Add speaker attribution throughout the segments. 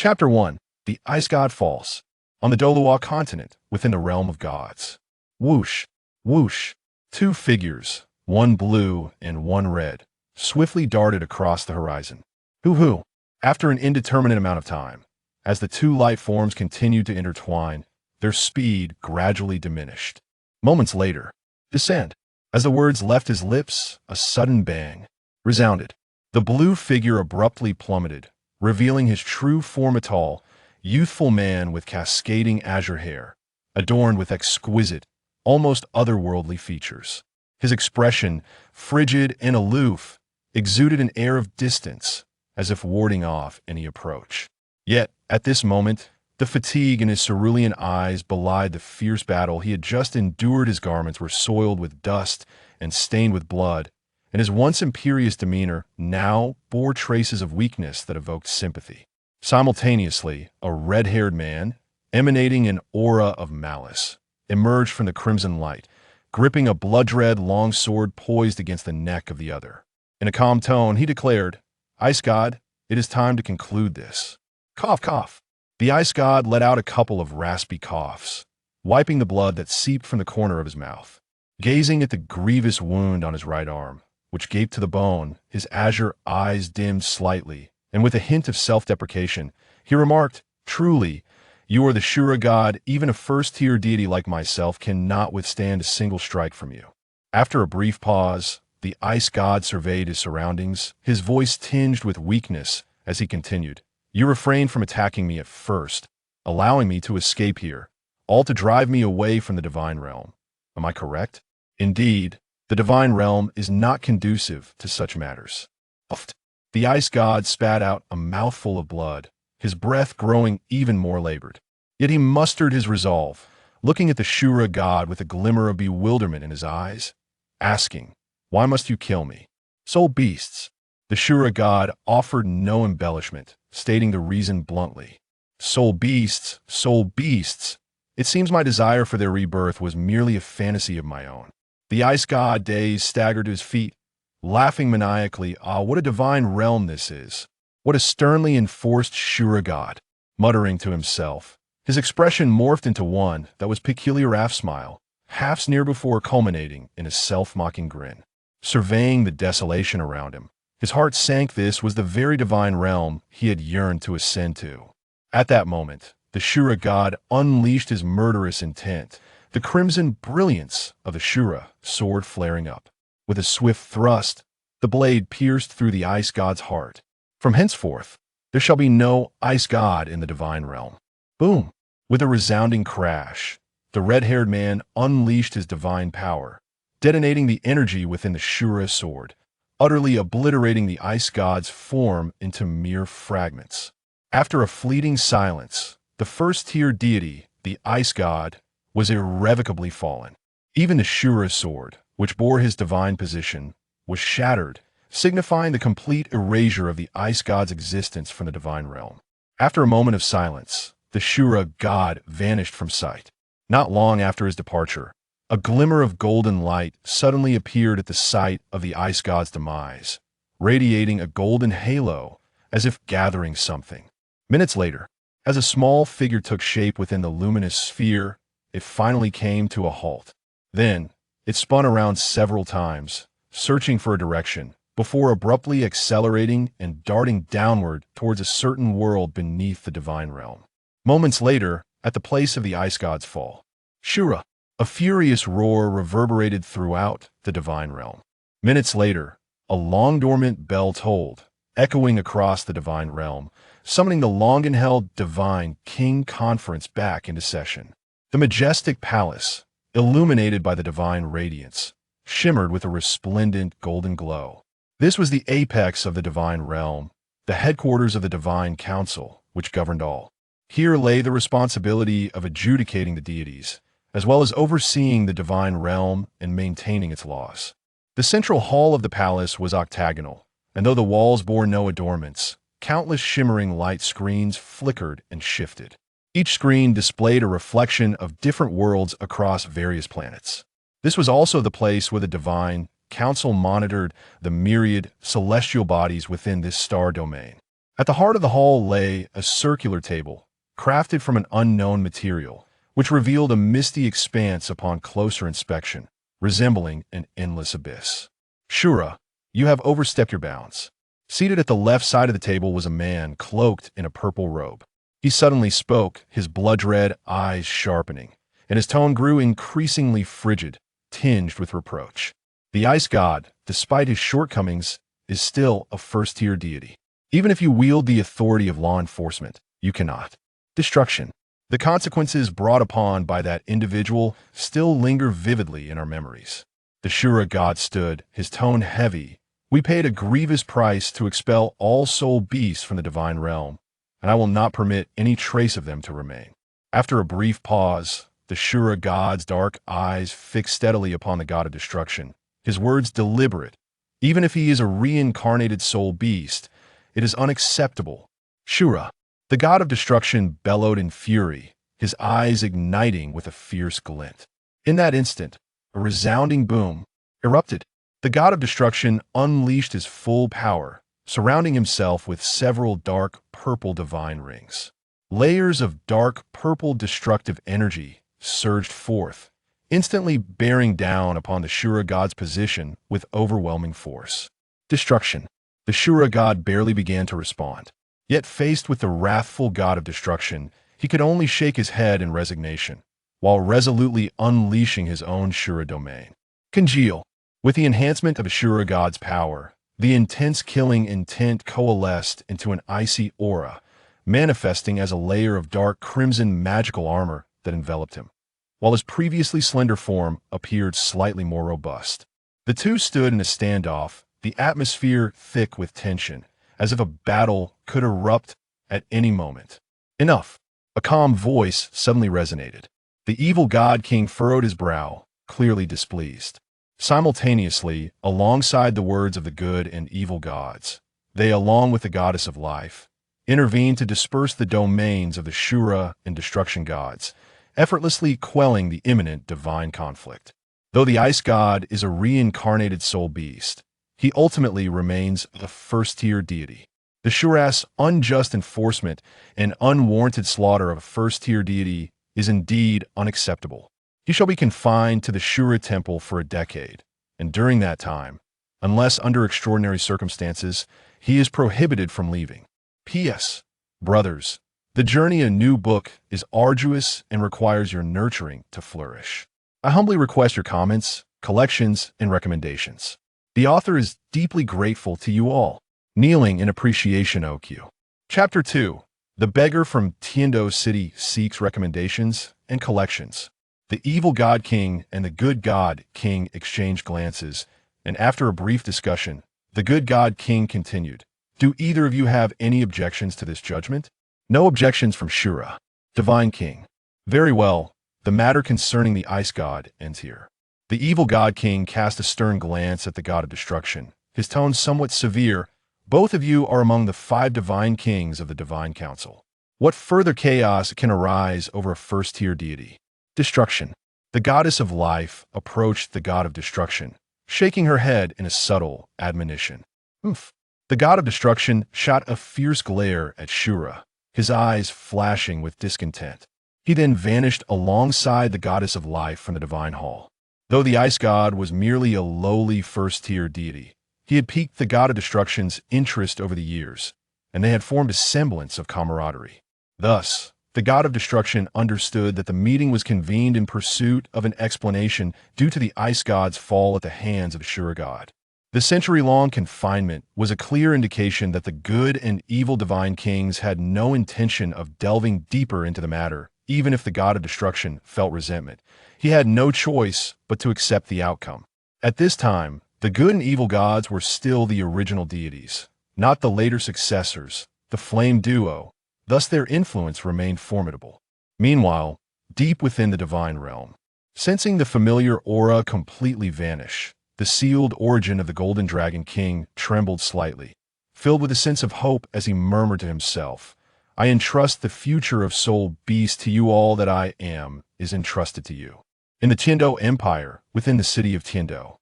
Speaker 1: Chapter 1. The Ice God Falls. On the Douluo continent, within the realm of gods. Whoosh, whoosh. Two figures, one blue and one red, swiftly darted across the horizon. Hoo-hoo. After an indeterminate amount of time, as the two light forms continued to intertwine, their speed gradually diminished. Moments later, descend. As the words left his lips, a sudden bang resounded. The blue figure abruptly plummeted, revealing his true form, a tall, youthful man with cascading azure hair, adorned with exquisite, almost otherworldly features. His expression, frigid and aloof, exuded an air of distance, as if warding off any approach. Yet, at this moment, the fatigue in his cerulean eyes belied the fierce battle he had just endured. His garments were soiled with dust and stained with blood, and his once imperious demeanor now bore traces of weakness that evoked sympathy. Simultaneously, a red-haired man, emanating an aura of malice, emerged from the crimson light, gripping a blood-red long sword poised against the neck of the other. In a calm tone, he declared, "Ice God, it is time to conclude this." Cough, cough. The Ice God let out a couple of raspy coughs, wiping the blood that seeped from the corner of his mouth. Gazing at the grievous wound on his right arm, which gaped to the bone, his azure eyes dimmed slightly, and with a hint of self-deprecation, he remarked, "Truly, you are the Shura God. Even a first-tier deity like myself cannot withstand a single strike from you." After a brief pause, the Ice God surveyed his surroundings, his voice tinged with weakness as he continued, "You refrained from attacking me at first, allowing me to escape here, all to drive me away from the divine realm. Am I correct? Indeed, the divine realm is not conducive to such matters." Puffed. The Ice God spat out a mouthful of blood, his breath growing even more labored. Yet he mustered his resolve, looking at the Shura God with a glimmer of bewilderment in his eyes, asking, "Why must you kill me? Soul beasts." The Shura God offered no embellishment, stating the reason bluntly. "Soul beasts, soul beasts. It seems my desire for their rebirth was merely a fantasy of my own." The Ice God, dazed, staggered to his feet, laughing maniacally. "Ah, what a divine realm this is! What a sternly enforced Shura God!" Muttering to himself, his expression morphed into one that was peculiar half-smile, half-sneer before culminating in a self-mocking grin. Surveying the desolation around him, his heart sank. This was the very divine realm he had yearned to ascend to. At that moment, the Shura God unleashed his murderous intent, the crimson brilliance of the Shura sword flaring up. With a swift thrust, the blade pierced through the Ice God's heart. From henceforth, there shall be no Ice God in the divine realm. Boom! With a resounding crash, the red-haired man unleashed his divine power, detonating the energy within the Shura sword, utterly obliterating the Ice God's form into mere fragments. After a fleeting silence, the first-tier deity, the Ice God, was irrevocably fallen. Even the Shura sword, which bore his divine position, was shattered, signifying the complete erasure of the Ice God's existence from the divine realm. After a moment of silence, the Shura God vanished from sight. Not long after his departure, a glimmer of golden light suddenly appeared at the site of the Ice God's demise, radiating a golden halo as if gathering something. Minutes later, as a small figure took shape within the luminous sphere, it finally came to a halt. Then, it spun around several times, searching for a direction, before abruptly accelerating and darting downward towards a certain world beneath the divine realm. Moments later, at the place of the Ice God's fall, Shura, a furious roar reverberated throughout the divine realm. Minutes later, a long-dormant bell tolled, echoing across the divine realm, summoning the long-held divine king conference back into session. The majestic palace, illuminated by the divine radiance, shimmered with a resplendent golden glow. This was the apex of the divine realm, the headquarters of the divine council, which governed all. Here lay the responsibility of adjudicating the deities, as well as overseeing the divine realm and maintaining its laws. The central hall of the palace was octagonal, and though the walls bore no adornments, countless shimmering light screens flickered and shifted. Each screen displayed a reflection of different worlds across various planets. This was also the place where the divine council monitored the myriad celestial bodies within this star domain. At the heart of the hall lay a circular table, crafted from an unknown material, which revealed a misty expanse upon closer inspection, resembling an endless abyss. Shura, you have overstepped your bounds. Seated at the left side of the table was a man cloaked in a purple robe. He suddenly spoke, his blood-red eyes sharpening, and his tone grew increasingly frigid, tinged with reproach. The ice god, despite his shortcomings, is still a first-tier deity. Even if you wield the authority of law enforcement, you cannot. Destruction. The consequences brought upon by that individual still linger vividly in our memories. The Shura god stood, his tone heavy. We paid a grievous price to expel all soul beasts from the divine realm, and I will not permit any trace of them to remain. After a brief pause, the Shura god's dark eyes fixed steadily upon the god of destruction, his words deliberate. Even if he is a reincarnated soul beast, it is unacceptable. Shura, the god of destruction, bellowed in fury, his eyes igniting with a fierce glint. In that instant, a resounding boom erupted. The god of destruction unleashed his full power, surrounding himself with several dark purple divine rings. Layers of dark purple destructive energy surged forth, instantly bearing down upon the Shura god's position with overwhelming force. Destruction. The Shura god barely began to respond. Yet faced with the wrathful god of destruction, he could only shake his head in resignation, while resolutely unleashing his own Shura domain. Congeal. With the enhancement of a Shura god's power, the intense killing intent coalesced into an icy aura, manifesting as a layer of dark crimson magical armor that enveloped him, while his previously slender form appeared slightly more robust. The two stood in a standoff, the atmosphere thick with tension, as if a battle could erupt at any moment. Enough! A calm voice suddenly resonated. The evil god king furrowed his brow, clearly displeased. Simultaneously, alongside the words of the good and evil gods, they, along with the goddess of life, intervened to disperse the domains of the Shura and destruction gods, effortlessly quelling the imminent divine conflict. Though the ice god is a reincarnated soul beast, he ultimately remains a first-tier deity. The Shura's unjust enforcement and unwarranted slaughter of a first-tier deity is indeed unacceptable. He shall be confined to the Shura temple for a decade, and during that time, unless under extraordinary circumstances, he is prohibited from leaving. P.S. Brothers, the journey a new book is arduous and requires your nurturing to flourish. I humbly request your comments, collections, and recommendations. The author is deeply grateful to you all. Kneeling in appreciation, OQ. Chapter 2. The beggar from Tiendo City seeks recommendations and collections. The evil god king and the good god king exchanged glances, and after a brief discussion, the good god king continued. Do either of you have any objections to this judgment? No objections from Shura. Divine king. Very well, the matter concerning the ice god ends here. The evil god king cast a stern glance at the god of destruction, his tone somewhat severe. Both of you are among the 5 divine kings of the divine council. What further chaos can arise over a first-tier deity? Destruction. The goddess of life approached the god of destruction, shaking her head in a subtle admonition. Oof. The god of destruction shot a fierce glare at Shura, his eyes flashing with discontent. He then vanished alongside the goddess of life from the divine hall. Though the ice god was merely a lowly first-tier deity, he had piqued the god of destruction's interest over the years, and they had formed a semblance of camaraderie. Thus, the god of destruction understood that the meeting was convened in pursuit of an explanation due to the ice god's fall at the hands of the Shura god. The century-long confinement was a clear indication that the good and evil divine kings had no intention of delving deeper into the matter, even if the god of destruction felt resentment. He had no choice but to accept the outcome. At this time, the good and evil gods were still the original deities, not the later successors, the flame duo. Thus their influence remained formidable. Meanwhile, deep within the divine realm, sensing the familiar aura completely vanish, the sealed origin of the Golden Dragon King trembled slightly, filled with a sense of hope as he murmured to himself, I entrust the future of soul beast to you. All that I am is entrusted to you. In the Tiendo Empire, within the city of Tiendo.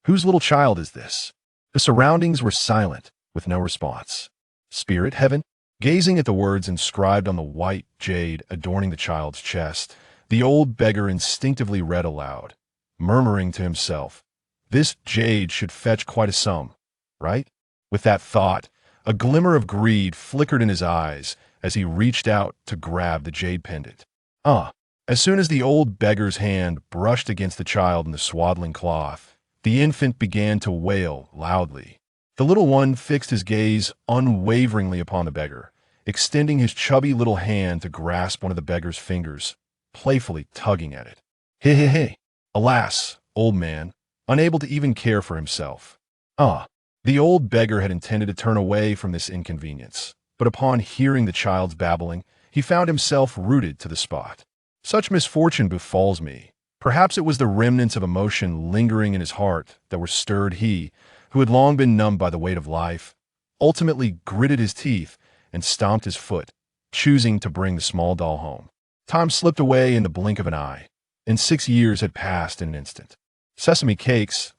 Speaker 1: Whose little child is this? The surroundings were silent, with no response. Spirit heaven? Gazing at the words inscribed on the white jade adorning the child's chest, the old beggar instinctively read aloud, murmuring to himself, "This jade should fetch quite a sum, right?" With that thought, a glimmer of greed flickered in his eyes as he reached out to grab the jade pendant. Ah! As soon as the old beggar's hand brushed against the child in the swaddling cloth, the infant began to wail loudly. The little one fixed his gaze unwaveringly upon the beggar, extending his chubby little hand to grasp one of the beggar's fingers, playfully tugging at it. Hey, hey, hey! Alas, old man, unable to even care for himself. Ah! The old beggar had intended to turn away from this inconvenience, but upon hearing the child's babbling, he found himself rooted to the spot. Such misfortune befalls me. Perhaps it was the remnants of emotion lingering in his heart that were stirred. He, who had long been numbed by the weight of life, ultimately gritted his teeth and stomped his foot, choosing to bring the small doll home. Time slipped away in the blink of an eye, and 6 years had passed in an instant. Sesame cakes,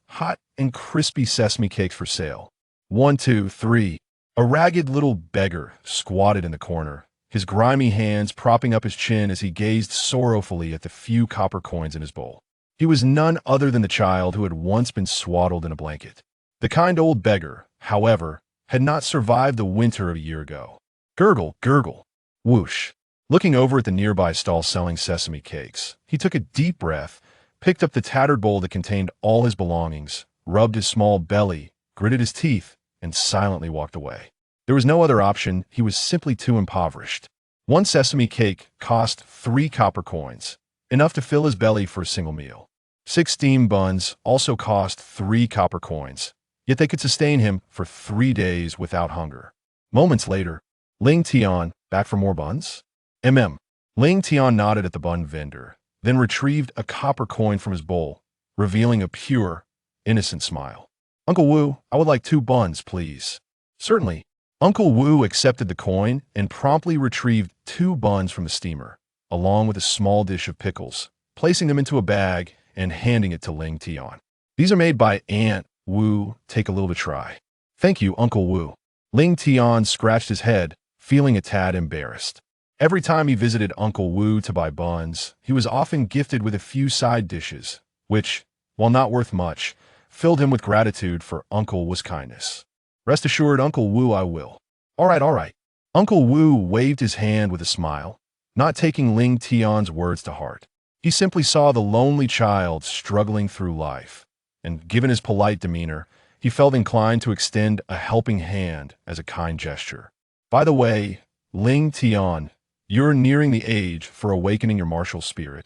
Speaker 1: hot and crispy sesame cakes for sale. 1, 2, 3. A ragged little beggar squatted in the corner, his grimy hands propping up his chin as he gazed sorrowfully at the few copper coins in his bowl. He was none other than the child who had once been swaddled in a blanket. The kind old beggar, however, had not survived the winter of a year ago. Gurgle, gurgle, whoosh. Looking over at the nearby stall selling sesame cakes, he took a deep breath, picked up the tattered bowl that contained all his belongings, rubbed his small belly, gritted his teeth, and silently walked away. There was no other option. He was simply too impoverished. One sesame cake cost 3 copper coins, enough to fill his belly for a single meal. 6 steamed buns also cost 3 copper coins, yet they could sustain him for 3 days without hunger. Moments later, Ling Tian, back for more buns? Ling Tian nodded at the bun vendor, then retrieved a copper coin from his bowl, revealing a pure, innocent smile. Uncle Wu, I would like 2 buns, please. Certainly. Uncle Wu accepted the coin and promptly retrieved 2 buns from the steamer, along with a small dish of pickles, placing them into a bag and handing it to Ling Tian. These are made by Aunt Wu. Take a little to try. Thank you, Uncle Wu. Ling Tian scratched his head, feeling a tad embarrassed. Every time he visited Uncle Wu to buy buns, he was often gifted with a few side dishes, which, while not worth much, filled him with gratitude for Uncle Wu's kindness. Rest assured, Uncle Wu, I will. All right. Uncle Wu waved his hand with a smile, not taking Ling Tian's words to heart. He simply saw the lonely child struggling through life, and given his polite demeanor, he felt inclined to extend a helping hand as a kind gesture. By the way, Ling Tian, you're nearing the age for awakening your martial spirit,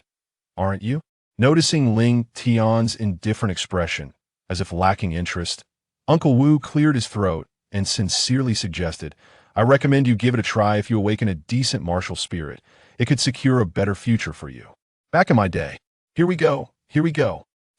Speaker 1: aren't you? Noticing Ling Tian's indifferent expression, as if lacking interest, Uncle Wu cleared his throat and sincerely suggested, I recommend you give it a try. If you awaken a decent martial spirit, it could secure a better future for you. Back in my day. Here we go.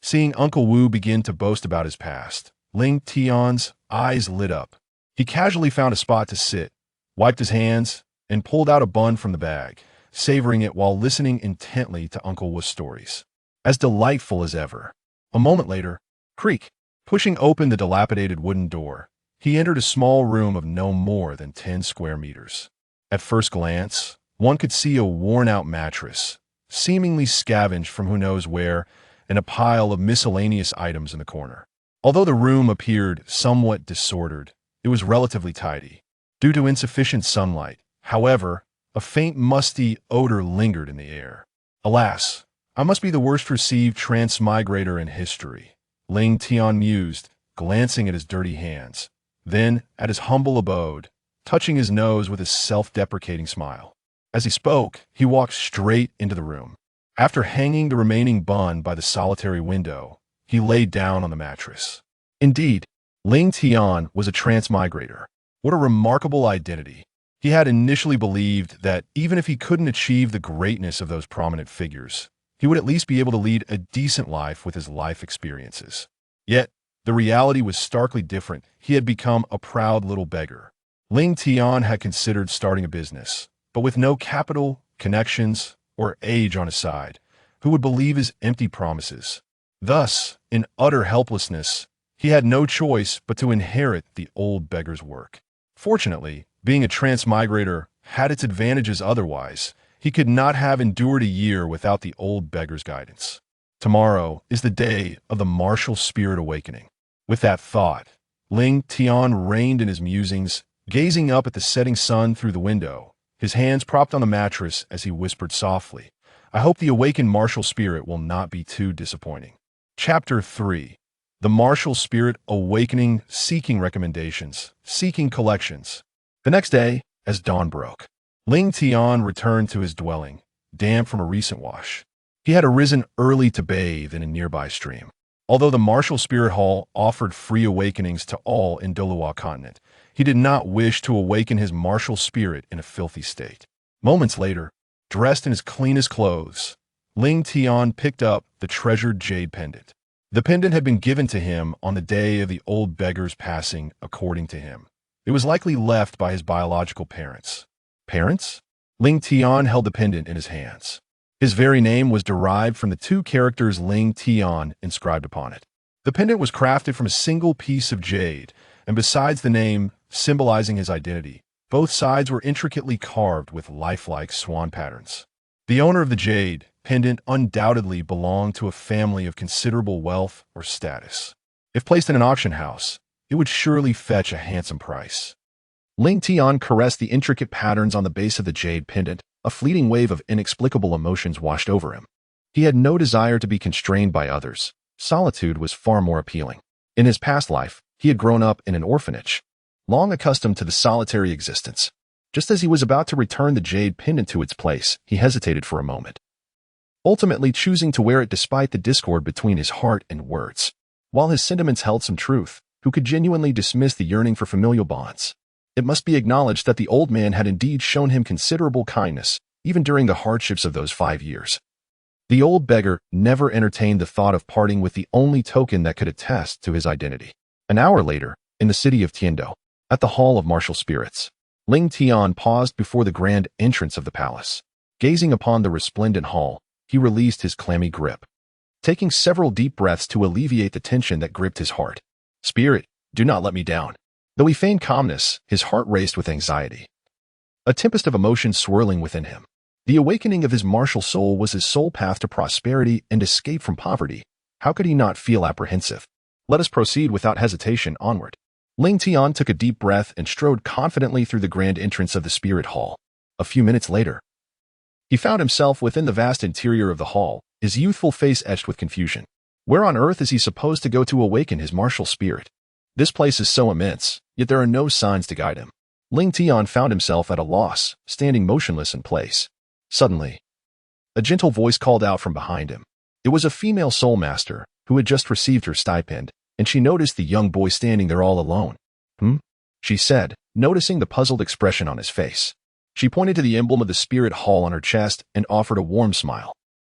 Speaker 1: Seeing Uncle Wu begin to boast about his past, Ling Tian's eyes lit up. He casually found a spot to sit, wiped his hands, and pulled out a bun from the bag, savoring it while listening intently to Uncle Wu's stories. As delightful as ever. A moment later, creak. Pushing open the dilapidated wooden door, he entered a small room of no more than 10 square meters. At first glance, one could see a worn-out mattress, seemingly scavenged from who knows where, and a pile of miscellaneous items in the corner. Although the room appeared somewhat disordered, it was relatively tidy. Due to insufficient sunlight, however, a faint musty odor lingered in the air. Alas, I must be the worst received transmigrator in history, Ling Tian mused, glancing at his dirty hands, then at his humble abode, touching his nose with a self-deprecating smile. As he spoke, he walked straight into the room. After hanging the remaining bun by the solitary window, he laid down on the mattress. Indeed, Ling Tian was a transmigrator. What a remarkable identity. He had initially believed that even if he couldn't achieve the greatness of those prominent figures, he would at least be able to lead a decent life with his life experiences. Yet, the reality was starkly different. He had become a proud little beggar. Ling Tian had considered starting a business, but with no capital, connections, or age on his side, who would believe his empty promises? Thus, in utter helplessness, he had no choice but to inherit the old beggar's work. Fortunately, being a transmigrator had its advantages otherwise. He could not have endured a year without the old beggar's guidance. Tomorrow is the day of the martial spirit awakening. With that thought, Ling Tian reined in his musings, gazing up at the setting sun through the window, his hands propped on the mattress as he whispered softly, I hope the awakened martial spirit will not be too disappointing. Chapter 3. The Martial Spirit Awakening, Seeking Recommendations, Seeking Collections. The next day, as dawn broke, Ling Tian returned to his dwelling, damp from a recent wash. He had arisen early to bathe in a nearby stream. Although the Martial Spirit Hall offered free awakenings to all in Douluo continent, he did not wish to awaken his martial spirit in a filthy state. Moments later, dressed in his cleanest clothes, Ling Tian picked up the treasured jade pendant. The pendant had been given to him on the day of the old beggar's passing, according to him. It was likely left by his biological parents. Parents? Ling Tian held the pendant in his hands. His very name was derived from the two characters Ling Tian inscribed upon it. The pendant was crafted from a single piece of jade, and besides the name symbolizing his identity, both sides were intricately carved with lifelike swan patterns. The owner of the jade pendant undoubtedly belonged to a family of considerable wealth or status. If placed in an auction house, it would surely fetch a handsome price. Ling Tian caressed the intricate patterns on the base of the jade pendant. A fleeting wave of inexplicable emotions washed over him. He had no desire to be constrained by others. Solitude was far more appealing. In his past life, he had grown up in an orphanage, long accustomed to the solitary existence. Just as he was about to return the jade pendant to its place, he hesitated for a moment, ultimately choosing to wear it despite the discord between his heart and words. While his sentiments held some truth, who could genuinely dismiss the yearning for familial bonds? It must be acknowledged that the old man had indeed shown him considerable kindness, even during the hardships of those 5 years. The old beggar never entertained the thought of parting with the only token that could attest to his identity. An hour later, in the city of Tiando, at the Hall of Martial Spirits, Ling Tian paused before the grand entrance of the palace. Gazing upon the resplendent hall, he released his clammy grip, taking several deep breaths to alleviate the tension that gripped his heart. Spirit, do not let me down. Though he feigned calmness, his heart raced with anxiety, a tempest of emotions swirling within him. The awakening of his martial soul was his sole path to prosperity and escape from poverty. How could he not feel apprehensive? Let us proceed without hesitation onward. Ling Tian took a deep breath and strode confidently through the grand entrance of the spirit hall. A few minutes later, he found himself within the vast interior of the hall, his youthful face etched with confusion. Where on earth is he supposed to go to awaken his martial spirit? This place is so immense, yet there are no signs to guide him. Ling Tian found himself at a loss, standing motionless in place. Suddenly, a gentle voice called out from behind him. It was a female soul master, who had just received her stipend, and she noticed the young boy standing there all alone. She said, noticing the puzzled expression on his face. She pointed to the emblem of the spirit hall on her chest and offered a warm smile.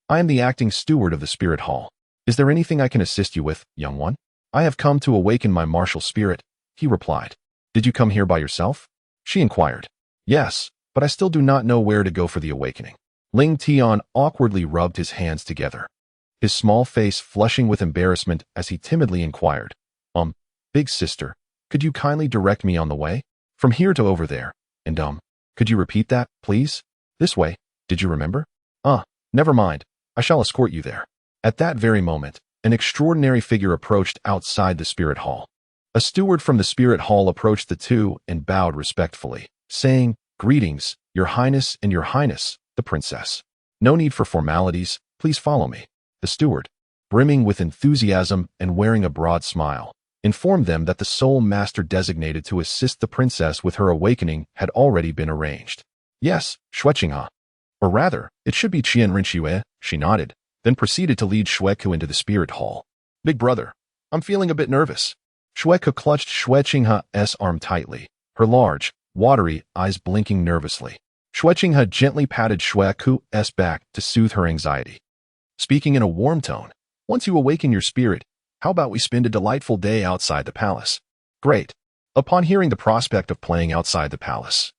Speaker 1: I am the acting steward of the spirit hall. Is there anything I can assist you with, young one? I have come to awaken my martial spirit, he replied. Did you come here by yourself? She inquired. Yes, but I still do not know where to go for the awakening. Ling Tian awkwardly rubbed his hands together, his small face flushing with embarrassment as he timidly inquired. Big sister, could you kindly direct me on the way? From here to over there. And could you repeat that, please? This way, did you remember? Never mind, I shall escort you there. At that very moment, an extraordinary figure approached outside the spirit hall. A steward from the spirit hall approached the two and bowed respectfully, saying, Greetings, Your Highness and Your Highness, the princess. No need for formalities, please follow me. The steward, brimming with enthusiasm and wearing a broad smile, informed them that the soul master designated to assist the princess with her awakening had already been arranged. Yes, Shueqinghe. Or rather, it should be Qian Rinxue, she nodded, then proceeded to lead Shueku into the spirit hall. Big brother, I'm feeling a bit nervous. Shueku clutched Shueqinghe's arm tightly, her large, watery eyes blinking nervously. Shueqinghe gently patted Shueku's back to soothe her anxiety, speaking in a warm tone. Once you awaken your spirit, how about we spend a delightful day outside the palace? Great. Upon hearing the prospect of playing outside the palace,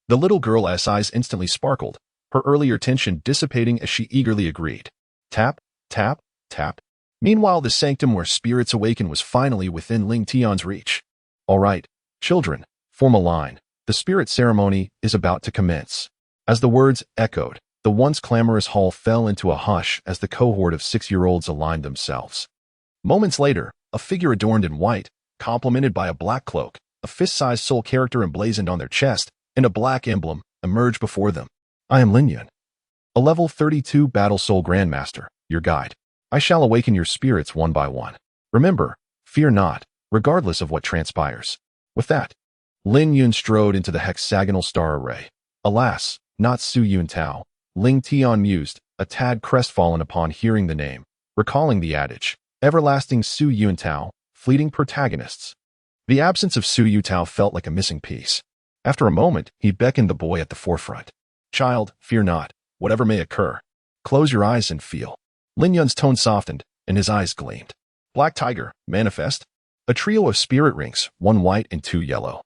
Speaker 1: the little girl's eyes instantly sparkled, her earlier tension dissipating as she eagerly agreed. Tap, tap, tap. Meanwhile, the sanctum where spirits awaken was finally within Ling Tian's reach. All right, children, Form a line. The spirit ceremony is about to commence. As the words echoed, the once clamorous hall fell into a hush as the cohort of 6-year-olds aligned themselves. Moments later, a figure adorned in white, complemented by a black cloak, a fist-sized soul character emblazoned on their chest, and a black emblem, emerged before them. I am Lin Yun, a level 32 Battle Soul Grandmaster, your guide. I shall awaken your spirits one by one. Remember, fear not, regardless of what transpires. With that, Lin Yun strode into the hexagonal star array. Alas, not Su Yun Tao, Ling Tian mused, a tad crestfallen upon hearing the name, recalling the adage, everlasting Su Yun Tao, fleeting protagonists. The absence of Su Yu Tao felt like a missing piece. After a moment, he beckoned the boy at the forefront. Child, fear not, whatever may occur. Close your eyes and feel. Lin Yun's tone softened, and his eyes gleamed. Black Tiger, manifest. A trio of spirit rings, 1 white and 2 yellow,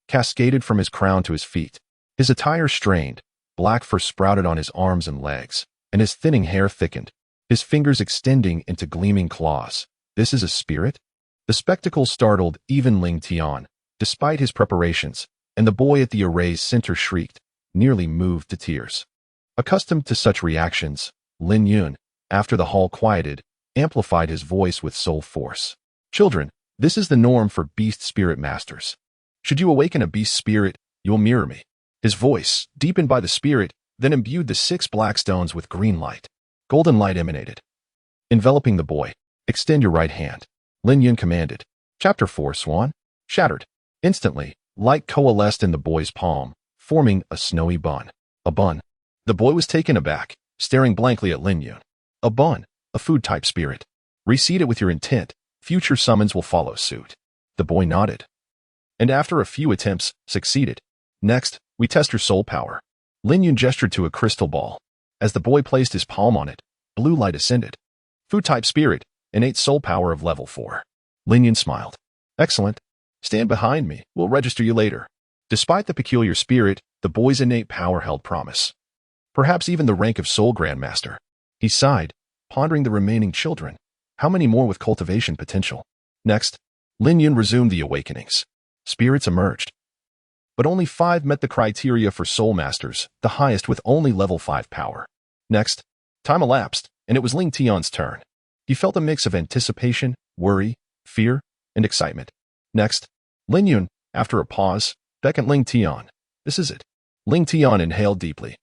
Speaker 1: cascaded from his crown to his feet. His attire strained, black fur sprouted on his arms and legs, and his thinning hair thickened, his fingers extending into gleaming claws. This is a spirit? The spectacle startled even Ling Tian, despite his preparations, and the boy at the array's center shrieked, nearly moved to tears. Accustomed to such reactions, Lin Yun, after the hall quieted, amplified his voice with soul force. Children, this is the norm for beast spirit masters. Should you awaken a beast spirit, you'll mirror me. His voice, deepened by the spirit, then imbued the 6 black stones with green light. Golden light emanated, enveloping the boy. Extend your right hand, Lin Yun commanded. Chapter 4 Swan. Shattered. Instantly, light coalesced in the boy's palm, forming a snowy bun. A bun. The boy was taken aback, staring blankly at Lin Yun. A bun, a food-type spirit. Reseed it with your intent. Future summons will follow suit. The boy nodded, and after a few attempts, succeeded. Next, we test your soul power. Lin Yun gestured to a crystal ball. As the boy placed his palm on it, blue light ascended. Food-type spirit, innate soul power of level 4. Lin Yun smiled. Excellent. Stand behind me, we'll register you later. Despite the peculiar spirit, the boy's innate power held promise. Perhaps even the rank of Soul Grandmaster. He sighed, pondering the remaining children. How many more with cultivation potential? Next, Lin Yun resumed the awakenings. Spirits emerged, but only 5 met the criteria for Soul Masters, the highest with only level 5 power. Next, time elapsed, and it was Ling Tian's turn. He felt a mix of anticipation, worry, fear, and excitement. Next, Lin Yun, after a pause, beckoned Ling Tian. This is it. Ling Tian inhaled deeply,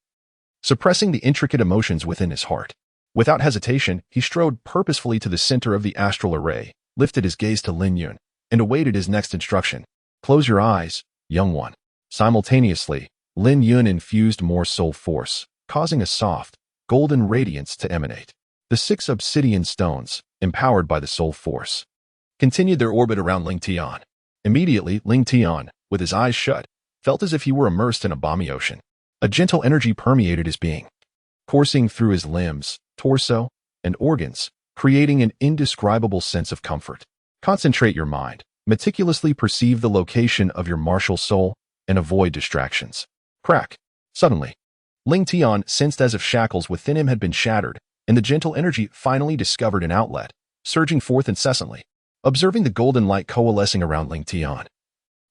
Speaker 1: suppressing the intricate emotions within his heart. Without hesitation, he strode purposefully to the center of the astral array, lifted his gaze to Lin Yun, and awaited his next instruction. Close your eyes, young one. Simultaneously, Lin Yun infused more soul force, causing a soft, golden radiance to emanate. The 6 obsidian stones, empowered by the soul force, continued their orbit around Ling Tian. Immediately, Ling Tian, with his eyes shut, felt as if he were immersed in a balmy ocean. A gentle energy permeated his being, coursing through his limbs, torso, and organs, creating an indescribable sense of comfort. Concentrate your mind, meticulously perceive the location of your martial soul, and avoid distractions. Crack. Suddenly, Ling Tian sensed as if shackles within him had been shattered, and the gentle energy finally discovered an outlet, surging forth incessantly. Observing the golden light coalescing around Ling Tian,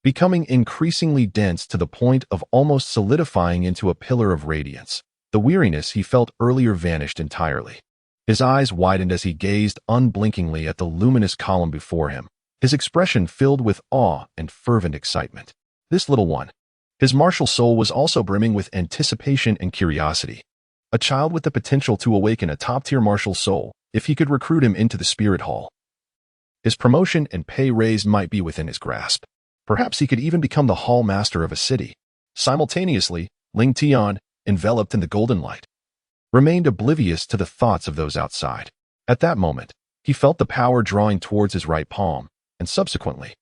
Speaker 1: becoming increasingly dense to the point of almost solidifying into a pillar of radiance, the weariness he felt earlier vanished entirely. His eyes widened as he gazed unblinkingly at the luminous column before him, his expression filled with awe and fervent excitement. This little one, his martial soul was also brimming with anticipation and curiosity. A child with the potential to awaken a top-tier martial soul, if he could recruit him into the spirit hall. His promotion and pay raise might be within his grasp. Perhaps he could even become the hall master of a city. Simultaneously, Ling Tian, enveloped in the golden light, remained oblivious to the thoughts of those outside. At that moment, he felt the power drawing towards his right palm, and subsequently,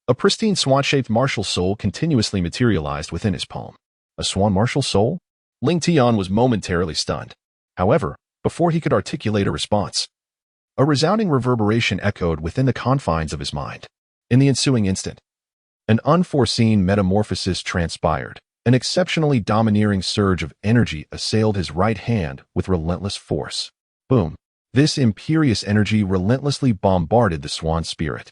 Speaker 1: a pristine swan-shaped martial soul continuously materialized within his palm. A swan martial soul? Ling Tian was momentarily stunned. However, before he could articulate a response, a resounding reverberation echoed within the confines of his mind. In the ensuing instant, an unforeseen metamorphosis transpired. An exceptionally domineering surge of energy assailed his right hand with relentless force. Boom. This imperious energy relentlessly bombarded the swan spirit,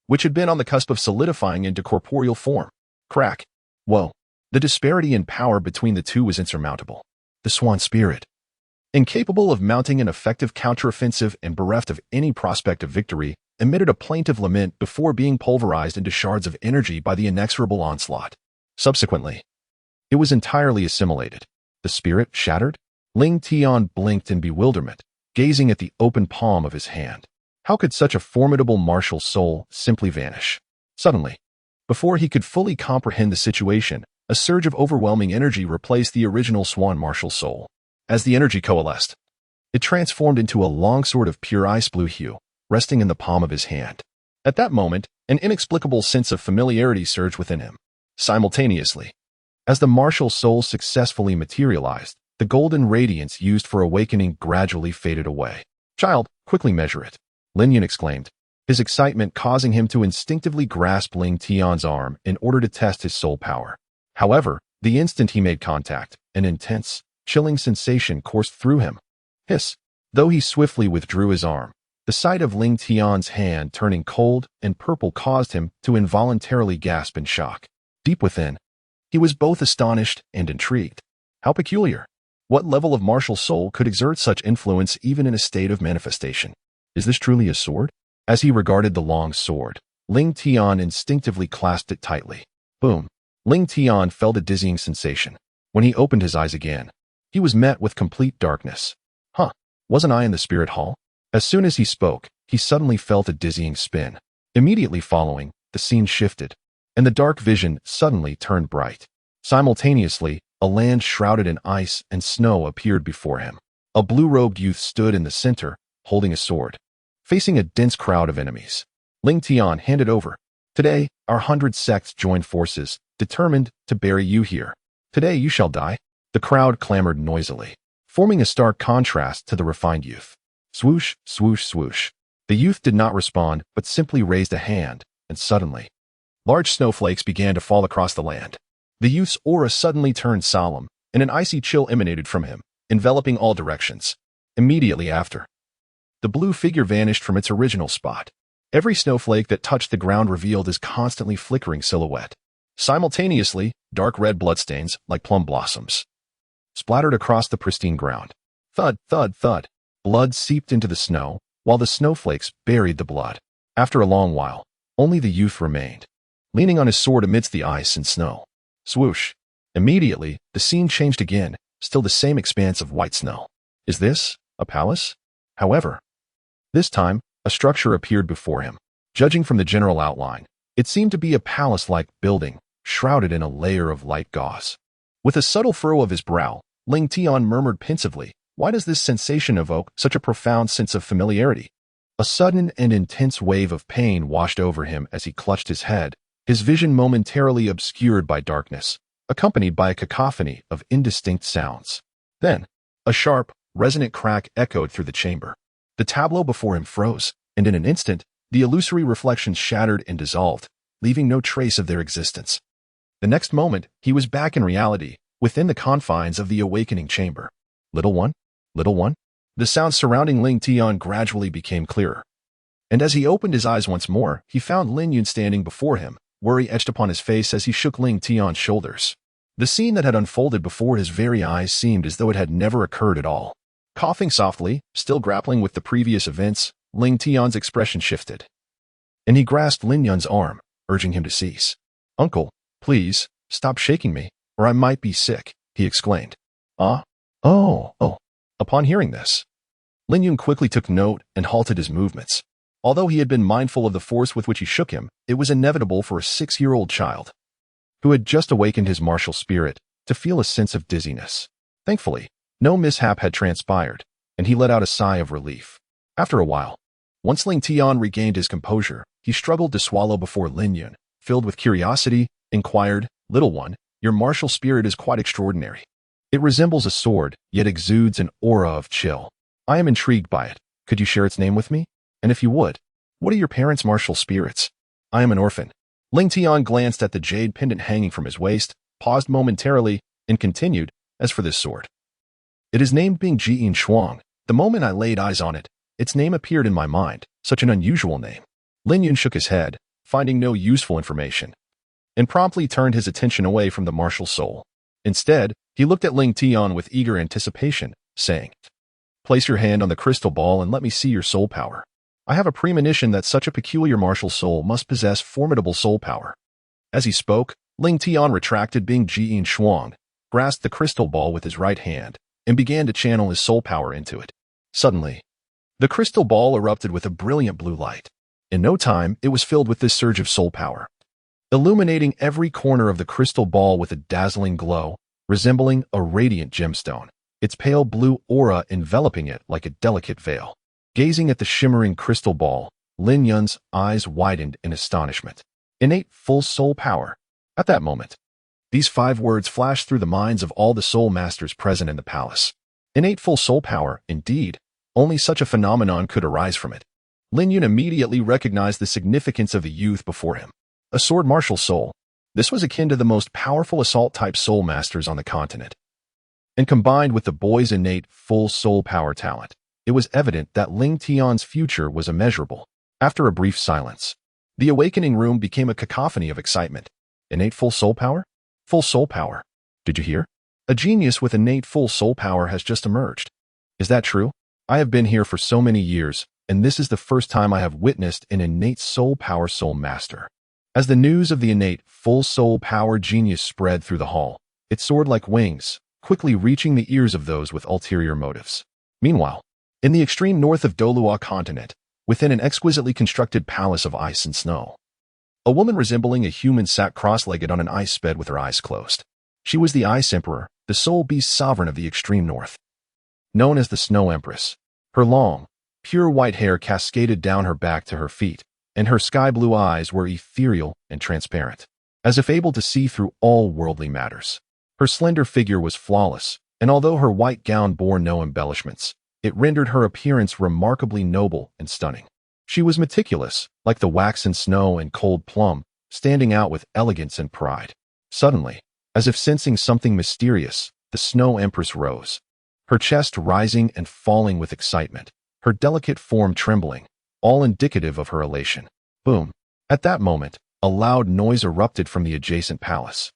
Speaker 1: which had been on the cusp of solidifying into corporeal form. Crack. Whoa. The disparity in power between the two was insurmountable. The swan spirit, incapable of mounting an effective counteroffensive and bereft of any prospect of victory, emitted a plaintive lament before being pulverized into shards of energy by the inexorable onslaught. Subsequently, it was entirely assimilated. The spirit shattered? Ling Tian blinked in bewilderment, gazing at the open palm of his hand. How could such a formidable martial soul simply vanish? Suddenly, before he could fully comprehend the situation, a surge of overwhelming energy replaced the original swan martial soul. As the energy coalesced, it transformed into a long sword of pure ice blue hue, resting in the palm of his hand. At that moment, an inexplicable sense of familiarity surged within him. Simultaneously, as the martial soul successfully materialized, the golden radiance used for awakening gradually faded away. "Child, quickly measure it," Lin Yun exclaimed, his excitement causing him to instinctively grasp Ling Tian's arm in order to test his soul power. However, the instant he made contact, an intense, chilling sensation coursed through him. Hiss! Though he swiftly withdrew his arm, the sight of Ling Tian's hand turning cold and purple caused him to involuntarily gasp in shock. Deep within, he was both astonished and intrigued. How peculiar! What level of martial soul could exert such influence even in a state of manifestation? Is this truly a sword? As he regarded the long sword, Ling Tian instinctively clasped it tightly. Boom! Ling Tian felt a dizzying sensation. When he opened his eyes again, he was met with complete darkness. Wasn't I in the spirit hall? As soon as he spoke, he suddenly felt a dizzying spin. Immediately following, the scene shifted, and the dark vision suddenly turned bright. Simultaneously, a land shrouded in ice and snow appeared before him. A blue-robed youth stood in the center, holding a sword, facing a dense crowd of enemies. Ling Tian handed over. "Today, our 100 sects joined forces, determined to bury you here. Today you shall die." The crowd clamored noisily, forming a stark contrast to the refined youth. Swoosh, swoosh, swoosh. The youth did not respond, but simply raised a hand, and suddenly, large snowflakes began to fall across the land. The youth's aura suddenly turned solemn, and an icy chill emanated from him, enveloping all directions. Immediately after, the blue figure vanished from its original spot. Every snowflake that touched the ground revealed his constantly flickering silhouette. Simultaneously, dark red bloodstains, like plum blossoms, splattered across the pristine ground. Thud, thud, thud. Blood seeped into the snow, while the snowflakes buried the blood. After a long while, only the youth remained, leaning on his sword amidst the ice and snow. Swoosh. Immediately, the scene changed again, still the same expanse of white snow. Is this a palace? However, this time, a structure appeared before him. Judging from the general outline, it seemed to be a palace-like building, shrouded in a layer of light gauze. With a subtle furrow of his brow, Ling Tian murmured pensively, "Why does this sensation evoke such a profound sense of familiarity?" A sudden and intense wave of pain washed over him as he clutched his head, his vision momentarily obscured by darkness, accompanied by a cacophony of indistinct sounds. Then, a sharp, resonant crack echoed through the chamber. The tableau before him froze, and in an instant, the illusory reflections shattered and dissolved, leaving no trace of their existence. The next moment, he was back in reality, within the confines of the awakening chamber. "Little one? Little one?" The sounds surrounding Ling Tian gradually became clearer. And as he opened his eyes once more, he found Lin Yun standing before him, worry etched upon his face as he shook Ling Tian's shoulders. The scene that had unfolded before his very eyes seemed as though it had never occurred at all. Coughing softly, still grappling with the previous events, Ling Tian's expression shifted, and he grasped Lin Yun's arm, urging him to cease. "Uncle, please, stop shaking me, or I might be sick," he exclaimed. Oh. Upon hearing this, Lin Yun quickly took note and halted his movements. Although he had been mindful of the force with which he shook him, it was inevitable for a 6-year-old child, who had just awakened his martial spirit, to feel a sense of dizziness. Thankfully, no mishap had transpired, and he let out a sigh of relief. After a while, once Ling Tian regained his composure, he struggled to swallow before Lin Yun, filled with curiosity, inquired, "Little one, your martial spirit is quite extraordinary. It resembles a sword, yet exudes an aura of chill. I am intrigued by it. Could you share its name with me? And if you would, what are your parents' martial spirits?" "I am an orphan." Ling Tian glanced at the jade pendant hanging from his waist, paused momentarily, and continued, "As for this sword, it is named Bing Jiyin Shuang. The moment I laid eyes on it, its name appeared in my mind, such an unusual name." Lin Yun shook his head, finding no useful information. and promptly turned his attention away from the martial soul. Instead, he looked at Ling Tian with eager anticipation, saying, "Place your hand on the crystal ball and let me see your soul power. I have a premonition that such a peculiar martial soul must possess formidable soul power." As he spoke, Ling Tian retracted Bing Jian Shuang, grasped the crystal ball with his right hand, and began to channel his soul power into it. Suddenly, the crystal ball erupted with a brilliant blue light. In no time, it was filled with this surge of soul power, illuminating every corner of the crystal ball with a dazzling glow, resembling a radiant gemstone, its pale blue aura enveloping it like a delicate veil. Gazing at the shimmering crystal ball, Lin Yun's eyes widened in astonishment. Innate full soul power. At that moment, these 5 words flashed through the minds of all the soul masters present in the palace. Innate full soul power, indeed. Only such a phenomenon could arise from it. Lin Yun immediately recognized the significance of the youth before him. A sword martial soul. This was akin to the most powerful assault-type soul masters on the continent. And combined with the boy's innate full soul power talent, it was evident that Ling Tian's future was immeasurable. After a brief silence, the awakening room became a cacophony of excitement. Innate full soul power? Full soul power. Did you hear? A genius with innate full soul power has just emerged. Is that true? I have been here for so many years, and this is the first time I have witnessed an innate soul power soul master. As the news of the innate full soul power genius spread through the hall, it soared like wings, quickly reaching the ears of those with ulterior motives. Meanwhile, in the extreme north of Douluo continent, within an exquisitely constructed palace of ice and snow, a woman resembling a human sat cross-legged on an ice bed with her eyes closed. She was the Ice Emperor, the soul beast sovereign of the extreme north. Known as the Snow Empress, her long, pure white hair cascaded down her back to her feet, and her sky-blue eyes were ethereal and transparent, as if able to see through all worldly matters. Her slender figure was flawless, and although her white gown bore no embellishments, it rendered her appearance remarkably noble and stunning. She was meticulous, like the waxen snow and cold plum, standing out with elegance and pride. Suddenly, as if sensing something mysterious, the Snow Empress rose, her chest rising and falling with excitement, her delicate form trembling, all indicative of her elation. Boom! At that moment, a loud noise erupted from the adjacent palace.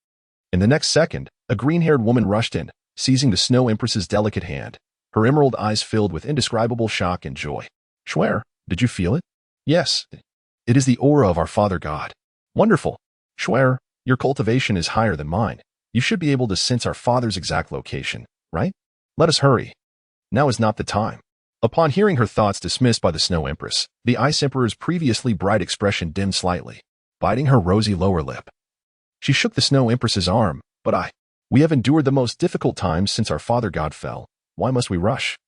Speaker 1: In the next second, a green-haired woman rushed in, seizing the Snow Empress's delicate hand, her emerald eyes filled with indescribable shock and joy. "Schwer, did you feel it?" "Yes. It is the aura of our Father God." "Wonderful. Schwer, your cultivation is higher than mine. You should be able to sense our Father's exact location, right? Let us hurry. Now is not the time." Upon hearing her thoughts dismissed by the Snow Empress, the Ice Emperor's previously bright expression dimmed slightly, biting her rosy lower lip. She shook the Snow Empress's arm. We have endured the most difficult times since our Father God fell. Why must we rush?"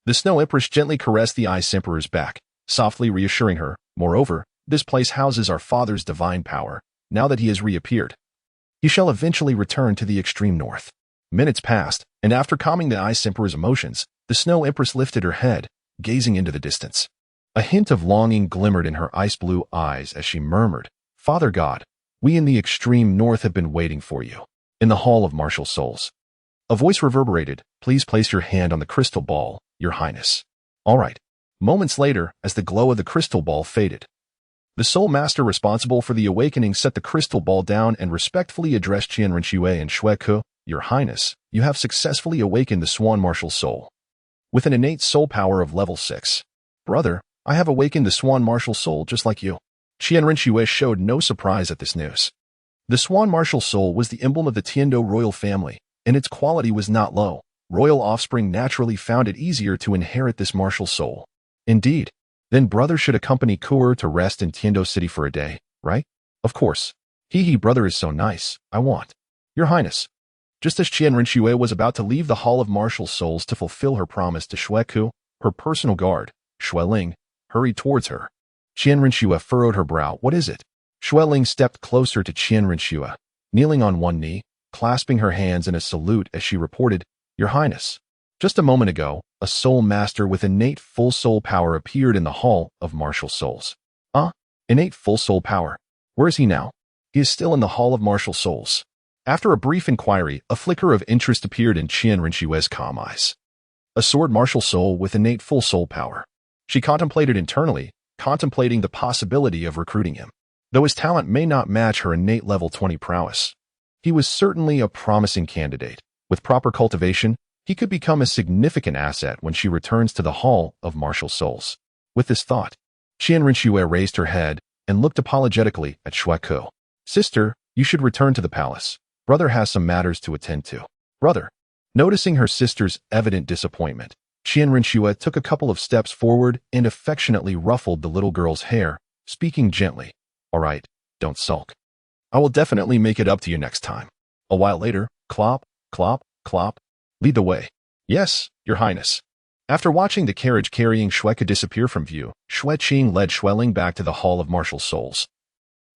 Speaker 1: The Snow Empress gently caressed the Ice Emperor's back, softly reassuring her. "Moreover, this place houses our Father's divine power. Now that he has reappeared, he shall eventually return to the extreme north." Minutes passed, and after calming the Ice Emperor's emotions, the Snow Empress lifted her head, gazing into the distance. A hint of longing glimmered in her ice-blue eyes as she murmured, "Father God, we in the extreme north have been waiting for you." In the Hall of Martial Souls, a voice reverberated, "Please place your hand on the crystal ball, Your Highness." "All right." Moments later, as the glow of the crystal ball faded, the soul master responsible for the awakening set the crystal ball down and respectfully addressed Qian Rinxue and Shui Ke. "Your Highness, you have successfully awakened the Swan Martial Soul with an innate soul power of level 6. Brother, I have awakened the Swan Martial Soul just like you." Qian Rinxue showed no surprise at this news. The Swan Martial Soul was the emblem of the Tiando royal family, and its quality was not low. Royal offspring naturally found it easier to inherit this martial soul. Indeed. Then brother should accompany Kuer to rest in Tiando City for a day, right? Of course. Brother is so nice. I want. Your Highness. Just as Qian Rinxue was about to leave the Hall of Martial Souls to fulfill her promise to Shui Ke, her personal guard, Shui Ling, hurried towards her. Qian Rinxue furrowed her brow. "What is it?" Shui Ling stepped closer to Qian Rinxue, kneeling on one knee, clasping her hands in a salute as she reported, "Your Highness, just a moment ago, a soul master with innate full soul power appeared in the Hall of Martial Souls." Innate full soul power. Where is he now?" "He is still in the Hall of Martial Souls." After a brief inquiry, a flicker of interest appeared in Qian Rinxue's calm eyes. A sword martial soul with innate full soul power. She contemplated internally, contemplating the possibility of recruiting him. Though his talent may not match her innate level 20 prowess, he was certainly a promising candidate. With proper cultivation, he could become a significant asset when she returns to the Hall of Martial Souls. With this thought, Qian Rinxue raised her head and looked apologetically at Shueku. Sister, you should return to the palace. Brother has some matters to attend to. Brother. Noticing her sister's evident disappointment, Qian Rinxue took a couple of steps forward and affectionately ruffled the little girl's hair, speaking gently. All right, don't sulk. I will definitely make it up to you next time. A while later, clop, clop, clop. Lead the way. Yes, Your Highness. After watching the carriage carrying Shueku disappear from view, Xue Qing led Xueling back to the Hall of Martial Souls.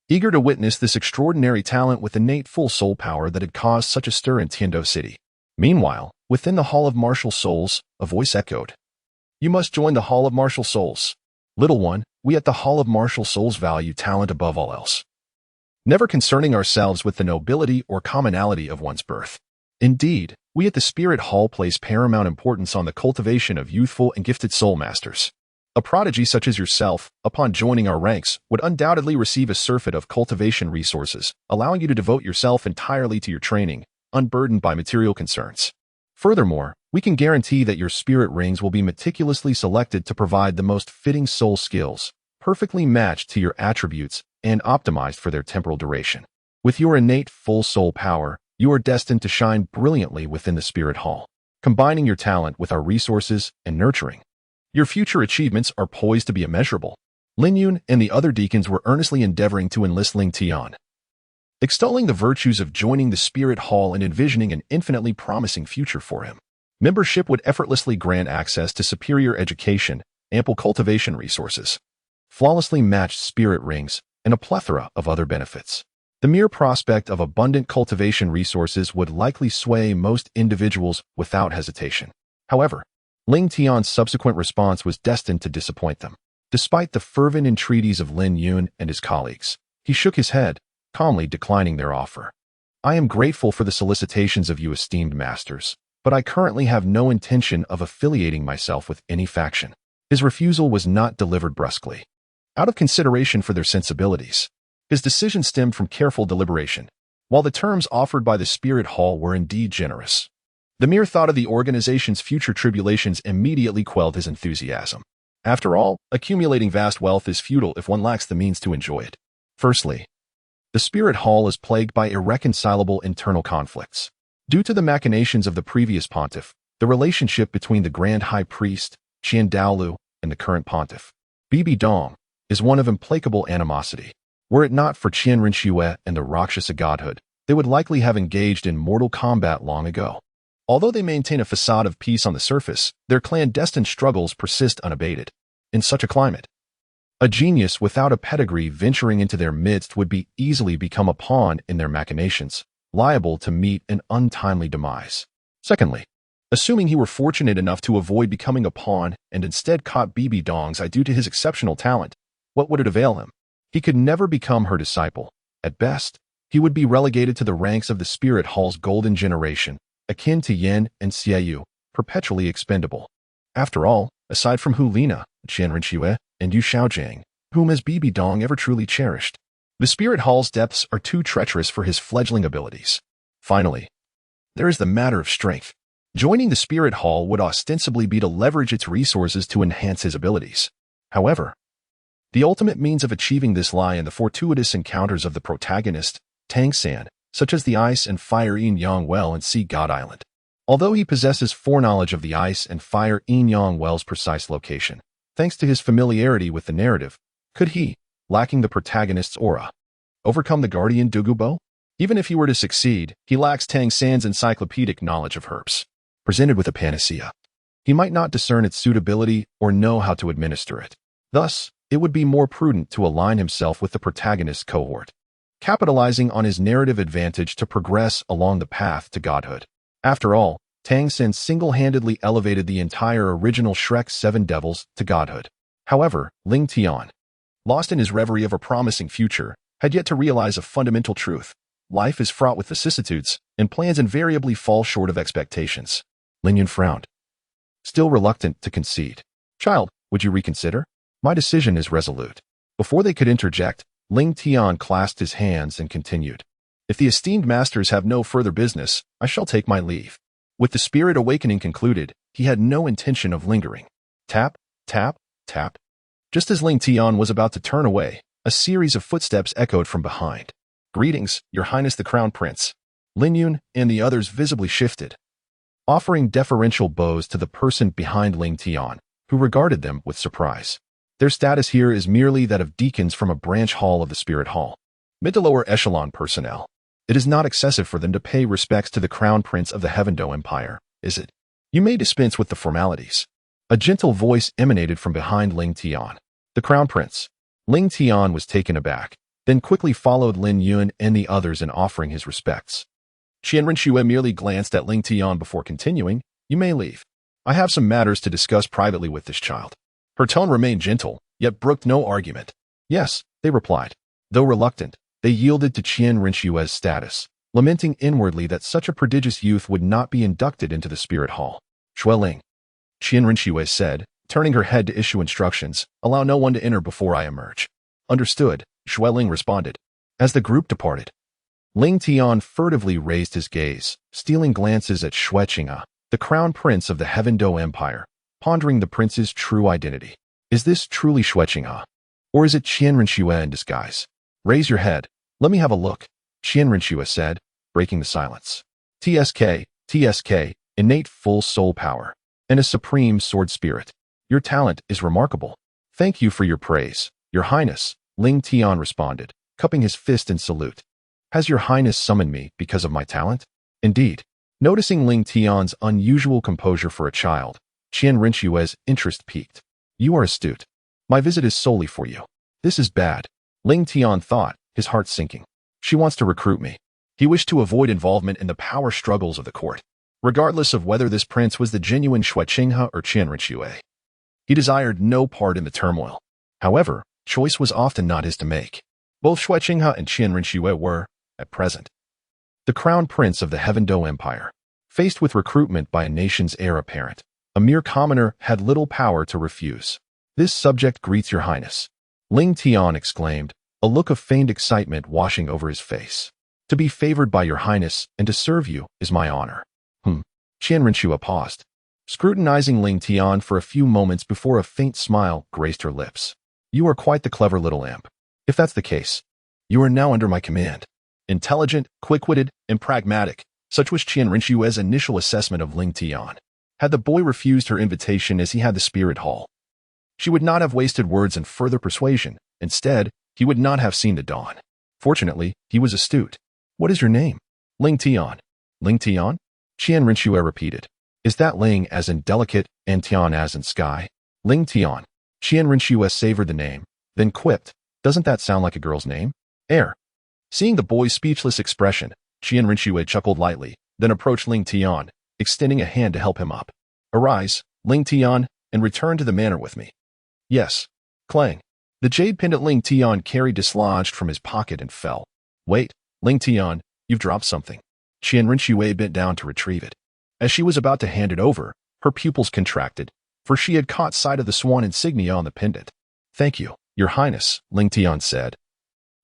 Speaker 1: Eager to witness this extraordinary talent with innate full soul power that had caused such a stir in Tiando City. Meanwhile, within the Hall of Martial Souls, a voice echoed. You must join the Hall of Martial Souls. Little one, we at the Hall of Martial Souls value talent above all else, never concerning ourselves with the nobility or commonality of one's birth. Indeed, we at the Spirit Hall place paramount importance on the cultivation of youthful and gifted soul masters. A prodigy such as yourself, upon joining our ranks, would undoubtedly receive a surfeit of cultivation resources, allowing you to devote yourself entirely to your training, unburdened by material concerns. Furthermore, we can guarantee that your spirit rings will be meticulously selected to provide the most fitting soul skills, perfectly matched to your attributes and optimized for their temporal duration. With your innate full soul power, you are destined to shine brilliantly within the Spirit Hall, combining your talent with our resources and nurturing. Your future achievements are poised to be immeasurable. Lin Yun and the other deacons were earnestly endeavoring to enlist Ling Tian, extolling the virtues of joining the Spirit Hall and envisioning an infinitely promising future for him. Membership would effortlessly grant access to superior education, ample cultivation resources, flawlessly matched spirit rings, and a plethora of other benefits. The mere prospect of abundant cultivation resources would likely sway most individuals without hesitation. However, Ling Tian's subsequent response was destined to disappoint them. Despite the fervent entreaties of Lin Yun and his colleagues, he shook his head, calmly declining their offer. I am grateful for the solicitations of you esteemed masters, but I currently have no intention of affiliating myself with any faction. His refusal was not delivered brusquely. Out of consideration for their sensibilities, his decision stemmed from careful deliberation. While the terms offered by the Spirit Hall were indeed generous, the mere thought of the organization's future tribulations immediately quelled his enthusiasm. After all, accumulating vast wealth is futile if one lacks the means to enjoy it. Firstly, the Spirit Hall is plagued by irreconcilable internal conflicts. Due to the machinations of the previous pontiff, the relationship between the Grand High Priest, Qian Douluo, and the current pontiff, Bibi Dong, is one of implacable animosity. Were it not for Qian Rinxue and the Rakshasa godhood, they would likely have engaged in mortal combat long ago. Although they maintain a facade of peace on the surface, their clandestine struggles persist unabated. In such a climate, a genius without a pedigree venturing into their midst would easily become a pawn in their machinations, liable to meet an untimely demise. Secondly, assuming he were fortunate enough to avoid becoming a pawn and instead caught Bibi Dong's eye due to his exceptional talent, what would it avail him? He could never become her disciple. At best, he would be relegated to the ranks of the Spirit Hall's golden generation, akin to Yin and Xiaoyu, perpetually expendable. After all, aside from Hu Lina, Qian Rinxue, and Yu Xiaojiang, whom has Bibi Dong ever truly cherished, the Spirit Hall's depths are too treacherous for his fledgling abilities. Finally, there is the matter of strength. Joining the Spirit Hall would ostensibly be to leverage its resources to enhance his abilities. However, the ultimate means of achieving this lie in the fortuitous encounters of the protagonist, Tang San, such as the Ice and Fire Yin Yang Well and Sea God Island. Although he possesses foreknowledge of the Ice and Fire Yin Yang Well's precise location, thanks to his familiarity with the narrative, could he, lacking the protagonist's aura, overcome the guardian Douluo? Even if he were to succeed, he lacks Tang San's encyclopedic knowledge of herbs. Presented with a panacea, he might not discern its suitability or know how to administer it. Thus, it would be more prudent to align himself with the protagonist's cohort, capitalizing on his narrative advantage to progress along the path to godhood. After all, Tang Sen single-handedly elevated the entire original Shrek's 7 devils to godhood. However, Ling Tian, lost in his reverie of a promising future, had yet to realize a fundamental truth. Life is fraught with vicissitudes, and plans invariably fall short of expectations. Lin Yun frowned, still reluctant to concede. Child, would you reconsider? My decision is resolute. Before they could interject, Ling Tian clasped his hands and continued. If the esteemed masters have no further business, I shall take my leave. With the spirit awakening concluded, he had no intention of lingering. Tap, tap, tap. Just as Ling Tian was about to turn away, a series of footsteps echoed from behind. Greetings, Your Highness the Crown Prince. Lin Yun and the others visibly shifted, offering deferential bows to the person behind Ling Tian, who regarded them with surprise. Their status here is merely that of deacons from a branch hall of the Spirit Hall. Mid to lower echelon personnel. It is not excessive for them to pay respects to the Crown Prince of the Heavendo Empire, is it? You may dispense with the formalities. A gentle voice emanated from behind Ling Tian. The Crown Prince. Ling Tian was taken aback, then quickly followed Lin Yun and the others in offering his respects. Qian Rinxue merely glanced at Ling Tian before continuing. You may leave. I have some matters to discuss privately with this child. Her tone remained gentle, yet brooked no argument. Yes, they replied. Though reluctant, they yielded to Qian Rinxue's status, lamenting inwardly that such a prodigious youth would not be inducted into the Spirit Hall. Xueling. Qian Rinxue said, turning her head to issue instructions, allow no one to enter before I emerge. Understood, Xueling responded. As the group departed, Ling Tian furtively raised his gaze, stealing glances at Xue Qinghe, the crown prince of the Heavendo Empire, pondering the prince's true identity. Is this truly Xue Qinghe? Or is it Qian Rinxue in disguise? Raise your head. Let me have a look, Qian Rinxue said, breaking the silence. TSK, innate full soul power, and a supreme sword spirit. Your talent is remarkable. Thank you for your praise, Your Highness, Ling Tian responded, cupping his fist in salute. Has Your Highness summoned me because of my talent? Indeed. Noticing Ling Tian's unusual composure for a child, Qian Rinxue's interest piqued. You are astute. My visit is solely for you. This is bad, Ling Tian thought, his heart sinking. She wants to recruit me. He wished to avoid involvement in the power struggles of the court, regardless of whether this prince was the genuine Xue Qinghe or Qian Rinxue. He desired no part in the turmoil. However, choice was often not his to make. Both Xue Qinghe and Qian Rinxue were, at present, the crown prince of the Heavendo Empire. Faced with recruitment by a nation's heir apparent, a mere commoner had little power to refuse. This subject greets Your Highness, Ling Tian exclaimed, a look of feigned excitement washing over his face. To be favored by Your Highness and to serve you is my honor. Qian Rinxue paused, scrutinizing Ling Tian for a few moments before a faint smile graced her lips. You are quite the clever little imp. If that's the case, you are now under my command. Intelligent, quick-witted, and pragmatic, such was Qian Rinxue's initial assessment of Ling Tian. Had the boy refused her invitation as he had the Spirit Hall, she would not have wasted words in further persuasion. Instead, he would not have seen the dawn. Fortunately, he was astute. What is your name? Ling Tian. Ling Tian? Qian Rinxue repeated. Is that Ling as in delicate and Tian as in sky? Ling Tian. Qian Rinxue savored the name, then quipped. Doesn't that sound like a girl's name? Air. Seeing the boy's speechless expression, Qian Rinxue chuckled lightly, then approached Ling Tian, extending a hand to help him up. Arise, Ling Tian, and return to the manor with me. Yes. Clang. The jade pendant Ling Tian carried dislodged from his pocket and fell. Wait, Ling Tian, you've dropped something. Qian Rinxue bent down to retrieve it. As she was about to hand it over, her pupils contracted, for she had caught sight of the swan insignia on the pendant. Thank you, Your Highness, Ling Tian said,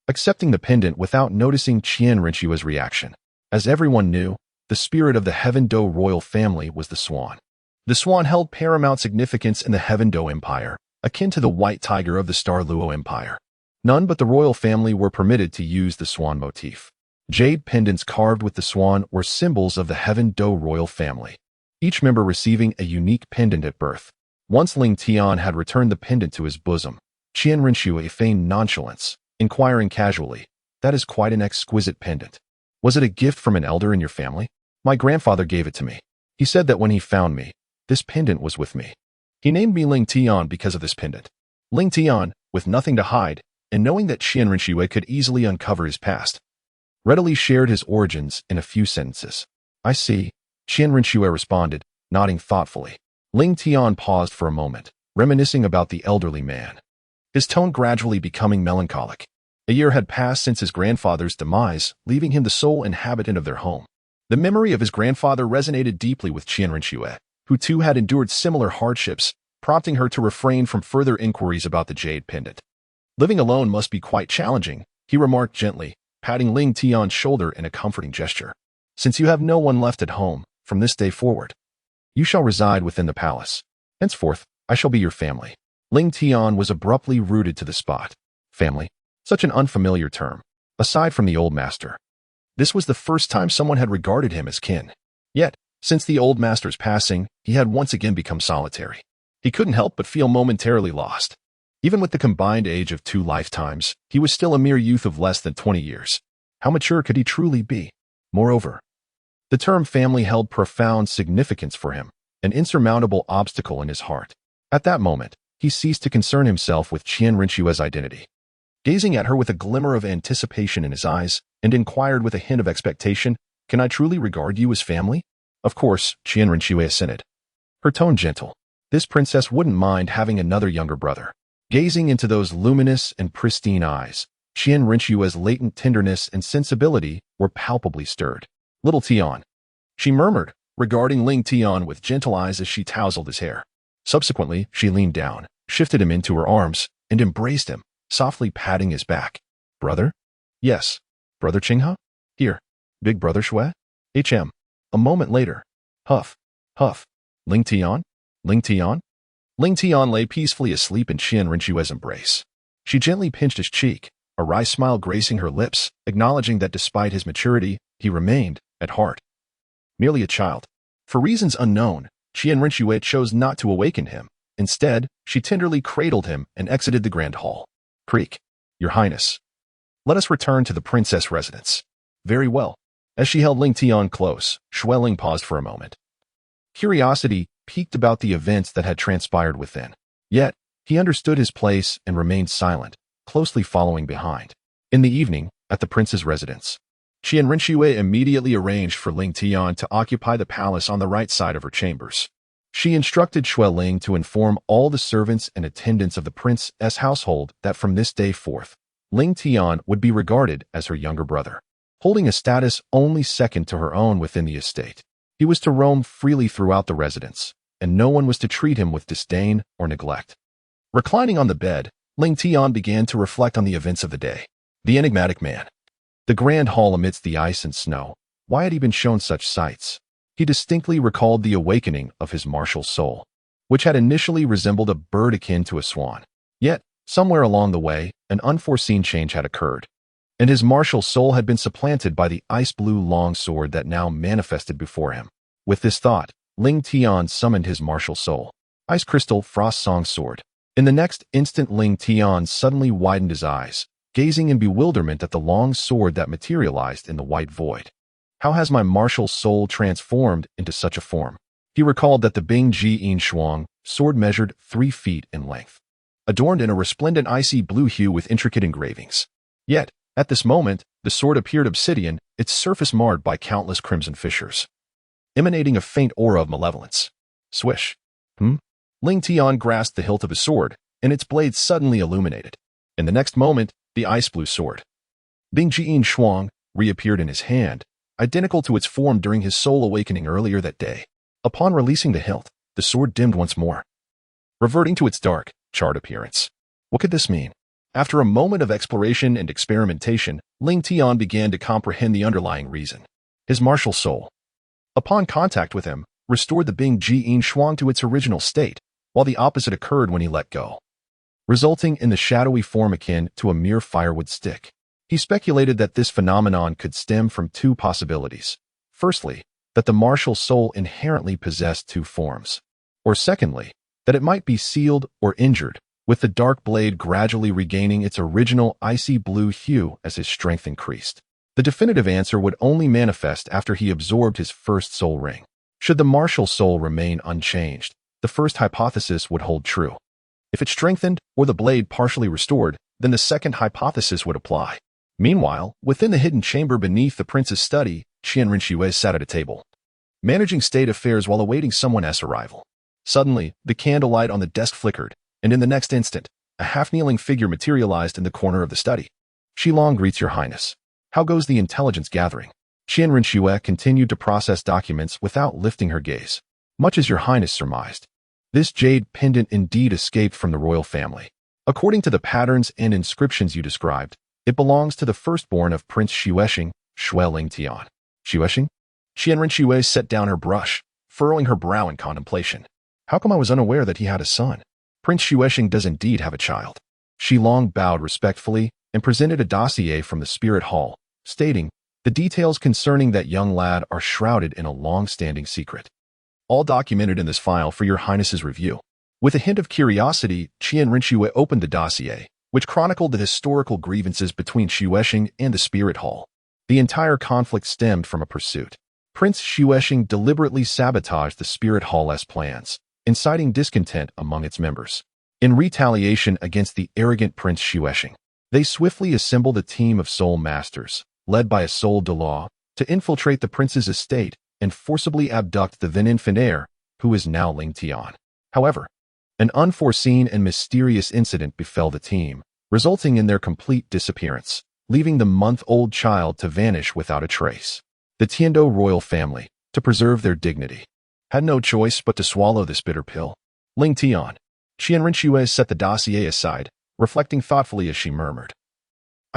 Speaker 1: accepting the pendant without noticing Qian Rinxue's reaction. As everyone knew, the spirit of the Heavendo royal family was the swan. The swan held paramount significance in the Heavendo Empire, akin to the white tiger of the Douluo Empire. None but the royal family were permitted to use the swan motif. Jade pendants carved with the swan were symbols of the Heavendo royal family, each member receiving a unique pendant at birth. Once Ling Tian had returned the pendant to his bosom, Qian Rinxue feigned nonchalance, inquiring casually, that is quite an exquisite pendant. Was it a gift from an elder in your family? My grandfather gave it to me. He said that when he found me, this pendant was with me. He named me Ling Tian because of this pendant. Ling Tian, with nothing to hide, and knowing that Qian Rinxue could easily uncover his past, readily shared his origins in a few sentences. I see, Qian Rinxue responded, nodding thoughtfully. Ling Tian paused for a moment, reminiscing about the elderly man, his tone gradually becoming melancholic. A year had passed since his grandfather's demise, leaving him the sole inhabitant of their home. The memory of his grandfather resonated deeply with Qian Rinxue, who too had endured similar hardships, prompting her to refrain from further inquiries about the jade pendant. Living alone must be quite challenging, he remarked gently, patting Ling Tian's shoulder in a comforting gesture. Since you have no one left at home, from this day forward, you shall reside within the palace. Henceforth, I shall be your family. Ling Tian was abruptly rooted to the spot. Family? Such an unfamiliar term. Aside from the old master, this was the first time someone had regarded him as kin. Yet, since the old master's passing, he had once again become solitary. He couldn't help but feel momentarily lost. Even with the combined age of 2 lifetimes, he was still a mere youth of less than 20 years. How mature could he truly be? Moreover, the term family held profound significance for him, an insurmountable obstacle in his heart. At that moment, he ceased to concern himself with Qian Rinxue's identity. Gazing at her with a glimmer of anticipation in his eyes, and inquired with a hint of expectation, "Can I truly regard you as family?" Of course, Qian Rinxue assented, her tone gentle. This princess wouldn't mind having another younger brother. Gazing into those luminous and pristine eyes, Qian Rinxue's latent tenderness and sensibility were palpably stirred. "Little Tian," she murmured, regarding Ling Tian with gentle eyes as she tousled his hair. Subsequently, she leaned down, shifted him into her arms, and embraced him, softly patting his back. "Brother?" "Yes. Brother Qinghe? Here. Big brother Shui?" "HM. A moment later. Huff. Huff. Ling Tian? Ling Tian?" Ling Tian lay peacefully asleep in Qian Rinxue's embrace. She gently pinched his cheek, a wry smile gracing her lips, acknowledging that despite his maturity, he remained, at heart, merely a child. For reasons unknown, Qian Rinxue chose not to awaken him. Instead, she tenderly cradled him and exited the grand hall. "Creak, Your Highness. Let us return to the princess residence." "Very well." As she held Ling Tian close, Shueling paused for a moment. Curiosity piqued about the events that had transpired within. Yet, he understood his place and remained silent, closely following behind. In the evening, at the prince's residence, Qian Rinxue immediately arranged for Ling Tian to occupy the palace on the right side of her chambers. She instructed Shueling to inform all the servants and attendants of the prince's household that from this day forth, Ling Tian would be regarded as her younger brother, holding a status only second to her own within the estate. He was to roam freely throughout the residence, and no one was to treat him with disdain or neglect. Reclining on the bed, Ling Tian began to reflect on the events of the day. The enigmatic man. The grand hall amidst the ice and snow. Why had he been shown such sights? He distinctly recalled the awakening of his martial soul, which had initially resembled a bird akin to a swan. Yet, somewhere along the way, an unforeseen change had occurred, and his martial soul had been supplanted by the ice-blue longsword that now manifested before him. With this thought, Ling Tian summoned his martial soul, Ice Crystal Frost Song Sword. In the next instant, Ling Tian suddenly widened his eyes, gazing in bewilderment at the long sword that materialized in the white void. How has my martial soul transformed into such a form? He recalled that the Bing Ji Yin Shuang sword measured 3 feet in length, adorned in a resplendent icy blue hue with intricate engravings. Yet, at this moment, the sword appeared obsidian, its surface marred by countless crimson fissures, emanating a faint aura of malevolence. Swish. Ling Tian grasped the hilt of his sword, and its blade suddenly illuminated. In the next moment, the ice-blue sword, Bing Ji Yin Shuang, reappeared in his hand, identical to its form during his soul awakening earlier that day. Upon releasing the hilt, the sword dimmed once more, reverting to its dark, charred appearance. What could this mean? After a moment of exploration and experimentation, Ling Tian began to comprehend the underlying reason. His martial soul, upon contact with him, restored the Bing Ji Yin Shuang to its original state, while the opposite occurred when he let go, resulting in the shadowy form akin to a mere firewood stick. He speculated that this phenomenon could stem from 2 possibilities. Firstly, that the martial soul inherently possessed 2 forms. Or secondly, that it might be sealed or injured, with the dark blade gradually regaining its original icy blue hue as his strength increased. The definitive answer would only manifest after he absorbed his first soul ring. Should the martial soul remain unchanged, the first hypothesis would hold true. If it strengthened or the blade partially restored, then the second hypothesis would apply. Meanwhile, within the hidden chamber beneath the prince's study, Qian Rinxue sat at a table, managing state affairs while awaiting someone's arrival. Suddenly, the candlelight on the desk flickered, and in the next instant, a half-kneeling figure materialized in the corner of the study. "Shilong greets your highness. How goes the intelligence gathering?" Qian Rinxue continued to process documents without lifting her gaze. "Much as your highness surmised. This jade pendant indeed escaped from the royal family. According to the patterns and inscriptions you described, it belongs to the firstborn of Prince Xuexing, Xue Lingtian. Xuexing? Qianren Xue set down her brush, furrowing her brow in contemplation. How come I was unaware that he had a son? Prince Xuexing does indeed have a child. Xilong bowed respectfully and presented a dossier from the spirit hall, stating, the details concerning that young lad are shrouded in a long-standing secret. All documented in this file for your highness's review. With a hint of curiosity, Qian Rinxue opened the dossier, which chronicled the historical grievances between Xuexing and the spirit hall. The entire conflict stemmed from a pursuit. Prince Xuexing deliberately sabotaged the spirit hall's plans, inciting discontent among its members. In retaliation against the arrogant Prince Xuexing, they swiftly assembled a team of soul masters, led by a soul Douluo, to infiltrate the prince's estate and forcibly abduct the then infant heir, who is now Lingtian. However, an unforeseen and mysterious incident befell the team, resulting in their complete disappearance, leaving the month-old child to vanish without a trace. The Tiando royal family, to preserve their dignity, had no choice but to swallow this bitter pill. Lingtian. Qian Rinxue set the dossier aside, reflecting thoughtfully as she murmured,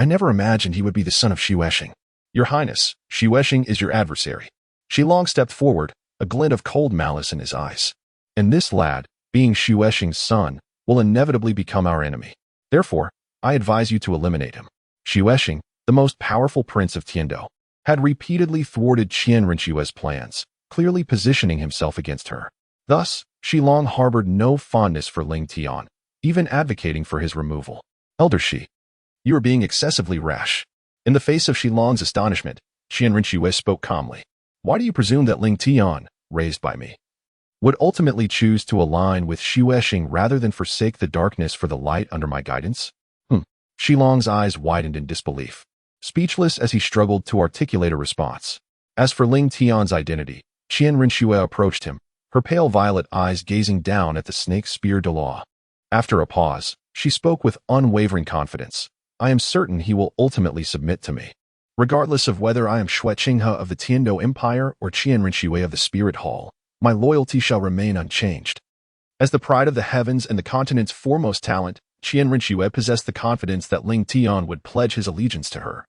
Speaker 1: I never imagined he would be the son of Xuexing. Your Highness, Xuexing is your adversary. Xilong stepped forward, a glint of cold malice in his eyes. And this lad, being Xuexing's son, will inevitably become our enemy. Therefore, I advise you to eliminate him. Xuexing, the most powerful prince of Tiando, had repeatedly thwarted Qian Rinxue's plans, clearly positioning himself against her. Thus, Xilong harbored no fondness for Lingtian, even advocating for his removal. Elder Shi, you are being excessively rash. In the face of Xilong's astonishment, Qian Rinxue spoke calmly. Why do you presume that Lingtian, raised by me, would ultimately choose to align with Xuexing rather than forsake the darkness for the light under my guidance? Xilong's eyes widened in disbelief, speechless as he struggled to articulate a response. As for Lingtian's identity, Qian Rinxue approached him, her pale violet eyes gazing down at the snake spear Douluo. After a pause, she spoke with unwavering confidence. I am certain he will ultimately submit to me. Regardless of whether I am Xuexinghe of the Tiando Empire or Qian Rinxue of the Spirit Hall, my loyalty shall remain unchanged. As the pride of the heavens and the continent's foremost talent, Qian Rinxue possessed the confidence that Lingtian would pledge his allegiance to her,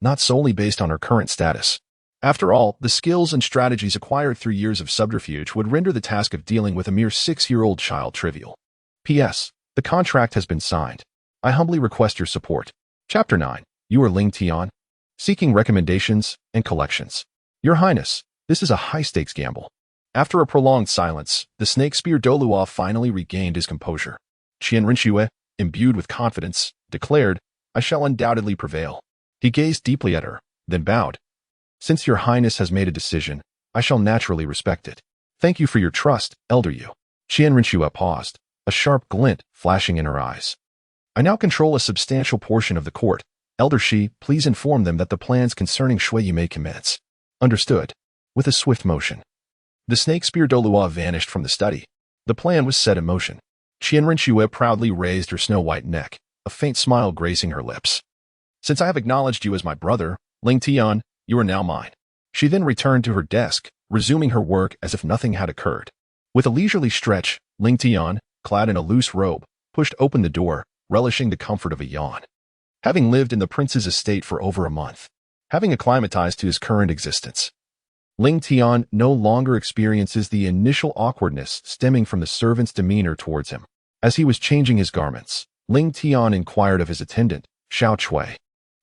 Speaker 1: not solely based on her current status. After all, the skills and strategies acquired through years of subterfuge would render the task of dealing with a mere 6-year-old child trivial. P.S. The contract has been signed. I humbly request your support. Chapter 9. You are Lingtian, seeking recommendations and collections. Your Highness, this is a high-stakes gamble. After a prolonged silence, the snake spear Douluo finally regained his composure. Qian Rinxue, imbued with confidence, declared, I shall undoubtedly prevail. He gazed deeply at her, then bowed. Since your Highness has made a decision, I shall naturally respect it. Thank you for your trust, Elder Yu. Qian Rinxue paused, a sharp glint flashing in her eyes. I now control a substantial portion of the court. Elder Shi, please inform them that the plans concerning Shui may commence. Understood. With a swift motion, the snake spear Douluo vanished from the study. The plan was set in motion. Qian Rinxue proudly raised her snow-white neck, a faint smile gracing her lips. Since I have acknowledged you as my brother, Lingtian, you are now mine. She then returned to her desk, resuming her work as if nothing had occurred. With a leisurely stretch, Lingtian, clad in a loose robe, pushed open the door, relishing the comfort of a yawn. Having lived in the prince's estate for over a month, having acclimatized to his current existence, Lingtian no longer experiences the initial awkwardness stemming from the servant's demeanor towards him. As he was changing his garments, Lingtian inquired of his attendant, Xiao Chui,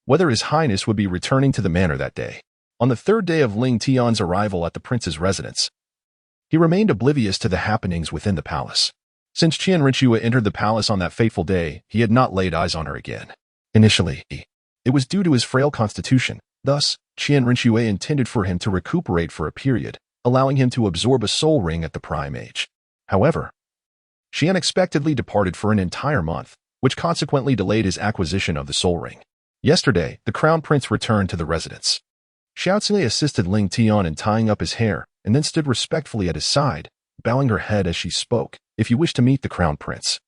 Speaker 1: whether his highness would be returning to the manor that day. On the third day of Lingtian's arrival at the prince's residence, he remained oblivious to the happenings within the palace. Since Qian Rinxue entered the palace on that fateful day, he had not laid eyes on her again. Initially, it was due to his frail constitution. Thus, Qian Rinxue intended for him to recuperate for a period, allowing him to absorb a soul ring at the prime age. However, she unexpectedly departed for an entire month, which consequently delayed his acquisition of the soul ring. Yesterday, the crown prince returned to the residence. Xiao Cui assisted Lingtian in tying up his hair, and then stood respectfully at his side, bowing her head as she spoke. If you wish to meet the crown prince,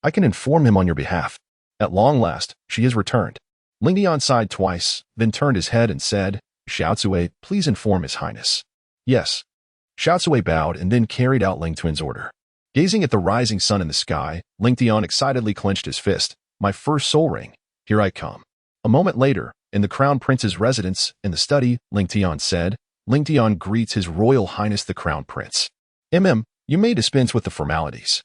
Speaker 1: I can inform him on your behalf. At long last, she has returned. Lingtian sighed twice, then turned his head and said, Xiao Cui, please inform his highness. Yes. Xiao Cui bowed and then carried out Lingtian's order. Gazing at the rising sun in the sky, Ling Tian excitedly clenched his fist. My first soul ring. Here I come. A moment later, in the Crown Prince's residence in the study, Ling Tian said, Ling Tian greets His Royal Highness the Crown Prince. You may dispense with the formalities.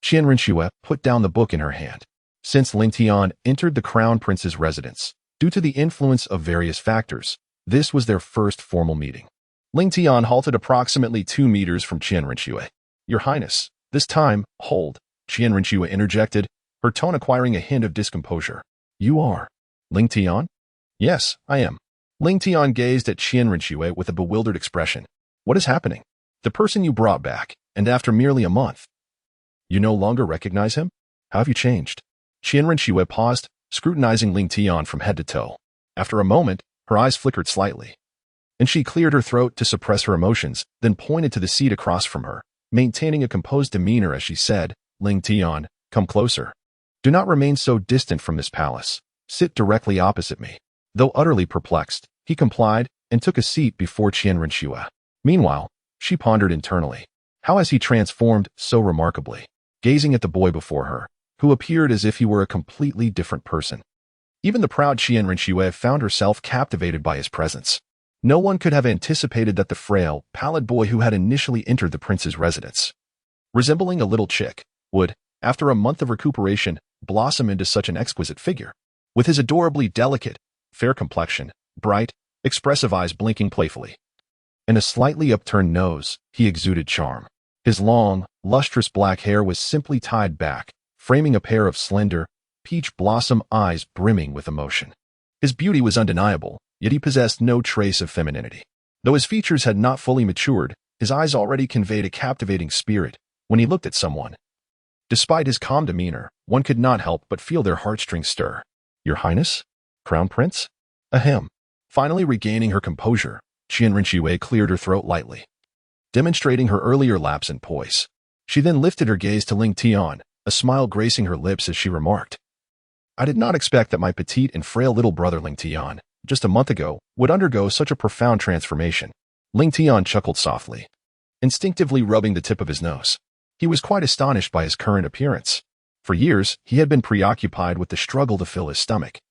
Speaker 1: Qian Rinxue put down the book in her hand. Since Ling Tian entered the Crown Prince's residence, due to the influence of various factors, this was their first formal meeting. Ling Tian halted approximately 2 meters from Qian Rinxue. Your Highness, this time, hold, Qian Rinxue interjected, her tone acquiring a hint of discomposure. You are Ling Tian? Yes, I am. Ling Tian gazed at Qian Rinxue with a bewildered expression. What is happening? The person you brought back, and after merely a month. You no longer recognize him? How have you changed? Qian Rinxue paused, scrutinizing Ling Tian from head to toe. After a moment, her eyes flickered slightly, and she cleared her throat to suppress her emotions, then pointed to the seat across from her, maintaining a composed demeanor as she said, Ling Tian, come closer. Do not remain so distant from this palace. Sit directly opposite me. Though utterly perplexed, he complied and took a seat before Qian Rinxue. Meanwhile, she pondered internally. How has he transformed so remarkably? Gazing at the boy before her, who appeared as if he were a completely different person. Even the proud Qian Rinxue found herself captivated by his presence. No one could have anticipated that the frail, pallid boy who had initially entered the prince's residence, resembling a little chick, would, after a month of recuperation, blossom into such an exquisite figure. With his adorably delicate, fair complexion, bright, expressive eyes blinking playfully, and a slightly upturned nose, he exuded charm. His long, lustrous black hair was simply tied back, framing a pair of slender, peach blossom eyes brimming with emotion. His beauty was undeniable, yet he possessed no trace of femininity. Though his features had not fully matured, his eyes already conveyed a captivating spirit when he looked at someone. Despite his calm demeanor, one could not help but feel their heartstrings stir. Your Highness? Crown Prince? Ahem. Finally regaining her composure, Qian Rinxue cleared her throat lightly, demonstrating her earlier lapse in poise. She then lifted her gaze to Ling Tian, a smile gracing her lips as she remarked, I did not expect that my petite and frail little brother Ling Tian, just a month ago, would undergo such a profound transformation. Ling Tian chuckled softly, instinctively rubbing the tip of his nose. He was quite astonished by his current appearance. For years, he had been preoccupied with the struggle to fill his stomach,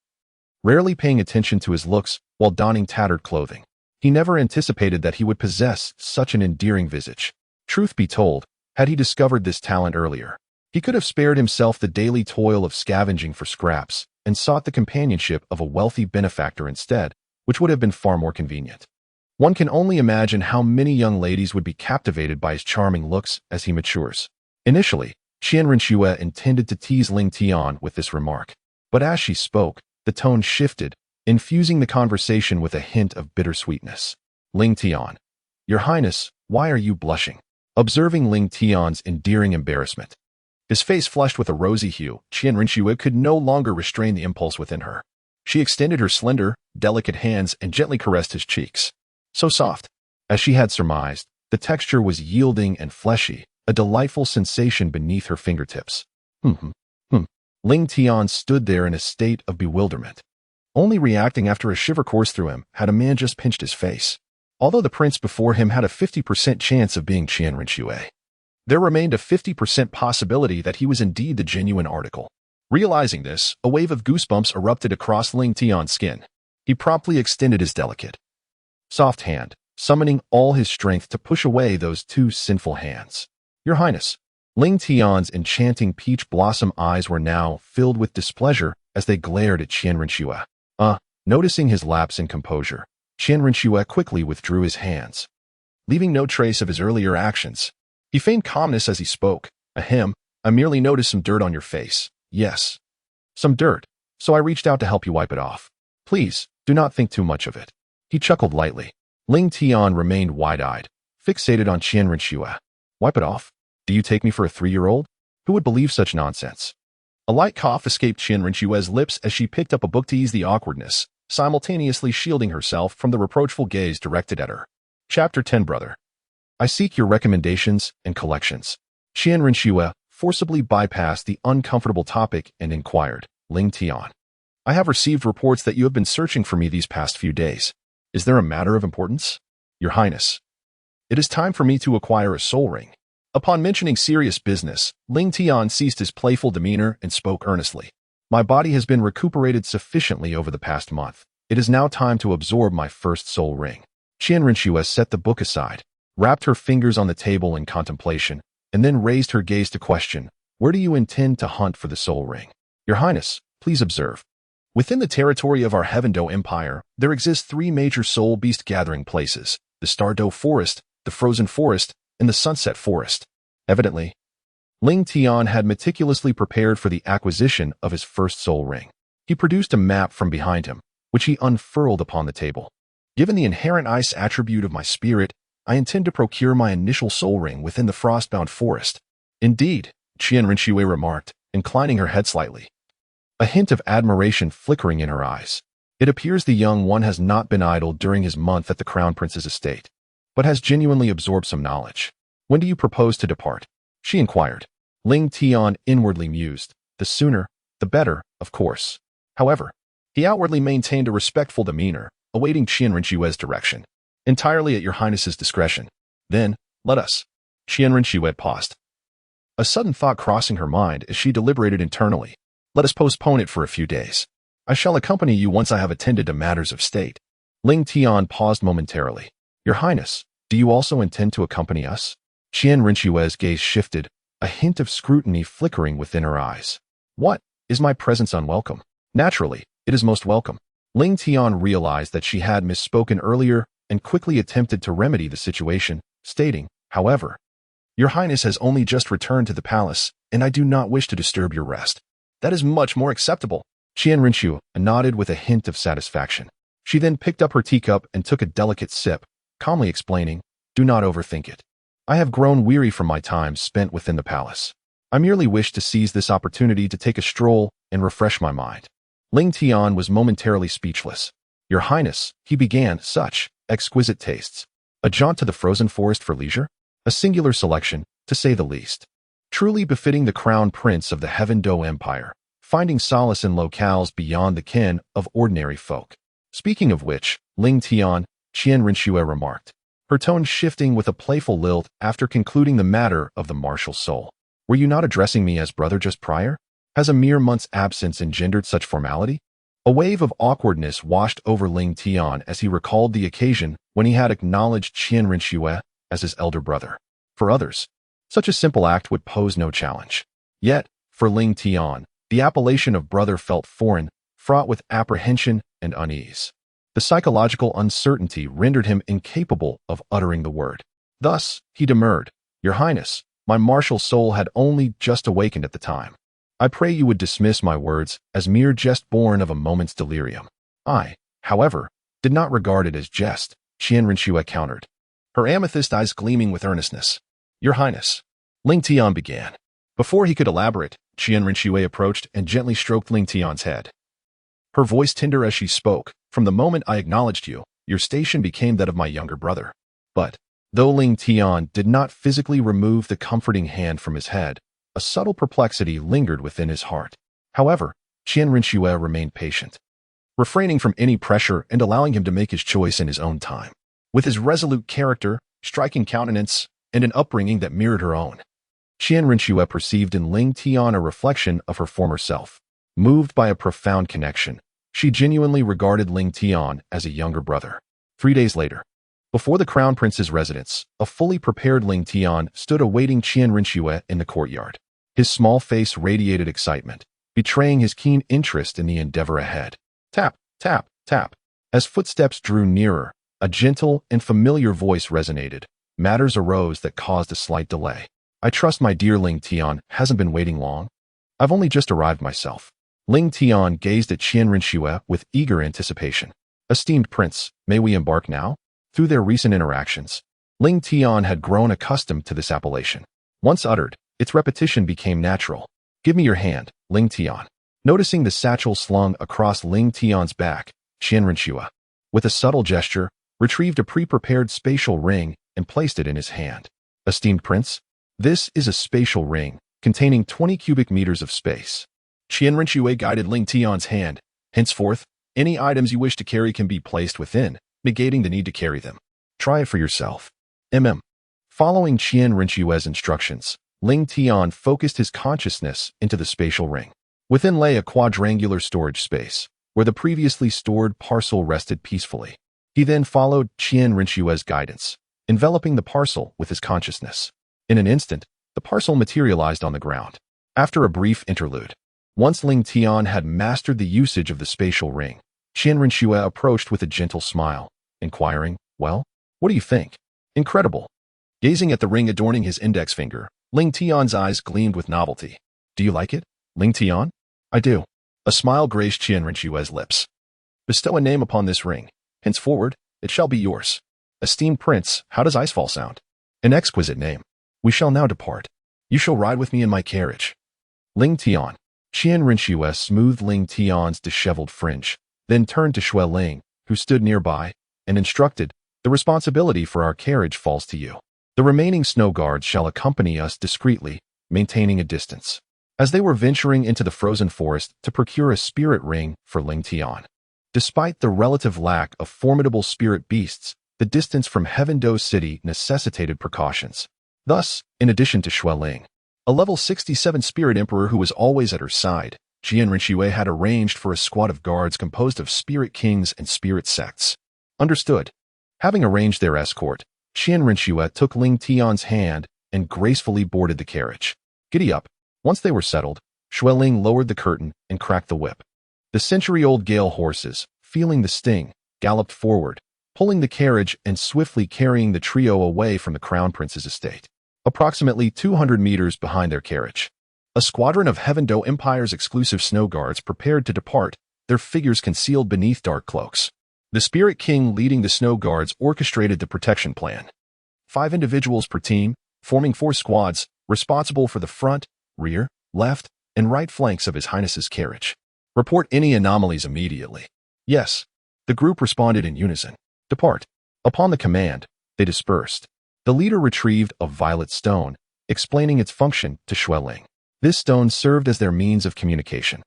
Speaker 1: rarely paying attention to his looks while donning tattered clothing. He never anticipated that he would possess such an endearing visage. Truth be told, had he discovered this talent earlier, he could have spared himself the daily toil of scavenging for scraps and sought the companionship of a wealthy benefactor instead, which would have been far more convenient. One can only imagine how many young ladies would be captivated by his charming looks as he matures. Initially, Qian Rinxue intended to tease Ling Tian with this remark, but as she spoke, the tone shifted, infusing the conversation with a hint of bittersweetness. Ling Tian, Your Highness, why are you blushing? Observing Ling Tian's endearing embarrassment, his face flushed with a rosy hue, Qian Rinxue could no longer restrain the impulse within her. She extended her slender, delicate hands and gently caressed his cheeks. So soft. As she had surmised, the texture was yielding and fleshy, a delightful sensation beneath her fingertips. Ling Tian stood there in a state of bewilderment, only reacting after a shiver coursed through him had a man just pinched his face. Although the prince before him had a 50% chance of being Qian Rinxue, there remained a 50% possibility that he was indeed the genuine article. Realizing this, a wave of goosebumps erupted across Ling Tian's skin. He promptly extended his delicate, soft hand, summoning all his strength to push away those two sinful hands. Your Highness. Ling Tian's enchanting peach blossom eyes were now filled with displeasure as they glared at Qian Rinxue. Noticing his lapse in composure, Qian Rinxue quickly withdrew his hands, leaving no trace of his earlier actions. He feigned calmness as he spoke. I merely noticed some dirt on your face. Yes, some dirt, so I reached out to help you wipe it off. Please, do not think too much of it. He chuckled lightly. Ling Tian remained wide-eyed, fixated on Qian Rinxue. Wipe it off? Do you take me for a 3-year-old? Who would believe such nonsense? A light cough escaped Qian Rinxue's lips as she picked up a book to ease the awkwardness, simultaneously shielding herself from the reproachful gaze directed at her. Chapter 10 Brother. I seek your recommendations and collections. Qian Rinxue forcibly bypassed the uncomfortable topic and inquired, Ling Tian, I have received reports that you have been searching for me these past few days. Is there a matter of importance? Your Highness, it is time for me to acquire a soul ring. Upon mentioning serious business, Ling Tian ceased his playful demeanor and spoke earnestly. My body has been recuperated sufficiently over the past month. It is now time to absorb my first soul ring. Qian Rinxue set the book aside, wrapped her fingers on the table in contemplation, and then raised her gaze to question, where do you intend to hunt for the soul ring? Your Highness, please observe. Within the territory of our Heaven-Do Empire, there exist 3 major soul beast gathering places, the Starry Forest, the Frozen Forest, and the Sunset Forest. Evidently, Ling Tian had meticulously prepared for the acquisition of his first soul ring. He produced a map from behind him, which he unfurled upon the table. Given the inherent ice attribute of my spirit, I intend to procure my initial soul ring within the frostbound forest. Indeed, Qian Rinxue remarked, inclining her head slightly, a hint of admiration flickering in her eyes. It appears the young one has not been idle during his month at the Crown Prince's estate, but has genuinely absorbed some knowledge. When do you propose to depart? She inquired. Ling Tian inwardly mused. The sooner, the better, of course. However, he outwardly maintained a respectful demeanor, awaiting Qian Rinxue's direction. Entirely at your Highness's discretion. Then, let us. Qian Rinxue paused, a sudden thought crossing her mind as she deliberated internally. Let us postpone it for a few days. I shall accompany you once I have attended to matters of state. Ling Tian paused momentarily. Your Highness, do you also intend to accompany us? Qian Rinxue's gaze shifted, a hint of scrutiny flickering within her eyes. What? Is my presence unwelcome? Naturally, it is most welcome. Ling Tian realized that she had misspoken earlier and quickly attempted to remedy the situation, stating, however, Your Highness has only just returned to the palace, and I do not wish to disturb your rest. That is much more acceptable. Qian Rinxue nodded with a hint of satisfaction. She then picked up her teacup and took a delicate sip, calmly explaining, do not overthink it. I have grown weary from my time spent within the palace. I merely wish to seize this opportunity to take a stroll and refresh my mind. Ling Tian was momentarily speechless. Your Highness, he began, such exquisite tastes. A jaunt to the frozen forest for leisure? A singular selection, to say the least. Truly befitting the crown prince of the Heaven-Do Empire, finding solace in locales beyond the ken of ordinary folk. Speaking of which, Ling Tian, Qian Rinxue remarked, her tone shifting with a playful lilt after concluding the matter of the martial soul. Were you not addressing me as brother just prior? Has a mere month's absence engendered such formality? A wave of awkwardness washed over Ling Tian as he recalled the occasion when he had acknowledged Qian Rinxue as his elder brother. For others, such a simple act would pose no challenge. Yet, for Ling Tian, the appellation of brother felt foreign, fraught with apprehension and unease. The psychological uncertainty rendered him incapable of uttering the word. Thus, he demurred, Your Highness, my martial soul had only just awakened at the time. I pray you would dismiss my words as mere jest born of a moment's delirium. I, however, did not regard it as jest, Qian Rinxue countered, her amethyst eyes gleaming with earnestness. Your Highness, Ling Tian began. Before he could elaborate, Qian Rinxue approached and gently stroked Ling Tian's head. Her voice tender as she spoke, from the moment I acknowledged you, your station became that of my younger brother. But, though Ling Tian did not physically remove the comforting hand from his head, a subtle perplexity lingered within his heart. However, Qian Rinxue remained patient, refraining from any pressure and allowing him to make his choice in his own time. With his resolute character, striking countenance, and an upbringing that mirrored her own, Qian Rinxue perceived in Ling Tian a reflection of her former self. Moved by a profound connection, she genuinely regarded Ling Tian as a younger brother. 3 days later, before the Crown Prince's residence, a fully prepared Ling Tian stood awaiting Qian Rinxue in the courtyard. His small face radiated excitement, betraying his keen interest in the endeavor ahead. Tap, tap, tap. As footsteps drew nearer, a gentle and familiar voice resonated. Matters arose that caused a slight delay. I trust my dear Ling Tian hasn't been waiting long. I've only just arrived myself. Ling Tian gazed at Qian Rinxue with eager anticipation. Esteemed prince, may we embark now? Through their recent interactions, Ling Tian had grown accustomed to this appellation. Once uttered, its repetition became natural. Give me your hand, Ling Tian. Noticing the satchel slung across Ling Tian's back, Qian Rinxue, with a subtle gesture, retrieved a pre-prepared spatial ring and placed it in his hand. Esteemed prince, this is a spatial ring containing 20 cubic meters of space. Qian Rinxue guided Ling Tian's hand. Henceforth, any items you wish to carry can be placed within, negating the need to carry them. Try it for yourself. Following Qian Rinchue's instructions, Ling Tian focused his consciousness into the spatial ring. Within lay a quadrangular storage space, where the previously stored parcel rested peacefully. He then followed Qian Rinchue's guidance, enveloping the parcel with his consciousness. In an instant, the parcel materialized on the ground. After a brief interlude, once Ling Tian had mastered the usage of the spatial ring, Qian Rinxue approached with a gentle smile, inquiring, "Well, what do you think?" "Incredible." Gazing at the ring adorning his index finger, Ling Tian's eyes gleamed with novelty. "Do you like it, Ling Tian?" "I do." A smile graced Qian Rinxue's lips. "Bestow a name upon this ring. Henceforward, it shall be yours." "Esteemed Prince, how does Icefall sound?" "An exquisite name. We shall now depart. You shall ride with me in my carriage." Ling Tian. Qian Rinxue smoothed Ling Tian's disheveled fringe, then turned to Xue Ling, who stood nearby, and instructed, "The responsibility for our carriage falls to you. The remaining snow guards shall accompany us discreetly, maintaining a distance." As they were venturing into the frozen forest to procure a spirit ring for Ling Tian. Despite the relative lack of formidable spirit beasts, the distance from Heaven-Do City necessitated precautions. Thus, in addition to Xue Ling, a level 67 spirit emperor who was always at her side, Qian Rinxue had arranged for a squad of guards composed of spirit kings and spirit sects. Understood. Having arranged their escort, Qian Rinxue took Ling Tian's hand and gracefully boarded the carriage. "Giddy up." Once they were settled, Xue Ling lowered the curtain and cracked the whip. The century-old gale horses, feeling the sting, galloped forward, pulling the carriage and swiftly carrying the trio away from the Crown Prince's estate. Approximately 200 meters behind their carriage, a squadron of Heaven-Do Empire's exclusive snow guards prepared to depart, their figures concealed beneath dark cloaks. The Spirit King leading the snow guards orchestrated the protection plan. 5 individuals per team, forming 4 squads, responsible for the front, rear, left, and right flanks of His Highness's carriage. "Report any anomalies immediately." "Yes." The group responded in unison. "Depart." Upon the command, they dispersed. The leader retrieved a violet stone, explaining its function to Xue Ling. This stone served as their means of communication.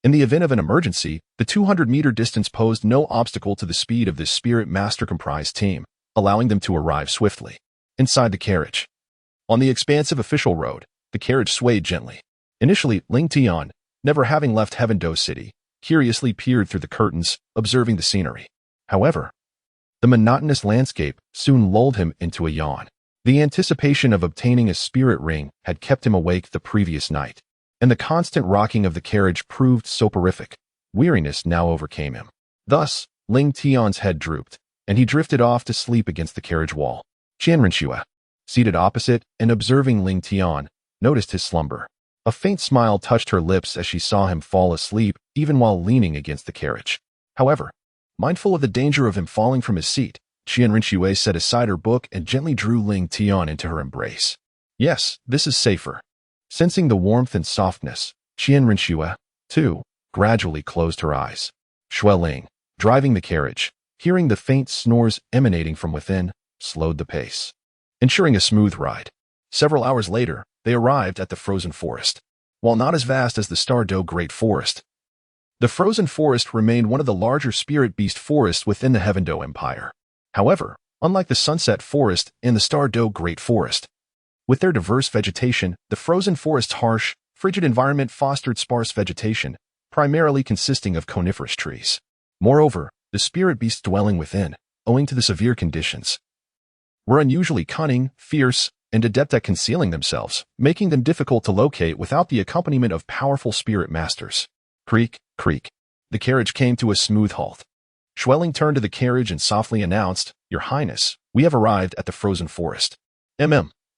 Speaker 1: In the event of an emergency, the 200-meter distance posed no obstacle to the speed of this Spirit Master-comprised team, allowing them to arrive swiftly. Inside the carriage. On the expansive official road, the carriage swayed gently. Initially, Ling Tian, never having left Heaven-Do City, curiously peered through the curtains, observing the scenery. However, the monotonous landscape soon lulled him into a yawn. The anticipation of obtaining a spirit ring had kept him awake the previous night, and the constant rocking of the carriage proved soporific. Weariness now overcame him. Thus, Ling Tian's head drooped, and he drifted off to sleep against the carriage wall. Qian Rinxue, seated opposite and observing Ling Tian, noticed his slumber. A faint smile touched her lips as she saw him fall asleep even while leaning against the carriage. However, mindful of the danger of him falling from his seat, Qian Rinxue set aside her book and gently drew Ling Tian into her embrace. "Yes, this is safer." Sensing the warmth and softness, Qian Rinxue, too, gradually closed her eyes. Xue Ling, driving the carriage, hearing the faint snores emanating from within, slowed the pace, ensuring a smooth ride. Several hours later, they arrived at the frozen forest. While not as vast as the Starry Great Forest, the frozen forest remained one of the larger spirit beast forests within the Heaven-Do Empire. However, unlike the Sunset Forest and the Starry Great Forest, with their diverse vegetation, the frozen forest's harsh, frigid environment fostered sparse vegetation, primarily consisting of coniferous trees. Moreover, the spirit beasts dwelling within, owing to the severe conditions, were unusually cunning, fierce, and adept at concealing themselves, making them difficult to locate without the accompaniment of powerful spirit masters. Creak, creak. The carriage came to a smooth halt. Xue Ling turned to the carriage and softly announced, "Your Highness, we have arrived at the frozen forest."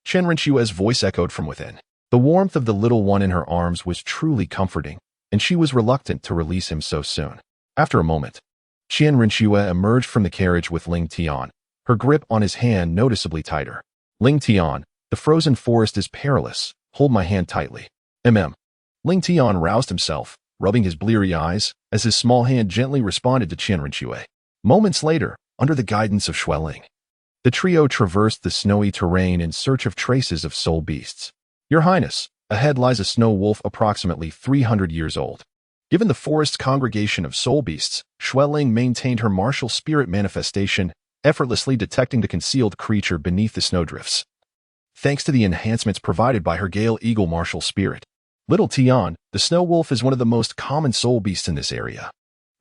Speaker 1: Qian Rinxue's voice echoed from within. The warmth of the little one in her arms was truly comforting, and she was reluctant to release him so soon. After a moment, Qian Rinxue emerged from the carriage with Ling Tian, her grip on his hand noticeably tighter. "Ling Tian, the frozen forest is perilous. Hold my hand tightly." Ling Tian roused himself, rubbing his bleary eyes, as his small hand gently responded to Qian Rinxue. Moments later, under the guidance of Xue Ling, the trio traversed the snowy terrain in search of traces of soul beasts. "Your Highness, ahead lies a snow wolf approximately 300 years old." Given the forest's congregation of soul beasts, Xue Ling maintained her martial spirit manifestation, effortlessly detecting the concealed creature beneath the snowdrifts. thanks to the enhancements provided by her Gale Eagle martial spirit. Little Tian, the snow wolf, is one of the most common soul beasts in this area.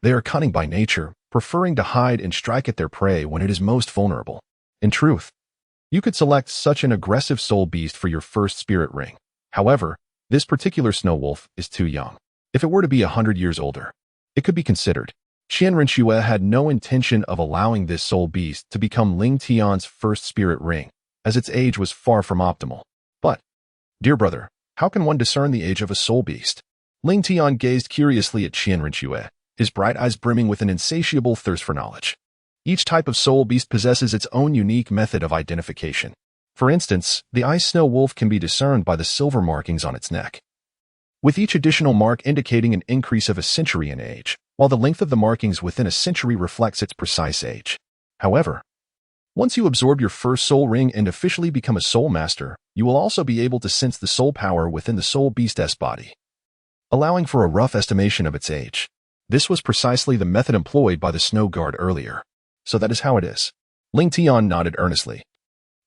Speaker 1: They are cunning by nature, preferring to hide and strike at their prey when it is most vulnerable. In truth, you could select such an aggressive soul beast for your first spirit ring. However, this particular snow wolf is too young. If it were to be 100 years older, it could be considered. Qian Rinxue had no intention of allowing this soul beast to become Ling Tian's first spirit ring, as its age was far from optimal. But, dear brother, how can one discern the age of a soul beast? Ling Tian gazed curiously at Qian Rinxue, his bright eyes brimming with an insatiable thirst for knowledge. Each type of soul beast possesses its own unique method of identification. For instance, the ice snow wolf can be discerned by the silver markings on its neck, with each additional mark indicating an increase of a century in age, while the length of the markings within a century reflects its precise age. However, once you absorb your first soul ring and officially become a soul master, you will also be able to sense the soul power within the soul beast's body, allowing for a rough estimation of its age. This was precisely the method employed by the snow guard earlier. So that is how it is. Ling Tian nodded earnestly,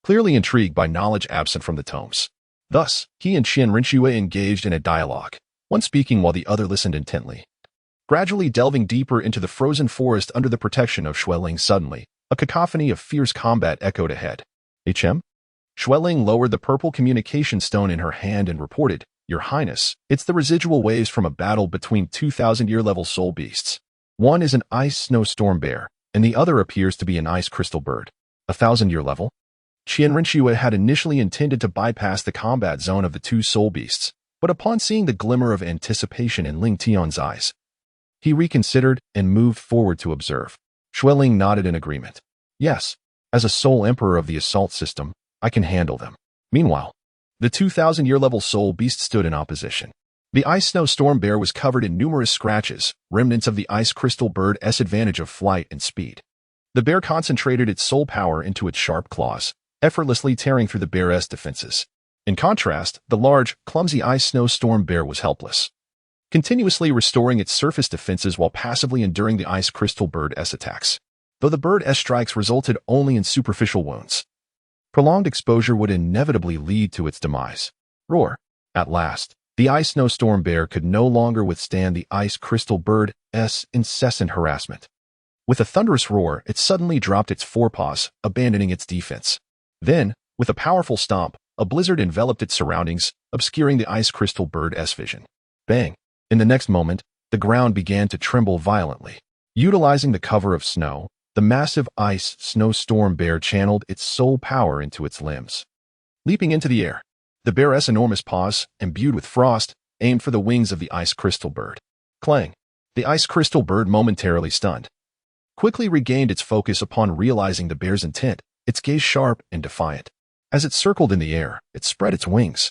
Speaker 1: clearly intrigued by knowledge absent from the tomes. Thus, he and Qian Rinxue engaged in a dialogue, one speaking while the other listened intently. Gradually delving deeper into the frozen forest under the protection of Xueling, suddenly, a cacophony of fierce combat echoed ahead. HM? Xueling lowered the purple communication stone in her hand and reported, Your Highness, it's the residual waves from a battle between 2,000-year-level soul beasts. One is an ice snowstorm bear, and the other appears to be an ice crystal bird. 1,000-year level? Qian Rinxue had initially intended to bypass the combat zone of the two soul beasts, but upon seeing the glimmer of anticipation in Ling Tian's eyes, he reconsidered and moved forward to observe. Xueling nodded in agreement. Yes, as a sole emperor of the assault system, I can handle them. Meanwhile, the 2,000-year-level soul beast stood in opposition. The ice snowstorm bear was covered in numerous scratches, remnants of the ice crystal bird's advantage of flight and speed. The bear concentrated its soul power into its sharp claws, effortlessly tearing through the bear's defenses. In contrast, the large, clumsy ice snowstorm bear was helpless, continuously restoring its surface defenses while passively enduring the ice crystal bird's attacks. Though the bird's strikes resulted only in superficial wounds, prolonged exposure would inevitably lead to its demise. Roar. At last, the ice snowstorm bear could no longer withstand the ice crystal bird's incessant harassment. With a thunderous roar, it suddenly dropped its forepaws, abandoning its defense. Then, with a powerful stomp, a blizzard enveloped its surroundings, obscuring the ice crystal bird's vision. Bang! In the next moment, the ground began to tremble violently. Utilizing the cover of snow, the massive ice snowstorm bear channeled its soul power into its limbs. Leaping into the air, the bear's enormous paws, imbued with frost, aimed for the wings of the ice crystal bird. Clang! The ice crystal bird, momentarily stunned, quickly regained its focus upon realizing the bear's intent, its gaze sharp and defiant. As it circled in the air, it spread its wings,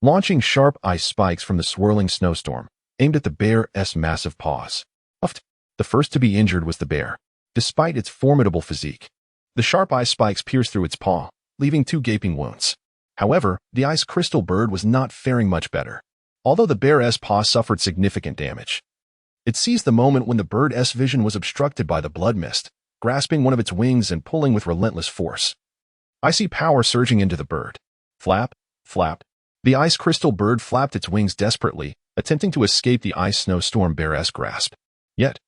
Speaker 1: launching sharp ice spikes from the swirling snowstorm, aimed at the bear's massive paws. Puffed. The first to be injured was the bear. Despite its formidable physique, the sharp ice spikes pierced through its paw, leaving 2 gaping wounds. However, the ice crystal bird was not faring much better. Although the bear's paw suffered significant damage, it seized the moment when the bird's vision was obstructed by the blood mist, grasping one of its wings and pulling with relentless force. Icy power surging into the bird. Flap, flap. The ice crystal bird flapped its wings desperately, attempting to escape the ice snowstorm bear's grasp. Yet,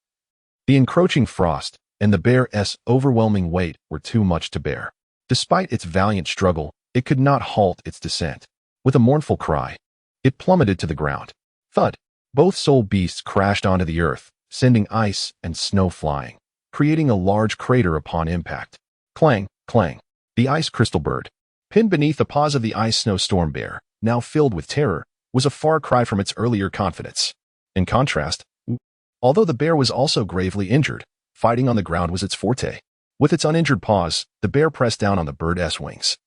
Speaker 1: the encroaching frost and the bear's overwhelming weight were too much to bear. Despite its valiant struggle, it could not halt its descent. With a mournful cry, it plummeted to the ground. Thud! Both soul beasts crashed onto the earth, sending ice and snow flying, creating a large crater upon impact. Clang, clang. The ice crystal bird, pinned beneath the paws of the ice snowstorm bear, now filled with terror, was a far cry from its earlier confidence. In contrast, although the bear was also gravely injured, fighting on the ground was its forte. With its uninjured paws, the bear pressed down on the bird's wings.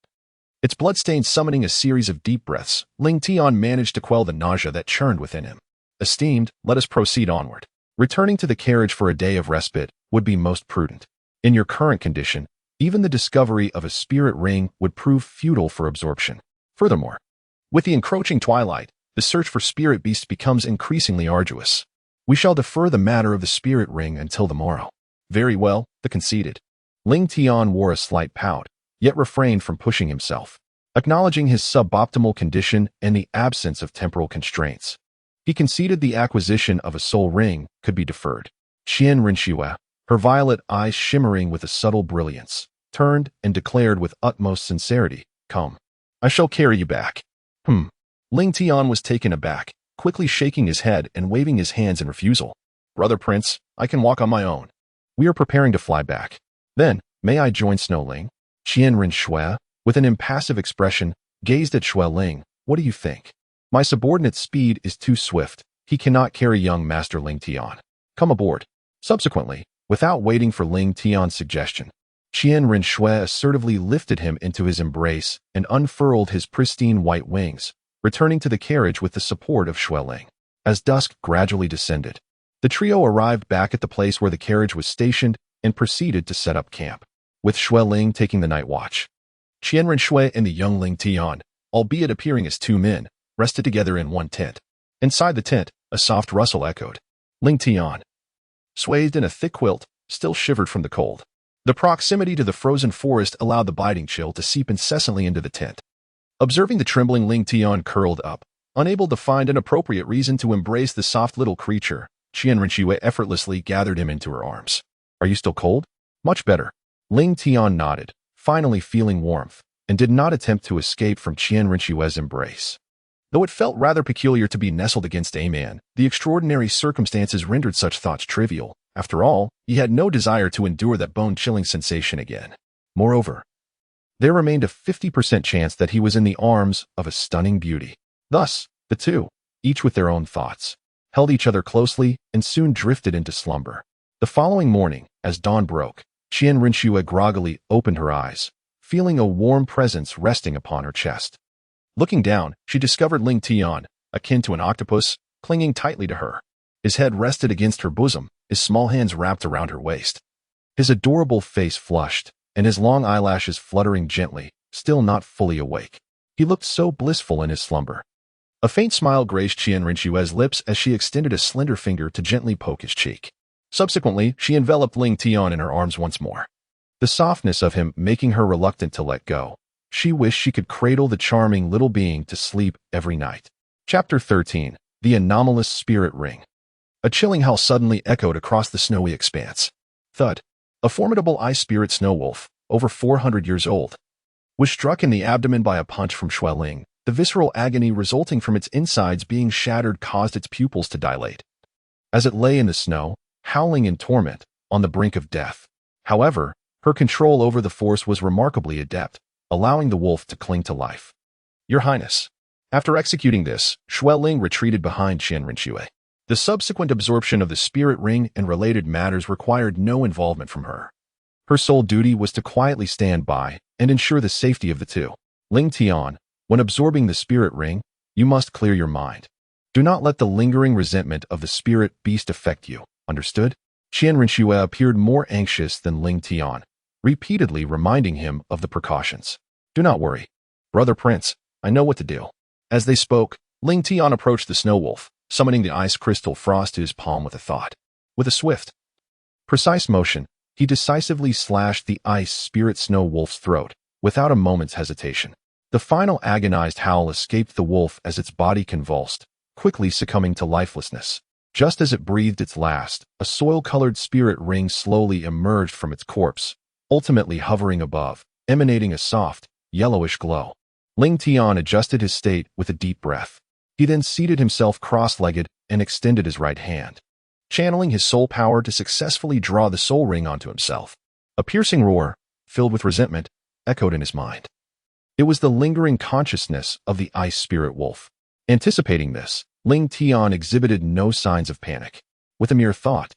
Speaker 1: Its bloodstain summoning a series of deep breaths, Ling Tian managed to quell the nausea that churned within him. Esteemed, let us proceed onward. Returning to the carriage for a day of respite would be most prudent. In your current condition, even the discovery of a spirit ring would prove futile for absorption. Furthermore, with the encroaching twilight, the search for spirit beasts becomes increasingly arduous. We shall defer the matter of the spirit ring until the morrow. Very well, the conceded. Ling Tian wore a slight pout, yet refrained from pushing himself. acknowledging his suboptimal condition and the absence of temporal constraints. He conceded the acquisition of a soul ring could be deferred. Qian Rinxue, her violet eyes shimmering with a subtle brilliance, turned and declared with utmost sincerity, "Come. I shall carry you back." Ling Tian was taken aback, quickly shaking his head and waving his hands in refusal. "Brother Prince, I can walk on my own. We are preparing to fly back. Then, may I join Snow Ling?" Qian Rinxue, with an impassive expression, gazed at Shui Ling. "What do you think? My subordinate's speed is too swift. He cannot carry young Master Ling Tian. Come aboard." Subsequently, without waiting for Ling Tian's suggestion, Qian Rinxue assertively lifted him into his embrace and unfurled his pristine white wings, returning to the carriage with the support of Shui Ling. As dusk gradually descended, the trio arrived back at the place where the carriage was stationed and proceeded to set up camp, with Shui Ling taking the night watch. Qian Rinxue and the young Ling Tian, albeit appearing as two men, rested together in one tent. Inside the tent, a soft rustle echoed. Ling Tian, swathed in a thick quilt, still shivered from the cold. The proximity to the frozen forest allowed the biting chill to seep incessantly into the tent. Observing the trembling Ling Tian curled up, unable to find an appropriate reason to embrace the soft little creature, Qian Rinxue effortlessly gathered him into her arms. "Are you still cold?" "Much better." Ling Tian nodded, finally feeling warmth, and did not attempt to escape from Qian Rinxue's embrace. Though it felt rather peculiar to be nestled against a man, the extraordinary circumstances rendered such thoughts trivial. After all, he had no desire to endure that bone-chilling sensation again. Moreover, there remained a 50% chance that he was in the arms of a stunning beauty. Thus, the two, each with their own thoughts, held each other closely and soon drifted into slumber. The following morning, as dawn broke, Qian Rinxue groggily opened her eyes, feeling a warm presence resting upon her chest. Looking down, she discovered Ling Tian, akin to an octopus, clinging tightly to her. His head rested against her bosom, his small hands wrapped around her waist. His adorable face flushed, and his long eyelashes fluttering gently, still not fully awake. He looked so blissful in his slumber. A faint smile graced Qian Rinxue's lips as she extended a slender finger to gently poke his cheek. Subsequently, she enveloped Ling Tian in her arms once more, the softness of him making her reluctant to let go. She wished she could cradle the charming little being to sleep every night. Chapter 13. The Anomalous Spirit Ring. A chilling howl suddenly echoed across the snowy expanse. Thud. A formidable ice spirit snow wolf, over 400 years old, was struck in the abdomen by a punch from Shui Ling. The visceral agony resulting from its insides being shattered caused its pupils to dilate, as it lay in the snow, howling in torment, on the brink of death. However, her control over the force was remarkably adept, allowing the wolf to cling to life. "Your Highness." After executing this, Shui Ling retreated behind Qian Rinxue. The subsequent absorption of the spirit ring and related matters required no involvement from her. Her sole duty was to quietly stand by and ensure the safety of the two. "Ling Tian, when absorbing the spirit ring, you must clear your mind. Do not let the lingering resentment of the spirit beast affect you. Understood?" Qian Rinxue appeared more anxious than Ling Tian, repeatedly reminding him of the precautions. "Do not worry, Brother Prince, I know what to do." As they spoke, Ling Tian approached the snow wolf, summoning the ice crystal frost to his palm with a thought. With a swift, precise motion, he decisively slashed the ice spirit snow wolf's throat, without a moment's hesitation. The final agonized howl escaped the wolf as its body convulsed, quickly succumbing to lifelessness. Just as it breathed its last, a soil-colored spirit ring slowly emerged from its corpse, ultimately hovering above, emanating a soft, yellowish glow. Ling Tian adjusted his state with a deep breath. He then seated himself cross-legged and extended his right hand, channeling his soul power to successfully draw the soul ring onto himself. A piercing roar, filled with resentment, echoed in his mind. It was the lingering consciousness of the ice spirit wolf. Anticipating this, Ling Tian exhibited no signs of panic. With a mere thought,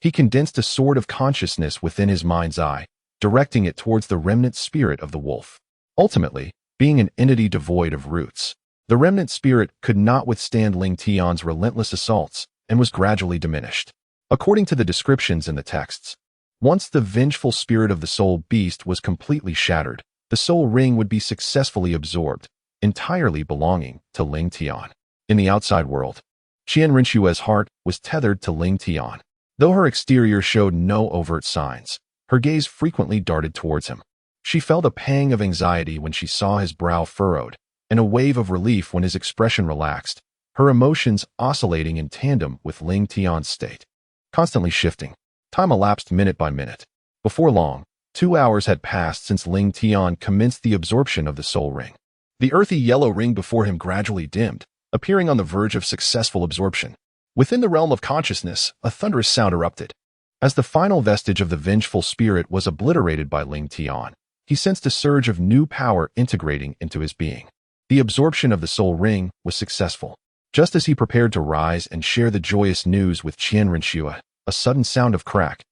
Speaker 1: he condensed a sword of consciousness within his mind's eye, directing it towards the remnant spirit of the wolf. Ultimately, being an entity devoid of roots, the remnant spirit could not withstand Ling Tian's relentless assaults and was gradually diminished. According to the descriptions in the texts, once the vengeful spirit of the soul beast was completely shattered, the soul ring would be successfully absorbed, entirely belonging to Ling Tian. In the outside world, Qian Rinxue's heart was tethered to Ling Tian. Though her exterior showed no overt signs, her gaze frequently darted towards him. She felt a pang of anxiety when she saw his brow furrowed, and a wave of relief when his expression relaxed, her emotions oscillating in tandem with Ling Tian's state. Constantly shifting, time elapsed minute by minute. Before long, 2 hours had passed since Ling Tian commenced the absorption of the soul ring. The earthy yellow ring before him gradually dimmed, appearing on the verge of successful absorption. Within the realm of consciousness, a thunderous sound erupted. As the final vestige of the vengeful spirit was obliterated by Ling Tian, he sensed a surge of new power integrating into his being. The absorption of the soul ring was successful. Just as he prepared to rise and share the joyous news with Qian Renxue, a sudden sound of crack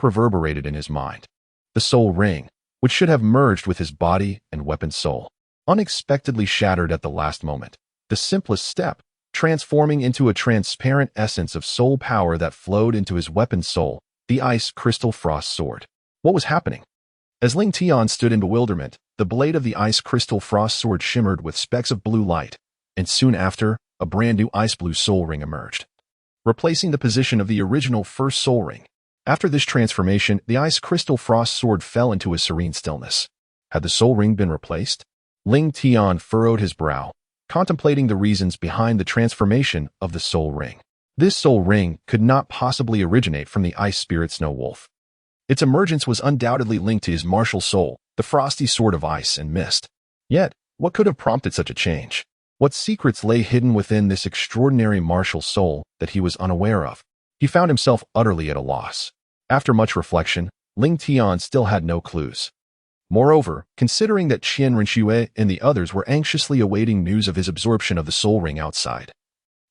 Speaker 1: reverberated in his mind. The soul ring, which should have merged with his body and weapon soul, unexpectedly shattered at the last moment. The simplest step, transforming into a transparent essence of soul power that flowed into his weapon soul, the ice crystal frost sword. What was happening? As Ling Tian stood in bewilderment, the blade of the ice crystal frost sword shimmered with specks of blue light, and soon after, a brand new ice blue soul ring emerged, replacing the position of the original first soul ring. After this transformation, the ice crystal frost sword fell into a serene stillness. Had the soul ring been replaced? Ling Tian furrowed his brow, contemplating the reasons behind the transformation of the soul ring. This soul ring could not possibly originate from the ice spirit Snow Wolf. Its emergence was undoubtedly linked to his martial soul, the frosty sword of ice and mist. Yet, what could have prompted such a change? What secrets lay hidden within this extraordinary martial soul that he was unaware of? He found himself utterly at a loss. After much reflection, Ling Tian still had no clues. Moreover, considering that Qian Renxue and the others were anxiously awaiting news of his absorption of the soul ring outside,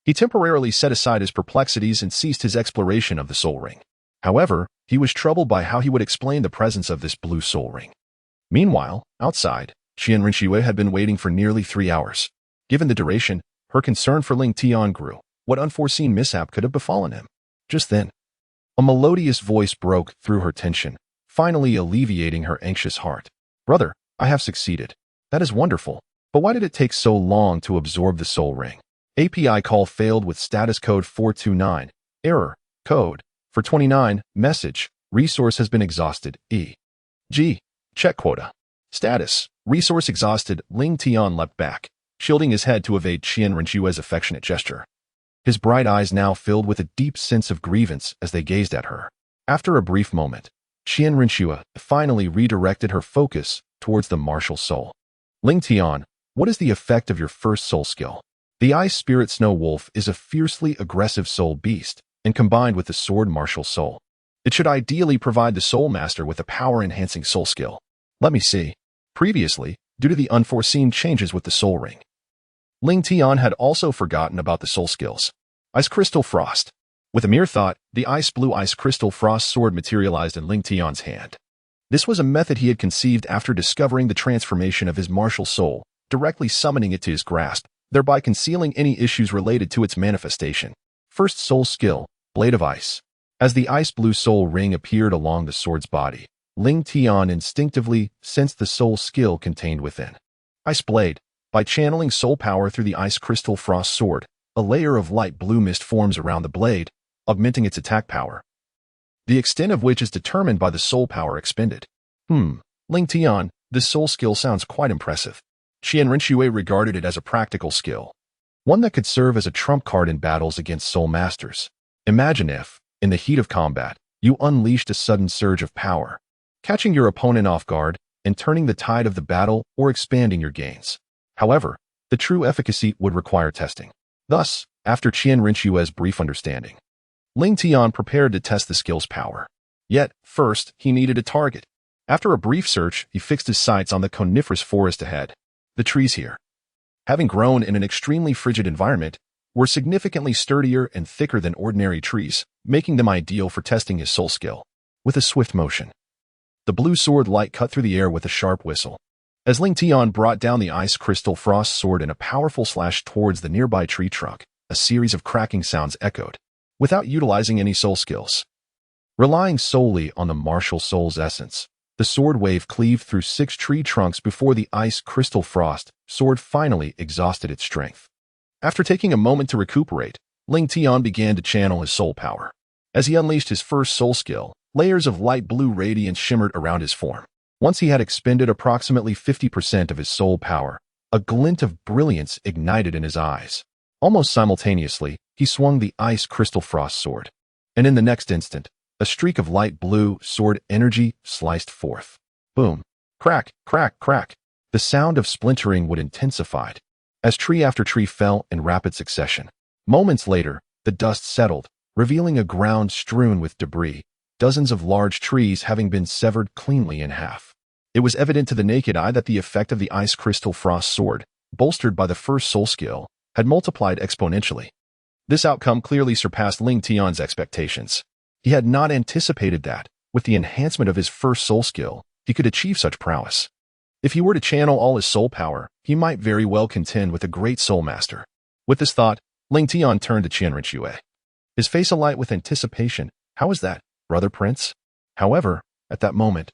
Speaker 1: he temporarily set aside his perplexities and ceased his exploration of the soul ring. However, he was troubled by how he would explain the presence of this blue soul ring. Meanwhile, outside, Qian Renxue had been waiting for nearly 3 hours. Given the duration, her concern for Ling Tian grew. What unforeseen mishap could have befallen him? Just then, a melodious voice broke through her tension, finally alleviating her anxious heart. "Brother, I have succeeded. That is wonderful. But why did it take so long to absorb the soul ring?" API call failed with status code 429. Error. Code. For 29. Message. Resource has been exhausted. E.g. Check quota. Status. Resource exhausted. Ling Tian leapt back, shielding his head to evade Qian Renxue's affectionate gesture. His bright eyes now filled with a deep sense of grievance as they gazed at her. After a brief moment, Qian Renxue finally redirected her focus towards the martial soul. "Ling Tian, what is the effect of your first soul skill?" The ice spirit Snow Wolf is a fiercely aggressive soul beast, and combined with the sword martial soul, it should ideally provide the soul master with a power-enhancing soul skill. Let me see. Previously, due to the unforeseen changes with the soul ring, Ling Tian had also forgotten about the soul skills. Ice Crystal Frost. With a mere thought, the ice blue ice crystal frost sword materialized in Ling Tian's hand. This was a method he had conceived after discovering the transformation of his martial soul, directly summoning it to his grasp, thereby concealing any issues related to its manifestation. First soul skill, Blade of Ice. As the ice blue soul ring appeared along the sword's body, Ling Tian instinctively sensed the soul skill contained within. Ice Blade. By channeling soul power through the ice crystal frost sword, a layer of light blue mist forms around the blade, augmenting its attack power, the extent of which is determined by the soul power expended. Ling Tian, this soul skill sounds quite impressive. Qian Renxue regarded it as a practical skill, one that could serve as a trump card in battles against soul masters. Imagine if, in the heat of combat, you unleashed a sudden surge of power, catching your opponent off guard and turning the tide of the battle or expanding your gains. However, the true efficacy would require testing. Thus, after Qian Renxue's brief understanding, Ling Tian prepared to test the skill's power. Yet, first, he needed a target. After a brief search, he fixed his sights on the coniferous forest ahead. The trees here, having grown in an extremely frigid environment, were significantly sturdier and thicker than ordinary trees, making them ideal for testing his soul skill. With a swift motion, the blue sword light cut through the air with a sharp whistle. As Ling Tian brought down the ice crystal frost sword in a powerful slash towards the nearby tree trunk, a series of cracking sounds echoed, without utilizing any soul skills. Relying solely on the martial soul's essence, the sword wave cleaved through 6 tree trunks before the ice crystal frost sword finally exhausted its strength. After taking a moment to recuperate, Ling Tian began to channel his soul power. As he unleashed his first soul skill, layers of light blue radiance shimmered around his form. Once he had expended approximately 50% of his soul power, a glint of brilliance ignited in his eyes. Almost simultaneously, he swung the ice crystal frost sword. And in the next instant, a streak of light blue sword energy sliced forth. Boom. Crack, crack, crack. The sound of splintering would intensify as tree after tree fell in rapid succession. Moments later, the dust settled, revealing a ground strewn with debris, dozens of large trees having been severed cleanly in half. It was evident to the naked eye that the effect of the ice crystal frost sword, bolstered by the first soul skill, had multiplied exponentially. This outcome clearly surpassed Ling Tian's expectations. He had not anticipated that, with the enhancement of his first soul skill, he could achieve such prowess. If he were to channel all his soul power, he might very well contend with a great soul master. With this thought, Ling Tian turned to Qian Rinxue. His face alight with anticipation. How is that, brother prince? However, at that moment,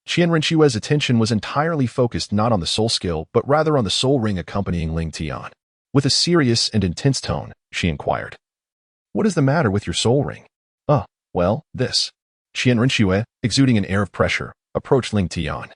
Speaker 1: Qian Rinxue's attention was entirely focused not on the soul skill, but rather on the soul ring accompanying Ling Tian. With a serious and intense tone, she inquired, "What is the matter with your soul ring?" Well, this." Qian Rinxue, exuding an air of pressure, approached Ling Tian,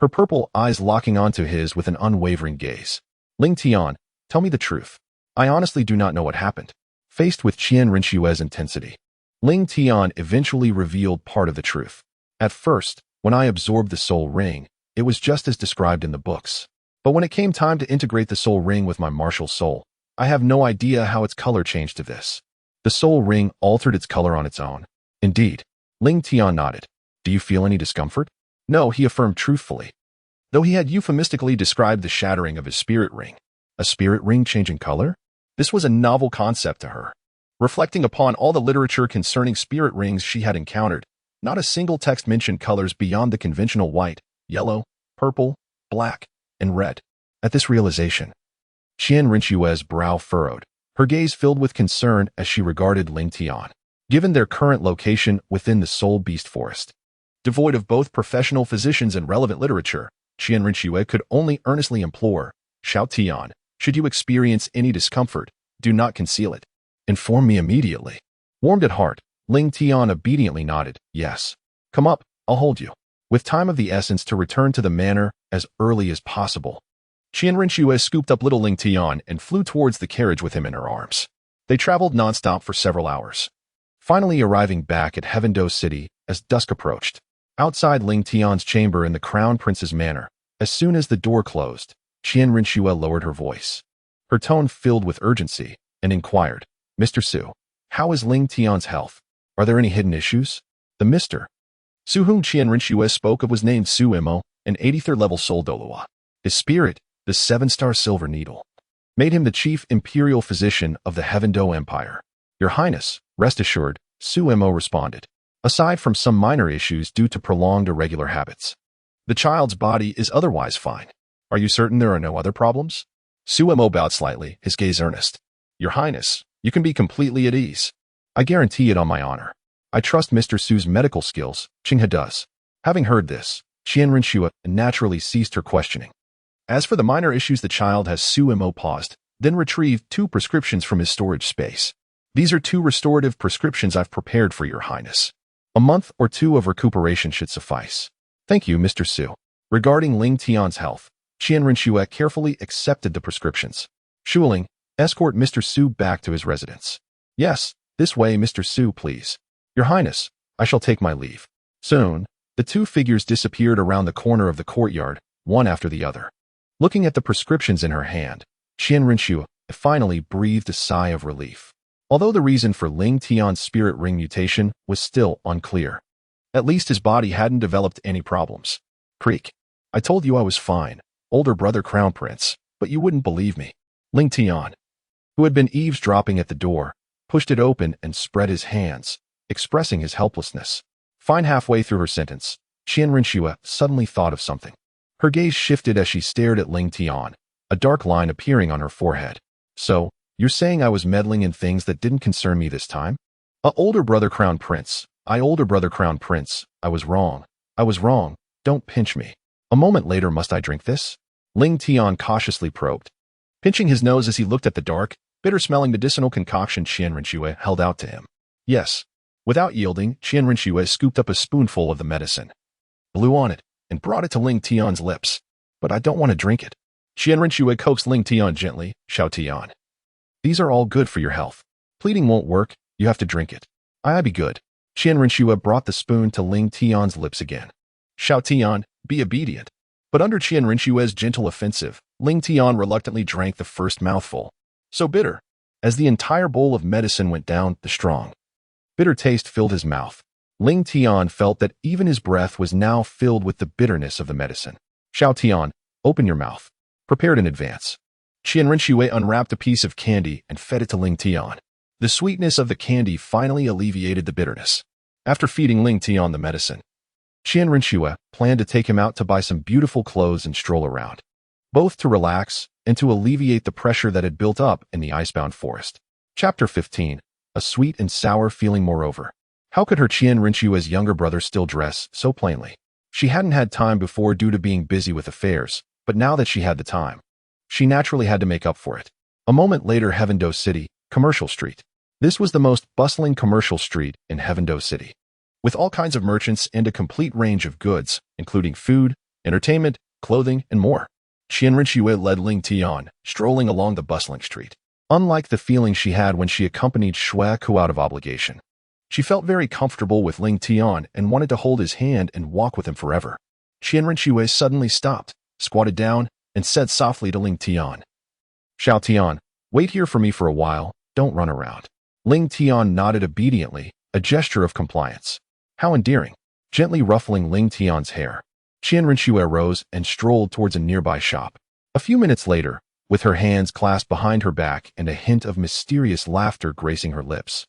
Speaker 1: her purple eyes locking onto his with an unwavering gaze. "Ling Tian, tell me the truth. I honestly do not know what happened." Faced with Qian Rinxue's intensity, Ling Tian eventually revealed part of the truth. "At first, when I absorbed the soul ring, it was just as described in the books. But when it came time to integrate the soul ring with my martial soul, I have no idea how its color changed to this." The soul ring altered its color on its own. "Indeed." Ling Tian nodded. "Do you feel any discomfort?" "No," he affirmed truthfully, though he had euphemistically described the shattering of his spirit ring. A spirit ring changing color? This was a novel concept to her. Reflecting upon all the literature concerning spirit rings she had encountered, not a single text mentioned colors beyond the conventional white, yellow, purple, black, and red. At this realization, Qian Rinxue's brow furrowed, her gaze filled with concern as she regarded Ling Tian. Given their current location within the Soul Beast Forest, devoid of both professional physicians and relevant literature, Qian Rinxue could only earnestly implore, "Xiao Tian, should you experience any discomfort, do not conceal it. Inform me immediately." Warmed at heart, Ling Tian obediently nodded, "Yes. Come up, I'll hold you." With time of the essence to return to the manor as early as possible, Qian Rinxue scooped up little Ling Tian and flew towards the carriage with him in her arms. They traveled nonstop for several hours, finally arriving back at Heavendo City as dusk approached. Outside Ling Tian's chamber in the Crown Prince's manor, as soon as the door closed, Qian Rinxue lowered her voice, her tone filled with urgency, and inquired, "Mr. Su, how is Ling Tian's health? Are there any hidden issues?" The Mr. Su whom Qian Rinxue spoke of was named Su Imo, an 83rd level soul Douluo. His spirit, the 7-star silver needle, made him the chief imperial physician of the Heavendo Empire. "Your Highness, rest assured," Su Imo responded. "Aside from some minor issues due to prolonged irregular habits, the child's body is otherwise fine." "Are you certain there are no other problems?" Su Imo bowed slightly, his gaze earnest. "Your Highness, you can be completely at ease. I guarantee it on my honor. I trust Mr. Su's medical skills." Qinghe does. Having heard this, Qian Rinxue naturally ceased her questioning. "As for the minor issues the child has," Su Imo paused, then retrieved 2 prescriptions from his storage space. "These are 2 restorative prescriptions I've prepared for your Highness. A month or 2 of recuperation should suffice." "Thank you, Mr. Su." Regarding Ling Tian's health, Qian Rinxue carefully accepted the prescriptions. "Shuling, escort Mr. Su back to his residence." "Yes, this way, Mr. Su, please." "Your Highness, I shall take my leave." Soon, the 2 figures disappeared around the corner of the courtyard, one after the other. Looking at the prescriptions in her hand, Qian Rinxue finally breathed a sigh of relief. Although the reason for Ling Tian's spirit ring mutation was still unclear, at least his body hadn't developed any problems. "Creak. I told you I was fine, older brother Crown Prince, but you wouldn't believe me." Ling Tian, who had been eavesdropping at the door, pushed it open and spread his hands, expressing his helplessness. Fine halfway through her sentence, Qian Rinxue suddenly thought of something. Her gaze shifted as she stared at Ling Tian, a dark line appearing on her forehead. "So, you're saying I was meddling in things that didn't concern me this time?" Older brother Crown Prince, older brother Crown Prince, I was wrong. I was wrong, don't pinch me." A moment later, "Must I drink this?" Ling Tian cautiously probed, pinching his nose as he looked at the dark, bitter-smelling medicinal concoction Qian Rinxue held out to him. "Yes." Without yielding, Qian Rinxue scooped up a spoonful of the medicine, blew on it, and brought it to Ling Tian's lips. But I don't want to drink it. Qian Rinxue coaxed Ling Tian gently. Xiao Tian. These are all good for your health. Pleading won't work. You have to drink it. I be good. Qian Rinxue brought the spoon to Ling Tian's lips again. Xiao Tian, be obedient. But under Qian Rinxue's gentle offensive, Ling Tian reluctantly drank the first mouthful. So bitter. As the entire bowl of medicine went down, the strong, bitter taste filled his mouth. Ling Tian felt that even his breath was now filled with the bitterness of the medicine. Xiao Tian, open your mouth. Prepared in advance. Qian Rinxue unwrapped a piece of candy and fed it to Ling Tian. The sweetness of the candy finally alleviated the bitterness. After feeding Ling Tian the medicine, Qian Rinxue planned to take him out to buy some beautiful clothes and stroll around, both to relax and to alleviate the pressure that had built up in the icebound forest. Chapter 15. A sweet and sour feeling moreover. How could her Qian Rinxue's younger brother still dress so plainly? She hadn't had time before due to being busy with affairs, but now that she had the time, she naturally had to make up for it. A moment later, Heavendo City, Commercial Street. This was the most bustling commercial street in Heavendo City, with all kinds of merchants and a complete range of goods, including food, entertainment, clothing, and more. Qian Rinxue led Ling Tian, strolling along the bustling street. Unlike the feeling she had when she accompanied Xue Ku out of obligation, she felt very comfortable with Ling Tian and wanted to hold his hand and walk with him forever. Qian Rinxue suddenly stopped, squatted down, and said softly to Ling Tian, Xiao Tian, wait here for me for a while, don't run around. Ling Tian nodded obediently, a gesture of compliance. How endearing. Gently ruffling Ling Tian's hair, Qian Rinxue rose and strolled towards a nearby shop. A few minutes later, with her hands clasped behind her back and a hint of mysterious laughter gracing her lips,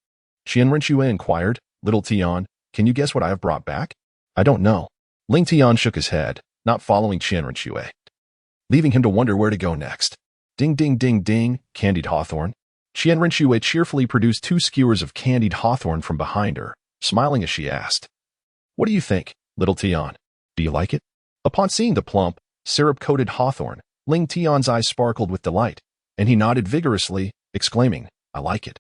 Speaker 1: Qian Rinxue inquired, Little Tian, can you guess what I have brought back? I don't know. Ling Tian shook his head, not following Qian Rinxue, leaving him to wonder where to go next. Ding ding ding ding, candied hawthorn. Qian Rinxue cheerfully produced 2 skewers of candied hawthorn from behind her, smiling as she asked, What do you think, Little Tian? Do you like it? Upon seeing the plump, syrup-coated hawthorn, Ling Tian's eyes sparkled with delight, and he nodded vigorously, exclaiming, I like it.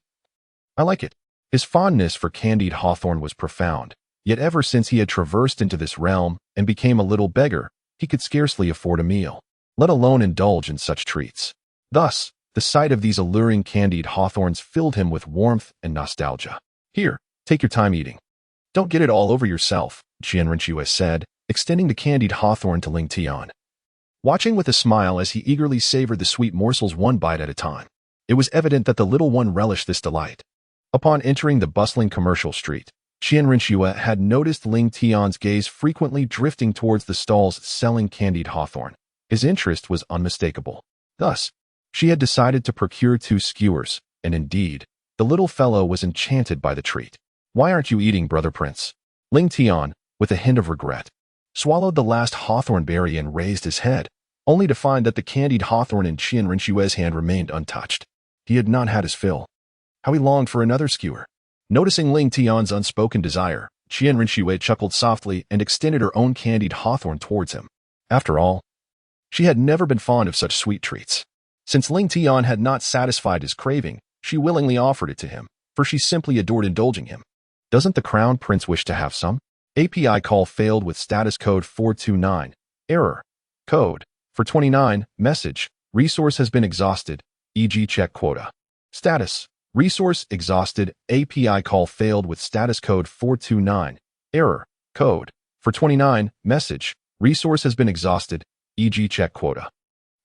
Speaker 1: I like it. His fondness for candied hawthorn was profound, yet ever since he had traversed into this realm and became a little beggar, he could scarcely afford a meal, let alone indulge in such treats. Thus, the sight of these alluring candied hawthorns filled him with warmth and nostalgia. Here, take your time eating. Don't get it all over yourself, Qian Rinxue said, extending the candied hawthorn to Ling Tian, watching with a smile as he eagerly savored the sweet morsels one bite at a time. It was evident that the little one relished this delight. Upon entering the bustling commercial street, Qian Rinxue had noticed Ling Tian's gaze frequently drifting towards the stalls selling candied hawthorn. His interest was unmistakable. Thus, she had decided to procure 2 skewers, and indeed, the little fellow was enchanted by the treat. Why aren't you eating, brother prince? Ling Tian, with a hint of regret, swallowed the last hawthorn berry and raised his head, only to find that the candied hawthorn in Qian Rinxue's hand remained untouched. He had not had his fill. How he longed for another skewer. Noticing Ling Tian's unspoken desire, Qian Rinxue chuckled softly and extended her own candied hawthorn towards him. After all, she had never been fond of such sweet treats. Since Ling Tian had not satisfied his craving, she willingly offered it to him, for she simply adored indulging him. Doesn't the crown prince wish to have some? API call failed with status code 429. Error. Code. For 29. Message. Resource has been exhausted. E.g. check quota. Status. Resource exhausted. API call failed with status code 429. Error. Code. For 29. Message. Resource has been exhausted. E.g. check quota.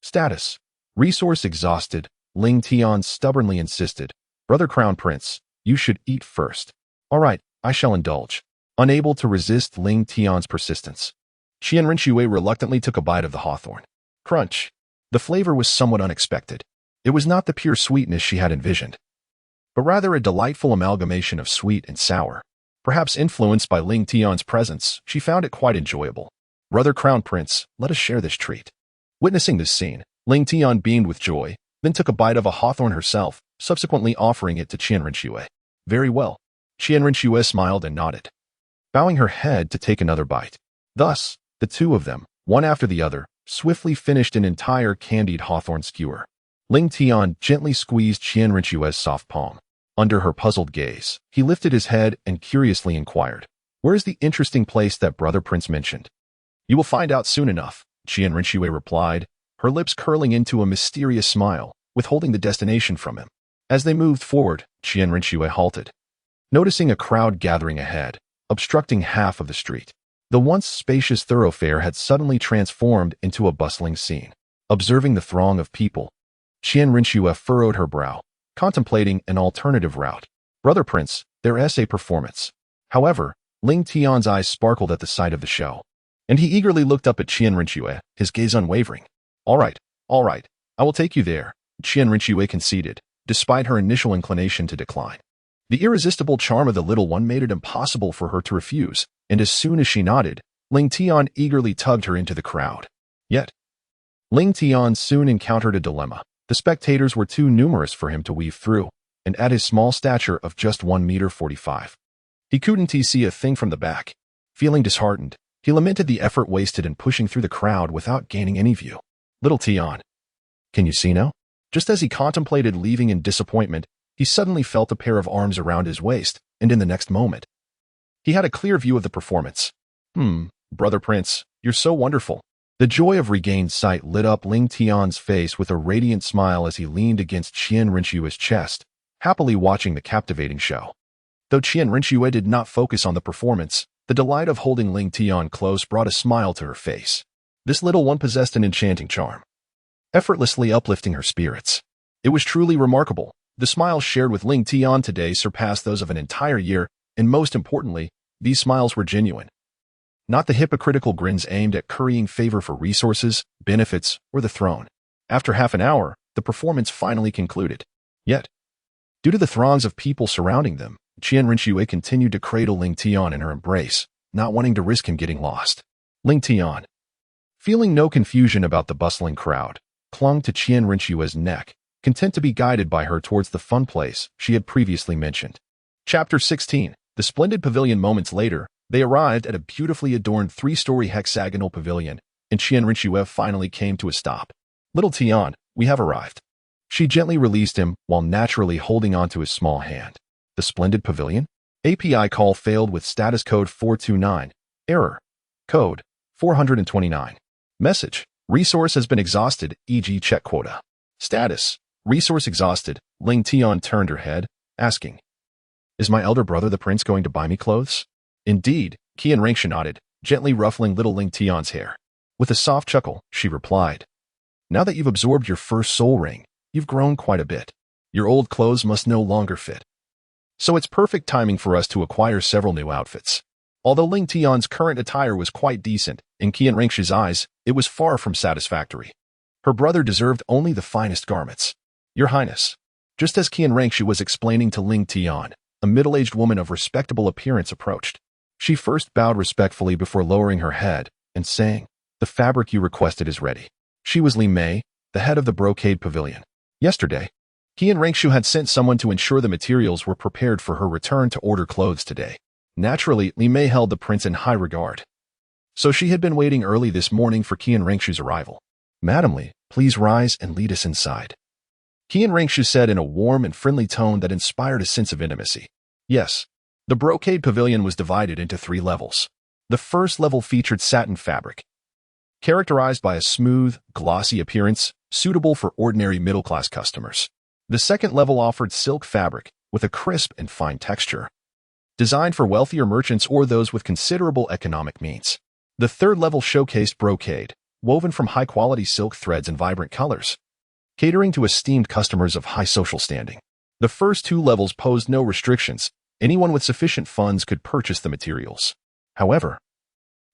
Speaker 1: Status. Resource exhausted. Ling Tian stubbornly insisted. Brother Crown Prince, you should eat first. All right, I shall indulge. Unable to resist Ling Tian's persistence, Qian Rinxue reluctantly took a bite of the hawthorn. Crunch. The flavor was somewhat unexpected. It was not the pure sweetness she had envisioned, but rather a delightful amalgamation of sweet and sour. Perhaps influenced by Ling Tian's presence, she found it quite enjoyable. Brother Crown Prince, let us share this treat. Witnessing this scene, Ling Tian beamed with joy, then took a bite of a hawthorn herself, subsequently offering it to Qian Rinxue. Very well. Qian Rinxue smiled and nodded, bowing her head to take another bite. Thus, the 2 of them, one after the other, swiftly finished an entire candied hawthorn skewer. Ling Tian gently squeezed Qian Rinxue's soft palm. Under her puzzled gaze, he lifted his head and curiously inquired, Where is the interesting place that Brother Prince mentioned? You will find out soon enough, Qian Rinxue replied, her lips curling into a mysterious smile, withholding the destination from him. As they moved forward, Qian Rinxue halted, noticing a crowd gathering ahead, obstructing half of the street. The once spacious thoroughfare had suddenly transformed into a bustling scene. Observing the throng of people, Qian Rinxue furrowed her brow, contemplating an alternative route. Brother Prince, there is a performance. However, Ling Tian's eyes sparkled at the sight of the show, and he eagerly looked up at Qian Rinxue, his gaze unwavering. All right, I will take you there, Qian Rinxue conceded, despite her initial inclination to decline. The irresistible charm of the little one made it impossible for her to refuse, and as soon as she nodded, Ling Tian eagerly tugged her into the crowd. Yet, Ling Tian soon encountered a dilemma. The spectators were too numerous for him to weave through, and at his small stature of just 1.45 meters, he couldn't see a thing from the back. Feeling disheartened, he lamented the effort wasted in pushing through the crowd without gaining any view. Little Tian, can you see now? Just as he contemplated leaving in disappointment, he suddenly felt a pair of arms around his waist, and in the next moment, he had a clear view of the performance. Brother Prince, you're so wonderful. The joy of regained sight lit up Ling Tian's face with a radiant smile as he leaned against Qian Rinxue's chest, happily watching the captivating show. Though Qian Rinxue did not focus on the performance, the delight of holding Ling Tian close brought a smile to her face. This little one possessed an enchanting charm, effortlessly uplifting her spirits. It was truly remarkable. The smiles shared with Ling Tian today surpassed those of an entire year, and most importantly, these smiles were genuine. Not the hypocritical grins aimed at currying favor for resources, benefits, or the throne. After half an hour, the performance finally concluded. Yet, due to the throngs of people surrounding them, Qian Rinxue continued to cradle Ling Tian in her embrace, not wanting to risk him getting lost. Ling Tian, feeling no confusion about the bustling crowd, clung to Qian Rinxue's neck, content to be guided by her towards the fun place she had previously mentioned. Chapter 16. The splendid pavilion. Moments later, they arrived at a beautifully adorned 3-story hexagonal pavilion, and Qian Rinxue finally came to a stop. Little Tian, we have arrived. She gently released him while naturally holding onto his small hand. The splendid pavilion? API call failed with status code 429. Error. Code 429. Message. Resource has been exhausted, e.g. check quota. Status. Resource exhausted. Ling Tian turned her head, asking, is my elder brother the prince going to buy me clothes? Indeed, Qian Rinxue nodded, gently ruffling little Ling Tian's hair. With a soft chuckle, she replied, now that you've absorbed your first soul ring, you've grown quite a bit. Your old clothes must no longer fit. So it's perfect timing for us to acquire several new outfits. Although Ling Tian's current attire was quite decent, in Qian Rinxue's eyes, it was far from satisfactory. Her brother deserved only the finest garments. Your Highness. Just as Qian Rinxue was explaining to Ling Tian, a middle-aged woman of respectable appearance approached. She first bowed respectfully before lowering her head and saying, the fabric you requested is ready. She was Li Mei, the head of the brocade pavilion. Yesterday, Qian Rinxue had sent someone to ensure the materials were prepared for her return to order clothes today. Naturally, Li Mei held the prince in high regard. So she had been waiting early this morning for Qian Rinxue's arrival. Madam Li, please rise and lead us inside. Qian Rinxue said in a warm and friendly tone that inspired a sense of intimacy. Yes. The brocade pavilion was divided into 3 levels. The first level featured satin fabric, characterized by a smooth, glossy appearance suitable for ordinary middle-class customers. The second level offered silk fabric with a crisp and fine texture, designed for wealthier merchants or those with considerable economic means. The third level showcased brocade, woven from high-quality silk threads in vibrant colors, catering to esteemed customers of high social standing. The first 2 levels posed no restrictions. Anyone with sufficient funds could purchase the materials. However,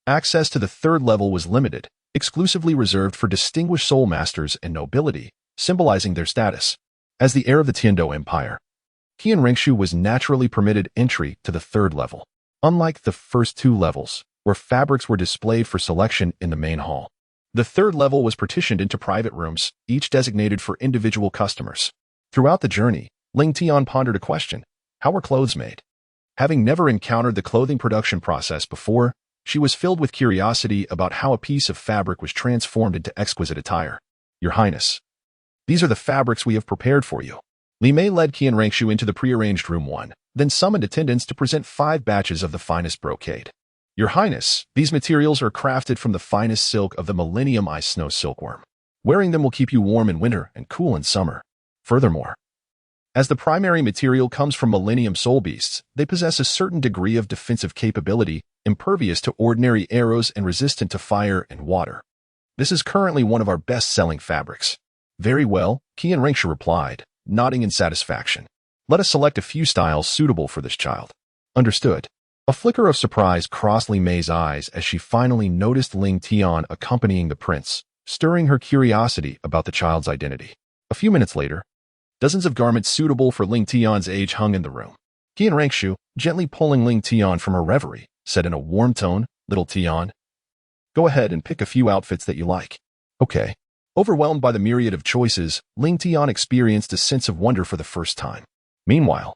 Speaker 1: access to the third level was limited, exclusively reserved for distinguished soul masters and nobility, symbolizing their status. As the heir of the Tiando Empire, Qian Rinxue was naturally permitted entry to the third level, unlike the first 2 levels, where fabrics were displayed for selection in the main hall. The third level was partitioned into private rooms, each designated for individual customers. Throughout the journey, Ling Tian pondered a question. How were clothes made? Having never encountered the clothing production process before, she was filled with curiosity about how a piece of fabric was transformed into exquisite attire. Your Highness, these are the fabrics we have prepared for you. Li Mei led Qian Rinxue into the prearranged room 1, then summoned attendants to present 5 batches of the finest brocade. Your Highness, these materials are crafted from the finest silk of the Millennium Ice Snow Silkworm. Wearing them will keep you warm in winter and cool in summer. Furthermore, as the primary material comes from Millennium Soul Beasts, they possess a certain degree of defensive capability, impervious to ordinary arrows and resistant to fire and water. This is currently one of our best-selling fabrics. Very well, Qian Rengshu replied, nodding in satisfaction. Let us select a few styles suitable for this child. Understood. A flicker of surprise crossed Li Mei's eyes as she finally noticed Ling Tian accompanying the prince, stirring her curiosity about the child's identity. A few minutes later, dozens of garments suitable for Ling Tian's age hung in the room. Qian Rengshu, gently pulling Ling Tian from her reverie, said in a warm tone, "Little Tian, go ahead and pick a few outfits that you like." Okay. Overwhelmed by the myriad of choices, Ling Tian experienced a sense of wonder for the first time. Meanwhile,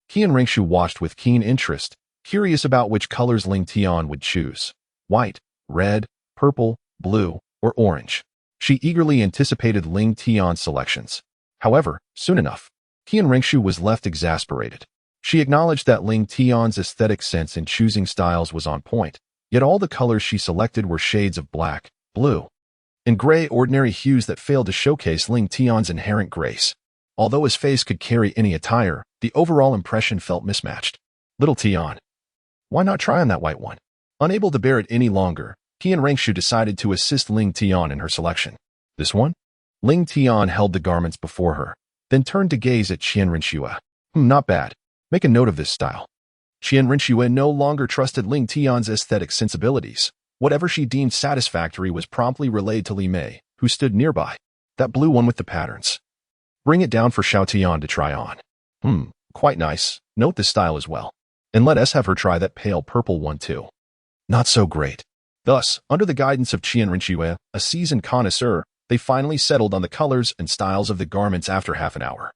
Speaker 1: Qian Rengshu watched with keen interest, curious about which colors Ling Tian would choose. White, red, purple, blue, or orange. She eagerly anticipated Ling Tian's selections. However, soon enough, Qian Rengshu was left exasperated. She acknowledged that Ling Tian's aesthetic sense in choosing styles was on point, yet all the colors she selected were shades of black, blue, and gray, ordinary hues that failed to showcase Ling Tian's inherent grace. Although his face could carry any attire, the overall impression felt mismatched. Little Tian, why not try on that white one? Unable to bear it any longer, Qian Rengshu decided to assist Ling Tian in her selection. This one? Ling Tian held the garments before her, then turned to gaze at Qian Renshue. Not bad. Make a note of this style. Qian Renshue no longer trusted Ling Tian's aesthetic sensibilities. Whatever she deemed satisfactory was promptly relayed to Li Mei, who stood nearby. That blue one with the patterns. Bring it down for Xiao Tian to try on. Quite nice. Note this style as well. And let us have her try that pale purple one too. Not so great. Thus, under the guidance of Qian Renshue, a seasoned connoisseur, they finally settled on the colors and styles of the garments after half an hour.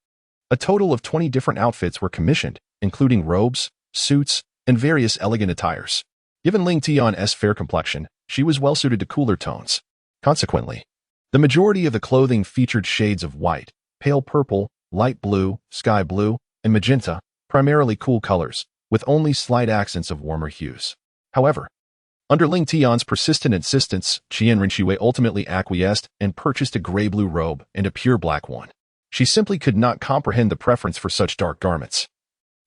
Speaker 1: A total of 20 different outfits were commissioned, including robes, suits, and various elegant attires. Given Ling Tian's fair complexion, she was well suited to cooler tones. Consequently, the majority of the clothing featured shades of white, pale purple, light blue, sky blue, and magenta, primarily cool colors, with only slight accents of warmer hues. However, under Ling Tian's persistent insistence, Qian Renshue ultimately acquiesced and purchased a gray-blue robe and a pure black one. She simply could not comprehend the preference for such dark garments.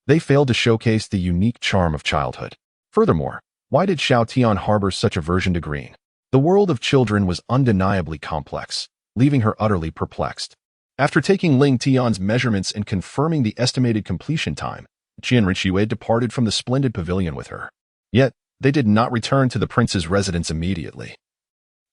Speaker 1: They failed to showcase the unique charm of childhood. Furthermore, why did Xiao Tian harbor such aversion to green? The world of children was undeniably complex, leaving her utterly perplexed. After taking Ling Tian's measurements and confirming the estimated completion time, Qian Renshue departed from the splendid pavilion with her. Yet, they did not return to the prince's residence immediately.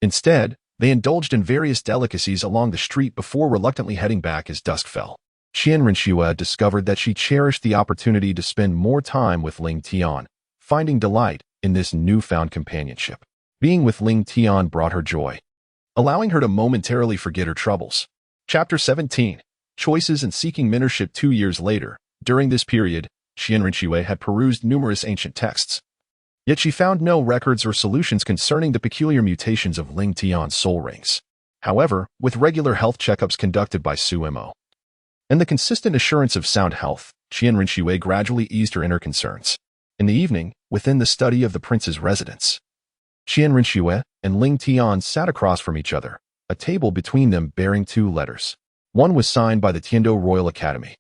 Speaker 1: Instead, they indulged in various delicacies along the street before reluctantly heading back as dusk fell. Qian Renshue discovered that she cherished the opportunity to spend more time with Ling Tian, finding delight in this newfound companionship. Being with Ling Tian brought her joy, allowing her to momentarily forget her troubles. Chapter 17. Choices and Seeking Mentorship. 2 years later, during this period, Qian Renshue had perused numerous ancient texts. Yet she found no records or solutions concerning the peculiar mutations of Ling Tian's soul rings. However, with regular health checkups conducted by Su Mo and the consistent assurance of sound health, Qian Renshue gradually eased her inner concerns. In the evening, within the study of the prince's residence, Qian Renshue and Ling Tian sat across from each other, a table between them bearing 2 letters. One was signed by the Tiando Royal Academy,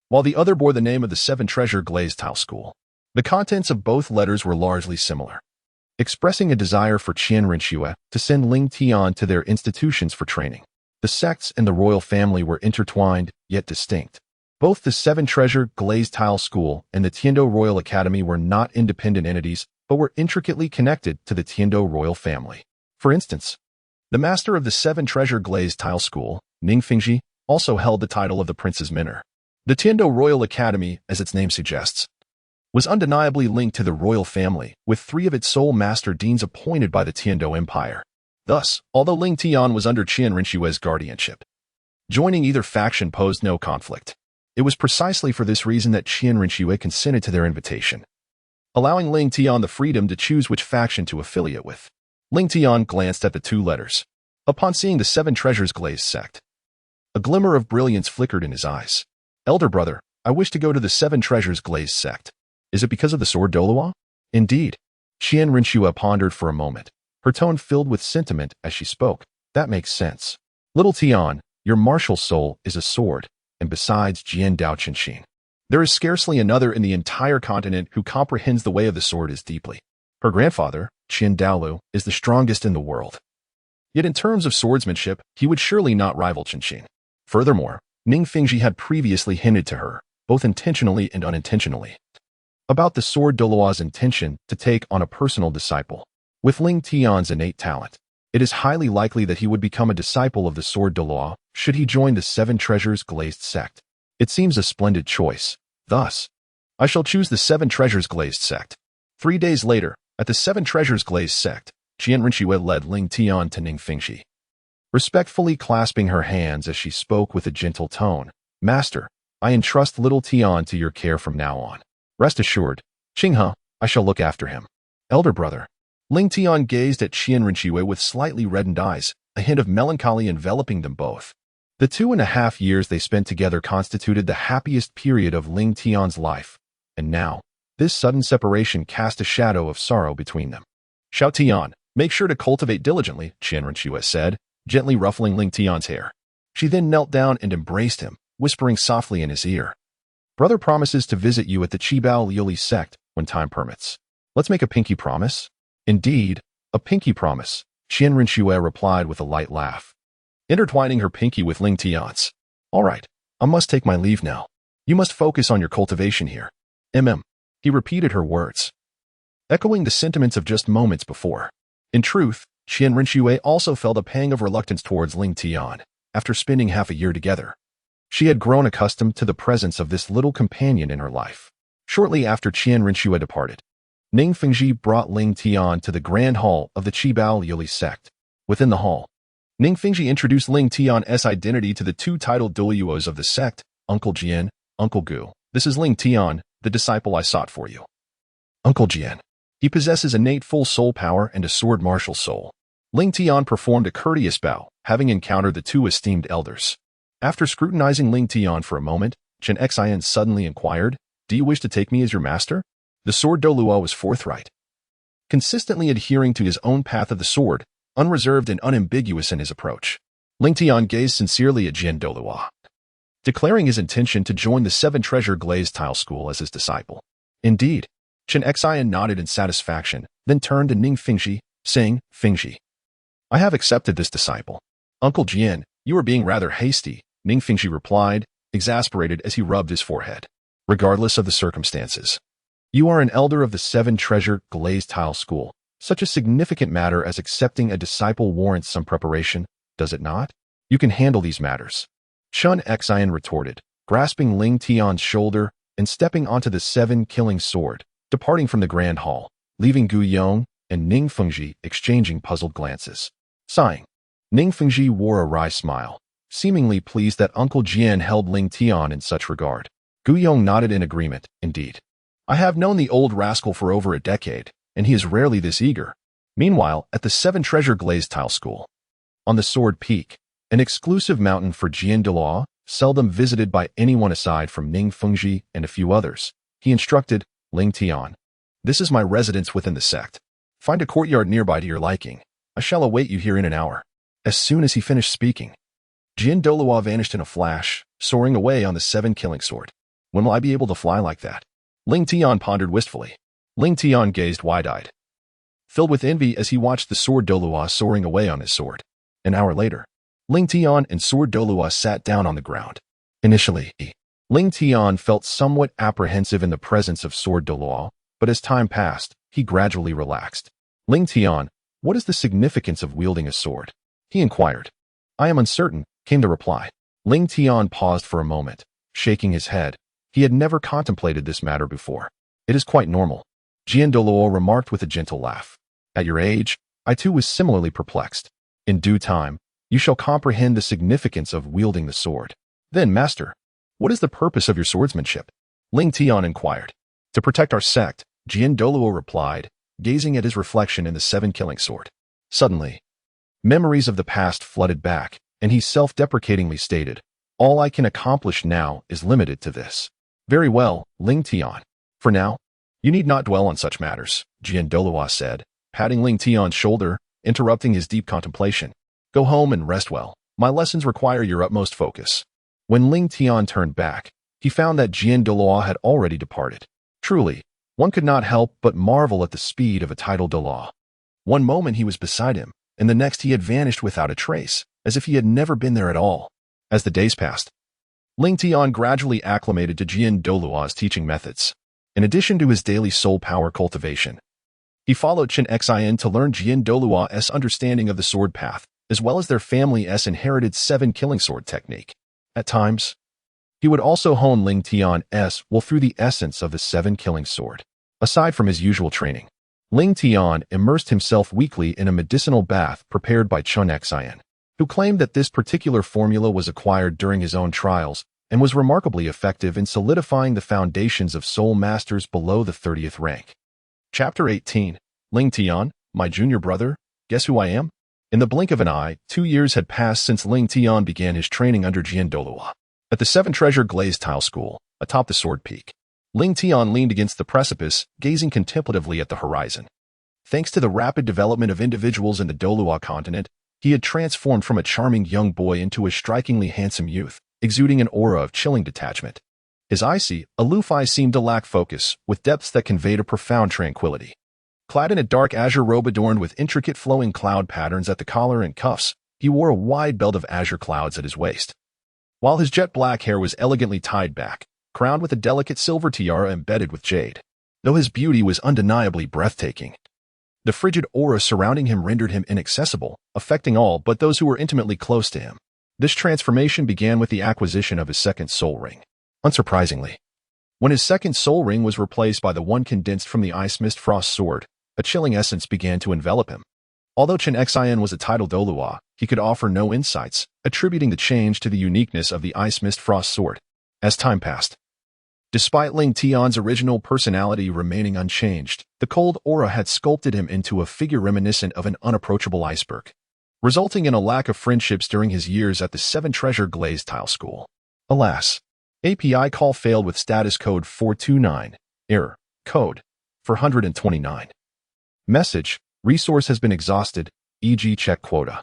Speaker 1: while the other bore the name of the Seven Treasure Glazed Tile School. The contents of both letters were largely similar, expressing a desire for Qian Renshue to send Ling Tian to their institutions for training. The sects and the royal family were intertwined, yet distinct. Both the Seven Treasure Glazed Tile School and the Tiando Royal Academy were not independent entities, but were intricately connected to the Tiando royal family. For instance, the master of the Seven Treasure Glazed Tile School, Ning Fingji, also held the title of the prince's mentor. The Tiando Royal Academy, as its name suggests, was undeniably linked to the royal family, with 3 of its sole master deans appointed by the Tiando Empire. Thus, although Ling Tian was under Qian Renshue's guardianship, joining either faction posed no conflict. It was precisely for this reason that Qian Renshue consented to their invitation, allowing Ling Tian the freedom to choose which faction to affiliate with. Ling Tian glanced at the 2 letters. Upon seeing the Seven Treasures Glazed sect, a glimmer of brilliance flickered in his eyes. Elder brother, I wish to go to the Seven Treasures Glazed sect. Is it because of the sword Douluo? Indeed. Qian Rinxue pondered for a moment, her tone filled with sentiment as she spoke. That makes sense. Little Tian, your martial soul is a sword, and besides Jian Dao Qinxin, there is scarcely another in the entire continent who comprehends the way of the sword as deeply. Her grandfather, Qin Douluo, is the strongest in the world. Yet in terms of swordsmanship, he would surely not rival Qinxin. Furthermore, Ning Fengji had previously hinted to her, both intentionally and unintentionally, about the sword Douluo's intention to take on a personal disciple. With Ling Tian's innate talent, it is highly likely that he would become a disciple of the sword Douluo should he join the Seven Treasures Glazed sect. It seems a splendid choice. Thus, I shall choose the Seven Treasures Glazed sect. 3 days later, at the Seven Treasures Glazed sect, Qian Rinxue led Ling Tian to Ning Fengji, respectfully clasping her hands as she spoke with a gentle tone. Master, I entrust little Tian to your care from now on. Rest assured, Qinghe, I shall look after him. Elder brother. Ling Tian gazed at Qian Rinxue with slightly reddened eyes, a hint of melancholy enveloping them both. The 2.5 years they spent together constituted the happiest period of Ling Tian's life, and now, this sudden separation cast a shadow of sorrow between them. Xiao Tian, make sure to cultivate diligently, Qian Rinxue said, gently ruffling Ling Tian's hair. She then knelt down and embraced him, whispering softly in his ear. Brother promises to visit you at the Qibao Liuli sect when time permits. Let's make a pinky promise. Indeed, a pinky promise, Qian Rinxue replied with a light laugh, intertwining her pinky with Ling Tian's. All right, I must take my leave now. You must focus on your cultivation here. He repeated her words, echoing the sentiments of just moments before. In truth, Qian Rinxue also felt a pang of reluctance towards Ling Tian. After spending half a year together, she had grown accustomed to the presence of this little companion in her life. Shortly after Qian Rinxue departed, Ning Fengji brought Ling Tian to the grand hall of the Qibao Liuli sect. Within the hall, Ning Fengji introduced Ling Tian's identity to the 2 titled Douluos of the sect, Uncle Jian, Uncle Gu. This is Ling Tian, the disciple I sought for you. Uncle Jian. He possesses innate full soul power and a sword martial soul. Ling Tian performed a courteous bow, having encountered the 2 esteemed elders. After scrutinizing Ling Tian for a moment, Chen Xian suddenly inquired, Do you wish to take me as your master? The sword Douluo was forthright, consistently adhering to his own path of the sword, unreserved and unambiguous in his approach. Ling Tian gazed sincerely at Jian Douluo, declaring his intention to join the Seven Treasure Glazed Tile School as his disciple. Indeed, Chen Xian nodded in satisfaction, then turned to Ning Fengji, saying, Fengji, I have accepted this disciple. Uncle Jian, you are being rather hasty, Ning Fengji replied, exasperated as he rubbed his forehead. Regardless of the circumstances, you are an elder of the Seven Treasure Glazed Tile School. Such a significant matter as accepting a disciple warrants some preparation, does it not? You can handle these matters. Chen Xian retorted, grasping Ling Tian's shoulder and stepping onto the 7-killing sword, departing from the grand hall, leaving Gu Yong and Ning Fengji exchanging puzzled glances. Sighing, Ning Fengji wore a wry smile, seemingly pleased that Uncle Jian held Ling Tian in such regard. Gu Yong nodded in agreement, indeed. I have known the old rascal for over a decade, and he is rarely this eager. Meanwhile, at the Seven Treasure Glazed Tile School, on the Sword Peak, an exclusive mountain for Jian Douluo, seldom visited by anyone aside from Ning Fengji and a few others, he instructed Ling Tian. This is my residence within the sect. Find a courtyard nearby to your liking. I shall await you here in an hour. As soon as he finished speaking, Jian Douluo vanished in a flash, soaring away on the 7-killing sword. When will I be able to fly like that? Ling Tian pondered wistfully. Ling Tian gazed wide-eyed, filled with envy as he watched the sword Douluo soaring away on his sword. An hour later, Ling Tian and sword Douluo sat down on the ground. Initially, Ling Tian felt somewhat apprehensive in the presence of sword Douluo, but as time passed, he gradually relaxed. Ling Tian, what is the significance of wielding a sword? He inquired. I am uncertain, came the reply. Ling Tian paused for a moment, shaking his head. He had never contemplated this matter before. It is quite normal, Jian Douluo remarked with a gentle laugh. At your age, I too was similarly perplexed. In due time, you shall comprehend the significance of wielding the sword. Then, master, what is the purpose of your swordsmanship? Ling Tian inquired. To protect our sect, Jian Douluo replied, gazing at his reflection in the 7-killing sword. Suddenly, memories of the past flooded back, and he self-deprecatingly stated, all I can accomplish now is limited to this. Very well, Ling Tian. For now, You need not dwell on such matters, Douluo said, patting Ling Tian's shoulder, interrupting his deep contemplation. Go home and rest well. My lessons require your utmost focus. When Ling Tian turned back, he found that Douluo had already departed. Truly, one could not help but marvel at the speed of a tidal Douluo. One moment he was beside him, and the next he had vanished without a trace, as if he had never been there at all. As the days passed, Ling Tian gradually acclimated to Douluo's teaching methods. In addition to his daily soul power cultivation, he followed Chen Xin to learn Douluo's understanding of the sword path, as well as their family's inherited 7-killing sword technique. At times, he would also hone Ling Tian's will through the essence of the 7-killing sword. Aside from his usual training, Ling Tian immersed himself weekly in a medicinal bath prepared by Chen Xin, who claimed that this particular formula was acquired during his own trials and was remarkably effective in solidifying the foundations of soul masters below the 30th rank. Chapter 18. Ling Tian, my junior brother, guess who I am? In the blink of an eye, 2 years had passed since Ling Tian began his training under Douluo. At the 7-treasure glazed tile school, atop the sword peak, Ling Tian leaned against the precipice, gazing contemplatively at the horizon. Thanks to the rapid development of individuals in the Douluo continent, he had transformed from a charming young boy into a strikingly handsome youth, exuding an aura of chilling detachment. His icy, aloof eyes seemed to lack focus, with depths that conveyed a profound tranquility. Clad in a dark azure robe adorned with intricate flowing cloud patterns at the collar and cuffs, he wore a wide belt of azure clouds at his waist. While his jet-black hair was elegantly tied back, crowned with a delicate silver tiara embedded with jade. Though his beauty was undeniably breathtaking, the frigid aura surrounding him rendered him inaccessible, affecting all but those who were intimately close to him. This transformation began with the acquisition of his second soul ring. Unsurprisingly, when his second soul ring was replaced by the one condensed from the Ice Mist Frost sword, a chilling essence began to envelop him. Although Chen Xin was a title Douluo, he could offer no insights, attributing the change to the uniqueness of the Ice Mist Frost sword. As time passed, despite Ling Tian's original personality remaining unchanged, the cold aura had sculpted him into a figure reminiscent of an unapproachable iceberg, resulting in a lack of friendships during his years at the 7-treasure glazed tile school. Alas, API call failed with status code 429, error, code 429. Message, resource has been exhausted, e.g. check quota.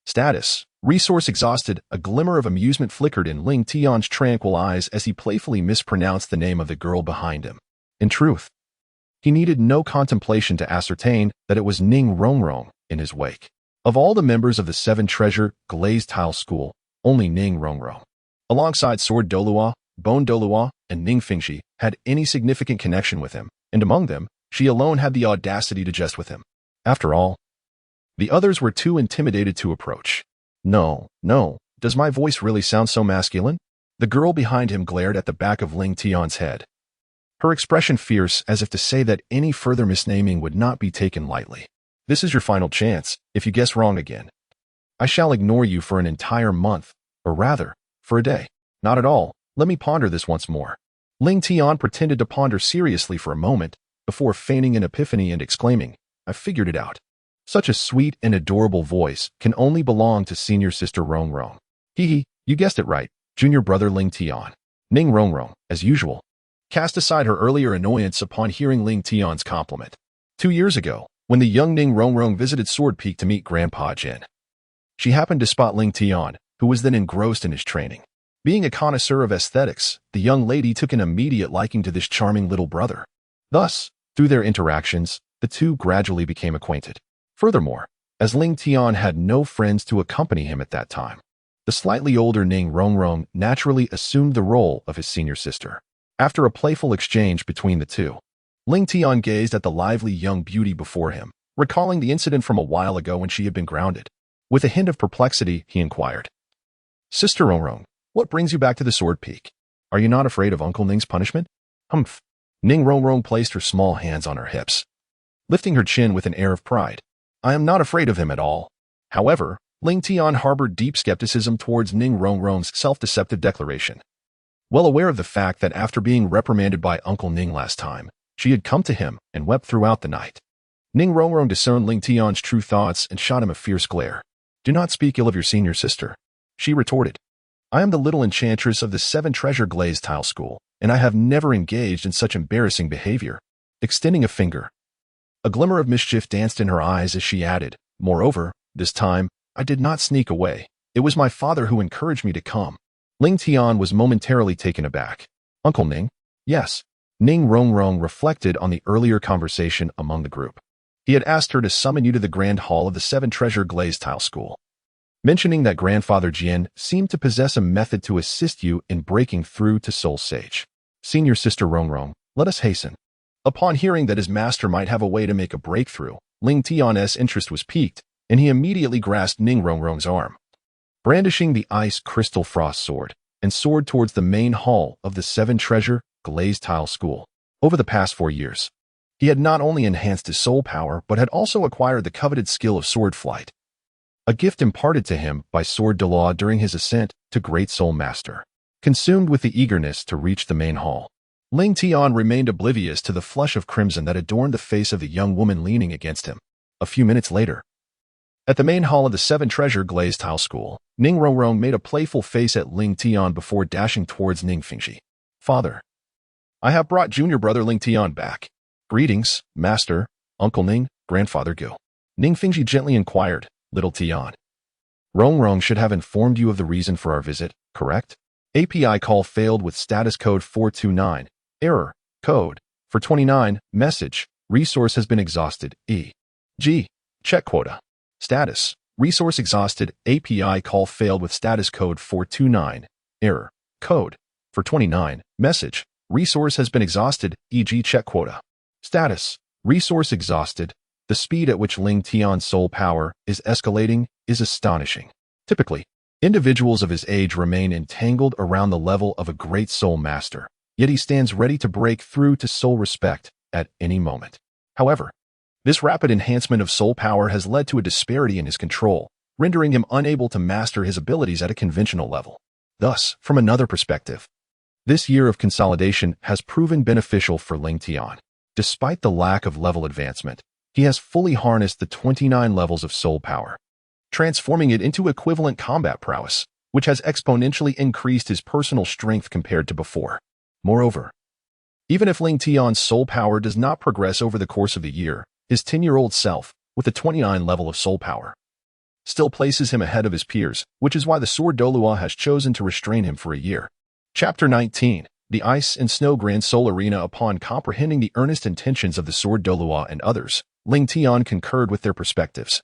Speaker 1: Status, resource exhausted. A glimmer of amusement flickered in Ling Tian's tranquil eyes as he playfully mispronounced the name of the girl behind him. In truth, he needed no contemplation to ascertain that it was Ning Rongrong in his wake. Of all the members of the 7-treasure glazed tile school, only Ning Rongrong, alongside Sword Douluo, Bone Douluo, and Ning Fingxi, had any significant connection with him, and among them, she alone had the audacity to jest with him. After all, the others were too intimidated to approach. No, does my voice really sound so masculine? The girl behind him glared at the back of Ling Tian's head, her expression fierce as if to say that any further misnaming would not be taken lightly. This is your final chance. If you guess wrong again, I shall ignore you for an entire month, or rather, for a day. Not at all. Let me ponder this once more. Ling Tian pretended to ponder seriously for a moment, before feigning an epiphany and exclaiming, I figured it out. Such a sweet and adorable voice can only belong to senior sister Rongrong. Hee, you guessed it right, junior brother Ling Tian. Ning Rongrong, as usual, cast aside her earlier annoyance upon hearing Ling Tian's compliment. 2 years ago, when the young Ning Rongrong visited Sword Peak to meet Grandpa Jin, she happened to spot Ling Tian, who was then engrossed in his training. Being a connoisseur of aesthetics, the young lady took an immediate liking to this charming little brother. Thus, through their interactions, the two gradually became acquainted. Furthermore, as Ling Tian had no friends to accompany him at that time, the slightly older Ning Rongrong naturally assumed the role of his senior sister. After a playful exchange between the two, Ling Tian gazed at the lively young beauty before him, recalling the incident from a while ago when she had been grounded. With a hint of perplexity, he inquired, Sister Rongrong, what brings you back to the Sword Peak? Are you not afraid of Uncle Ning's punishment? Humph. Ning Rongrong placed her small hands on her hips, lifting her chin with an air of pride. I am not afraid of him at all. However, Ling Tian harbored deep skepticism towards Ning Rongrong's self-deceptive declaration. Well aware of the fact that after being reprimanded by Uncle Ning last time, she had come to him and wept throughout the night, Ning Rongrong discerned Ling Tian's true thoughts and shot him a fierce glare. Do not speak ill of your senior sister, she retorted. I am the little enchantress of the 7-treasure glazed tile school, and I have never engaged in such embarrassing behavior. extending a finger. A glimmer of mischief danced in her eyes as she added, "Moreover, this time, I did not sneak away. It was my father who encouraged me to come." Ling Tian was momentarily taken aback. "Uncle Ning?" "Yes." Ning Rongrong reflected on the earlier conversation among the group. He had asked her to summon you to the Grand Hall of the Seven Treasure Glazed Tile School, mentioning that Grandfather Jian seemed to possess a method to assist you in breaking through to Soul Sage. "Senior Sister Rongrong, let us hasten." Upon hearing that his master might have a way to make a breakthrough, Ling Tian's interest was piqued, and he immediately grasped Ning Rongrong's arm. Brandishing the ice crystal frost sword, and soared towards the main hall of the Seven Treasure Glazed Tile School. Over the past 4 years, he had not only enhanced his soul power, but had also acquired the coveted skill of sword flight, a gift imparted to him by Sword Douluo during his ascent to Great Soul Master. Consumed with the eagerness to reach the main hall, Ling Tian remained oblivious to the flush of crimson that adorned the face of the young woman leaning against him. A few minutes later, at the main hall of the Seven Treasure Glazed Tile School, Ning Rongrong made a playful face at Ling Tian before dashing towards Ning Fingji. "Father, I have brought junior brother Ling Tian back." "Greetings, Master, Uncle Ning, Grandfather Gu." Ning Fingji gently inquired, "Little Tian, Rongrong should have informed you of the reason for our visit, correct?" API call failed with status code 429. Error. Code. For 29. Message. Resource has been exhausted. E.g. Check quota. Status. Resource exhausted. API call failed with status code 429. Error. Code. For 29. Message. Resource has been exhausted. E.g. check quota. Status. Resource exhausted. The speed at which Ling Tian's soul power is escalating is astonishing. Typically, individuals of his age remain entangled around the level of a great soul master, yet he stands ready to break through to soul respect at any moment. However, this rapid enhancement of soul power has led to a disparity in his control, rendering him unable to master his abilities at a conventional level. Thus, from another perspective, this year of consolidation has proven beneficial for Ling Tian. Despite the lack of level advancement, he has fully harnessed the 29 levels of soul power, transforming it into equivalent combat prowess, which has exponentially increased his personal strength compared to before. Moreover, even if Ling Tian's soul power does not progress over the course of the year, his 10-year-old self, with a 29 level of soul power, still places him ahead of his peers, which is why the Sword Douluo has chosen to restrain him for a year. Chapter 19. The Ice and Snow Grand Soul Arena. Upon comprehending the earnest intentions of the Sword Douluo and others, Ling Tian concurred with their perspectives.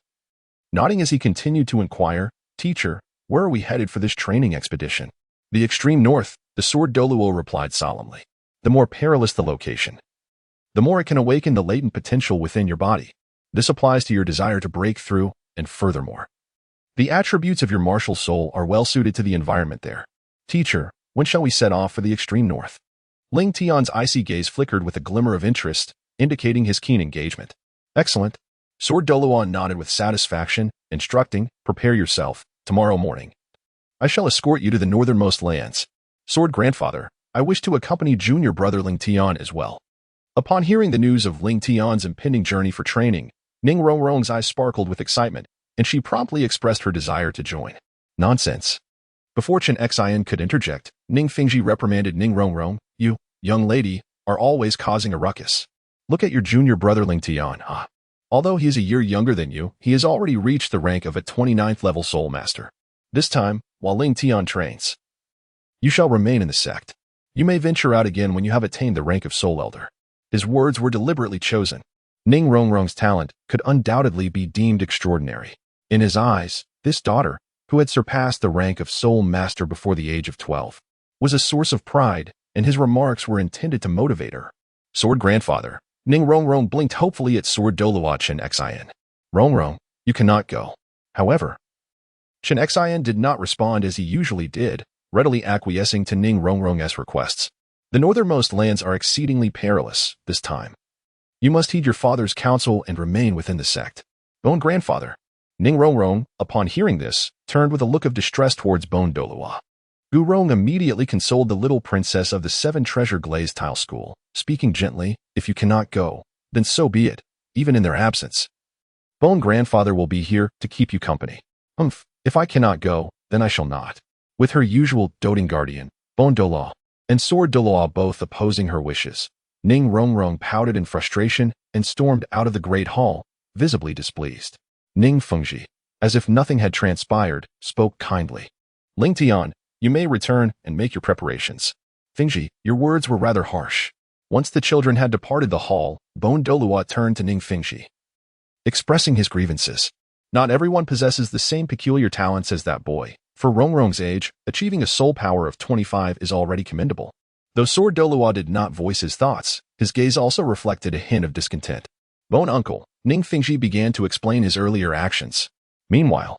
Speaker 1: Nodding as he continued to inquire, "Teacher, where are we headed for this training expedition?" "The extreme north," the Sword Douluo replied solemnly. "The more perilous the location, the more it can awaken the latent potential within your body. This applies to your desire to break through, and furthermore, the attributes of your martial soul are well suited to the environment there. Teacher, when shall we set off for the extreme north?" Ling Tian's icy gaze flickered with a glimmer of interest, indicating his keen engagement. "Excellent." Sword Douluo nodded with satisfaction, instructing, "Prepare yourself. Tomorrow morning, I shall escort you to the northernmost lands. Sword Grandfather, I wish to accompany junior brother Ling Tian as well." Upon hearing the news of Ling Tian's impending journey for training, Ning Rongrong's eyes sparkled with excitement, and she promptly expressed her desire to join. "Nonsense." Before Chen Xian could interject, Ning Fingji reprimanded Ning Rongrong, "You, young lady, are always causing a ruckus. Look at your junior brother Ling Tian. Although he is a year younger than you, he has already reached the rank of a 29th level soul master. This time, while Ling Tian trains, you shall remain in the sect. You may venture out again when you have attained the rank of soul elder." His words were deliberately chosen. Ning Rongrong's talent could undoubtedly be deemed extraordinary. In his eyes, this daughter, who had surpassed the rank of soul master before the age of 12, was a source of pride, and his remarks were intended to motivate her. "Sword Grandfather." Ning Rongrong blinked hopefully at Sword Douluo Chen Xian. "Rongrong, you cannot go." However, Chen Xian did not respond as he usually did, readily acquiescing to Ning Rongrong's requests. "The northernmost lands are exceedingly perilous this time. You must heed your father's counsel and remain within the sect." "Bone Grandfather." Ning Rongrong, upon hearing this, turned with a look of distress towards Bone Douluo. Gu Rong immediately consoled the little princess of the Seven Treasure Glazed Tile School, speaking gently, "If you cannot go, then so be it, even in their absence. Bone Grandfather will be here to keep you company." If I cannot go, then I shall not." With her usual doting guardian, Bone Douluo, and Sword Douluo both opposing her wishes, Ning Rongrong pouted in frustration and stormed out of the great hall, visibly displeased. Ning Fengji, as if nothing had transpired, spoke kindly. Ling Tian, you may return and make your preparations. Fengji, your words were rather harsh. Once the children had departed the hall, Bone Douluo turned to Ning Fengji, expressing his grievances. Not everyone possesses the same peculiar talents as that boy. For Rongrong's age, achieving a soul power of 25 is already commendable. Though Sword Douluo did not voice his thoughts, his gaze also reflected a hint of discontent. Bone Uncle, Ning Fengji began to explain his earlier actions. Meanwhile,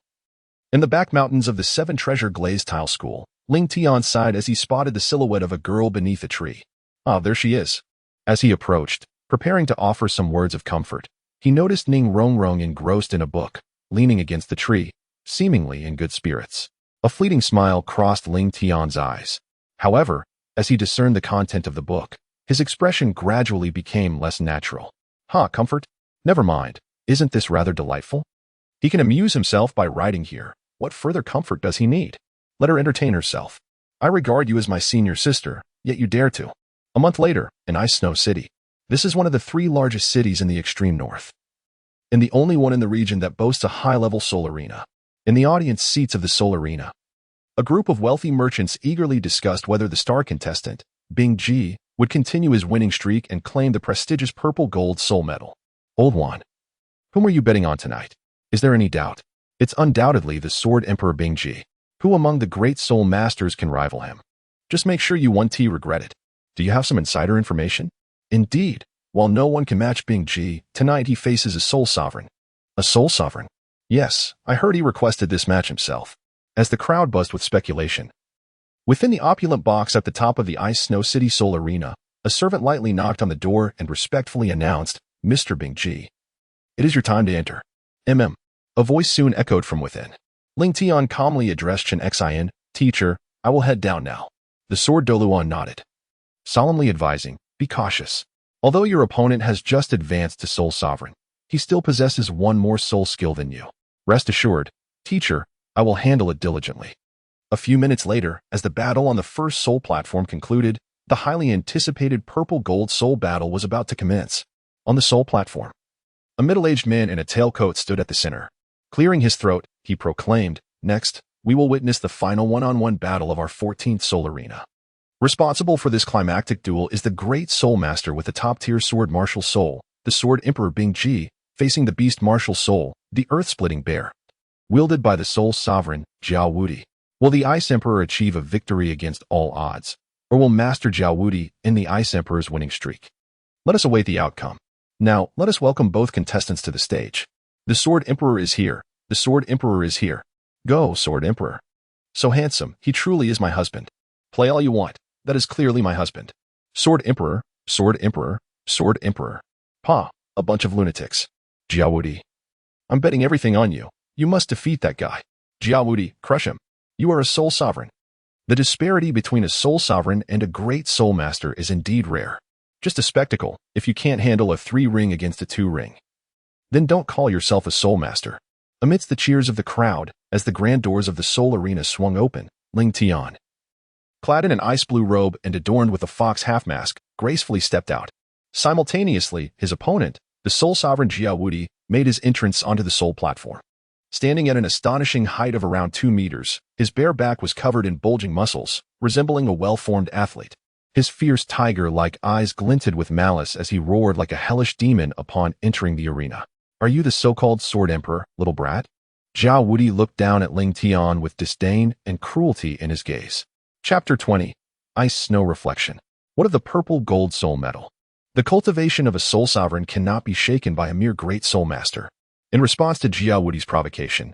Speaker 1: in the back mountains of the Seven Treasure Glazed Tile School, Ling Tian sighed as he spotted the silhouette of a girl beneath a tree. Ah, there she is. As he approached, preparing to offer some words of comfort, he noticed Ning Rongrong engrossed in a book, leaning against the tree, seemingly in good spirits. A fleeting smile crossed Ling Tian's eyes. However, as he discerned the content of the book, his expression gradually became less natural. Comfort? Never mind. Isn't this rather delightful? He can amuse himself by writing here. What further comfort does he need? Let her entertain herself. I regard you as my senior sister, yet you dare to. A month later, in Ice Snow City. This is one of the 3 largest cities in the extreme north, and the only one in the region that boasts a high-level soul arena. In the audience seats of the soul arena, a group of wealthy merchants eagerly discussed whether the star contestant, Bing Ji, would continue his winning streak and claim the prestigious purple gold soul medal. Old one, whom are you betting on tonight? Is there any doubt? It's undoubtedly the Sword Emperor Bing Ji. Who among the great soul masters can rival him? Just make sure you won't regret it. Do you have some insider information? Indeed, while no one can match Bing Ji, tonight he faces a soul sovereign. A soul sovereign? Yes, I heard he requested this match himself. As the crowd buzzed with speculation. Within the opulent box at the top of the Ice Snow City Soul Arena, a servant lightly knocked on the door and respectfully announced, Mr. Bing Ji. It is your time to enter. A voice soon echoed from within. Ling Tian calmly addressed Chen Xin, Teacher, I will head down now. The Sword Douluo nodded, solemnly advising, be cautious. Although your opponent has just advanced to Soul Sovereign, he still possesses one more soul skill than you. Rest assured, Teacher, I will handle it diligently. A few minutes later, as the battle on the first soul platform concluded, the highly anticipated purple gold soul battle was about to commence. On the soul platform, a middle-aged man in a tailcoat stood at the center. Clearing his throat, he proclaimed, Next, we will witness the final one-on-one battle of our 14th soul arena. Responsible for this climactic duel is the great soul master with the top-tier sword martial soul, the Sword Emperor Bing Ji, facing the beast martial soul, the earth-splitting bear, wielded by the soul sovereign, Jiao Wudi. Will the Ice Emperor achieve a victory against all odds, or will Master Jiao Wudi end the Ice Emperor's winning streak? Let us await the outcome. Now, let us welcome both contestants to the stage. The Sword Emperor is here. The Sword Emperor is here. Go, Sword Emperor. So handsome, he truly is my husband. Play all you want. That is clearly my husband. Sword Emperor, Sword Emperor, Sword Emperor. A bunch of lunatics. Jiao Wudi. I'm betting everything on you. You must defeat that guy. Jiao Wudi, crush him. You are a soul sovereign. The disparity between a soul sovereign and a great soul master is indeed rare. Just a spectacle if you can't handle a 3-ring against a 2-ring. Then don't call yourself a soul master. Amidst the cheers of the crowd, as the grand doors of the soul arena swung open, Ling Tian, clad in an ice blue robe and adorned with a fox half-mask, gracefully stepped out. Simultaneously, his opponent, the soul sovereign Jiao Wudi, made his entrance onto the soul platform. Standing at an astonishing height of around 2 meters, his bare back was covered in bulging muscles, resembling a well-formed athlete. His fierce tiger-like eyes glinted with malice as he roared like a hellish demon upon entering the arena. Are you the so-called Sword Emperor, little brat? Jiao Wudi looked down at Ling Tian with disdain and cruelty in his gaze. Chapter 20. Ice Snow Reflection. What of the purple gold soul medal? The cultivation of a soul sovereign cannot be shaken by a mere great soul master. In response to Jiao Wudi's provocation,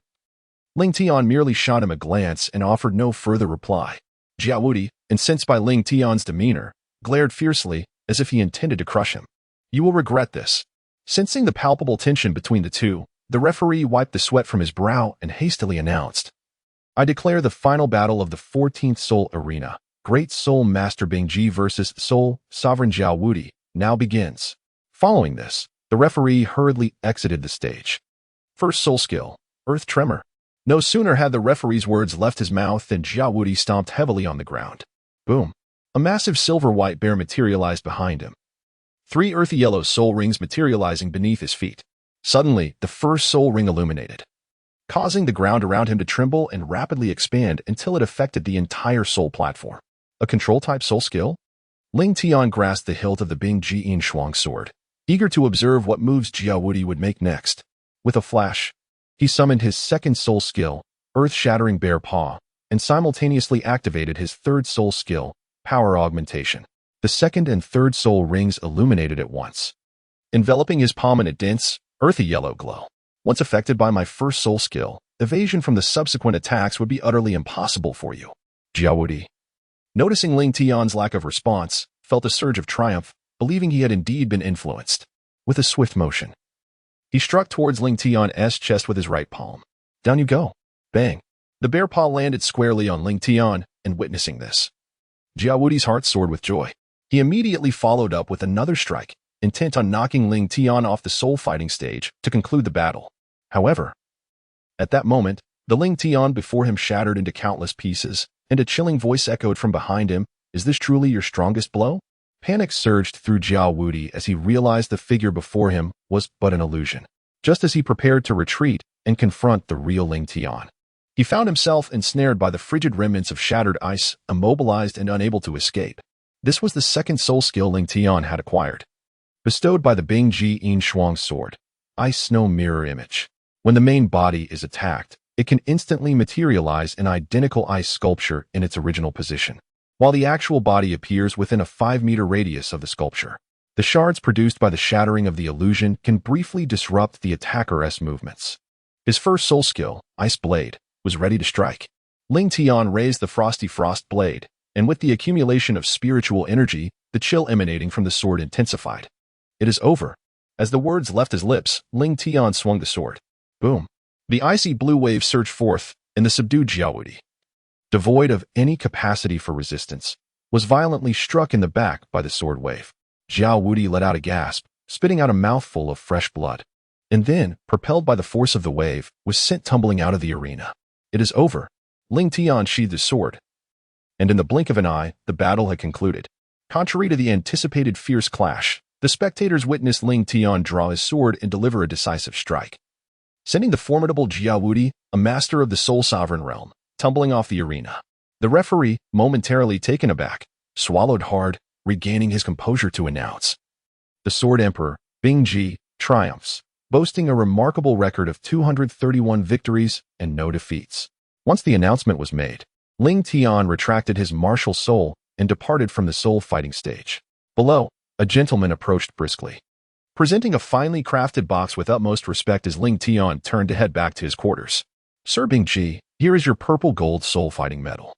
Speaker 1: Ling Tian merely shot him a glance and offered no further reply. Jiao Wudi, incensed by Ling Tian's demeanor, glared fiercely as if he intended to crush him. You will regret this. Sensing the palpable tension between the two, the referee wiped the sweat from his brow and hastily announced, I declare the final battle of the 14th Soul Arena, Great Soul Master Bing Ji versus Soul Sovereign Jiao Wudi, now begins. Following this, the referee hurriedly exited the stage. First soul skill, Earth Tremor. No sooner had the referee's words left his mouth than Jiao Wudi stomped heavily on the ground. Boom. A massive silver-white bear materialized behind him. 3 earthy yellow soul rings materializing beneath his feet. Suddenly, the first soul ring illuminated, causing the ground around him to tremble and rapidly expand until it affected the entire soul platform. A control-type soul skill? Ling Tian grasped the hilt of the Bing Ji Yin Shuang sword, eager to observe what moves Jia Wudi would make next. With a flash, he summoned his second soul skill, Earth-Shattering Bear Paw, and simultaneously activated his third soul skill, Power Augmentation. The second and third soul rings illuminated at once, enveloping his palm in a dense, earthy yellow glow. Once affected by my first soul skill, evasion from the subsequent attacks would be utterly impossible for you. Jia Wudi, noticing Ling Tian's lack of response, felt a surge of triumph, believing he had indeed been influenced. With a swift motion, he struck towards Ling Tian's chest with his right palm. Down you go. Bang. The bear paw landed squarely on Ling Tian, and witnessing this, Jia Wudi's heart soared with joy. He immediately followed up with another strike, intent on knocking Ling Tian off the soul fighting stage to conclude the battle. However, at that moment, the Ling Tian before him shattered into countless pieces, and a chilling voice echoed from behind him, "Is this truly your strongest blow?" Panic surged through Jia Wudi as he realized the figure before him was but an illusion. Just as he prepared to retreat and confront the real Ling Tian, he found himself ensnared by the frigid remnants of shattered ice, immobilized and unable to escape. This was the second soul skill Ling Tian had acquired, bestowed by the Bing Ji Yin Shuang sword, Ice Snow Mirror Image. When the main body is attacked, it can instantly materialize an identical ice sculpture in its original position, while the actual body appears within a 5-meter radius of the sculpture. The shards produced by the shattering of the illusion can briefly disrupt the attacker's movements. His first soul skill, Ice Blade, was ready to strike. Ling Tian raised the frosty frost blade, and with the accumulation of spiritual energy, the chill emanating from the sword intensified. It is over. As the words left his lips, Ling Tian swung the sword. Boom. The icy blue wave surged forth, and the subdued Jia Wudi, devoid of any capacity for resistance, was violently struck in the back by the sword wave. Jia Wudi let out a gasp, spitting out a mouthful of fresh blood, and then, propelled by the force of the wave, was sent tumbling out of the arena. It is over. Ling Tian sheathed his sword, and in the blink of an eye, the battle had concluded. Contrary to the anticipated fierce clash, the spectators witnessed Ling Tian draw his sword and deliver a decisive strike, sending the formidable Jia Wudi, a master of the Soul Sovereign realm, tumbling off the arena. The referee, momentarily taken aback, swallowed hard, regaining his composure to announce, "The Sword Emperor, Bing Ji, triumphs, boasting a remarkable record of 231 victories and no defeats." Once the announcement was made, Ling Tian retracted his martial soul and departed from the soul fighting stage. Below, a gentleman approached briskly, presenting a finely crafted box with utmost respect as Ling Tian turned to head back to his quarters. "Sir Bing Ji, here is your purple gold soul fighting medal,"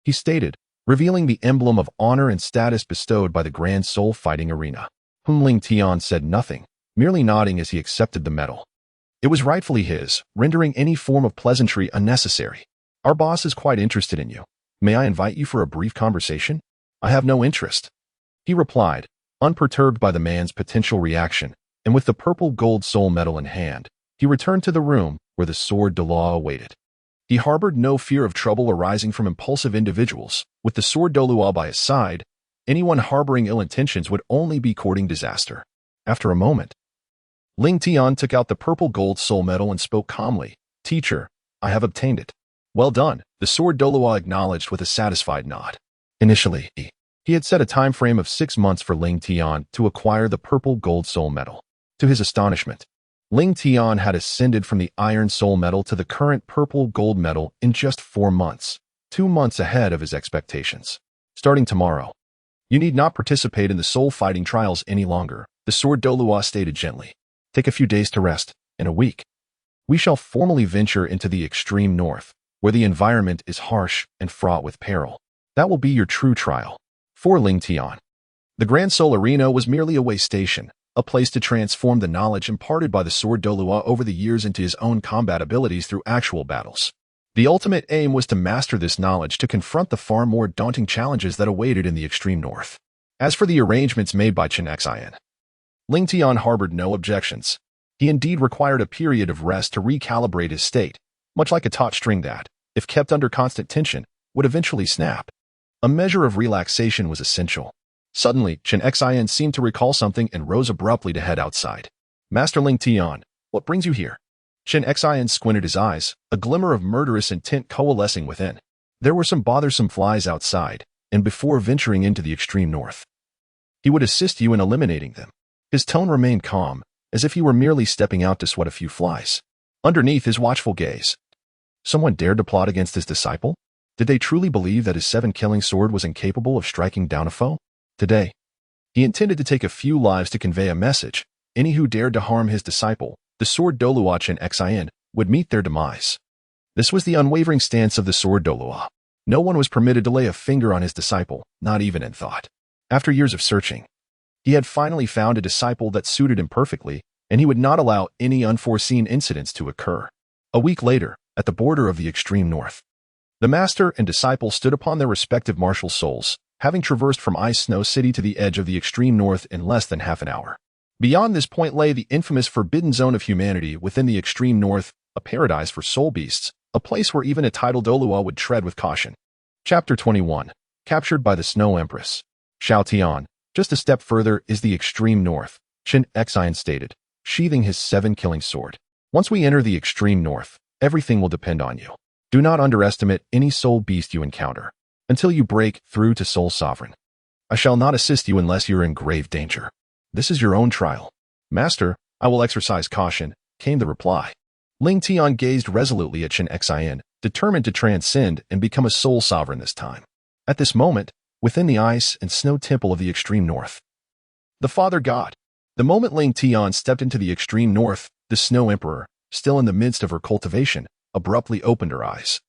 Speaker 1: he stated, revealing the emblem of honor and status bestowed by the Grand Soul Fighting Arena. Ling Tian said nothing, merely nodding as he accepted the medal. It was rightfully his, rendering any form of pleasantry unnecessary. "Our boss is quite interested in you. May I invite you for a brief conversation?" "I have no interest," he replied, unperturbed by the man's potential reaction, and with the purple gold soul medal in hand, he returned to the room where the sword Douluo awaited. He harbored no fear of trouble arising from impulsive individuals. With the sword Douluo by his side, anyone harboring ill intentions would only be courting disaster. After a moment, Ling Tian took out the purple gold soul medal and spoke calmly. "Teacher, I have obtained it." "Well done," the sword Douluo acknowledged with a satisfied nod. Initially, he had set a time frame of 6 months for Ling Tian to acquire the purple gold soul medal. To his astonishment, Ling Tian had ascended from the iron soul medal to the current purple gold medal in just 4 months, 2 months ahead of his expectations. "Starting tomorrow, you need not participate in the soul fighting trials any longer," the sword Douluo stated gently. "Take a few days to rest. In a week, we shall formally venture into the extreme north, where the environment is harsh and fraught with peril. That will be your true trial." For Ling Tian, the Grand Soul Arena was merely a way station, a place to transform the knowledge imparted by the sword Douluo over the years into his own combat abilities through actual battles. The ultimate aim was to master this knowledge to confront the far more daunting challenges that awaited in the extreme north. As for the arrangements made by Chen Xian, Ling Tian harbored no objections. He indeed required a period of rest to recalibrate his state, much like a taut string that, if kept under constant tension, would eventually snap. A measure of relaxation was essential. Suddenly, Chen Xin seemed to recall something and rose abruptly to head outside. Master Ling Tian, what brings you here? Chen Xin squinted his eyes, a glimmer of murderous intent coalescing within. There were some bothersome flies outside, and before venturing into the extreme north, he would assist you in eliminating them. His tone remained calm, as if he were merely stepping out to swat a few flies. Underneath his watchful gaze, someone dared to plot against his disciple? Did they truly believe that his 7-killing sword was incapable of striking down a foe? Today, he intended to take a few lives to convey a message. Any who dared to harm his disciple, the sword Douluo Chen Xin, would meet their demise. This was the unwavering stance of the sword Douluo. No one was permitted to lay a finger on his disciple, not even in thought. After years of searching, he had finally found a disciple that suited him perfectly, and he would not allow any unforeseen incidents to occur. A week later, at the border of the extreme north, the master and disciple stood upon their respective martial souls, having traversed from Ice Snow City to the edge of the extreme north in less than half an hour. Beyond this point lay the infamous forbidden zone of humanity within the extreme north, a paradise for soul beasts, a place where even a tidal Douluo would tread with caution. Chapter 21. Captured by the Snow Empress. Xiao Tian. Just a step further is the extreme north, Chen Xin stated, sheathing his 7-killing sword. Once we enter the extreme north, everything will depend on you. Do not underestimate any soul beast you encounter, until you break through to Soul Sovereign. I shall not assist you unless you are in grave danger. This is your own trial. Master, I will exercise caution, came the reply. Ling Tian gazed resolutely at Chen Xin, determined to transcend and become a soul sovereign this time. At this moment, within the ice and snow temple of the extreme north, the Father God. The moment Ling Tian stepped into the extreme north, the Snow Emperor, still in the midst of her cultivation, abruptly opened her eyes.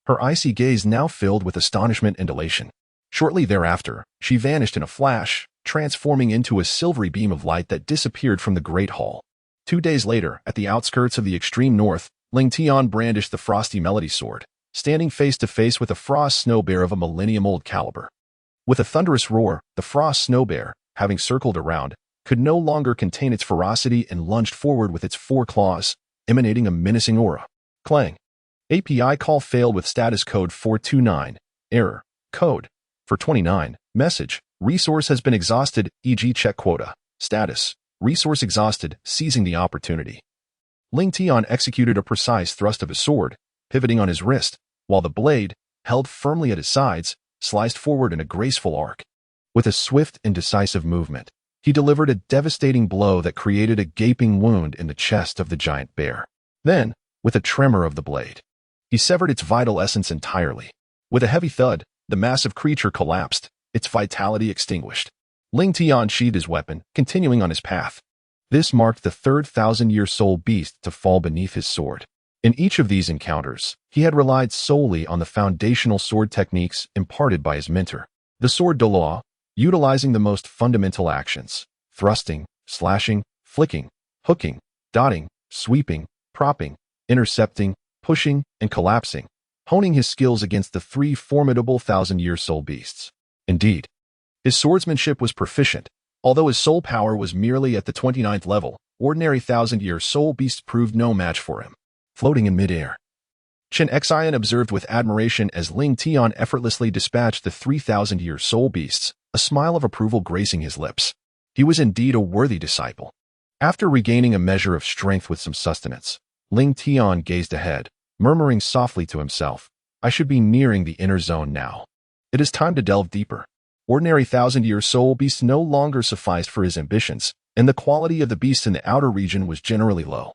Speaker 1: Her icy gaze now filled with astonishment and elation. Shortly thereafter, she vanished in a flash, transforming into a silvery beam of light that disappeared from the Great Hall. 2 days later, at the outskirts of the extreme north, Ling Tian brandished the Frosty Melody Sword, standing face to face with a frost snow bear of a millennium-old caliber. With a thunderous roar, the frost snow bear, having circled around, could no longer contain its ferocity and lunged forward with its 4 claws, emanating a menacing aura. Clang. API call failed with status code 429. Error. Code. For 29. Message. Resource has been exhausted, e.g. check quota. Status. Resource exhausted, seizing the opportunity. Ling Tian executed a precise thrust of his sword, pivoting on his wrist, while the blade, held firmly at his sides, sliced forward in a graceful arc. With a swift and decisive movement, he delivered a devastating blow that created a gaping wound in the chest of the giant bear. Then, with a tremor of the blade, he severed its vital essence entirely. With a heavy thud, the massive creature collapsed, its vitality extinguished. Ling Tian sheathed his weapon, continuing on his path. This marked the 3rd 1,000-year soul beast to fall beneath his sword. In each of these encounters, he had relied solely on the foundational sword techniques imparted by his mentor. The sword Douluo, utilizing the most fundamental actions: thrusting, slashing, flicking, hooking, dotting, sweeping, propping, intercepting, pushing, and collapsing, honing his skills against the 3 formidable 1,000-year soul beasts. Indeed, his swordsmanship was proficient. Although his soul power was merely at the 29th level, ordinary 1,000-year soul beasts proved no match for him. Floating in midair, Chen Xin observed with admiration as Ling Tian effortlessly dispatched the 3,000-year soul beasts, a smile of approval gracing his lips. He was indeed a worthy disciple. After regaining a measure of strength with some sustenance, Ling Tian gazed ahead, murmuring softly to himself, I should be nearing the inner zone now. It is time to delve deeper. Ordinary 1,000-year soul beasts no longer sufficed for his ambitions, and the quality of the beasts in the outer region was generally low.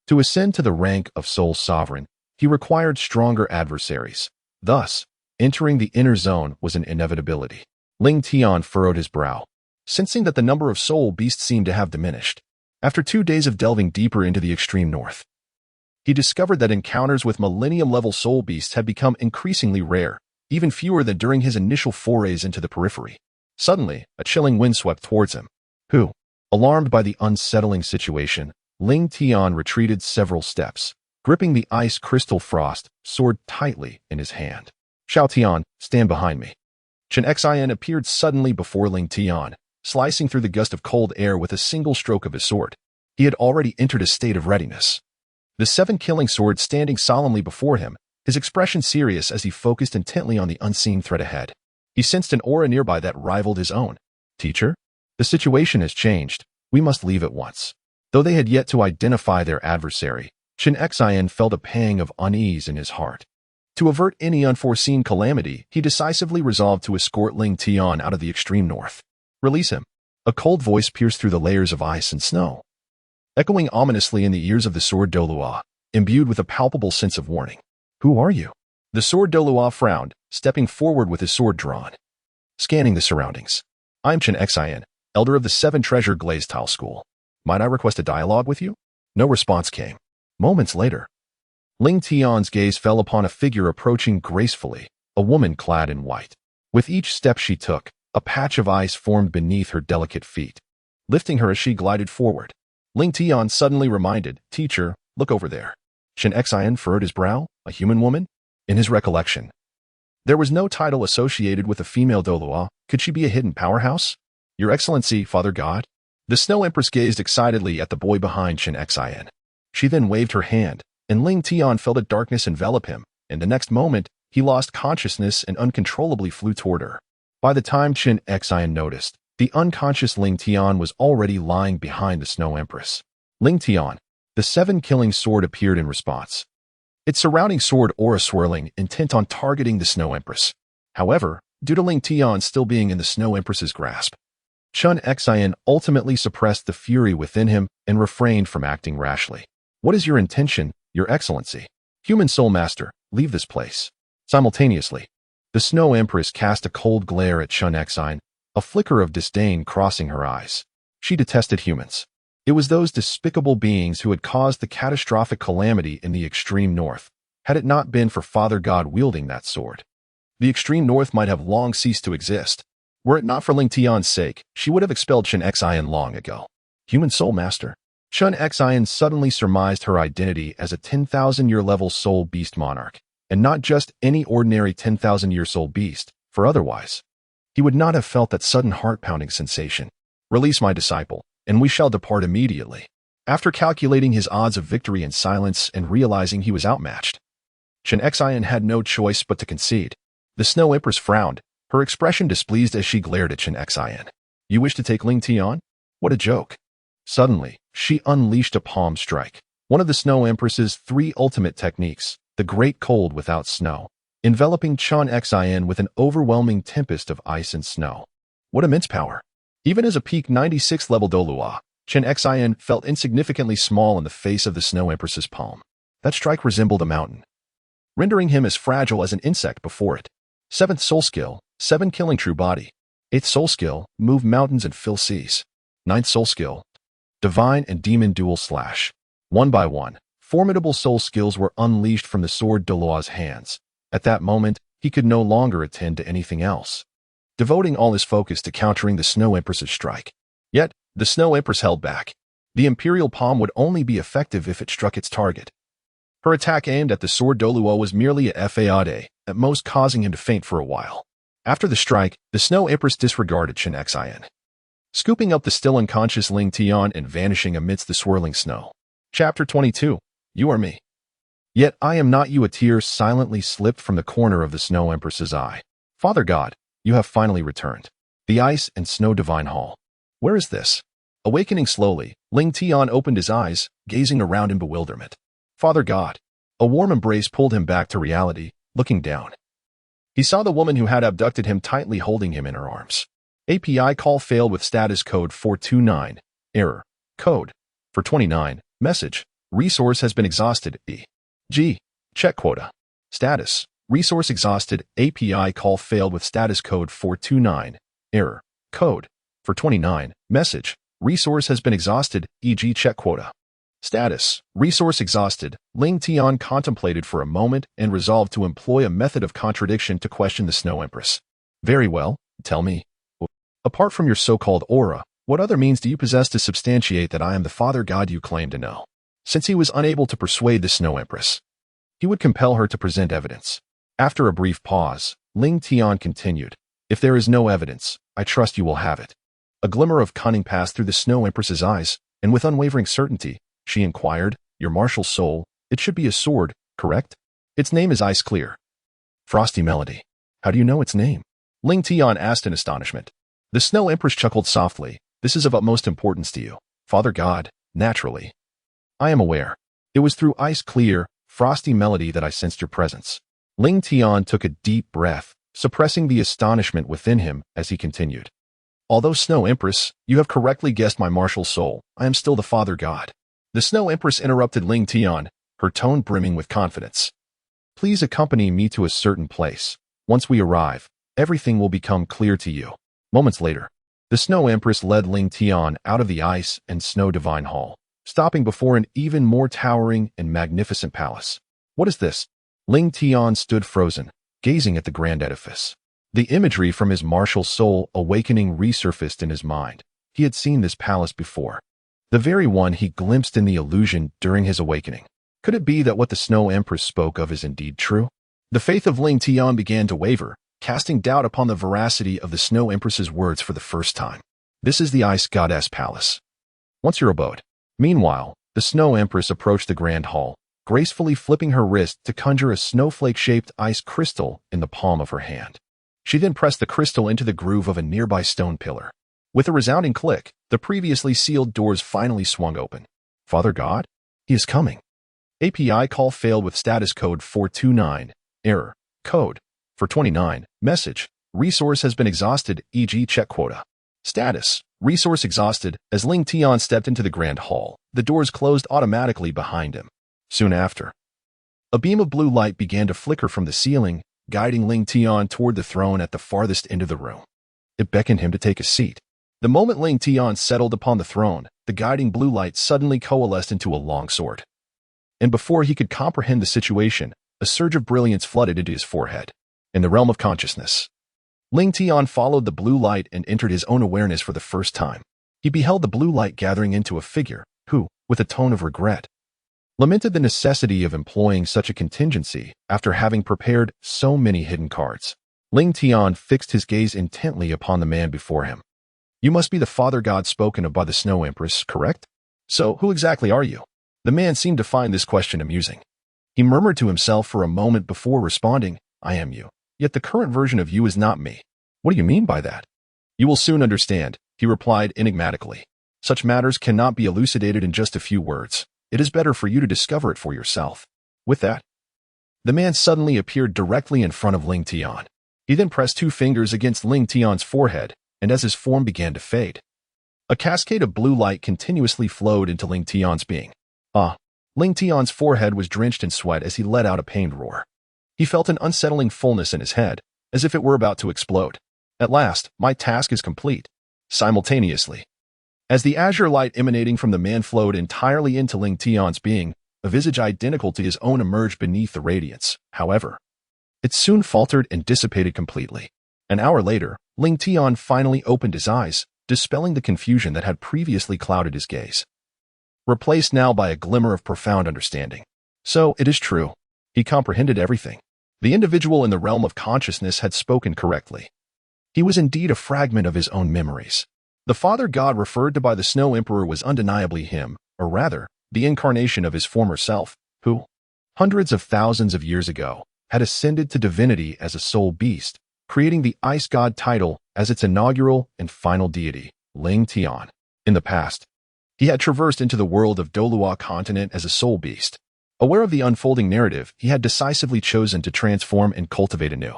Speaker 1: To ascend to the rank of Soul Sovereign, he required stronger adversaries. Thus, entering the inner zone was an inevitability. Ling Tian furrowed his brow, sensing that the number of soul beasts seemed to have diminished. After 2 days of delving deeper into the extreme north, he discovered that encounters with millennium-level soul beasts had become increasingly rare, even fewer than during his initial forays into the periphery. Suddenly, a chilling wind swept towards him. Alarmed by the unsettling situation, Ling Tian retreated several steps, gripping the ice crystal frost sword tightly in his hand. Xiao Tian, stand behind me. Chen Xin appeared suddenly before Ling Tian, slicing through the gust of cold air with a single stroke of his sword. He had already entered a state of readiness. The 7-killing sword standing solemnly before him, his expression serious as he focused intently on the unseen threat ahead. He sensed an aura nearby that rivaled his own. Teacher? The situation has changed. We must leave at once. Though they had yet to identify their adversary, Chen Xian felt a pang of unease in his heart. To avert any unforeseen calamity, he decisively resolved to escort Ling Tian out of the extreme north. Release him. A cold voice pierced through the layers of ice and snow, echoing ominously in the ears of the sword Douluo, imbued with a palpable sense of warning. Who are you? The sword Douluo frowned, stepping forward with his sword drawn. Scanning the surroundings. I'm Chen Xian, elder of the 7 Treasure Glazed Tile School. Might I request a dialogue with you? No response came. Moments later, Ling Tian's gaze fell upon a figure approaching gracefully, a woman clad in white. With each step she took, a patch of ice formed beneath her delicate feet, lifting her as she glided forward. Ling Tian suddenly reminded, Teacher, look over there. Chen Xian furrowed his brow, a human woman? In his recollection, there was no title associated with a female Douluo. Could she be a hidden powerhouse? Your Excellency, Father God? The Snow Empress gazed excitedly at the boy behind Chen Xian. She then waved her hand, and Ling Tian felt a darkness envelop him, and the next moment, he lost consciousness and uncontrollably flew toward her. By the time Chen Xian noticed, the unconscious Ling Tian was already lying behind the Snow Empress. Ling Tian, the 7-killing sword appeared in response, its surrounding sword aura swirling, intent on targeting the Snow Empress. However, due to Ling Tian still being in the Snow Empress's grasp, Chen Xian ultimately suppressed the fury within him and refrained from acting rashly. What is your intention, Your Excellency? Human Soul Master, leave this place. Simultaneously, the Snow Empress cast a cold glare at Chen Xian, a flicker of disdain crossing her eyes. She detested humans. It was those despicable beings who had caused the catastrophic calamity in the extreme north, had it not been for Father God wielding that sword. The extreme north might have long ceased to exist. Were it not for Ling Tian's sake, she would have expelled Chen Xian long ago. Human Soul Master. Chen Xian suddenly surmised her identity as a 10,000-year level soul beast monarch, and not just any ordinary 10,000-year soul beast, for otherwise, he would not have felt that sudden heart-pounding sensation. Release my disciple, and we shall depart immediately. After calculating his odds of victory in silence and realizing he was outmatched, Chen Xian had no choice but to concede. The Snow Empress frowned, her expression displeased as she glared at Chen Xian. You wish to take Ling Tian? What a joke. Suddenly, she unleashed a palm strike, one of the Snow Empress's 3 ultimate techniques, the Great Cold without snow, enveloping Chen Xian with an overwhelming tempest of ice and snow. What immense power! Even as a peak 96 level Douluo, Chen Xian felt insignificantly small in the face of the Snow Empress's palm. That strike resembled a mountain, rendering him as fragile as an insect before it. 7th Soul Skill, 7 killing true body. 8th Soul Skill, move mountains and fill seas. 9th Soul Skill, Divine and Demon Dual Slash. One by one, formidable soul skills were unleashed from the sword Douluo's hands. At that moment, he could no longer attend to anything else, devoting all his focus to countering the Snow Empress's strike. Yet, the Snow Empress held back. The Imperial Palm would only be effective if it struck its target. Her attack aimed at the sword Douluo was merely a fade, at most causing him to faint for a while. After the strike, the Snow Empress disregarded Chen Xian, scooping up the still unconscious Ling Tian and vanishing amidst the swirling snow. Chapter 22. You are me. Yet I am not you. A tear silently slipped from the corner of the Snow Empress's eye. Father God, you have finally returned. The Ice and Snow Divine Hall. Where is this? Awakening slowly, Ling Tian opened his eyes, gazing around in bewilderment. Father God. A warm embrace pulled him back to reality, looking down. He saw the woman who had abducted him tightly holding him in her arms. API call failed with status code 429. Error. Code. For 29. Message. Resource has been exhausted. E.g. Check quota. Status. Resource exhausted. API call failed with status code 429. Error. Code. For 29. Message. Resource has been exhausted. E.g. check quota. Status. Resource exhausted. Ling Tian contemplated for a moment and resolved to employ a method of contradiction to question the Snow Empress. Very well. Tell me. Apart from your so-called aura, what other means do you possess to substantiate that I am the Father God you claim to know? Since he was unable to persuade the Snow Empress, he would compel her to present evidence. After a brief pause, Ling Tian continued, If there is no evidence, I trust you will have it. A glimmer of cunning passed through the Snow Empress's eyes, and with unwavering certainty, she inquired, Your martial soul, it should be a sword, correct? Its name is Ice Clear. Frosty Melody. How do you know its name? Ling Tian asked in astonishment. The Snow Empress chuckled softly. This is of utmost importance to you, Father God, naturally. I am aware. It was through ice-clear, frosty melody that I sensed your presence. Ling Tian took a deep breath, suppressing the astonishment within him as he continued. Although Snow Empress, you have correctly guessed my martial soul, I am still the Father God. The Snow Empress interrupted Ling Tian, her tone brimming with confidence. Please accompany me to a certain place. Once we arrive, everything will become clear to you. Moments later, the Snow Empress led Ling Tian out of the ice and snow divine hall, stopping before an even more towering and magnificent palace. What is this? Ling Tian stood frozen, gazing at the grand edifice. The imagery from his martial soul awakening resurfaced in his mind. He had seen this palace before. The very one he glimpsed in the illusion during his awakening. Could it be that what the Snow Empress spoke of is indeed true? The faith of Ling Tian began to waver, casting doubt upon the veracity of the Snow Empress's words for the first time. This is the Ice Goddess Palace. Once your abode. Meanwhile, the Snow Empress approached the grand hall, gracefully flipping her wrist to conjure a snowflake-shaped ice crystal in the palm of her hand. She then pressed the crystal into the groove of a nearby stone pillar. With a resounding click, the previously sealed doors finally swung open. Father God? He is coming. API call failed with status code 429. Error. Code. 429. Message. Resource has been exhausted, e.g. check quota. Status. Resource exhausted. As Ling Tian stepped into the grand hall, the doors closed automatically behind him. Soon after, a beam of blue light began to flicker from the ceiling, guiding Ling Tian toward the throne at the farthest end of the room. It beckoned him to take a seat. The moment Ling Tian settled upon the throne, the guiding blue light suddenly coalesced into a long sword. And before he could comprehend the situation, a surge of brilliance flooded into his forehead. In the realm of consciousness, Ling Tian followed the blue light and entered his own awareness for the first time. He beheld the blue light gathering into a figure who, with a tone of regret, lamented the necessity of employing such a contingency after having prepared so many hidden cards. Ling Tian fixed his gaze intently upon the man before him. You must be the Father God spoken of by the Snow Empress, correct? So, who exactly are you? The man seemed to find this question amusing. He murmured to himself for a moment before responding, I am you. Yet the current version of you is not me. What do you mean by that? You will soon understand, he replied enigmatically. Such matters cannot be elucidated in just a few words. It is better for you to discover it for yourself. With that, the man suddenly appeared directly in front of Ling Tian. He then pressed 2 fingers against Ling Tian's forehead, and as his form began to fade, a cascade of blue light continuously flowed into Ling Tian's being. Ling Tian's forehead was drenched in sweat as he let out a pained roar. He felt an unsettling fullness in his head, as if it were about to explode. At last, my task is complete. Simultaneously, as the azure light emanating from the man flowed entirely into Ling Tian's being, a visage identical to his own emerged beneath the radiance. However, it soon faltered and dissipated completely. An hour later, Ling Tian finally opened his eyes, dispelling the confusion that had previously clouded his gaze, replaced now by a glimmer of profound understanding. So, it is true. He comprehended everything. The individual in the realm of consciousness had spoken correctly. He was indeed a fragment of his own memories. The Father God referred to by the Snow Emperor was undeniably him, or rather, the incarnation of his former self, who, hundreds of thousands of years ago, had ascended to divinity as a soul beast, creating the Ice God title as its inaugural and final deity, Ling Tian. In the past, he had traversed into the world of Douluo continent as a soul beast. Aware of the unfolding narrative, he had decisively chosen to transform and cultivate anew,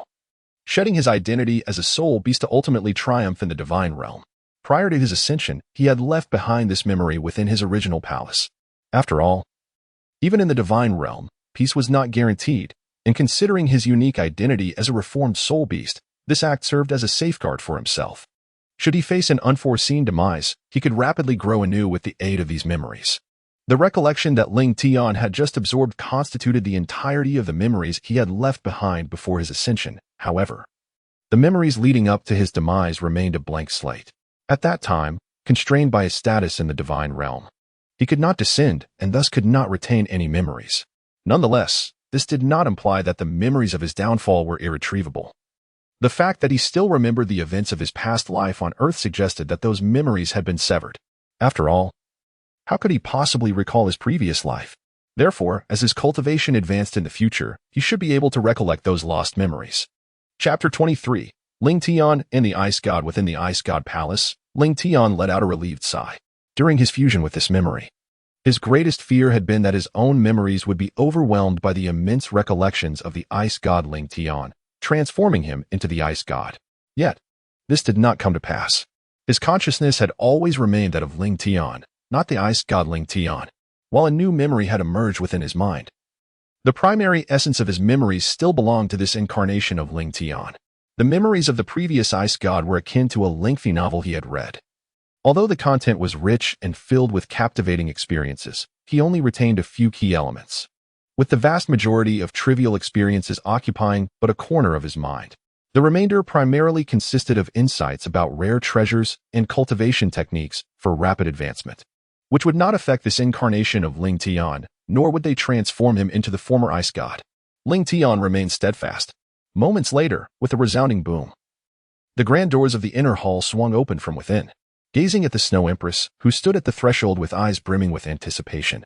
Speaker 1: shedding his identity as a soul beast to ultimately triumph in the divine realm. Prior to his ascension, he had left behind this memory within his original palace. After all, even in the divine realm, peace was not guaranteed, and considering his unique identity as a reformed soul beast, this act served as a safeguard for himself. Should he face an unforeseen demise, he could rapidly grow anew with the aid of these memories. The recollection that Ling Tian had just absorbed constituted the entirety of the memories he had left behind before his ascension. However, the memories leading up to his demise remained a blank slate. At that time, constrained by his status in the divine realm, he could not descend and thus could not retain any memories. Nonetheless, this did not imply that the memories of his downfall were irretrievable. The fact that he still remembered the events of his past life on Earth suggested that those memories had been severed. After all, how could he possibly recall his previous life? Therefore, as his cultivation advanced in the future, he should be able to recollect those lost memories. Chapter 23. Ling Tian and the ice god within the ice god palace. Ling Tian let out a relieved sigh. During his fusion with this memory, his greatest fear had been that his own memories would be overwhelmed by the immense recollections of the ice god Ling Tian, transforming him into the ice god. Yet, this did not come to pass. His consciousness had always remained that of Ling Tian, not the ice god Ling Tian, while a new memory had emerged within his mind. The primary essence of his memories still belonged to this incarnation of Ling Tian. The memories of the previous ice god were akin to a lengthy novel he had read. Although the content was rich and filled with captivating experiences, he only retained a few key elements, with the vast majority of trivial experiences occupying but a corner of his mind. The remainder primarily consisted of insights about rare treasures and cultivation techniques for rapid advancement, which would not affect this incarnation of Ling Tian, nor would they transform him into the former ice god. Ling Tian remained steadfast. Moments later, with a resounding boom, the grand doors of the inner hall swung open from within. Gazing at the Snow Empress, who stood at the threshold with eyes brimming with anticipation,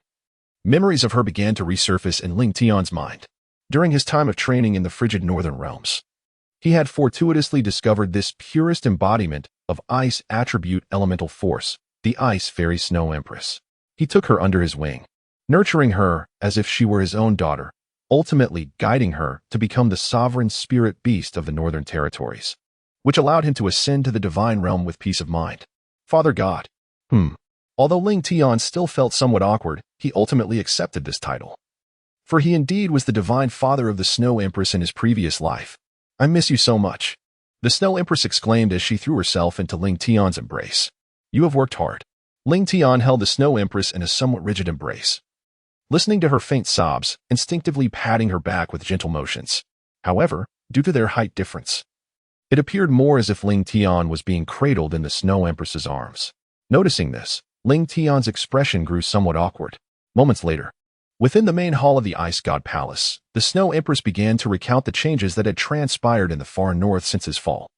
Speaker 1: memories of her began to resurface in Ling Tian's mind. During his time of training in the frigid northern realms, he had fortuitously discovered this purest embodiment of ice attribute elemental force, the Ice Fairy Snow Empress. He took her under his wing, nurturing her as if she were his own daughter, ultimately guiding her to become the sovereign spirit beast of the Northern Territories, which allowed him to ascend to the divine realm with peace of mind. Father God. Although Ling Tian still felt somewhat awkward, he ultimately accepted this title. For he indeed was the divine father of the Snow Empress in his previous life. I miss you so much, the Snow Empress exclaimed as she threw herself into Ling Tian's embrace. You have worked hard. Ling Tian held the Snow Empress in a somewhat rigid embrace, listening to her faint sobs, instinctively patting her back with gentle motions. However, due to their height difference, it appeared more as if Ling Tian was being cradled in the Snow Empress's arms. Noticing this, Ling Tian's expression grew somewhat awkward. Moments later, within the main hall of the Ice God Palace, the Snow Empress began to recount the changes that had transpired in the far north since his fall.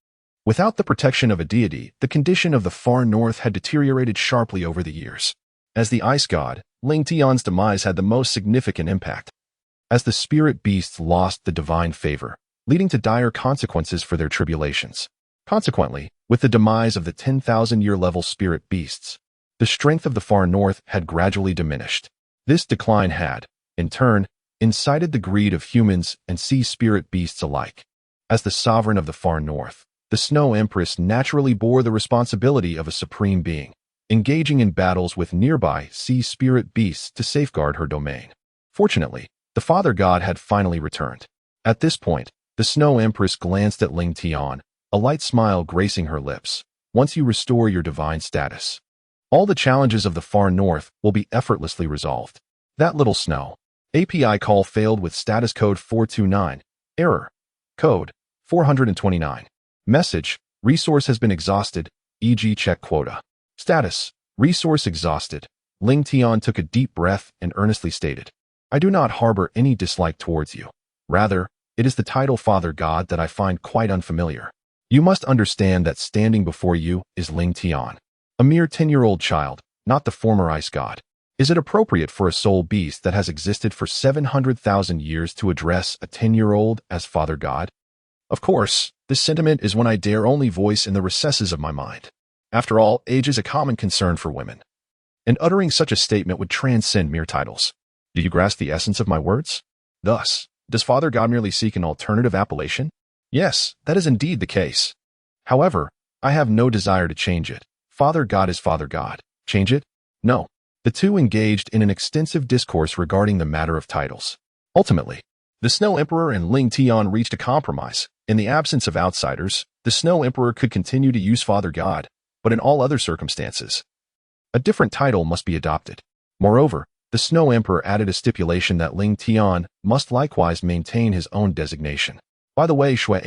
Speaker 1: Without the protection of a deity, the condition of the far north had deteriorated sharply over the years. As the Ice God, Ling Tian's demise had the most significant impact, as the spirit beasts lost the divine favor, leading to dire consequences for their tribulations. Consequently, with the demise of the 10,000-year level spirit beasts, the strength of the far north had gradually diminished. This decline had, in turn, incited the greed of humans and sea spirit beasts alike. As the sovereign of the far north, the Snow Empress naturally bore the responsibility of a supreme being, engaging in battles with nearby sea spirit beasts to safeguard her domain. Fortunately, the Father God had finally returned. At this point, the Snow Empress glanced at Ling Tian, a light smile gracing her lips. Once you restore your divine status, all the challenges of the far north will be effortlessly resolved. That little snow. API call failed with status code 429. Error. Code 429. Message. Resource has been exhausted, e.g. check quota. Status. Resource exhausted. Ling Tian took a deep breath and earnestly stated, I do not harbor any dislike towards you. Rather, it is the title Father God that I find quite unfamiliar. You must understand that standing before you is Ling Tian, a mere 10-year-old child, not the former ice god. Is it appropriate for a soul beast that has existed for 700,000 years to address a 10-year-old as Father God? Of course, this sentiment is one I dare only voice in the recesses of my mind. After all, age is a common concern for women, and uttering such a statement would transcend mere titles. Do you grasp the essence of my words? Thus, does Father God merely seek an alternative appellation? Yes, that is indeed the case. However, I have no desire to change it. Father God is Father God. Change it? No. The two engaged in an extensive discourse regarding the matter of titles. Ultimately, the Snow Emperor and Ling Tian reached a compromise. In the absence of outsiders, the Snow Emperor could continue to use Father God, but in all other circumstances, a different title must be adopted. Moreover, the Snow Emperor added a stipulation that Ling Tian must likewise maintain his own designation. By the way, Shui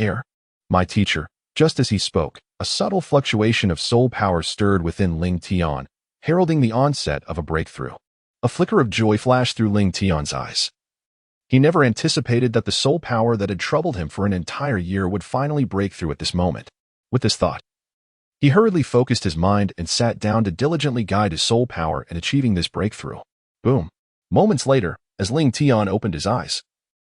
Speaker 1: my teacher, just as he spoke, a subtle fluctuation of soul power stirred within Ling Tian, heralding the onset of a breakthrough. A flicker of joy flashed through Ling Tian's eyes. He never anticipated that the soul power that had troubled him for an entire year would finally break through at this moment. With this thought, he hurriedly focused his mind and sat down to diligently guide his soul power in achieving this breakthrough. Boom. Moments later, as Ling Tian opened his eyes,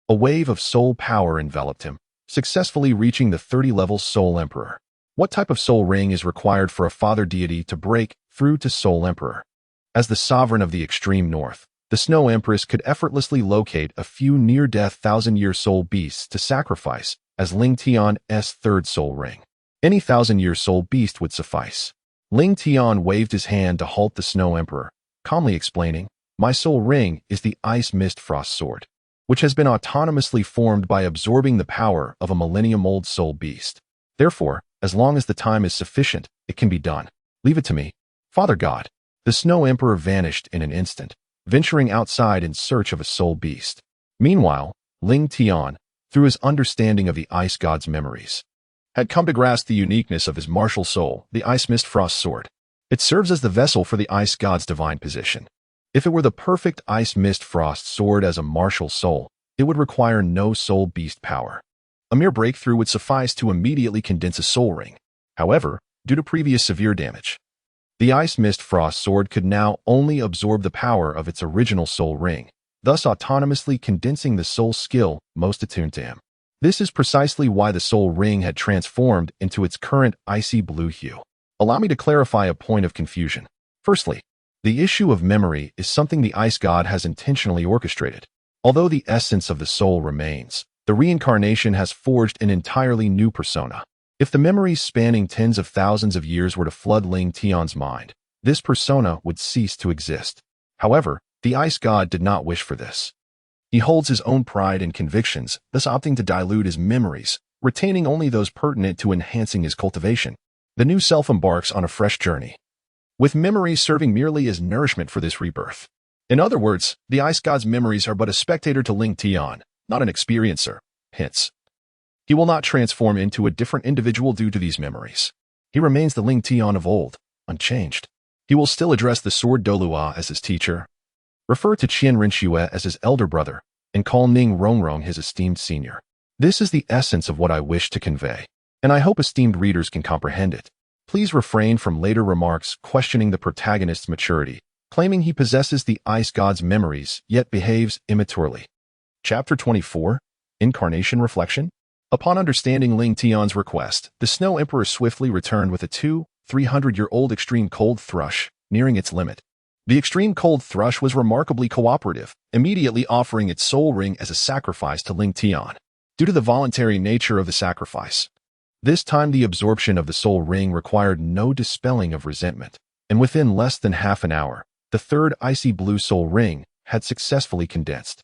Speaker 1: a wave of soul power enveloped him, successfully reaching the 30-level Soul Emperor. What type of soul ring is required for a father deity to break through to Soul Emperor? As the sovereign of the extreme north, the Snow Empress could effortlessly locate a few near-death thousand-year soul beasts to sacrifice as Ling Tian's third soul ring. Any thousand-year soul beast would suffice. Ling Tian waved his hand to halt the Snow Emperor, calmly explaining, "My soul ring is the Ice Mist Frost Sword, which has been autonomously formed by absorbing the power of a millennium-old soul beast. Therefore, as long as the time is sufficient, it can be done. Leave it to me, Father God." The Snow Emperor vanished in an instant, venturing outside in search of a soul beast. Meanwhile, Ling Tian, through his understanding of the Ice God's memories, had come to grasp the uniqueness of his martial soul, the Ice Mist Frost Sword. It serves as the vessel for the Ice God's divine position. If it were the perfect Ice Mist Frost Sword as a martial soul, it would require no soul beast power. A mere breakthrough would suffice to immediately condense a soul ring. However, due to previous severe damage, the Ice Mist Frost Sword could now only absorb the power of its original soul ring, thus autonomously condensing the soul skill most attuned to him. This is precisely why the soul ring had transformed into its current icy blue hue. Allow me to clarify a point of confusion. Firstly, the issue of memory is something the Ice God has intentionally orchestrated. Although the essence of the soul remains, the reincarnation has forged an entirely new persona. If the memories spanning tens of thousands of years were to flood Ling Tian's mind, this persona would cease to exist. However, the Ice God did not wish for this. He holds his own pride and convictions, thus opting to dilute his memories, retaining only those pertinent to enhancing his cultivation. The new self embarks on a fresh journey, with memories serving merely as nourishment for this rebirth. In other words, the Ice God's memories are but a spectator to Ling Tian, not an experiencer. Hence, he will not transform into a different individual due to these memories. He remains the Ling Tian of old, unchanged. He will still address the sword Douluo as his teacher, refer to Qian Rinxue as his elder brother, and call Ning Rongrong his esteemed senior. This is the essence of what I wish to convey, and I hope esteemed readers can comprehend it. Please refrain from later remarks questioning the protagonist's maturity, claiming he possesses the Ice God's memories yet behaves immaturely. Chapter 24, Incarnation Reflection. Upon understanding Ling Tian's request, the Snow Emperor swiftly returned with a 300-year-old extreme cold thrush, nearing its limit. The extreme cold thrush was remarkably cooperative, immediately offering its soul ring as a sacrifice to Ling Tian. Due to the voluntary nature of the sacrifice, this time the absorption of the soul ring required no dispelling of resentment, and within less than half an hour, the third icy blue soul ring had successfully condensed.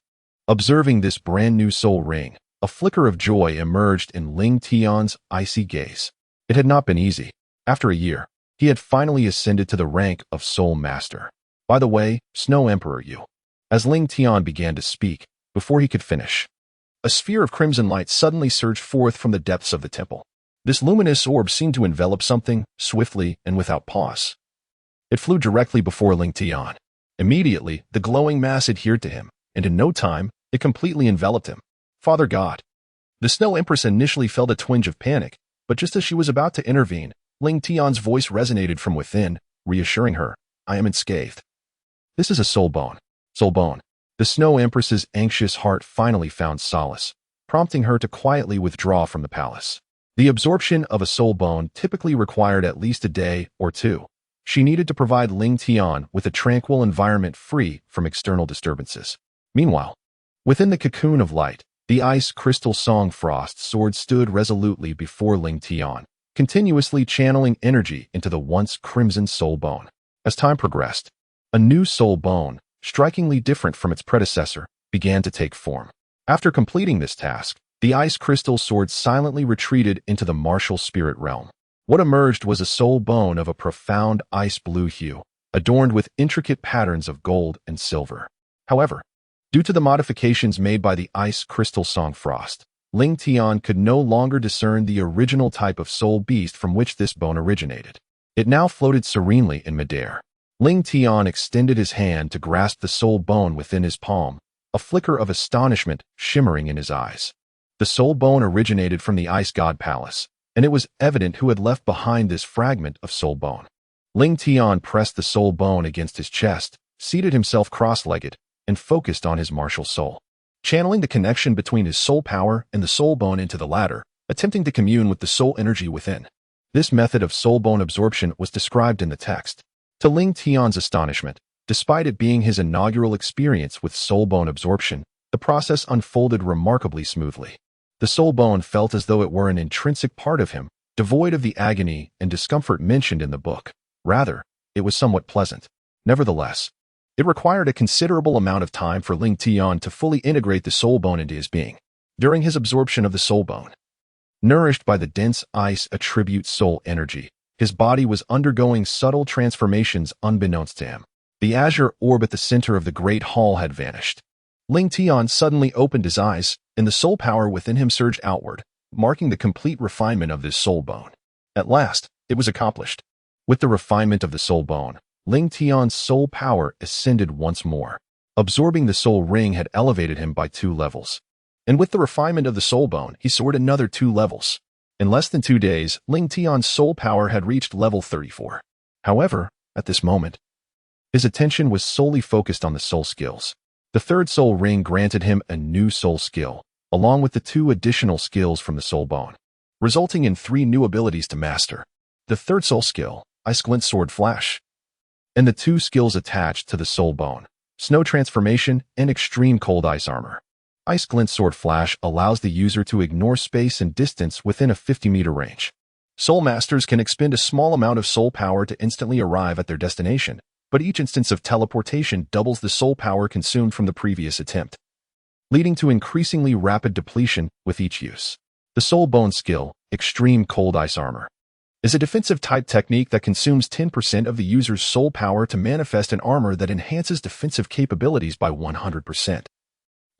Speaker 1: Observing this brand new soul ring, a flicker of joy emerged in Ling Tian's icy gaze. It had not been easy. After a year, he had finally ascended to the rank of Soul Master. By the way, Snow Emperor, you. As Ling Tian began to speak, before he could finish, a sphere of crimson light suddenly surged forth from the depths of the temple. This luminous orb seemed to envelop something, swiftly and without pause. It flew directly before Ling Tian. Immediately, the glowing mass adhered to him, and in no time, it completely enveloped him. Father God. The Snow Empress initially felt a twinge of panic, but just as she was about to intervene, Ling Tian's voice resonated from within, reassuring her, "I am unscathed. This is a soul bone." Soul bone. The Snow Empress's anxious heart finally found solace, prompting her to quietly withdraw from the palace. The absorption of a soul bone typically required at least a day or two. She needed to provide Ling Tian with a tranquil environment free from external disturbances. Meanwhile, within the cocoon of light, the Ice Crystal Song Frost Sword stood resolutely before Ling Tian, continuously channeling energy into the once crimson soul bone. As time progressed, a new soul bone, strikingly different from its predecessor, began to take form. After completing this task, the Ice Crystal Sword silently retreated into the martial spirit realm. What emerged was a soul bone of a profound ice blue hue, adorned with intricate patterns of gold and silver. However, due to the modifications made by the Ice Crystal Song Frost, Ling Tian could no longer discern the original type of soul beast from which this bone originated. It now floated serenely in midair. Ling Tian extended his hand to grasp the soul bone within his palm, a flicker of astonishment shimmering in his eyes. The soul bone originated from the Ice God Palace, and it was evident who had left behind this fragment of soul bone. Ling Tian pressed the soul bone against his chest, seated himself cross-legged, and focused on his martial soul. channeling the connection between his soul power and the soul bone into the latter, attempting to commune with the soul energy within. This method of soul bone absorption was described in the text. To Ling Tian's astonishment, despite it being his inaugural experience with soul bone absorption, the process unfolded remarkably smoothly. The soul bone felt as though it were an intrinsic part of him, devoid of the agony and discomfort mentioned in the book. Rather, it was somewhat pleasant. Nevertheless, it required a considerable amount of time for Ling Tian to fully integrate the soul bone into his being. During his absorption of the soul bone, nourished by the dense ice attribute soul energy, his body was undergoing subtle transformations unbeknownst to him. The azure orb at the center of the great hall had vanished. Ling Tian suddenly opened his eyes, and the soul power within him surged outward, marking the complete refinement of this soul bone. At last, it was accomplished. With the refinement of the soul bone, Ling Tian's soul power ascended once more. Absorbing the soul ring had elevated him by 2 levels. And with the refinement of the soul bone, he soared another 2 levels. In less than 2 days, Ling Tian's soul power had reached level 34. However, at this moment, his attention was solely focused on the soul skills. The 3rd soul ring granted him a new soul skill, along with the 2 additional skills from the soul bone, resulting in 3 new abilities to master. The 3rd soul skill, Ice Glint Sword Flash, and the 2 skills attached to the soul bone, Snow Transformation and Extreme Cold Ice Armor. Ice Glint Sword Flash allows the user to ignore space and distance within a 50-meter range. Soul Masters can expend a small amount of soul power to instantly arrive at their destination, but each instance of teleportation doubles the soul power consumed from the previous attempt, leading to increasingly rapid depletion with each use. The Soul Bone skill, Extreme Cold Ice Armor, is a defensive-type technique that consumes 10% of the user's soul power to manifest an armor that enhances defensive capabilities by 100%.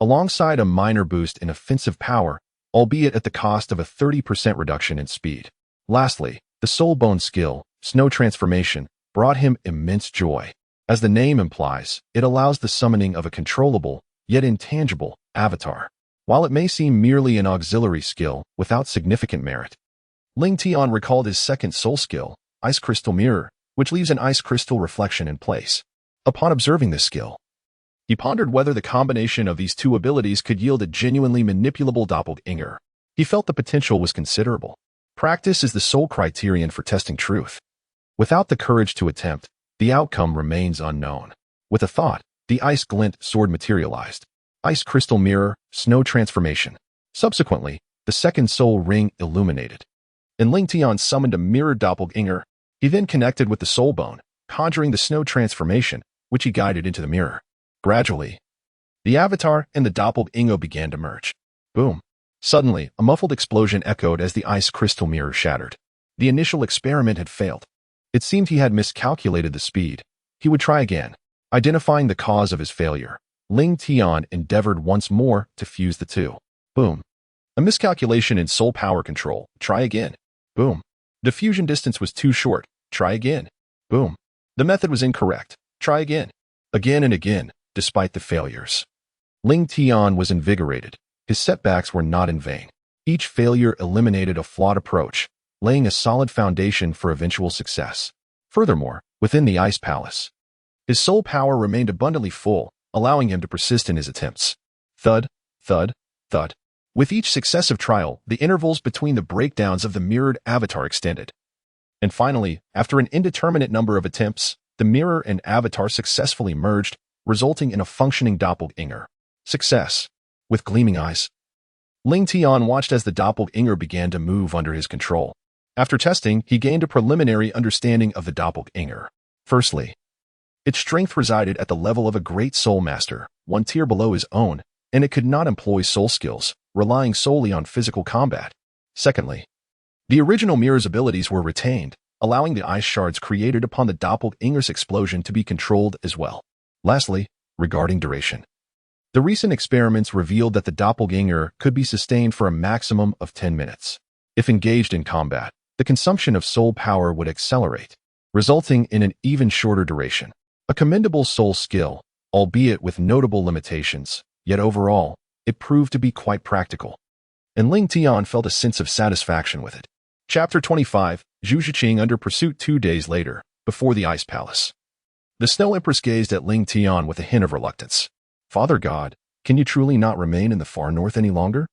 Speaker 1: Alongside a minor boost in offensive power, albeit at the cost of a 30% reduction in speed. Lastly, the Soul Bone skill, Snow Transformation, brought him immense joy. As the name implies, it allows the summoning of a controllable, yet intangible, avatar. While it may seem merely an auxiliary skill without significant merit, Ling Tian recalled his 2nd soul skill, Ice Crystal Mirror, which leaves an ice crystal reflection in place. Upon observing this skill, he pondered whether the combination of these 2 abilities could yield a genuinely manipulable doppelganger. He felt the potential was considerable. Practice is the sole criterion for testing truth. Without the courage to attempt, the outcome remains unknown. With a thought, the Ice Glint Sword materialized. Ice Crystal Mirror, Snow Transformation. Subsequently, the 2nd soul ring illuminated, and Ling Tian summoned a mirror doppelganger. He then connected with the soul bone, conjuring the Snow Transformation, which he guided into the mirror. Gradually, the avatar and the doppelganger began to merge. Boom! Suddenly, a muffled explosion echoed as the ice crystal mirror shattered. The initial experiment had failed. It seemed he had miscalculated the speed. He would try again. Identifying the cause of his failure, Ling Tian endeavored once more to fuse the 2. Boom! A miscalculation in soul power control. Try again. Boom! The fusion distance was too short. Try again. Boom! The method was incorrect. Try again. Again and again. Despite the failures, Ling Tian was invigorated. His setbacks were not in vain. Each failure eliminated a flawed approach, laying a solid foundation for eventual success. Furthermore, within the Ice Palace, his soul power remained abundantly full, allowing him to persist in his attempts. Thud, thud, thud. With each successive trial, the intervals between the breakdowns of the mirrored avatar extended. And finally, after an indeterminate number of attempts, the mirror and avatar successfully merged, resulting in a functioning doppelganger. Success. With gleaming eyes, Ling Tian watched as the doppelganger began to move under his control. After testing, he gained a preliminary understanding of the doppelganger. Firstly, its strength resided at the level of a great soul master, 1 tier below his own, and it could not employ soul skills, relying solely on physical combat. Secondly, the original mirror's abilities were retained, allowing the ice shards created upon the doppelganger's explosion to be controlled as well. Lastly, regarding duration, the recent experiments revealed that the doppelganger could be sustained for a maximum of 10 minutes. If engaged in combat, the consumption of soul power would accelerate, resulting in an even shorter duration. A commendable soul skill, albeit with notable limitations, yet overall, it proved to be quite practical. And Ling Tian felt a sense of satisfaction with it. Chapter 25, Zhu Shiqing under pursuit 2 days later, before the Ice Palace. The Snow Empress gazed at Ling Tian with a hint of reluctance. Father God, Can you truly not remain in the far north any longer?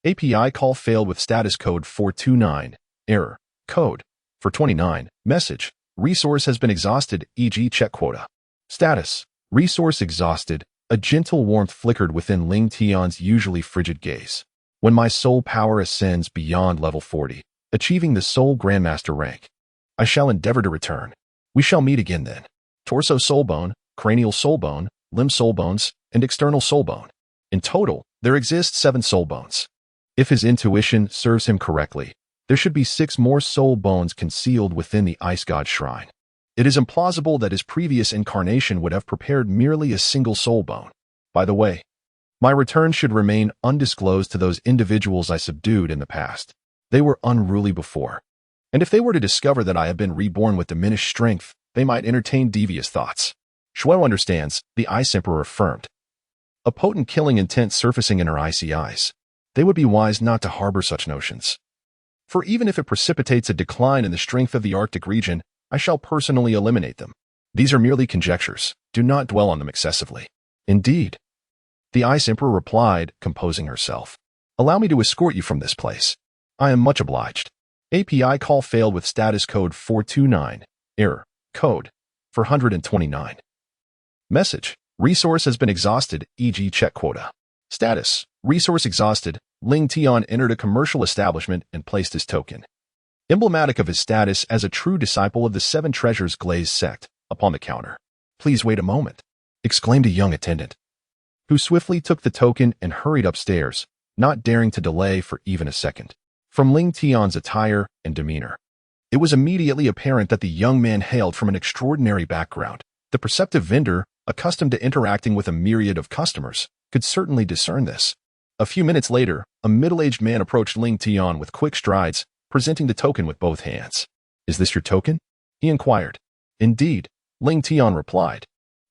Speaker 1: API call failed with status code 429. Error. Code. For 29. Message. Resource has been exhausted, e.g. check quota. Status. Resource exhausted. A gentle warmth flickered within Ling Tian's usually frigid gaze. When my soul power ascends beyond level 40, achieving the soul grandmaster rank, I shall endeavor to return. We shall meet again then. Torso soul bone, cranial soul bone, limb soul bones, and external soul bone. In total, there exist 7 soul bones. If his intuition serves him correctly, there should be 6 more soul bones concealed within the ice god shrine. It is implausible that his previous incarnation would have prepared merely a single soul bone. By the way, my return should remain undisclosed to those individuals I subdued in the past. They were unruly before, and if they were to discover that I have been reborn with diminished strength, they might entertain devious thoughts. Shuo understands, the Ice Emperor affirmed, a potent killing intent surfacing in her icy eyes. They would be wise not to harbor such notions. For even if it precipitates a decline in the strength of the Arctic region, I shall personally eliminate them. These are merely conjectures. Do not dwell on them excessively. Indeed. The Ice Emperor replied, composing herself. Allow me to escort you from this place. I am much obliged. API call failed with status code 429. Error. Code. For 129. Message. Resource has been exhausted, e.g. check quota. Status. Resource exhausted. Ling Tian entered a commercial establishment and placed his token, emblematic of his status as a true disciple of the 7 Treasures Glazed sect, upon the counter. Please wait a moment, exclaimed a young attendant, who swiftly took the token and hurried upstairs, not daring to delay for even a second. From Ling Tian's attire and demeanor, it was immediately apparent that the young man hailed from an extraordinary background. The perceptive vendor, accustomed to interacting with a myriad of customers, could certainly discern this. A few minutes later, a middle-aged man approached Ling Tian with quick strides, presenting the token with both hands. Is this your token? He inquired. Indeed, Ling Tian replied.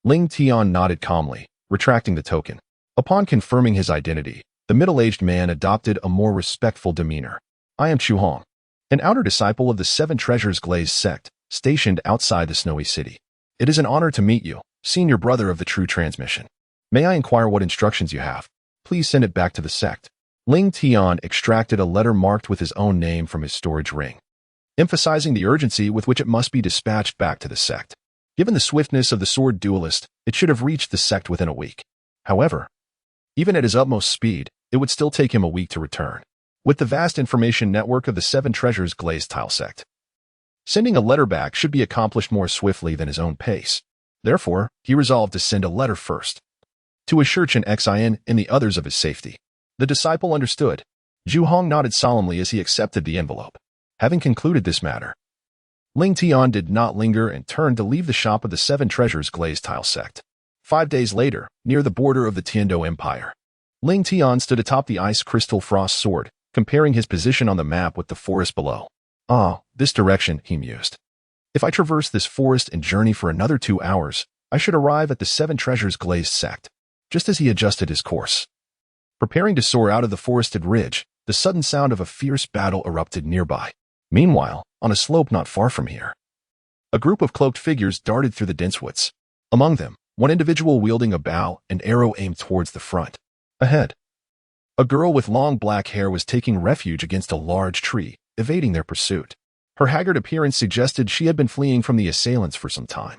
Speaker 1: Ling Tian nodded calmly, retracting the token. Upon confirming his identity, the middle-aged man adopted a more respectful demeanor. I am Chu Hong, an outer disciple of the 7 Treasures Glazed sect, stationed outside the snowy city. It is an honor to meet you, senior brother of the True Transmission. May I inquire what instructions you have? Please send it back to the sect. Ling Tian extracted a letter marked with his own name from his storage ring, emphasizing the urgency with which it must be dispatched back to the sect. Given the swiftness of the sword duelist, it should have reached the sect within a week. However, even at his utmost speed, it would still take him a week to return. With the vast information network of the 7 Treasures Glazed Tile sect, sending a letter back should be accomplished more swiftly than his own pace. Therefore, he resolved to send a letter first, to assure Chen Xin and the others of his safety. The disciple understood. Zhu Hong nodded solemnly as he accepted the envelope. Having concluded this matter, Ling Tian did not linger and turned to leave the shop of the 7 Treasures Glazed Tile sect. 5 days later, near the border of the Tiando Empire, Ling Tian stood atop the ice crystal frost sword, comparing his position on the map with the forest below. Ah, this direction, he mused. If I traverse this forest and journey for another 2 hours, I should arrive at the 7 Treasures Glazed sect. Just as he adjusted his course, preparing to soar out of the forested ridge, the sudden sound of a fierce battle erupted nearby. Meanwhile, on a slope not far from here, a group of cloaked figures darted through the dense woods. Among them, one individual wielding a bow and arrow aimed towards the front. Ahead, a girl with long black hair was taking refuge against a large tree, evading their pursuit. Her haggard appearance suggested she had been fleeing from the assailants for some time.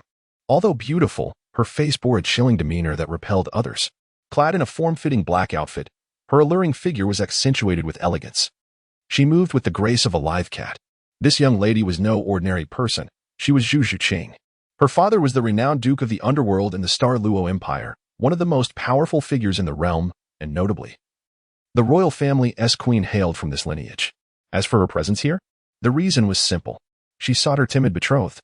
Speaker 1: Although beautiful, her face bore a chilling demeanor that repelled others. Clad in a form-fitting black outfit, her alluring figure was accentuated with elegance. She moved with the grace of a live cat. This young lady was no ordinary person. She was Zhu Zhuqing. Her father was the renowned Duke of the Underworld in the Starluo Empire, one of the most powerful figures in the realm, and notably, the royal family's queen hailed from this lineage. As for her presence here, the reason was simple. She sought her timid betrothed,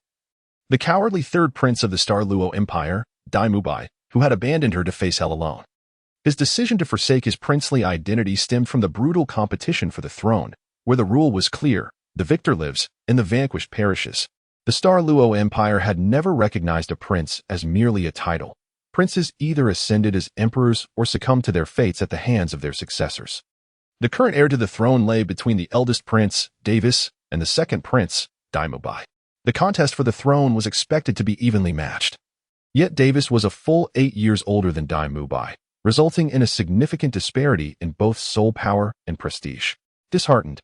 Speaker 1: the cowardly 3rd prince of the Starluo Empire, Dai Mubai, who had abandoned her to face hell alone. His decision to forsake his princely identity stemmed from the brutal competition for the throne, where the rule was clear: the victor lives, and the vanquished perishes. The Starluo Empire had never recognized a prince as merely a title. Princes either ascended as emperors or succumbed to their fates at the hands of their successors. The current heir to the throne lay between the eldest prince, Davis, and the 2nd prince, Dai Mubai. The contest for the throne was expected to be evenly matched. Yet Davis was a full 8 years older than Dai Mubai, resulting in a significant disparity in both soul power and prestige. Disheartened,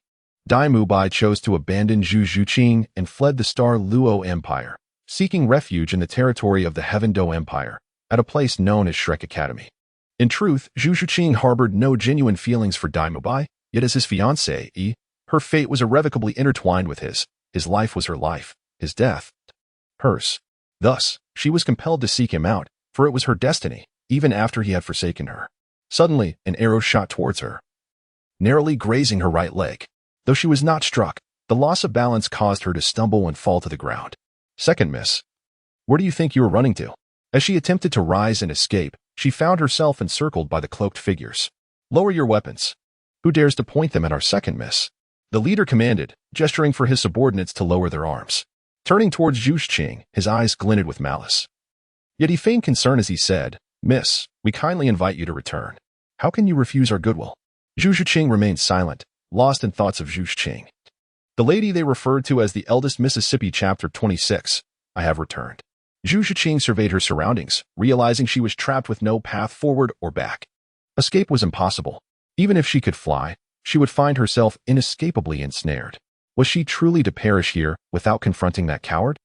Speaker 1: Dai Mubai chose to abandon Zhu Zhuqing and fled the Starry Empire, seeking refuge in the territory of the Heaven Do Empire, at a place known as Shrek Academy. In truth, Zhu Zhuqing harbored no genuine feelings for Dai Mubai, yet as his fiancée, her fate was irrevocably intertwined with his. His life was her life, his death, hers. Thus, she was compelled to seek him out, for it was her destiny, even after he had forsaken her. Suddenly, an arrow shot towards her, narrowly grazing her right leg. Though she was not struck, the loss of balance caused her to stumble and fall to the ground. Second miss. Where do you think you were running to? As she attempted to rise and escape, she found herself encircled by the cloaked figures. Lower your weapons. Who dares to point them at our second miss? The leader commanded, gesturing for his subordinates to lower their arms. Turning towards Zhu Zhuqing, his eyes glinted with malice. Yet he feigned concern as he said, Miss, we kindly invite you to return. How can you refuse our goodwill? Zhu Zhuqing remained silent, lost in thoughts of Zhu Zhuqing. The lady they referred to as the eldest Mississippi Chapter 26, I have returned. Zhu Zhuqing surveyed her surroundings, realizing she was trapped with no path forward or back. Escape was impossible. Even if she could fly, she would find herself inescapably ensnared. Was she truly to perish here without confronting that coward?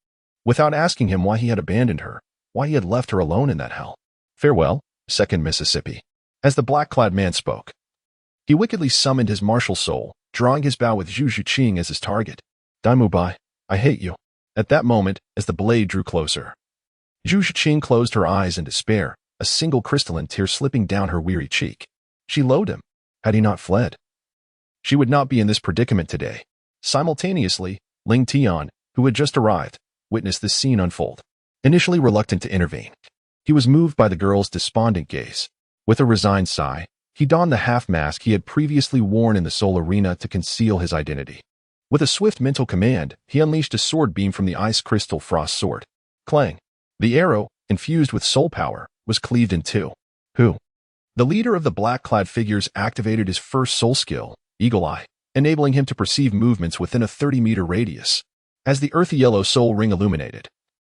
Speaker 1: Without asking him why he had abandoned her, why he had left her alone in that hell? Farewell, Second Mississippi. As the black-clad man spoke, he wickedly summoned his martial soul, drawing his bow with Zhu Zhuqing as his target. Dai Mubai, I hate you. At that moment, as the blade drew closer, Zhu Zhuqing closed her eyes in despair, a single crystalline tear slipping down her weary cheek. She loathed him. Had he not fled, she would not be in this predicament today. Simultaneously, Ling Tian, who had just arrived, witnessed this scene unfold. Initially reluctant to intervene, he was moved by the girl's despondent gaze. With a resigned sigh, he donned the half-mask he had previously worn in the Soul Arena to conceal his identity. With a swift mental command, he unleashed a sword beam from the ice crystal frost sword. Clang! The arrow, infused with soul power, was cleaved in two. Who? The leader of the black-clad figures activated his first soul skill, Eagle Eye, enabling him to perceive movements within a 30-meter radius. As the earthy yellow soul ring illuminated,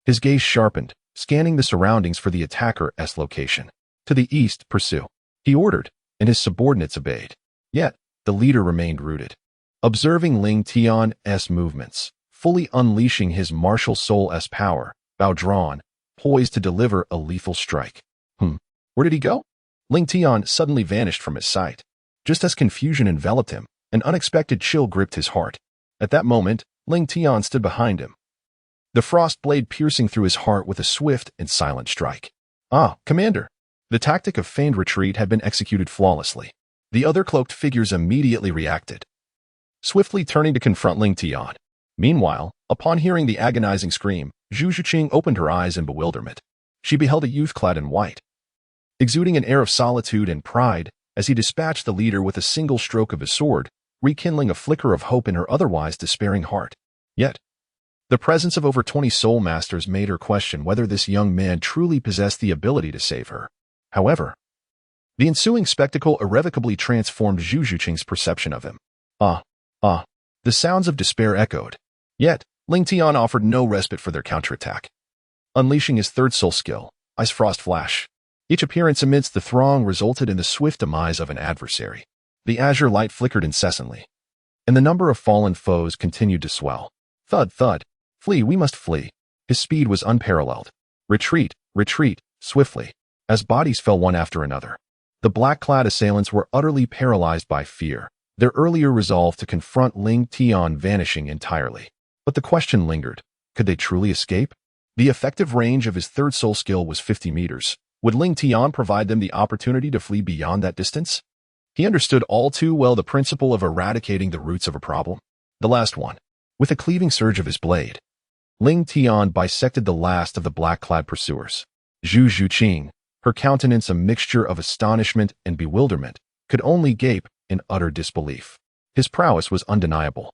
Speaker 1: his gaze sharpened, scanning the surroundings for the attacker's location. To the east, pursue, he ordered, and his subordinates obeyed. Yet, the leader remained rooted, observing Ling Tian's movements, fully unleashing his martial soul's power, bow drawn, poised to deliver a lethal strike. Where did he go? Ling Tian suddenly vanished from his sight. Just as confusion enveloped him, an unexpected chill gripped his heart. At that moment, Ling Tian stood behind him, the frost blade piercing through his heart with a swift and silent strike. Ah, Commander! The tactic of feigned retreat had been executed flawlessly. The other cloaked figures immediately reacted, swiftly turning to confront Ling Tian. Meanwhile, upon hearing the agonizing scream, Zhu Zhuqing opened her eyes in bewilderment. She beheld a youth clad in white, exuding an air of solitude and pride, as he dispatched the leader with a single stroke of his sword, rekindling a flicker of hope in her otherwise despairing heart. Yet, the presence of over 20 soul masters made her question whether this young man truly possessed the ability to save her. However, the ensuing spectacle irrevocably transformed Zhu Zhuqing's perception of him. The sounds of despair echoed. Yet, Ling Tian offered no respite for their counterattack. Unleashing his third soul skill, Ice Frost Flash, each appearance amidst the throng resulted in the swift demise of an adversary. The azure light flickered incessantly, and the number of fallen foes continued to swell. Thud, thud. Flee, we must flee. His speed was unparalleled. Retreat, retreat, swiftly, as bodies fell one after another. The black-clad assailants were utterly paralyzed by fear, their earlier resolve to confront Ling Tian vanishing entirely. But the question lingered. Could they truly escape? The effective range of his third soul skill was 50 meters. Would Ling Tian provide them the opportunity to flee beyond that distance? He understood all too well the principle of eradicating the roots of a problem. The last one. With a cleaving surge of his blade, Ling Tian bisected the last of the black-clad pursuers. Zhu Zhuqing, her countenance a mixture of astonishment and bewilderment, could only gape in utter disbelief. His prowess was undeniable.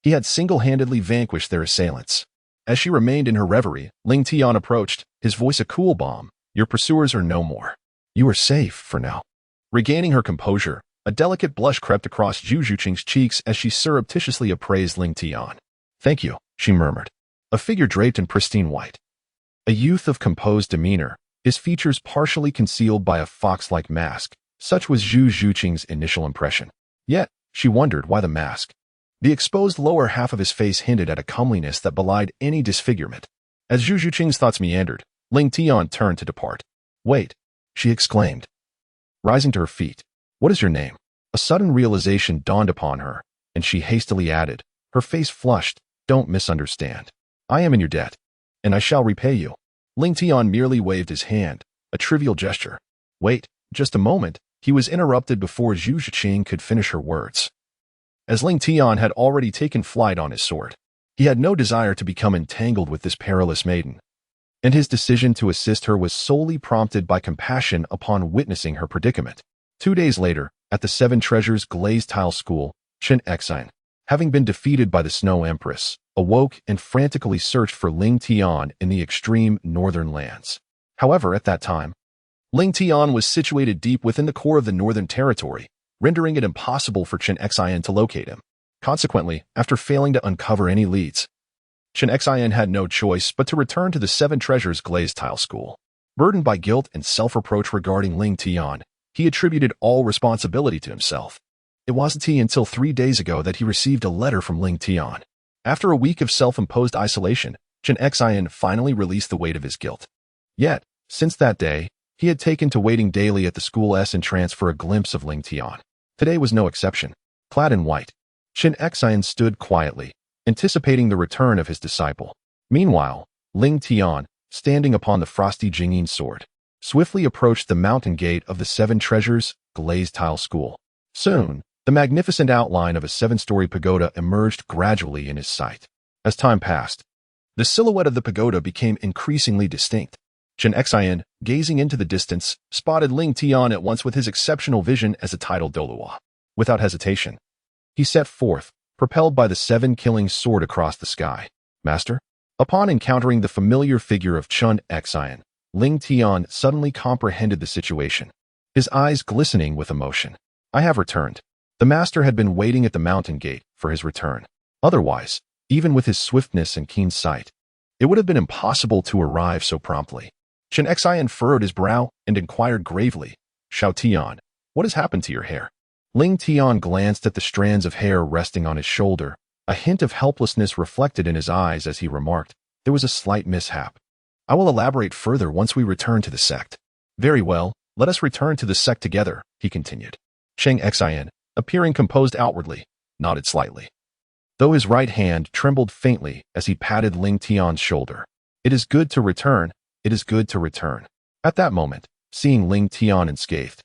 Speaker 1: He had single-handedly vanquished their assailants. As she remained in her reverie, Ling Tian approached, his voice a cool balm. Your pursuers are no more. You are safe for now. Regaining her composure, a delicate blush crept across Zhu Zhuqing's cheeks as she surreptitiously appraised Ling Tian. Thank you, she murmured. A figure draped in pristine white. A youth of composed demeanor, his features partially concealed by a fox-like mask. Such was Zhu Zhuqing's initial impression. Yet, she wondered why the mask. The exposed lower half of his face hinted at a comeliness that belied any disfigurement. As Zhu Zhuqing's thoughts meandered, Ling Tian turned to depart. "Wait," she exclaimed, rising to her feet. "What is your name?" A sudden realization dawned upon her, and she hastily added, her face flushed, "Don't misunderstand. I am in your debt, and I shall repay you." Ling Tian merely waved his hand, a trivial gesture. "Wait, just a moment," he was interrupted before Zhu Zhuqing could finish her words. As Ling Tian had already taken flight on his sword, he had no desire to become entangled with this perilous maiden, and his decision to assist her was solely prompted by compassion upon witnessing her predicament. 2 days later, at the Seven Treasures glazed tile school, Chen Exine, having been defeated by the Snow Empress, awoke and frantically searched for Ling Tian in the extreme northern lands. However, at that time, Ling Tian was situated deep within the core of the northern territory, rendering it impossible for Chen Exine to locate him. Consequently, after failing to uncover any leads, Chen Exine had no choice but to return to the Seven Treasures glazed tile school. Burdened by guilt and self-reproach regarding Ling Tian, he attributed all responsibility to himself. It wasn't until 3 days ago that he received a letter from Ling Tian. After a week of self-imposed isolation, Chen Exine finally released the weight of his guilt. Yet, since that day, he had taken to waiting daily at the school's entrance for a glimpse of Ling Tian. Today was no exception. Clad in white, Chen Exine stood quietly, anticipating the return of his disciple. Meanwhile, Ling Tian, standing upon the frosty Jingyin sword, swiftly approached the mountain gate of the Seven Treasures glazed tile school. Soon, the magnificent outline of a 7-story pagoda emerged gradually in his sight. As time passed, the silhouette of the pagoda became increasingly distinct. Chen Exine, gazing into the distance, spotted Ling Tian at once with his exceptional vision as a titled Douluo. Without hesitation, he set forth, propelled by the 7-killing sword across the sky. "Master?" Upon encountering the familiar figure of Chen Exine, Ling Tian suddenly comprehended the situation, his eyes glistening with emotion. "I have returned." The master had been waiting at the mountain gate for his return. Otherwise, even with his swiftness and keen sight, it would have been impossible to arrive so promptly. Chen Exine furrowed his brow and inquired gravely, "Xiao Tian, what has happened to your hair?" Ling Tian glanced at the strands of hair resting on his shoulder, a hint of helplessness reflected in his eyes as he remarked, "There was a slight mishap. I will elaborate further once we return to the sect." "Very well, let us return to the sect together," he continued. Chen Exine, appearing composed outwardly, nodded slightly, though his right hand trembled faintly as he patted Ling Tian's shoulder. "It is good to return. It is good to return." At that moment, seeing Ling Tian unscathed,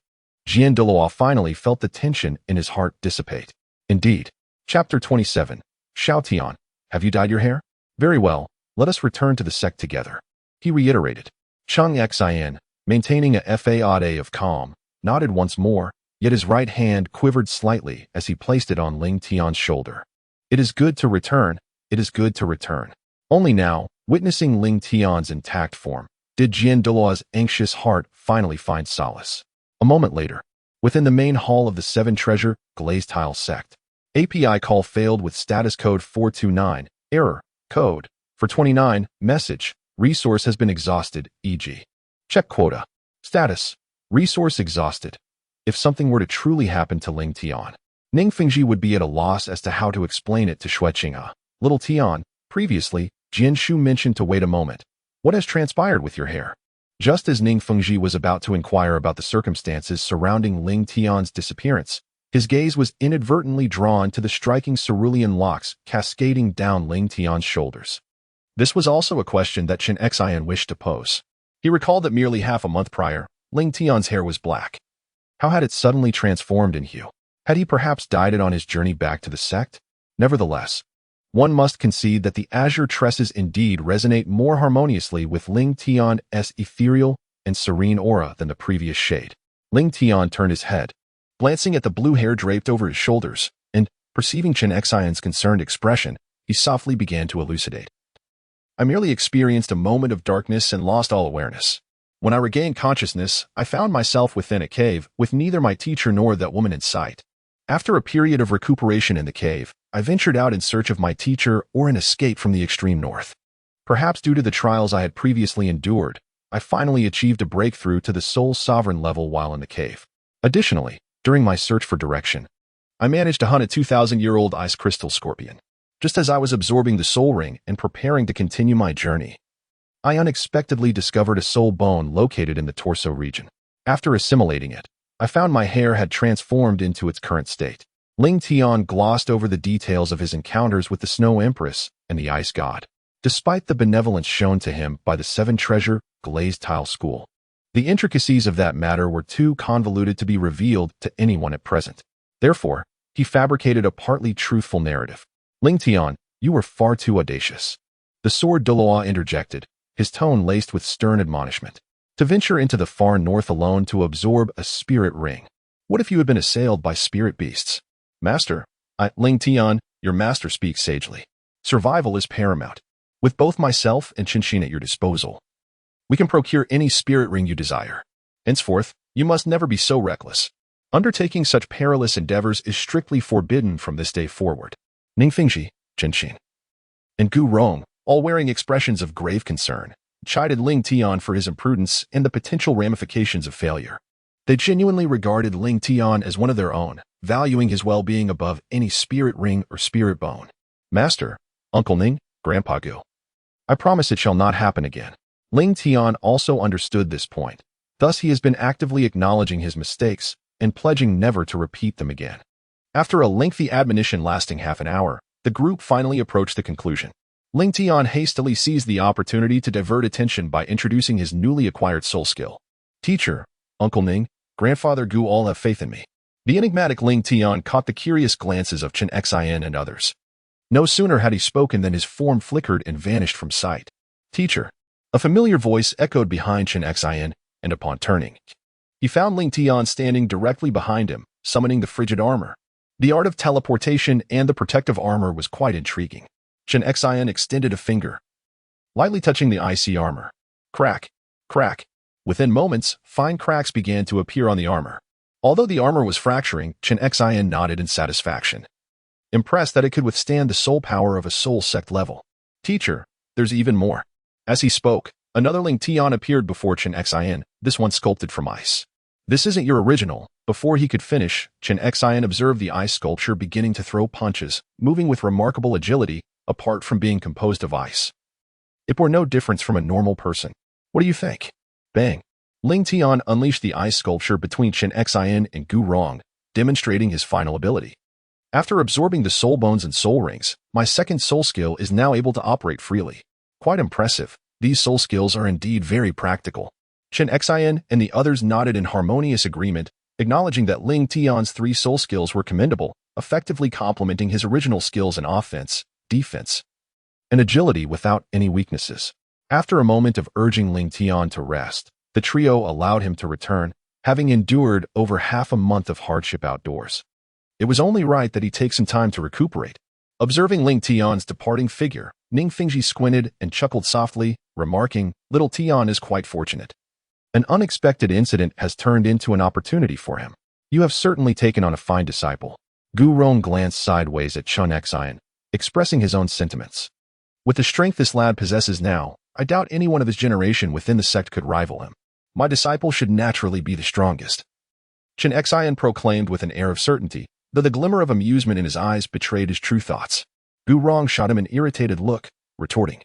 Speaker 1: Jian Douluo finally felt the tension in his heart dissipate. Indeed. Chapter 27. "Xiao Tian, have you dyed your hair?" "Very well, let us return to the sect together," he reiterated. Chen Exine, maintaining a facade of calm, nodded once more, yet his right hand quivered slightly as he placed it on Ling Tian's shoulder. "It is good to return. It is good to return." Only now, witnessing Ling Tian's intact form, did Jian Douluo's anxious heart finally find solace. A moment later, within the main hall of the Seven Treasure glazed tile sect, API call failed with status code 429, error, code, for 29, message, resource has been exhausted, e.g. check quota. Status, resource exhausted. If something were to truly happen to Ling Tian, Ning Fengji would be at a loss as to how to explain it to Xue Qing'e. "Little Tian, previously, Jian Shu mentioned to wait a moment. What has transpired with your hair?" Just as Ning Fengji was about to inquire about the circumstances surrounding Ling Tian's disappearance, his gaze was inadvertently drawn to the striking cerulean locks cascading down Ling Tian's shoulders. This was also a question that Chen Exine wished to pose. He recalled that merely half a month prior, Ling Tian's hair was black. How had it suddenly transformed in hue? Had he perhaps dyed it on his journey back to the sect? Nevertheless, one must concede that the azure tresses indeed resonate more harmoniously with Ling Tian's ethereal and serene aura than the previous shade. Ling Tian turned his head, glancing at the blue hair draped over his shoulders, and, perceiving Chen Exine's concerned expression, he softly began to elucidate. "I merely experienced a moment of darkness and lost all awareness. When I regained consciousness, I found myself within a cave, with neither my teacher nor that woman in sight. After a period of recuperation in the cave, I ventured out in search of my teacher or an escape from the extreme north. Perhaps due to the trials I had previously endured, I finally achieved a breakthrough to the Soul Sovereign level while in the cave. Additionally, during my search for direction, I managed to hunt a 2,000-year-old ice crystal scorpion. Just as I was absorbing the soul ring and preparing to continue my journey, I unexpectedly discovered a soul bone located in the torso region. After assimilating it, I found my hair had transformed into its current state. Ling Tian glossed over the details of his encounters with the Snow Empress and the Ice God. Despite the benevolence shown to him by the Seven Treasure Glazed Tile School, the intricacies of that matter were too convoluted to be revealed to anyone at present. Therefore, he fabricated a partly truthful narrative. Ling Tian, you were far too audacious. The sword Douluo interjected, his tone laced with stern admonishment. To venture into the far north alone to absorb a spirit ring. What if you had been assailed by spirit beasts? Master, Ling Tian, your master speaks sagely. Survival is paramount. With both myself and Qinshin at your disposal, we can procure any spirit ring you desire. Henceforth, you must never be so reckless. Undertaking such perilous endeavors is strictly forbidden from this day forward. Ningfengji, Qinshin, and Gu Rong, all wearing expressions of grave concern, chided Ling Tian for his imprudence and the potential ramifications of failure. They genuinely regarded Ling Tian as one of their own, valuing his well-being above any spirit ring or spirit bone. Master, Uncle Ning, Grandpa Gu, I promise it shall not happen again. Ling Tian also understood this point. Thus he has been actively acknowledging his mistakes and pledging never to repeat them again. After a lengthy admonition lasting half an hour, the group finally approached the conclusion. Ling Tian hastily seized the opportunity to divert attention by introducing his newly acquired soul skill. Teacher, Uncle Ning, Grandfather Gu all have faith in me. The enigmatic Ling Tian caught the curious glances of Chen Xian and others. No sooner had he spoken than his form flickered and vanished from sight. Teacher. A familiar voice echoed behind Chen Xian, and upon turning, he found Ling Tian standing directly behind him, summoning the frigid armor. The art of teleportation and the protective armor was quite intriguing. Chen Xian extended a finger, lightly touching the icy armor. Crack, crack. Within moments, fine cracks began to appear on the armor. Although the armor was fracturing, Chen Xian nodded in satisfaction, impressed that it could withstand the soul power of a soul sect level. Teacher, there's even more. As he spoke, another Ling Tian appeared before Chen Xian, this one sculpted from ice. This isn't your original. Before he could finish, Chen Xian observed the ice sculpture beginning to throw punches, moving with remarkable agility, apart from being composed of ice. It bore no difference from a normal person. What do you think? Bang! Ling Tian unleashed the ice sculpture between Chen Xian and Gu Rong, demonstrating his final ability. After absorbing the soul bones and soul rings, my second soul skill is now able to operate freely. Quite impressive. These soul skills are indeed very practical. Chen Xian and the others nodded in harmonious agreement, acknowledging that Ling Tian's 3 soul skills were commendable, effectively complementing his original skills in offense, defense, and agility without any weaknesses. After a moment of urging Ling Tian to rest, the trio allowed him to return, having endured over half a month of hardship outdoors. It was only right that he take some time to recuperate. Observing Ling Tian's departing figure, Ningfengji squinted and chuckled softly, remarking, "Little Tian is quite fortunate. An unexpected incident has turned into an opportunity for him. You have certainly taken on a fine disciple." Gu Rong glanced sideways at Chen Xian, expressing his own sentiments. With the strength this lad possesses now, I doubt anyone of his generation within the sect could rival him. My disciple should naturally be the strongest. Chen Xian proclaimed with an air of certainty, though the glimmer of amusement in his eyes betrayed his true thoughts. Gu Rong shot him an irritated look, retorting,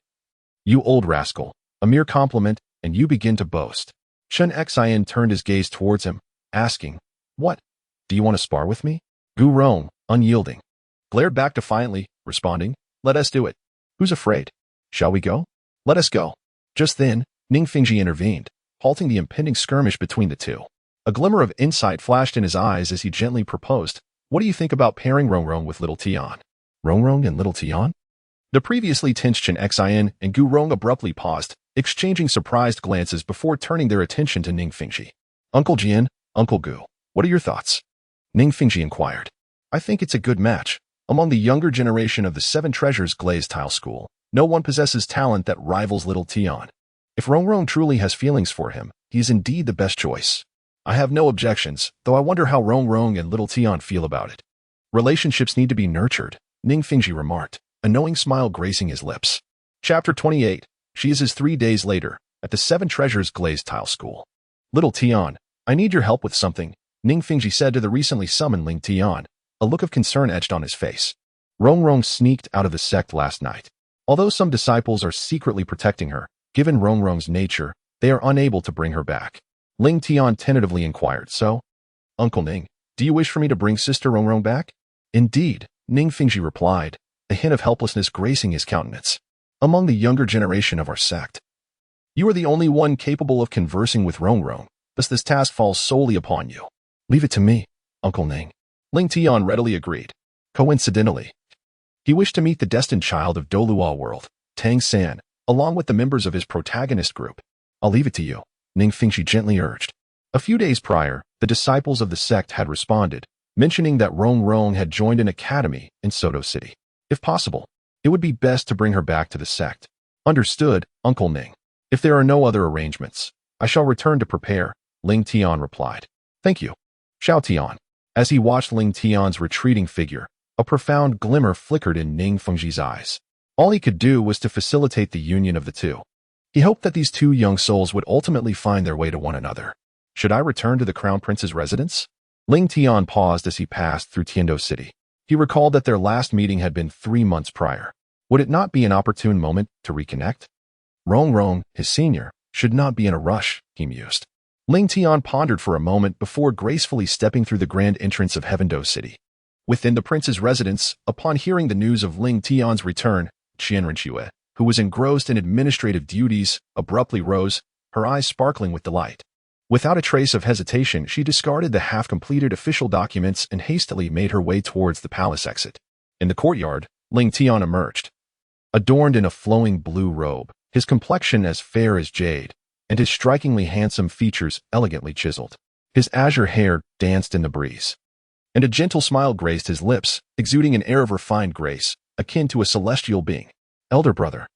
Speaker 1: "You old rascal, a mere compliment, and you begin to boast." Chen Xian turned his gaze towards him, asking, "What? Do you want to spar with me?" Gu Rong, unyielding, glared back defiantly, responding, "Let us do it. Who's afraid? Shall we go? Let us go." Just then, Ningfengji intervened, halting the impending skirmish between the two. A glimmer of insight flashed in his eyes as he gently proposed, "What do you think about pairing Rongrong with Little Tian?" Rongrong and Little Tian? The previously tense Chen Xian and Gu Rong abruptly paused, exchanging surprised glances before turning their attention to Ningfengji. "Uncle Jian, Uncle Gu, what are your thoughts?" Ningfengji inquired. "I think it's a good match. Among the younger generation of the Seven Treasures Glazed Tile School, no one possesses talent that rivals Little Tian. If Rongrong truly has feelings for him, he is indeed the best choice. I have no objections, though I wonder how Rongrong and Little Tian feel about it." "Relationships need to be nurtured," Ningfengji remarked, a knowing smile gracing his lips. Chapter 28. She is 3 days later. at the Seven Treasures Glazed Tile School. Little Tian, I need your help with something, Ning Fingji said to the recently summoned Ling Tian, a look of concern etched on his face. Rong sneaked out of the sect last night. Although some disciples are secretly protecting her, given Rong's nature, they are unable to bring her back. Ling Tian tentatively inquired, so? Uncle Ning, do you wish for me to bring Sister Rong back? Indeed, Ning Fingji replied, a hint of helplessness gracing his countenance. Among the younger generation of our sect, you are the only one capable of conversing with Rong, thus this task falls solely upon you. Leave it to me, Uncle Ning. Ling Tian readily agreed. Coincidentally, he wished to meet the destined child of Douluo world, Tang San, along with the members of his protagonist group. I'll leave it to you, Ning Fingji gently urged. A few days prior, the disciples of the sect had responded, mentioning that Rong had joined an academy in Soto City. If possible, it would be best to bring her back to the sect. Understood, Uncle Ning. If there are no other arrangements, I shall return to prepare, Ling Tian replied. Thank you, Xiao Tian. As he watched Ling Tian's retreating figure, a profound glimmer flickered in Ning Fengji's eyes. All he could do was to facilitate the union of the two. He hoped that these two young souls would ultimately find their way to one another. Should I return to the Crown Prince's residence? Ling Tian paused as he passed through Tiando City. He recalled that their last meeting had been 3 months prior. Would it not be an opportune moment to reconnect? Rong, his senior, should not be in a rush, he mused. Ling Tian pondered for a moment before gracefully stepping through the grand entrance of Heavendo City. Within the prince's residence, upon hearing the news of Ling Tian's return, Qianrenxue, who was engrossed in administrative duties, abruptly rose, her eyes sparkling with delight. Without a trace of hesitation, she discarded the half-completed official documents and hastily made her way towards the palace exit. In the courtyard, Ling Tian emerged. Adorned in a flowing blue robe, his complexion as fair as jade, and his strikingly handsome features elegantly chiseled. His azure hair danced in the breeze, and a gentle smile graced his lips, exuding an air of refined grace, akin to a celestial being. Elder brother.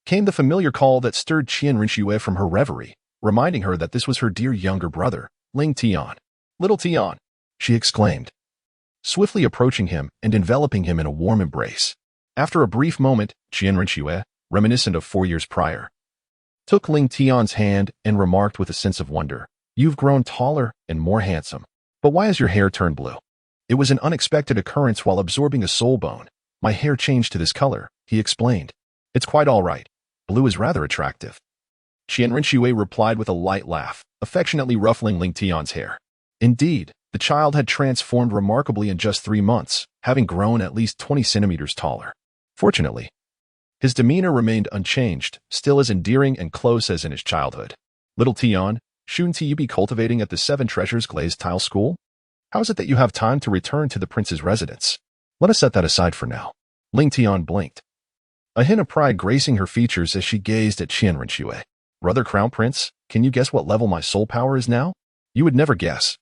Speaker 1: Came the familiar call that stirred Qianrenxue from her reverie, reminding her that this was her dear younger brother, Ling Tian. Little Tian, she exclaimed, swiftly approaching him and enveloping him in a warm embrace. After a brief moment, Qianrenxue, reminiscent of 4 years prior, took Ling Tian's hand and remarked with a sense of wonder, "You've grown taller and more handsome. But why has your hair turned blue?" It was an unexpected occurrence while absorbing a soul bone. My hair changed to this color, he explained. It's quite all right. Blue is rather attractive. Qianrenxue replied with a light laugh, affectionately ruffling Ling Tian's hair. Indeed, the child had transformed remarkably in just 3 months, having grown at least 20 centimeters taller. Fortunately, his demeanor remained unchanged, still as endearing and close as in his childhood. Little Tian, shouldn't you be cultivating at the Seven Treasures Glazed Tile School? How is it that you have time to return to the prince's residence? Let us set that aside for now. Ling Tian blinked, a hint of pride gracing her features as she gazed at Qianrenxue. Brother Crown Prince, can you guess what level my soul power is now? You would never guess.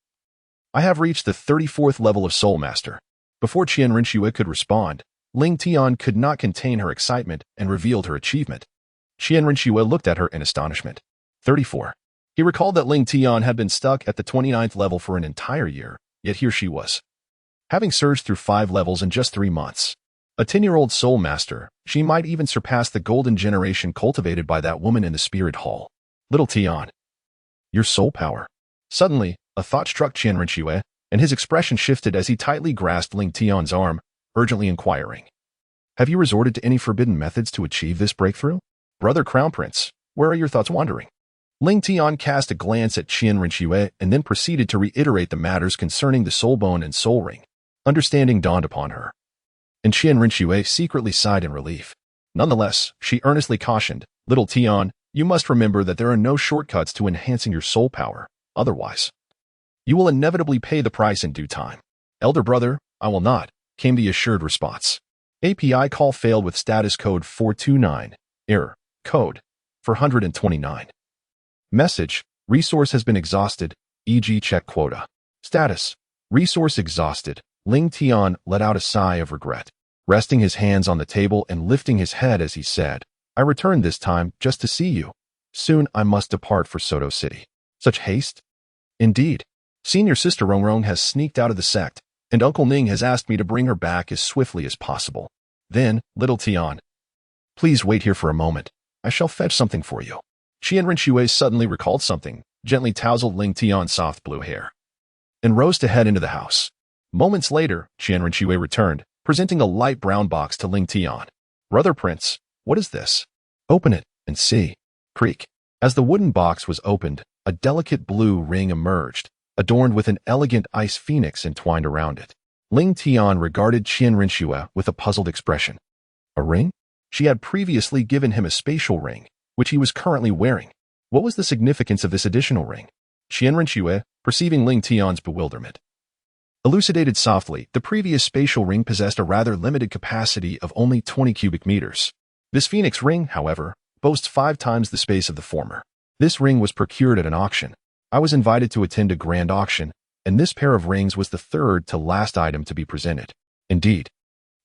Speaker 1: I have reached the 34th level of Soul Master. Before Qianrenxue could respond, Ling Tian could not contain her excitement and revealed her achievement. Qianrenxue looked at her in astonishment. 34. He recalled that Ling Tian had been stuck at the 29th level for an entire year, yet here she was, having surged through 5 levels in just 3 months. A 10-year-old soul master, she might even surpass the golden generation cultivated by that woman in the spirit hall. Little Tian, your soul power. Suddenly, a thought struck Qianrenxue, and his expression shifted as he tightly grasped Ling Tian's arm, urgently inquiring, have you resorted to any forbidden methods to achieve this breakthrough? Brother Crown Prince, where are your thoughts wandering? Ling Tian cast a glance at Qianrenxue and then proceeded to reiterate the matters concerning the soul bone and soul ring. Understanding dawned upon her, and Qianrenxue secretly sighed in relief. Nonetheless, she earnestly cautioned, Little Tian, you must remember that there are no shortcuts to enhancing your soul power. Otherwise, you will inevitably pay the price in due time. Elder brother, I will not, came the assured response. API call failed with status code 429. Error. Code 429. Message. Resource has been exhausted, e.g. check quota. Status. Resource exhausted. Ling Tian let out a sigh of regret, resting his hands on the table and lifting his head as he said, I returned this time just to see you. Soon I must depart for Soto City. Such haste? Indeed. Senior sister Rong has sneaked out of the sect, and Uncle Ning has asked me to bring her back as swiftly as possible. Then, Little Tian, please wait here for a moment. I shall fetch something for you. Qian Rinxue suddenly recalled something, gently tousled Ling Tian's soft blue hair, and rose to head into the house. Moments later, Qian Rinxue returned, presenting a light brown box to Ling Tian. Brother Prince, what is this? Open it and see. Creak. As the wooden box was opened, a delicate blue ring emerged, adorned with an elegant ice phoenix entwined around it. Ling Tian regarded Qian Rinxue with a puzzled expression. A ring? She had previously given him a spatial ring, which he was currently wearing. What was the significance of this additional ring? Qian Rinxue, perceiving Ling Tian's bewilderment, elucidated softly. The previous spatial ring possessed a rather limited capacity of only 20 cubic meters. This phoenix ring, however, boasts 5 times the space of the former. This ring was procured at an auction. I was invited to attend a grand auction, and this pair of rings was the third to last item to be presented. Indeed,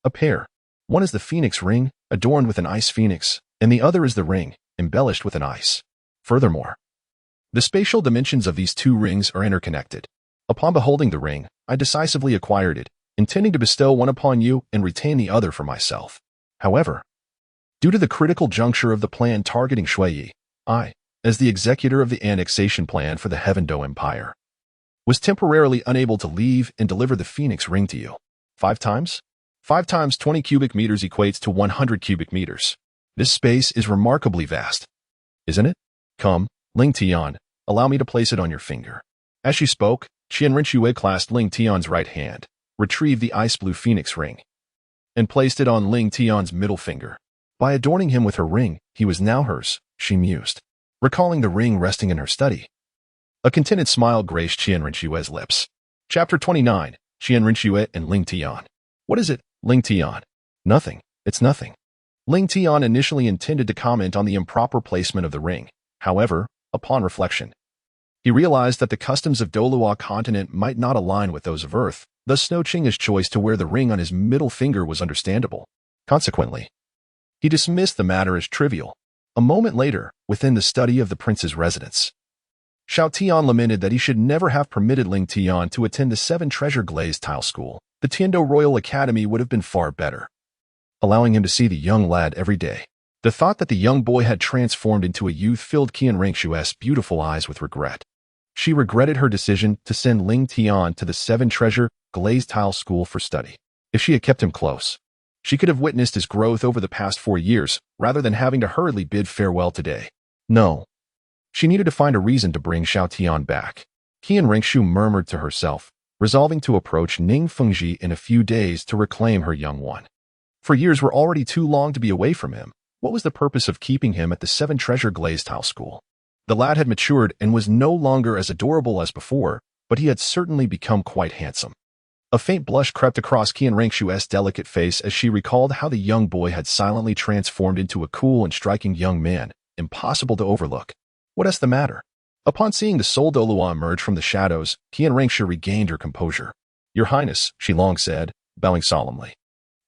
Speaker 1: a pair. One is the phoenix ring, adorned with an ice phoenix, and the other is the ring, embellished with an ice. Furthermore, the spatial dimensions of these 2 rings are interconnected. Upon beholding the ring, I decisively acquired it, intending to bestow one upon you and retain the other for myself. However, due to the critical juncture of the plan targeting Shuiyi, I, as the executor of the annexation plan for the Heavendo Empire, was temporarily unable to leave and deliver the phoenix ring to you. 5 times? 5 times 20 cubic meters equates to 100 cubic meters. This space is remarkably vast, isn't it? Come, Ling Tian, allow me to place it on your finger. As she spoke, Qian Rinxue clasped Ling Tian's right hand, retrieved the ice blue phoenix ring, and placed it on Ling Tian's middle finger. By adorning him with her ring, he was now hers, she mused, recalling the ring resting in her study. A contented smile graced Qian Rinxue's lips. Chapter 29, Qian Rinxue and Ling Tian. What is it, Ling Tian? Nothing, it's nothing. Ling Tian initially intended to comment on the improper placement of the ring. However, upon reflection, he realized that the customs of Douluo continent might not align with those of Earth, thus Snow Ching's choice to wear the ring on his middle finger was understandable. Consequently, he dismissed the matter as trivial. A moment later, within the study of the prince's residence, Xiao Tian lamented that he should never have permitted Ling Tian to attend the 7 Treasure Glazed Tile School. The Tiando Royal Academy would have been far better, allowing him to see the young lad every day. The thought that the young boy had transformed into a youth filled Qian Rinxue's beautiful eyes with regret. She regretted her decision to send Ling Tian to the 7 Treasure Glazed Tile School for study. If she had kept him close, she could have witnessed his growth over the past 4 years, rather than having to hurriedly bid farewell today. No. She needed to find a reason to bring Xiao Tian back. Qian Rinxue murmured to herself, resolving to approach Ning Fengji in a few days to reclaim her young one. For years were already too long to be away from him. What was the purpose of keeping him at the 7 Treasure Glazed Tile School? The lad had matured and was no longer as adorable as before, but he had certainly become quite handsome. A faint blush crept across Qian Rinxue's delicate face as she recalled how the young boy had silently transformed into a cool and striking young man, impossible to overlook. What is the matter? Upon seeing the Soul Douluo emerge from the shadows, Qian Rinxue regained her composure. Your Highness, she long said, bowing solemnly.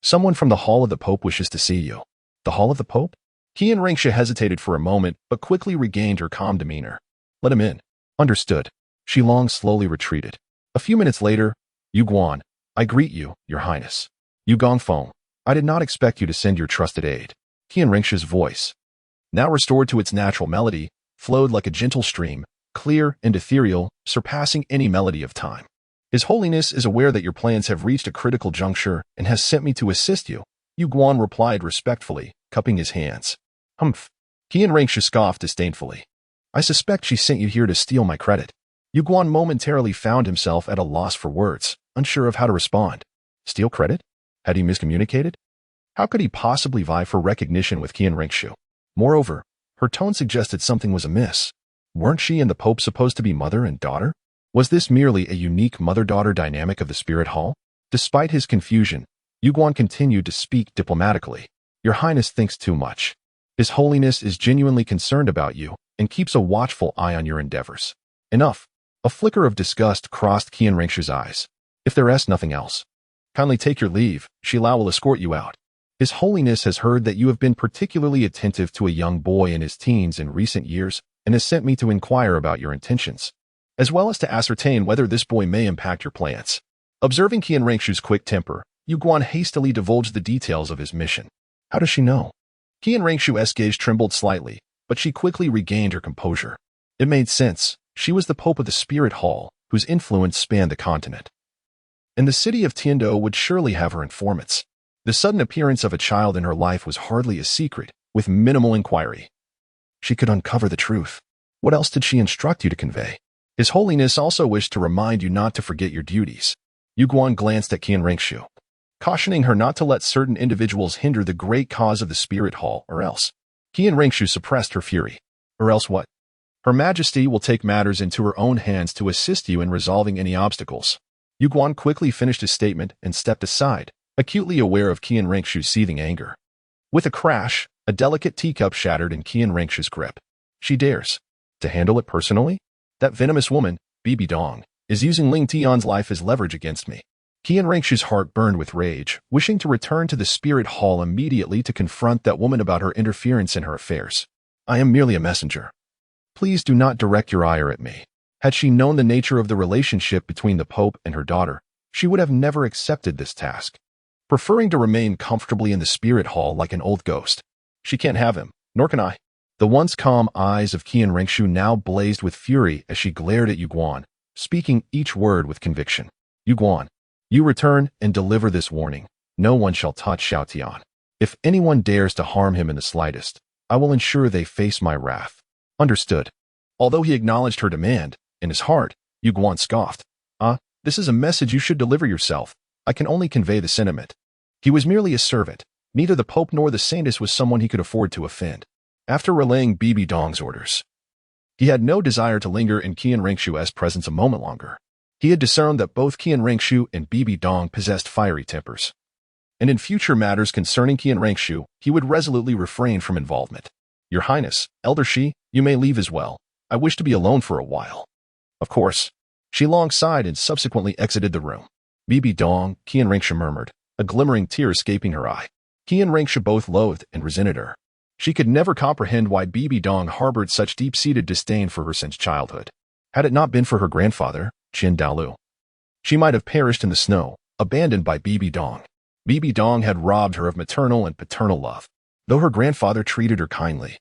Speaker 1: Someone from the Hall of the Pope wishes to see you. The Hall of the Pope? Qian Rinxue hesitated for a moment, but quickly regained her calm demeanor. Let him in. Understood. Shi Long slowly retreated. A few minutes later, Yu Guan, I greet you, Your Highness. Yu Gongfeng, I did not expect you to send your trusted aid. Qian Rinxue's voice, now restored to its natural melody, flowed like a gentle stream, clear and ethereal, surpassing any melody of time. His Holiness is aware that your plans have reached a critical juncture and has sent me to assist you, Yu Guan replied respectfully, cupping his hands. Humph. Qian Rinxue scoffed disdainfully. I suspect she sent you here to steal my credit. Yu Guan momentarily found himself at a loss for words, unsure of how to respond. Steal credit? Had he miscommunicated? How could he possibly vie for recognition with Qian Rinxue? Moreover, her tone suggested something was amiss. Weren't she and the Pope supposed to be mother and daughter? Was this merely a unique mother-daughter dynamic of the Spirit Hall? Despite his confusion, Yu Guan continued to speak diplomatically. Your Highness thinks too much. His Holiness is genuinely concerned about you and keeps a watchful eye on your endeavors. Enough. A flicker of disgust crossed Qian Rinxue's eyes. If there is nothing else, kindly take your leave. Shi Lao will escort you out. His Holiness has heard that you have been particularly attentive to a young boy in his teens in recent years and has sent me to inquire about your intentions, as well as to ascertain whether this boy may impact your plans. Observing Qian Rinxue's quick temper, Yu Guan hastily divulged the details of his mission. How does she know? Qian Rinxue's gaze trembled slightly, but she quickly regained her composure. It made sense. She was the Pope of the Spirit Hall, whose influence spanned the continent. And the city of Tiando would surely have her informants. The sudden appearance of a child in her life was hardly a secret, with minimal inquiry. She could uncover the truth. What else did she instruct you to convey? His Holiness also wished to remind you not to forget your duties. Yu Guan glanced at Qian Rengshu, cautioning her not to let certain individuals hinder the great cause of the Spirit Hall, or else. Qian Rengshu suppressed her fury. Or else what? Her Majesty will take matters into her own hands to assist you in resolving any obstacles. Yu Guan quickly finished his statement and stepped aside, acutely aware of Qian Rengshu's seething anger. With a crash, a delicate teacup shattered in Qian Rengshu's grip. She dares to handle it personally? That venomous woman, Bibi Dong, is using Ling Tian's life as leverage against me. Qian Rengshu's heart burned with rage, wishing to return to the Spirit Hall immediately to confront that woman about her interference in her affairs. I am merely a messenger. Please do not direct your ire at me. Had she known the nature of the relationship between the Pope and her daughter, she would have never accepted this task, preferring to remain comfortably in the Spirit Hall like an old ghost. She can't have him, nor can I. The once calm eyes of Qian Rengshu now blazed with fury as she glared at Yu Guan, speaking each word with conviction. Yu Guan, you return and deliver this warning. No one shall touch Xiao Tian. If anyone dares to harm him in the slightest, I will ensure they face my wrath. Understood. Although he acknowledged her demand, in his heart, Yu Guan scoffed. This is a message you should deliver yourself. I can only convey the sentiment. He was merely a servant. Neither the Pope nor the Saintess was someone he could afford to offend. After relaying Bibi Dong's orders, he had no desire to linger in Qian Rengshu's presence a moment longer. He had discerned that both Qian Rengshu and Bibi Dong possessed fiery tempers, and in future matters concerning Qian Rengshu, he would resolutely refrain from involvement. Your Highness, Elder Shi, you may leave as well. I wish to be alone for a while. Of course. She long sighed and subsequently exited the room. Bibi Dong, Qian Rengshu murmured, a glimmering tear escaping her eye. Qian Rengshu both loathed and resented her. She could never comprehend why Bibi Dong harbored such deep-seated disdain for her since childhood. Had it not been for her grandfather, Qin Douluo, she might have perished in the snow, abandoned by Bibi Dong. Bibi Dong had robbed her of maternal and paternal love, though her grandfather treated her kindly.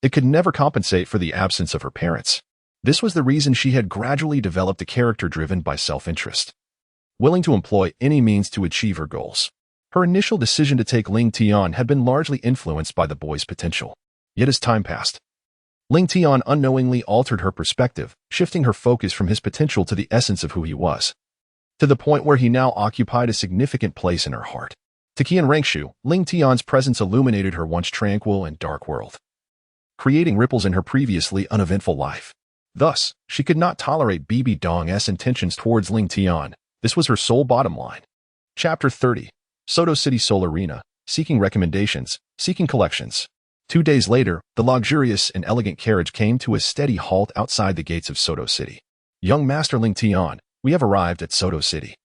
Speaker 1: It could never compensate for the absence of her parents. This was the reason she had gradually developed a character driven by self-interest, willing to employ any means to achieve her goals. Her initial decision to take Ling Tian had been largely influenced by the boy's potential. Yet as time passed, Ling Tian unknowingly altered her perspective, shifting her focus from his potential to the essence of who he was, to the point where he now occupied a significant place in her heart. To Qian Rengshu, Ling Tian's presence illuminated her once tranquil and dark world, creating ripples in her previously uneventful life. Thus, she could not tolerate Bibi Dong's intentions towards Ling Tian. This was her sole bottom line. Chapter 30. Soto City Soul Arena, seeking recommendations, seeking collections. 2 days later, the luxurious and elegant carriage came to a steady halt outside the gates of Soto City. Young Master Ling Tian, we have arrived at Soto City.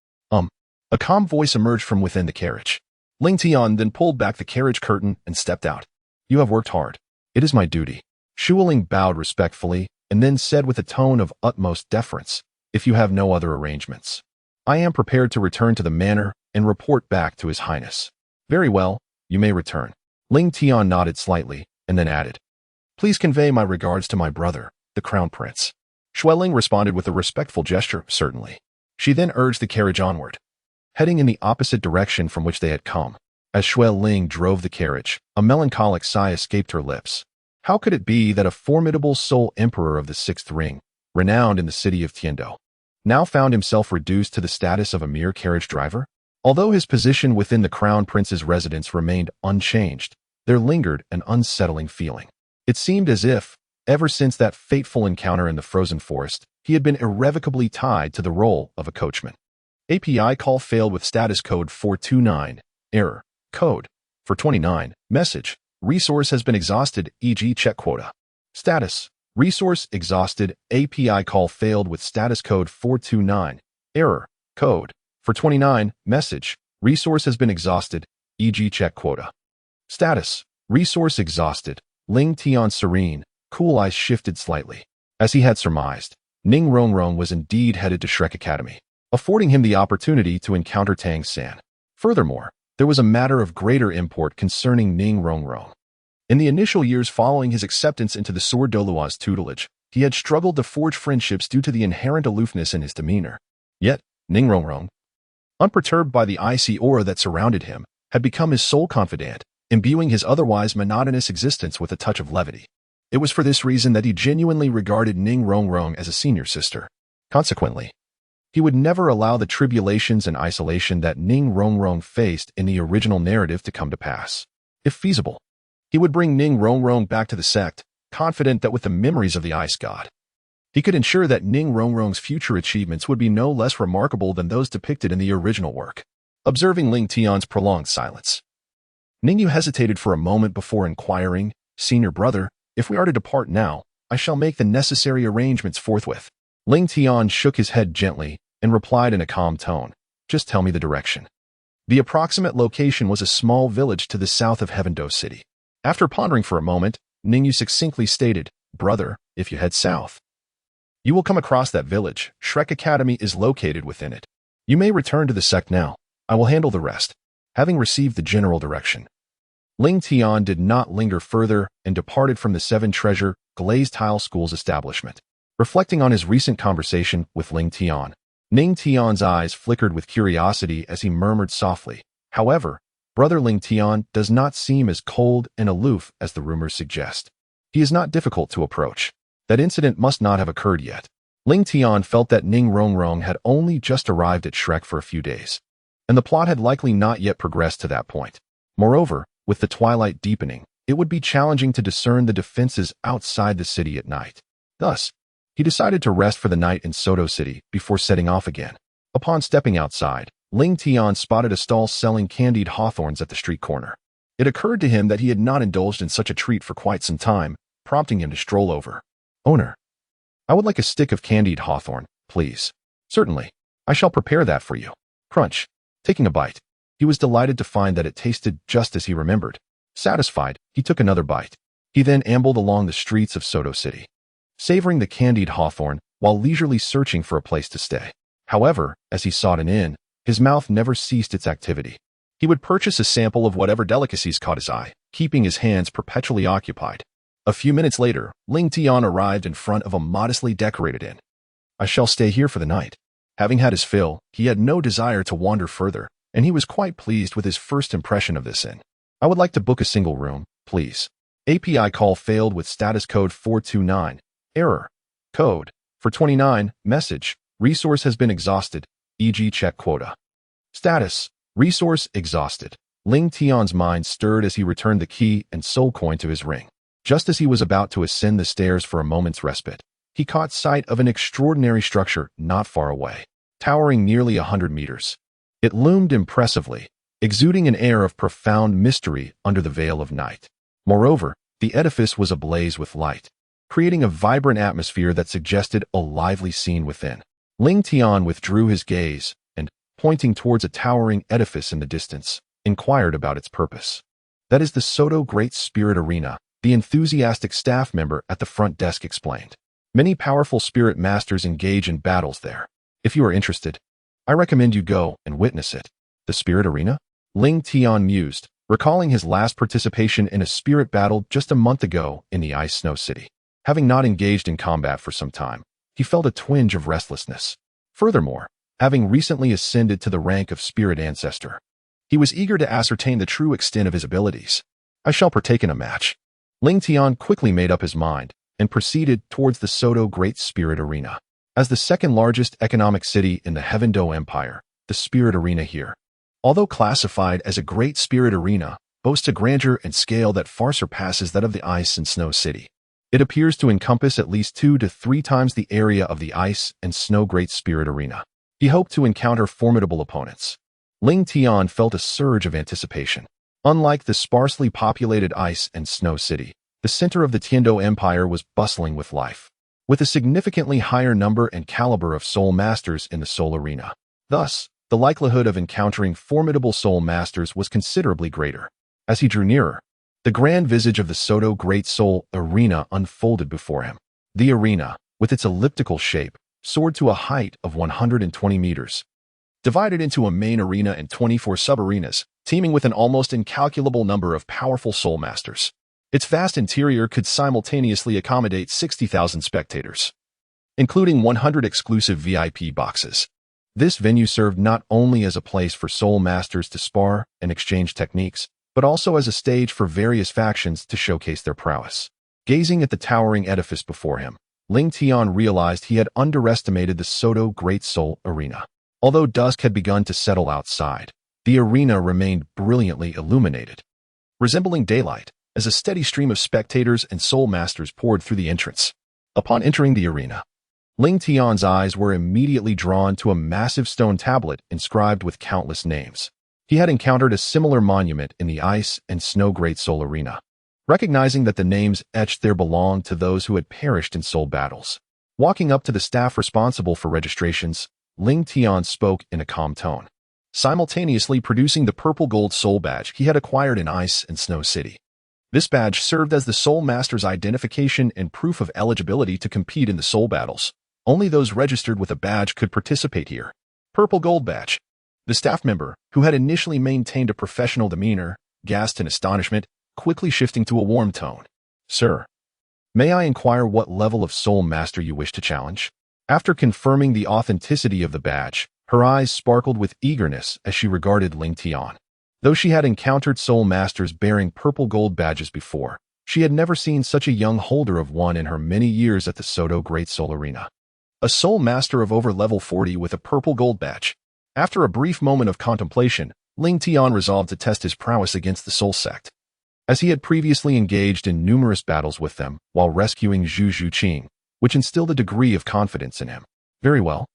Speaker 1: A calm voice emerged from within the carriage. Ling Tian then pulled back the carriage curtain and stepped out. You have worked hard. It is my duty. Shualing bowed respectfully, and then said with a tone of utmost deference, if you have no other arrangements, I am prepared to return to the manor and report back to His Highness. Very well, you may return. Ling Tian nodded slightly, and then added, please convey my regards to my brother, the Crown Prince. Xueling responded with a respectful gesture, certainly. She then urged the carriage onward, heading in the opposite direction from which they had come. As Xueling drove the carriage, a melancholic sigh escaped her lips. How could it be that a formidable soul emperor of the Sixth Ring, renowned in the city of Tiando, now found himself reduced to the status of a mere carriage driver? Although his position within the Crown Prince's residence remained unchanged, there lingered an unsettling feeling. It seemed as if, ever since that fateful encounter in the frozen forest, he had been irrevocably tied to the role of a coachman. API call failed with status code 429, error, code, for 29, message, resource has been exhausted, e.g. check quota. Status, resource exhausted, API call failed with status code 429, error, code, for 29, message, resource has been exhausted, e.g. check quota. Status, resource exhausted. Ling Tian's serene, cool eyes shifted slightly. As he had surmised, Ning Rongrong was indeed headed to Shrek Academy, affording him the opportunity to encounter Tang San. Furthermore, there was a matter of greater import concerning Ning Rongrong. In the initial years following his acceptance into the Sword Douluo's tutelage, he had struggled to forge friendships due to the inherent aloofness in his demeanor. Yet, Ning Rongrong, unperturbed by the icy aura that surrounded him, had become his sole confidant, imbuing his otherwise monotonous existence with a touch of levity. It was for this reason that he genuinely regarded Ning Rongrong as a senior sister. Consequently, he would never allow the tribulations and isolation that Ning Rongrong faced in the original narrative to come to pass. If feasible, he would bring Ning Rongrong back to the sect, confident that with the memories of the Ice God, he could ensure that Ning Rongrong's future achievements would be no less remarkable than those depicted in the original work. Observing Ling Tian's prolonged silence, Ningyu hesitated for a moment before inquiring, "Senior brother, if we are to depart now, I shall make the necessary arrangements forthwith." Ling Tian shook his head gently and replied in a calm tone, "Just tell me the direction." The approximate location was a small village to the south of Heavendo City. After pondering for a moment, Ningyu succinctly stated, "Brother, if you head south, you will come across that village. Shrek Academy is located within it. You may return to the sect now. I will handle the rest." Having received the general direction, Ling Tian did not linger further and departed from the Seven Treasure Glazed Tile School's establishment. Reflecting on his recent conversation with Ling Tian, Ning Tian's eyes flickered with curiosity as he murmured softly, "However, Brother Ling Tian does not seem as cold and aloof as the rumors suggest. He is not difficult to approach. That incident must not have occurred yet." Ling Tian felt that Ning Rongrong had only just arrived at Shrek for a few days, and the plot had likely not yet progressed to that point. Moreover, with the twilight deepening, it would be challenging to discern the defenses outside the city at night. Thus, he decided to rest for the night in Soto City before setting off again. Upon stepping outside, Ling Tian spotted a stall selling candied hawthorns at the street corner. It occurred to him that he had not indulged in such a treat for quite some time, prompting him to stroll over. "Owner, I would like a stick of candied hawthorn, please." "Certainly. I shall prepare that for you." Crunch. Taking a bite, he was delighted to find that it tasted just as he remembered. Satisfied, he took another bite. He then ambled along the streets of Soto City, savoring the candied hawthorn while leisurely searching for a place to stay. However, as he sought an inn, his mouth never ceased its activity. He would purchase a sample of whatever delicacies caught his eye, keeping his hands perpetually occupied. A few minutes later, Ling Tian arrived in front of a modestly decorated inn. "I shall stay here for the night." Having had his fill, he had no desire to wander further, and he was quite pleased with his first impression of this inn. "I would like to book a single room, please." API call failed with status code 429. Error. Code. For 29. Message. Resource has been exhausted, e.g. check quota. Status. Resource exhausted. Ling Tian's mind stirred as he returned the key and soul coin to his ring. Just as he was about to ascend the stairs for a moment's respite, he caught sight of an extraordinary structure not far away, towering nearly 100 meters. It loomed impressively, exuding an air of profound mystery under the veil of night. Moreover, the edifice was ablaze with light, creating a vibrant atmosphere that suggested a lively scene within. Ling Tian withdrew his gaze and, pointing towards a towering edifice in the distance, inquired about its purpose. "That is the Soto Great Spirit Arena," the enthusiastic staff member at the front desk explained. "Many powerful spirit masters engage in battles there. If you are interested, I recommend you go and witness it." "The Spirit Arena?" Ling Tian mused, recalling his last participation in a spirit battle just a month ago in the Ice Snow City. Having not engaged in combat for some time, he felt a twinge of restlessness. Furthermore, having recently ascended to the rank of Spirit Ancestor, he was eager to ascertain the true extent of his abilities. "I shall partake in a match." Ling Tian quickly made up his mind and proceeded towards the Soto Great Spirit Arena. As the second largest economic city in the Heavendo Empire, the Spirit Arena here, although classified as a Great Spirit Arena, boasts a grandeur and scale that far surpasses that of the Ice and Snow City. It appears to encompass at least 2 to 3 times the area of the Ice and Snow Great Spirit Arena. He hoped to encounter formidable opponents. Ling Tian felt a surge of anticipation. Unlike the sparsely populated Ice and Snow City, the center of the Tiendo Empire was bustling with life, with a significantly higher number and caliber of soul masters in the soul arena. Thus, the likelihood of encountering formidable soul masters was considerably greater. As he drew nearer, the grand visage of the Soto Great Soul Arena unfolded before him. The arena, with its elliptical shape, soared to a height of 120 meters, divided into a main arena and 24 sub-arenas, teeming with an almost incalculable number of powerful soul masters. Its vast interior could simultaneously accommodate 60,000 spectators, including 100 exclusive VIP boxes. This venue served not only as a place for soul masters to spar and exchange techniques, but also as a stage for various factions to showcase their prowess. Gazing at the towering edifice before him, Ling Tian realized he had underestimated the Soto Great Soul Arena. Although dusk had begun to settle outside, the arena remained brilliantly illuminated, resembling daylight, as a steady stream of spectators and soul masters poured through the entrance. Upon entering the arena, Ling Tian's eyes were immediately drawn to a massive stone tablet inscribed with countless names. He had encountered a similar monument in the Ice and Snow Great Soul Arena, recognizing that the names etched there belonged to those who had perished in soul battles. Walking up to the staff responsible for registrations, Ling Tian spoke in a calm tone, simultaneously producing the purple gold soul badge he had acquired in Ice and Snow City. This badge served as the soul master's identification and proof of eligibility to compete in the soul battles. Only those registered with a badge could participate here. Purple gold badge. The staff member, who had initially maintained a professional demeanor, gasped in astonishment, quickly shifting to a warm tone. Sir, may I inquire what level of soul master you wish to challenge? After confirming the authenticity of the badge, her eyes sparkled with eagerness as she regarded Ling Tian. Though she had encountered soul masters bearing purple gold badges before, she had never seen such a young holder of one in her many years at the Soto Great Soul Arena. A soul master of over level 40 with a purple gold badge. After a brief moment of contemplation, Ling Tian resolved to test his prowess against the soul sect. As he had previously engaged in numerous battles with them while rescuing Zhu Zhuqing, which instilled a degree of confidence in him. Very well.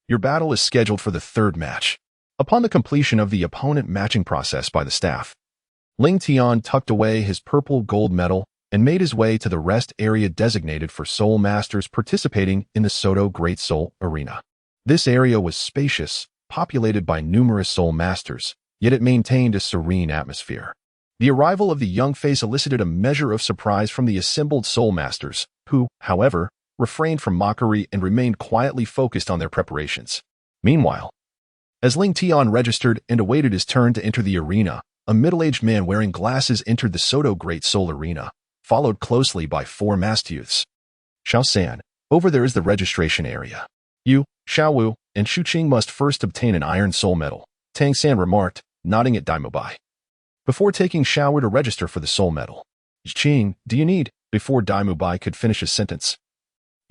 Speaker 1: Your battle is scheduled for the third match. Upon the completion of the opponent matching process by the staff, Ling Tian tucked away his purple gold medal and made his way to the rest area designated for soul masters participating in the Soto Great Soul Arena. This area was spacious, populated by numerous soul masters, yet it maintained a serene atmosphere. The arrival of the young face elicited a measure of surprise from the assembled soul masters, who, however, refrained from mockery and remained quietly focused on their preparations. Meanwhile, as Ling Tian registered and awaited his turn to enter the arena, a middle-aged man wearing glasses entered the Soto Great Soul Arena, followed closely by 4 masked youths. Xiao San, over there is the registration area. You, Xiao Wu, and Shu Qing must first obtain an iron soul medal, Tang San remarked, nodding at Dai Mubai. Before taking Xiao Wu to register for the soul medal. Qing, do you need? Before Dai Mubai could finish his sentence,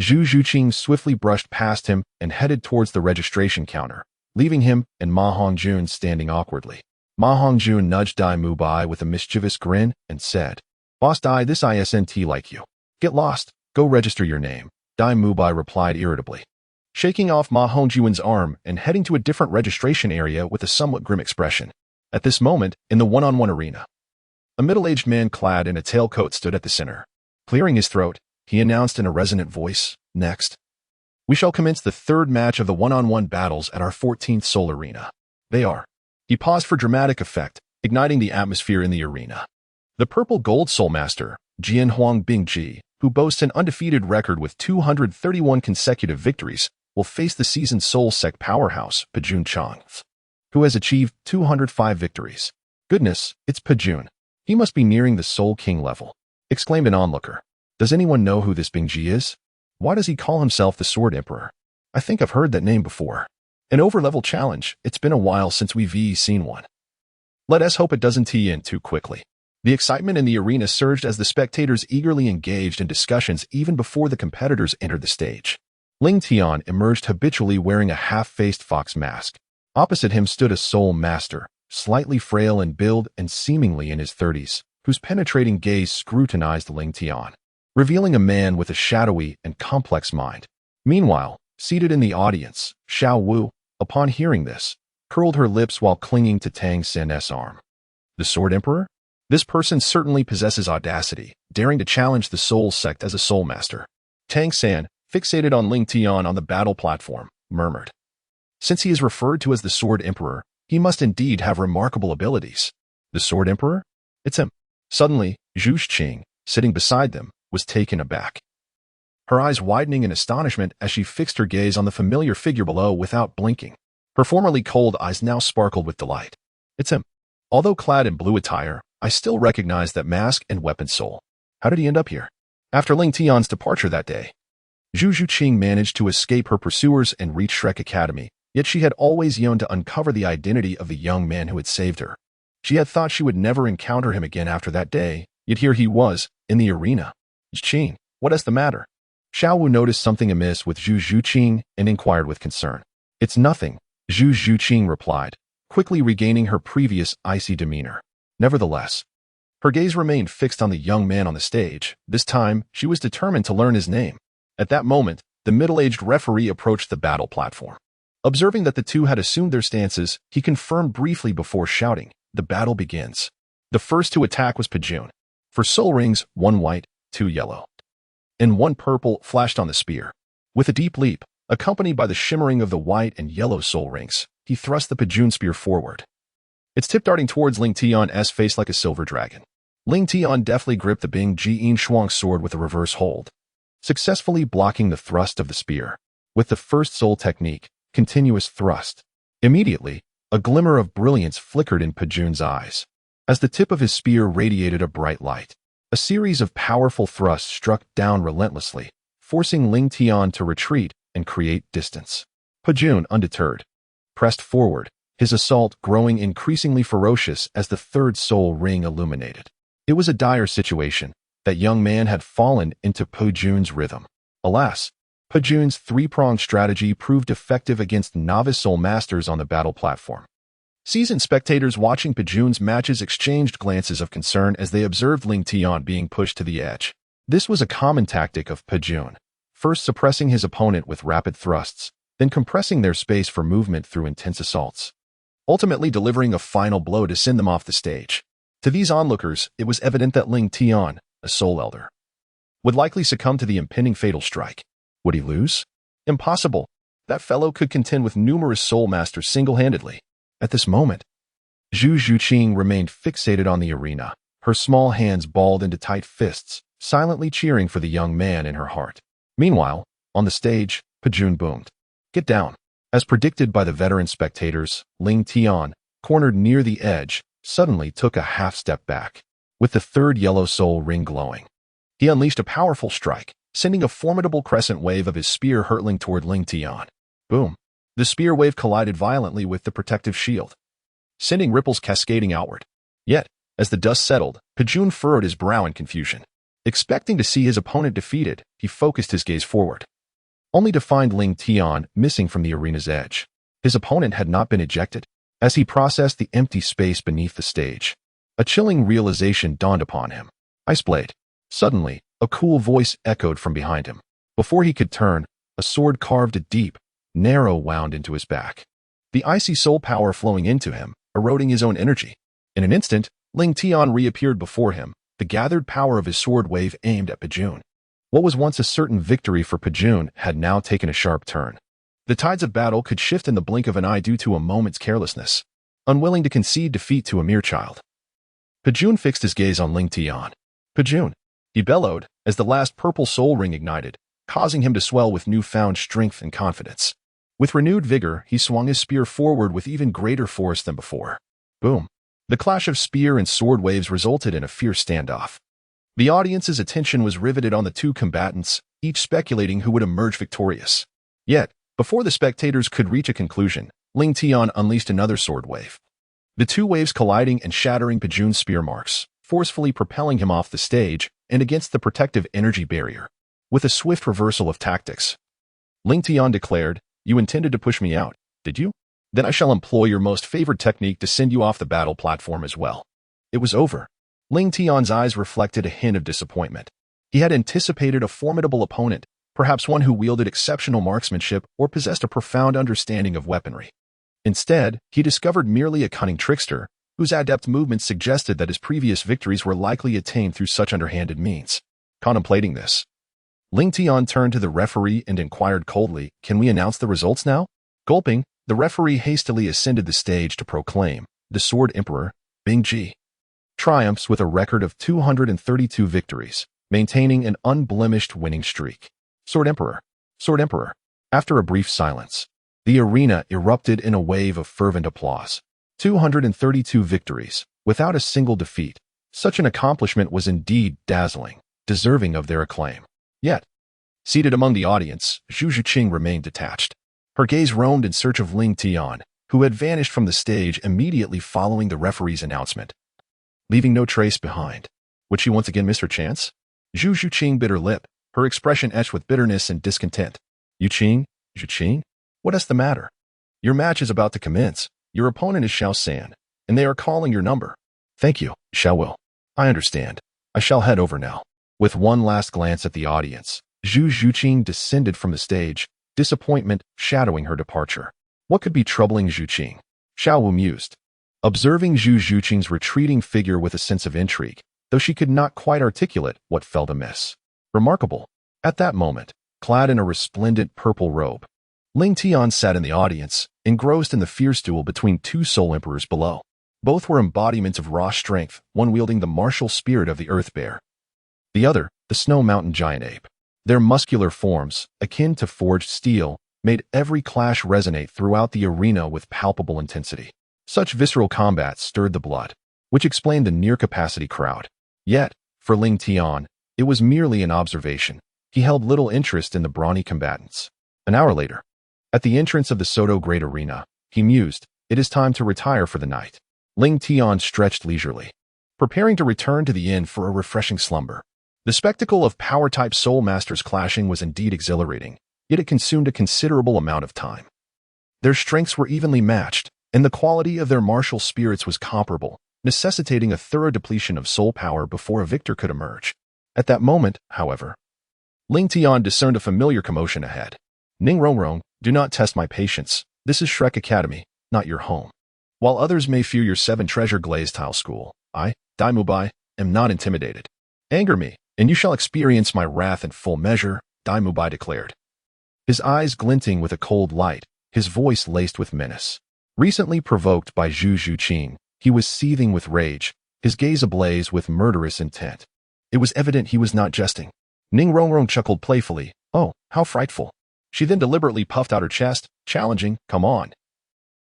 Speaker 1: Zhu Zhuqing swiftly brushed past him and headed towards the registration counter, leaving him and Ma Hongjun standing awkwardly. Ma Hongjun nudged Dai Mubai with a mischievous grin and said, Boss Dai, this isn't like you. Get lost, go register your name, Dai Mubai replied irritably, shaking off Ma Hongjun's arm and heading to a different registration area with a somewhat grim expression. At this moment, in the one-on-one arena, a middle-aged man clad in a tailcoat stood at the center. Clearing his throat, he announced in a resonant voice, Next, we shall commence the third match of the one-on-one battles at our 14th Soul Arena. They are. He paused for dramatic effect, igniting the atmosphere in the arena. The Purple Gold Soul Master, Jian Huang Bingji, who boasts an undefeated record with 231 consecutive victories, will face the seasoned Soul Sect powerhouse, Pajun Chang, who has achieved 205 victories. Goodness, it's Pajun. He must be nearing the Soul King level, exclaimed an onlooker. Does anyone know who this Bingji is? Why does he call himself the Sword Emperor? I think I've heard that name before. An over-level challenge. It's been a while since we've seen one. Let us hope it doesn't tee in too quickly. The excitement in the arena surged as the spectators eagerly engaged in discussions even before the competitors entered the stage. Ling Tian emerged habitually wearing a half-faced fox mask. Opposite him stood a soul master, slightly frail in build and seemingly in his 30s, whose penetrating gaze scrutinized Ling Tian, revealing a man with a shadowy and complex mind. Meanwhile, seated in the audience, Xiao Wu, upon hearing this, curled her lips while clinging to Tang San's arm. The Sword Emperor? This person certainly possesses audacity, daring to challenge the Soul Sect as a Soul Master. Tang San, fixated on Ling Tian on the battle platform, murmured. Since he is referred to as the Sword Emperor, he must indeed have remarkable abilities. The Sword Emperor? It's him. Suddenly, Zhu Zhuqing, sitting beside them, was taken aback, her eyes widening in astonishment as she fixed her gaze on the familiar figure below without blinking. Her formerly cold eyes now sparkled with delight. It's him. Although clad in blue attire, I still recognize that mask and weapon soul. How did he end up here? After Ling Tian's departure that day, Zhu Zhuqing managed to escape her pursuers and reach Shrek Academy, yet she had always yearned to uncover the identity of the young man who had saved her. She had thought she would never encounter him again after that day, yet here he was, in the arena. Zhuqing, what is the matter? Xiao Wu noticed something amiss with Zhu Zhuqing and inquired with concern. It's nothing, Zhu Zhuqing replied, quickly regaining her previous icy demeanor. Nevertheless, her gaze remained fixed on the young man on the stage. This time, she was determined to learn his name. At that moment, the middle-aged referee approached the battle platform. Observing that the two had assumed their stances, he confirmed briefly before shouting, "The battle begins." The first to attack was Pajun. For soul rings, 1 white, 2 yellow, and 1 purple flashed on the spear. With a deep leap, accompanied by the shimmering of the white and yellow soul rings, he thrust the Pajun spear forward. Its tip darting towards Ling Tian's face like a silver dragon. Ling Tian deftly gripped the Bing Jian Shuang sword with a reverse hold, successfully blocking the thrust of the spear. With the first soul technique, continuous thrust. Immediately, a glimmer of brilliance flickered in Pajun's eyes. As the tip of his spear radiated a bright light, a series of powerful thrusts struck down relentlessly, forcing Ling Tian to retreat and create distance. Pajun, undeterred, pressed forward, his assault growing increasingly ferocious as the third soul ring illuminated. It was a dire situation. That young man had fallen into Pajun's rhythm. Alas, Pajun's 3-pronged strategy proved effective against novice soul masters on the battle platform. Seasoned spectators watching Pajun's matches exchanged glances of concern as they observed Ling Tian being pushed to the edge. This was a common tactic of Pajun, first suppressing his opponent with rapid thrusts, then compressing their space for movement through intense assaults, ultimately delivering a final blow to send them off the stage. To these onlookers, it was evident that Ling Tian, a soul elder, would likely succumb to the impending fatal strike. Would he lose? Impossible. That fellow could contend with numerous soul masters single-handedly. At this moment, Zhu Zhuqing remained fixated on the arena, her small hands balled into tight fists, silently cheering for the young man in her heart. Meanwhile, on the stage, Pajun boomed. "Get down." As predicted by the veteran spectators, Ling Tian, cornered near the edge, suddenly took a half-step back. With the third yellow soul ring glowing, he unleashed a powerful strike, sending a formidable crescent wave of his spear hurtling toward Ling Tian. Boom! The spear wave collided violently with the protective shield, sending ripples cascading outward. Yet, as the dust settled, Pajun furrowed his brow in confusion. Expecting to see his opponent defeated, he focused his gaze forward, only to find Ling Tian missing from the arena's edge. His opponent had not been ejected. As he processed the empty space beneath the stage, a chilling realization dawned upon him. Iceblade. Suddenly, a cool voice echoed from behind him. Before he could turn, a sword carved a deep, narrow wound into his back. The icy soul power flowing into him, eroding his own energy. In an instant, Ling Tian reappeared before him, the gathered power of his sword wave aimed at Pajun. What was once a certain victory for Pajun had now taken a sharp turn. The tides of battle could shift in the blink of an eye due to a moment's carelessness. Unwilling to concede defeat to a mere child, Pajun fixed his gaze on Ling Tian. "Pajun," he bellowed as the last purple soul ring ignited, causing him to swell with newfound strength and confidence. With renewed vigor, he swung his spear forward with even greater force than before. Boom! The clash of spear and sword waves resulted in a fierce standoff. The audience's attention was riveted on the two combatants, each speculating who would emerge victorious. Yet, before the spectators could reach a conclusion, Ling Tian unleashed another sword wave. The two waves colliding and shattering Pajun's spear marks, forcefully propelling him off the stage and against the protective energy barrier. With a swift reversal of tactics, Ling Tian declared, "You intended to push me out, did you? Then I shall employ your most favored technique to send you off the battle platform as well." It was over. Ling Tian's eyes reflected a hint of disappointment. He had anticipated a formidable opponent, perhaps one who wielded exceptional marksmanship or possessed a profound understanding of weaponry. Instead, he discovered merely a cunning trickster, whose adept movements suggested that his previous victories were likely attained through such underhanded means. Contemplating this, Ling Tian turned to the referee and inquired coldly, "Can we announce the results now?" Gulping, the referee hastily ascended the stage to proclaim, "The Sword Emperor, Bing Ji, triumphs with a record of 232 victories, maintaining an unblemished winning streak." Sword Emperor, Sword Emperor. After a brief silence, the arena erupted in a wave of fervent applause. 232 victories, without a single defeat. Such an accomplishment was indeed dazzling. deserving of their acclaim. Yet, seated among the audience, Zhu Zhuqing remained detached. Her gaze roamed in search of Ling Tian, who had vanished from the stage immediately following the referee's announcement, leaving no trace behind. Would she once again miss her chance? Zhu Zhuqing bit her lip, her expression etched with bitterness and discontent. Zhuqing? What is the matter? Your match is about to commence. Your opponent is Xiao San, and they are calling your number. Thank you, Xiao Will. I understand. I shall head over now. With one last glance at the audience, Zhu Zhuqing descended from the stage, disappointment shadowing her departure. What could be troubling Zhuqing? Xiao Wu mused, observing Zhu Zhuqing's retreating figure with a sense of intrigue, though she could not quite articulate what felt amiss. Remarkable. At that moment, clad in a resplendent purple robe, Ling Tian sat in the audience, engrossed in the fierce duel between two soul emperors below. Both were embodiments of raw strength, one wielding the martial spirit of the earth bear, the other, the snow mountain giant ape. Their muscular forms, akin to forged steel, made every clash resonate throughout the arena with palpable intensity. Such visceral combat stirred the blood, which explained the near-capacity crowd. Yet, for Ling Tian, it was merely an observation. He held little interest in the brawny combatants. An hour later, at the entrance of the Soto Great Arena, he mused, it is time to retire for the night. Ling Tian stretched leisurely, preparing to return to the inn for a refreshing slumber. The spectacle of power-type soul masters clashing was indeed exhilarating, yet it consumed a considerable amount of time. Their strengths were evenly matched, and the quality of their martial spirits was comparable, necessitating a thorough depletion of soul power before a victor could emerge. At that moment, however, Ling Tian discerned a familiar commotion ahead. Ning Rongrong, do not test my patience. This is Shrek Academy, not your home. While others may fear your seven-treasure glazed tile school, I, Dai Mubai, am not intimidated. Anger me, and you shall experience my wrath in full measure, Dai Mubai declared. His eyes glinting with a cold light, his voice laced with menace. Recently provoked by Zhu Zhuqing, he was seething with rage, his gaze ablaze with murderous intent. It was evident he was not jesting. Ning Rongrong chuckled playfully. Oh, how frightful. She then deliberately puffed out her chest, challenging, come on.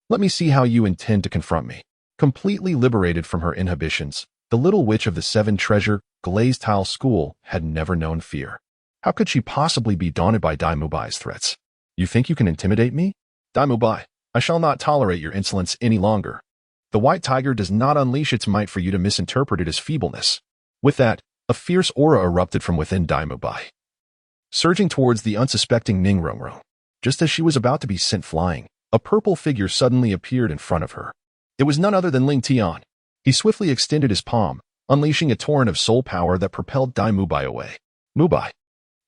Speaker 1: Let me see how you intend to confront me. Completely liberated from her inhibitions, the little witch of the seven-treasure glazed tile school had never known fear. How could she possibly be daunted by Dai Mubai's threats? You think you can intimidate me? Dai Mubai, I shall not tolerate your insolence any longer. The white tiger does not unleash its might for you to misinterpret it as feebleness. With that, a fierce aura erupted from within Dai Mubai, surging towards the unsuspecting Ning Rongrong. Just as she was about to be sent flying, a purple figure suddenly appeared in front of her. It was none other than Ling Tian. He swiftly extended his palm, unleashing a torrent of soul power that propelled Dai Mubai away. Mubai.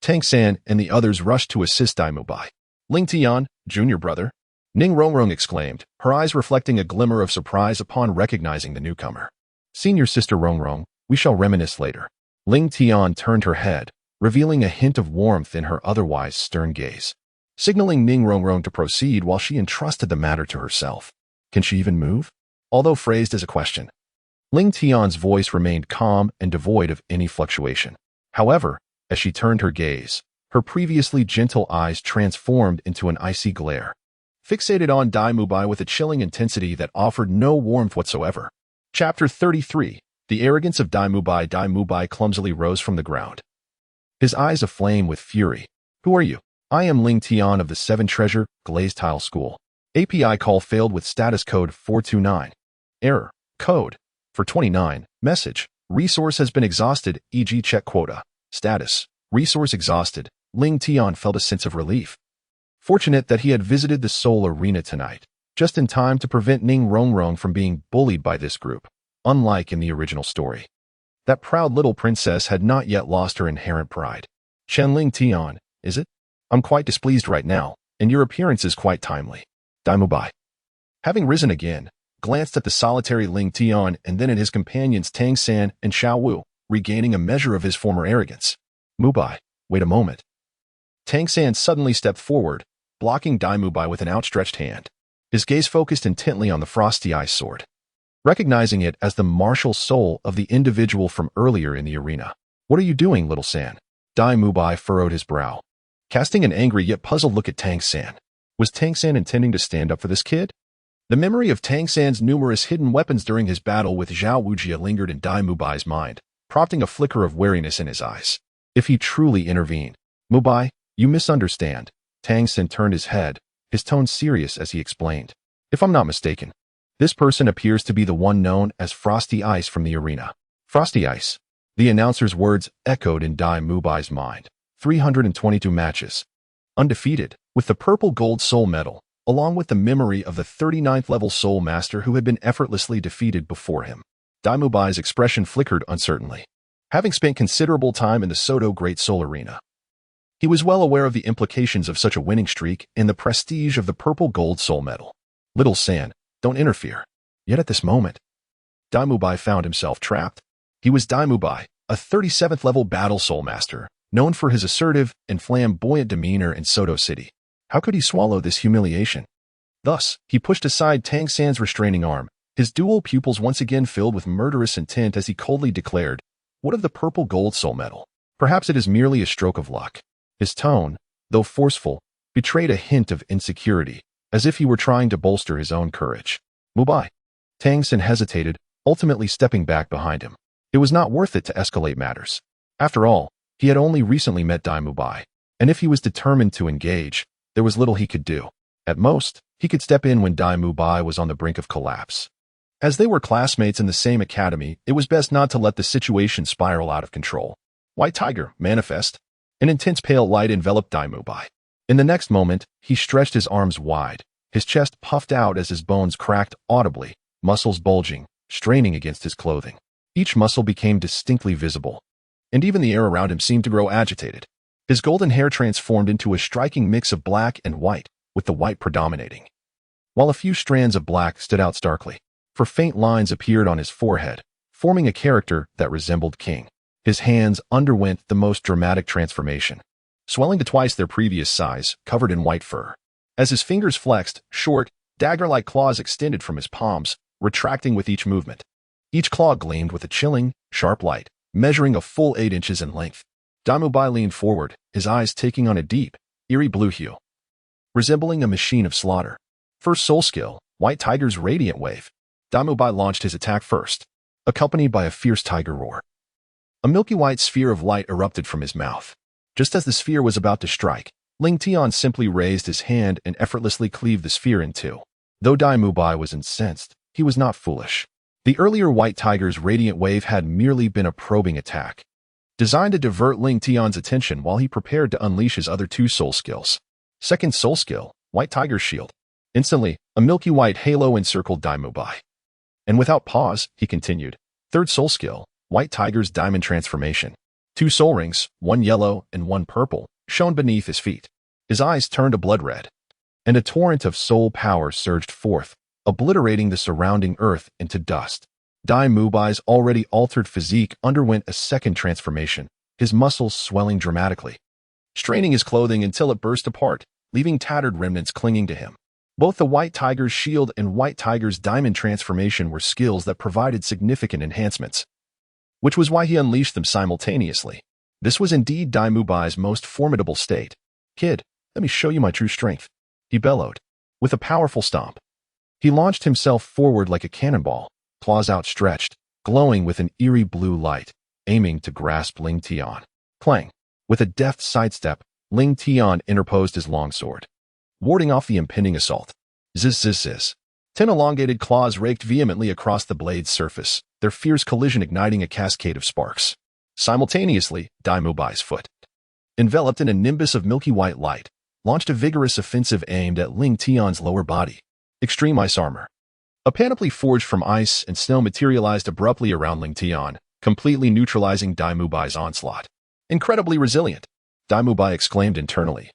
Speaker 1: Tang San and the others rushed to assist Dai Mubai. Ling Tian, junior brother, Ning Rongrong exclaimed, her eyes reflecting a glimmer of surprise upon recognizing the newcomer. Senior sister Rongrong, we shall reminisce later. Ling Tian turned her head, revealing a hint of warmth in her otherwise stern gaze, signaling Ning Rongrong to proceed while she entrusted the matter to herself. Can she even move? Although phrased as a question, Ling Tian's voice remained calm and devoid of any fluctuation. However, as she turned her gaze, her previously gentle eyes transformed into an icy glare, fixated on Dai Mubai with a chilling intensity that offered no warmth whatsoever. Chapter 33. The Arrogance of Dai Mubai. Dai Mubai clumsily rose from the ground, his eyes aflame with fury. Who are you? I am Ling Tian of the Seven-Treasure Glazed Tile School. API call failed with status code 429. Error. Code. For 29. Message. Resource has been exhausted, e.g. check quota. Status. Resource exhausted. Ling Tian felt a sense of relief. Fortunate that he had visited the Soul Arena tonight, just in time to prevent Ning Rongrong from being bullied by this group, unlike in the original story. That proud little princess had not yet lost her inherent pride. Chen Ling Tian, is it? I'm quite displeased right now, and your appearance is quite timely. Dai Mubai, having risen again, glanced at the solitary Ling Tian and then at his companions Tang San and Xiao Wu, regaining a measure of his former arrogance. Mubai, wait a moment. Tang San suddenly stepped forward, blocking Dai Mubai with an outstretched hand. His gaze focused intently on the frosty ice sword, recognizing it as the martial soul of the individual from earlier in the arena. What are you doing, little San? Dai Mubai furrowed his brow, casting an angry yet puzzled look at Tang San. Was Tang San intending to stand up for this kid? The memory of Tang San's numerous hidden weapons during his battle with Zhao Wujia lingered in Dai Mubai's mind, prompting a flicker of wariness in his eyes. If he truly intervened, Mubai, you misunderstand. Tang Xin turned his head, his tone serious as he explained. If I'm not mistaken, this person appears to be the one known as Frosty Ice from the arena. Frosty Ice. The announcer's words echoed in Dai Mubai's mind. 322 matches. Undefeated, with the purple gold soul medal, along with the memory of the 39th level soul master who had been effortlessly defeated before him. Dai Mubai's expression flickered uncertainly. Having spent considerable time in the Soto Great Soul Arena, he was well aware of the implications of such a winning streak and the prestige of the purple gold soul medal. Little San, don't interfere. Yet at this moment, Dai Mubai found himself trapped. He was Dai Mubai, a 37th level battle soul master, known for his assertive and flamboyant demeanor in Soto City. How could he swallow this humiliation? Thus, he pushed aside Tang San's restraining arm, his dual pupils once again filled with murderous intent as he coldly declared, "What of the purple gold soul medal? Perhaps it is merely a stroke of luck." His tone, though forceful, betrayed a hint of insecurity, as if he were trying to bolster his own courage. Mubai. Tang San hesitated, ultimately stepping back behind him. It was not worth it to escalate matters. After all, he had only recently met Dai Mubai, and if he was determined to engage, there was little he could do. At most, he could step in when Dai Mubai was on the brink of collapse. As they were classmates in the same academy, it was best not to let the situation spiral out of control. White Tiger, manifest. An intense pale light enveloped Dai Mubai. In the next moment, he stretched his arms wide, his chest puffed out as his bones cracked audibly, muscles bulging, straining against his clothing. Each muscle became distinctly visible, and even the air around him seemed to grow agitated. His golden hair transformed into a striking mix of black and white, with the white predominating, while a few strands of black stood out starkly, for faint lines appeared on his forehead, forming a character that resembled King. His hands underwent the most dramatic transformation, swelling to twice their previous size, covered in white fur. As his fingers flexed, short, dagger-like claws extended from his palms, retracting with each movement. Each claw gleamed with a chilling, sharp light, measuring a full 8 inches in length. Dai Mubai leaned forward, his eyes taking on a deep, eerie blue hue, resembling a machine of slaughter. First soul skill, White Tiger's Radiant Wave. Dai Mubai launched his attack first, accompanied by a fierce tiger roar. A milky white sphere of light erupted from his mouth. Just as the sphere was about to strike, Ling Tian simply raised his hand and effortlessly cleaved the sphere in two. Though Dai Mubai was incensed, he was not foolish. The earlier White Tiger's Radiant Wave had merely been a probing attack, designed to divert Ling Tian's attention while he prepared to unleash his other two soul skills. Second soul skill, White Tiger's Shield. Instantly, a milky white halo encircled Dai Mubai. And without pause, he continued. Third soul skill, White Tiger's Diamond Transformation. 2 soul rings, one yellow and one purple, shone beneath his feet. His eyes turned a blood red, and a torrent of soul power surged forth, obliterating the surrounding earth into dust. Dai Mubai's already altered physique underwent a second transformation, his muscles swelling dramatically, straining his clothing until it burst apart, leaving tattered remnants clinging to him. Both the White Tiger's Shield and White Tiger's Diamond Transformation were skills that provided significant enhancements, which was why he unleashed them simultaneously. This was indeed Dai Mubai's most formidable state. Kid, let me show you my true strength, he bellowed. With a powerful stomp, he launched himself forward like a cannonball, claws outstretched, glowing with an eerie blue light, aiming to grasp Ling Tian. Clang! With a deft sidestep, Ling Tian interposed his longsword, warding off the impending assault. Zzz zzz zzz. 10 elongated claws raked vehemently across the blade's surface, their fierce collision igniting a cascade of sparks. Simultaneously, Dai Mubai's foot, enveloped in a nimbus of milky white light, launched a vigorous offensive aimed at Ling Tian's lower body. Extreme Ice Armor. A panoply forged from ice and snow materialized abruptly around Ling Tian, completely neutralizing Dai Mubai's onslaught. Incredibly resilient, Dai Mubai exclaimed internally.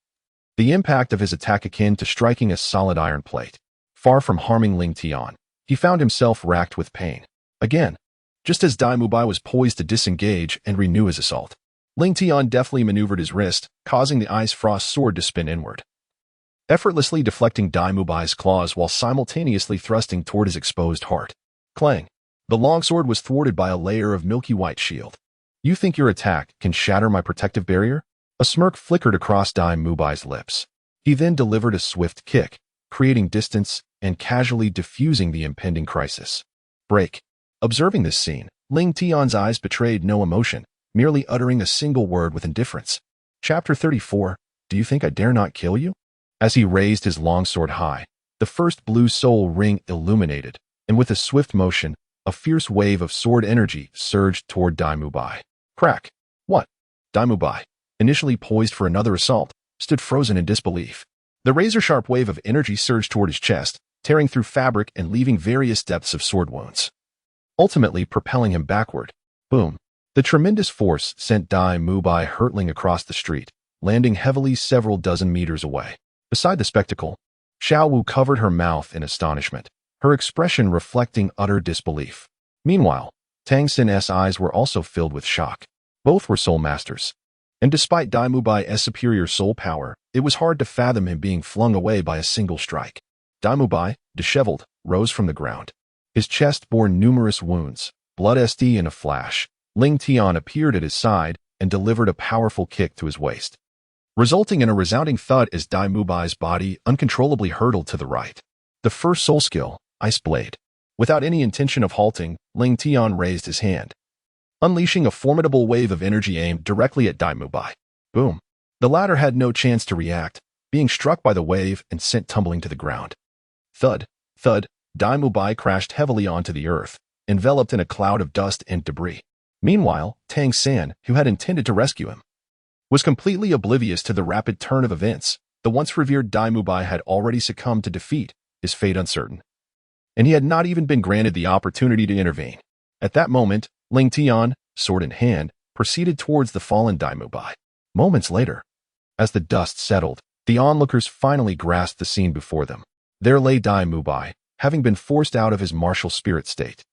Speaker 1: The impact of his attack akin to striking a solid iron plate. Far from harming Ling Tian, he found himself racked with pain. Again, just as Dai Mubai was poised to disengage and renew his assault, Ling Tian deftly maneuvered his wrist, causing the ice frost sword to spin inward, effortlessly deflecting Dai Mubai's claws while simultaneously thrusting toward his exposed heart. Clang! The longsword was thwarted by a layer of milky white shield. You think your attack can shatter my protective barrier? A smirk flickered across Dai Mubai's lips. He then delivered a swift kick, creating distance and casually diffusing the impending crisis. Break. Observing this scene, Ling Tian's eyes betrayed no emotion, merely uttering a single word with indifference. Chapter 34. Do you think I dare not kill you? As he raised his longsword high, the first blue soul ring illuminated, and with a swift motion, a fierce wave of sword energy surged toward Daimubai. Crack! What? Daimubai, initially poised for another assault, stood frozen in disbelief. The razor-sharp wave of energy surged toward his chest, tearing through fabric and leaving various depths of sword wounds, ultimately propelling him backward. Boom! The tremendous force sent Daimubai hurtling across the street, landing heavily several dozen meters away. Beside the spectacle, Xiao Wu covered her mouth in astonishment, her expression reflecting utter disbelief. Meanwhile, Tang Xin's eyes were also filled with shock. Both were soul masters, and despite Daimubai's superior soul power, it was hard to fathom him being flung away by a single strike. Daimubai, disheveled, rose from the ground. His chest bore numerous wounds, blood sd in a flash. Ling Tian appeared at his side and delivered a powerful kick to his waist, resulting in a resounding thud as Daimubai's body uncontrollably hurtled to the right. The first soul skill, Ice Blade. Without any intention of halting, Ling Tian raised his hand, unleashing a formidable wave of energy aimed directly at Daimubai. Boom! The latter had no chance to react, being struck by the wave and sent tumbling to the ground. Thud! Thud! Daimubai crashed heavily onto the earth, enveloped in a cloud of dust and debris. Meanwhile, Tang San, who had intended to rescue him, was completely oblivious to the rapid turn of events. The once revered Daimubai had already succumbed to defeat, his fate uncertain, and he had not even been granted the opportunity to intervene. At that moment, Ling Tian, sword in hand, proceeded towards the fallen Daimubai. Moments later, as the dust settled, the onlookers finally grasped the scene before them. There lay Daimubai, having been forced out of his martial spirit state.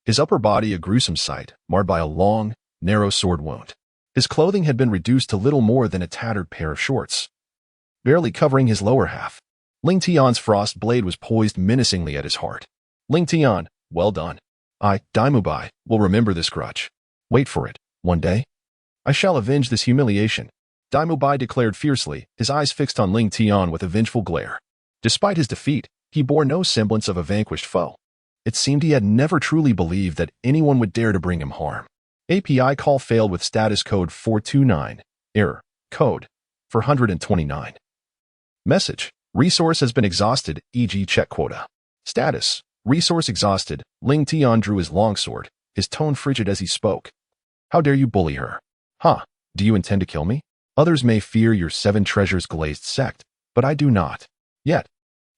Speaker 1: His upper body a gruesome sight, marred by a long, narrow sword wound. His clothing had been reduced to little more than a tattered pair of shorts, barely covering his lower half. Ling Tian's frost blade was poised menacingly at his heart. Ling Tian, well done. I, Daimubai, will remember this grudge. Wait for it. One day, I shall avenge this humiliation. Daimubai declared fiercely, his eyes fixed on Ling Tian with a vengeful glare. Despite his defeat, he bore no semblance of a vanquished foe. It seemed he had never truly believed that anyone would dare to bring him harm. API call failed with status code 429. Error. Code 429. Message. Resource has been exhausted, e.g. check quota. Status. Resource exhausted. Ling Tian drew his longsword, his tone frigid as he spoke. How dare you bully her? Huh? Do you intend to kill me? Others may fear your seven treasures glazed sect, but I do not. Yet,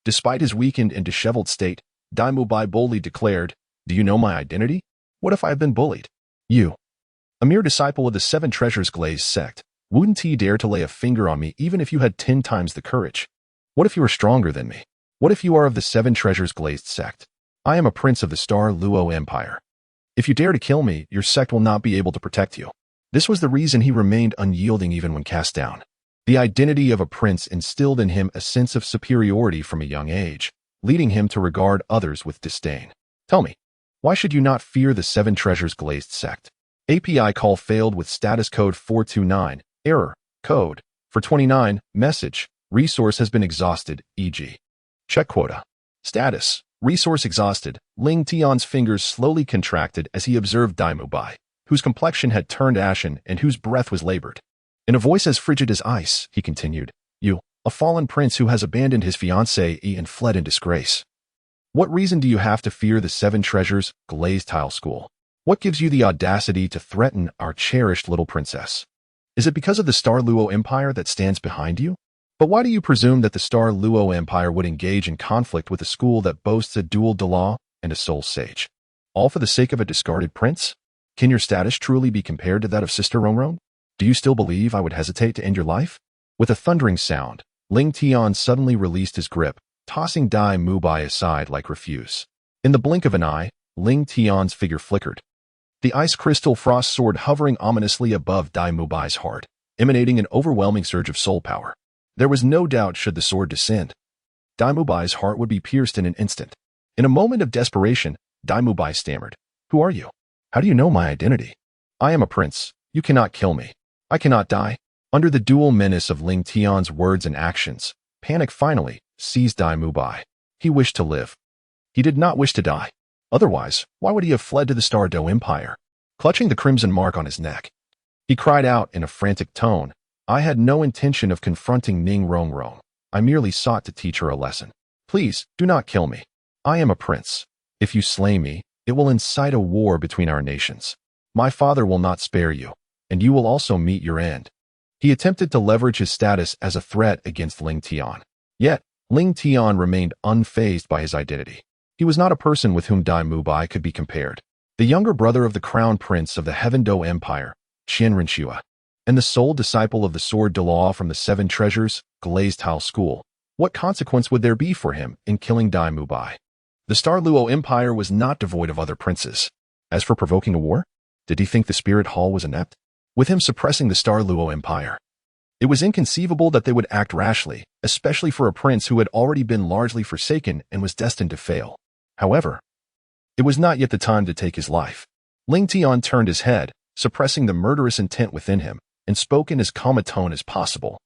Speaker 1: despite his weakened and disheveled state, Daimubai boldly declared, do you know my identity? What if I have been bullied? You, a mere disciple of the seven treasures glazed sect, wouldn't you dare to lay a finger on me even if you had 10 times the courage? What if you are stronger than me? What if you are of the seven treasures glazed sect? I am a prince of the Starry Empire. If you dare to kill me, your sect will not be able to protect you. This was the reason he remained unyielding even when cast down. The identity of a prince instilled in him a sense of superiority from a young age, leading him to regard others with disdain. Tell me, why should you not fear the seven treasures glazed sect? API call failed with status code 429. Error. Code 429. Message. Resource has been exhausted, e.g. check quota. Status. Resource exhausted. Ling Tian's fingers slowly contracted as he observed Daimubai, whose complexion had turned ashen and whose breath was labored. In a voice as frigid as ice, he continued, you, a fallen prince who has abandoned his fiancée and fled in disgrace. What reason do you have to fear the seven treasures glazed tile school? What gives you the audacity to threaten our cherished little princess? Is it because of the Starry Empire that stands behind you? But why do you presume that the Starry Empire would engage in conflict with a school that boasts a dual Douluo and a soul sage? All for the sake of a discarded prince? Can your status truly be compared to that of Sister Ronron? Do you still believe I would hesitate to end your life? With a thundering sound, Ling Tian suddenly released his grip, tossing Daimubai aside like refuse. In the blink of an eye, Ling Tian's figure flickered, the ice crystal frost sword hovering ominously above Daimubai's heart, emanating an overwhelming surge of soul power. There was no doubt should the sword descend, Daimubai's heart would be pierced in an instant. In a moment of desperation, Daimubai stammered, who are you? How do you know my identity? I am a prince. You cannot kill me. I cannot die. Under the dual menace of Ling Tian's words and actions, panic finally seized Daimubai. He wished to live. He did not wish to die. Otherwise, why would he have fled to the Starry Empire? clutching the crimson mark on his neck. He cried out in a frantic tone, "I had no intention of confronting Ning Rongrong. I merely sought to teach her a lesson. Please, do not kill me. I am a prince. If you slay me, it will incite a war between our nations. My father will not spare you, and you will also meet your end." He attempted to leverage his status as a threat against Ling Tian. Yet, Ling Tian remained unfazed by his identity. He was not a person with whom Dai Mubai could be compared. The younger brother of the crown prince of the Heaven Do Empire, Qian Renshua, and the sole disciple of the sword Douluo from the Seven Treasures, Glazed Tile School. What consequence would there be for him in killing Dai Mubai? The Starluo Empire was not devoid of other princes. As for provoking a war, did he think the Spirit Hall was inept? With him suppressing the Starluo Empire, it was inconceivable that they would act rashly, especially for a prince who had already been largely forsaken and was destined to fail. However, it was not yet the time to take his life. Ling Tian turned his head, suppressing the murderous intent within him, and spoke in as calm a tone as possible.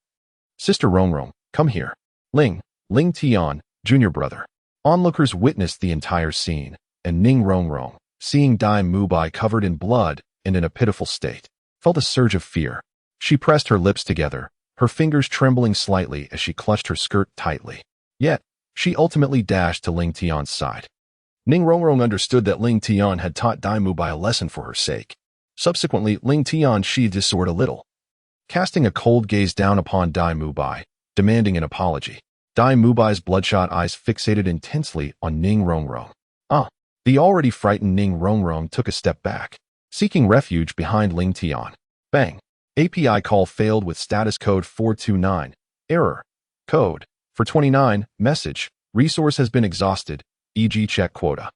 Speaker 1: "Sister Rongrong, come here." Ling Tian, junior brother. Onlookers witnessed the entire scene, and Ning Rongrong, seeing Dai Mubai covered in blood and in a pitiful state, felt a surge of fear. She pressed her lips together, her fingers trembling slightly as she clutched her skirt tightly. Yet, she ultimately dashed to Ling Tian's side. Ning Rongrong understood that Ling Tian had taught Dai Mubai a lesson for her sake. Subsequently, Ling Tian sheathed his sword a little, casting a cold gaze down upon Dai Mubai, demanding an apology. Dai Mubai's bloodshot eyes fixated intensely on Ning Rongrong. The already frightened Ning Rongrong took a step back, seeking refuge behind Ling Tian. Bang! API call failed with status code 429. Error. Code. For 29. Message. Resource has been exhausted, e.g. check quota.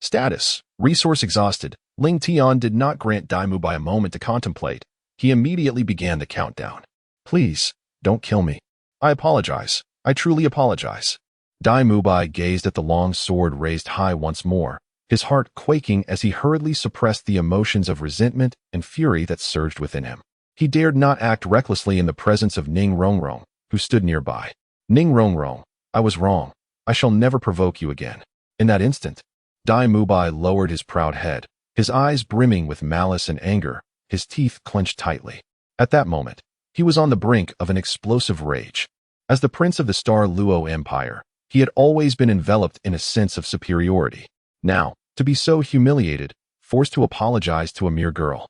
Speaker 1: Status. Resource exhausted. Ling Tian did not grant Dai Mubai a moment to contemplate. He immediately began the countdown. "Please, don't kill me. I apologize. I truly apologize." Dai Mubai gazed at the long sword raised high once more, his heart quaking as he hurriedly suppressed the emotions of resentment and fury that surged within him. He dared not act recklessly in the presence of Ning Rongrong, who stood nearby. "Ning Rongrong, I was wrong. I shall never provoke you again." In that instant, Dai Mubai lowered his proud head, his eyes brimming with malice and anger, his teeth clenched tightly. At that moment, he was on the brink of an explosive rage. As the prince of the Starluo Empire, he had always been enveloped in a sense of superiority. Now, to be so humiliated, forced to apologize to a mere girl,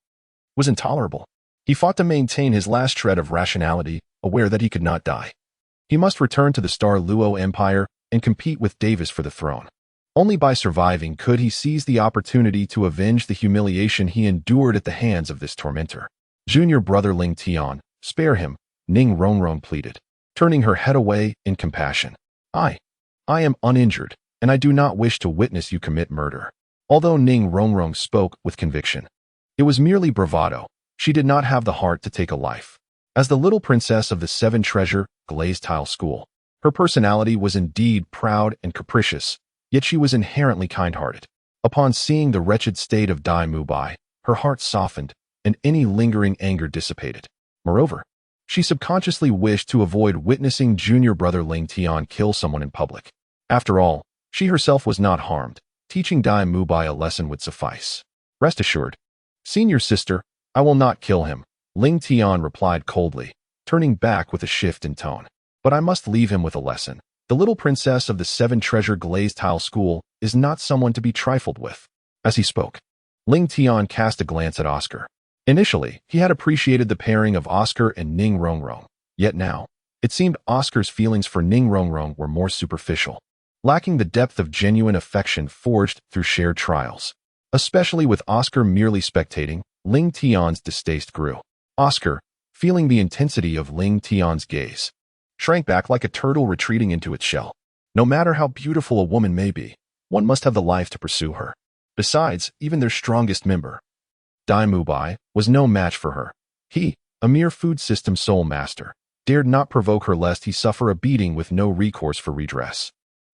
Speaker 1: was intolerable. He fought to maintain his last shred of rationality, aware that he could not die. He must return to the Starluo Empire and compete with Davis for the throne. Only by surviving could he seize the opportunity to avenge the humiliation he endured at the hands of this tormentor. "Junior brother Ling Tian, spare him," Ning Rongrong pleaded, turning her head away in compassion. I am uninjured, and I do not wish to witness you commit murder." Although Ning Rongrong spoke with conviction, it was merely bravado. She did not have the heart to take a life. As the little princess of the Seven Treasure, Glazed Tile School, her personality was indeed proud and capricious, yet she was inherently kind-hearted. Upon seeing the wretched state of Dai Mubai, her heart softened, and any lingering anger dissipated. Moreover, she subconsciously wished to avoid witnessing junior brother Ling Tian kill someone in public. After all, she herself was not harmed. Teaching Dai Mubai a lesson would suffice. "Rest assured, senior sister, I will not kill him," Ling Tian replied coldly, turning back with a shift in tone. "But I must leave him with a lesson. The little princess of the Seven Treasure Glazed Tile School is not someone to be trifled with." As he spoke, Ling Tian cast a glance at Oscar. Initially, he had appreciated the pairing of Oscar and Ning Rongrong, yet now, it seemed Oscar's feelings for Ning Rongrong were more superficial, lacking the depth of genuine affection forged through shared trials. Especially with Oscar merely spectating, Ling Tian's distaste grew. Oscar, feeling the intensity of Ling Tian's gaze, shrank back like a turtle retreating into its shell. No matter how beautiful a woman may be, one must have the life to pursue her. Besides, even their strongest member, Dai Mubai, was no match for her. He, a mere food system sole master, dared not provoke her lest he suffer a beating with no recourse for redress.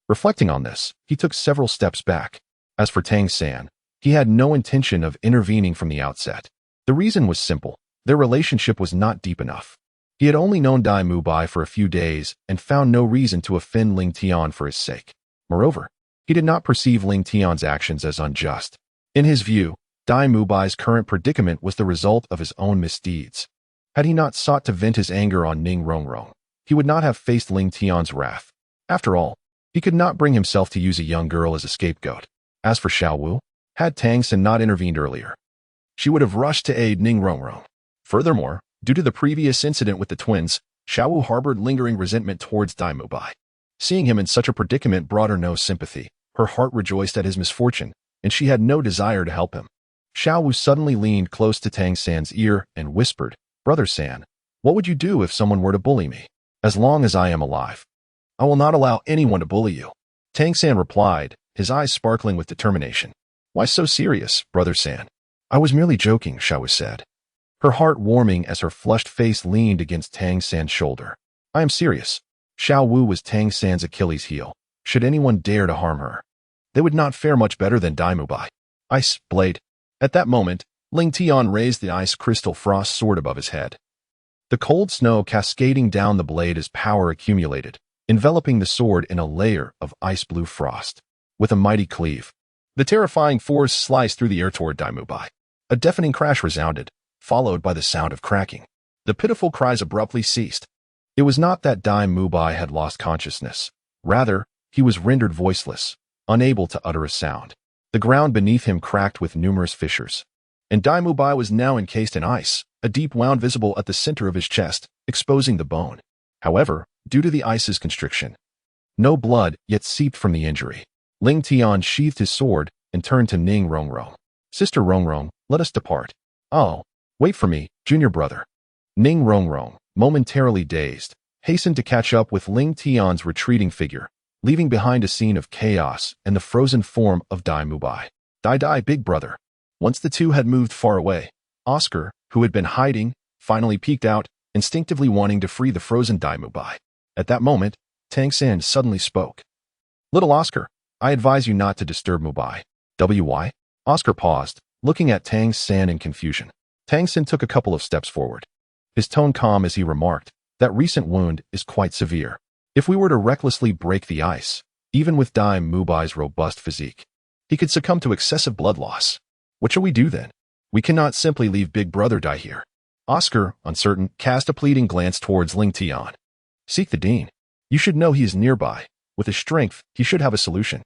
Speaker 1: Reflecting on this, he took several steps back. As for Tang San, he had no intention of intervening from the outset. The reason was simple. Their relationship was not deep enough. He had only known Dai Mubai for a few days and found no reason to offend Ling Tian for his sake. Moreover, he did not perceive Ling Tian's actions as unjust. In his view, Dai Mubai's current predicament was the result of his own misdeeds. Had he not sought to vent his anger on Ning Rongrong, he would not have faced Ling Tian's wrath. After all, he could not bring himself to use a young girl as a scapegoat. As for Xiao Wu, had Tang Xin not intervened earlier, she would have rushed to aid Ning Rongrong. Furthermore, due to the previous incident with the twins, Xiao Wu harbored lingering resentment towards Dai Mubai. Seeing him in such a predicament brought her no sympathy. Her heart rejoiced at his misfortune, and she had no desire to help him. Xiao Wu suddenly leaned close to Tang San's ear and whispered, "Brother San, what would you do if someone were to bully me? As long as I am alive, I will not allow anyone to bully you." Tang San replied, his eyes sparkling with determination. "Why so serious, Brother San?" "I was merely joking," Xiao Wu said, her heart warming as her flushed face leaned against Tang San's shoulder. "I am serious." Xiao Wu was Tang San's Achilles heel. Should anyone dare to harm her, they would not fare much better than Dai Mubai. Ice blade. At that moment, Ling Tian raised the ice crystal frost sword above his head. The cold snow cascading down the blade as power accumulated, enveloping the sword in a layer of ice blue frost. With a mighty cleave, the terrifying force sliced through the air toward Dai Mubai. A deafening crash resounded, followed by the sound of cracking. The pitiful cries abruptly ceased. It was not that Dai Mubai had lost consciousness. Rather, he was rendered voiceless, unable to utter a sound. The ground beneath him cracked with numerous fissures, and Dai Mubai was now encased in ice, a deep wound visible at the center of his chest, exposing the bone. However, due to the ice's constriction, no blood yet seeped from the injury. Ling Tian sheathed his sword and turned to Ning Rongrong. "Sister Rongrong, let us depart." "Oh, wait for me, junior brother." Ning Rongrong, momentarily dazed, hastened to catch up with Ling Tian's retreating figure, leaving behind a scene of chaos and the frozen form of Dai Mubai. "Dai, big brother." Once the two had moved far away, Oscar, who had been hiding, finally peeked out, instinctively wanting to free the frozen Dai Mubai. At that moment, Tang San suddenly spoke. "Little Oscar, I advise you not to disturb Mubai." "Why?" Oscar paused, looking at Tang San in confusion. Tang San took a couple of steps forward, his tone calm as he remarked, "That recent wound is quite severe. If we were to recklessly break the ice, even with Dai Mubai's robust physique, he could succumb to excessive blood loss. What shall we do then? We cannot simply leave big brother die here." Oscar, uncertain, cast a pleading glance towards Ling Tian. "Seek the dean. You should know he is nearby. With his strength, he should have a solution.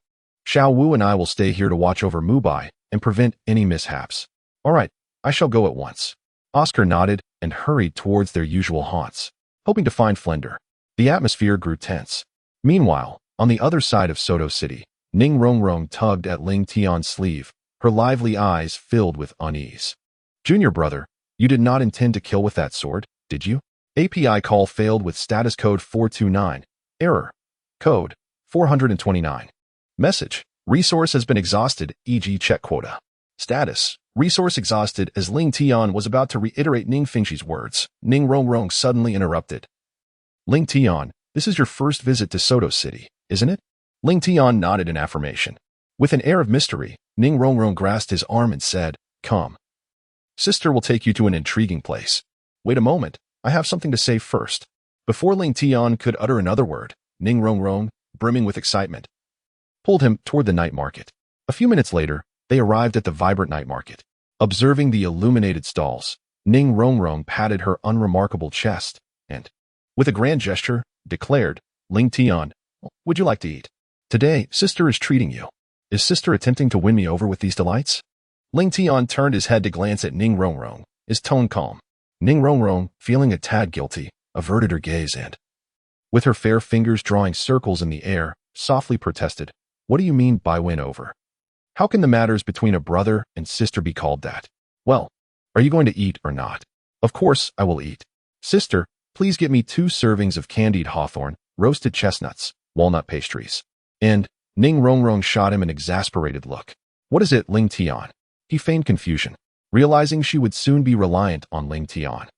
Speaker 1: Xiao Wu and I will stay here to watch over Mubai and prevent any mishaps." "All right, I shall go at once." Oscar nodded and hurried towards their usual haunts, hoping to find Flender. The atmosphere grew tense. Meanwhile, on the other side of Soto City, Ning Rongrong tugged at Ling Tian's sleeve, her lively eyes filled with unease. "Junior brother, you did not intend to kill with that sword, did you?" API call failed with status code 429. Error. Code 429. Message. Resource has been exhausted, e.g. check quota. Status. Resource exhausted. As Ling Tian was about to reiterate Ning Fingxi's words, Ning Rongrong suddenly interrupted. "Ling Tian, this is your first visit to Soto City, isn't it?" Ling Tian nodded in affirmation. With an air of mystery, Ning Rongrong grasped his arm and said, "Come. Sister will take you to an intriguing place. Wait a moment, I have something to say first." Before Ling Tian could utter another word, Ning Rongrong, brimming with excitement, pulled him toward the night market. A few minutes later, they arrived at the vibrant night market. Observing the illuminated stalls, Ning Rongrong patted her unremarkable chest and, with a grand gesture, declared, "Ling Tian, would you like to eat? Today, sister is treating you. Is sister attempting to win me over with these delights?" Ling Tian turned his head to glance at Ning Rongrong, his tone calm. Ning Rongrong, feeling a tad guilty, averted her gaze and, with her fair fingers drawing circles in the air, softly protested, "What do you mean by win over? How can the matters between a brother and sister be called that? Well, are you going to eat or not?" "Of course I will eat. Sister, please get me 2 servings of candied hawthorn, roasted chestnuts, walnut pastries." And Ning Rongrong shot him an exasperated look. "What is it, Ling Tian?" He feigned confusion, realizing she would soon be reliant on Ling Tian.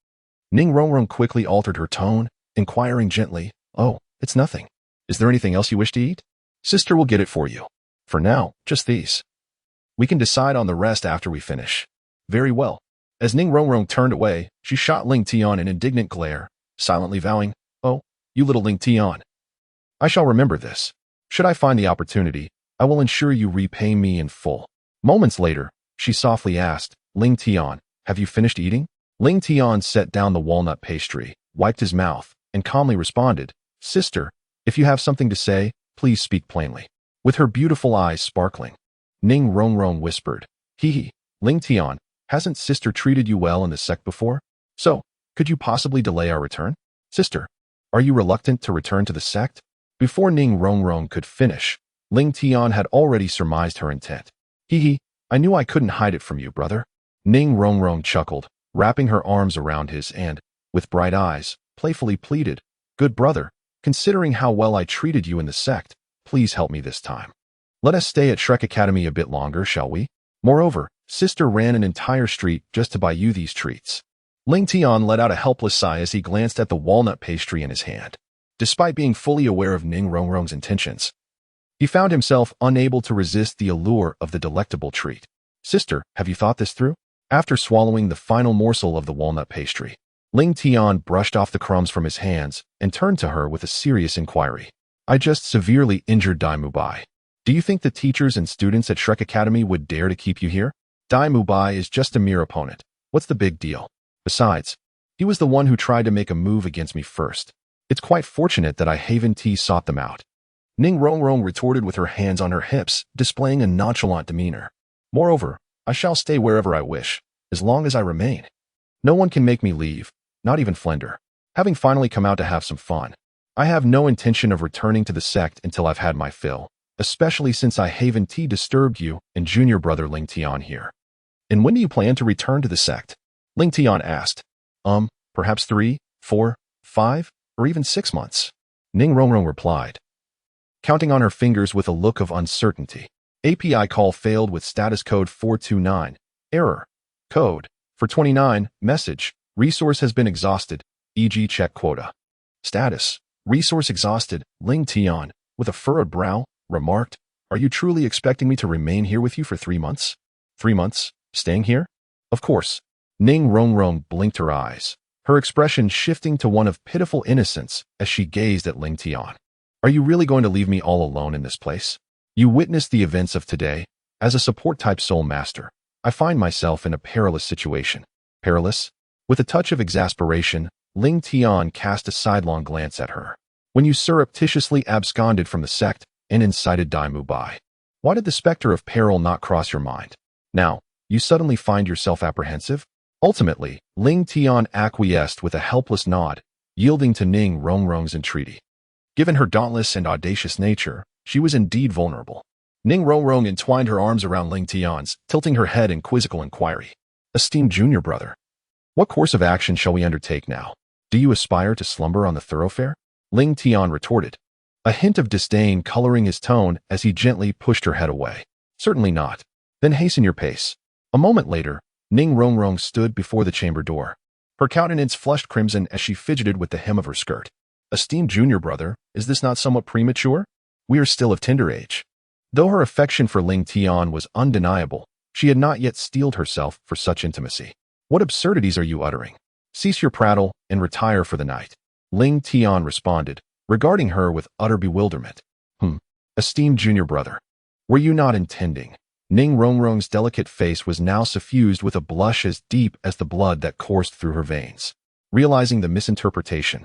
Speaker 1: Ning Rongrong quickly altered her tone, inquiring gently, "Oh, it's nothing. Is there anything else you wish to eat?" "Sister will get it for you. For now, just these. We can decide on the rest after we finish." "Very well." As Ning Rongrong turned away, she shot Ling Tian an indignant glare, silently vowing, "Oh, you little Ling Tian. I shall remember this. Should I find the opportunity, I will ensure you repay me in full." Moments later, she softly asked, Ling Tian, have you finished eating? Ling Tian set down the walnut pastry, wiped his mouth, and calmly responded, Sister, if you have something to say, please speak plainly. With her beautiful eyes sparkling, Ning Rongrong whispered, Hee, Ling Tian, hasn't sister treated you well in the sect before? So, could you possibly delay our return? Sister, are you reluctant to return to the sect? Before Ning Rongrong could finish, Ling Tian had already surmised her intent. Hee, I knew I couldn't hide it from you, brother. Ning Rongrong chuckled, wrapping her arms around his and, with bright eyes, playfully pleaded, Good brother, considering how well I treated you in the sect, please help me this time. Let us stay at Shrek Academy a bit longer, shall we? Moreover, sister ran an entire street just to buy you these treats. Ling Tian let out a helpless sigh as he glanced at the walnut pastry in his hand. Despite being fully aware of Ning Rongrong's intentions, he found himself unable to resist the allure of the delectable treat. Sister, have you thought this through? After swallowing the final morsel of the walnut pastry, Ling Tian brushed off the crumbs from his hands and turned to her with a serious inquiry. I just severely injured Dai Mubai. Do you think the teachers and students at Shrek Academy would dare to keep you here? Dai Mubai is just a mere opponent. What's the big deal? Besides, he was the one who tried to make a move against me first. It's quite fortunate that I Haven Tea sought them out. Ning Rongrong retorted with her hands on her hips, displaying a nonchalant demeanor. Moreover, I shall stay wherever I wish, as long as I remain. No one can make me leave, not even Flender. Having finally come out to have some fun, I have no intention of returning to the sect until I've had my fill, especially since I Haven Tea disturbed you and junior brother Ling Tian here. And when do you plan to return to the sect? Ling Tian asked. Perhaps 3, 4, 5, or even 6 months. Ning Rongrong replied, counting on her fingers with a look of uncertainty. API call failed with status code 429. Error. Code. For 29. Message. Resource has been exhausted. E.g. check quota. Status. Resource exhausted. Ling Tian, with a furrowed brow, remarked, Are you truly expecting me to remain here with you for 3 months? 3 months? Staying here? Of course. Ning Rongrong blinked her eyes, her expression shifting to one of pitiful innocence as she gazed at Ling Tian. Are you really going to leave me all alone in this place? You witnessed the events of today. As a support-type soul master, I find myself in a perilous situation. Perilous? With a touch of exasperation, Ling Tian cast a sidelong glance at her. When you surreptitiously absconded from the sect and incited Dai Mubai, why did the specter of peril not cross your mind? Now, you suddenly find yourself apprehensive? Ultimately, Ling Tian acquiesced with a helpless nod, yielding to Ning Rongrong's entreaty. Given her dauntless and audacious nature, she was indeed vulnerable. Ning Rongrong entwined her arms around Ling Tian's, tilting her head in quizzical inquiry. Esteemed junior brother, what course of action shall we undertake now? Do you aspire to slumber on the thoroughfare? Ling Tian retorted, a hint of disdain coloring his tone as he gently pushed her head away. Certainly not. Then hasten your pace. A moment later, Ning Rongrong stood before the chamber door. Her countenance flushed crimson as she fidgeted with the hem of her skirt. Esteemed junior brother, is this not somewhat premature? We are still of tender age. Though her affection for Ling Tian was undeniable, she had not yet steeled herself for such intimacy. What absurdities are you uttering? Cease your prattle and retire for the night. Ling Tian responded, regarding her with utter bewilderment. Esteemed junior brother, were you not intending? Ning Rongrong's delicate face was now suffused with a blush as deep as the blood that coursed through her veins. Realizing the misinterpretation,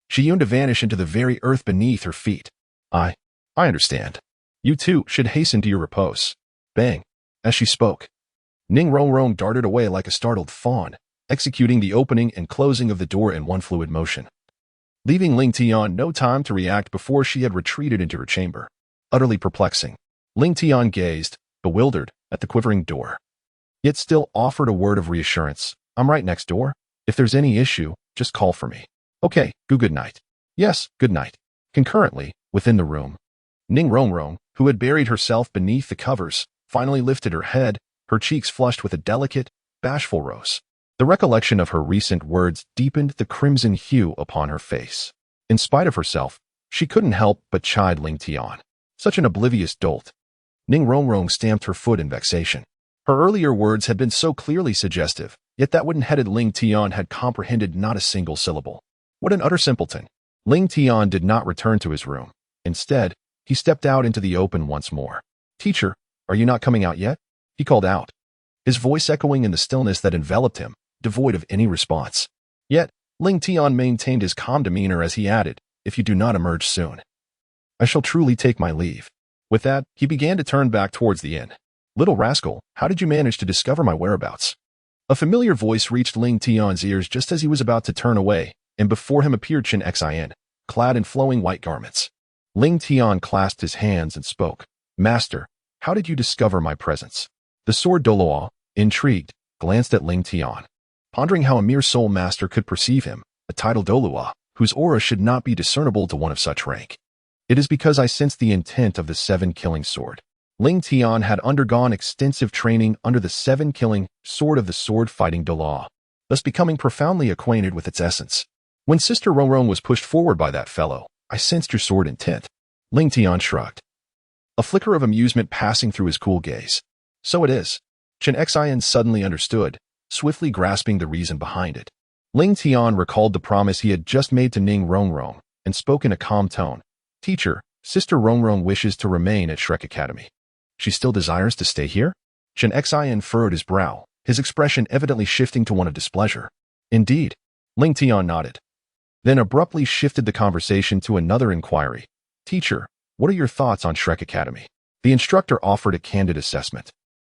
Speaker 1: she yearned to vanish into the very earth beneath her feet. I understand. You too should hasten to your repose. Bang. As she spoke, Ning Rongrong darted away like a startled fawn, executing the opening and closing of the door in one fluid motion, leaving Ling Tian no time to react before she had retreated into her chamber. Utterly perplexing, Ling Tian gazed, bewildered, at the quivering door, yet still offered a word of reassurance. I'm right next door. If there's any issue, just call for me. Okay, good night. Yes, good night. Concurrently, within the room, Ning Rongrong, who had buried herself beneath the covers, finally lifted her head, her cheeks flushed with a delicate, bashful rose. The recollection of her recent words deepened the crimson hue upon her face. In spite of herself, she couldn't help but chide Ling Tian. Such an oblivious dolt. Ning Rongrong stamped her foot in vexation. Her earlier words had been so clearly suggestive, yet that wooden-headed Ling Tian had comprehended not a single syllable. What an utter simpleton. Ling Tian did not return to his room. Instead, he stepped out into the open once more. Teacher, are you not coming out yet? He called out. his voice echoing in the stillness that enveloped him, devoid of any response. Yet, Ling Tian maintained his calm demeanor as he added, "If you do not emerge soon, I shall truly take my leave." With that, he began to turn back towards the inn. "Little rascal, how did you manage to discover my whereabouts?" A familiar voice reached Ling Tian's ears just as he was about to turn away, and before him appeared Chen Xin, clad in flowing white garments. Ling Tian clasped his hands and spoke, "Master, how did you discover my presence?" The sword Douluo, intrigued, glanced at Ling Tian, pondering how a mere soul master could perceive him, a title Douluo, whose aura should not be discernible to one of such rank. "It is because I sensed the intent of the seven-killing sword." Ling Tian had undergone extensive training under the seven-killing sword of the sword-fighting Douluo, thus becoming profoundly acquainted with its essence. "When Sister Rongrong was pushed forward by that fellow, I sensed your sword intent." Ling Tian shrugged, a flicker of amusement passing through his cool gaze. "So it is." Chen Xin suddenly understood, swiftly grasping the reason behind it. Ling Tian recalled the promise he had just made to Ning Rongrong and spoke in a calm tone. "Teacher, Sister Rongrong wishes to remain at Shrek Academy. She still desires to stay here?" Chen Xin furrowed his brow, his expression evidently shifting to one of displeasure. "Indeed." Ling Tian nodded, then abruptly shifted the conversation to another inquiry. "Teacher, what are your thoughts on Shrek Academy?" The instructor offered a candid assessment,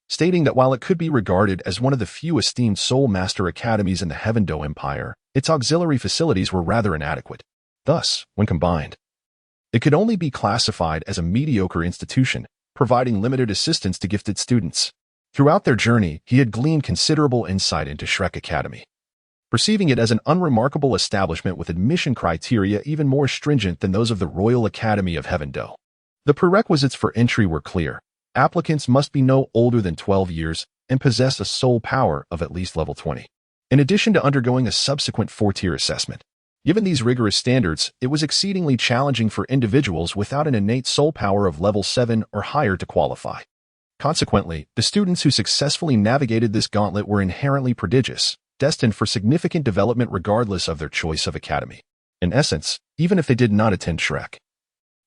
Speaker 1: stating that while it could be regarded as one of the few esteemed Soul Master Academies in the Heavendo Empire, its auxiliary facilities were rather inadequate. Thus, when combined, it could only be classified as a mediocre institution, providing limited assistance to gifted students. Throughout their journey, he had gleaned considerable insight into Shrek Academy, perceiving it as an unremarkable establishment with admission criteria even more stringent than those of the Royal Academy of Heavendo. The prerequisites for entry were clear. Applicants must be no older than 12 years and possess a soul power of at least level 20, in addition to undergoing a subsequent 4-tier assessment. Given these rigorous standards, it was exceedingly challenging for individuals without an innate soul power of level 7 or higher to qualify. Consequently, the students who successfully navigated this gauntlet were inherently prodigious, destined for significant development regardless of their choice of academy. In essence, even if they did not attend Shrek,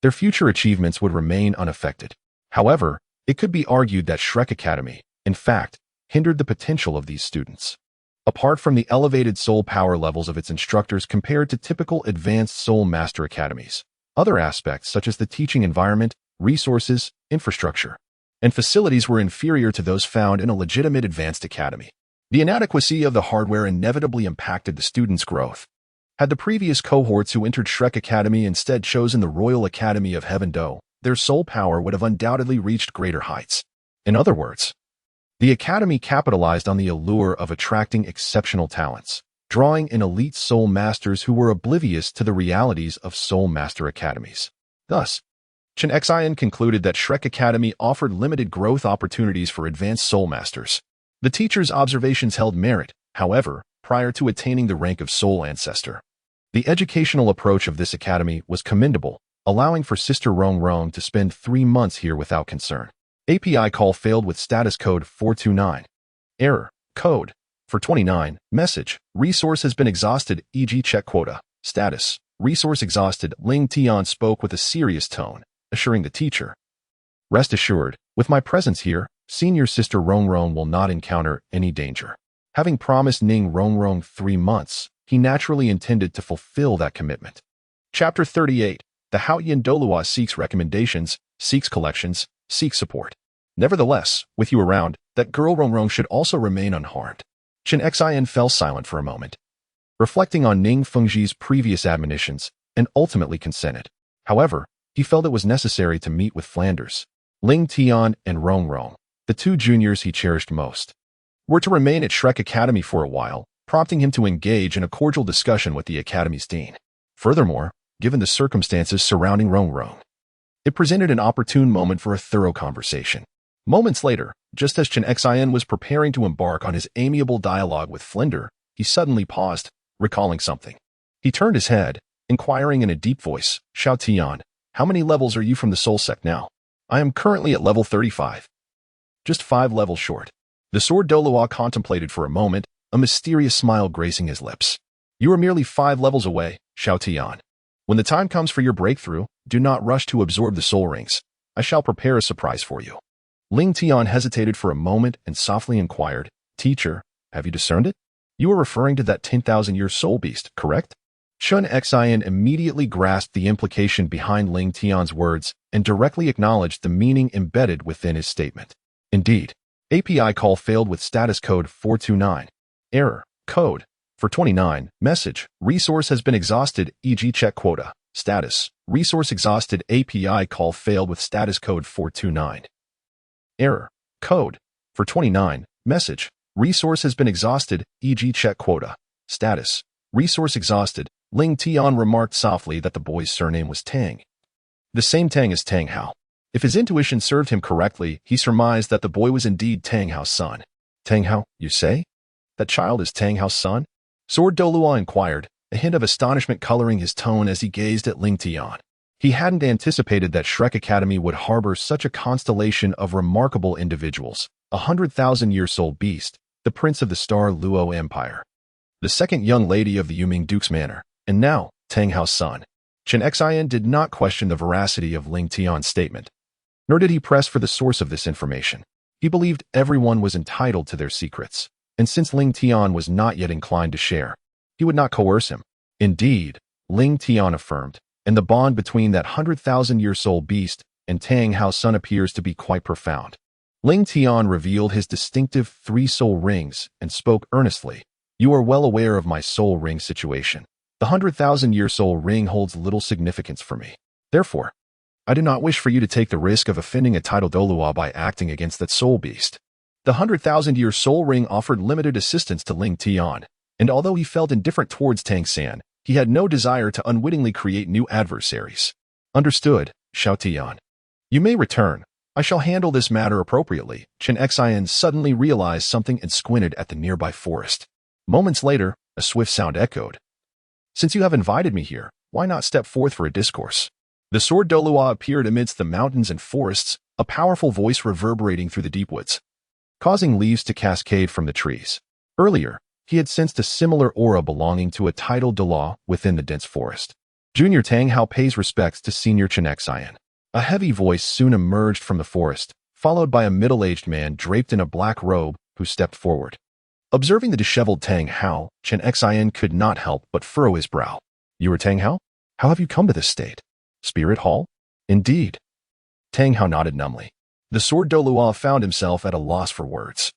Speaker 1: their future achievements would remain unaffected. However, it could be argued that Shrek Academy, in fact, hindered the potential of these students. Apart from the elevated soul power levels of its instructors compared to typical advanced Soul Master Academies, other aspects such as the teaching environment, resources, infrastructure, and facilities were inferior to those found in a legitimate advanced academy. The inadequacy of the hardware inevitably impacted the students' growth. Had the previous cohorts who entered Shrek Academy instead chosen the Royal Academy of Heavendo, their soul power would have undoubtedly reached greater heights. In other words, the academy capitalized on the allure of attracting exceptional talents, drawing in elite soul masters who were oblivious to the realities of soul master academies. Thus, Chen Xin concluded that Shrek Academy offered limited growth opportunities for advanced soul masters. The teacher's observations held merit, however, prior to attaining the rank of soul ancestor. The educational approach of this academy was commendable, allowing for Sister Rongrong to spend 3 months here without concern. API call failed with status code 429. Error. Code 429. Message. Resource has been exhausted, e.g. check quota. Status. Resource exhausted. Ling Tian spoke with a serious tone, assuring the teacher, "Rest assured, with my presence here, Senior Sister Rongrong will not encounter any danger." Having promised Ning Rongrong 3 months, he naturally intended to fulfill that commitment. Chapter 38. The Haoyan Douluo seeks recommendations, seeks collections, seeks support. Nevertheless, with you around, that girl Rongrong should also remain unharmed. Chen Xin fell silent for a moment, reflecting on Ning Fengji's previous admonitions, and ultimately consented. However, he felt it was necessary to meet with Flanders, Ling Tian, and Rongrong, the 2 juniors he cherished most, were to remain at Shrek Academy for a while, prompting him to engage in a cordial discussion with the Academy's dean. Furthermore, given the circumstances surrounding Rongrong, it presented an opportune moment for a thorough conversation. Moments later, just as Chen Xin was preparing to embark on his amiable dialogue with Flender, he suddenly paused, recalling something. He turned his head, inquiring in a deep voice, "Xiao Tian, how many levels are you from the Soul Sect now?" "I am currently at level 35. Just 5 levels short." The sword Douluo contemplated for a moment, a mysterious smile gracing his lips. "You are merely 5 levels away, Xiao Tian. When the time comes for your breakthrough, do not rush to absorb the soul rings. I shall prepare a surprise for you." Ling Tian hesitated for a moment and softly inquired, "Teacher, have you discerned it? You are referring to that 10,000-year soul beast, correct?" Chun Xian immediately grasped the implication behind Ling Tian's words and directly acknowledged the meaning embedded within his statement. Indeed, API call failed with status code 429. Error. Code 429. Message. Resource has been exhausted, e.g. check quota. Status. Resource exhausted. API call failed with status code 429. Error. Code 429. Message. Resource has been exhausted, e.g. check quota. Status. Resource exhausted. Ling Tian remarked softly that the boy's surname was Tang. The same Tang as Tang Hao. If his intuition served him correctly, he surmised that the boy was indeed Tang Hao's son. Tang Hao, you say? That child is Tang Hao's son? Sword Douluo inquired, a hint of astonishment coloring his tone as he gazed at Ling Tian. He hadn't anticipated that Shrek Academy would harbor such a constellation of remarkable individuals, 100,000-year soul beast, the prince of the Star Luo Empire, the second young lady of the Yuming Duke's manor, and now, Tang Hao's son. Chen Xian did not question the veracity of Ling Tian's statement, nor did he press for the source of this information. He believed everyone was entitled to their secrets, and since Ling Tian was not yet inclined to share, he would not coerce him. Indeed, Ling Tian affirmed, and the bond between that 100,000-year soul beast and Tang Hao's son appears to be quite profound. Ling Tian revealed his distinctive 3 soul rings and spoke earnestly. You are well aware of my soul ring situation. The 100,000-year soul ring holds little significance for me. Therefore, I do not wish for you to take the risk of offending a title Douluo by acting against that soul beast. The 100,000-year soul ring offered limited assistance to Ling Tian, and although he felt indifferent towards Tang San, he had no desire to unwittingly create new adversaries. Understood, Xiao Tian. You may return. I shall handle this matter appropriately. Chen Xian suddenly realized something and squinted at the nearby forest. Moments later, a swift sound echoed. Since you have invited me here, why not step forth for a discourse? The sword Douluo appeared amidst the mountains and forests, a powerful voice reverberating through the deep woods, causing leaves to cascade from the trees. Earlier, he had sensed a similar aura belonging to a title Douluo within the dense forest. Junior Tang Hao pays respects to Senior Chen Xian. A heavy voice soon emerged from the forest, followed by a middle-aged man draped in a black robe who stepped forward. Observing the disheveled Tang Hao, Chen Xian could not help but furrow his brow. You are Tang Hao? How have you come to this state? Spirit Hall? Indeed. Tang Hao nodded numbly. The sword Douluo found himself at a loss for words.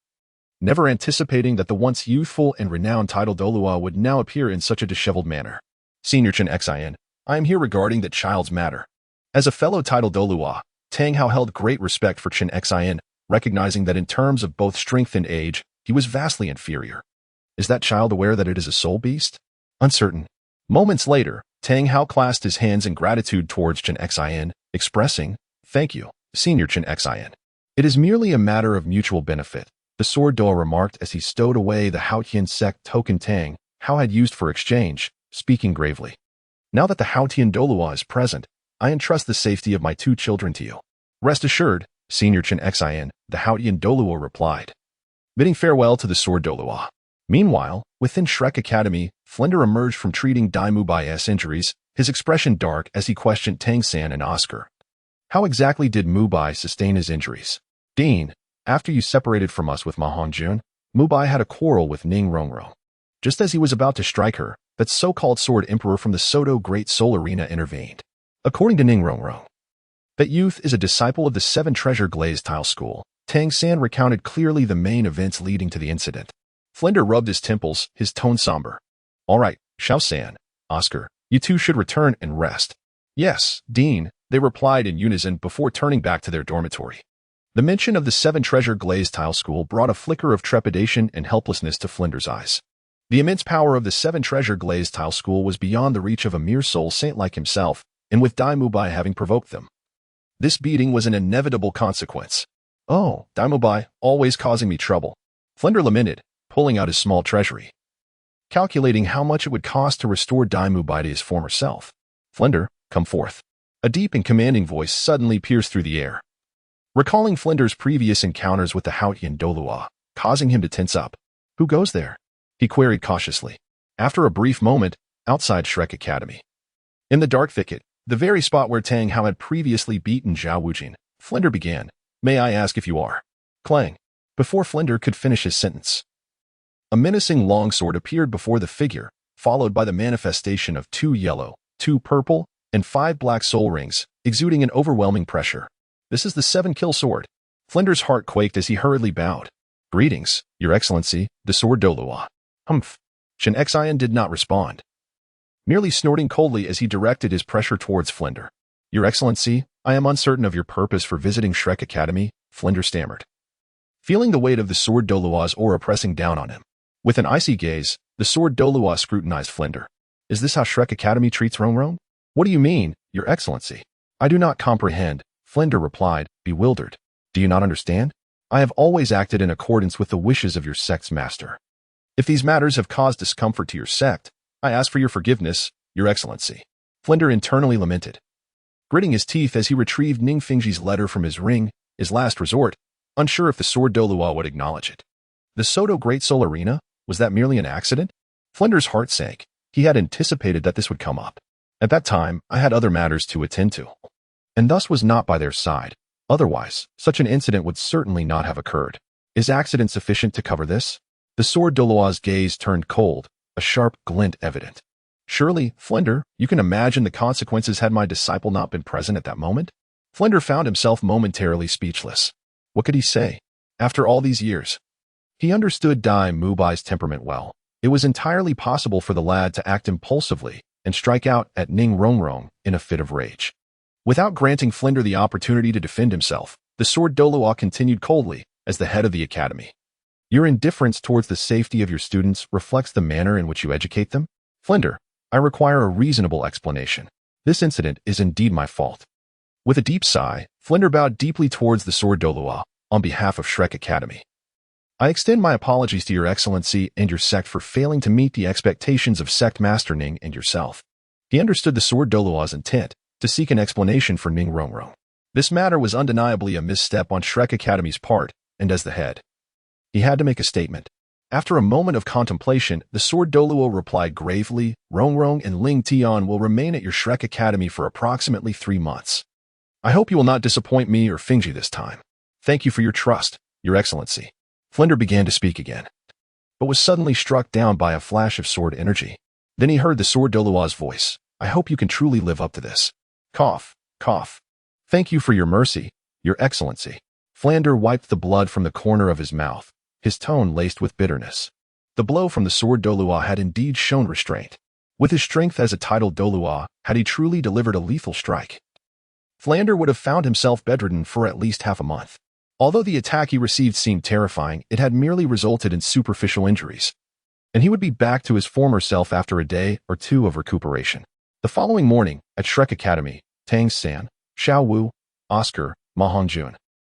Speaker 1: Never anticipating that the once youthful and renowned title Douluo would now appear in such a disheveled manner. Senior Chen Xian, I am here regarding that child's matter. As a fellow title Douluo, Tang Hao held great respect for Chen Xian, recognizing that in terms of both strength and age, he was vastly inferior. Is that child aware that it is a soul beast? Uncertain. Moments later, Tang Hao clasped his hands in gratitude towards Chen Xian, expressing, Thank you, Senior Chen Xian. It is merely a matter of mutual benefit, the sword Douluo remarked as he stowed away the Haotian sect token Tang Hao had used for exchange, speaking gravely. Now that the Haotian Douluo is present, I entrust the safety of my 2 children to you. Rest assured, Senior Chen Xian, the Haotian Douluo replied, bidding farewell to the sword Douluo. Meanwhile, within Shrek Academy, Flender emerged from treating Dai Mubai's injuries, his expression dark as he questioned Tang San and Oscar. How exactly did Mubai sustain his injuries? Dean, after you separated from us with Ma Hongjun, Mubai had a quarrel with Ning Rongrong. Just as he was about to strike her, that so-called sword emperor from the Soto Great Soul Arena intervened. According to Ning Rongrong, that youth is a disciple of the 7 Treasure Glazed Tile School. Tang San recounted clearly the main events leading to the incident. Flender rubbed his temples, his tone somber. All right, Xiao San, Oscar, you 2 should return and rest. Yes, Dean, they replied in unison before turning back to their dormitory. The mention of the 7 Treasure Glazed Tile School brought a flicker of trepidation and helplessness to Flender's eyes. The immense power of the 7 Treasure Glazed Tile School was beyond the reach of a mere soul saint like himself, and with Dai Mubai having provoked them, this beating was an inevitable consequence. Oh, Dai Mubai, always causing me trouble. Flender lamented, pulling out his small treasury, calculating how much it would cost to restore Dai Mubai to his former self. Flender, come forth. A deep and commanding voice suddenly pierced through the air, recalling Flender's previous encounters with the Haotian Douluo, causing him to tense up. Who goes there? He queried cautiously. After a brief moment, outside Shrek Academy. In the dark thicket, the very spot where Tang Hao had previously beaten Zhao Wujin, Flender began, May I ask if you are? Clang. Before Flinder could finish his sentence, a menacing longsword appeared before the figure, followed by the manifestation of 2 yellow, 2 purple, and 5 black soul rings, exuding an overwhelming pressure. This is the 7-kill sword. Flinder's heart quaked as he hurriedly bowed. Greetings, Your Excellency, the sword Douluo. Humph. Shen Xian did not respond, merely snorting coldly as he directed his pressure towards Flinder. Your Excellency, I am uncertain of your purpose for visiting Shrek Academy, Flinder stammered, feeling the weight of the sword Douluo's aura pressing down on him. With an icy gaze, the sword Douluo scrutinized Flinder. Is this how Shrek Academy treats Rong? What do you mean, Your Excellency? I do not comprehend, Flinder replied, bewildered. Do you not understand? I have always acted in accordance with the wishes of your sect's master. If these matters have caused discomfort to your sect, I ask for your forgiveness, Your Excellency. Flinder internally lamented, gritting his teeth as he retrieved Ning Fingji's letter from his ring, his last resort, unsure if the sword Douluo would acknowledge it. The Soto Great Soul Arena? Was that merely an accident? Flinder's heart sank. He had anticipated that this would come up. At that time, I had other matters to attend to, and thus was not by their side. Otherwise, such an incident would certainly not have occurred. Is accident sufficient to cover this? The sword Douluo's gaze turned cold, a sharp glint evident. Surely, Flinder, you can imagine the consequences had my disciple not been present at that moment? Flinder found himself momentarily speechless. What could he say? After all these years, he understood Dai Mubai's temperament well. It was entirely possible for the lad to act impulsively and strike out at Ning Rongrong in a fit of rage. Without granting Flinder the opportunity to defend himself, the sword Douluo continued coldly, as the head of the academy. Your indifference towards the safety of your students reflects the manner in which you educate them? Flinder, I require a reasonable explanation. This incident is indeed my fault. With a deep sigh, Flinder bowed deeply towards the sword Douluo, on behalf of Shrek Academy. I extend my apologies to Your Excellency and your sect for failing to meet the expectations of Sect Master Ning and yourself. He understood the sword Douluo's intent to seek an explanation for Ning Rongrong. This matter was undeniably a misstep on Shrek Academy's part, and as the head, he had to make a statement. After a moment of contemplation, the sword Douluo replied gravely, Rongrong and Ling Tian will remain at your Shrek Academy for approximately 3 months. I hope you will not disappoint me or Fingji this time. Thank you for your trust, Your Excellency. Flinder began to speak again, but was suddenly struck down by a flash of sword energy. Then he heard the sword Douluo's voice. I hope you can truly live up to this. Cough, cough. Thank you for your mercy, Your Excellency. Flinder wiped the blood from the corner of his mouth, his tone laced with bitterness. The blow from the sword Douluo had indeed shown restraint. With his strength as a titled Douluo, had he truly delivered a lethal strike, Flinder would have found himself bedridden for at least half a month. Although the attack he received seemed terrifying, it had merely resulted in superficial injuries, and he would be back to his former self after a day or 2 of recuperation. The following morning, at Shrek Academy, Tang San, Xiao Wu, Oscar, Ma Hongjun,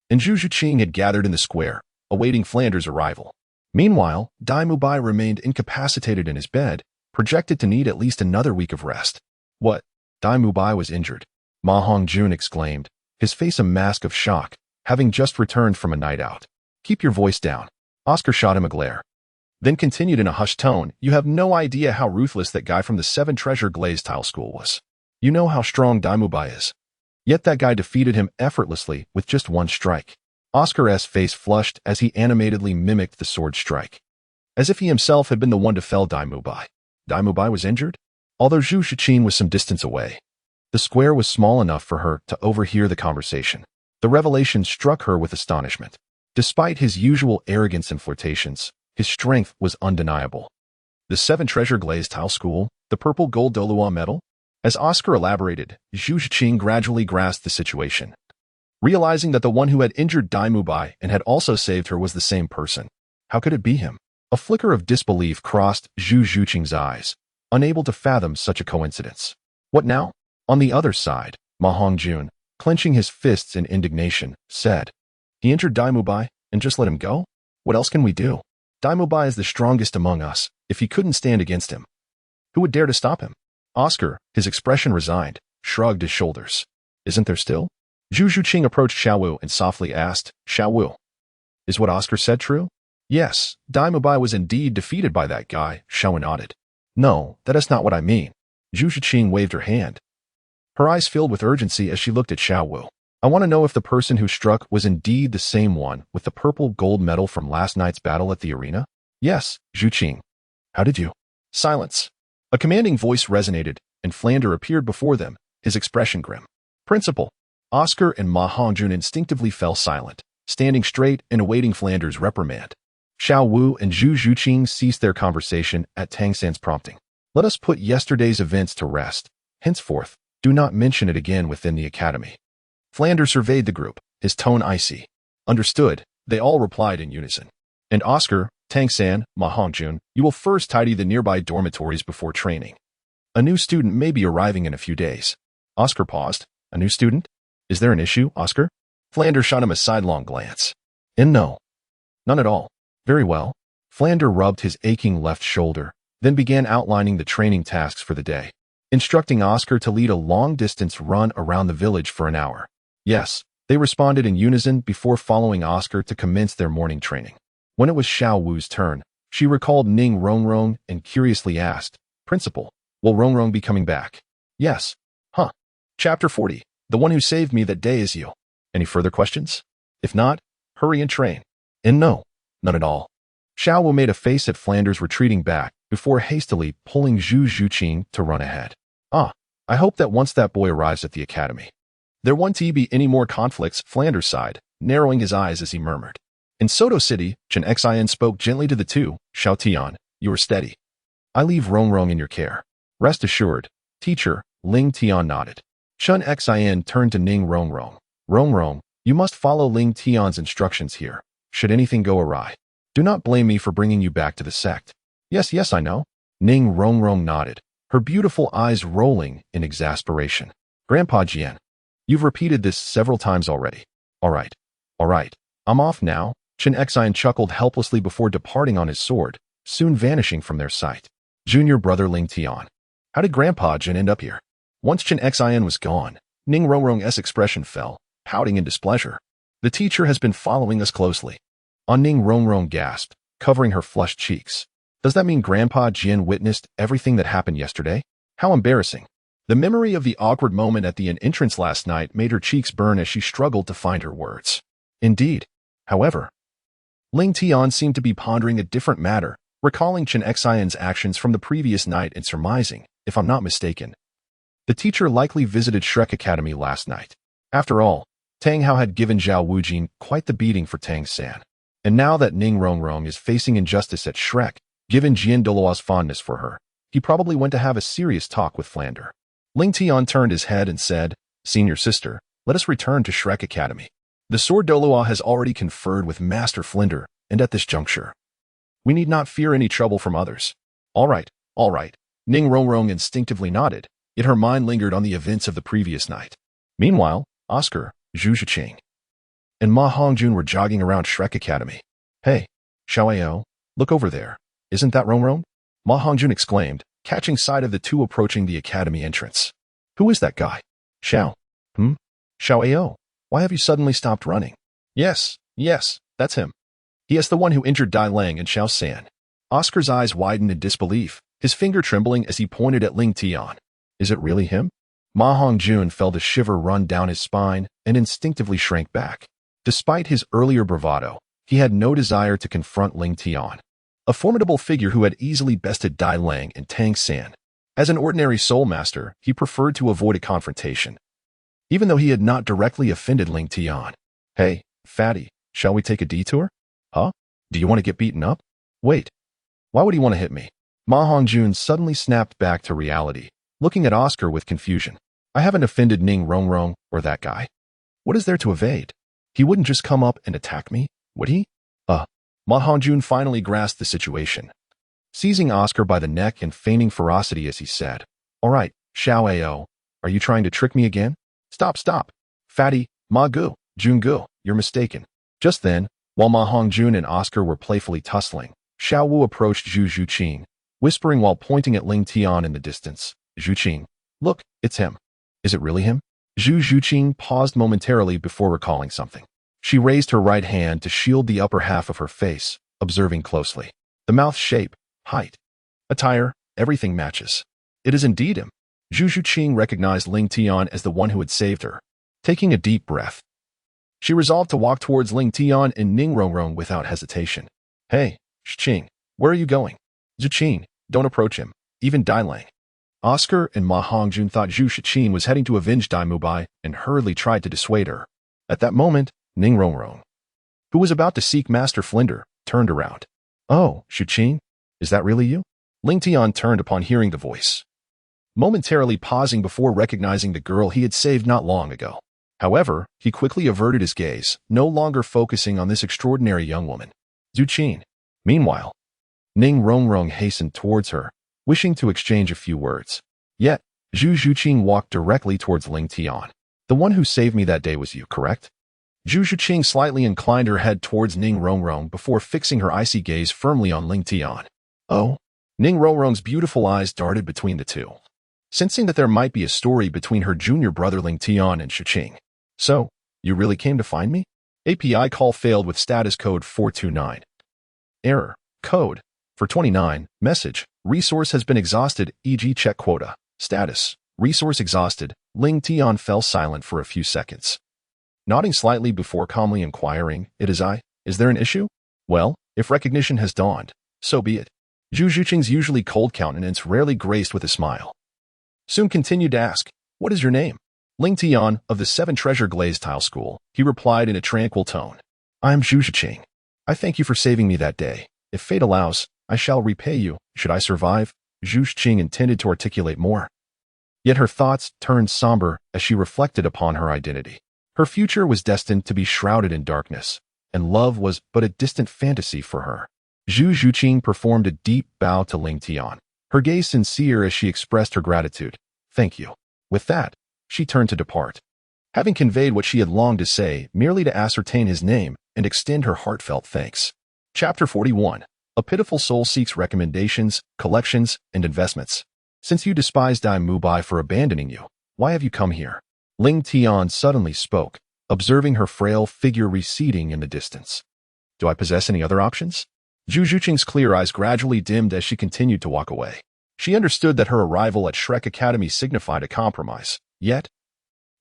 Speaker 1: and Zhu Zhuqing had gathered in the square, awaiting Flinder's arrival. Meanwhile, Dai Mubai remained incapacitated in his bed, projected to need at least another week of rest. What? Dai Mubai was injured? Ma Hongjun exclaimed, his face a mask of shock, having just returned from a night out. Keep your voice down. Oscar shot him a glare, then continued in a hushed tone, you have no idea how ruthless that guy from the 7 Treasure Glazed Tile School was. You know how strong Dai Mubai is. Yet that guy defeated him effortlessly with just 1 strike. Oscar's face flushed as he animatedly mimicked the sword strike, as if he himself had been the one to fell Dai Mubai. Dai Mubai was injured? Although Zhu Zhuqing was some distance away, the square was small enough for her to overhear the conversation. The revelation struck her with astonishment. Despite his usual arrogance and flirtations, his strength was undeniable. The 7 Treasure Glazed Tile School, the purple gold Douluo medal? As Oscar elaborated, Zhu Zhuqing gradually grasped the situation, realizing that the one who had injured Dai Mubai and had also saved her was the same person. How could it be him? A flicker of disbelief crossed Zhu Zhuqing's eyes, unable to fathom such a coincidence. What now? On the other side, Ma Hongjun, clenching his fists in indignation, said, he injured Dai Mubai and just let him go? What else can we do? Dai Mubai is the strongest among us. If he couldn't stand against him, who would dare to stop him? Oscar, his expression resigned, shrugged his shoulders. Isn't there still? Zhu Zhuqing approached Xiao Wu and softly asked, Xiao Wu, is what Oscar said true? Yes, Dai Mubai was indeed defeated by that guy, Xiao Wu nodded. No, that is not what I mean. Zhu Zhuqing waved her hand. Her eyes filled with urgency as she looked at Xiao Wu. I want to know if the person who struck was indeed the same one with the purple gold medal from last night's battle at the arena. Yes, Zhu Qing. How did you? Silence. A commanding voice resonated, and Flander appeared before them, his expression grim. Principal. Oscar and Ma Hongjun instinctively fell silent, standing straight and awaiting Flander's reprimand. Xiao Wu and Zhu Zhuqing ceased their conversation at Tang San's prompting. Let us put yesterday's events to rest. Henceforth, do not mention it again within the academy. Flander surveyed the group, his tone icy. Understood, they all replied in unison. And Oscar, Tang San, Ma Hongjun, you will first tidy the nearby dormitories before training. A new student may be arriving in a few days. Oscar paused. A new student? Is there an issue, Oscar? Flander shot him a sidelong glance. And no. None at all. Very well. Flander rubbed his aching left shoulder, then began outlining the training tasks for the day, instructing Oscar to lead a long-distance run around the village for an hour. Yes, they responded in unison before following Oscar to commence their morning training. When it was Xiao Wu's turn, she recalled Ning Rongrong and curiously asked, Principal, will Rongrong be coming back? Yes. Huh. Chapter 40. The one who saved me that day is you. Any further questions? If not, hurry and train. And no, none at all. Xiao Wu made a face at Flanders retreating back before hastily pulling Zhu Zhuqing to run ahead. I hope that once that boy arrives at the academy, there won't be any more conflicts, Flanders sighed, narrowing his eyes as he murmured. In Soto City, Chen Xian spoke gently to the two. Xiao Tian, you are steady. I leave Rongrong in your care. Rest assured, teacher. Ling Tian nodded. Chen Xian turned to Ning Rongrong. Rongrong, you must follow Ling Tian's instructions here. Should anything go awry, do not blame me for bringing you back to the sect. Yes, I know. Ning Rongrong nodded, her beautiful eyes rolling in exasperation. Grandpa Jian, you've repeated this several times already. All right. I'm off now. Chen Xian chuckled helplessly before departing on his sword, soon vanishing from their sight. Junior brother Ling Tian. How did Grandpa Jian end up here? Once Chen Xian was gone, Ning Rongrong's expression fell, pouting in displeasure. The teacher has been following us closely. Ning Rongrong gasped, covering her flushed cheeks. Does that mean Grandpa Jian witnessed everything that happened yesterday? How embarrassing. The memory of the awkward moment at the entrance last night made her cheeks burn as she struggled to find her words. Indeed. However, Ling Tian seemed to be pondering a different matter, recalling Chen Xian's actions from the previous night and surmising, if I'm not mistaken, the teacher likely visited Shrek Academy last night. After all, Tang Hao had given Zhao Wujin quite the beating for Tang San. And now that Ning Rongrong is facing injustice at Shrek, given Jian Douluo's fondness for her, he probably went to have a serious talk with Flander. Ling Tian turned his head and said, Senior sister, let us return to Shrek Academy. The sword Douluo has already conferred with Master Flinder, and at this juncture, we need not fear any trouble from others. All right. Ning Rongrong instinctively nodded, yet her mind lingered on the events of the previous night. Meanwhile, Oscar, Zhu Zhuqing, and Ma Hongjun were jogging around Shrek Academy. Hey, Xiao, look over there. Isn't that Rongrong? Ma Hongjun exclaimed, catching sight of the two approaching the academy entrance. Who is that guy? Xiao. Xiao, why have you suddenly stopped running? Yes, that's him. He is the one who injured Dai Lang and Xiao San. Oscar's eyes widened in disbelief, his finger trembling as he pointed at Ling Tian. Is it really him? Ma Hongjun felt a shiver run down his spine and instinctively shrank back. Despite his earlier bravado, he had no desire to confront Ling Tian, a formidable figure who had easily bested Dai Lang and Tang San. As an ordinary soul master, he preferred to avoid a confrontation, even though he had not directly offended Ling Tian. Hey, fatty, shall we take a detour? Huh? Do you want to get beaten up? Wait. Why would he want to hit me? Ma Hongjun suddenly snapped back to reality, looking at Oscar with confusion. I haven't offended Ning Rongrong or that guy. What is there to evade? He wouldn't just come up and attack me, would he? Ma Hongjun finally grasped the situation, seizing Oscar by the neck and feigning ferocity as he said, All right, Xiao, are you trying to trick me again? Stop. Fatty, Ma Gu, Jun Gu, you're mistaken. Just then, while Ma Hongjun and Oscar were playfully tussling, Xiao Wu approached Zhu Zhuqing, whispering while pointing at Ling Tian in the distance. Zhuqing, look, it's him. Is it really him? Zhu Zhuqing paused momentarily before recalling something. She raised her right hand to shield the upper half of her face, observing closely. The mouth shape, height, attire, everything matches. It is indeed him. Zhu Zhuqing recognized Ling Tian as the one who had saved her. Taking a deep breath, she resolved to walk towards Ling Tian and Ning Rongrong without hesitation. Hey, Shqing, where are you going? Zhuqing, don't approach him. Even Dai Lang. Oscar and Ma Hongjun thought Zhu Shiqing was heading to avenge Dai Mubai and hurriedly tried to dissuade her. At that moment, Ning Rongrong, who was about to seek Master Flinder, turned around. Oh, Shiqing, is that really you? Ling Tian turned upon hearing the voice, momentarily pausing before recognizing the girl he had saved not long ago. However, he quickly averted his gaze, no longer focusing on this extraordinary young woman. Zhuqing. Meanwhile, Ning Rongrong hastened towards her, wishing to exchange a few words. Yet, Zhuqing walked directly towards Ling Tian. The one who saved me that day was you, correct? Zhuqing slightly inclined her head towards Ning Rongrong before fixing her icy gaze firmly on Ling Tian. Oh? Ning Rongrong's beautiful eyes darted between the two, sensing that there might be a story between her junior brother Ling Tian and Shiqing. So, you really came to find me? API call failed with status code 429. Error. Code. For 29. Message. Resource has been exhausted, e.g. check quota. Status. Resource exhausted. Ling Tian fell silent for a few seconds, nodding slightly before calmly inquiring, It is I. Is there an issue? Well, if recognition has dawned, so be it. Zhuqing's usually cold countenance rarely graced with a smile. Soon continued to ask, What is your name? Ling Tian, of the Seven Treasure Glazed Tile School, he replied in a tranquil tone. I am Zhuqing. I thank you for saving me that day. If fate allows, I shall repay you, should I survive. Zhuqing intended to articulate more. Yet her thoughts turned somber as she reflected upon her identity. Her future was destined to be shrouded in darkness, and love was but a distant fantasy for her. Zhuqing performed a deep bow to Ling Tian, her gaze sincere as she expressed her gratitude. Thank you. With that, she turned to depart, having conveyed what she had longed to say merely to ascertain his name and extend her heartfelt thanks. Chapter 41. A pitiful soul seeks recommendations, collections, and investments. Since you despise Dai Mubai for abandoning you, why have you come here? Ling Tian suddenly spoke, observing her frail figure receding in the distance. Do I possess any other options? Zhuqing's clear eyes gradually dimmed as she continued to walk away. She understood that her arrival at Shrek Academy signified a compromise. Yet,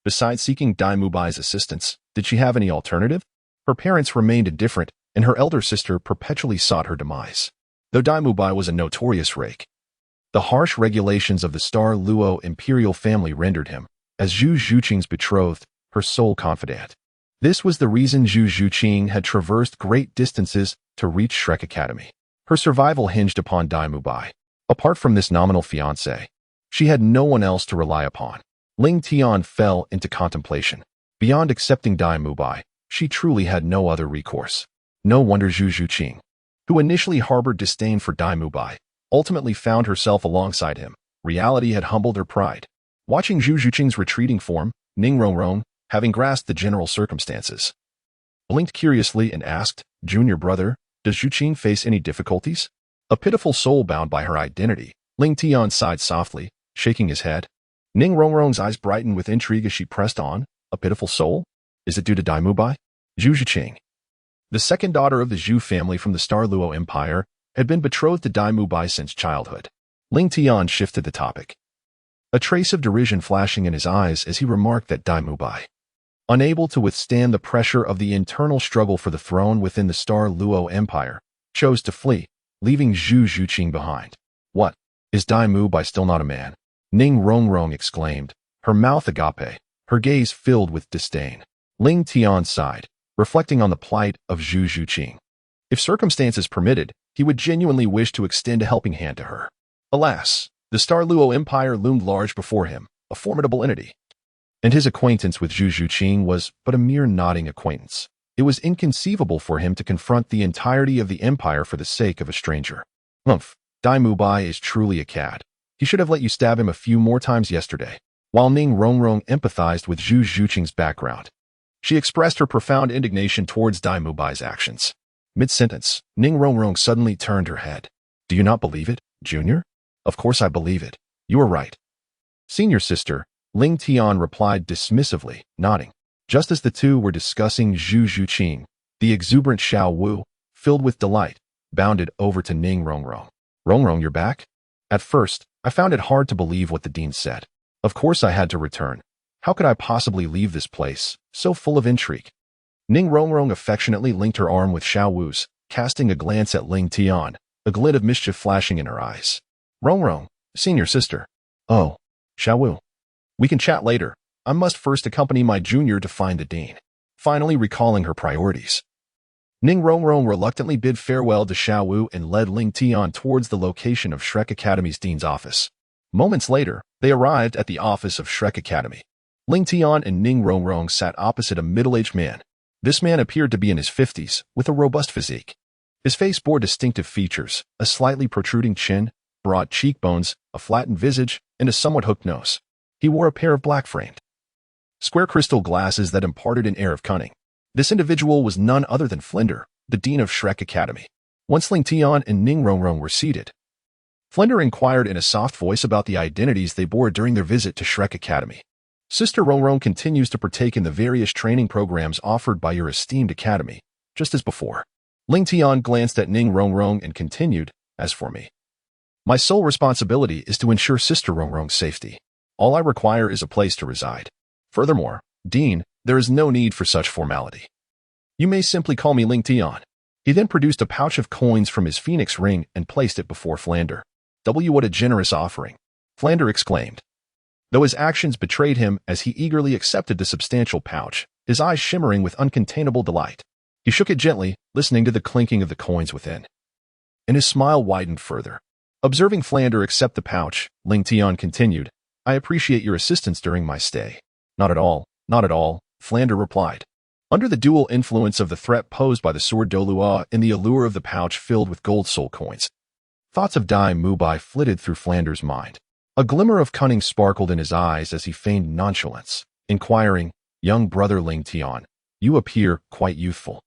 Speaker 1: besides seeking Dai Mubai's assistance, did she have any alternative? Her parents remained indifferent, and her elder sister perpetually sought her demise. Though Dai Mubai was a notorious rake, the harsh regulations of the Starry imperial family rendered him, as Zhuqing's betrothed, her sole confidant. This was the reason Zhuqing had traversed great distances to reach Shrek Academy. Her survival hinged upon Dai Mubai. Apart from this nominal fiancé, she had no one else to rely upon. Ling Tian fell into contemplation. Beyond accepting Dai Mubai, she truly had no other recourse. No wonder Zhuqing, who initially harbored disdain for Dai Mubai, ultimately found herself alongside him. Reality had humbled her pride. Watching Zhuqing's retreating form, Ning Rongrong, having grasped the general circumstances, blinked curiously and asked, Junior brother, does Zhuqing face any difficulties? A pitiful soul bound by her identity, Ling Tian sighed softly, shaking his head. Ning Rongrong's eyes brightened with intrigue as she pressed on. A pitiful soul? Is it due to Dai Mubai? Zhuqing, the second daughter of the Zhu family from the Starry Empire, had been betrothed to Dai Mubai since childhood. Ling Tian shifted the topic, a trace of derision flashing in his eyes as he remarked that Dai Mubai, unable to withstand the pressure of the internal struggle for the throne within the Starry Empire, chose to flee, leaving Zhuqing behind. What? Is Dai Mubai still not a man? Ning Rongrong exclaimed, her mouth agape, her gaze filled with disdain. Ling Tian sighed, reflecting on the plight of Zhuqing. If circumstances permitted, he would genuinely wish to extend a helping hand to her. Alas, the Starry Empire loomed large before him, a formidable entity. And his acquaintance with Zhuqing was but a mere nodding acquaintance. It was inconceivable for him to confront the entirety of the empire for the sake of a stranger. Humph, Dai Mubai is truly a cad. He should have let you stab him a few more times yesterday. While Ning Rongrong empathized with Zhuqing's background, she expressed her profound indignation towards Dai Mubai's actions. Mid-sentence, Ning Rongrong suddenly turned her head. Do you not believe it, Junior? Of course I believe it. You are right. Senior sister, Ling Tian replied dismissively, nodding. Just as the two were discussing Zhuqing, the exuberant Xiao Wu, filled with delight, bounded over to Ning Rongrong. Rongrong, you're back? At first, I found it hard to believe what the dean said. Of course I had to return. How could I possibly leave this place, so full of intrigue? Ning Rongrong affectionately linked her arm with Xiao Wu's, casting a glance at Ling Tian, a glint of mischief flashing in her eyes. Rongrong, senior sister. Oh, Xiao Wu. We can chat later. I must first accompany my junior to find the dean. Finally recalling her priorities. Ning Rongrong reluctantly bid farewell to Xiao Wu and led Ling Tian towards the location of Shrek Academy's dean's office. Moments later, they arrived at the office of Shrek Academy. Ling Tian and Ning Rongrong sat opposite a middle-aged man. This man appeared to be in his 50s, with a robust physique. His face bore distinctive features, a slightly protruding chin, broad cheekbones, a flattened visage, and a somewhat hooked nose. He wore a pair of black-framed, square crystal glasses that imparted an air of cunning. This individual was none other than Flinder, the dean of Shrek Academy. Once Ling Tian and Ning Rongrong were seated, Flinder inquired in a soft voice about the identities they bore during their visit to Shrek Academy. Sister Rongrong continues to partake in the various training programs offered by your esteemed academy, just as before. Ling Tian glanced at Ning Rongrong and continued, as for me, my sole responsibility is to ensure Sister Rongrong's safety. All I require is a place to reside. Furthermore, Dean, there is no need for such formality. You may simply call me Ling Tian. He then produced a pouch of coins from his phoenix ring and placed it before Flander. What a generous offering, Flander exclaimed. Though his actions betrayed him as he eagerly accepted the substantial pouch, his eyes shimmering with uncontainable delight. He shook it gently, listening to the clinking of the coins within. And his smile widened further. Observing Flander accept the pouch, Ling Tian continued, I appreciate your assistance during my stay. Not at all, Flander replied. Under the dual influence of the threat posed by the sword Douluo and the allure of the pouch filled with gold soul coins, thoughts of Dai Mubai flitted through Flander's mind. A glimmer of cunning sparkled in his eyes as he feigned nonchalance, inquiring, young brother Ling Tian, you appear quite youthful.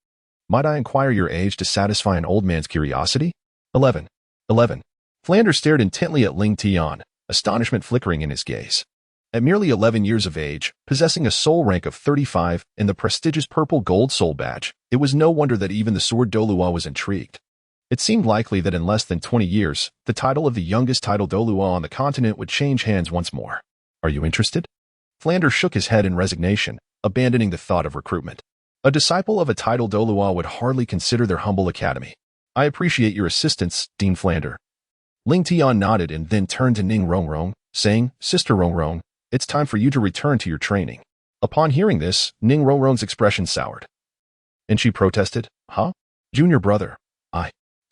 Speaker 1: Might I inquire your age to satisfy an old man's curiosity? 11. Flander stared intently at Ling Tian, astonishment flickering in his gaze. At merely 11 years of age, possessing a soul rank of 35 and the prestigious purple gold soul badge, it was no wonder that even the sword Douluo was intrigued. It seemed likely that in less than 20 years, the title of the youngest title Douluo on the continent would change hands once more. Are you interested? Flander shook his head in resignation, abandoning the thought of recruitment. A disciple of a title Douluo would hardly consider their humble academy. I appreciate your assistance, Dean Flander. Ling Tian nodded and then turned to Ning Rongrong, saying, Sister Rongrong, it's time for you to return to your training. Upon hearing this, Ning Rongrong's expression soured. And she protested, Huh? Junior brother,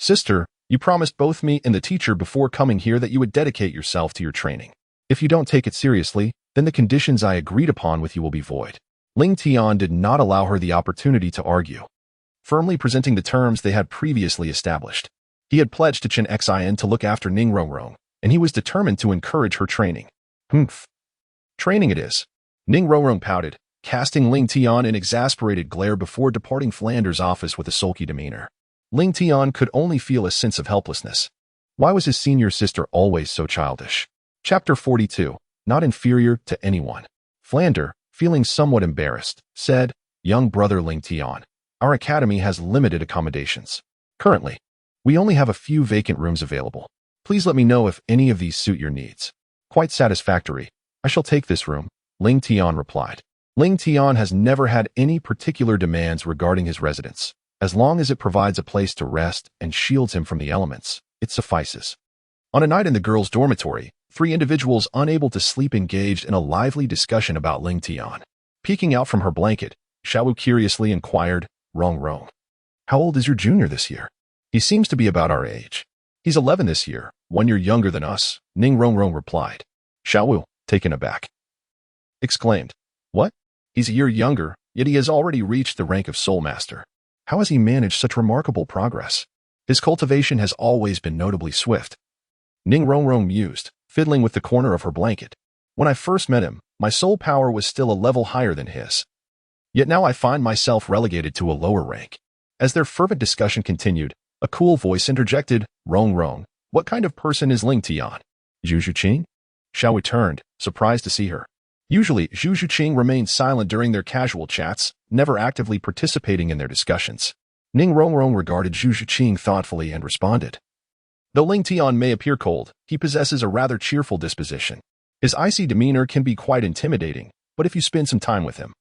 Speaker 1: Sister, you promised both me and the teacher before coming here that you would dedicate yourself to your training. If you don't take it seriously, then the conditions I agreed upon with you will be void. Ling Tian did not allow her the opportunity to argue, firmly presenting the terms they had previously established. He had pledged to Chen Xin to look after Ning Rongrong, and he was determined to encourage her training. Humph. Training it is. Ning Rongrong pouted, casting Ling Tian an exasperated glare before departing Flander's office with a sulky demeanor. Ling Tian could only feel a sense of helplessness. Why was his senior sister always so childish? Chapter 42. Not inferior to anyone. Flander, feeling somewhat embarrassed, said, Young brother Ling Tian, our academy has limited accommodations. Currently, we only have a few vacant rooms available. Please let me know if any of these suit your needs. Quite satisfactory. I shall take this room, Ling Tian replied. Ling Tian has never had any particular demands regarding his residence. As long as it provides a place to rest and shields him from the elements, it suffices. On a night in the girls' dormitory, 3 individuals unable to sleep engaged in a lively discussion about Ling Tian. Peeking out from her blanket, Xiao Wu curiously inquired, Rongrong, how old is your junior this year? He seems to be about our age. He's 11 this year, 1 year younger than us, Ning Rongrong replied. Xiao Wu, taken aback, exclaimed, What? He's a year younger, yet he has already reached the rank of Soul Master. How has he managed such remarkable progress? His cultivation has always been notably swift. Ning Rongrong mused, fiddling with the corner of her blanket. When I first met him, my soul power was still a level higher than his. Yet now I find myself relegated to a lower rank. As their fervent discussion continued, a cool voice interjected, Rongrong, what kind of person is Ling Tian? Zhu Zhuqing? Xiao Wu turned, surprised to see her. Usually, Zhu Zhuqing remained silent during their casual chats, never actively participating in their discussions. Ning Rongrong regarded Zhu Zhuqing thoughtfully and responded. Though Ling Tian may appear cold, he possesses a rather cheerful disposition. His icy demeanor can be quite intimidating, but if you spend some time with him,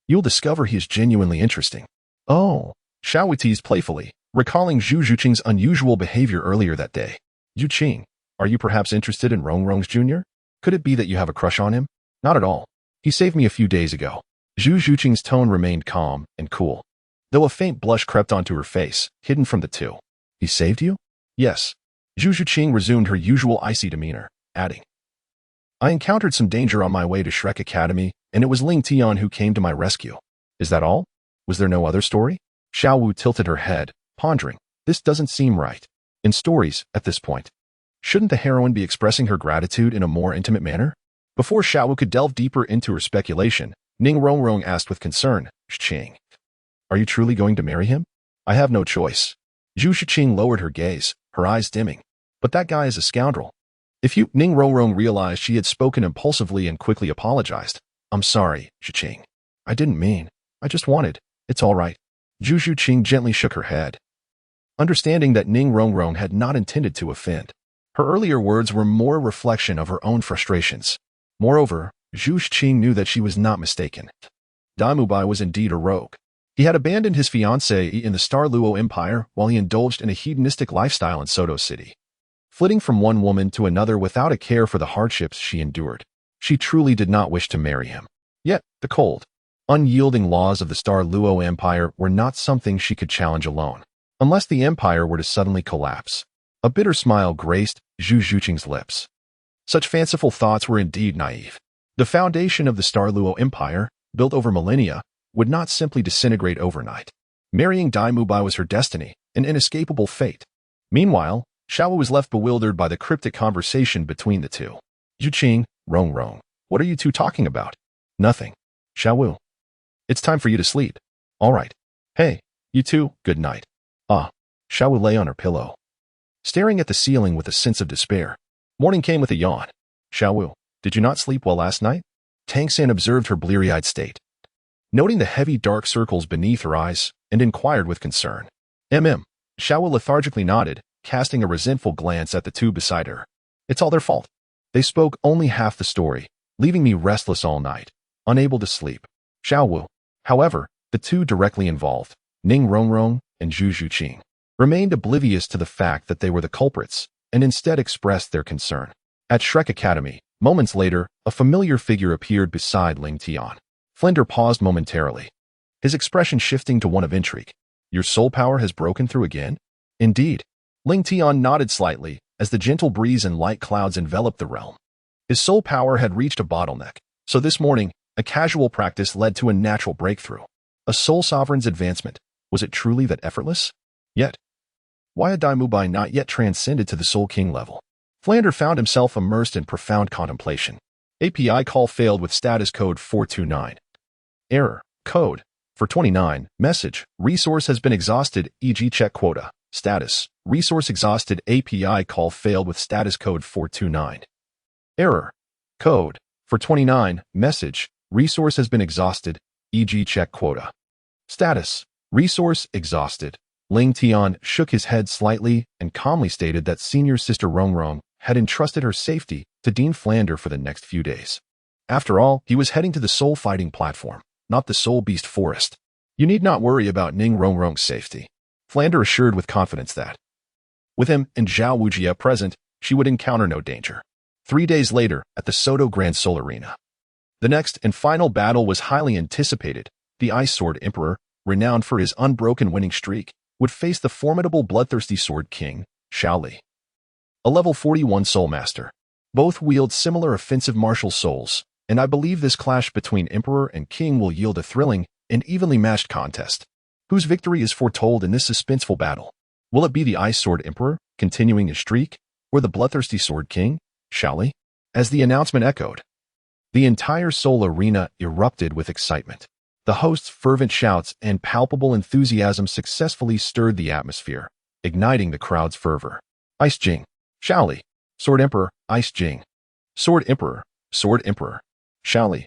Speaker 1: you'll discover he is genuinely interesting. Oh, Xiao Wu teased playfully, recalling Zhu Zhuqing's unusual behavior earlier that day. Yu Qing, are you perhaps interested in Rong Jr.? Could it be that you have a crush on him? Not at all. He saved me a few days ago. Zhu Zhuqing's tone remained calm and cool, though a faint blush crept onto her face, hidden from the two. He saved you? Yes. Zhu Zhuqing resumed her usual icy demeanor, adding, I encountered some danger on my way to Shrek Academy, and it was Ling Tian who came to my rescue. Is that all? Was there no other story? Xiao Wu tilted her head, pondering. This doesn't seem right. In stories, at this point, shouldn't the heroine be expressing her gratitude in a more intimate manner? Before Xiao Wu could delve deeper into her speculation, Ning Rongrong asked with concern, Qing, are you truly going to marry him? I have no choice. Zhu Shiqing lowered her gaze, her eyes dimming. But that guy is a scoundrel. Ning Rongrong realized she had spoken impulsively and quickly apologized. I'm sorry, Shiqing. I didn't mean. I just wanted. It's all right. Zhu Zhuqing gently shook her head, understanding that Ning Rongrong had not intended to offend. Her earlier words were more a reflection of her own frustrations. Moreover, Zhu Zhuqing knew that she was not mistaken. Daimubai was indeed a rogue. He had abandoned his fiancée in the Starluo Empire while he indulged in a hedonistic lifestyle in Soto City, flitting from one woman to another without a care for the hardships she endured. She truly did not wish to marry him. Yet, the cold, unyielding laws of the Starluo Empire were not something she could challenge alone, unless the empire were to suddenly collapse. A bitter smile graced Zhu Zhuqing's lips. Such fanciful thoughts were indeed naive. The foundation of the Starluo Empire, built over millennia, would not simply disintegrate overnight. Marrying Daimubai was her destiny, an inescapable fate. Meanwhile, Xiao Wu was left bewildered by the cryptic conversation between the two. Zhuqing, Rongrong, what are you two talking about? Nothing. Xiao Wu. It's time for you to sleep. All right. Hey, you two, good night. Ah. Xiao Wu lay on her pillow, staring at the ceiling with a sense of despair. Morning came with a yawn. Xiao Wu, did you not sleep well last night? Tang San observed her bleary-eyed state, noting the heavy dark circles beneath her eyes, and inquired with concern. Xiao Wu lethargically nodded, casting a resentful glance at the two beside her. It's all their fault. They spoke only half the story, leaving me restless all night, unable to sleep. Xiao Wu. However, the two directly involved, Ning Rongrong and Zhu Zhuqing, remained oblivious to the fact that they were the culprits, and instead expressed their concern. At Shrek Academy, moments later, a familiar figure appeared beside Ling Tian. Flender paused momentarily, his expression shifting to one of intrigue. Your soul power has broken through again? Indeed. Ling Tian nodded slightly as the gentle breeze and light clouds enveloped the realm. His soul power had reached a bottleneck, so this morning, a casual practice led to a natural breakthrough. A soul sovereign's advancement. Was it truly that effortless? Yet, why had Daimubai not yet transcended to the Soul King level? Flander found himself immersed in profound contemplation. API call failed with status code 429. Error. Code. For 29. Message. Resource has been exhausted, e.g. check quota. Status. Resource exhausted. API call failed with status code 429. Error. Code. For 29. Message. Resource has been exhausted, e.g. check quota. Status. Resource exhausted. Ling Tian shook his head slightly and calmly stated that senior sister Rongrong had entrusted her safety to Dean Flander for the next few days. After all, he was heading to the soul fighting platform, not the soul beast forest. You need not worry about Ning Rongrong's safety. Flander assured with confidence that, with him and Zhao Wujia present, she would encounter no danger. 3 days later, at the Soto Grand Soul Arena, the next and final battle was highly anticipated. The Ice Sword Emperor, renowned for his unbroken winning streak, would face the formidable bloodthirsty Sword King, Shaoli, a level 41 Soul Master. Both wield similar offensive martial souls, and I believe this clash between Emperor and King will yield a thrilling and evenly matched contest. Whose victory is foretold in this suspenseful battle? Will it be the Ice Sword Emperor, continuing his streak, or the bloodthirsty Sword King, Shaoli? As the announcement echoed, the entire Soul Arena erupted with excitement. The host's fervent shouts and palpable enthusiasm successfully stirred the atmosphere, igniting the crowd's fervor. Ice Jing, Shaoli, Sword Emperor, Ice Jing, Sword Emperor, Shaoli,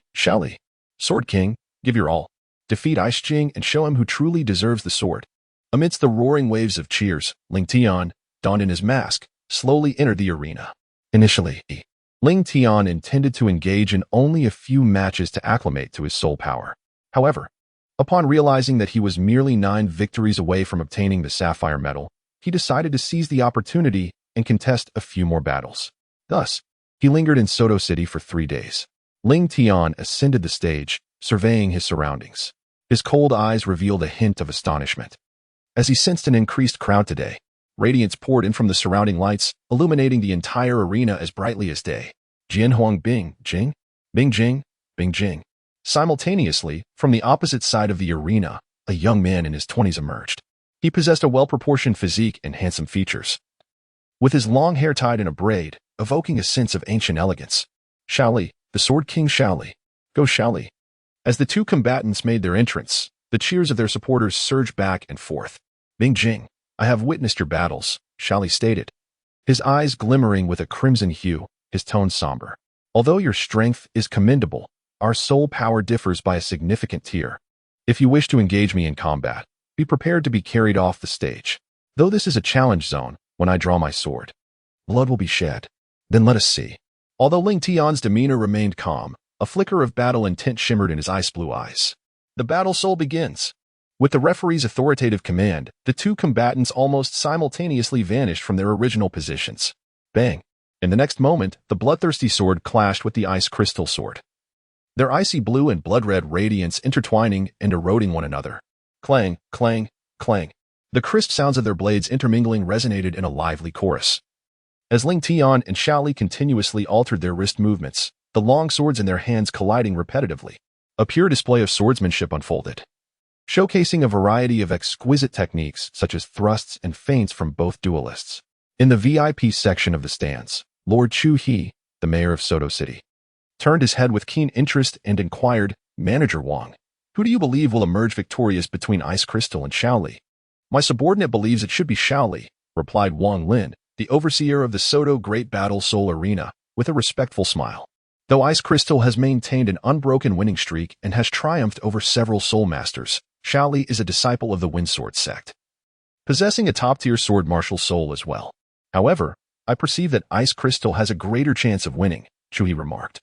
Speaker 1: Sword King, give your all. Defeat Ice Jing and show him who truly deserves the sword. Amidst the roaring waves of cheers, Ling Tian, donned in his mask, slowly entered the arena. Initially, Ling Tian intended to engage in only a few matches to acclimate to his soul power. However, upon realizing that he was merely 9 victories away from obtaining the sapphire medal, he decided to seize the opportunity and contest a few more battles. Thus, he lingered in Soto City for 3 days. Ling Tian ascended the stage, surveying his surroundings. His cold eyes revealed a hint of astonishment. As he sensed an increased crowd today, radiance poured in from the surrounding lights, illuminating the entire arena as brightly as day. Jian Huang Bing, Jing, Bing Jing, Bing Jing. Simultaneously, from the opposite side of the arena, a young man in his 20s emerged. He possessed a well-proportioned physique and handsome features, with his long hair tied in a braid, evoking a sense of ancient elegance. Shaoli, the Sword King Shaoli. Go Shaoli. As the 2 combatants made their entrance, the cheers of their supporters surged back and forth. Bing Jing, I have witnessed your battles, Shaoli stated, his eyes glimmering with a crimson hue, his tone somber. Although your strength is commendable, our soul power differs by a significant tier. If you wish to engage me in combat, be prepared to be carried off the stage. Though this is a challenge zone, when I draw my sword, blood will be shed. Then let us see. Although Ling Tian's demeanor remained calm, a flicker of battle intent shimmered in his ice-blue eyes. The battle soul begins. With the referee's authoritative command, the 2 combatants almost simultaneously vanished from their original positions. Bang! In the next moment, the bloodthirsty sword clashed with the ice crystal sword, their icy blue and blood-red radiance intertwining and eroding one another. Clang, clang, clang. The crisp sounds of their blades intermingling resonated in a lively chorus. As Ling Tian and Shaoli continuously altered their wrist movements, the long swords in their hands colliding repetitively, a pure display of swordsmanship unfolded, showcasing a variety of exquisite techniques such as thrusts and feints from both duelists. In the VIP section of the stands, Lord Chu He, the mayor of Soto City, turned his head with keen interest and inquired, Manager Wang, who do you believe will emerge victorious between Ice Crystal and Shaoli? My subordinate believes it should be Shaoli, replied Wang Lin, the overseer of the Soto Great Battle Soul Arena, with a respectful smile. Though Ice Crystal has maintained an unbroken winning streak and has triumphed over several soul masters, Shaoli is a disciple of the Windsword sect, possessing a top-tier sword martial soul as well. However, I perceive that Ice Crystal has a greater chance of winning, Chuhi remarked,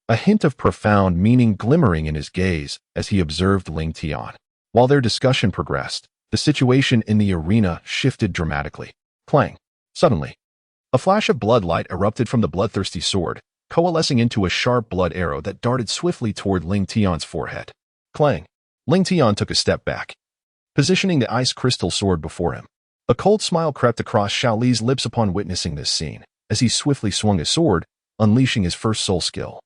Speaker 1: a hint of profound meaning glimmering in his gaze as he observed Ling Tian. While their discussion progressed, the situation in the arena shifted dramatically. Clang! Suddenly, a flash of blood light erupted from the bloodthirsty sword, coalescing into a sharp blood arrow that darted swiftly toward Ling Tian's forehead. Clang! Ling Tian took a step back, positioning the ice crystal sword before him. A cold smile crept across Shaoli's lips upon witnessing this scene, as he swiftly swung his sword, unleashing his first soul skill.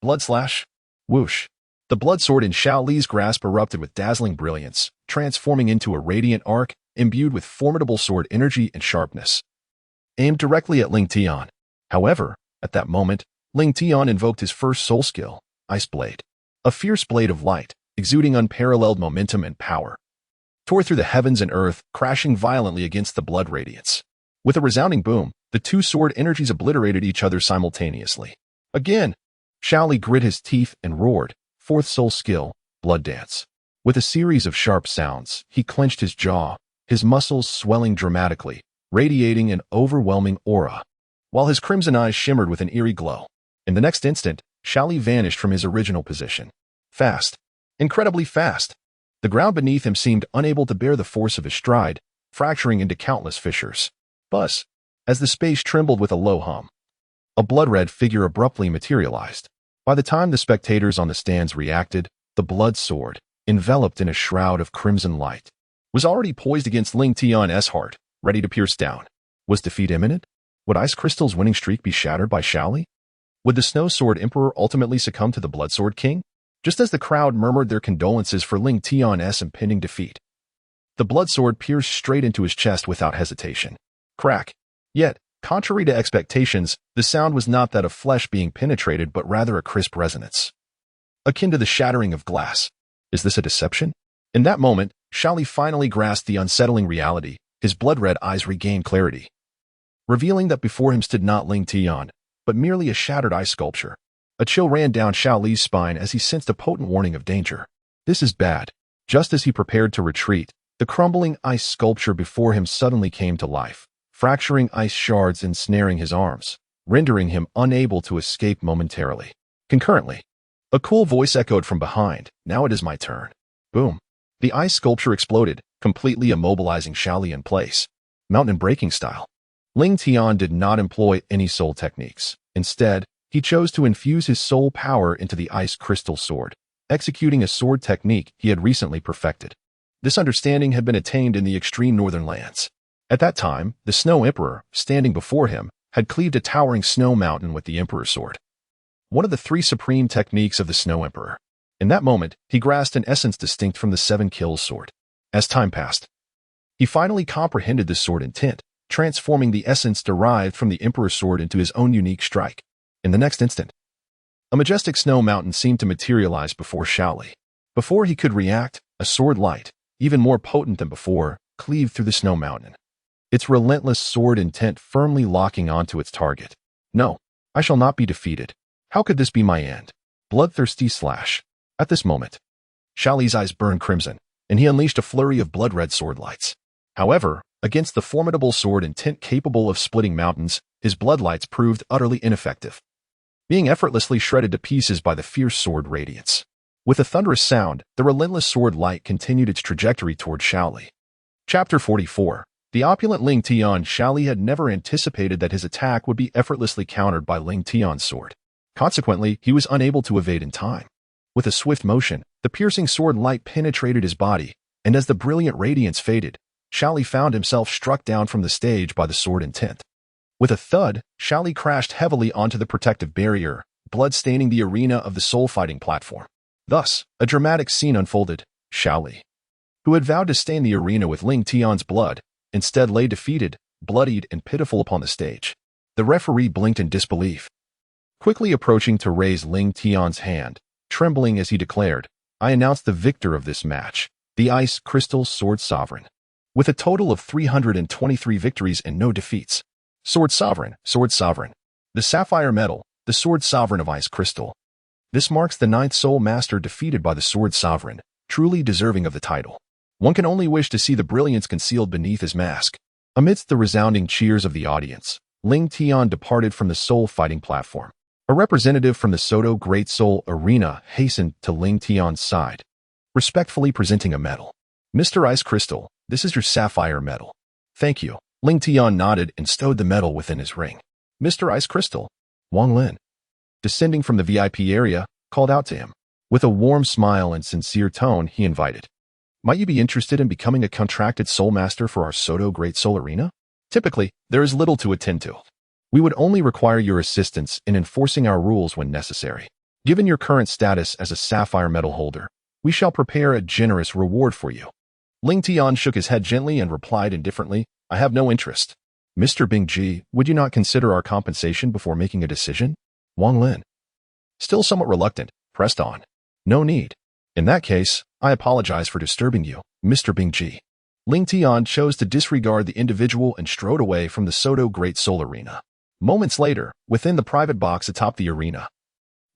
Speaker 1: Blood slash! Whoosh! The blood sword in Shaoli's grasp erupted with dazzling brilliance, transforming into a radiant arc, imbued with formidable sword energy and sharpness, aimed directly at Ling Tian. However, at that moment, Ling Tian invoked his first soul skill, Ice Blade. A fierce blade of light, exuding unparalleled momentum and power, tore through the heavens and earth, crashing violently against the blood radiance. With a resounding boom, the 2 sword energies obliterated each other simultaneously. Again, Shaoli grit his teeth and roared, fourth soul skill, Blood Dance. With a series of sharp sounds, he clenched his jaw, his muscles swelling dramatically, radiating an overwhelming aura, while his crimson eyes shimmered with an eerie glow. In the next instant, Shaoli vanished from his original position. Fast. Incredibly fast. The ground beneath him seemed unable to bear the force of his stride, fracturing into countless fissures. Buzz! As the space trembled with a low hum, a blood-red figure abruptly materialized. By the time the spectators on the stands reacted, the blood sword, enveloped in a shroud of crimson light, was already poised against Ling Tian's heart, ready to pierce down. Was defeat imminent? Would Ice Crystal's winning streak be shattered by Shaoli? Would the Snow Sword Emperor ultimately succumb to the Blood Sword King? Just as the crowd murmured their condolences for Ling Tian's impending defeat, the blood sword pierced straight into his chest without hesitation. Crack! Yet, contrary to expectations, the sound was not that of flesh being penetrated but rather a crisp resonance, akin to the shattering of glass. Is this a deception? In that moment, Shaoli finally grasped the unsettling reality. His blood-red eyes regained clarity, revealing that before him stood not Ling Tian, but merely a shattered ice sculpture. A chill ran down Shaoli's spine as he sensed a potent warning of danger. This is bad. Just as he prepared to retreat, the crumbling ice sculpture before him suddenly came to life, fracturing ice shards and snaring his arms. rendering him unable to escape momentarily. Concurrently, a cool voice echoed from behind, "Now it is my turn." Boom. The ice sculpture exploded, completely immobilizing Xiaoli in place. Mountain breaking style. Ling Tian did not employ any soul techniques. Instead, he chose to infuse his soul power into the ice crystal sword, executing a sword technique he had recently perfected. This understanding had been attained in the extreme northern lands. At that time, the Snow Emperor, standing before him, had cleaved a towering snow mountain with the Emperor's sword. One of the three supreme techniques of the Snow Emperor. In that moment, he grasped an essence distinct from the Seven Kills sword. As time passed, he finally comprehended the sword intent, transforming the essence derived from the Emperor's sword into his own unique strike. In the next instant, a majestic snow mountain seemed to materialize before Xiaoli. Before he could react, a sword light, even more potent than before, cleaved through the snow mountain. Its relentless sword intent firmly locking onto its target. "No, I shall not be defeated. How could this be my end?" Bloodthirsty slash. At this moment, Xiaoli's eyes burned crimson, and he unleashed a flurry of blood-red sword lights. However, against the formidable sword intent capable of splitting mountains, his bloodlights proved utterly ineffective, being effortlessly shredded to pieces by the fierce sword radiance. With a thunderous sound, the relentless sword light continued its trajectory toward Xiaoli. Chapter 44. The opulent Ling Tian. Xiaoli had never anticipated that his attack would be effortlessly countered by Ling Tian's sword. Consequently, he was unable to evade in time. With a swift motion, the piercing sword light penetrated his body, and as the brilliant radiance faded, Xiaoli found himself struck down from the stage by the sword intent. With a thud, Xiaoli crashed heavily onto the protective barrier, blood staining the arena of the soul fighting platform. Thus, a dramatic scene unfolded. Xiaoli, who had vowed to stain the arena with Ling Tian's blood, instead lay defeated, bloodied, and pitiful upon the stage. The referee blinked in disbelief, quickly approaching to raise Ling Tian's hand, trembling as he declared, "I announce the victor of this match, the Ice Crystal Sword Sovereign, with a total of 323 victories and no defeats. Sword Sovereign, the Sapphire Medal, the Sword Sovereign of Ice Crystal. This marks the 9th Soul Master defeated by the Sword Sovereign, truly deserving of the title. One can only wish to see the brilliance concealed beneath his mask." Amidst the resounding cheers of the audience, Ling Tian departed from the soul fighting platform. A representative from the Soto Great Soul Arena hastened to Ling Tian's side, respectfully presenting a medal. "Mr. Ice Crystal, this is your Sapphire Medal." "Thank you." Ling Tian nodded and stowed the medal within his ring. "Mr. Ice Crystal," Wang Lin, descending from the VIP area, called out to him. With a warm smile and sincere tone, he invited, "Might you be interested in becoming a contracted soul master for our Soto Great Soul Arena? Typically, there is little to attend to. We would only require your assistance in enforcing our rules when necessary. Given your current status as a Sapphire Medal holder, we shall prepare a generous reward for you." Ling Tian shook his head gently and replied indifferently, "I have no interest." "Mr. Bingji, would you not consider our compensation before making a decision?" Wang Lin, still somewhat reluctant, pressed on. "No need. In that case, I apologize for disturbing you, Mr. Bingji." Ling Tian chose to disregard the individual and strode away from the Soto Great Soul Arena. Moments later, within the private box atop the arena,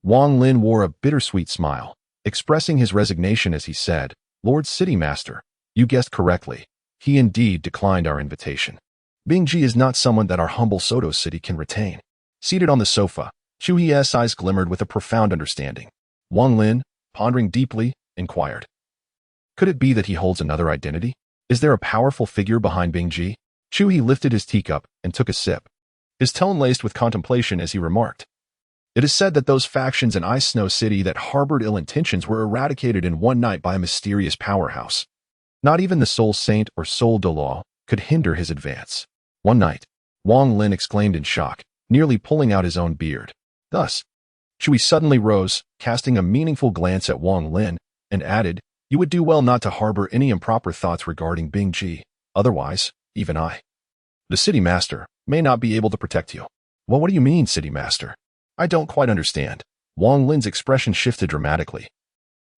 Speaker 1: Wang Lin wore a bittersweet smile, expressing his resignation as he said, "Lord City Master, you guessed correctly. He indeed declined our invitation. Bingji is not someone that our humble Soto City can retain." Seated on the sofa, Chu Ye's eyes glimmered with a profound understanding. Wang Lin, pondering deeply, inquired, "Could it be that he holds another identity? Is there a powerful figure behind Bingji?" Chu He lifted his teacup and took a sip, his tone laced with contemplation as he remarked, "It is said that those factions in Ice Snow City that harbored ill intentions were eradicated in one night by a mysterious powerhouse. Not even the Soul Saint or Soul Douluo could hinder his advance." "One night," Wang Lin exclaimed in shock, nearly pulling out his own beard. Thus, Chui suddenly rose, casting a meaningful glance at Wang Lin, and added, "You would do well not to harbor any improper thoughts regarding Bingji. Otherwise, even I, the City Master, may not be able to protect you." "Well, what do you mean, City Master? I don't quite understand." Wang Lin's expression shifted dramatically,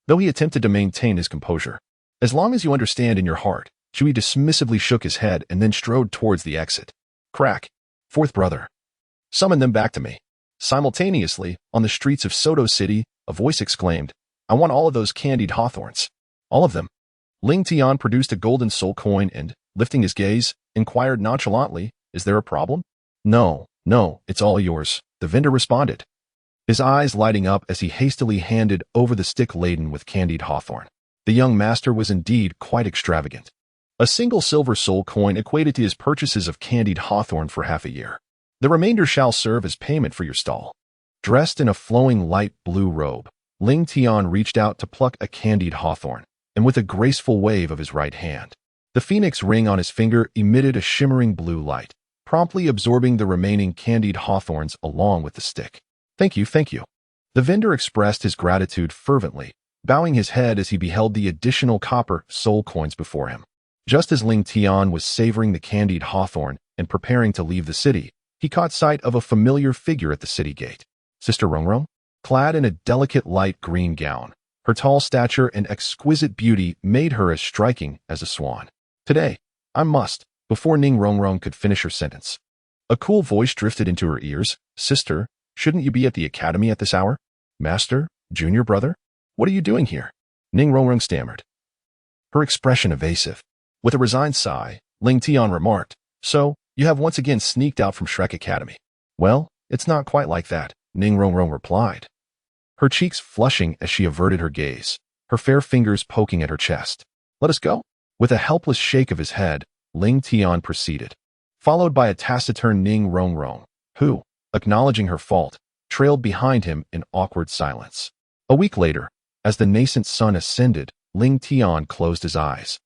Speaker 1: though he attempted to maintain his composure. "As long as you understand in your heart," Chui dismissively shook his head and then strode towards the exit. Crack. "Fourth brother, summon them back to me." Simultaneously, on the streets of Soto City, a voice exclaimed, "I want all of those candied hawthorns. All of them." Ling Tian produced a golden soul coin and, lifting his gaze, inquired nonchalantly, "Is there a problem?" "No," No, it's all yours, the vendor responded, his eyes lighting up as he hastily handed over the stick laden with candied hawthorn. The young master was indeed quite extravagant. A single silver soul coin equated to his purchases of candied hawthorn for half a year. The remainder shall serve as payment for your stall. Dressed in a flowing light blue robe, Ling Tian reached out to pluck a candied hawthorn, and with a graceful wave of his right hand, the phoenix ring on his finger emitted a shimmering blue light, promptly absorbing the remaining candied hawthorns along with the stick. Thank you, thank you. The vendor expressed his gratitude fervently, bowing his head as he beheld the additional copper soul coins before him. Just as Ling Tian was savoring the candied hawthorn and preparing to leave the city, he caught sight of a familiar figure at the city gate. Sister Rongrong? Clad in a delicate light green gown, her tall stature and exquisite beauty made her as striking as a swan. Today, I must, before Ning Rongrong could finish her sentence. A cool voice drifted into her ears. Sister, shouldn't you be at the academy at this hour? Master? Junior brother? What are you doing here? Ning Rongrong stammered, her expression evasive. With a resigned sigh, Ling Tian remarked, So, you have once again sneaked out from Shrek Academy. Well, it's not quite like that, Ning Rongrong replied, her cheeks flushing as she averted her gaze, her fair fingers poking at her chest. Let us go? With a helpless shake of his head, Ling Tian proceeded, followed by a taciturn Ning Rongrong, who, acknowledging her fault, trailed behind him in awkward silence. A week later, as the nascent sun ascended, Ling Tian closed his eyes,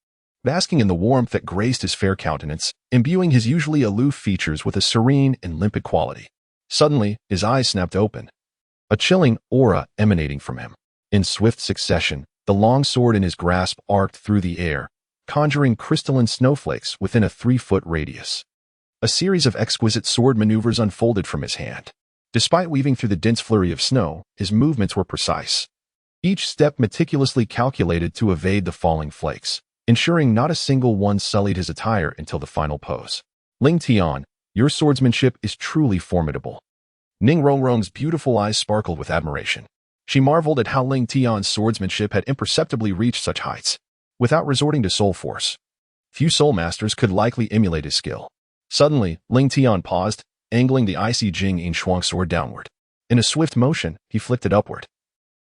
Speaker 1: basking in the warmth that graced his fair countenance, imbuing his usually aloof features with a serene and limpid quality. Suddenly, his eyes snapped open, a chilling aura emanating from him. In swift succession, the long sword in his grasp arced through the air, conjuring crystalline snowflakes within a 3-foot radius. A series of exquisite sword maneuvers unfolded from his hand. Despite weaving through the dense flurry of snow, his movements were precise, each step meticulously calculated to evade the falling flakes, ensuring not a single one sullied his attire until the final pose. Ling Tian, your swordsmanship is truly formidable. Ning Rongrong's beautiful eyes sparkled with admiration. She marveled at how Ling Tian's swordsmanship had imperceptibly reached such heights, without resorting to soul force. Few soul masters could likely emulate his skill. Suddenly, Ling Tian paused, angling the icy Jing Yin Shuang sword downward. In a swift motion, he flicked it upward,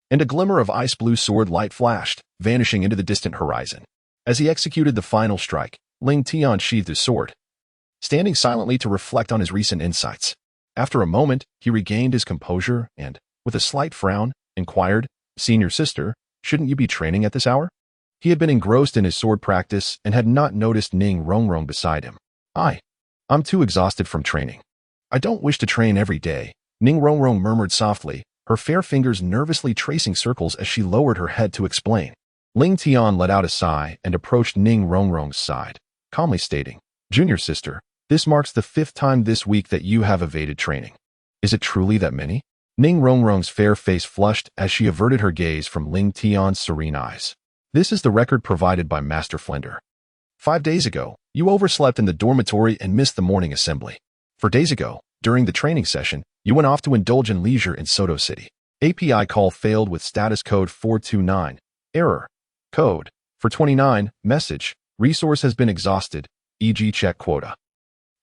Speaker 1: and a glimmer of ice-blue sword light flashed, vanishing into the distant horizon. As he executed the final strike, Ling Tian sheathed his sword, standing silently to reflect on his recent insights. After a moment, he regained his composure and, with a slight frown, inquired, Senior sister, shouldn't you be training at this hour? He had been engrossed in his sword practice and had not noticed Ning Rongrong beside him. I'm too exhausted from training. I don't wish to train every day, Ning Rongrong murmured softly, her fair fingers nervously tracing circles as she lowered her head to explain. Ling Tian let out a sigh and approached Ning Rongrong's side, calmly stating, Junior sister, this marks the 5th time this week that you have evaded training. Is it truly that many? Ning Rongrong's fair face flushed as she averted her gaze from Ling Tian's serene eyes. This is the record provided by Master Flender. 5 days ago, you overslept in the dormitory and missed the morning assembly. 4 days ago, during the training session, you went off to indulge in leisure in Soto City. API call failed with status code 429. Error. Code. For 29. Message. Resource has been exhausted, e.g. check quota.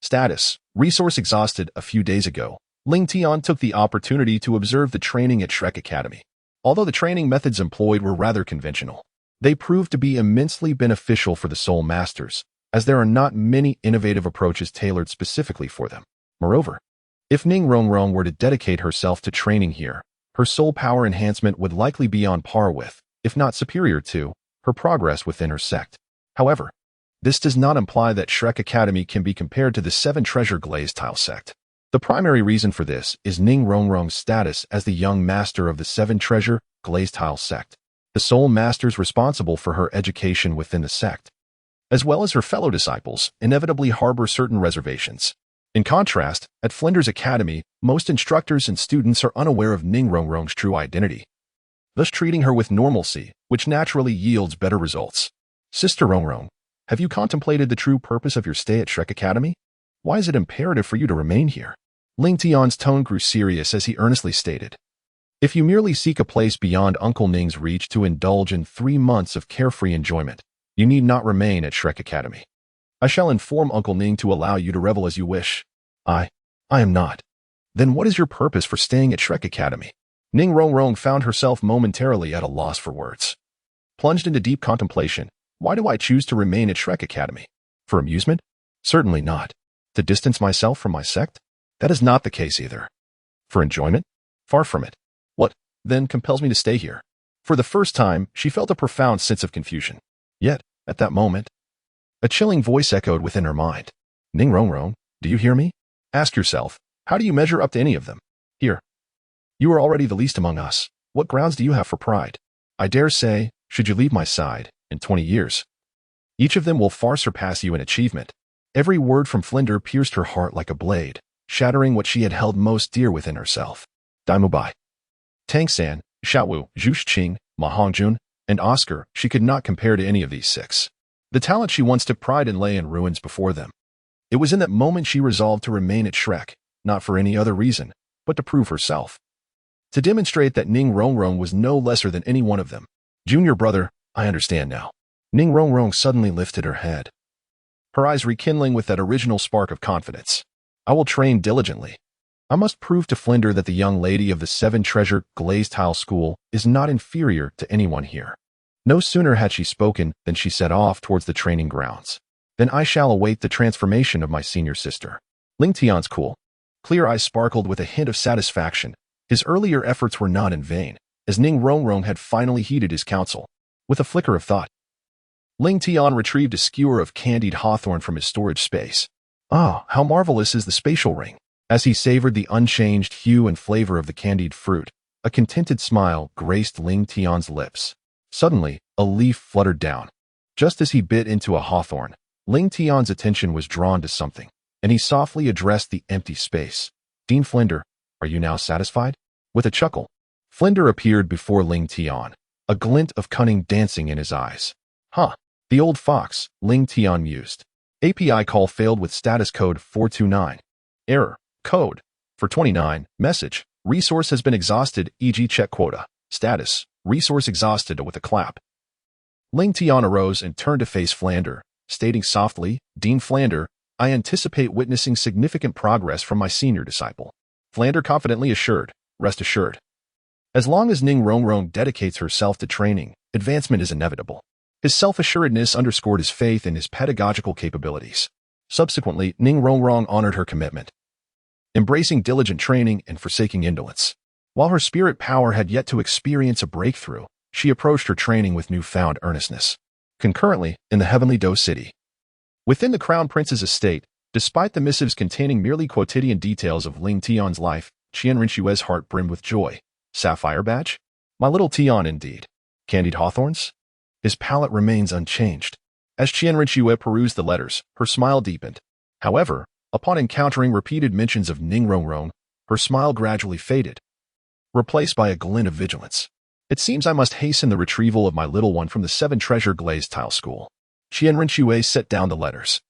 Speaker 1: Status. Resource exhausted. A few days ago, Ling Tian took the opportunity to observe the training at Shrek Academy. Although the training methods employed were rather conventional, they proved to be immensely beneficial for the Soul Masters, as there are not many innovative approaches tailored specifically for them. Moreover, if Ning Rongrong were to dedicate herself to training here, her soul power enhancement would likely be on par with, if not superior to, her progress within her sect. However, this does not imply that Shrek Academy can be compared to the 7 Treasure Glazed Tile sect. The primary reason for this is Ning Rongrong's status as the young master of the 7 Treasure Glazed Tile sect. The soul masters responsible for her education within the sect, as well as her fellow disciples, inevitably harbor certain reservations. In contrast, at Flender's Academy, most instructors and students are unaware of Ning Rongrong's true identity, thus treating her with normalcy, which naturally yields better results. Sister Rongrong, have you contemplated the true purpose of your stay at Shrek Academy? Why is it imperative for you to remain here? Ling Tian's tone grew serious as he earnestly stated, If you merely seek a place beyond Uncle Ning's reach to indulge in 3 months of carefree enjoyment, you need not remain at Shrek Academy. I shall inform Uncle Ning to allow you to revel as you wish. I am not. Then what is your purpose for staying at Shrek Academy? Ning Rongrong found herself momentarily at a loss for words. Plunged into deep contemplation, why do I choose to remain at Shrek Academy? For amusement? Certainly not. To distance myself from my sect? That is not the case either. For enjoyment? Far from it. What, then, compels me to stay here? For the first time, she felt a profound sense of confusion. Yet, at that moment, a chilling voice echoed within her mind. Ning Rongrong, do you hear me? Ask yourself, how do you measure up to any of them? Here. You are already the least among us. What grounds do you have for pride? I dare say, should you leave my side, in 20 years, each of them will far surpass you in achievement. Every word from Flinder pierced her heart like a blade, shattering what she had held most dear within herself. Daimubai. Tang-san, Xiaowu, Zhuxing, Ma Hongjun, and Oscar, she could not compare to any of these six. The talent she once took pride in lay in ruins before them. It was in that moment she resolved to remain at Shrek, not for any other reason, but to prove herself. To demonstrate that Ning Rongrong was no lesser than any one of them. Junior brother, I understand now. Ning Rongrong suddenly lifted her head, her eyes rekindling with that original spark of confidence. I will train diligently. I must prove to Flinder that the young lady of the Seven Treasure Glazed Tile School is not inferior to anyone here. No sooner had she spoken than she set off towards the training grounds. Then I shall await the transformation of my senior sister. Ling Tian's cool, clear eyes sparkled with a hint of satisfaction. His earlier efforts were not in vain, as Ning Rongrong had finally heeded his counsel. With a flicker of thought, Ling Tian retrieved a skewer of candied hawthorn from his storage space. Ah, how marvelous is the spatial ring! As he savored the unchanged hue and flavor of the candied fruit, a contented smile graced Ling Tian's lips. Suddenly, a leaf fluttered down. Just as he bit into a hawthorn, Ling Tian's attention was drawn to something, and he softly addressed the empty space. Dean Flinder, are you now satisfied? With a chuckle, Flinder appeared before Ling Tian, a glint of cunning dancing in his eyes. Huh, the old fox, Ling Tian mused. API call failed with status code 429. Error, code, for 29, message, resource has been exhausted, e.g. check quota. Status, resource exhausted with a clap. Ling Tian arose and turned to face Flander, stating softly, Dean Flander, I anticipate witnessing significant progress from my senior disciple. Flander confidently assured, rest assured. As long as Ning Rongrong dedicates herself to training, advancement is inevitable. His self-assuredness underscored his faith in his pedagogical capabilities. Subsequently, Ning Rongrong honored her commitment, embracing diligent training and forsaking indolence. While her spirit power had yet to experience a breakthrough, she approached her training with newfound earnestness. Concurrently, in the heavenly Do City, within the Crown Prince's estate, despite the missives containing merely quotidian details of Ling Tian's life, Qian Rinshue's heart brimmed with joy. Sapphire badge? My little Tian indeed. Candied hawthorns? His palate remains unchanged. As Qian Rinshue perused the letters, her smile deepened. However, upon encountering repeated mentions of Ning Rongrong, her smile gradually faded, replaced by a glint of vigilance. It seems I must hasten the retrieval of my little one from the Seven Treasure Glazed Tile School. Qian Rinshue set down the letters,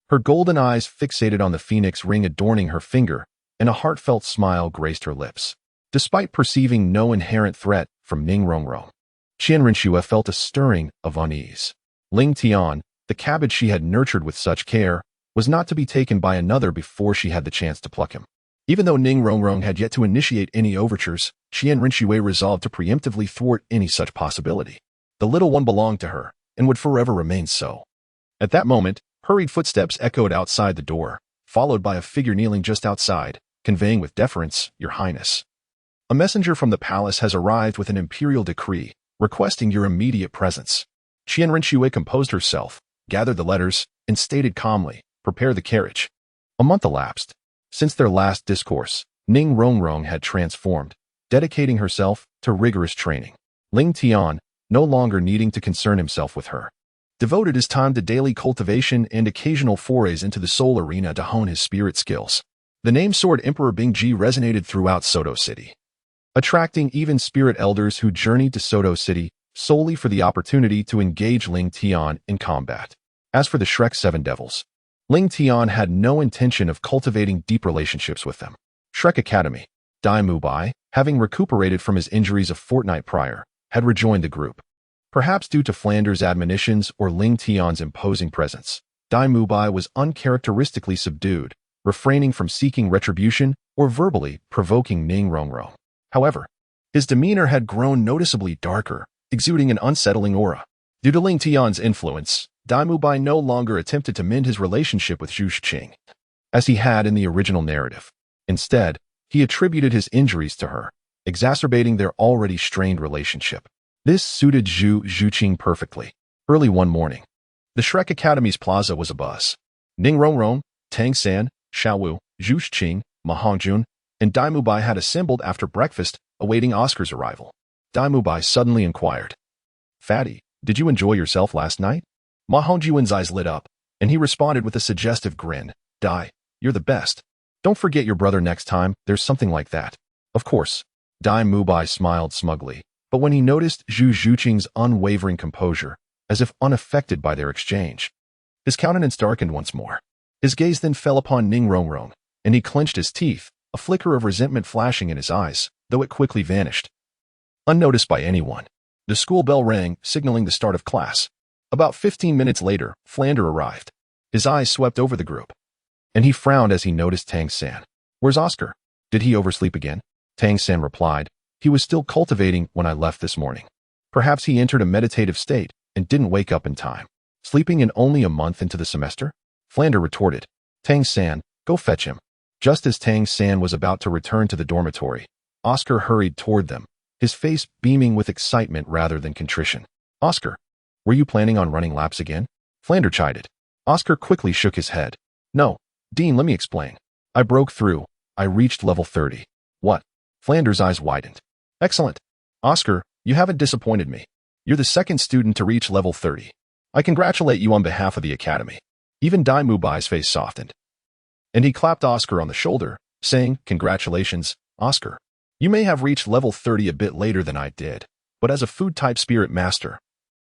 Speaker 1: her golden eyes fixated on the phoenix ring adorning her finger, and a heartfelt smile graced her lips. Despite perceiving no inherent threat from Ning Rongrong, Qian Rinshue felt a stirring of unease. Ling Tian, the cabbage she had nurtured with such care, was not to be taken by another before she had the chance to pluck him. Even though Ning Rongrong had yet to initiate any overtures, Qian Rinshue resolved to preemptively thwart any such possibility. The little one belonged to her, and would forever remain so. At that moment, hurried footsteps echoed outside the door, followed by a figure kneeling just outside, conveying with deference, Your Highness. A messenger from the palace has arrived with an imperial decree, requesting your immediate presence. Qian Rinshue composed herself, gathered the letters, and stated calmly, Prepare the carriage. A month elapsed. Since their last discourse, Ning Rongrong had transformed, dedicating herself to rigorous training. Ling Tian, no longer needing to concern himself with her, devoted his time to daily cultivation and occasional forays into the soul arena to hone his spirit skills. The name Sword Emperor Bingji resonated throughout Soto City, attracting even spirit elders who journeyed to Soto City solely for the opportunity to engage Ling Tian in combat. As for the Shrek Seven Devils, Ling Tian had no intention of cultivating deep relationships with them. Shrek Academy, Dai Mubai, having recuperated from his injuries a fortnight prior, had rejoined the group. Perhaps due to Flanders' admonitions or Ling Tian's imposing presence, Dai Mubai was uncharacteristically subdued, refraining from seeking retribution or verbally provoking Ning Rongrong. However, his demeanor had grown noticeably darker, exuding an unsettling aura. Due to Ling Tian's influence, Daimu Bai no longer attempted to mend his relationship with Zhu Qing, as he had in the original narrative. Instead, he attributed his injuries to her, exacerbating their already strained relationship. This suited Zhu Qing perfectly. Early one morning, the Shrek Academy's plaza was abuzz. Ning Rongrong, Tang San, Xiao Wu, Zhu Qing, Ma Hongjun, and Daimu Bai had assembled after breakfast, awaiting Oscar's arrival. Daimu Bai suddenly inquired, "Fatty, did you enjoy yourself last night?" Ma Hongjun's eyes lit up, and he responded with a suggestive grin. "Dai, you're the best. Don't forget your brother next time there's something like that." Of course, Daimu Bai smiled smugly, but when he noticed Zhu Qing's unwavering composure, as if unaffected by their exchange, his countenance darkened once more. His gaze then fell upon Ning Rongrong, and he clenched his teeth, a flicker of resentment flashing in his eyes, though it quickly vanished. Unnoticed by anyone, the school bell rang, signaling the start of class. About 15 minutes later, Flander arrived. His eyes swept over the group, and he frowned as he noticed Tang San. "Where's Oscar? Did he oversleep again?" Tang San replied, "He was still cultivating when I left this morning. Perhaps he entered a meditative state and didn't wake up in time. Sleeping in only a month into the semester?" Flander retorted, "Tang San, go fetch him." Just as Tang San was about to return to the dormitory, Oscar hurried toward them, his face beaming with excitement rather than contrition. "Oscar, were you planning on running laps again?" Flander chided. Oscar quickly shook his head. "No, Dean, let me explain. I broke through. I reached level 30. "What?" Flander's eyes widened. "Excellent. Oscar, you haven't disappointed me. You're the second student to reach level 30. I congratulate you on behalf of the academy." Even Daimu Bai's face softened, and he clapped Oscar on the shoulder, saying, "Congratulations, Oscar. You may have reached level 30 a bit later than I did, but as a food-type spirit master,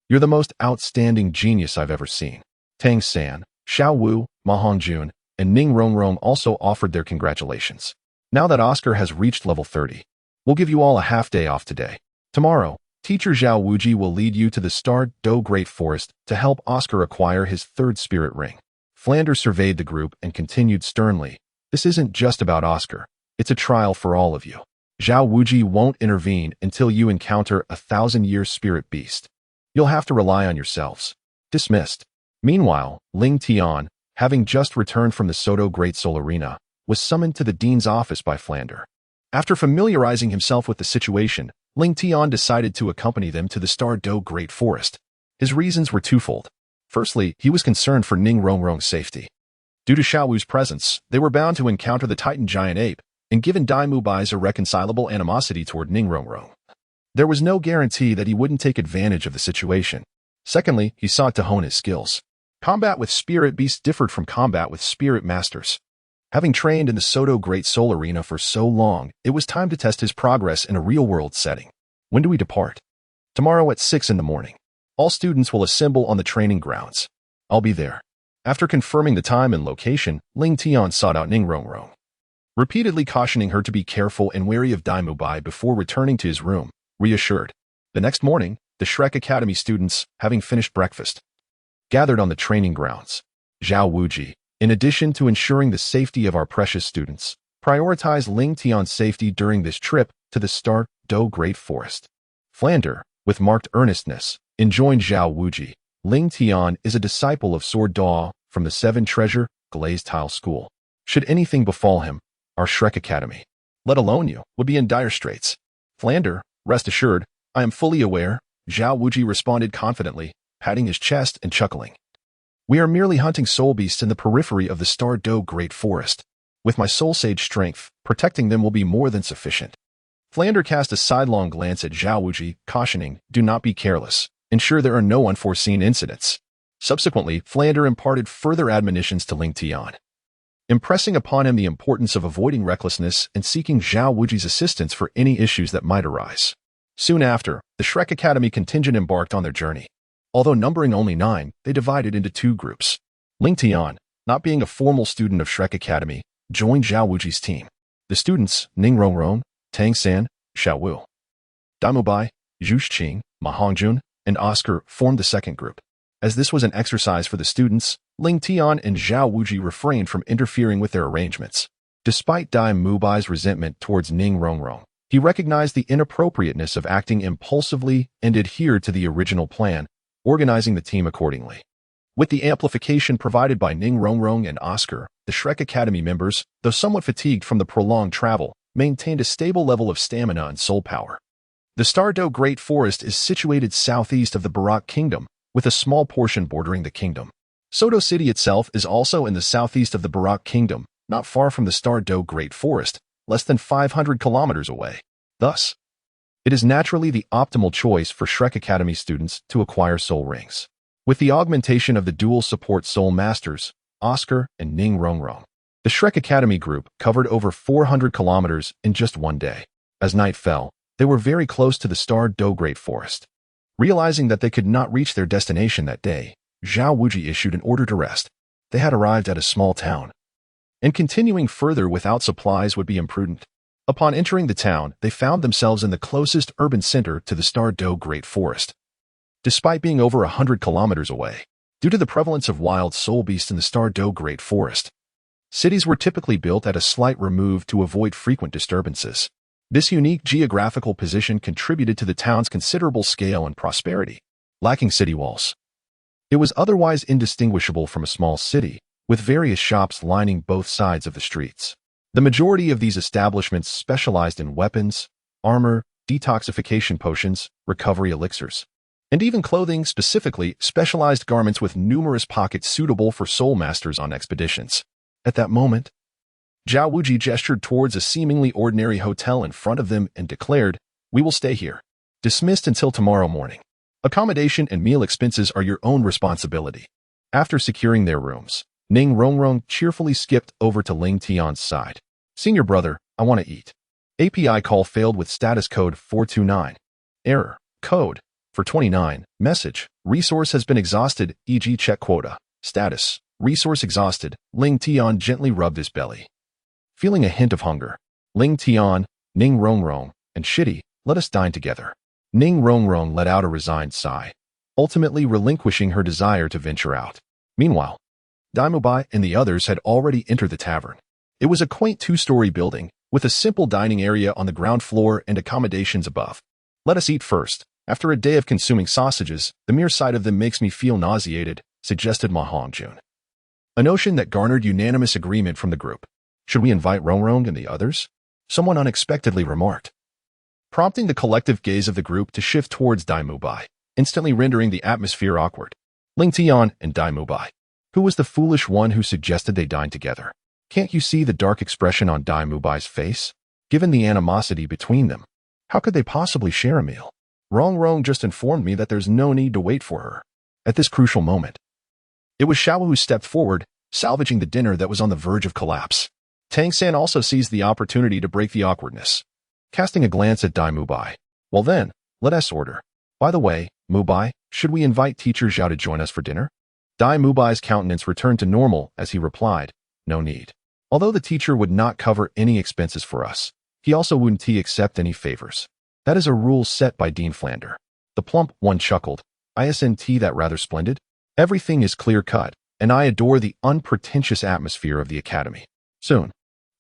Speaker 1: you're the most outstanding genius I've ever seen." Tang San, Xiao Wu, Ma Hongjun, and Ning Rongrong also offered their congratulations. "Now that Oscar has reached level 30, we'll give you all a half-day off today. Tomorrow, Teacher Zhao Wuji will lead you to the Starry Great Forest to help Oscar acquire his third spirit ring." Flander surveyed the group and continued sternly, "This isn't just about Oscar. It's a trial for all of you. Zhao Wuji won't intervene until you encounter a 1,000-year spirit beast. You'll have to rely on yourselves." Dismissed. Meanwhile, Ling Tian, having just returned from the Soto Great Soul Arena, was summoned to the dean's office by Flander. After familiarizing himself with the situation, Ling Tian decided to accompany them to the Starry Great Forest. His reasons were twofold. Firstly, he was concerned for Ning Rongrong's safety. Due to Xiao Wu's presence, they were bound to encounter the Titan Giant Ape, and given Daimu Bai's irreconcilable animosity toward Ning Rongrong, there was no guarantee that he wouldn't take advantage of the situation. Secondly, he sought to hone his skills. Combat with spirit beasts differed from combat with spirit masters. Having trained in the Soto Great Soul Arena for so long, it was time to test his progress in a real-world setting. "When do we depart?" "Tomorrow at 6 in the morning. All students will assemble on the training grounds. I'll be there." After confirming the time and location, Ling Tian sought out Ning Rongrong, repeatedly cautioning her to be careful and wary of Daimu Bai before returning to his room, reassured. The next morning, the Shrek Academy students, having finished breakfast, gathered on the training grounds. Zhao Wuji, in addition to ensuring the safety of our precious students, prioritized Ling Tian's safety during this trip to the Starry Great Forest. Flander, with marked earnestness, enjoined Zhao Wuji. "Ling Tian is a disciple of Sword Daw from the Seven Treasure Glazed Tile School. Should anything befall him, our Shrek Academy, let alone you, would be in dire straits." "Flander, rest assured, I am fully aware," Zhao Wuji responded confidently, patting his chest and chuckling. "We are merely hunting soul beasts in the periphery of the Starry Great Forest. With my soul sage strength, protecting them will be more than sufficient." Flander cast a sidelong glance at Zhao Wuji, cautioning, "Do not be careless. Ensure there are no unforeseen incidents." Subsequently, Flander imparted further admonitions to Ling Tian, impressing upon him the importance of avoiding recklessness and seeking Zhao Wuji's assistance for any issues that might arise. Soon after, the Shrek Academy contingent embarked on their journey. Although numbering only 9, they divided into 2 groups. Ling Tian, not being a formal student of Shrek Academy, joined Zhao Wuji's team. The students, Ning Rongrong, Tang San, Xiao Wu, Daimu Bai, Zhu Qing, Ma Hongjun, and Oscar formed the second group. As this was an exercise for the students, Ling Tian and Zhao Wuji refrained from interfering with their arrangements. Despite Dai Mubai's resentment towards Ning Rongrong, he recognized the inappropriateness of acting impulsively and adhered to the original plan, organizing the team accordingly. With the amplification provided by Ning Rongrong and Oscar, the Shrek Academy members, though somewhat fatigued from the prolonged travel, maintained a stable level of stamina and soul power. The Starry Great Forest is situated southeast of the Barak Kingdom, with a small portion bordering the kingdom. Soto City itself is also in the southeast of the Barak Kingdom, not far from the Starry Great Forest, less than 500 kilometers away. Thus, it is naturally the optimal choice for Shrek Academy students to acquire soul rings. With the augmentation of the dual support soul masters, Oscar and Ning Rongrong, the Shrek Academy group covered over 400 kilometers in just one day. As night fell, they were very close to the Starry Great Forest. Realizing that they could not reach their destination that day, Zhao Wuji issued an order to rest. They had arrived at a small town, and continuing further without supplies would be imprudent. Upon entering the town, they found themselves in the closest urban center to the Starry Great Forest. Despite being over 100 kilometers away, due to the prevalence of wild soul beasts in the Starry Great Forest, cities were typically built at a slight remove to avoid frequent disturbances. This unique geographical position contributed to the town's considerable scale and prosperity. Lacking city walls, it was otherwise indistinguishable from a small city, with various shops lining both sides of the streets. The majority of these establishments specialized in weapons, armor, detoxification potions, recovery elixirs, and even clothing, specifically specialized garments with numerous pockets suitable for soul masters on expeditions. At that moment, Zhao Wuji gestured towards a seemingly ordinary hotel in front of them and declared, "We will stay here. Dismissed until tomorrow morning. Accommodation and meal expenses are your own responsibility." After securing their rooms, Ning Rongrong cheerfully skipped over to Ling Tian's side. "Senior brother, I want to eat." API call failed with status code 429. Error. Code. For 29. Message. Resource has been exhausted, e.g. check quota. Status. Resource exhausted. Ling Tian gently rubbed his belly. Feeling a hint of hunger, Ling Tian, Ning Rongrong, and Shitty, let us dine together. Ning Rongrong let out a resigned sigh, ultimately relinquishing her desire to venture out. Meanwhile, Dai Mubai and the others had already entered the tavern. It was a quaint two-story building, with a simple dining area on the ground floor and accommodations above. "Let us eat first. After a day of consuming sausages, the mere sight of them makes me feel nauseated," suggested Ma Hongjun. A notion that garnered unanimous agreement from the group. "Should we invite Rongrong and the others?" someone unexpectedly remarked, prompting the collective gaze of the group to shift towards Dai Mubai, instantly rendering the atmosphere awkward. Ling Tian and Dai Mubai. Who was the foolish one who suggested they dine together? Can't you see the dark expression on Dai Mubai's face? Given the animosity between them, how could they possibly share a meal? Rongrong just informed me that there's no need to wait for her. At this crucial moment, it was Xiao who stepped forward, salvaging the dinner that was on the verge of collapse. Tang San also seized the opportunity to break the awkwardness, casting a glance at Dai Mubai. "Well then, let us order. By the way, Mubai, should we invite teacher Zhao to join us for dinner?" Dai Mubai's countenance returned to normal as he replied, "No need. Although the teacher would not cover any expenses for us, he also wouldn't accept any favors. That is a rule set by Dean Flander." The plump one chuckled. "Isn't that rather splendid? Everything is clear-cut, and I adore the unpretentious atmosphere of the academy." Soon,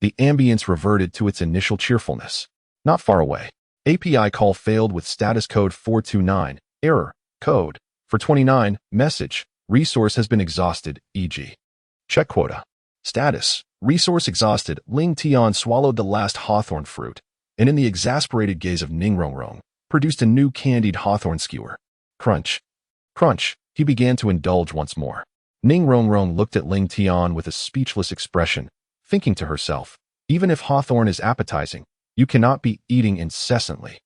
Speaker 1: the ambience reverted to its initial cheerfulness. Not far away, API call failed with status code 429. Error. Code. For 29. Message. Resource has been exhausted, e.g. check quota. Status. Resource exhausted. Ling Tian swallowed the last hawthorn fruit, and in the exasperated gaze of Ning Rongrong, produced a new candied hawthorn skewer. Crunch. Crunch. He began to indulge once more. Ning Rongrong looked at Ling Tian with a speechless expression, thinking to herself, even if hawthorn is appetizing, you cannot be eating incessantly.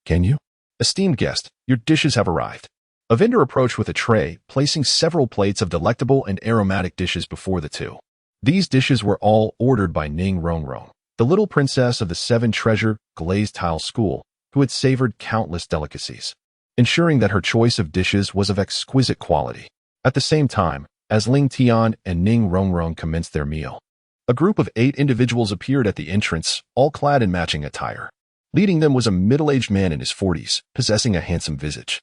Speaker 1: Can you? Esteemed guest, your dishes have arrived. A vendor approached with a tray, placing several plates of delectable and aromatic dishes before the two. These dishes were all ordered by Ning Rongrong, the little princess of the Seven Treasure glazed tile school, who had savored countless delicacies, ensuring that her choice of dishes was of exquisite quality. At the same time, as Ling Tian and Ning Rongrong commenced their meal, a group of 8 individuals appeared at the entrance, all clad in matching attire. Leading them was a middle-aged man in his 40s, possessing a handsome visage.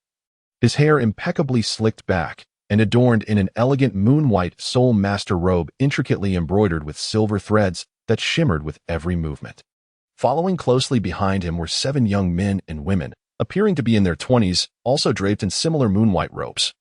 Speaker 1: His hair impeccably slicked back, and adorned in an elegant moon-white Soul Master robe intricately embroidered with silver threads that shimmered with every movement. Following closely behind him were 7 young men and women, appearing to be in their 20s, also draped in similar moon-white robes,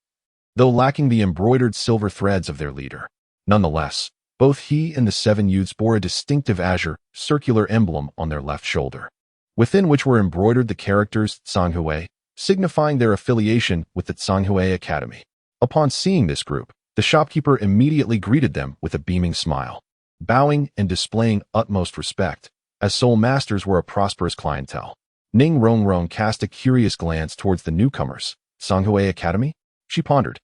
Speaker 1: though lacking the embroidered silver threads of their leader. Nonetheless, both he and the 7 youths bore a distinctive azure, circular emblem on their left shoulder, within which were embroidered the characters Tsanghui, signifying their affiliation with the Tsanghui Academy. Upon seeing this group, the shopkeeper immediately greeted them with a beaming smile, bowing and displaying utmost respect, as Soul Masters were a prosperous clientele. Ning Rongrong cast a curious glance towards the newcomers. Tsanghui Academy? She pondered,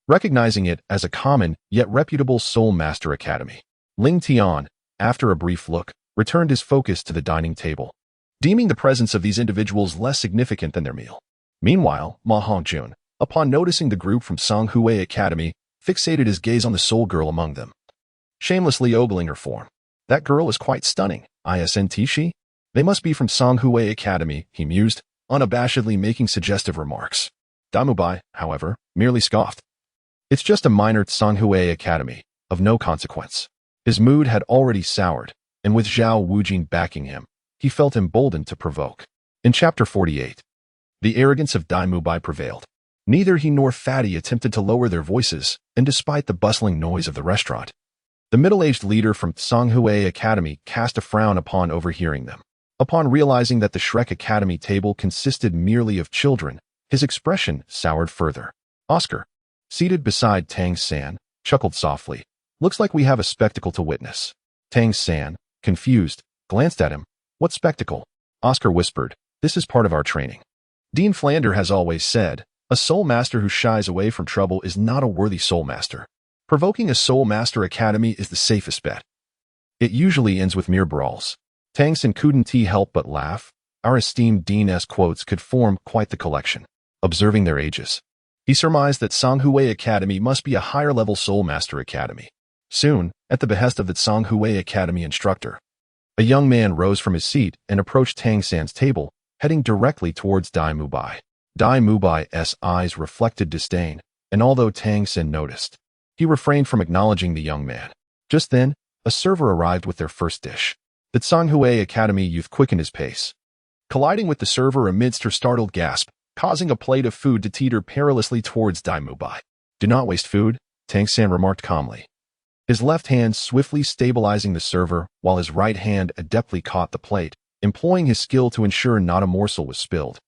Speaker 1: recognizing it as a common yet reputable Soul Master Academy. Ling Tian, after a brief look, returned his focus to the dining table, deeming the presence of these individuals less significant than their meal. Meanwhile, Ma Hongjun, upon noticing the group from Tsanghui Academy, fixated his gaze on the soul girl among them, shamelessly ogling her form. That girl is quite stunning. Isn't she? They must be from Tsanghui Academy, he mused, unabashedly making suggestive remarks. Damubai, however, merely scoffed. It's just a minor Tsanghui Academy, of no consequence. His mood had already soured, and with Zhao Wujing backing him, he felt emboldened to provoke. In Chapter 48, the arrogance of Damubai prevailed. Neither he nor Fatty attempted to lower their voices, and despite the bustling noise of the restaurant, the middle-aged leader from Tsanghui Academy cast a frown upon overhearing them. Upon realizing that the Shrek Academy table consisted merely of children, his expression soured further. Oscar, seated beside Tang San, chuckled softly. Looks like we have a spectacle to witness. Tang San, confused, glanced at him. What spectacle? Oscar whispered, this is part of our training. Dean Flander has always said, a soul master who shies away from trouble is not a worthy soul master. Provoking a Soul Master Academy is the safest bet. It usually ends with mere brawls. Tang San couldn't help but laugh. Our esteemed Dean's quotes could form quite the collection. Observing their ages, he surmised that Tsanghui Academy must be a higher-level Soul Master Academy. Soon, at the behest of the Tsanghui Academy instructor, a young man rose from his seat and approached Tang San's table, heading directly towards Dai Mubai. Dai Mubai's eyes reflected disdain, and although Tang San noticed, he refrained from acknowledging the young man. Just then, a server arrived with their first dish. The Tsanghui Academy youth quickened his pace, colliding with the server amidst her startled gasp, causing a plate of food to teeter perilously towards Dai Mubai. Do not waste food, Tang San remarked calmly, his left hand swiftly stabilizing the server while his right hand adeptly caught the plate, employing his skill to ensure not a morsel was spilled.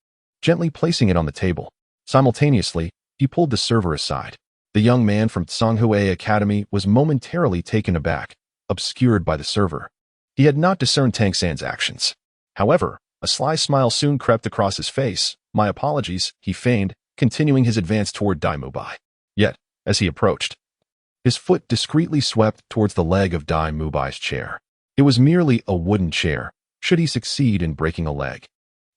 Speaker 1: Gently placing it on the table, simultaneously, he pulled the server aside. The young man from Tsanghui Academy was momentarily taken aback, obscured by the server. He had not discerned Tang San's actions. However, a sly smile soon crept across his face. My apologies, he feigned, continuing his advance toward Dai Mubai. Yet, as he approached, his foot discreetly swept towards the leg of Dai Mubai's chair. It was merely a wooden chair. Should he succeed in breaking a leg,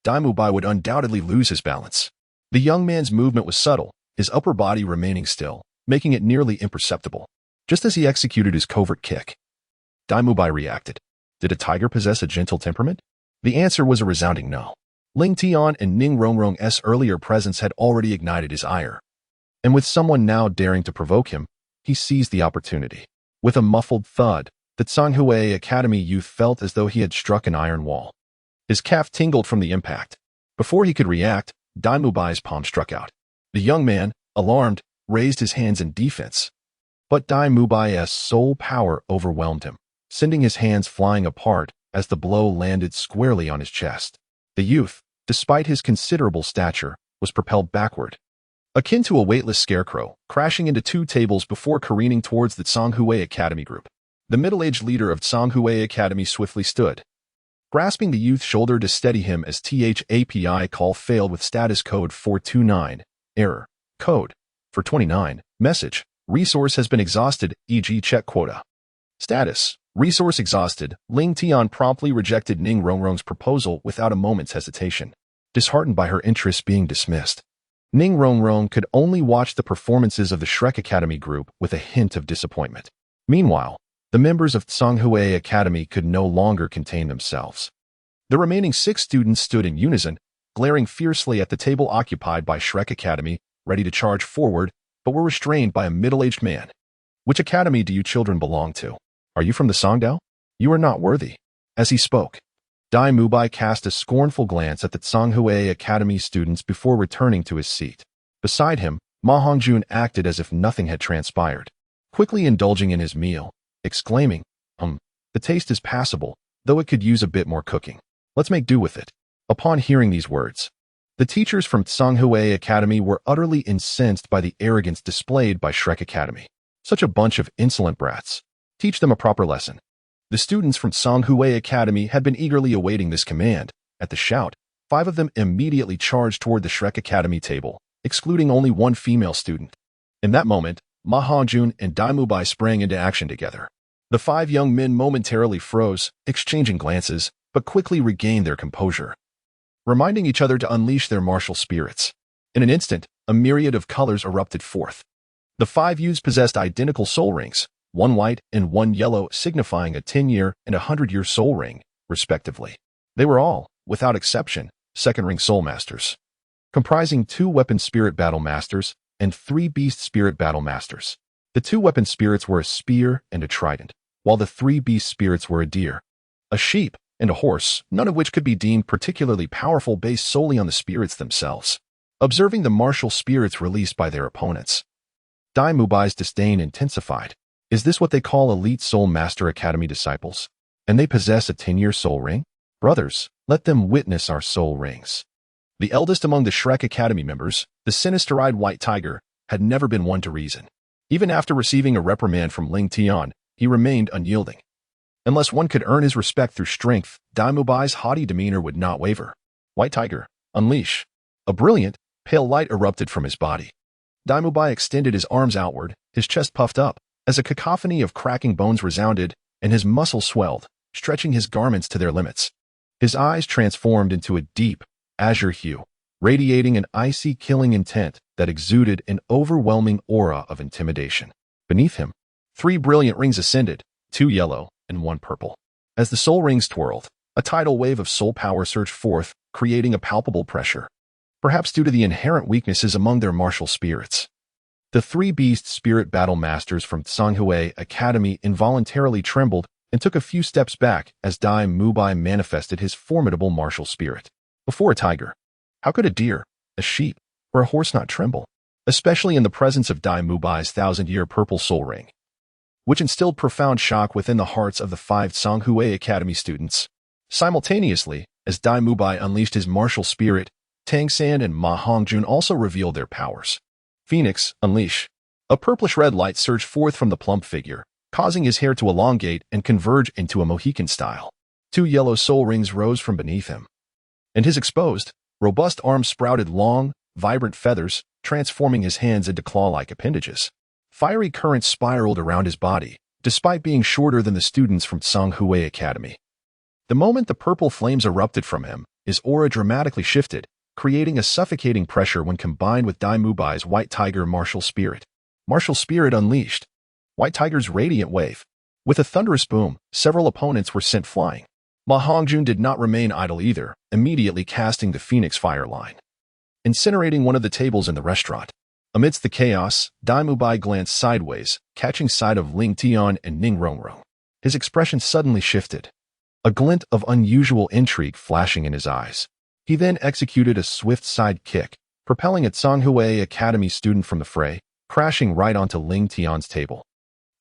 Speaker 1: Dai Mubai would undoubtedly lose his balance. The young man's movement was subtle, his upper body remaining still, making it nearly imperceptible. Just as he executed his covert kick, Dai Mubai reacted. Did a tiger possess a gentle temperament? The answer was a resounding no. Ling Tian and Ning Rongrong's earlier presence had already ignited his ire, and with someone now daring to provoke him, he seized the opportunity. With a muffled thud, the Tsanghui Academy youth felt as though he had struck an iron wall. His calf tingled from the impact. Before he could react, Dai Mubai's palm struck out. The young man, alarmed, raised his hands in defense. But Dai Mubai's soul power overwhelmed him, sending his hands flying apart as the blow landed squarely on his chest. The youth, despite his considerable stature, was propelled backward, akin to a weightless scarecrow, crashing into 2 tables before careening towards the Tsanghui Academy group. The middle-aged leader of Tsanghui Academy swiftly stood, grasping the youth's shoulder to steady him as THAPI call failed with status code 429, error, code, for 29, message, resource has been exhausted, e.g. check quota. Status, resource exhausted. Ling Tian promptly rejected Ning Rongrong's proposal without a moment's hesitation, disheartened by her interests being dismissed. Ning Rongrong could only watch the performances of the Shrek Academy group with a hint of disappointment. Meanwhile, the members of Tsanghui Academy could no longer contain themselves. The remaining 6 students stood in unison, glaring fiercely at the table occupied by Shrek Academy, ready to charge forward, but were restrained by a middle-aged man. Which academy do you children belong to? Are you from the Songdao? You are not worthy. As he spoke, Dai Mubai cast a scornful glance at the Tsanghui Academy students before returning to his seat. Beside him, Ma Hongjun acted as if nothing had transpired, quickly indulging in his meal, exclaiming, the taste is passable, though it could use a bit more cooking. Let's make do with it. Upon hearing these words, the teachers from Tsanghui Academy were utterly incensed by the arrogance displayed by Shrek Academy. Such a bunch of insolent brats. Teach them a proper lesson. The students from Tsanghui Academy had been eagerly awaiting this command. At the shout, 5 of them immediately charged toward the Shrek Academy table, excluding only one female student. In that moment, Ma Hongjun and Dai Mubai sprang into action together. The 5 young men momentarily froze, exchanging glances, but quickly regained their composure, reminding each other to unleash their martial spirits. In an instant, a myriad of colors erupted forth. The 5 youths possessed identical soul rings, one white and one yellow, signifying a 10-year and a 100-year soul ring, respectively. They were all, without exception, second-ring soul masters, comprising 2 weapon spirit battle masters and 3 beast spirit battle masters. The 2 weapon spirits were a spear and a trident, while the 3 beast spirits were a deer, a sheep, and a horse, none of which could be deemed particularly powerful based solely on the spirits themselves. Observing the martial spirits released by their opponents, Dai Mubai's disdain intensified. Is this what they call elite Soul Master Academy disciples? And they possess a 10-year soul ring? Brothers, let them witness our soul rings. The eldest among the Shrek Academy members, the sinister-eyed white tiger, had never been one to reason. Even after receiving a reprimand from Ling Tian, he remained unyielding. Unless one could earn his respect through strength, Dai Mubai's haughty demeanor would not waver. White tiger, unleash. A brilliant, pale light erupted from his body. Dai Mubai extended his arms outward, his chest puffed up, as a cacophony of cracking bones resounded, and his muscles swelled, stretching his garments to their limits. His eyes transformed into a deep, azure hue, radiating an icy killing intent that exuded an overwhelming aura of intimidation. Beneath him, 3 brilliant rings ascended, 2 yellow and 1 purple. As the soul rings twirled, a tidal wave of soul power surged forth, creating a palpable pressure, perhaps due to the inherent weaknesses among their martial spirits. The 3 beast spirit battle masters from Tsanghui Academy involuntarily trembled and took a few steps back as Dai Mubai manifested his formidable martial spirit. Before a tiger, how could a deer, a sheep, or a horse not tremble, especially in the presence of Dai Mubai's 1,000-year purple soul ring, which instilled profound shock within the hearts of the 5 Tsanghui Academy students. Simultaneously, as Dai Mubai unleashed his martial spirit, Tang San and Ma Hongjun also revealed their powers. Phoenix, unleash. A purplish-red light surged forth from the plump figure, causing his hair to elongate and converge into a Mohican style. 2 yellow soul rings rose from beneath him, and his exposed, robust arms sprouted long, vibrant feathers, transforming his hands into claw-like appendages. Fiery currents spiraled around his body, despite being shorter than the students from Tsanghui Academy. The moment the purple flames erupted from him, his aura dramatically shifted, creating a suffocating pressure when combined with Dai Mubai's White Tiger martial spirit. Martial spirit unleashed. White Tiger's radiant wave. With a thunderous boom, several opponents were sent flying. Ma Hongjun did not remain idle either, immediately casting the Phoenix Fire line, incinerating one of the tables in the restaurant. Amidst the chaos, Dai Mubai glanced sideways, catching sight of Ling Tian and Ning Rongrong. His expression suddenly shifted, a glint of unusual intrigue flashing in his eyes. He then executed a swift side kick, propelling a Tsanghui Academy student from the fray, crashing right onto Ling Tian's table.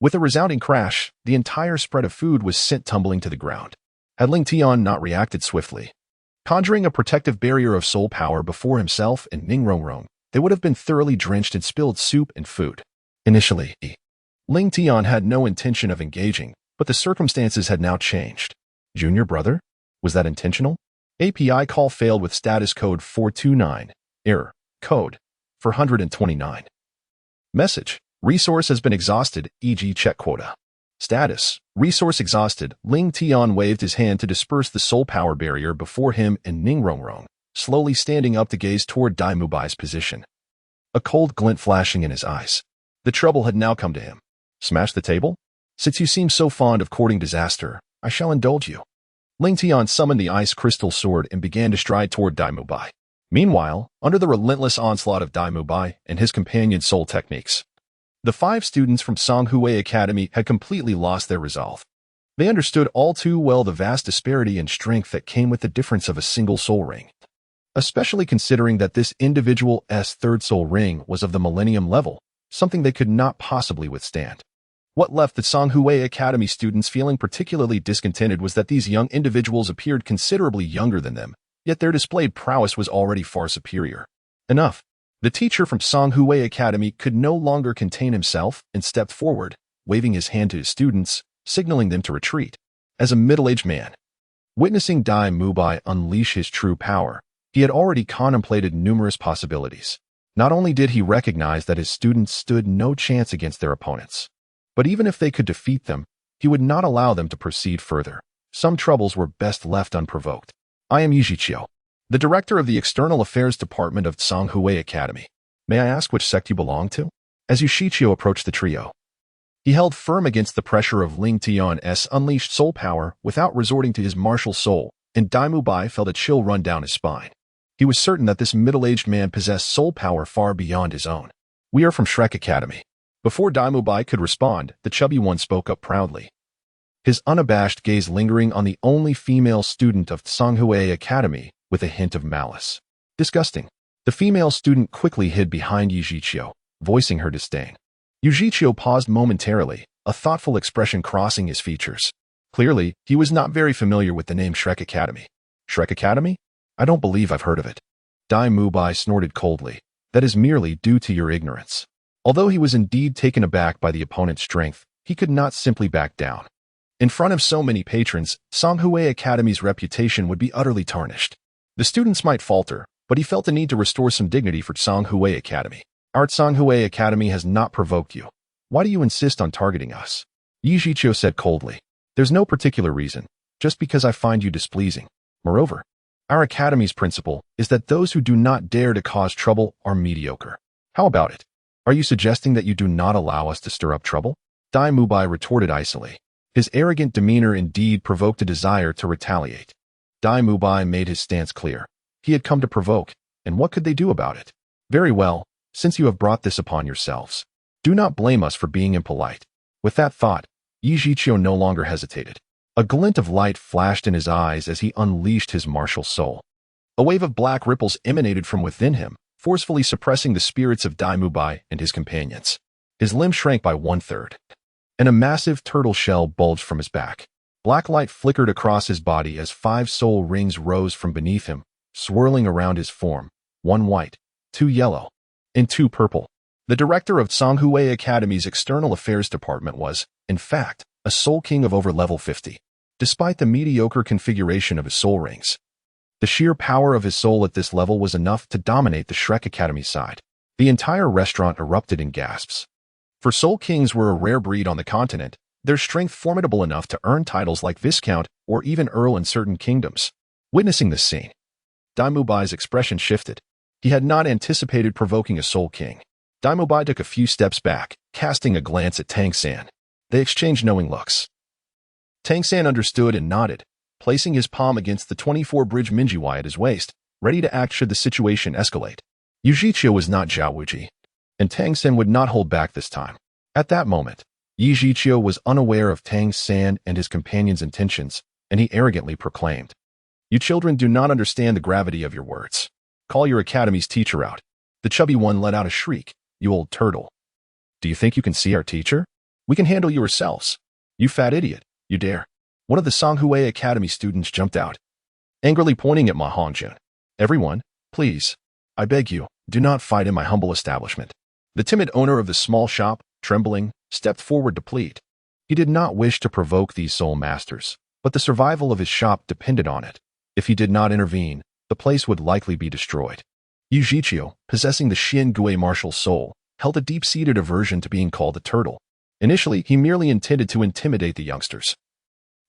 Speaker 1: With a resounding crash, the entire spread of food was sent tumbling to the ground. Had Ling Tian not reacted swiftly, conjuring a protective barrier of soul power before himself and Ning Rongrong, they would have been thoroughly drenched in spilled soup and food. Initially, Ling Tian had no intention of engaging, but the circumstances had now changed. Junior brother? Was that intentional? API call failed with status code 429. Error. Code 429. Message. Resource has been exhausted, e.g. check quota. Status. Resource exhausted. Ling Tian waved his hand to disperse the soul power barrier before him and Ning Rongrong, slowly standing up to gaze toward Dai Mubai's position. A cold glint flashing in his eyes. The trouble had now come to him. Smash the table? Since you seem so fond of courting disaster, I shall indulge you. Ling Tian summoned the ice crystal sword and began to stride toward Dai Mubai. Meanwhile, under the relentless onslaught of Dai Mubai and his companion's soul techniques, the 5 students from Songhui Academy had completely lost their resolve. They understood all too well the vast disparity in strength that came with the difference of a single soul ring, especially considering that this individual's third soul ring was of the Millennium level, something they could not possibly withstand. What left the Songhui Academy students feeling particularly discontented was that these young individuals appeared considerably younger than them, yet their displayed prowess was already far superior. Enough. The teacher from Songhui Academy could no longer contain himself and stepped forward, waving his hand to his students, signaling them to retreat. As a middle-aged man, witnessing Dai Mubai unleash his true power, he had already contemplated numerous possibilities. Not only did he recognize that his students stood no chance against their opponents, but even if they could defeat them, he would not allow them to proceed further. Some troubles were best left unprovoked. I am Yijiqiu, the director of the External Affairs Department of Songhui Academy. May I ask which sect you belong to? As Yijiqiu approached the trio, he held firm against the pressure of Ling Tian's unleashed soul power without resorting to his martial soul, and Dai Mubai felt a chill run down his spine. He was certain that this middle-aged man possessed soul power far beyond his own. We are from Shrek Academy. Before Dai Mubai could respond, the chubby one spoke up proudly, his unabashed gaze lingering on the only female student of Songhui Academy with a hint of malice. Disgusting. The female student quickly hid behind Yijiqiu, voicing her disdain. Yijiqiu paused momentarily, a thoughtful expression crossing his features. Clearly, he was not very familiar with the name Shrek Academy. Shrek Academy? I don't believe I've heard of it. Dai Mubai snorted coldly. That is merely due to your ignorance. Although he was indeed taken aback by the opponent's strength, he could not simply back down. In front of so many patrons, Songhui Academy's reputation would be utterly tarnished. The students might falter, but he felt the need to restore some dignity for Songhui Academy. Our Songhui Academy has not provoked you. Why do you insist on targeting us? Yijiqiu said coldly. There's no particular reason, just because I find you displeasing. Moreover, our academy's principle is that those who do not dare to cause trouble are mediocre. How about it? Are you suggesting that you do not allow us to stir up trouble? Dai Mubai retorted icily. His arrogant demeanor indeed provoked a desire to retaliate. Dai Mubai made his stance clear. He had come to provoke, and what could they do about it? Very well, since you have brought this upon yourselves, do not blame us for being impolite. With that thought, Yijiqiu no longer hesitated. A glint of light flashed in his eyes as he unleashed his martial soul. A wave of black ripples emanated from within him, forcefully suppressing the spirits of Dai Mubai and his companions. His limbs shrank by 1/3, and a massive turtle shell bulged from his back. Black light flickered across his body as 5 soul rings rose from beneath him, swirling around his form, 1 white, 2 yellow, and 2 purple. The director of Songhui Academy's External Affairs Department was, in fact, a soul king of over level 50. Despite the mediocre configuration of his soul rings, the sheer power of his soul at this level was enough to dominate the Shrek Academy side. The entire restaurant erupted in gasps. For soul kings were a rare breed on the continent, their strength formidable enough to earn titles like Viscount or even Earl in certain kingdoms. Witnessing this scene, Dai Mubai's expression shifted. He had not anticipated provoking a soul king. Dai Mubai took a few steps back, casting a glance at Tang San. They exchanged knowing looks. Tang San understood and nodded, placing his palm against the 24-bridge Minjiwai at his waist, ready to act should the situation escalate. Yijiqiu was not Zhao Wuji, and Tang San would not hold back this time. At that moment, Yijiqiu was unaware of Tang San and his companion's intentions, and he arrogantly proclaimed, "You children do not understand the gravity of your words. Call your academy's teacher out." The chubby one let out a shriek. "You old turtle. Do you think you can see our teacher? We can handle you ourselves. You fat idiot, you dare." One of the Songhui Academy students jumped out, angrily pointing at Ma Hongjun. "Everyone, please, I beg you, do not fight in my humble establishment." The timid owner of the small shop, trembling, stepped forward to plead. He did not wish to provoke these soul masters, but the survival of his shop depended on it. If he did not intervene, the place would likely be destroyed. Yijiqiu, possessing the Xin Gui martial soul, held a deep-seated aversion to being called a turtle. Initially, he merely intended to intimidate the youngsters,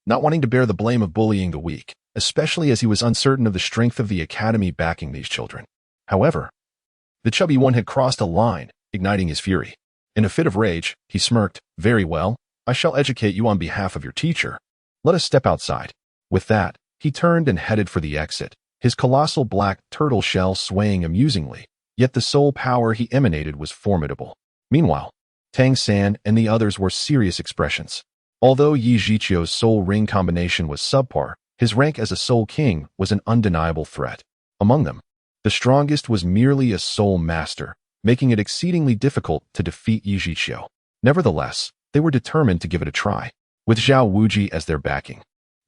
Speaker 1: not wanting to bear the blame of bullying the weak, especially as he was uncertain of the strength of the academy backing these children. However, the chubby one had crossed a line, igniting his fury. In a fit of rage, he smirked. "Very well, I shall educate you on behalf of your teacher. Let us step outside." With that, he turned and headed for the exit, his colossal black turtle shell swaying amusingly, yet the soul power he emanated was formidable. Meanwhile, Tang San and the others were serious expressions. Although Yi Zhiqiu's soul ring combination was subpar, his rank as a soul king was an undeniable threat. Among them, the strongest was merely a soul master, making it exceedingly difficult to defeat Yi Zhiqiu. Nevertheless, they were determined to give it a try, with Zhao Wuji as their backing.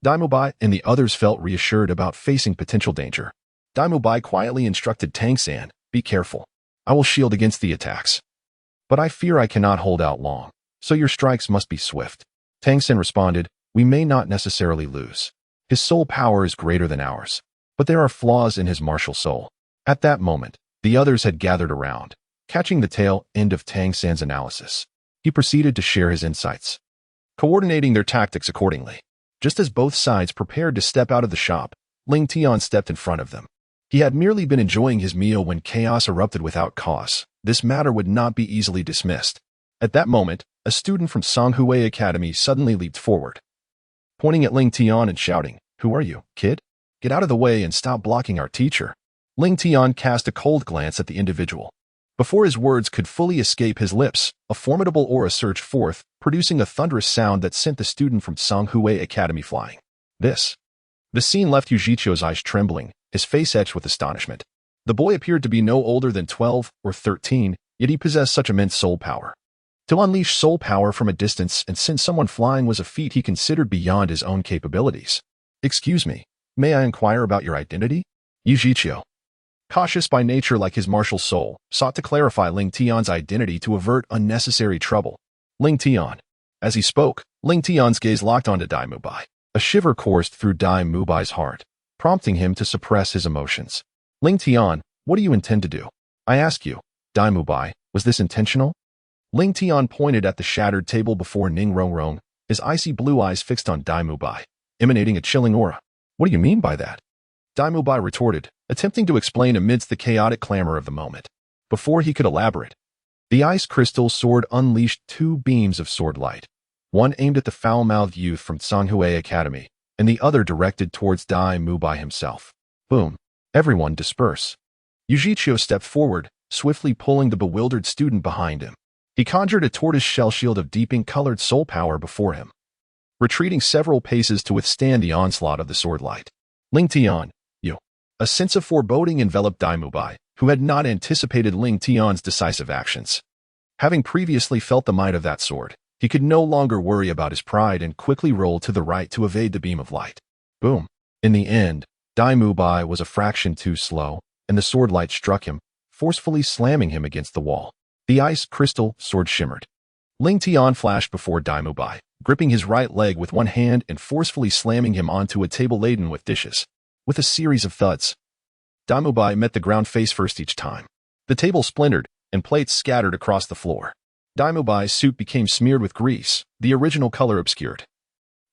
Speaker 1: Daimubai and the others felt reassured about facing potential danger. Daimubai quietly instructed Tang San, "Be careful. I will shield against the attacks. But I fear I cannot hold out long, so your strikes must be swift." Tang San responded, "We may not necessarily lose. His soul power is greater than ours, but there are flaws in his martial soul." At that moment, the others had gathered around, catching the tail end of Tang San's analysis. He proceeded to share his insights, coordinating their tactics accordingly. Just as both sides prepared to step out of the shop, Ling Tian stepped in front of them. He had merely been enjoying his meal when chaos erupted without cause. This matter would not be easily dismissed. At that moment, a student from Songhui Academy suddenly leaped forward, pointing at Ling Tian and shouting, "Who are you, kid? Get out of the way and stop blocking our teacher." Ling Tian cast a cold glance at the individual. Before his words could fully escape his lips, a formidable aura surged forth, producing a thunderous sound that sent the student from Songhui Academy flying. The scene left Yu Zhiqiu's eyes trembling, his face etched with astonishment. The boy appeared to be no older than 12 or 13, yet he possessed such immense soul power. To unleash soul power from a distance and send someone flying was a feat he considered beyond his own capabilities. "Excuse me, may I inquire about your identity?" Yu Zhiqiu, cautious by nature like his martial soul, sought to clarify Ling Tian's identity to avert unnecessary trouble. Ling Tian. As he spoke, Ling Tian's gaze locked onto Daimubai. A shiver coursed through Daimubai's heart, prompting him to suppress his emotions. "Ling Tian, what do you intend to do? I ask you, Daimubai, was this intentional?" Ling Tian pointed at the shattered table before Ning Rongrong, his icy blue eyes fixed on Daimubai, emanating a chilling aura. "What do you mean by that?" Daimubai retorted, attempting to explain amidst the chaotic clamor of the moment. Before he could elaborate, the ice crystal sword unleashed two beams of sword light, one aimed at the foul-mouthed youth from Songhui Academy, and the other directed towards Daimubai himself. Boom. Everyone disperse. Yu Zhiqiu stepped forward, swiftly pulling the bewildered student behind him. He conjured a tortoise-shell shield of deep ink-colored soul power before him, retreating several paces to withstand the onslaught of the sword light. "Ling Tian, you." A sense of foreboding enveloped Daimubai, who had not anticipated Ling Tian's decisive actions. Having previously felt the might of that sword, he could no longer worry about his pride and quickly rolled to the right to evade the beam of light. Boom. In the end, Daimubai was a fraction too slow, and the sword light struck him, forcefully slamming him against the wall. The ice crystal sword shimmered. Ling Tian flashed before Daimubai, gripping his right leg with one hand and forcefully slamming him onto a table laden with dishes. With a series of thuds, Daimubai met the ground face first each time. The table splintered, and plates scattered across the floor. Daimubai's suit became smeared with grease, the original color obscured,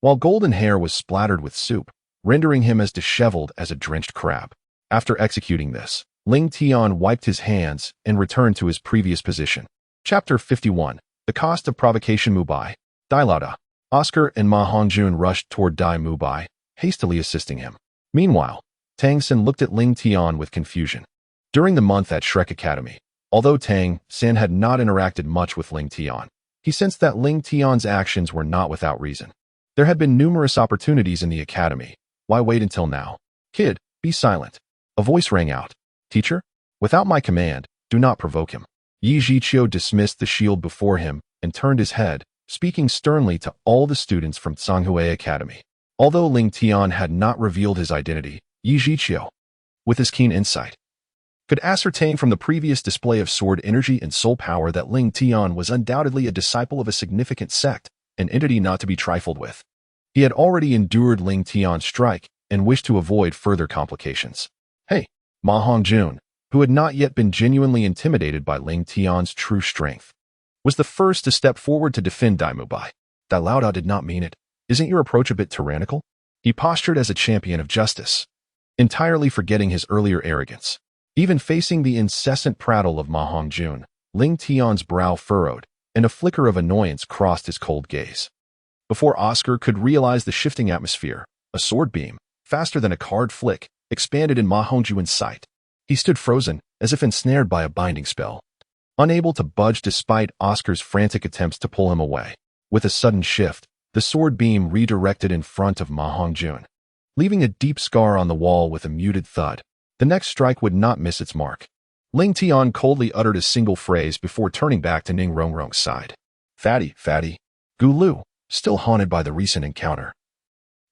Speaker 1: while golden hair was splattered with soup, rendering him as disheveled as a drenched crab. After executing this, Ling Tian wiped his hands and returned to his previous position. Chapter 51. The Cost of Provocation. Mubai. Dailada. Oscar and Ma Hongjun rushed toward Daimubai, hastily assisting him. Meanwhile, Tang San looked at Ling Tian with confusion. During the month at Shrek Academy, although Tang San had not interacted much with Ling Tian, he sensed that Ling Tian's actions were not without reason. There had been numerous opportunities in the academy. Why wait until now? "Kid, be silent." A voice rang out. "Teacher, without my command, do not provoke him." Yi Zhiqiu dismissed the shield before him and turned his head, speaking sternly to all the students from Songhui Academy. Although Ling Tian had not revealed his identity, Yi Zhiqiu, with his keen insight, could ascertain from the previous display of sword energy and soul power that Ling Tian was undoubtedly a disciple of a significant sect, an entity not to be trifled with. He had already endured Ling Tian's strike and wished to avoid further complications. "Hey, Ma Hongjun," who had not yet been genuinely intimidated by Ling Tian's true strength, was the first to step forward to defend Daimubai. Dailao did not mean it. "Isn't your approach a bit tyrannical?" He postured as a champion of justice, entirely forgetting his earlier arrogance. Even facing the incessant prattle of Ma Hongjun, Ling Tian's brow furrowed, and a flicker of annoyance crossed his cold gaze. Before Oscar could realize the shifting atmosphere, a sword beam, faster than a card flick, expanded in Ma Hongjuan's sight. He stood frozen, as if ensnared by a binding spell, unable to budge despite Oscar's frantic attempts to pull him away. With a sudden shift, the sword beam redirected in front of Ma Hongjun, leaving a deep scar on the wall with a muted thud. The next strike would not miss its mark. Ling Tian coldly uttered a single phrase before turning back to Ning Rongrong's side. Fatty. Douluo, still haunted by the recent encounter,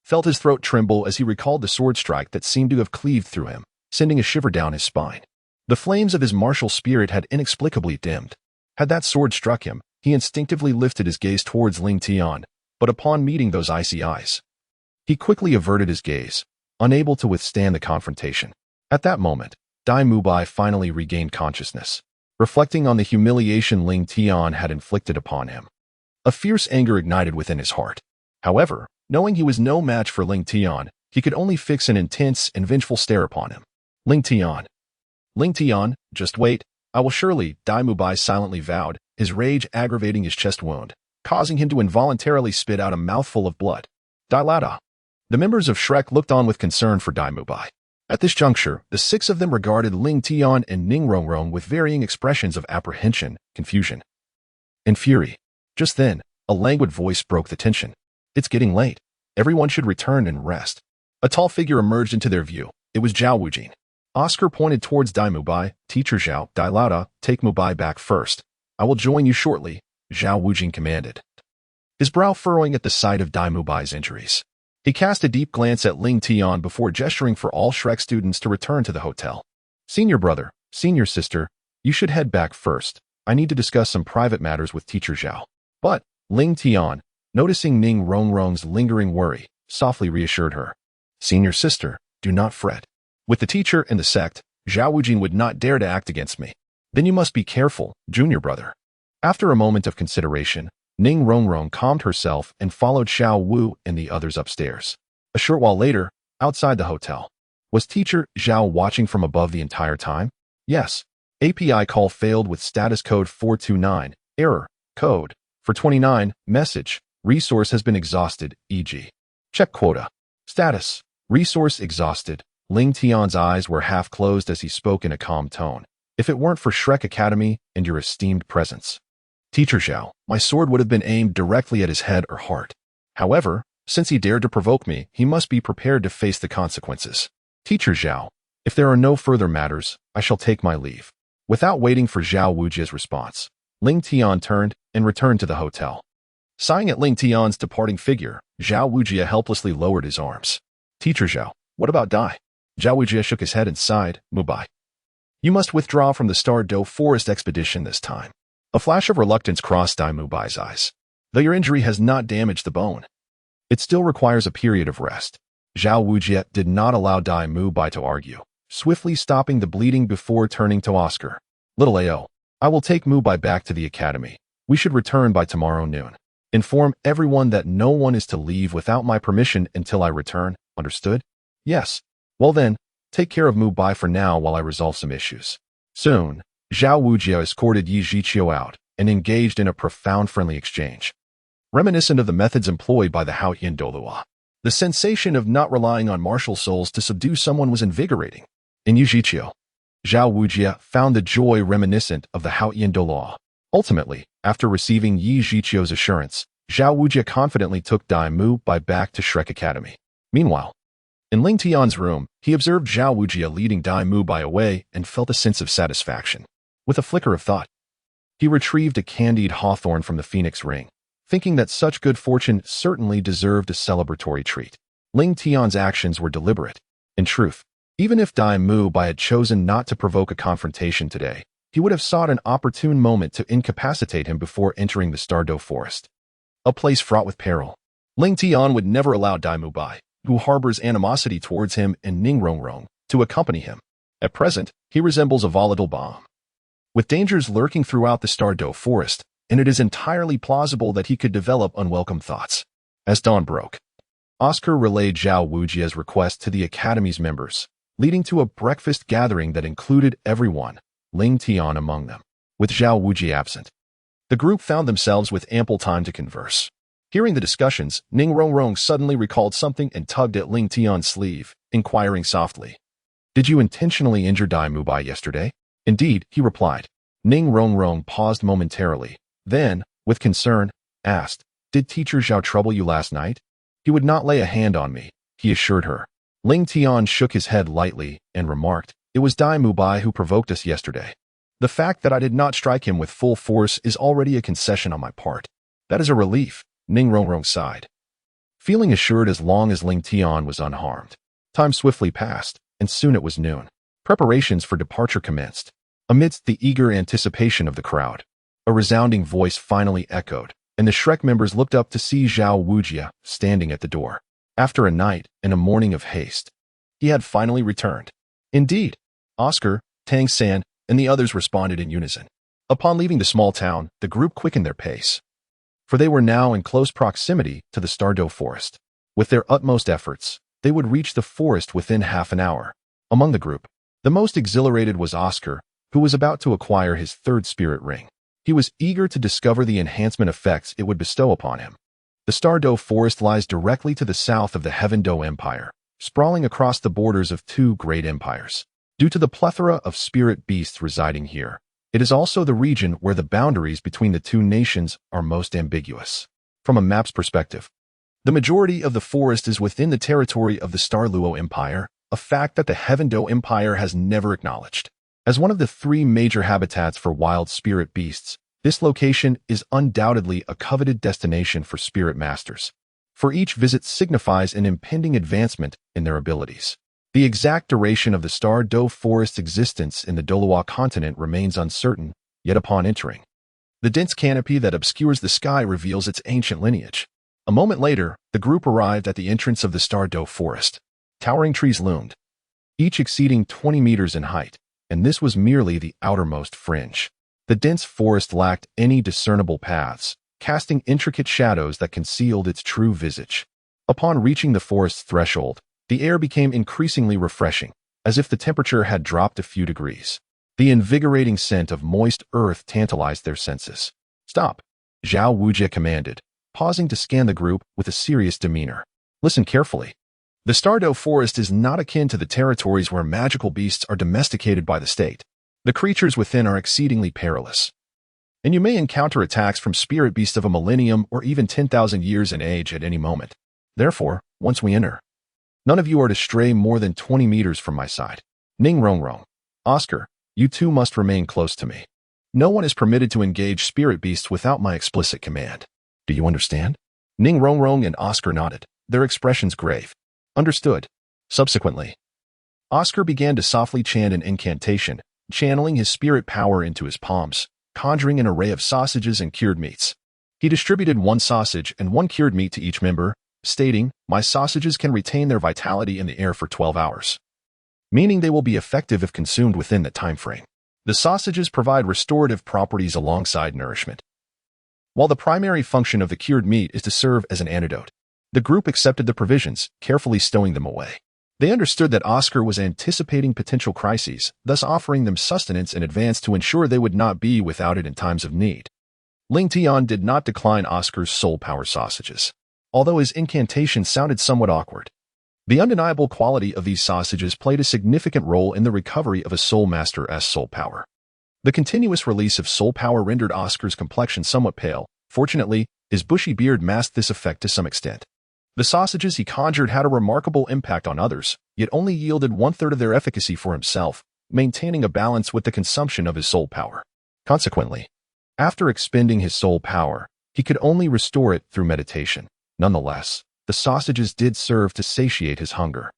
Speaker 1: felt his throat tremble as he recalled the sword strike that seemed to have cleaved through him, sending a shiver down his spine. The flames of his martial spirit had inexplicably dimmed. Had that sword struck him, he instinctively lifted his gaze towards Ling Tian, but upon meeting those icy eyes, he quickly averted his gaze, unable to withstand the confrontation. At that moment, Dai Mubai finally regained consciousness, reflecting on the humiliation Ling Tian had inflicted upon him. A fierce anger ignited within his heart. However, knowing he was no match for Ling Tian, he could only fix an intense and vengeful stare upon him. Ling Tian, just wait. I will surely, Dai Mubai silently vowed, his rage aggravating his chest wound, causing him to involuntarily spit out a mouthful of blood. Dai Lada. The members of Shrek looked on with concern for Dai Mubai. At this juncture, the six of them regarded Ling Tian and Ning Rongrong with varying expressions of apprehension, confusion, and fury. Just then, a languid voice broke the tension. It's getting late. Everyone should return and rest. A tall figure emerged into their view. It was Zhao Wujin. Oscar pointed towards Dai Mubai. Teacher Zhao, Dai Lada, take Mubai back first. I will join you shortly, Zhao Wujin commanded, his brow furrowing at the sight of Dai Mubai's injuries. He cast a deep glance at Ling Tian before gesturing for all Shrek students to return to the hotel. Senior brother, senior sister, you should head back first. I need to discuss some private matters with Teacher Zhao. But, Ling Tian, noticing Ning Rongrong's lingering worry, softly reassured her. Senior sister, do not fret. With the teacher and the sect, Zhao Wujin would not dare to act against me. Then you must be careful, junior brother. After a moment of consideration, Ning Rongrong calmed herself and followed Xiao Wu and the others upstairs. A short while later, outside the hotel, was teacher Zhao watching from above the entire time? Yes. API call failed with status code 429, error, code, for 29, message, resource has been exhausted, e.g. check quota. Status, resource exhausted. Ling Tian's eyes were half closed as he spoke in a calm tone. If it weren't for Shrek Academy and your esteemed presence, Teacher Zhao, my sword would have been aimed directly at his head or heart. However, since he dared to provoke me, he must be prepared to face the consequences. Teacher Zhao, if there are no further matters, I shall take my leave. Without waiting for Zhao Wujia's response, Ling Tian turned and returned to the hotel. Sighing at Ling Tian's departing figure, Zhao Wujia helplessly lowered his arms. Teacher Zhao, what about Dai? Zhao Wujia shook his head and sighed. Mubai, you must withdraw from the Starry Forest expedition this time. A flash of reluctance crossed Dai Mubai's eyes. Though your injury has not damaged the bone, it still requires a period of rest. Zhao Wujia did not allow Dai Mubai to argue, swiftly stopping the bleeding before turning to Oscar. Little Ao, I will take Mubai back to the academy. We should return by tomorrow noon. Inform everyone that no one is to leave without my permission until I return. Understood? Yes. Well then, take care of Mubai for now while I resolve some issues. Soon, Zhao Wujia escorted Yi Zhiqiu out and engaged in a profound friendly exchange, reminiscent of the methods employed by the Haoyan Douluo. The sensation of not relying on martial souls to subdue someone was invigorating. In Yi Zhiqiu, Zhao Wujia found the joy reminiscent of the Haoyan Douluo. Ultimately, after receiving Yi Zhiqiu's assurance, Zhao Wujia confidently took Dai Mubai back to Shrek Academy. Meanwhile, in Ling Tian's room, he observed Zhao Wujia leading Dai Mubai away and felt a sense of satisfaction. With a flicker of thought, he retrieved a candied hawthorn from the phoenix ring, thinking that such good fortune certainly deserved a celebratory treat. Ling Tian's actions were deliberate. In truth, even if Dai Mubai had chosen not to provoke a confrontation today, he would have sought an opportune moment to incapacitate him before entering the Starry Forest, a place fraught with peril. Ling Tian would never allow Dai Mubai, who harbors animosity towards him and Ning Rongrong, to accompany him. At present, he resembles a volatile bomb, with dangers lurking throughout the Starry Forest, and it is entirely plausible that he could develop unwelcome thoughts. As dawn broke, Oscar relayed Zhao Wujia's request to the Academy's members, leading to a breakfast gathering that included everyone, Ling Tian among them. With Zhao Wujia absent, the group found themselves with ample time to converse. Hearing the discussions, Ning Rongrong suddenly recalled something and tugged at Ling Tian's sleeve, inquiring softly, Did you intentionally injure Dai Mubai yesterday? Indeed, he replied. Ning Rongrong paused momentarily, then, with concern, asked, Did Teacher Zhao trouble you last night? He would not lay a hand on me, he assured her. Ling Tian shook his head lightly and remarked, It was Dai Mubai who provoked us yesterday. The fact that I did not strike him with full force is already a concession on my part. That is a relief, Ning Rongrong sighed. Feeling assured as long as Ling Tian was unharmed. Time swiftly passed, and soon it was noon. Preparations for departure commenced. Amidst the eager anticipation of the crowd, a resounding voice finally echoed, and the Shrek members looked up to see Zhao Wujia standing at the door. After a night and a morning of haste, he had finally returned. Indeed, Oscar, Tang San, and the others responded in unison. Upon leaving the small town, the group quickened their pace, for they were now in close proximity to the Starry Forest. With their utmost efforts, they would reach the forest within half an hour. Among the group, the most exhilarated was Oscar, who was about to acquire his third spirit ring. He was eager to discover the enhancement effects it would bestow upon him. The Starry Forest lies directly to the south of the Heaven Do Empire, sprawling across the borders of two great empires. Due to the plethora of spirit beasts residing here, it is also the region where the boundaries between the two nations are most ambiguous. From a map's perspective, the majority of the forest is within the territory of the Douluo Empire, a fact that the Heaven Do Empire has never acknowledged. As one of the three major habitats for wild spirit beasts, this location is undoubtedly a coveted destination for spirit masters, for each visit signifies an impending advancement in their abilities. The exact duration of the Starry Forest's existence in the Douluo continent remains uncertain, yet upon entering, the dense canopy that obscures the sky reveals its ancient lineage. A moment later, the group arrived at the entrance of the Starry Forest. Towering trees loomed, each exceeding 20 meters in height, and this was merely the outermost fringe. The dense forest lacked any discernible paths, casting intricate shadows that concealed its true visage. Upon reaching the forest's threshold, the air became increasingly refreshing, as if the temperature had dropped a few degrees. The invigorating scent of moist earth tantalized their senses. Stop, Zhao Wujie commanded, pausing to scan the group with a serious demeanor. Listen carefully. The Starry Forest is not akin to the territories where magical beasts are domesticated by the state. The creatures within are exceedingly perilous, and you may encounter attacks from spirit beasts of a millennium or even 10,000 years in age at any moment. Therefore, once we enter, none of you are to stray more than 20 meters from my side. Ning Rongrong, Oscar, you two must remain close to me. No one is permitted to engage spirit beasts without my explicit command. Do you understand? Ning Rongrong and Oscar nodded, their expressions grave. Understood. Subsequently, Oscar began to softly chant an incantation, channeling his spirit power into his palms, conjuring an array of sausages and cured meats. He distributed one sausage and one cured meat to each member, stating, My sausages can retain their vitality in the air for 12 hours, meaning they will be effective if consumed within that time frame. The sausages provide restorative properties alongside nourishment, while the primary function of the cured meat is to serve as an antidote. The group accepted the provisions, carefully stowing them away. They understood that Oscar was anticipating potential crises, thus offering them sustenance in advance to ensure they would not be without it in times of need. Ling Tian did not decline Oscar's soul power sausages, although his incantation sounded somewhat awkward. The undeniable quality of these sausages played a significant role in the recovery of a soul master's soul power. The continuous release of soul power rendered Oscar's complexion somewhat pale. Fortunately, his bushy beard masked this effect to some extent. The sausages he conjured had a remarkable impact on others, yet only yielded one-third of their efficacy for himself, maintaining a balance with the consumption of his soul power. Consequently, after expending his soul power, he could only restore it through meditation. Nonetheless, the sausages did serve to satiate his hunger.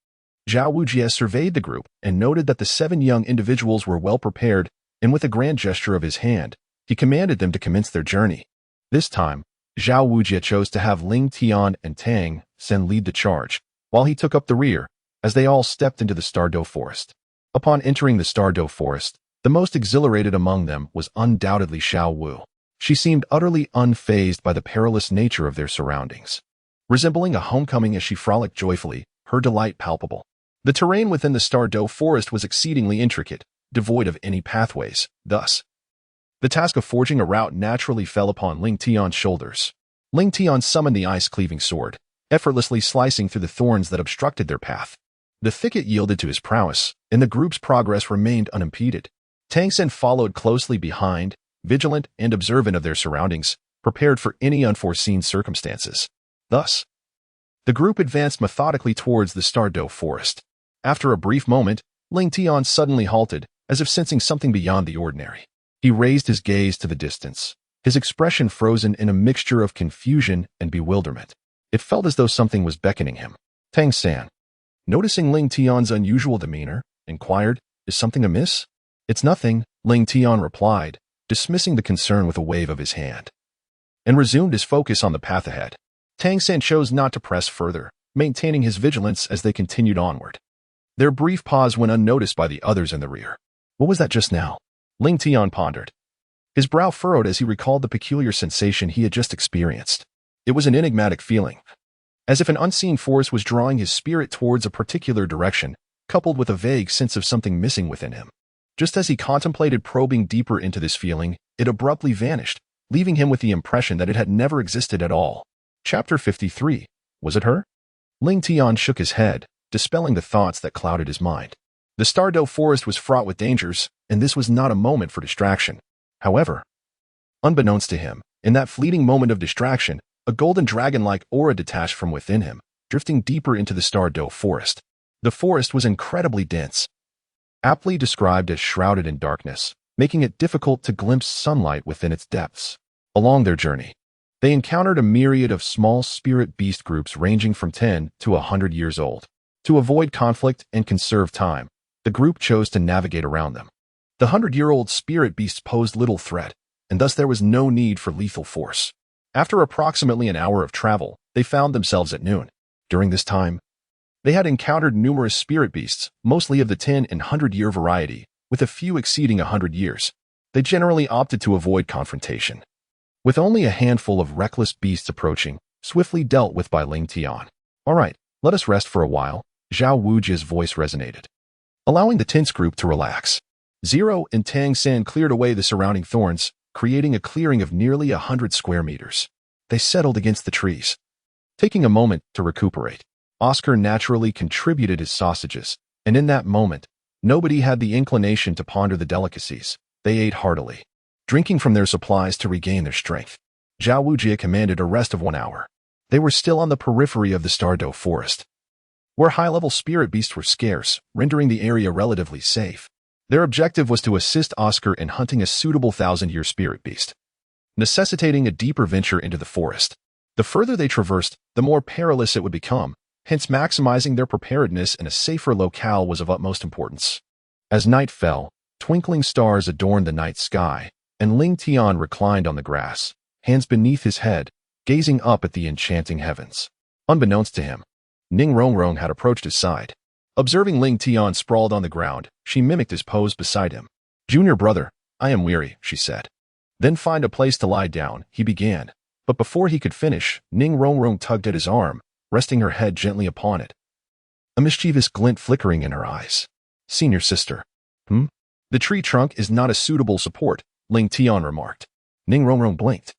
Speaker 1: Zhao Wujie surveyed the group and noted that the 7 young individuals were well prepared, and with a grand gesture of his hand, he commanded them to commence their journey. This time, Zhao Wujie chose to have Ling Tian and Tang Sen lead the charge, while he took up the rear, as they all stepped into the Starry Forest. Upon entering the Starry Forest, the most exhilarated among them was undoubtedly Xiao Wu. She seemed utterly unfazed by the perilous nature of their surroundings. Resembling a homecoming as she frolicked joyfully, her delight palpable. The terrain within the Starry Forest was exceedingly intricate, devoid of any pathways. Thus, the task of forging a route naturally fell upon Ling Tian's shoulders. Ling Tian summoned the ice-cleaving sword, effortlessly slicing through the thorns that obstructed their path. The thicket yielded to his prowess, and the group's progress remained unimpeded. Tang Sen followed closely behind, vigilant and observant of their surroundings, prepared for any unforeseen circumstances. Thus, the group advanced methodically towards the Starry Forest. After a brief moment, Ling Tian suddenly halted, as if sensing something beyond the ordinary. He raised his gaze to the distance, his expression frozen in a mixture of confusion and bewilderment. It felt as though something was beckoning him. Tang San, noticing Ling Tian's unusual demeanor, inquired, "Is something amiss?" "It's nothing," Ling Tian replied, dismissing the concern with a wave of his hand, and resumed his focus on the path ahead. Tang San chose not to press further, maintaining his vigilance as they continued onward. Their brief pause went unnoticed by the others in the rear. What was that just now? Ling Tian pondered. His brow furrowed as he recalled the peculiar sensation he had just experienced. It was an enigmatic feeling, as if an unseen force was drawing his spirit towards a particular direction, coupled with a vague sense of something missing within him. Just as he contemplated probing deeper into this feeling, it abruptly vanished, leaving him with the impression that it had never existed at all. Chapter 53. Was it her? Ling Tian shook his head, dispelling the thoughts that clouded his mind. The Starry Forest was fraught with dangers, and this was not a moment for distraction. However, unbeknownst to him, in that fleeting moment of distraction, a golden dragon-like aura detached from within him, drifting deeper into the Starry Forest. The forest was incredibly dense, aptly described as shrouded in darkness, making it difficult to glimpse sunlight within its depths. Along their journey, they encountered a myriad of small spirit beast groups ranging from 10 to 100 years old. To avoid conflict and conserve time, the group chose to navigate around them. The 100-year-old spirit beasts posed little threat, and thus there was no need for lethal force. After approximately an hour of travel, they found themselves at noon. During this time, they had encountered numerous spirit beasts, mostly of the 10 and 100-year variety, with a few exceeding 100 years. They generally opted to avoid confrontation, with only a handful of reckless beasts approaching, swiftly dealt with by Ling Tian. "All right, let us rest for a while," Zhao Wuji's voice resonated, allowing the tense group to relax. Zero and Tang San cleared away the surrounding thorns, creating a clearing of nearly 100 square meters. They settled against the trees, taking a moment to recuperate. Oscar naturally contributed his sausages, and in that moment, nobody had the inclination to ponder the delicacies. They ate heartily, drinking from their supplies to regain their strength. Zhao Wujie commanded a rest of 1 hour. They were still on the periphery of the Starry Forest, where high-level spirit beasts were scarce, rendering the area relatively safe. Their objective was to assist Oscar in hunting a suitable 1,000-year spirit beast, necessitating a deeper venture into the forest. The further they traversed, the more perilous it would become, hence maximizing their preparedness in a safer locale was of utmost importance. As night fell, twinkling stars adorned the night sky, and Ling Tian reclined on the grass, hands beneath his head, gazing up at the enchanting heavens. Unbeknownst to him, Ning Rongrong had approached his side. Observing Ling Tian sprawled on the ground, she mimicked his pose beside him. "Junior brother, I am weary," she said. "Then find a place to lie down," he began. But before he could finish, Ning Rongrong tugged at his arm, resting her head gently upon it, a mischievous glint flickering in her eyes. "Senior sister." "The tree trunk is not a suitable support," Ling Tian remarked. Ning Rongrong blinked,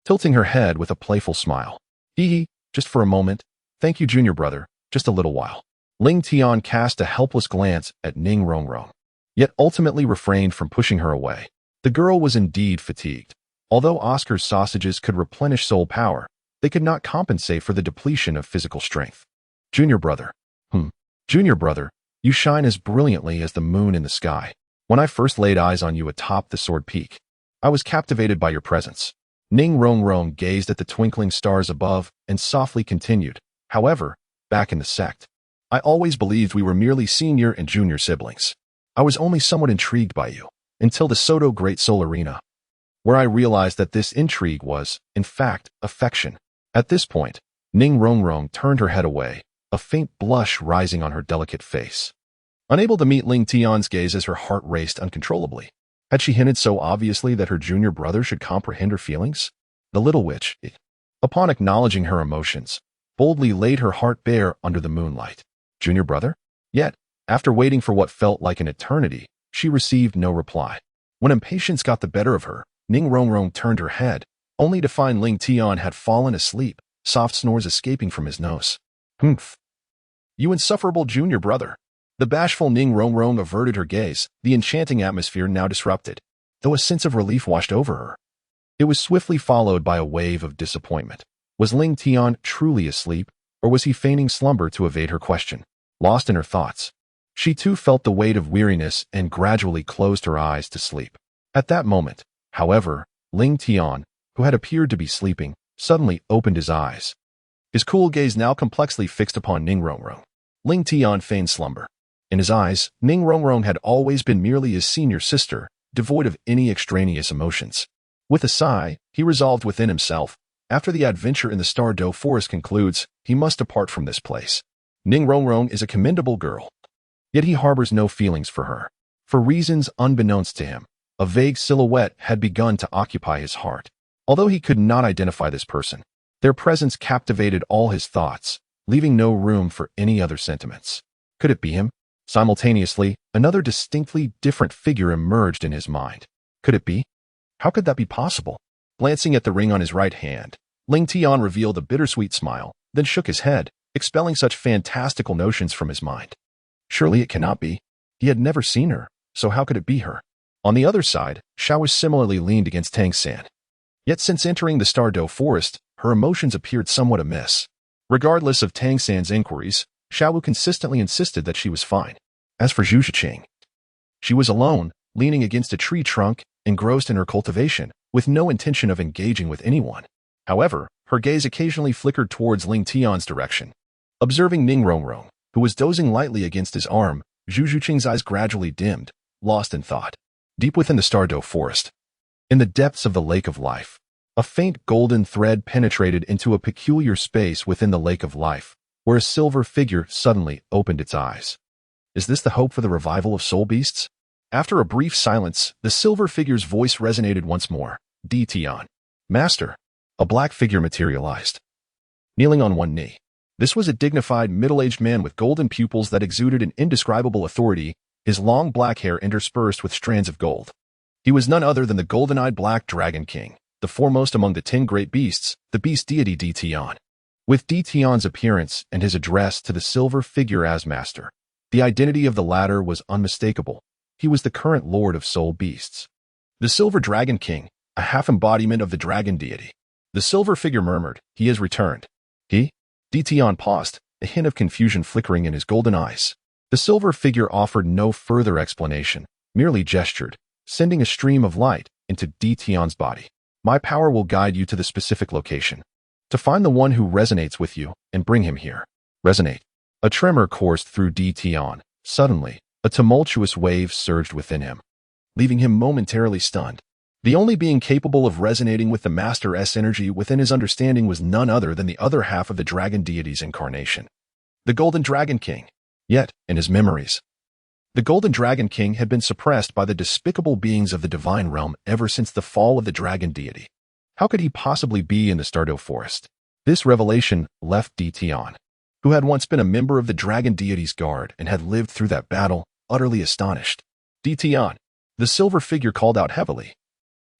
Speaker 1: tilting her head with a playful smile. "Hee, just for a moment. Thank you, junior brother, just a little while." Ling Tian cast a helpless glance at Ning Rongrong, yet ultimately refrained from pushing her away. The girl was indeed fatigued. Although Oscar's sausages could replenish soul power, they could not compensate for the depletion of physical strength. "Junior brother." "Junior brother, you shine as brilliantly as the moon in the sky. When I first laid eyes on you atop the Sword Peak, I was captivated by your presence." Ning Rongrong gazed at the twinkling stars above and softly continued. "However, back in the sect, I always believed we were merely senior and junior siblings. I was only somewhat intrigued by you, until the Soto Great Soul Arena, where I realized that this intrigue was, in fact, affection." At this point, Ning Rongrong turned her head away, a faint blush rising on her delicate face. Unable to meet Ling Tian's gaze as her heart raced uncontrollably. Had she hinted so obviously that her junior brother should comprehend her feelings? The little witch, upon acknowledging her emotions, boldly laid her heart bare under the moonlight. Junior brother? Yet, after waiting for what felt like an eternity, she received no reply. When impatience got the better of her, Ning Rongrong turned her head, only to find Ling Tian had fallen asleep, soft snores escaping from his nose. "Humph." You insufferable junior brother. The bashful Ning Rongrong averted her gaze, the enchanting atmosphere now disrupted, though a sense of relief washed over her. It was swiftly followed by a wave of disappointment. Was Ling Tian truly asleep, or was he feigning slumber to evade her question? Lost in her thoughts, she too felt the weight of weariness and gradually closed her eyes to sleep. At that moment, however, Ling Tian, who had appeared to be sleeping, suddenly opened his eyes. His cool gaze now complexly fixed upon Ning Rongrong. Ling Tian feigned slumber. In his eyes, Ning Rongrong had always been merely his senior sister, devoid of any extraneous emotions. With a sigh, he resolved within himself, after the adventure in the Starry Forest concludes, he must depart from this place. Ning Rongrong is a commendable girl, yet he harbors no feelings for her. For reasons unbeknownst to him, a vague silhouette had begun to occupy his heart. Although he could not identify this person, their presence captivated all his thoughts, leaving no room for any other sentiments. Could it be him? Simultaneously, another distinctly different figure emerged in his mind. Could it be? How could that be possible? Glancing at the ring on his right hand, Ling Tian revealed a bittersweet smile, then shook his head, expelling such fantastical notions from his mind. Surely it cannot be. He had never seen her, so how could it be her? On the other side, Xiao similarly leaned against Tang San. Yet since entering the Starry Forest, her emotions appeared somewhat amiss. Regardless of Tang San's inquiries, Xiao consistently insisted that she was fine. As for Zhu Zhiqing, she was alone, leaning against a tree trunk, engrossed in her cultivation, with no intention of engaging with anyone. However, her gaze occasionally flickered towards Ling Tian's direction. Observing Ning Rongrong, who was dozing lightly against his arm, Zhu Zhiqing's eyes gradually dimmed, lost in thought. Deep within the Starry Forest, in the depths of the Lake of Life, a faint golden thread penetrated into a peculiar space within the Lake of Life, where a silver figure suddenly opened its eyes. Is this the hope for the revival of soul beasts? After a brief silence, the silver figure's voice resonated once more. Di Tian. Master. A black figure materialized, kneeling on one knee. This was a dignified, middle-aged man with golden pupils that exuded an indescribable authority, his long black hair interspersed with strands of gold. He was none other than the golden-eyed Black Dragon King, the foremost among the 10 great beasts, the beast deity Di Tian. With Di Tian's appearance and his address to the silver figure as master, the identity of the latter was unmistakable. He was the current lord of soul beasts. The Silver Dragon King, a half-embodiment of the dragon deity. The silver figure murmured, "He has returned." He? Di Tian paused, a hint of confusion flickering in his golden eyes. The silver figure offered no further explanation, merely gestured, sending a stream of light into Di Tian's body. My power will guide you to the specific location. To find the one who resonates with you and bring him here. Resonate. A tremor coursed through Di Tian. Suddenly, a tumultuous wave surged within him, leaving him momentarily stunned. The only being capable of resonating with the Master's energy within his understanding was none other than the other half of the dragon deity's incarnation, the Golden Dragon King. Yet, in his memories, the Golden Dragon King had been suppressed by the despicable beings of the divine realm ever since the fall of the dragon deity. How could he possibly be in the Starry Forest? This revelation left Di Tian, who had once been a member of the dragon deity's guard and had lived through that battle, utterly astonished. Di Tian, the silver figure called out heavily,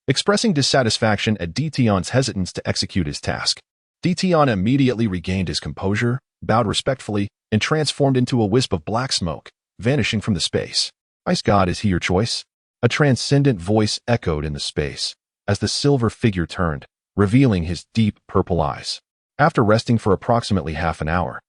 Speaker 1: expressing dissatisfaction at Di Tian's hesitance to execute his task. Di Tian immediately regained his composure, bowed respectfully, and transformed into a wisp of black smoke, vanishing from the space. Ice God, is he your choice? A transcendent voice echoed in the space, as the silver figure turned, revealing his deep purple eyes. After resting for approximately half an hour,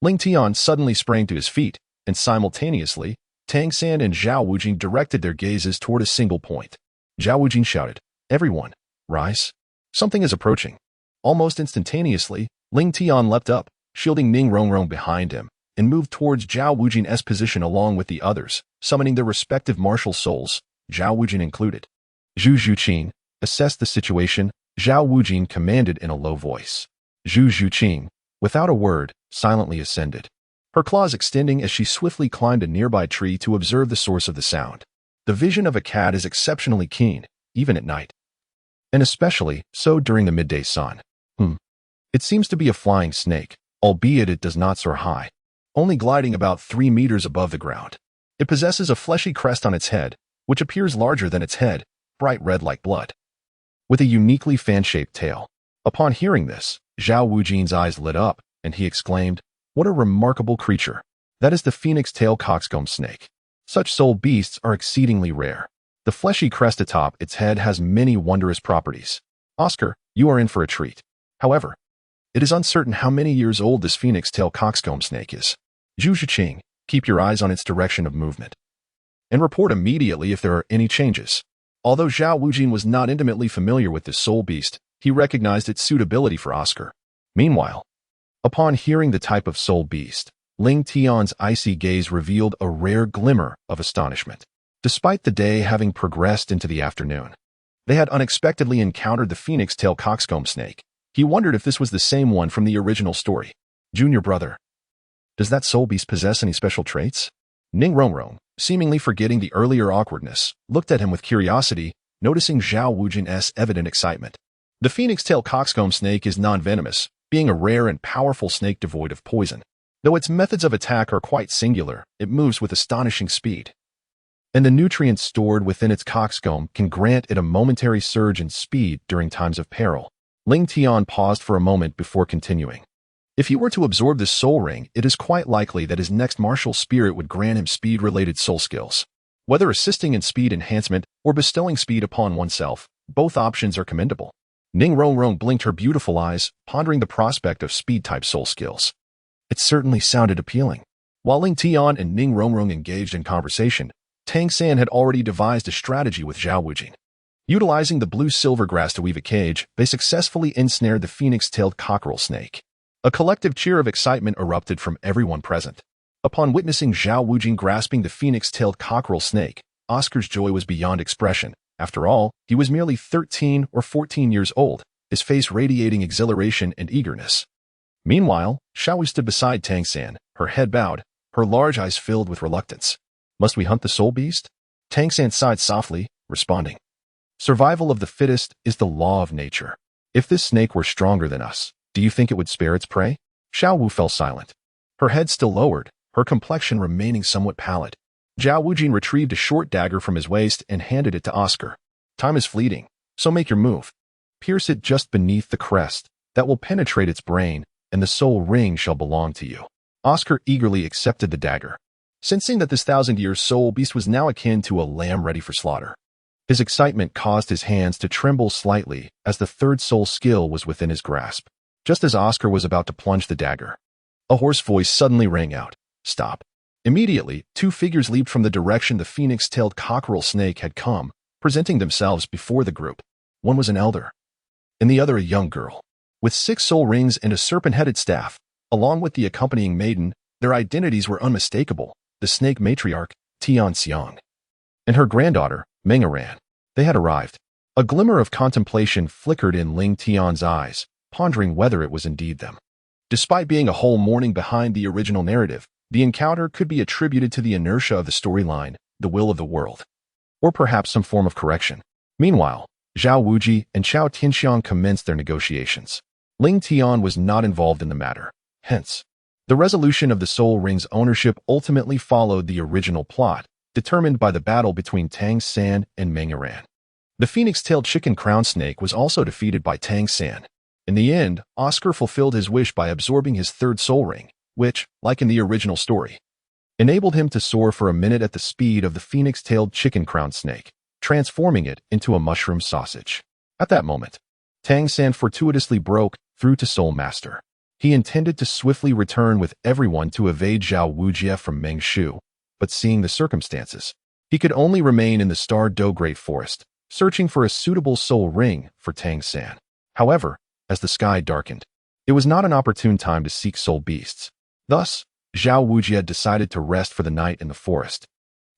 Speaker 1: Ling Tian suddenly sprang to his feet, and simultaneously, Tang San and Zhao Wujing directed their gazes toward a single point. Zhao Wujing shouted, "Everyone, rise. Something is approaching." Almost instantaneously, Ling Tian leapt up, shielding Ning Rongrong behind him, and moved towards Zhao Wujing's position along with the others, summoning their respective martial souls, Zhao Wujing included. Zhu Zhiqing assessed the situation. Zhao Wujing commanded in a low voice. Zhu Zhiqing, without a word, silently ascended, her claws extending as she swiftly climbed a nearby tree to observe the source of the sound. The vision of a cat is exceptionally keen, even at night, and especially so during the midday sun. It seems to be a flying snake, albeit it does not soar high, only gliding about 3 meters above the ground. It possesses a fleshy crest on its head, which appears larger than its head, bright red like blood, with a uniquely fan-shaped tail. Upon hearing this, Zhao Wujing's eyes lit up, and he exclaimed, What a remarkable creature. That is the phoenix-tail coxcomb snake. Such soul beasts are exceedingly rare. The fleshy crest atop its head has many wondrous properties. Oscar, you are in for a treat. However, it is uncertain how many years old this phoenix-tail coxcomb snake is. Zhu Zhiqing, keep your eyes on its direction of movement, and report immediately if there are any changes. Although Zhao Wujin was not intimately familiar with this soul beast, he recognized its suitability for Oscar. Meanwhile, upon hearing the type of soul beast, Ling Tian's icy gaze revealed a rare glimmer of astonishment. Despite the day having progressed into the afternoon, they had unexpectedly encountered the phoenix-tail coxcomb snake. He wondered if this was the same one from the original story. Junior brother, does that soul beast possess any special traits? Ning Rongrong, seemingly forgetting the earlier awkwardness, looked at him with curiosity, noticing Zhao Wujin's evident excitement. The phoenix-tail coxcomb snake is non-venomous, being a rare and powerful snake devoid of poison. Though its methods of attack are quite singular, it moves with astonishing speed, and the nutrients stored within its coxcomb can grant it a momentary surge in speed during times of peril. Ling Tian paused for a moment before continuing. If he were to absorb this soul ring, it is quite likely that his next martial spirit would grant him speed-related soul skills. Whether assisting in speed enhancement or bestowing speed upon oneself, both options are commendable. Ning Rongrong blinked her beautiful eyes, pondering the prospect of speed-type soul skills. It certainly sounded appealing. While Ling Tian and Ning Rongrong engaged in conversation, Tang San had already devised a strategy with Zhao Wujin. Utilizing the blue-silver grass to weave a cage, they successfully ensnared the phoenix-tailed cockerel snake. A collective cheer of excitement erupted from everyone present. Upon witnessing Zhao Wujin grasping the phoenix-tailed cockerel snake, Oscar's joy was beyond expression. After all, he was merely 13 or 14 years old, his face radiating exhilaration and eagerness. Meanwhile, Xiaowu stood beside Tang San, her head bowed, her large eyes filled with reluctance. Must we hunt the soul beast? Tang San sighed softly, responding. Survival of the fittest is the law of nature. If this snake were stronger than us, do you think it would spare its prey? Xiaowu fell silent, her head still lowered, her complexion remaining somewhat pallid. Zhao Wujin retrieved a short dagger from his waist and handed it to Oscar. Time is fleeting, so make your move. Pierce it just beneath the crest. That will penetrate its brain, and the soul ring shall belong to you. Oscar eagerly accepted the dagger, sensing that this 1,000-year soul beast was now akin to a lamb ready for slaughter. His excitement caused his hands to tremble slightly as the third soul skill was within his grasp. Just as Oscar was about to plunge the dagger, a hoarse voice suddenly rang out. Stop. Immediately, two figures leaped from the direction the phoenix-tailed cockerel snake had come, presenting themselves before the group. One was an elder, and the other a young girl. With 6 soul rings and a serpent-headed staff, along with the accompanying maiden, their identities were unmistakable. The snake matriarch, Tian Xiang, and her granddaughter, Mengaran. They had arrived. A glimmer of contemplation flickered in Ling Tian's eyes, pondering whether it was indeed them. Despite being a whole morning behind the original narrative, the encounter could be attributed to the inertia of the storyline, the will of the world, or perhaps some form of correction. Meanwhile, Zhao Wuji and Chao Tianxiang commenced their negotiations. Ling Tian was not involved in the matter. Hence, the resolution of the soul ring's ownership ultimately followed the original plot, determined by the battle between Tang San and Mengaran. The phoenix-tailed chicken crown snake was also defeated by Tang San. In the end, Oscar fulfilled his wish by absorbing his third soul ring, which, like in the original story, enabled him to soar for a minute at the speed of the phoenix-tailed chicken crown snake, transforming it into a mushroom sausage. At that moment, Tang San fortuitously broke through to Soul Master. He intended to swiftly return with everyone to evade Zhao Wujie from Meng Shu, but seeing the circumstances, he could only remain in the Star Do Great Forest, searching for a suitable soul ring for Tang San. However, as the sky darkened, it was not an opportune time to seek soul beasts. Thus, Zhao Wujie decided to rest for the night in the forest,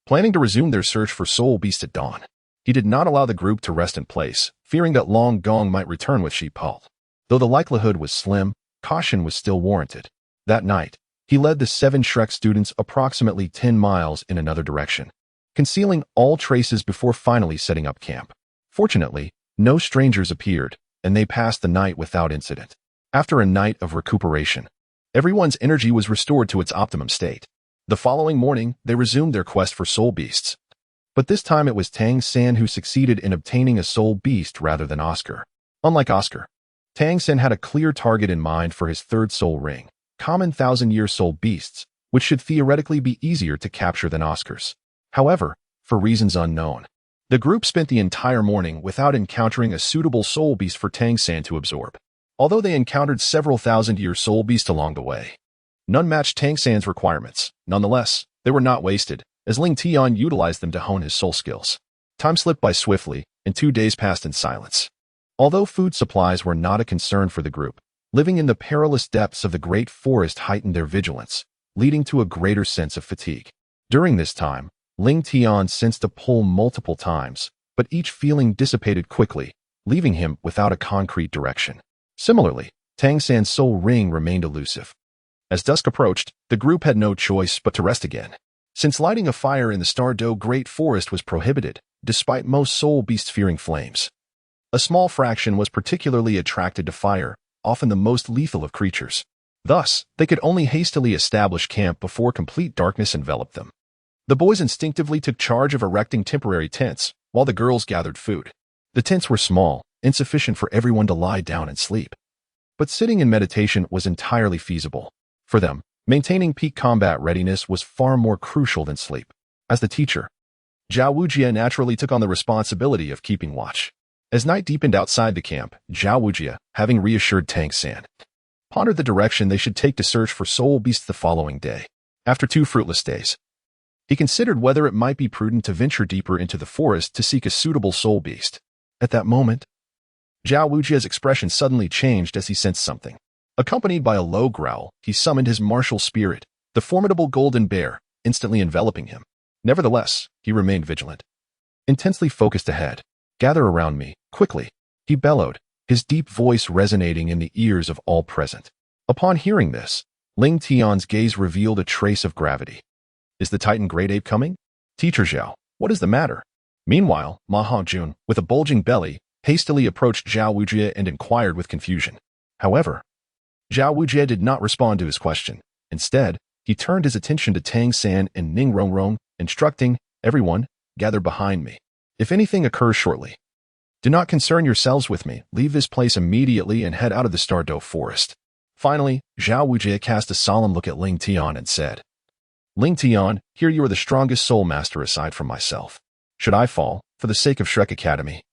Speaker 1: planning to resume their search for soul beasts at dawn. He did not allow the group to rest in place, fearing that Long Gong might return with Shi Pal. Though the likelihood was slim, caution was still warranted. That night, he led the 7 Shrek students approximately 10 miles in another direction, concealing all traces before finally setting up camp. Fortunately, no strangers appeared, and they passed the night without incident. After a night of recuperation, everyone's energy was restored to its optimum state. The following morning, they resumed their quest for soul beasts. But this time it was Tang San who succeeded in obtaining a soul beast rather than Oscar. Unlike Oscar, Tang San had a clear target in mind for his third soul ring. common thousand-year-soul beasts, which should theoretically be easier to capture than Oscars. However, for reasons unknown, the group spent the entire morning without encountering a suitable soul beast for Tang San to absorb. Although they encountered several thousand-year soul beasts along the way, none matched Tang San's requirements. Nonetheless, they were not wasted, as Ling Tian utilized them to hone his soul skills. Time slipped by swiftly, and 2 days passed in silence. Although food supplies were not a concern for the group, living in the perilous depths of the Great Forest heightened their vigilance, leading to a greater sense of fatigue. During this time, Ling Tian sensed a pull multiple times, but each feeling dissipated quickly, leaving him without a concrete direction. Similarly, Tang San's soul ring remained elusive. As dusk approached, the group had no choice but to rest again. Since lighting a fire in the Starry Great Forest was prohibited, despite most soul beasts fearing flames, a small fraction was particularly attracted to fire, often the most lethal of creatures. Thus, they could only hastily establish camp before complete darkness enveloped them. The boys instinctively took charge of erecting temporary tents, while the girls gathered food. The tents were small, insufficient for everyone to lie down and sleep. But sitting in meditation was entirely feasible. For them, maintaining peak combat readiness was far more crucial than sleep. As the teacher, Zhao Wujie naturally took on the responsibility of keeping watch. As night deepened outside the camp, Zhao Wujie, having reassured Tang San, pondered the direction they should take to search for soul beasts the following day. After 2 fruitless days, he considered whether it might be prudent to venture deeper into the forest to seek a suitable soul beast. At that moment, Zhao Wujie's expression suddenly changed as he sensed something. Accompanied by a low growl, he summoned his martial spirit, the formidable golden bear, instantly enveloping him. Nevertheless, he remained vigilant. Intensely focused ahead. "Gather around me, quickly," he bellowed, his deep voice resonating in the ears of all present. Upon hearing this, Ling Tian's gaze revealed a trace of gravity. "Is the Titan Great Ape coming? Teacher Zhao, what is the matter?" Meanwhile, Ma Hongjun, with a bulging belly, hastily approached Zhao Wujie and inquired with confusion. However, Zhao Wujie did not respond to his question. Instead, he turned his attention to Tang San and Ning Rongrong, instructing, "Everyone, gather behind me. If anything occurs shortly, do not concern yourselves with me. Leave this place immediately and head out of the Starry Forest." Finally, Zhao Wujie cast a solemn look at Ling Tian and said, "Ling Tian, here you are the strongest soul master aside from myself. Should I fall, for the sake of Shrek Academy,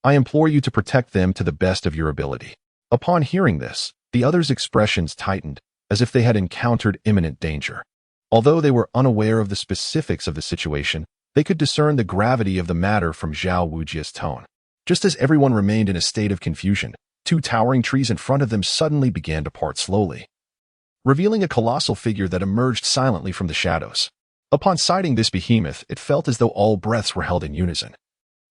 Speaker 1: I implore you to protect them to the best of your ability." Upon hearing this, the others' expressions tightened, as if they had encountered imminent danger. Although they were unaware of the specifics of the situation, they could discern the gravity of the matter from Zhao Wujie's tone. Just as everyone remained in a state of confusion, 2 towering trees in front of them suddenly began to part slowly, revealing a colossal figure that emerged silently from the shadows. Upon sighting this behemoth, it felt as though all breaths were held in unison,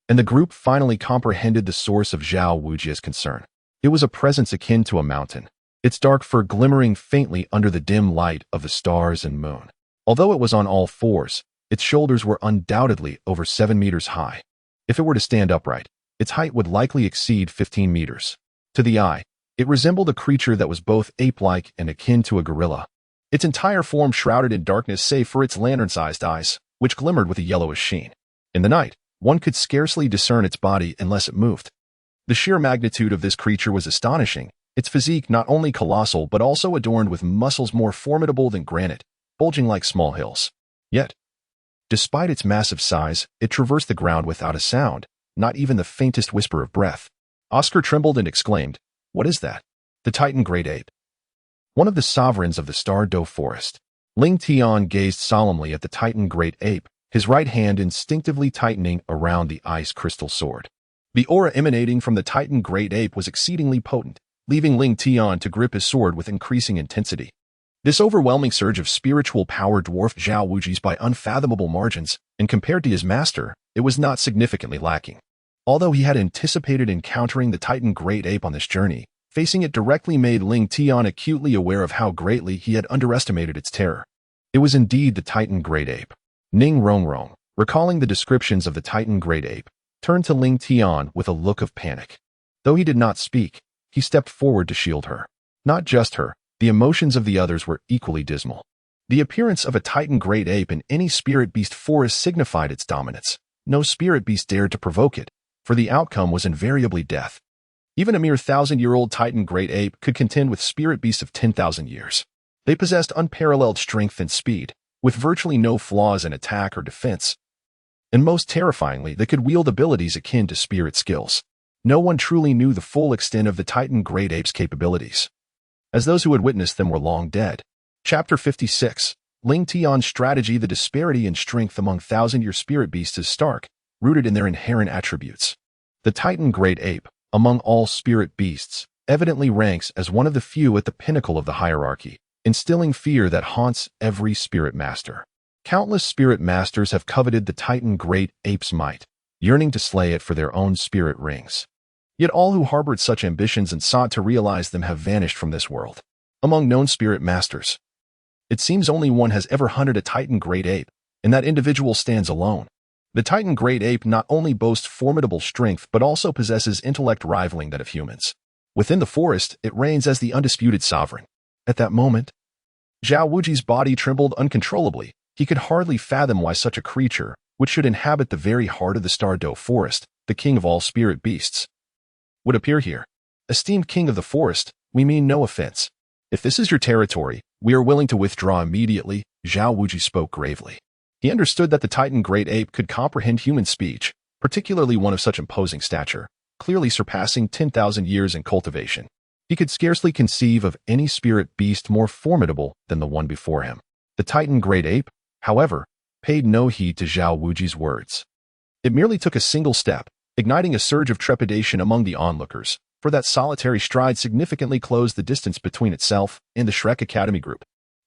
Speaker 1: and the group finally comprehended the source of Zhao Wujie's concern. It was a presence akin to a mountain, its dark fur glimmering faintly under the dim light of the stars and moon. Although it was on all fours, its shoulders were undoubtedly over 7 meters high. If it were to stand upright, its height would likely exceed 15 meters. To the eye, it resembled a creature that was both ape-like and akin to a gorilla. Its entire form shrouded in darkness save for its lantern-sized eyes, which glimmered with a yellowish sheen. In the night, one could scarcely discern its body unless it moved. The sheer magnitude of this creature was astonishing, its physique not only colossal but also adorned with muscles more formidable than granite, bulging like small hills. Yet, despite its massive size, it traversed the ground without a sound, not even the faintest whisper of breath. Oscar trembled and exclaimed, "What is that?" "The Titan Great Ape, one of the sovereigns of the Starry Forest." Ling Tian gazed solemnly at the Titan Great Ape, his right hand instinctively tightening around the ice crystal sword. The aura emanating from the Titan Great Ape was exceedingly potent, leaving Ling Tian to grip his sword with increasing intensity. This overwhelming surge of spiritual power dwarfed Zhao Wujie's by unfathomable margins, and compared to his master, it was not significantly lacking. Although he had anticipated encountering the Titan Great Ape on this journey, facing it directly made Ling Tian acutely aware of how greatly he had underestimated its terror. It was indeed the Titan Great Ape. Ning Rongrong, recalling the descriptions of the Titan Great Ape, turned to Ling Tian with a look of panic. Though he did not speak, he stepped forward to shield her. Not just her, the emotions of the others were equally dismal. The appearance of a Titan Great Ape in any spirit beast forest signified its dominance. No spirit beast dared to provoke it, for the outcome was invariably death. Even a mere 1,000-year-old Titan Great Ape could contend with spirit beasts of 10,000 years. They possessed unparalleled strength and speed, with virtually no flaws in attack or defense. And most terrifyingly, they could wield abilities akin to spirit skills. No one truly knew the full extent of the Titan Great Ape's capabilities, as those who had witnessed them were long dead. Chapter 56. Ling Tian's strategy. The disparity in strength among thousand-year spirit beasts is stark, rooted in their inherent attributes. The Titan Great Ape, among all spirit beasts, evidently ranks as one of the few at the pinnacle of the hierarchy, instilling fear that haunts every spirit master. Countless spirit masters have coveted the Titan Great Ape's might, yearning to slay it for their own spirit rings. Yet all who harbored such ambitions and sought to realize them have vanished from this world. Among known spirit masters, it seems only one has ever hunted a Titan Great Ape, and that individual stands alone. The Titan Great Ape not only boasts formidable strength but also possesses intellect rivaling that of humans. Within the forest, it reigns as the undisputed sovereign. At that moment, Zhao Wuji's body trembled uncontrollably. He could hardly fathom why such a creature, which should inhabit the very heart of the Starry Forest, the king of all spirit beasts, would appear here. Esteemed king of the forest, we mean no offense. If this is your territory, we are willing to withdraw immediately, Zhao Wuji spoke gravely. He understood that the Titan Great Ape could comprehend human speech, particularly one of such imposing stature, clearly surpassing 10,000 years in cultivation. He could scarcely conceive of any spirit beast more formidable than the one before him. The Titan Great Ape, however, paid no heed to Zhao Wuji's words. It merely took a single step, igniting a surge of trepidation among the onlookers, for that solitary stride significantly closed the distance between itself and the Shrek Academy group.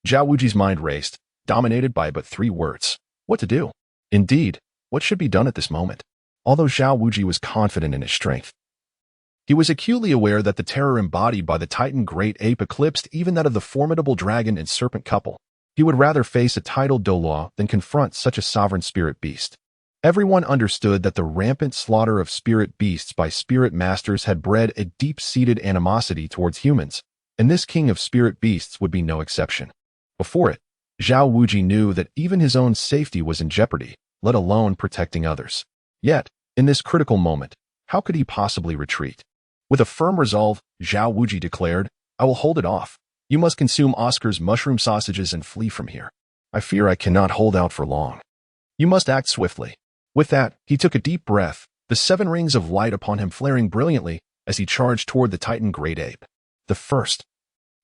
Speaker 1: Zhao Wuji's mind raced, dominated by but 3 words. What to do? Indeed, what should be done at this moment? Although Zhao Wuji was confident in his strength, he was acutely aware that the terror embodied by the Titan Great Ape eclipsed even that of the formidable dragon and serpent couple. He would rather face a titled Douluo than confront such a sovereign spirit beast. Everyone understood that the rampant slaughter of spirit beasts by spirit masters had bred a deep-seated animosity towards humans, and this king of spirit beasts would be no exception. Before it, Zhao Wuji knew that even his own safety was in jeopardy, let alone protecting others. Yet, in this critical moment, how could he possibly retreat? With a firm resolve, Zhao Wuji declared, "I will hold it off. You must consume Oscar's mushroom sausages and flee from here. I fear I cannot hold out for long. You must act swiftly." With that, he took a deep breath, the 7 rings of light upon him flaring brilliantly as he charged toward the Titan Great Ape. The first,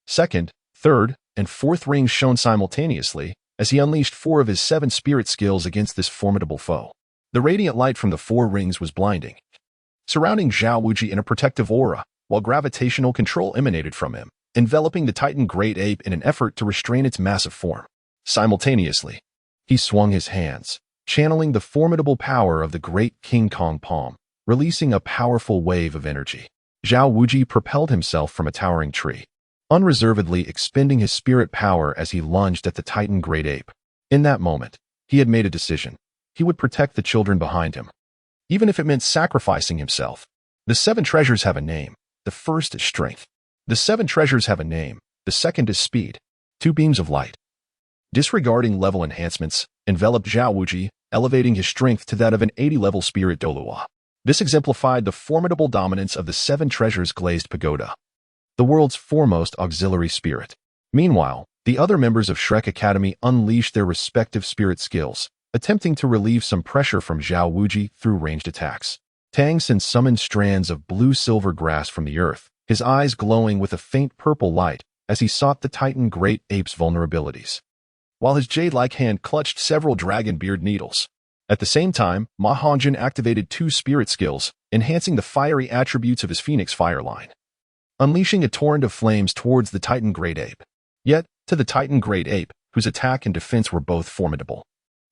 Speaker 1: second, third, and fourth rings shone simultaneously as he unleashed 4 of his 7 spirit skills against this formidable foe. The radiant light from the 4 rings was blinding, surrounding Zhao Wuji in a protective aura, while gravitational control emanated from him, enveloping the Titan Great Ape in an effort to restrain its massive form. Simultaneously, he swung his hands, channeling the formidable power of the great King Kong palm, releasing a powerful wave of energy. Zhao Wuji propelled himself from a towering tree, unreservedly expending his spirit power as he lunged at the Titan Great Ape. In that moment, he had made a decision. He would protect the children behind him, even if it meant sacrificing himself. The 7 treasures have a name. The first is strength. The 7 treasures have a name. The second is speed. 2 beams of light, disregarding level enhancements, enveloped Zhao Wuji, elevating his strength to that of an 80-level spirit Douluo. This exemplified the formidable dominance of the 7 treasures glazed pagoda, the world's foremost auxiliary spirit. Meanwhile, the other members of Shrek Academy unleashed their respective spirit skills, attempting to relieve some pressure from Zhao Wuji through ranged attacks. Tang Sin summoned strands of blue-silver grass from the earth, his eyes glowing with a faint purple light as he sought the Titan Great Ape's vulnerabilities, while his jade-like hand clutched several dragon beard needles. At the same time, Ma Hongjin activated 2 spirit skills, enhancing the fiery attributes of his Phoenix Fire line, unleashing a torrent of flames towards the Titan Great Ape. Yet, to the Titan Great Ape, whose attack and defense were both formidable,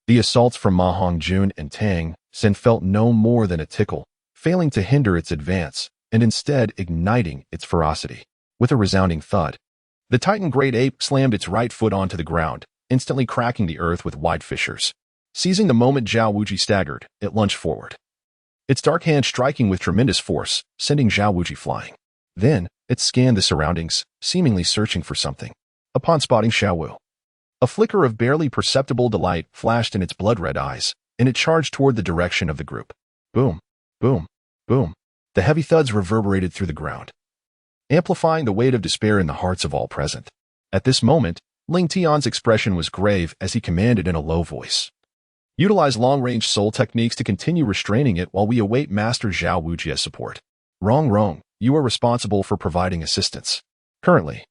Speaker 1: the assaults from Ma Hongjin and Tang Sin felt no more than a tickle, failing to hinder its advance, and instead igniting its ferocity. With a resounding thud, the Titan Great Ape slammed its right foot onto the ground, instantly cracking the earth with wide fissures. Seizing the moment Zhao Wuji staggered, it lunged forward, its dark hand striking with tremendous force, sending Zhao Wuji flying. Then, it scanned the surroundings, seemingly searching for something. Upon spotting Xiao Wu, a flicker of barely perceptible delight flashed in its blood-red eyes, and it charged toward the direction of the group. Boom, boom, boom. The heavy thuds reverberated through the ground, amplifying the weight of despair in the hearts of all present. At this moment, Ling Tian's expression was grave as he commanded in a low voice. Utilize long-range soul techniques to continue restraining it while we await Master Zhao Wujia's support. Wrong. You are responsible for providing assistance. Currently,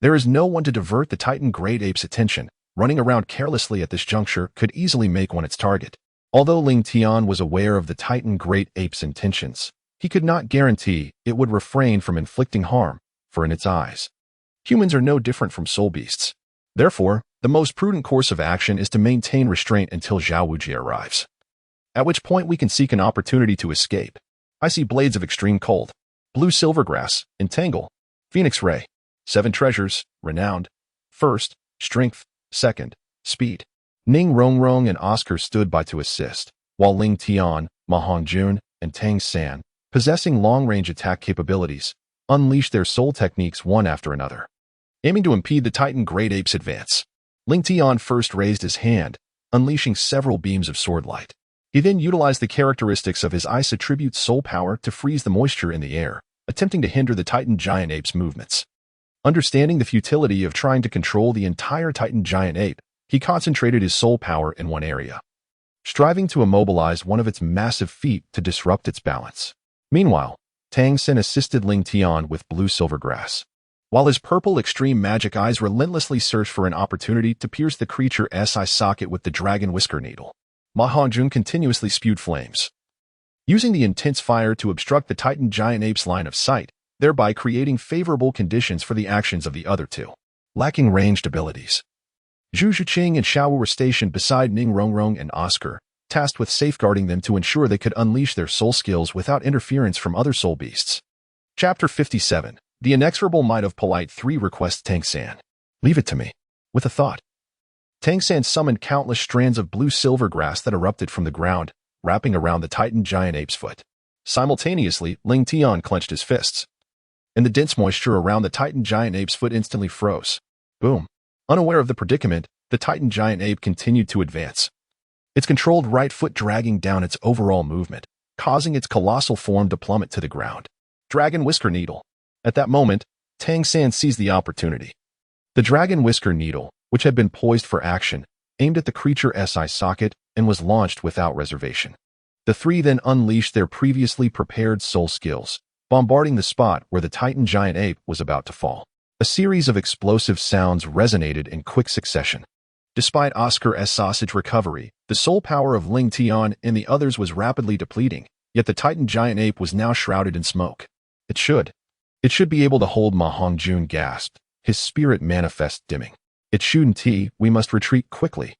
Speaker 1: there is no one to divert the Titan Great Ape's attention. Running around carelessly at this juncture could easily make one its target. Although Ling Tian was aware of the Titan Great Ape's intentions, he could not guarantee it would refrain from inflicting harm, for in its eyes, humans are no different from soul beasts. Therefore, the most prudent course of action is to maintain restraint until Zhao Wujie arrives, at which point we can seek an opportunity to escape. I see blades of extreme cold, blue silvergrass, entangle, phoenix ray, 7 treasures, renowned, first, strength, second, speed. Ning Rongrong and Oscar stood by to assist, while Ling Tian, Ma Hongjun, and Tang San, possessing long-range attack capabilities, unleashed their soul techniques one after another, aiming to impede the Titan Great Ape's advance. Ling Tian first raised his hand, unleashing several beams of sword light. He then utilized the characteristics of his ice attribute soul power to freeze the moisture in the air, attempting to hinder the Titan Giant Ape's movements. Understanding the futility of trying to control the entire Titan Giant Ape, he concentrated his soul power in one area, striving to immobilize one of its massive feet to disrupt its balance. Meanwhile, Tang Sen assisted Ling Tian with blue silvergrass, while his purple extreme magic eyes relentlessly searched for an opportunity to pierce the creature's eye socket with the dragon whisker needle. Ma Hongjun continuously spewed flames, using the intense fire to obstruct the Titan Giant Ape's line of sight, thereby creating favorable conditions for the actions of the other two. Lacking ranged abilities, Zhu Zhiqing and Xiao Wu were stationed beside Ning Rongrong and Oscar, tasked with safeguarding them to ensure they could unleash their soul skills without interference from other soul beasts. Chapter 57. The Inexorable Might of Polite 3 requests Tang San. Leave it to me. With a thought, Tang San summoned countless strands of blue silvergrass that erupted from the ground, wrapping around the Titan Giant Ape's foot. Simultaneously, Ling Tian clenched his fists, and the dense moisture around the Titan Giant Ape's foot instantly froze. Boom. Unaware of the predicament, the Titan Giant Ape continued to advance, its controlled right foot dragging down its overall movement, causing its colossal form to plummet to the ground. Dragon Whisker Needle. At that moment, Tang San seized the opportunity. The Dragon Whisker Needle, which had been poised for action, aimed at the creature's eye socket and was launched without reservation. The three then unleashed their previously prepared soul skills, bombarding the spot where the Titan Giant Ape was about to fall. A series of explosive sounds resonated in quick succession. Despite Oscar's sausage recovery, the soul power of Ling Tian and the others was rapidly depleting, yet the Titan Giant Ape was now shrouded in smoke. It should be able to hold, Ma Hongjun gasped, his spirit manifest dimming. It shouldn't. We must retreat quickly.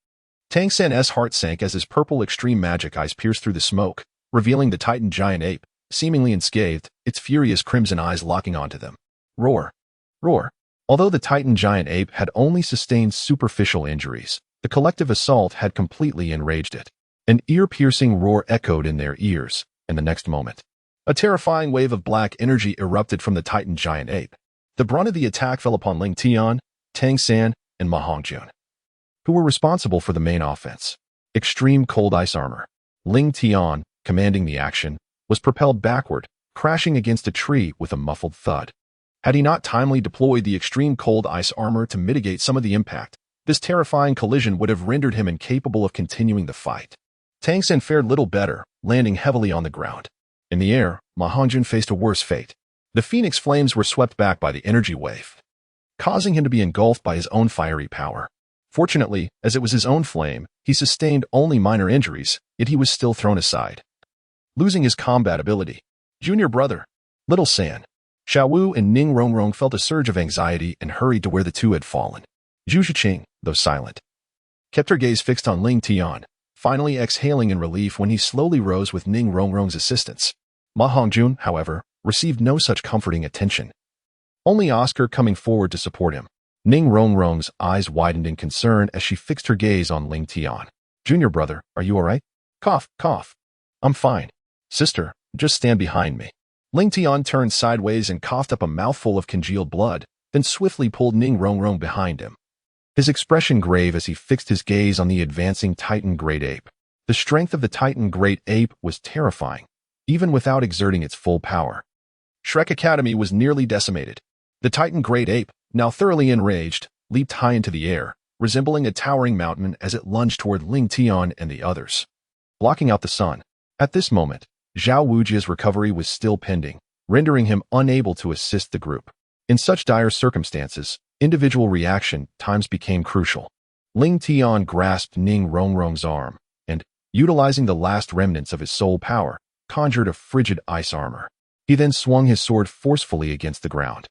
Speaker 1: Tang San's heart sank as his purple extreme magic eyes pierced through the smoke, revealing the Titan Giant Ape, seemingly unscathed, its furious crimson eyes locking onto them. Roar. Roar. Although the Titan Giant Ape had only sustained superficial injuries, the collective assault had completely enraged it. An ear-piercing roar echoed in their ears, and the next moment, a terrifying wave of black energy erupted from the Titan Giant Ape. The brunt of the attack fell upon Ling Tian, Tang San, and Ma Hongjun, who were responsible for the main offense. Extreme cold ice armor. Ling Tian, commanding the action, was propelled backward, crashing against a tree with a muffled thud. Had he not timely deployed the extreme cold ice armor to mitigate some of the impact, this terrifying collision would have rendered him incapable of continuing the fight. Tang San fared little better, landing heavily on the ground. In the air, Ma Hongjun faced a worse fate. The phoenix flames were swept back by the energy wave, causing him to be engulfed by his own fiery power. Fortunately, as it was his own flame, he sustained only minor injuries, yet he was still thrown aside, losing his combat ability. Junior brother, Little San. Xiao Wu and Ning Rongrong felt a surge of anxiety and hurried to where the two had fallen. Zhu Zhiqing, though silent, kept her gaze fixed on Ling Tian, finally exhaling in relief when he slowly rose with Ning Rongrong's assistance. Ma Hongjun, however, received no such comforting attention, only Oscar coming forward to support him. Ning Rongrong's eyes widened in concern as she fixed her gaze on Ling Tian. Junior brother, are you all right? Cough, cough. I'm fine. Sister, just stand behind me. Ling Tian turned sideways and coughed up a mouthful of congealed blood, then swiftly pulled Ning Rongrong behind him, his expression grave as he fixed his gaze on the advancing Titan Great Ape. The strength of the Titan Great Ape was terrifying, even without exerting its full power. Shrek Academy was nearly decimated. The Titan Great Ape, now thoroughly enraged, leaped high into the air, resembling a towering mountain as it lunged toward Ling Tian and the others, blocking out the sun. At this moment, Zhao Wujia's recovery was still pending, rendering him unable to assist the group. In such dire circumstances, individual reaction times became crucial. Ling Tian grasped Ning Rongrong's arm, and, utilizing the last remnants of his soul power, conjured a frigid ice armor. He then swung his sword forcefully against the ground,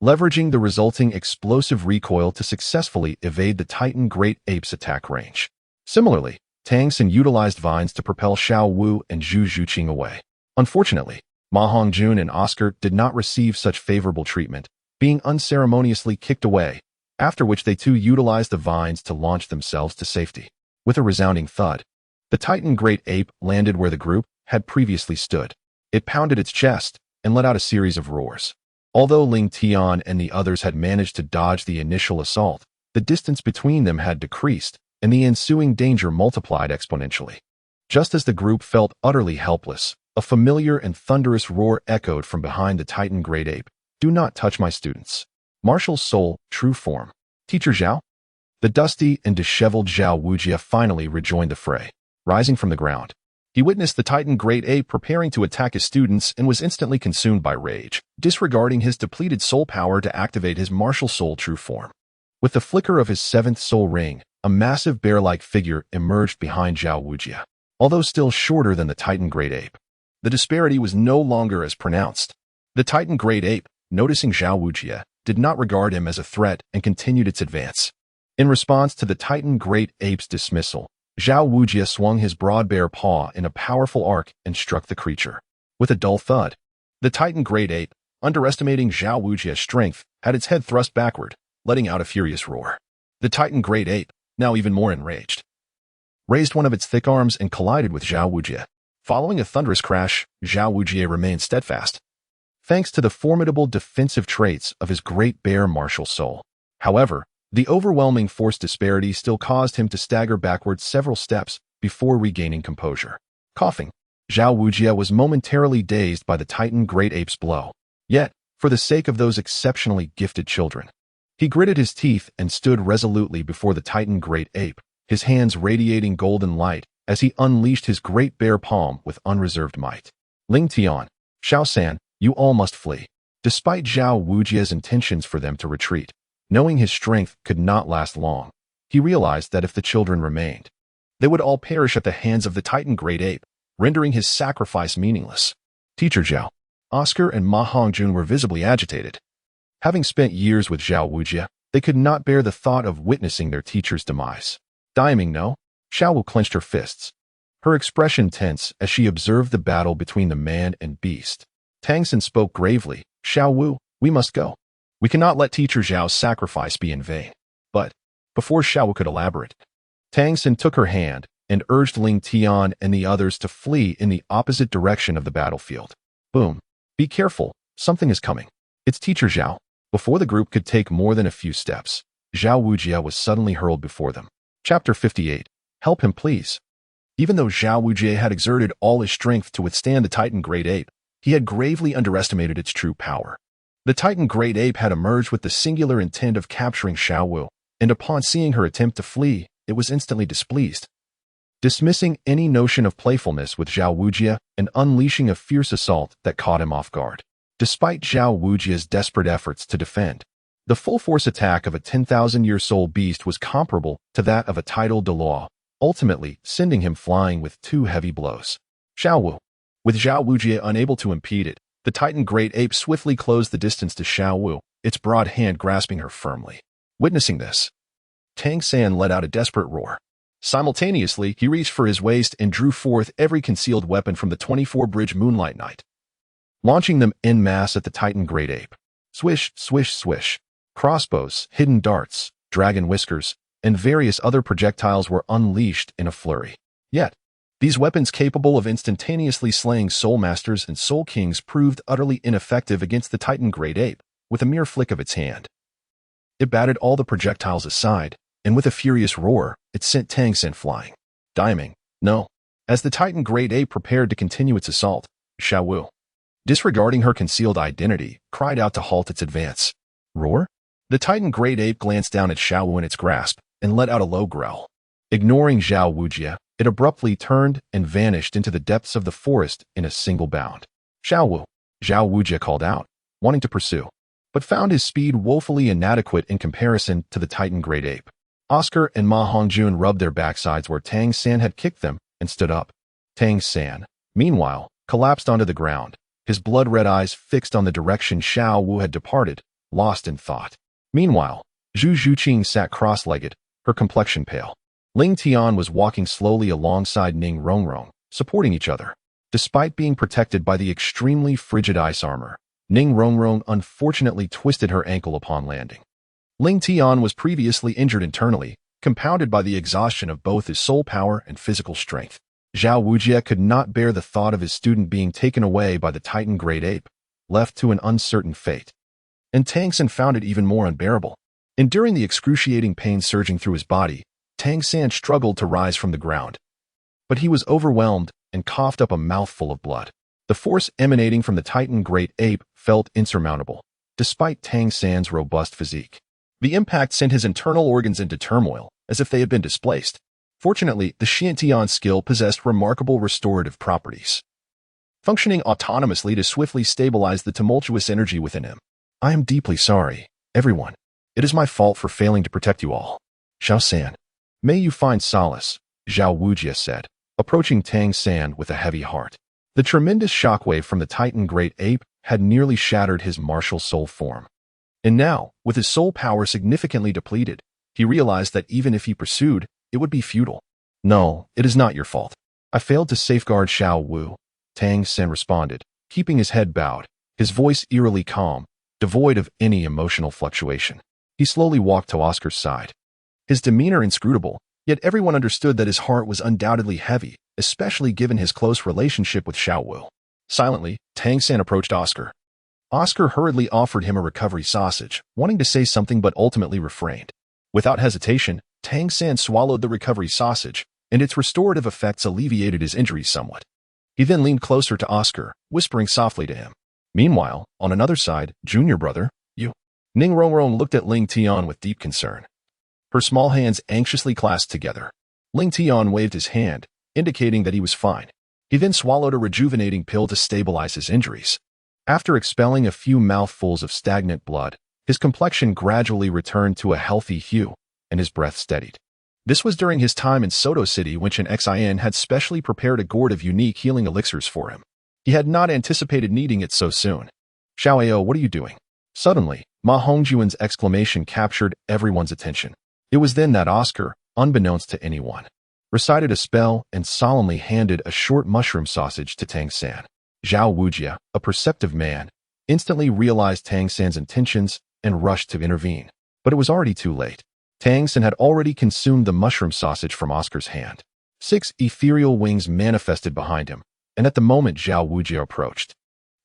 Speaker 1: leveraging the resulting explosive recoil to successfully evade the Titan Great Ape's attack range. Similarly, Tang Xin utilized vines to propel Xiao Wu and Zhu Zhuqing away. Unfortunately, Ma Hongjun and Oscar did not receive such favorable treatment, being unceremoniously kicked away, after which they too utilized the vines to launch themselves to safety. With a resounding thud, the Titan Great Ape landed where the group had previously stood. It pounded its chest and let out a series of roars. Although Ling Tian and the others had managed to dodge the initial assault, the distance between them had decreased, and the ensuing danger multiplied exponentially. Just as the group felt utterly helpless, a familiar and thunderous roar echoed from behind the Titan Great Ape. "Do not touch my students." Martial Soul, True Form. Teacher Zhao? The dusty and disheveled Zhao Wujia finally rejoined the fray. Rising from the ground, he witnessed the Titan Great Ape preparing to attack his students and was instantly consumed by rage, disregarding his depleted soul power to activate his Martial Soul True Form. With the flicker of his seventh soul ring, a massive bear-like figure emerged behind Zhao Wujia. Although still shorter than the Titan Great Ape, the disparity was no longer as pronounced. The Titan Great Ape, noticing Zhao Wujia, did not regard him as a threat and continued its advance. In response to the Titan Great Ape's dismissal, Zhao Wujia swung his broad bare paw in a powerful arc and struck the creature. With a dull thud, the Titan Great Ape, underestimating Zhao Wujia's strength, had its head thrust backward, letting out a furious roar. The Titan Great Ape, now even more enraged, raised one of its thick arms and collided with Zhao Wujia. Following a thunderous crash, Zhao Wujia remained steadfast, thanks to the formidable defensive traits of his great bear martial soul. However, the overwhelming force disparity still caused him to stagger backward several steps before regaining composure. Coughing, Zhao Wujia was momentarily dazed by the Titan Great Ape's blow. Yet, for the sake of those exceptionally gifted children, he gritted his teeth and stood resolutely before the Titan Great Ape, his hands radiating golden light as he unleashed his great bear palm with unreserved might. Ling Tian, Xiao San, you all must flee. Despite Zhao Wujia's intentions for them to retreat, knowing his strength could not last long, he realized that if the children remained, they would all perish at the hands of the Titan Great Ape, rendering his sacrifice meaningless. Teacher Zhao, Oscar and Ma Hongjun were visibly agitated. Having spent years with Zhao Wujia, they could not bear the thought of witnessing their teacher's demise. Diming no, Xiao Wu clenched her fists, her expression tense as she observed the battle between the man and beast. Tang Xin spoke gravely, "Xiao Wu, we must go. We cannot let Teacher Zhao's sacrifice be in vain." But, before Xiao Wu could elaborate, Tang Xin took her hand and urged Ling Tian and the others to flee in the opposite direction of the battlefield. Boom. Be careful, something is coming. It's Teacher Zhao. Before the group could take more than a few steps, Zhao Wujia was suddenly hurled before them. Chapter 58. Help him, please. Even though Zhao Wujia had exerted all his strength to withstand the Titan Great Ape, he had gravely underestimated its true power. The Titan Great Ape had emerged with the singular intent of capturing Xiao Wu, and upon seeing her attempt to flee, it was instantly displeased, dismissing any notion of playfulness with Zhao Wujia and unleashing a fierce assault that caught him off guard. Despite Zhao Wujia's desperate efforts to defend, the full-force attack of a 10,000-year-soul beast was comparable to that of a tidal Douluo, ultimately sending him flying with 2 heavy blows. Xiao Wu. With Zhao Wujia unable to impede it, the Titan Great Ape swiftly closed the distance to Xiao Wu, its broad hand grasping her firmly. Witnessing this, Tang San let out a desperate roar. Simultaneously, he reached for his waist and drew forth every concealed weapon from the 24-bridge Moonlight Knight, launching them en masse at the Titan Great Ape. Swish, swish, swish. Crossbows, hidden darts, dragon whiskers, and various other projectiles were unleashed in a flurry. Yet, these weapons capable of instantaneously slaying Soul Masters and Soul Kings proved utterly ineffective against the Titan Great Ape, with a mere flick of its hand. It batted all the projectiles aside, and with a furious roar, it sent Tang Xin flying. Diming, no. As the Titan Great Ape prepared to continue its assault, Xiao Wu, disregarding her concealed identity, cried out to halt its advance. Roar? The Titan great ape glanced down at Xiao Wu in its grasp and let out a low growl. Ignoring Zhao Wujie, it abruptly turned and vanished into the depths of the forest in a single bound. Xiao Wu, Zhao Wujie called out, wanting to pursue, but found his speed woefully inadequate in comparison to the Titan great ape. Oscar and Ma Hongjun rubbed their backsides where Tang San had kicked them and stood up. Tang San, meanwhile, collapsed onto the ground, his blood-red eyes fixed on the direction Xiao Wu had departed, lost in thought. Meanwhile, Zhu Zhuqing sat cross-legged, her complexion pale. Ling Tian was walking slowly alongside Ning Rongrong, supporting each other. Despite being protected by the extremely frigid ice armor, Ning Rongrong unfortunately twisted her ankle upon landing. Ling Tian was previously injured internally, compounded by the exhaustion of both his soul power and physical strength. Zhao Wujie could not bear the thought of his student being taken away by the Titan great ape, left to an uncertain fate. And Tang San found it even more unbearable. Enduring the excruciating pain surging through his body, Tang San struggled to rise from the ground. But he was overwhelmed and coughed up a mouthful of blood. The force emanating from the Titan great ape felt insurmountable, despite Tang San's robust physique. The impact sent his internal organs into turmoil, as if they had been displaced. Fortunately, the Xiantian skill possessed remarkable restorative properties, functioning autonomously to swiftly stabilize the tumultuous energy within him. I am deeply sorry, everyone. It is my fault for failing to protect you all. Xiao San. May you find solace, Zhao Wujie said, approaching Tang San with a heavy heart. The tremendous shockwave from the Titan great ape had nearly shattered his martial soul form. And now, with his soul power significantly depleted, he realized that even if he pursued, it would be futile. No, it is not your fault. I failed to safeguard Xiao Wu, Tang San responded, keeping his head bowed, his voice eerily calm, devoid of any emotional fluctuation. He slowly walked to Oscar's side. His demeanor inscrutable, yet everyone understood that his heart was undoubtedly heavy, especially given his close relationship with Xiao Wu. Silently, Tang San approached Oscar. Oscar hurriedly offered him a recovery sausage, wanting to say something but ultimately refrained. Without hesitation, Tang San swallowed the recovery sausage, and its restorative effects alleviated his injuries somewhat. He then leaned closer to Oscar, whispering softly to him. Meanwhile, on another side, junior brother, you. Ning Rongrong looked at Ling Tian with deep concern. Her small hands anxiously clasped together. Ling Tian waved his hand, indicating that he was fine. He then swallowed a rejuvenating pill to stabilize his injuries. After expelling a few mouthfuls of stagnant blood, his complexion gradually returned to a healthy hue, and his breath steadied. This was during his time in Soto City, when Chen Xin had specially prepared a gourd of unique healing elixirs for him. He had not anticipated needing it so soon. Xiao Ao, what are you doing? Suddenly, Ma Hongjuan's exclamation captured everyone's attention. It was then that Oscar, unbeknownst to anyone, recited a spell and solemnly handed a short mushroom sausage to Tang San. Zhao Wujie, a perceptive man, instantly realized Tang San's intentions and rushed to intervene. But it was already too late. Tang San had already consumed the mushroom sausage from Oscar's hand. 6 ethereal wings manifested behind him, and at the moment Zhao Wujie approached,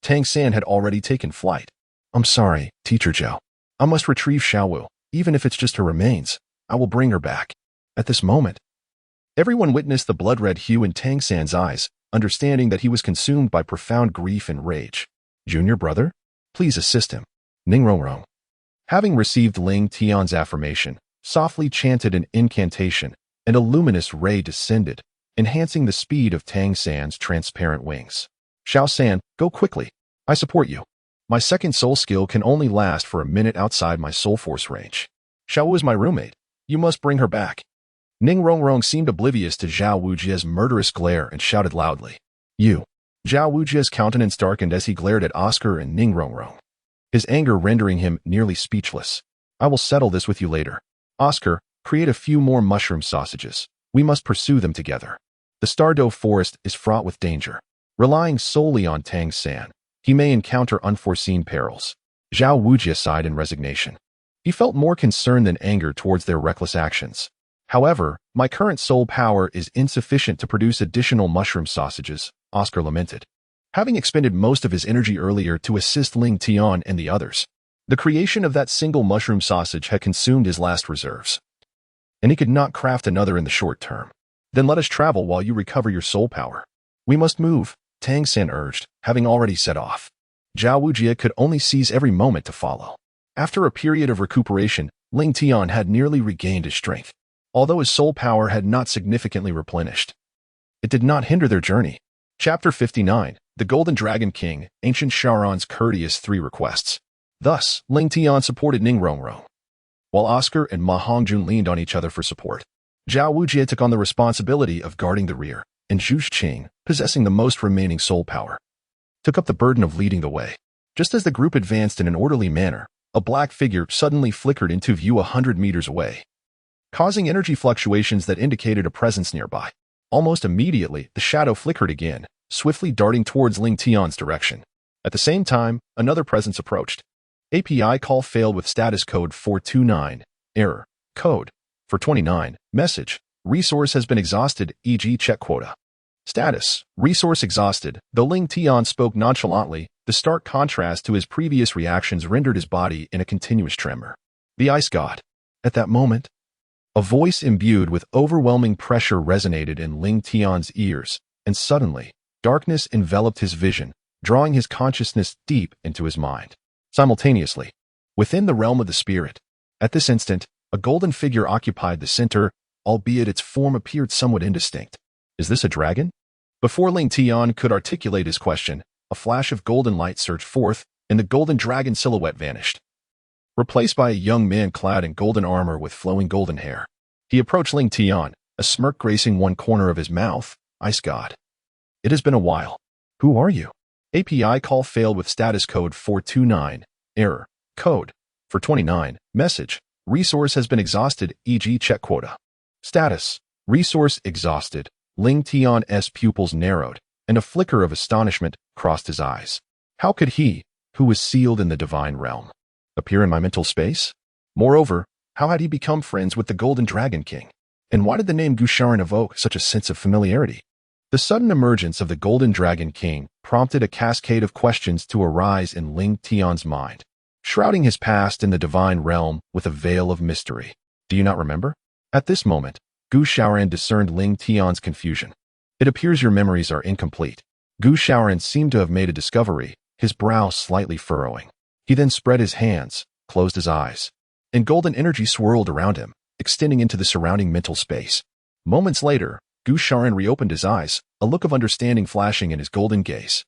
Speaker 1: Tang San had already taken flight. I'm sorry, Teacher Zhao. I must retrieve Xiao Wu, even if it's just her remains. I will bring her back. At this moment, everyone witnessed the blood-red hue in Tang San's eyes, understanding that he was consumed by profound grief and rage. Junior brother? Please assist him. Ning Rongrong, having received Ling Tian's affirmation, softly chanted an incantation, and a luminous ray descended, enhancing the speed of Tang San's transparent wings. Xiao San, go quickly. I support you. My second soul skill can only last for a minute outside my soul force range. Xiao Wu is my roommate. You must bring her back. Ning Rongrong seemed oblivious to Zhao Wujie's murderous glare and shouted loudly. You. Zhao Wujie's countenance darkened as he glared at Oscar and Ning Rongrong, his anger rendering him nearly speechless. I will settle this with you later. Oscar, create a few more mushroom sausages. We must pursue them together. The Starry Forest is fraught with danger. Relying solely on Tang San, he may encounter unforeseen perils. Zhao Wujie sighed in resignation. He felt more concern than anger towards their reckless actions. However, my current soul power is insufficient to produce additional mushroom sausages, Oscar lamented. Having expended most of his energy earlier to assist Ling Tian and the others, the creation of that single mushroom sausage had consumed his last reserves, and he could not craft another in the short term. Then let us travel while you recover your soul power. We must move, Tang San urged, having already set off. Zhao Wujie could only seize every moment to follow. After a period of recuperation, Ling Tian had nearly regained his strength. Although his soul power had not significantly replenished, it did not hinder their journey. Chapter 59. The Golden Dragon King, Ancient Charon's Courteous 3 Requests. Thus, Ling Tian supported Ning Rongrong, while Oscar and Ma Hongjun leaned on each other for support. Zhao Wujie took on the responsibility of guarding the rear, and Zhu Qing, possessing the most remaining soul power, took up the burden of leading the way. Just as the group advanced in an orderly manner, a black figure suddenly flickered into view 100 meters away, causing energy fluctuations that indicated a presence nearby. Almost immediately, the shadow flickered again, swiftly darting towards Ling Tian's direction. At the same time, another presence approached. API call failed with status code 429. Error. Code 429. Message. Resource has been exhausted, e.g. check quota. Status. Resource exhausted. Though Ling Tian spoke nonchalantly, the stark contrast to his previous reactions rendered his body in a continuous tremor. The Ice God. At that moment, a voice imbued with overwhelming pressure resonated in Ling Tian's ears, and suddenly, darkness enveloped his vision, drawing his consciousness deep into his mind. Simultaneously, within the realm of the spirit, at this instant, a golden figure occupied the center, albeit its form appeared somewhat indistinct. Is this a dragon? Before Ling Tian could articulate his question, a flash of golden light surged forth, and the golden dragon silhouette vanished, replaced by a young man clad in golden armor with flowing golden hair. He approached Ling Tian, a smirk gracing one corner of his mouth. Ice God. It has been a while. Who are you? API call failed with status code 429. Error. Code 429. Message. Resource has been exhausted, e.g. check quota. Status. Resource exhausted. Ling Tian's pupils narrowed, and a flicker of astonishment crossed his eyes. How could he, who was sealed in the divine realm, appear in my mental space? Moreover, how had he become friends with the Golden Dragon King? And why did the name Gusharan evoke such a sense of familiarity? The sudden emergence of the Golden Dragon King prompted a cascade of questions to arise in Ling Tian's mind, shrouding his past in the divine realm with a veil of mystery. Do you not remember? At this moment, Gu Shaoran discerned Ling Tian's confusion. It appears your memories are incomplete. Gu Shaoran seemed to have made a discovery, his brow slightly furrowing. He then spread his hands, closed his eyes, and golden energy swirled around him, extending into the surrounding mental space. Moments later, Gu Shaoran reopened his eyes, a look of understanding flashing in his golden gaze.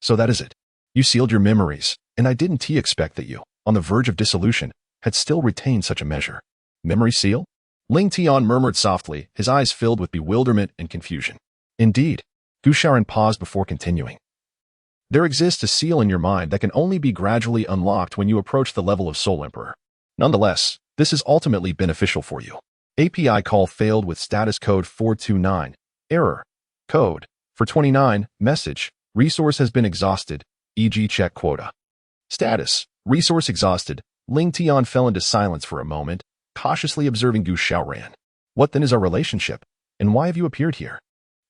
Speaker 1: So that is it. You sealed your memories, and I didn't expect that you, on the verge of dissolution, had still retained such a measure. Memory seal? Ling Tian murmured softly, his eyes filled with bewilderment and confusion. Indeed. Gu Shaoran paused before continuing. There exists a seal in your mind that can only be gradually unlocked when you approach the level of Soul Emperor. Nonetheless, this is ultimately beneficial for you. API call failed with status code 429. Error. Code 429. Message. Resource has been exhausted, e.g. check quota. Status. Resource exhausted. Ling Tian fell into silence for a moment, cautiously observing Gu Shaoran. What then is our relationship, and why have you appeared here?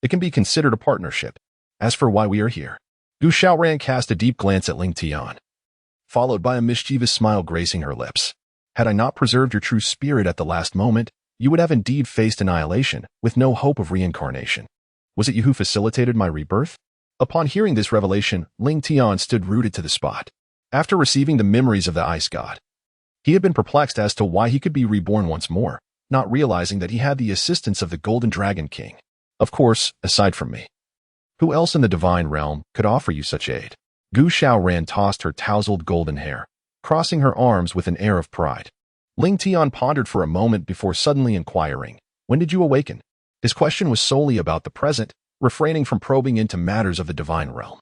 Speaker 1: It can be considered a partnership. As for why we are here, Gu Shaoran cast a deep glance at Ling Tian, followed by a mischievous smile gracing her lips. Had I not preserved your true spirit at the last moment, you would have indeed faced annihilation, with no hope of reincarnation. Was it you who facilitated my rebirth? Upon hearing this revelation, Ling Tian stood rooted to the spot. After receiving the memories of the Ice God, he had been perplexed as to why he could be reborn once more, not realizing that he had the assistance of the Golden Dragon King. Of course, aside from me, who else in the divine realm could offer you such aid? Gu Shaoran tossed her tousled golden hair, crossing her arms with an air of pride. Ling Tian pondered for a moment before suddenly inquiring, when did you awaken? His question was solely about the present, refraining from probing into matters of the divine realm.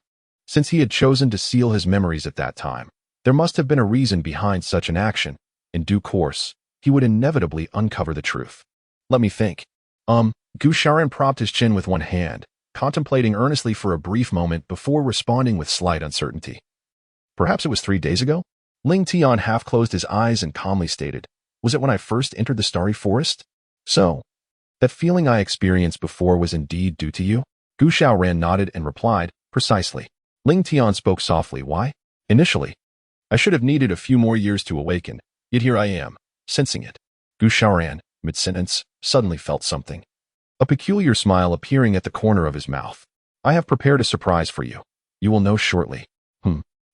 Speaker 1: Since he had chosen to seal his memories at that time, there must have been a reason behind such an action. In due course, he would inevitably uncover the truth. Let me think. Gu Shaoran propped his chin with one hand, contemplating earnestly for a brief moment before responding with slight uncertainty. Perhaps it was 3 days ago? Ling Tian half closed his eyes and calmly stated, was it when I first entered the Starry Forest? So, that feeling I experienced before was indeed due to you? Gu Shaoran nodded and replied, precisely. Ling Tian spoke softly, why? Initially, I should have needed a few more years to awaken, yet here I am, sensing it. Gu Shaoran, mid-sentence, suddenly felt something. A peculiar smile appearing at the corner of his mouth. I have prepared a surprise for you. You will know shortly.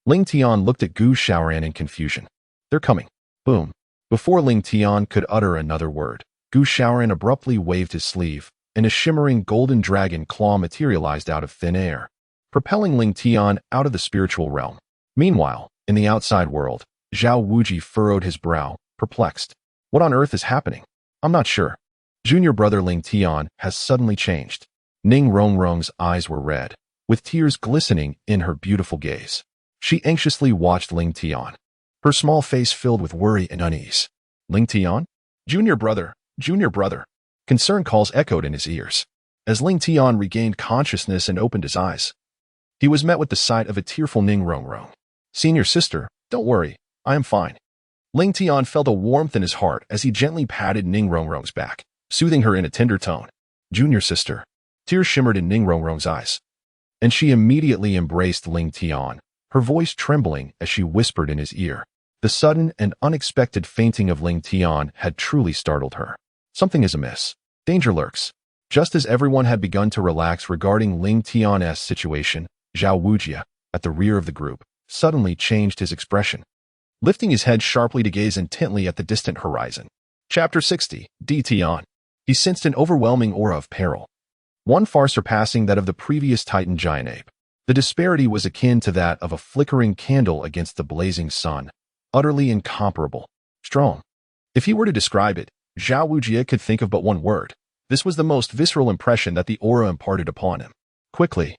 Speaker 1: Ling Tian looked at Gu Shaoran in confusion. They're coming. Boom. Before Ling Tian could utter another word, Gu Shaoran abruptly waved his sleeve, and a shimmering golden dragon claw materialized out of thin air, propelling Ling Tian out of the spiritual realm. Meanwhile, in the outside world, Zhao Wuji furrowed his brow, perplexed. What on earth is happening? I'm not sure. Junior brother Ling Tian has suddenly changed. Ning Rongrong's eyes were red, with tears glistening in her beautiful gaze. She anxiously watched Ling Tian, her small face filled with worry and unease. Ling Tian? Junior brother, junior brother. Concern calls echoed in his ears. As Ling Tian regained consciousness and opened his eyes, he was met with the sight of a tearful Ning Rongrong. Senior sister, don't worry, I am fine. Ling Tian felt a warmth in his heart as he gently patted Ning Rongrong's back, soothing her in a tender tone. Junior sister. Tears shimmered in Ning Rongrong's eyes, and she immediately embraced Ling Tian, her voice trembling as she whispered in his ear. The sudden and unexpected fainting of Ling Tian had truly startled her. Something is amiss. Danger lurks. Just as everyone had begun to relax regarding Ling Tian's situation, Zhao Wujia, at the rear of the group, suddenly changed his expression, lifting his head sharply to gaze intently at the distant horizon. Chapter 60, D. Tian. He sensed an overwhelming aura of peril, one far surpassing that of the previous Titan giant ape. The disparity was akin to that of a flickering candle against the blazing sun, utterly incomparable. Strong. If he were to describe it, Zhao Wujia could think of but one word. This was the most visceral impression that the aura imparted upon him. Quickly.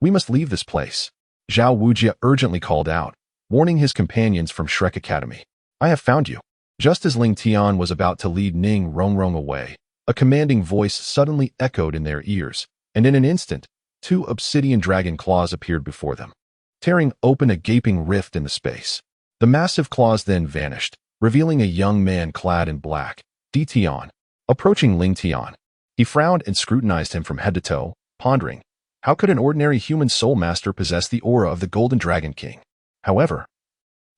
Speaker 1: We must leave this place. Zhao Wujia urgently called out, warning his companions from Shrek Academy. I have found you. Just as Ling Tian was about to lead Ning Rongrong away, a commanding voice suddenly echoed in their ears, and in an instant, 2 obsidian dragon claws appeared before them, tearing open a gaping rift in the space. The massive claws then vanished, revealing a young man clad in black, D. Tian. Approaching Ling Tian, he frowned and scrutinized him from head to toe, pondering, how could an ordinary human soul master possess the aura of the Golden Dragon King? However,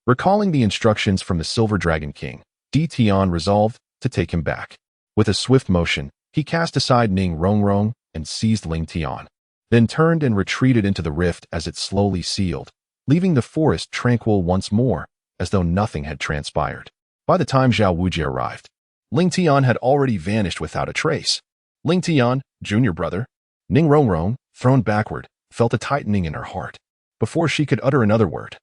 Speaker 1: recalling the instructions from the Silver Dragon King, D. Tian resolved to take him back. With a swift motion, he cast aside Ning Rongrong and seized Ling Tian, then turned and retreated into the rift as it slowly sealed, leaving the forest tranquil once more, as though nothing had transpired. By the time Zhao Wujia arrived, Ling Tian had already vanished without a trace. Ling Tian, junior brother. Ning Rongrong, thrown backward, felt a tightening in her heart. Before she could utter another word,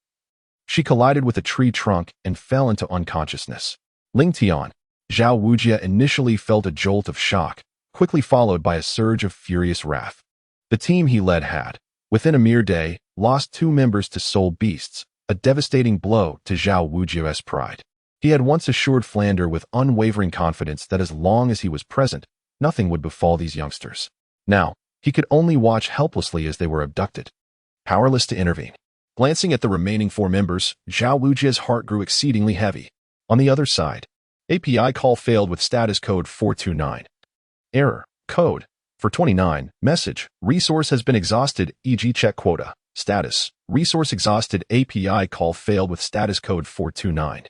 Speaker 1: she collided with a tree trunk and fell into unconsciousness. Ling Tian, Zhao Wujia initially felt a jolt of shock, quickly followed by a surge of furious wrath. The team he led had, within a mere day, lost 2 members to soul beasts, a devastating blow to Zhao Wujia's pride. He had once assured Flander with unwavering confidence that as long as he was present, nothing would befall these youngsters. Now, he could only watch helplessly as they were abducted, powerless to intervene. Glancing at the remaining 4 members, Zhao Wujia's heart grew exceedingly heavy. On the other side, API call failed with status code 429. Error. Code. For 29. Message. Resource has been exhausted, e.g. check quota. Status. Resource exhausted. API call failed with status code 429.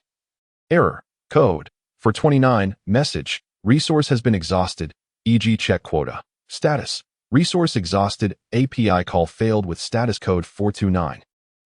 Speaker 1: Error. Code. For 29. Message. Resource has been exhausted, e.g. check quota. Status. Resource exhausted. API call failed with status code 429.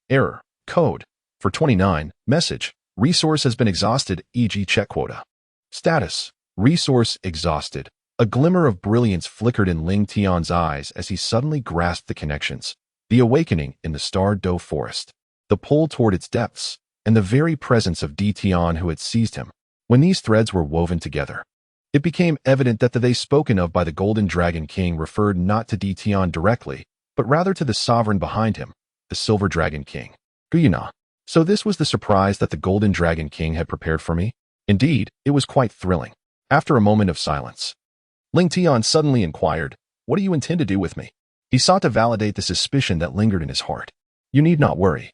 Speaker 1: Error. Code. For 29. Message. Resource has been exhausted, e.g. check quota. Status. Resource exhausted. A glimmer of brilliance flickered in Ling Tian's eyes as he suddenly grasped the connections. The awakening in the Starry Forest, the pull toward its depths, and the very presence of D. Tian who had seized him. When these threads were woven together, it became evident that the they spoken of by the Golden Dragon King referred not to D. Tian directly, but rather to the sovereign behind him, the Silver Dragon King. Guyana. So this was the surprise that the Golden Dragon King had prepared for me? Indeed, it was quite thrilling. After a moment of silence, Ling Tian suddenly inquired, what do you intend to do with me? He sought to validate the suspicion that lingered in his heart. You need not worry.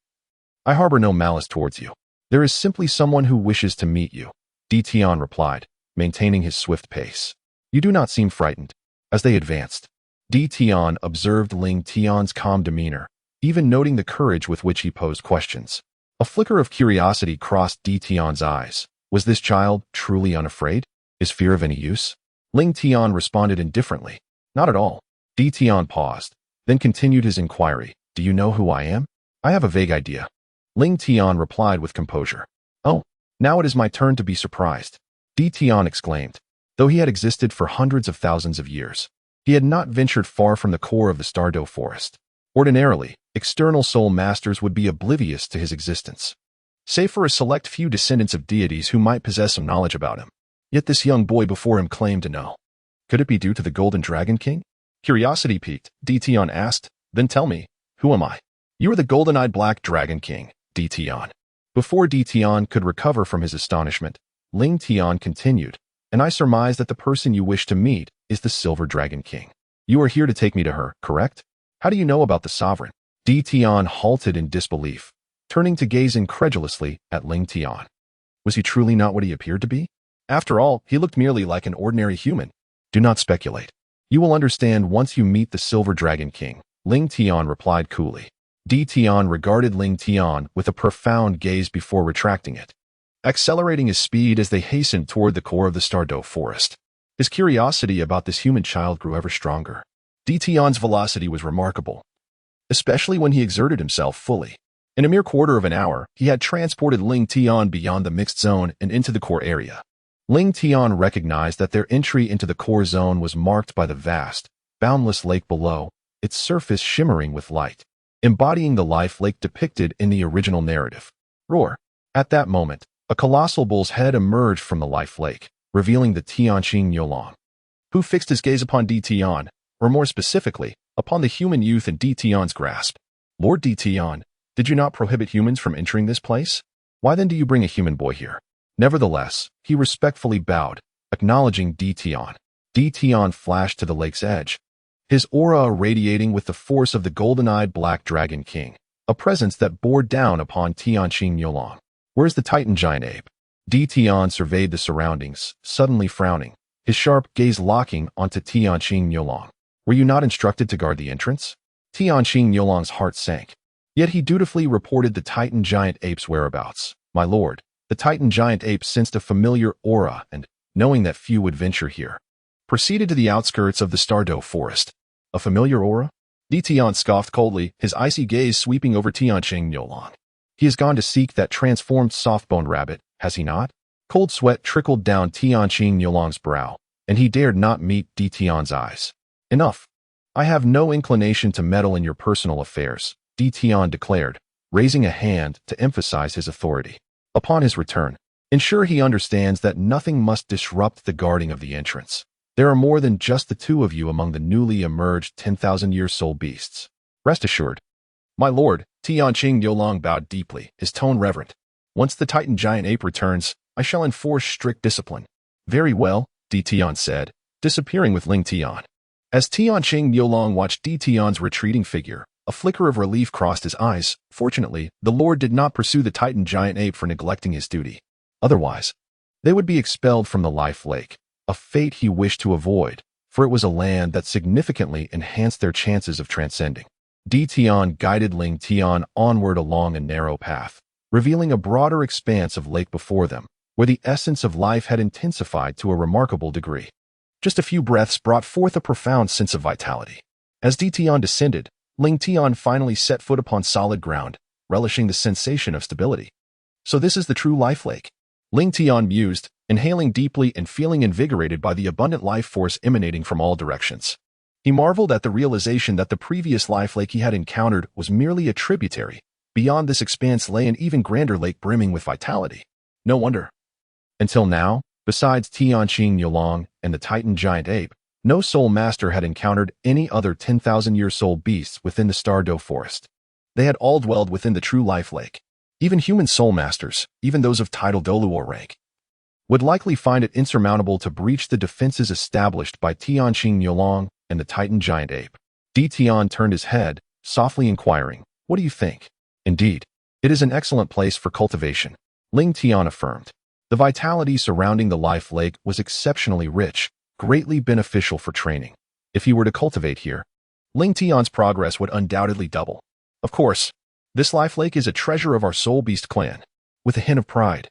Speaker 1: I harbor no malice towards you. There is simply someone who wishes to meet you, D. Tian replied, maintaining his swift pace. You do not seem frightened. As they advanced, D. Tian observed Ling Tian's calm demeanor, even noting the courage with which he posed questions. A flicker of curiosity crossed D. Tian's eyes. Was this child truly unafraid? Is fear of any use? Ling Tian responded indifferently. Not at all. D. Tian paused, then continued his inquiry. Do you know who I am? I have a vague idea. Ling Tian replied with composure. Oh, Now it is my turn to be surprised, Di Tian exclaimed. Though he had existed for hundreds of thousands of years, he had not ventured far from the core of the Starry Forest. Ordinarily, external soul masters would be oblivious to his existence, save for a select few descendants of deities who might possess some knowledge about him. Yet this young boy before him claimed to know. Could it be due to the Golden Dragon King? Curiosity piqued, Di Tian asked. Then tell me, who am I? You are the golden-eyed Black Dragon King, Di Tian. Before Di Tian could recover from his astonishment, Ling Tian continued, and I surmise that the person you wish to meet is the Silver Dragon King. You are here to take me to her, correct? How do you know about the sovereign? Di Tian halted in disbelief, turning to gaze incredulously at Ling Tian. Was he truly not what he appeared to be? After all, he looked merely like an ordinary human. Do not speculate. You will understand once you meet the Silver Dragon King, Ling Tian replied coolly. Di Tian regarded Ling Tian with a profound gaze before retracting it, accelerating his speed as they hastened toward the core of the Starry Forest. His curiosity about this human child grew ever stronger. Di Tian's velocity was remarkable, especially when he exerted himself fully. In a mere quarter of an hour, he had transported Ling Tian beyond the mixed zone and into the core area. Ling Tian recognized that their entry into the core zone was marked by the vast, boundless lake below, its surface shimmering with light, embodying the life lake depicted in the original narrative. Roar! At that moment, a colossal bull's head emerged from the life lake, revealing the Tianqing Yolong, who fixed his gaze upon Di Tian, or more specifically, upon the human youth in Di Tian's grasp. Lord Di Tian, did you not prohibit humans from entering this place? Why then do you bring a human boy here? Nevertheless, he respectfully bowed, acknowledging Di Tian. Di Tian flashed to the lake's edge, his aura irradiating with the force of the golden-eyed Black Dragon King, a presence that bore down upon Tianqing Yolong. Where's the Titan giant ape? Di Tian surveyed the surroundings, suddenly frowning, his sharp gaze locking onto Tianqing Yolong. Were you not instructed to guard the entrance? Tianqing Yolong's heart sank. Yet he dutifully reported the Titan giant ape's whereabouts. My lord, the Titan giant ape sensed a familiar aura and, knowing that few would venture here, proceeded to the outskirts of the Starry Forest. A familiar aura? Di Tian scoffed coldly, his icy gaze sweeping over Tianqing Yolong. He has gone to seek that transformed soft-boned rabbit, has he not? Cold sweat trickled down Tianqing Yolong's brow, and he dared not meet Di Tian's eyes. Enough. I have no inclination to meddle in your personal affairs, Di Tian declared, raising a hand to emphasize his authority. Upon his return, ensure he understands that nothing must disrupt the guarding of the entrance. There are more than just the two of you among the newly emerged 10,000-year soul beasts. Rest assured. My lord, Tianqing Yolong bowed deeply, his tone reverent. Once the Titan giant ape returns, I shall enforce strict discipline. Very well, Di Tian said, disappearing with Ling Tian. As Tianqing Yolong watched Di Tian's retreating figure, a flicker of relief crossed his eyes. Fortunately, the lord did not pursue the Titan giant ape for neglecting his duty. Otherwise, they would be expelled from the life lake, a fate he wished to avoid, for it was a land that significantly enhanced their chances of transcending. Di Tian guided Ling Tian onward along a narrow path, revealing a broader expanse of lake before them, where the essence of life had intensified to a remarkable degree. Just a few breaths brought forth a profound sense of vitality. As Di Tian descended, Ling Tian finally set foot upon solid ground, relishing the sensation of stability. So this is the true life lake. Ling Tian mused, inhaling deeply and feeling invigorated by the abundant life force emanating from all directions. He marveled at the realization that the previous life lake he had encountered was merely a tributary. Beyond this expanse lay an even grander lake brimming with vitality. No wonder. Until now, besides Tianqing Yolong and the Titan giant ape, no soul master had encountered any other 10,000-year soul beasts within the Starry Forest. They had all dwelled within the true life lake. Even human soul masters, even those of title Douluo rank, would likely find it insurmountable to breach the defenses established by Tianqing Yolong and the Titan giant ape. Di Tian turned his head, softly inquiring, "What do you think?" "Indeed, it is an excellent place for cultivation," Ling Tian affirmed. The vitality surrounding the life lake was exceptionally rich, greatly beneficial for training. If he were to cultivate here, Ling Tian's progress would undoubtedly double. Of course, this life lake is a treasure of our soul beast clan. With a hint of pride,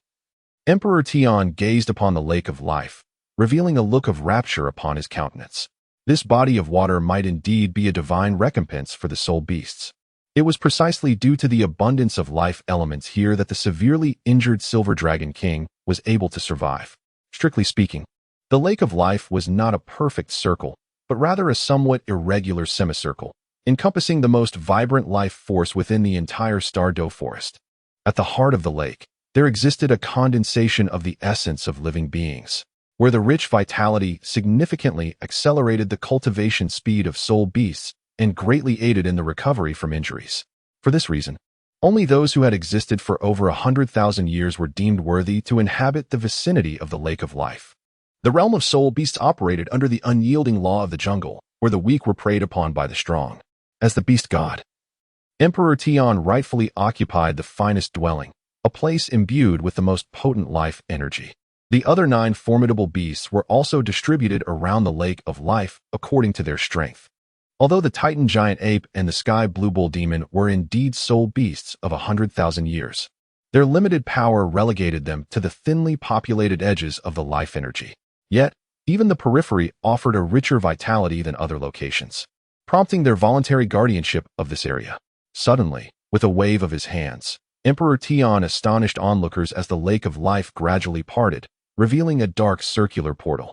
Speaker 1: Emperor Tian gazed upon the lake of life, revealing a look of rapture upon his countenance. This body of water might indeed be a divine recompense for the soul beasts. It was precisely due to the abundance of life elements here that the severely injured Silver Dragon King was able to survive. Strictly speaking, the Lake of Life was not a perfect circle, but rather a somewhat irregular semicircle, encompassing the most vibrant life force within the entire Starry Forest. At the heart of the lake, there existed a condensation of the essence of living beings, where the rich vitality significantly accelerated the cultivation speed of soul beasts and greatly aided in the recovery from injuries. For this reason, only those who had existed for over 100,000 years were deemed worthy to inhabit the vicinity of the Lake of Life. The realm of soul beasts operated under the unyielding law of the jungle, where the weak were preyed upon by the strong. As the beast god, Emperor Tian rightfully occupied the finest dwelling, a place imbued with the most potent life energy. The other 9 formidable beasts were also distributed around the Lake of Life according to their strength. Although the Titan giant ape and the sky blue bull demon were indeed soul beasts of 100,000 years, their limited power relegated them to the thinly populated edges of the life energy. Yet, even the periphery offered a richer vitality than other locations, prompting their voluntary guardianship of this area. Suddenly, with a wave of his hands, Emperor Tian astonished onlookers as the Lake of Life gradually parted, revealing a dark circular portal.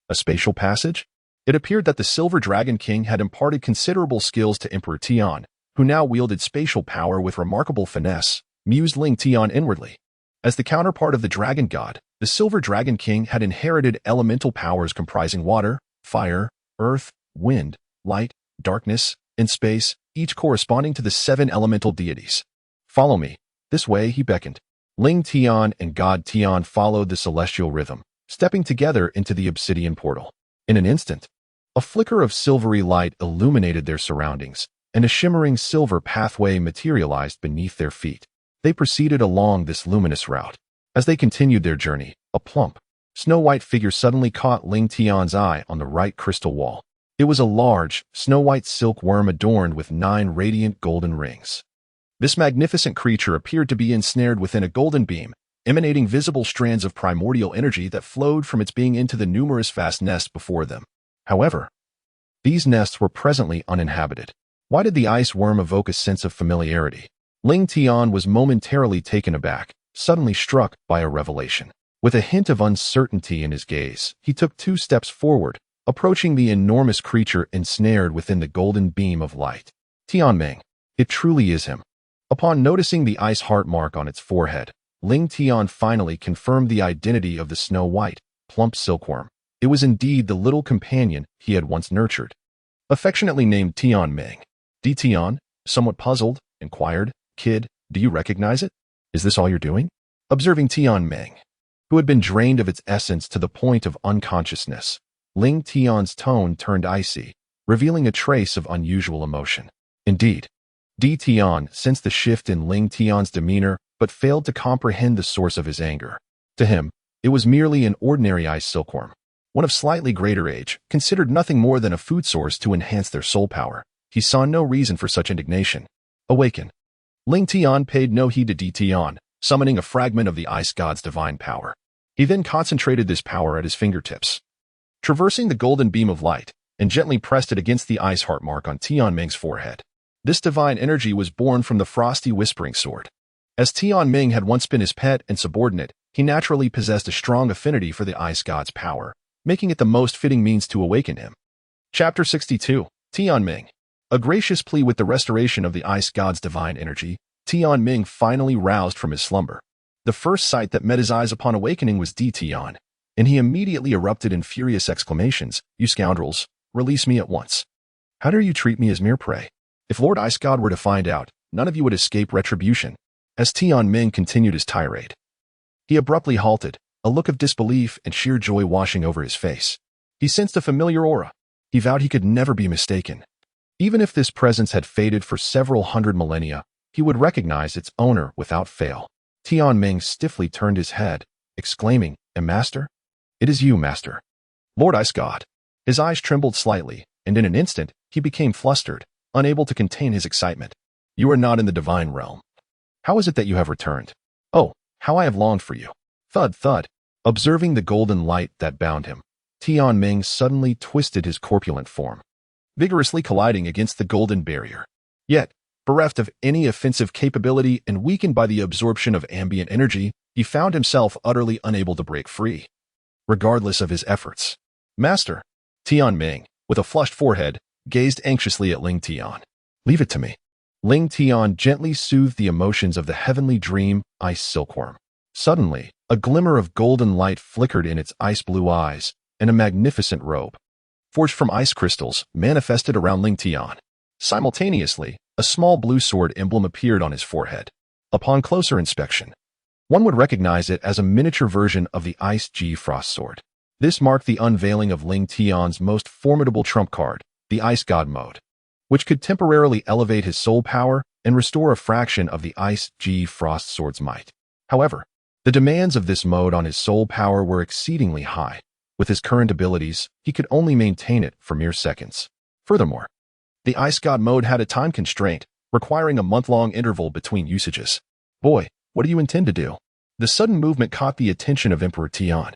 Speaker 1: A spatial passage? It appeared that the Silver Dragon King had imparted considerable skills to Emperor Tian, who now wielded spatial power with remarkable finesse, mused Ling Tian inwardly. As the counterpart of the Dragon God, the Silver Dragon King had inherited elemental powers comprising water, fire, earth, wind, light, darkness, and space, each corresponding to the 7 elemental deities. Follow me. This way, he beckoned. Ling Tian and God Tian followed the celestial rhythm, stepping together into the obsidian portal. In an instant, a flicker of silvery light illuminated their surroundings, and a shimmering silver pathway materialized beneath their feet. They proceeded along this luminous route. As they continued their journey, a plump, snow-white figure suddenly caught Ling Tian's eye on the right crystal wall. It was a large, snow-white silkworm adorned with 9 radiant golden rings. This magnificent creature appeared to be ensnared within a golden beam, emanating visible strands of primordial energy that flowed from its being into the numerous vast nests before them. However, these nests were presently uninhabited. Why did the ice worm evoke a sense of familiarity? Ling Tian was momentarily taken aback, suddenly struck by a revelation. With a hint of uncertainty in his gaze, he took 2 steps forward, approaching the enormous creature ensnared within the golden beam of light. Tianming, it truly is him. Upon noticing the ice heart mark on its forehead, Ling Tian finally confirmed the identity of the snow-white, plump silkworm. It was indeed the little companion he had once nurtured. Affectionately named Tianming, "D. Tian," somewhat puzzled, inquired, "Kid, do you recognize it? Is this all you're doing?" Observing Tianming, who had been drained of its essence to the point of unconsciousness, Ling Tian's tone turned icy, revealing a trace of unusual emotion. Indeed, D. Tian sensed the shift in Ling Tian's demeanor but failed to comprehend the source of his anger. To him, it was merely an ordinary ice silkworm, one of slightly greater age, considered nothing more than a food source to enhance their soul power. He saw no reason for such indignation. Awaken. Ling Tian paid no heed to D. Tian, summoning a fragment of the ice god's divine power. He then concentrated this power at his fingertips, traversing the golden beam of light, and gently pressed it against the ice heart mark on Tianming's forehead. This divine energy was born from the frosty whispering sword. As Tianming had once been his pet and subordinate, he naturally possessed a strong affinity for the ice god's power, making it the most fitting means to awaken him. Chapter 62. Tianming. A gracious plea with the restoration of the ice god's divine energy, Tianming finally roused from his slumber. The first sight that met his eyes upon awakening was D. Tian, and he immediately erupted in furious exclamations. "You scoundrels, release me at once. How dare you treat me as mere prey? If Lord Ice God were to find out, none of you would escape retribution." As Tianming continued his tirade, he abruptly halted, a look of disbelief and sheer joy washing over his face. He sensed a familiar aura. He vowed he could never be mistaken. Even if this presence had faded for several hundred millennia, he would recognize its owner without fail. Tianming stiffly turned his head, exclaiming, "Master? It is you, Master." Lord Ice God. His eyes trembled slightly, and in an instant, he became flustered, unable to contain his excitement. "You are not in the divine realm. How is it that you have returned? Oh, how I have longed for you." Thud, thud. Observing the golden light that bound him, Tianming suddenly twisted his corpulent form, vigorously colliding against the golden barrier. Yet, Bereft of any offensive capability and weakened by the absorption of ambient energy, he found himself utterly unable to break free, regardless of his efforts. Master, Tianming, with a flushed forehead, gazed anxiously at Ling Tian. Leave it to me. Ling Tian gently soothed the emotions of the heavenly dream, ice silkworm. Suddenly, a glimmer of golden light flickered in its ice-blue eyes, and a magnificent robe, forged from ice crystals, manifested around Ling Tian. Simultaneously, a small blue sword emblem appeared on his forehead. Upon closer inspection, one would recognize it as a miniature version of the Ice G Frost Sword. This marked the unveiling of Ling Tian's most formidable trump card, the Ice God mode, which could temporarily elevate his soul power and restore a fraction of the Ice G Frost Sword's might. However, the demands of this mode on his soul power were exceedingly high. With his current abilities, he could only maintain it for mere seconds. Furthermore, the Ice God mode had a time constraint, requiring a month-long interval between usages. Boy, what do you intend to do? The sudden movement caught the attention of Emperor Tian,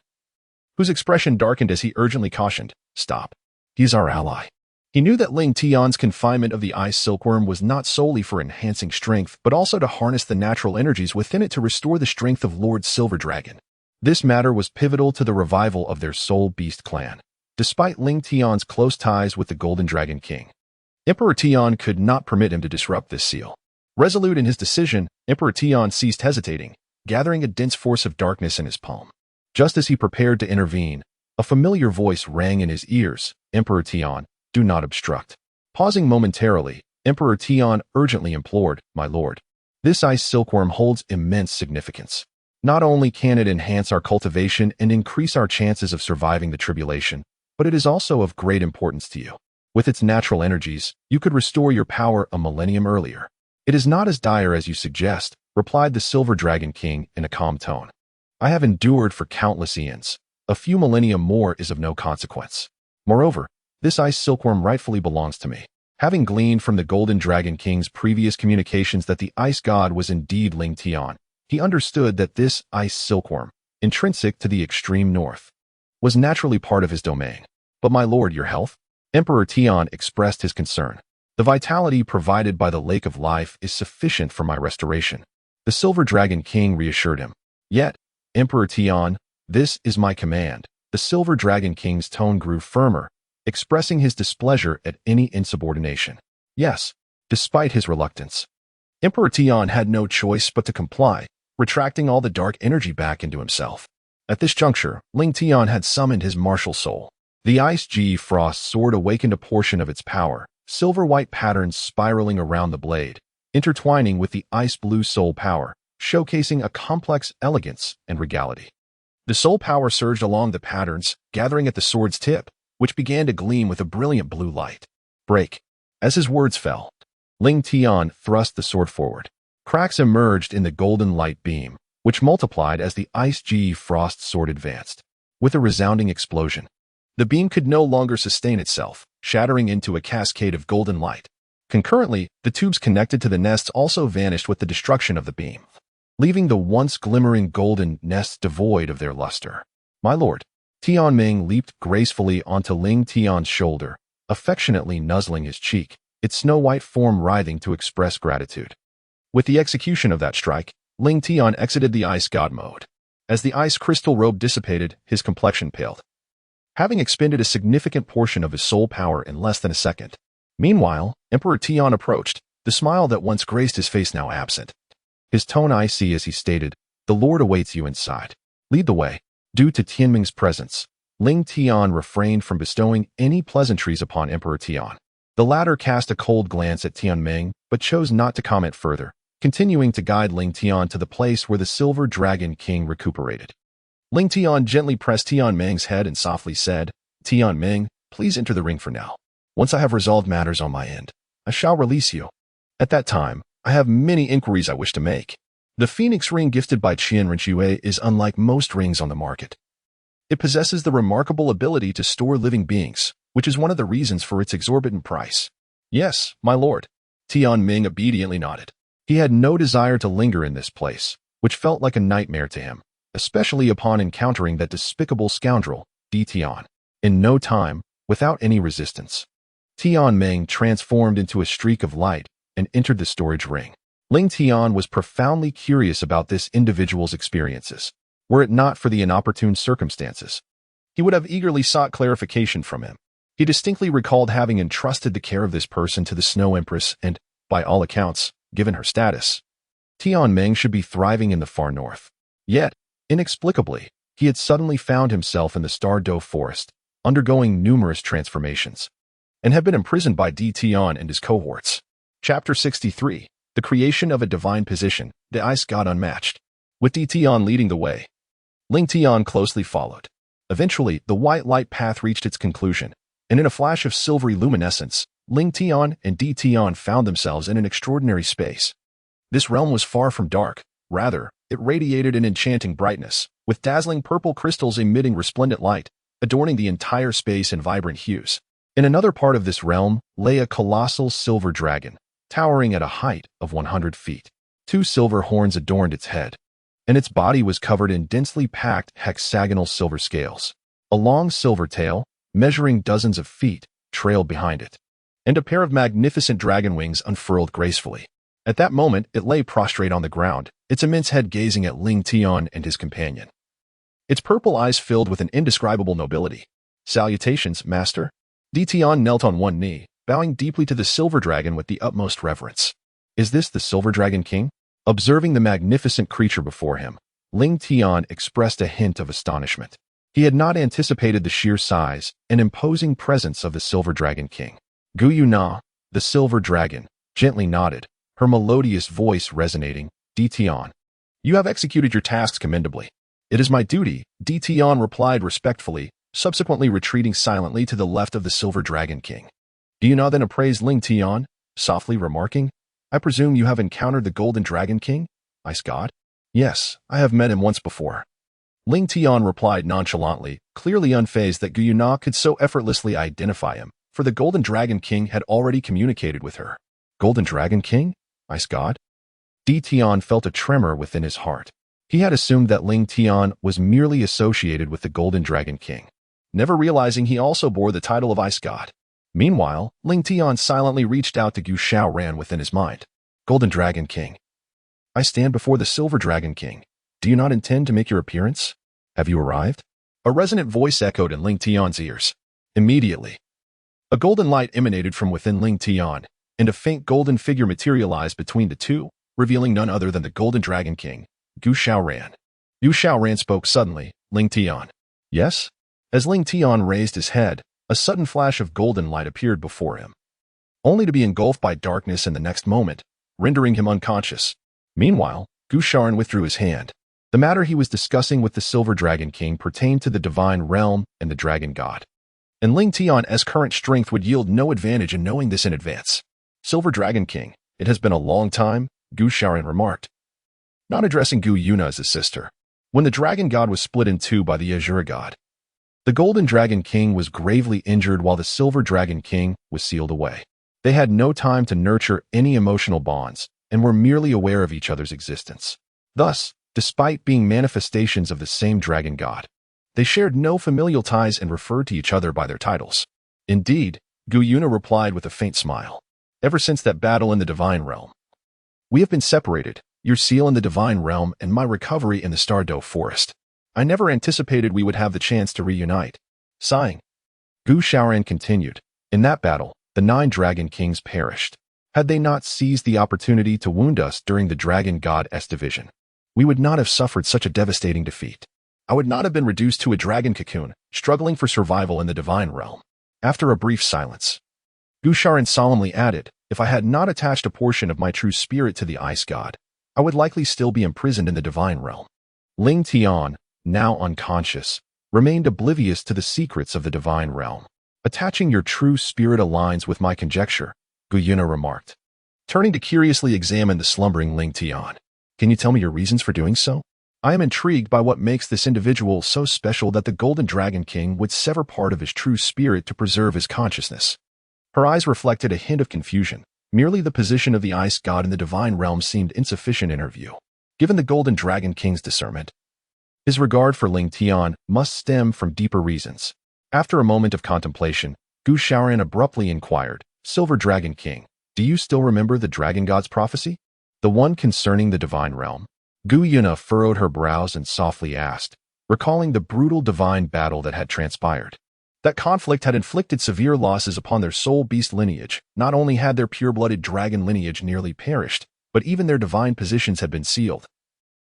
Speaker 1: whose expression darkened as he urgently cautioned, "Stop. He's our ally." He knew that Ling Tian's confinement of the ice silkworm was not solely for enhancing strength, but also to harness the natural energies within it to restore the strength of Lord Silver Dragon. This matter was pivotal to the revival of their Soul Beast clan. Despite Ling Tian's close ties with the Golden Dragon King, Emperor Tian could not permit him to disrupt this seal. Resolute in his decision, Emperor Tian ceased hesitating, gathering a dense force of darkness in his palm. Just as he prepared to intervene, a familiar voice rang in his ears, "Emperor Tian, do not obstruct." Pausing momentarily, Emperor Tian urgently implored, "My lord, this ice silkworm holds immense significance. Not only can it enhance our cultivation and increase our chances of surviving the tribulation, but it is also of great importance to you. With its natural energies, you could restore your power a millennium earlier." "It is not as dire as you suggest," replied the Silver Dragon King in a calm tone. "I have endured for countless eons. A few millennia more is of no consequence. Moreover, this ice silkworm rightfully belongs to me." Having gleaned from the Golden Dragon King's previous communications that the ice god was indeed Ling Tian, he understood that this ice silkworm, intrinsic to the extreme north, was naturally part of his domain. "But my lord, your health?" Emperor Tian expressed his concern. "The vitality provided by the Lake of Life is sufficient for my restoration," the Silver Dragon King reassured him. "Yet, Emperor Tian, this is my command." The Silver Dragon King's tone grew firmer, expressing his displeasure at any insubordination. Yes, despite his reluctance, Emperor Tian had no choice but to comply, retracting all the dark energy back into himself. At this juncture, Ling Tian had summoned his martial soul. The Ice G Frost Sword awakened a portion of its power, silver-white patterns spiraling around the blade, intertwining with the ice-blue soul power, showcasing a complex elegance and regality. The soul power surged along the patterns, gathering at the sword's tip, which began to gleam with a brilliant blue light. "Break." As his words fell, Ling Tian thrust the sword forward. Cracks emerged in the golden light beam, which multiplied as the Ice G Frost Sword advanced. With a resounding explosion, the beam could no longer sustain itself, shattering into a cascade of golden light. Concurrently, the tubes connected to the nests also vanished with the destruction of the beam, leaving the once glimmering golden nests devoid of their luster. "My lord." Tianming leaped gracefully onto Ling Tian's shoulder, affectionately nuzzling his cheek, its snow-white form writhing to express gratitude. With the execution of that strike, Ling Tian exited the ice god mode. As the ice crystal robe dissipated, his complexion paled, having expended a significant portion of his soul power in less than a second. Meanwhile, Emperor Tian approached, the smile that once graced his face now absent. His tone icy as he stated, "The Lord awaits you inside. Lead the way." Due to Tianming's presence, Ling Tian refrained from bestowing any pleasantries upon Emperor Tian. The latter cast a cold glance at Tianming, but chose not to comment further, continuing to guide Ling Tian to the place where the Silver Dragon King recuperated. Ling Tian gently pressed Tianming's head and softly said, "Tianming, please enter the ring for now. Once I have resolved matters on my end, I shall release you. At that time, I have many inquiries I wish to make." The Phoenix Ring gifted by Qian Renxue is unlike most rings on the market. It possesses the remarkable ability to store living beings, which is one of the reasons for its exorbitant price. "Yes, my lord." Tianming obediently nodded. He had no desire to linger in this place, which felt like a nightmare to him, especially upon encountering that despicable scoundrel, Di Tian. In no time, without any resistance, Tianming transformed into a streak of light, and entered the storage ring. Ling Tian was profoundly curious about this individual's experiences. Were it not for the inopportune circumstances, he would have eagerly sought clarification from him. He distinctly recalled having entrusted the care of this person to the Snow Empress and, by all accounts, given her status, Tian Meng should be thriving in the far north. Yet, inexplicably, he had suddenly found himself in the Starry Forest, undergoing numerous transformations, and had been imprisoned by Di Tian and his cohorts. Chapter 63. The Creation of a Divine Position, the Ice God Unmatched. With Di Tian leading the way, Ling Tian closely followed. Eventually, the white light path reached its conclusion, and in a flash of silvery luminescence, Ling Tian and Di Tian found themselves in an extraordinary space. This realm was far from dark. Rather, it radiated an enchanting brightness, with dazzling purple crystals emitting resplendent light, adorning the entire space in vibrant hues. In another part of this realm lay a colossal silver dragon, towering at a height of 100 feet. 2 silver horns adorned its head, and its body was covered in densely packed hexagonal silver scales. A long silver tail, measuring dozens of feet, trailed behind it, and a pair of magnificent dragon wings unfurled gracefully. At that moment, it lay prostrate on the ground, its immense head gazing at Ling Tian and his companion. Its purple eyes filled with an indescribable nobility. "Salutations, master." Di Tian knelt on one knee, bowing deeply to the silver dragon with the utmost reverence. "Is this the Silver Dragon King?" Observing the magnificent creature before him, Ling Tian expressed a hint of astonishment. He had not anticipated the sheer size and imposing presence of the Silver Dragon King. Gu Yuna, the Silver Dragon, gently nodded, her melodious voice resonating. "Di Tian, you have executed your tasks commendably." "It is my duty," Di Tian replied respectfully, subsequently retreating silently to the left of the Silver Dragon King. Gu Yuna then appraised Ling Tian, softly remarking, "I presume you have encountered the Golden Dragon King, Ice God?" "Yes, I have met him once before." Ling Tian replied nonchalantly, clearly unfazed that Gu Yuna could so effortlessly identify him, for the Golden Dragon King had already communicated with her. "Golden Dragon King? Ice God?" Di Tian felt a tremor within his heart. He had assumed that Ling Tian was merely associated with the Golden Dragon King, never realizing he also bore the title of Ice God. Meanwhile, Ling Tian silently reached out to Gu Xiaoran within his mind. "Golden Dragon King, I stand before the Silver Dragon King. Do you not intend to make your appearance? Have you arrived?" A resonant voice echoed in Ling Tian's ears. Immediately, a golden light emanated from within Ling Tian, and a faint golden figure materialized between the two, revealing none other than the Golden Dragon King, Gu Xiaoran. Gu Xiaoran spoke suddenly. "Ling Tian." "Yes?" As Ling Tian raised his head, a sudden flash of golden light appeared before him, only to be engulfed by darkness in the next moment, rendering him unconscious. Meanwhile, Gu Xiaoran withdrew his hand. The matter he was discussing with the Silver Dragon King pertained to the divine realm and the dragon god, and Ling Tian's current strength would yield no advantage in knowing this in advance. "Silver Dragon King, it has been a long time," Gu Xiaoran remarked, not addressing Gu Yuna as his sister. When the dragon god was split in two by the Azure god, the Golden Dragon King was gravely injured while the Silver Dragon King was sealed away. They had no time to nurture any emotional bonds and were merely aware of each other's existence. Thus, despite being manifestations of the same dragon god, they shared no familial ties and referred to each other by their titles. "Indeed," Gu Yuna replied with a faint smile. "Ever since that battle in the Divine Realm, we have been separated, your seal in the Divine Realm and my recovery in the Starry Forest. I never anticipated we would have the chance to reunite." Sighing, Gu Xiaoran continued, "In that battle, the 9 Dragon Kings perished. Had they not seized the opportunity to wound us during the Dragon God's division, we would not have suffered such a devastating defeat. I would not have been reduced to a dragon cocoon, struggling for survival in the Divine Realm." After a brief silence, Gu Xiaoran solemnly added, "If I had not attached a portion of my true spirit to the Ice God, I would likely still be imprisoned in the Divine Realm." Ling Tian, now unconscious, remained oblivious to the secrets of the Divine Realm. "Attaching your true spirit aligns with my conjecture," Gu Yuna remarked, turning to curiously examine the slumbering Ling Tian. "Can you tell me your reasons for doing so? I am intrigued by what makes this individual so special that the Golden Dragon King would sever part of his true spirit to preserve his consciousness." Her eyes reflected a hint of confusion. Merely the position of the Ice God in the Divine Realm seemed insufficient in her view. Given the Golden Dragon King's discernment, his regard for Ling Tian must stem from deeper reasons. After a moment of contemplation, Gu Xiaoran abruptly inquired, "Silver Dragon King, Do you still remember the dragon god's prophecy? The one concerning the divine realm? Gu Yuna furrowed her brows and softly asked, recalling the brutal divine battle that had transpired. That conflict had inflicted severe losses upon their soul beast lineage. Not only had their pure-blooded dragon lineage nearly perished, but even their divine positions had been sealed,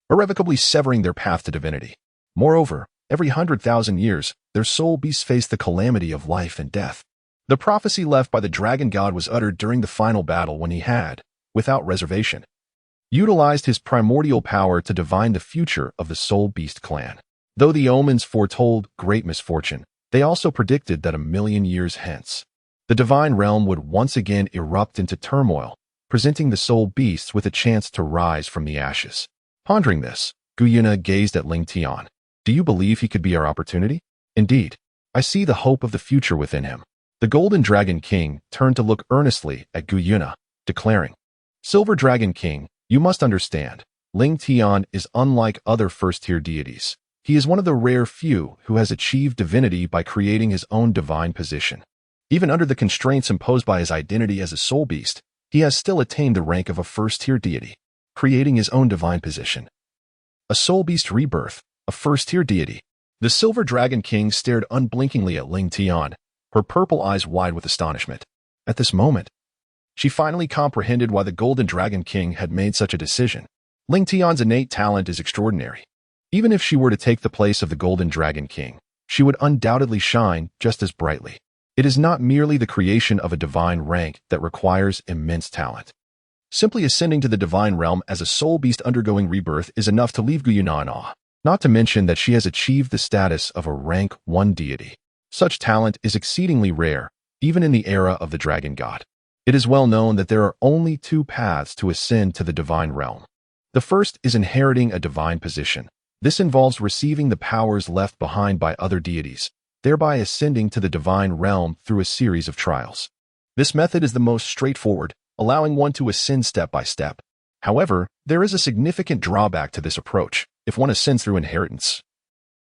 Speaker 1: irrevocably severing their path to divinity. Moreover, every 100,000 years, their soul beasts faced the calamity of life and death. The prophecy left by the dragon god was uttered during the final battle when he had, without reservation, utilized his primordial power to divine the future of the soul beast clan. Though the omens foretold great misfortune, they also predicted that 1,000,000 years hence, the divine realm would once again erupt into turmoil, presenting the soul beasts with a chance to rise from the ashes. Pondering this, Gu Yuna gazed at Ling Tian. Do you believe he could be our opportunity? Indeed, I see the hope of the future within him. The Golden Dragon King turned to look earnestly at Gu Yuna, declaring, Silver Dragon King, you must understand, Ling Tian is unlike other first-tier deities. He is one of the rare few who has achieved divinity by creating his own divine position. Even under the constraints imposed by his identity as a soul beast, he has still attained the rank of a first-tier deity, creating his own divine position. A soul beast rebirth, a first-tier deity. The Silver Dragon King stared unblinkingly at Ling Tian, her purple eyes wide with astonishment. At this moment, she finally comprehended why the Golden Dragon King had made such a decision. Ling Tian's innate talent is extraordinary. Even if she were to take the place of the Golden Dragon King, she would undoubtedly shine just as brightly. It is not merely the creation of a divine rank that requires immense talent. Simply ascending to the divine realm as a soul beast undergoing rebirth is enough to leave Gu Yuna in awe, not to mention that she has achieved the status of a rank 1 deity. Such talent is exceedingly rare, even in the era of the dragon god. It is well known that there are only 2 paths to ascend to the divine realm. The first is inheriting a divine position. This involves receiving the powers left behind by other deities, thereby ascending to the divine realm through a series of trials. This method is the most straightforward, allowing one to ascend step by step. However, there is a significant drawback to this approach. If one ascends through inheritance,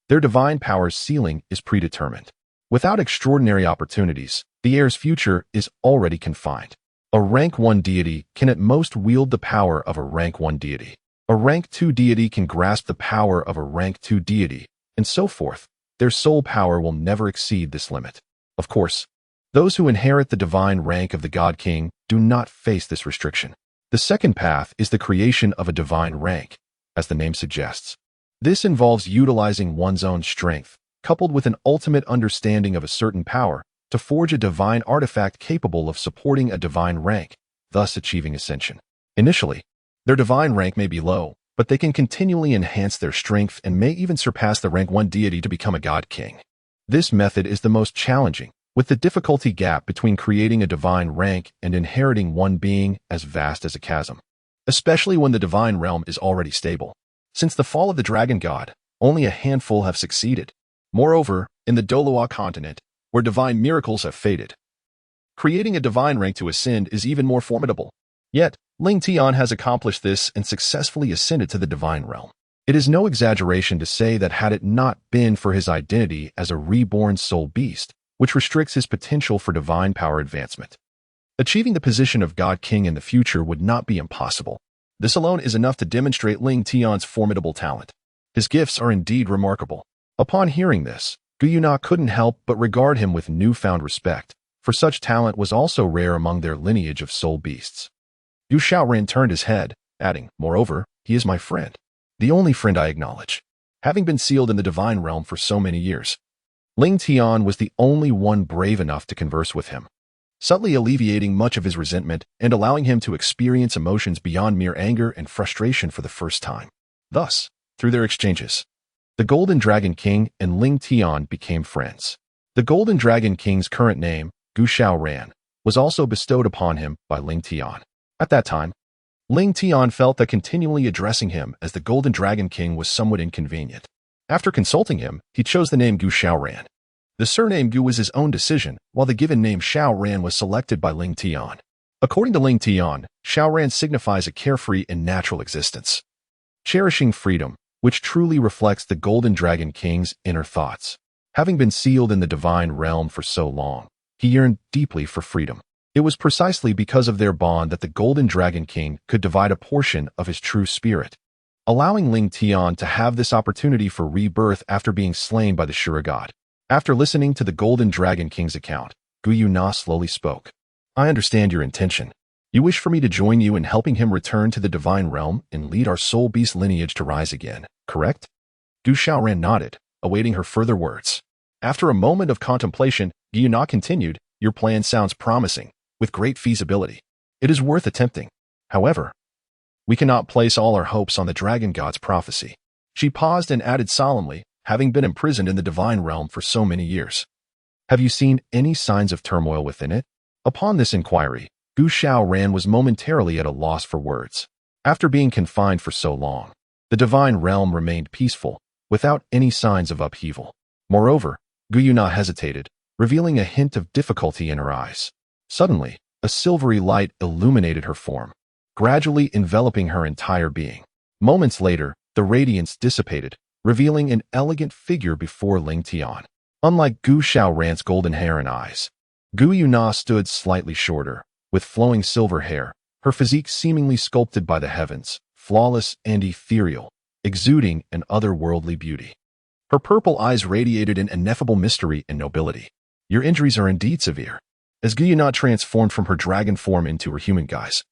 Speaker 1: their divine power's ceiling is predetermined. Without extraordinary opportunities, the heir's future is already confined. A rank 1 deity can at most wield the power of a rank 1 deity. A rank 2 deity can grasp the power of a rank 2 deity, and so forth. Their soul power will never exceed this limit. Of course, those who inherit the divine rank of the God King do not face this restriction. The second path is the creation of a divine rank, as the name suggests. This involves utilizing one's own strength, coupled with an ultimate understanding of a certain power, to forge a divine artifact capable of supporting a divine rank, thus achieving ascension. Initially, their divine rank may be low, but they can continually enhance their strength and may even surpass the rank 1 deity to become a God King. This method is the most challenging, with the difficulty gap between creating a divine rank and inheriting one being as vast as a chasm, especially when the divine realm is already stable. Since the fall of the dragon god, only a handful have succeeded. Moreover, in the Douluo continent, where divine miracles have faded, creating a divine rank to ascend is even more formidable. Yet, Ling Tian has accomplished this and successfully ascended to the divine realm. It is no exaggeration to say that had it not been for his identity as a reborn soul beast, which restricts his potential for divine power advancement, achieving the position of God King in the future would not be impossible. This alone is enough to demonstrate Ling Tian's formidable talent. His gifts are indeed remarkable. Upon hearing this, Gu Yuna couldn't help but regard him with newfound respect, for such talent was also rare among their lineage of soul beasts. Yu Xiaoran turned his head, adding, Moreover, he is my friend. The only friend I acknowledge. Having been sealed in the divine realm for so many years, Ling Tian was the only one brave enough to converse with him, subtly alleviating much of his resentment and allowing him to experience emotions beyond mere anger and frustration for the first time. Thus, through their exchanges, the Golden Dragon King and Ling Tian became friends. The Golden Dragon King's current name, Gu Xiaoran, was also bestowed upon him by Ling Tian. At that time, Ling Tian felt that continually addressing him as the Golden Dragon King was somewhat inconvenient. After consulting him, he chose the name Gu Xiaoran. The surname Gu was his own decision, while the given name Xiaoran was selected by Ling Tian. According to Ling Tian, Xiaoran signifies a carefree and natural existence, cherishing freedom, which truly reflects the Golden Dragon King's inner thoughts. Having been sealed in the divine realm for so long, he yearned deeply for freedom. It was precisely because of their bond that the Golden Dragon King could divide a portion of his true spirit, allowing Ling Tian to have this opportunity for rebirth after being slain by the Shura god. After listening to the Golden Dragon King's account, Gu Yuna slowly spoke. I understand your intention. You wish for me to join you in helping him return to the divine realm and lead our soul beast lineage to rise again, correct? Gu Xiaoran nodded, awaiting her further words. After a moment of contemplation, Gu Yuna continued, your plan sounds promising, with great feasibility. It is worth attempting. However, we cannot place all our hopes on the dragon god's prophecy. She paused and added solemnly, having been imprisoned in the divine realm for so many years. Have you seen any signs of turmoil within it? Upon this inquiry, Gu Xiaoran was momentarily at a loss for words. After being confined for so long, the divine realm remained peaceful, without any signs of upheaval. Moreover, Gu Yuna hesitated, revealing a hint of difficulty in her eyes. Suddenly, a silvery light illuminated her form, gradually enveloping her entire being. Moments later, the radiance dissipated, revealing an elegant figure before Ling Tian. Unlike Gu Xiaoran's golden hair and eyes, Gu Yuna stood slightly shorter, with flowing silver hair, her physique seemingly sculpted by the heavens, flawless and ethereal, exuding an otherworldly beauty. Her purple eyes radiated an ineffable mystery and nobility. Your injuries are indeed severe. As Gu Yuna transformed from her dragon form into her human guise,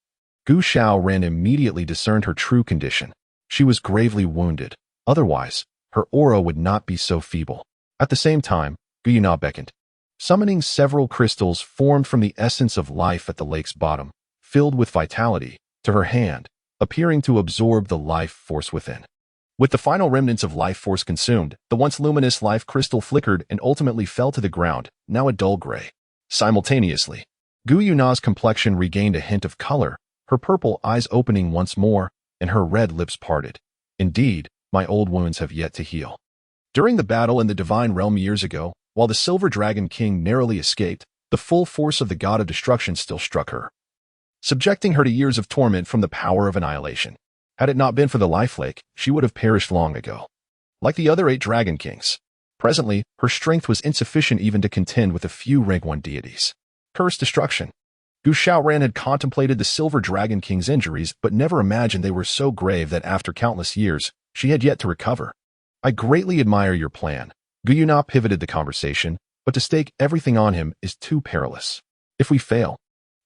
Speaker 1: Gu Xiaoran immediately discerned her true condition. She was gravely wounded. Otherwise, her aura would not be so feeble. At the same time, Gu Yuna beckoned. Summoning several crystals formed from the essence of life at the lake's bottom, filled with vitality, to her hand, appearing to absorb the life force within. With the final remnants of life force consumed, the once luminous life crystal flickered and ultimately fell to the ground, now a dull gray. Simultaneously, Gu Yuna's complexion regained a hint of color, her purple eyes opening once more, and her red lips parted. Indeed, my old wounds have yet to heal. During the battle in the divine realm years ago, while the Silver Dragon King narrowly escaped, the full force of the god of destruction still struck her, subjecting her to years of torment from the power of annihilation. Had it not been for the life lake, she would have perished long ago. Like the other 8 dragon kings, presently, her strength was insufficient even to contend with a few rank 1 deities. Cursed destruction. Gu Xiaoran had contemplated the Silver Dragon King's injuries, but never imagined they were so grave that after countless years, she had yet to recover. I greatly admire your plan. Gu Yuna pivoted the conversation, but to stake everything on him is too perilous. If we fail,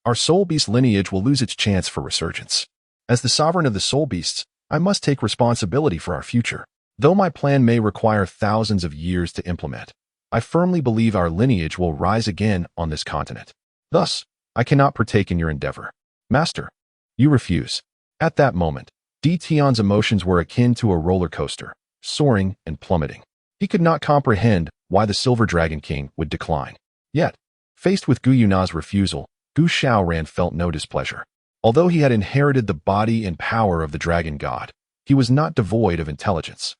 Speaker 1: our soul beast lineage will lose its chance for resurgence. As the sovereign of the soul beasts, I must take responsibility for our future. Though my plan may require thousands of years to implement, I firmly believe our lineage will rise again on this continent. Thus, I cannot partake in your endeavor. Master, you refuse. At that moment, Di Tian's emotions were akin to a roller coaster, soaring and plummeting. He could not comprehend why the Silver Dragon King would decline. Yet, faced with Gu Yuna's refusal, Gu Xiaoran felt no displeasure. Although he had inherited the body and power of the dragon god, he was not devoid of intelligence.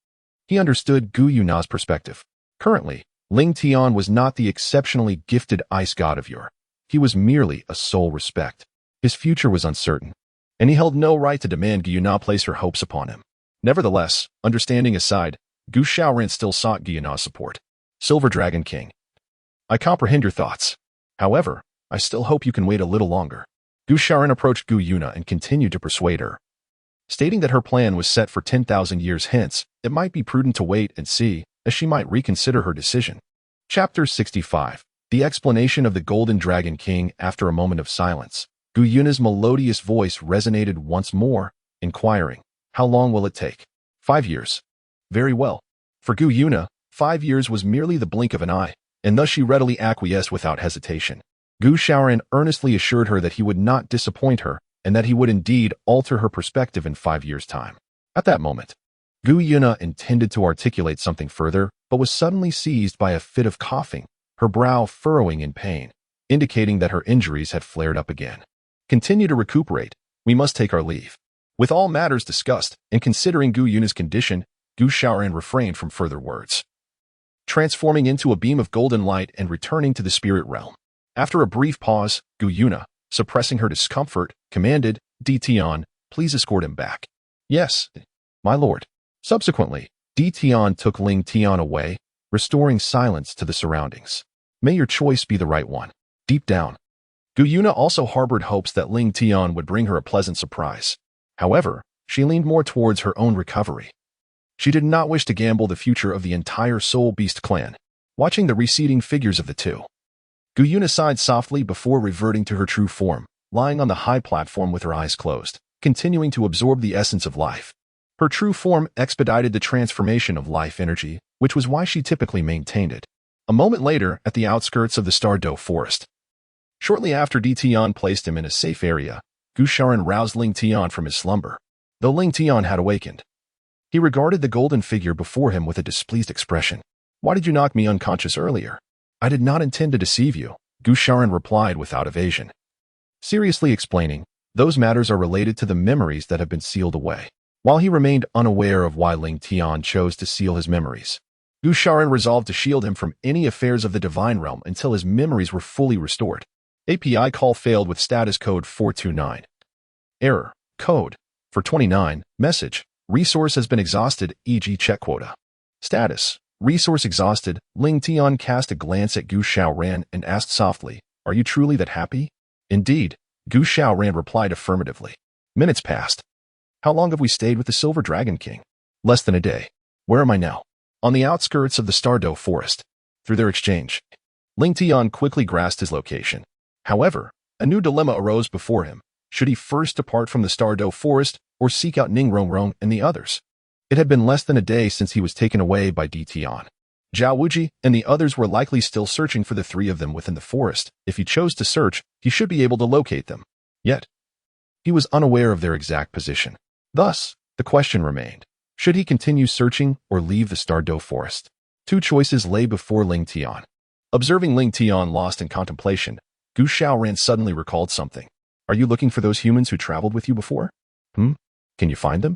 Speaker 1: He understood Gu Yuna's perspective. Currently, Ling Tian was not the exceptionally gifted ice god of yore. He was merely a soul respect. His future was uncertain, and he held no right to demand Gu Yuna place her hopes upon him. Nevertheless, understanding aside, Gu Xiaoran still sought Gu Yuna's support. Silver Dragon King, I comprehend your thoughts. However, I still hope you can wait a little longer. Gu Xiaoran approached Gu Yuna and continued to persuade her, stating that her plan was set for 10,000 years hence. It might be prudent to wait and see, as she might reconsider her decision. Chapter 65. The explanation of the Golden Dragon King. After a moment of silence, Gu Yuna's melodious voice resonated once more, inquiring, how long will it take? 5 years. Very well. For Gu Yuna, 5 years was merely the blink of an eye, and thus she readily acquiesced without hesitation. Gu Xiaoran earnestly assured her that he would not disappoint her, and that he would indeed alter her perspective in 5 years' time. At that moment, Gu Yuna intended to articulate something further, but was suddenly seized by a fit of coughing, her brow furrowing in pain, indicating that her injuries had flared up again. Continue to recuperate. We must take our leave. With all matters discussed, and considering Gu Yuna's condition, Gu Xiaoran refrained from further words, transforming into a beam of golden light and returning to the spirit realm. After a brief pause, Gu Yuna, suppressing her discomfort, commanded, Di Tian, please escort him back. Yes, my lord. Subsequently, Di Tian took Ling Tian away, restoring silence to the surroundings. May your choice be the right one. Deep down, Gu Yuna also harbored hopes that Ling Tian would bring her a pleasant surprise. However, she leaned more towards her own recovery. She did not wish to gamble the future of the entire Soul Beast clan. Watching the receding figures of the two, Gu Yuna sighed softly before reverting to her true form, lying on the high platform with her eyes closed, continuing to absorb the essence of life. Her true form expedited the transformation of life energy, which was why she typically maintained it. A moment later, at the outskirts of the Starry Forest. Shortly after Di Tian placed him in a safe area, Gu Shaoran roused Ling Tian from his slumber. Though Ling Tian had awakened, he regarded the golden figure before him with a displeased expression. "Why did you knock me unconscious earlier?" "I did not intend to deceive you," Gu Shaoran replied without evasion. Seriously explaining, those matters are related to the memories that have been sealed away. While he remained unaware of why Ling Tian chose to seal his memories, Gu Shaoran resolved to shield him from any affairs of the divine realm until his memories were fully restored. API call failed with status code 429. Error. Code. For 29. Message. Resource has been exhausted, e.g. check quota. Status. Resource exhausted. Ling Tian cast a glance at Gu Shaoran and asked softly, "Are you truly that happy?" "Indeed," Gu Shaoran replied affirmatively. Minutes passed. "How long have we stayed with the Silver Dragon King?" "Less than a day." "Where am I now?" "On the outskirts of the Starry Forest." Through their exchange, Ling Tian quickly grasped his location. However, a new dilemma arose before him. Should he first depart from the Starry Forest or seek out Ning Rongrong and the others? It had been less than a day since he was taken away by Di Tian. Zhao Wuji and the others were likely still searching for the three of them within the forest. If he chose to search, he should be able to locate them. Yet, he was unaware of their exact position. Thus, the question remained, should he continue searching or leave the Starry Forest? Two choices lay before Ling Tian. Observing Ling Tian lost in contemplation, Gu Shaoran suddenly recalled something. "Are you looking for those humans who traveled with you before?" Can you find them?"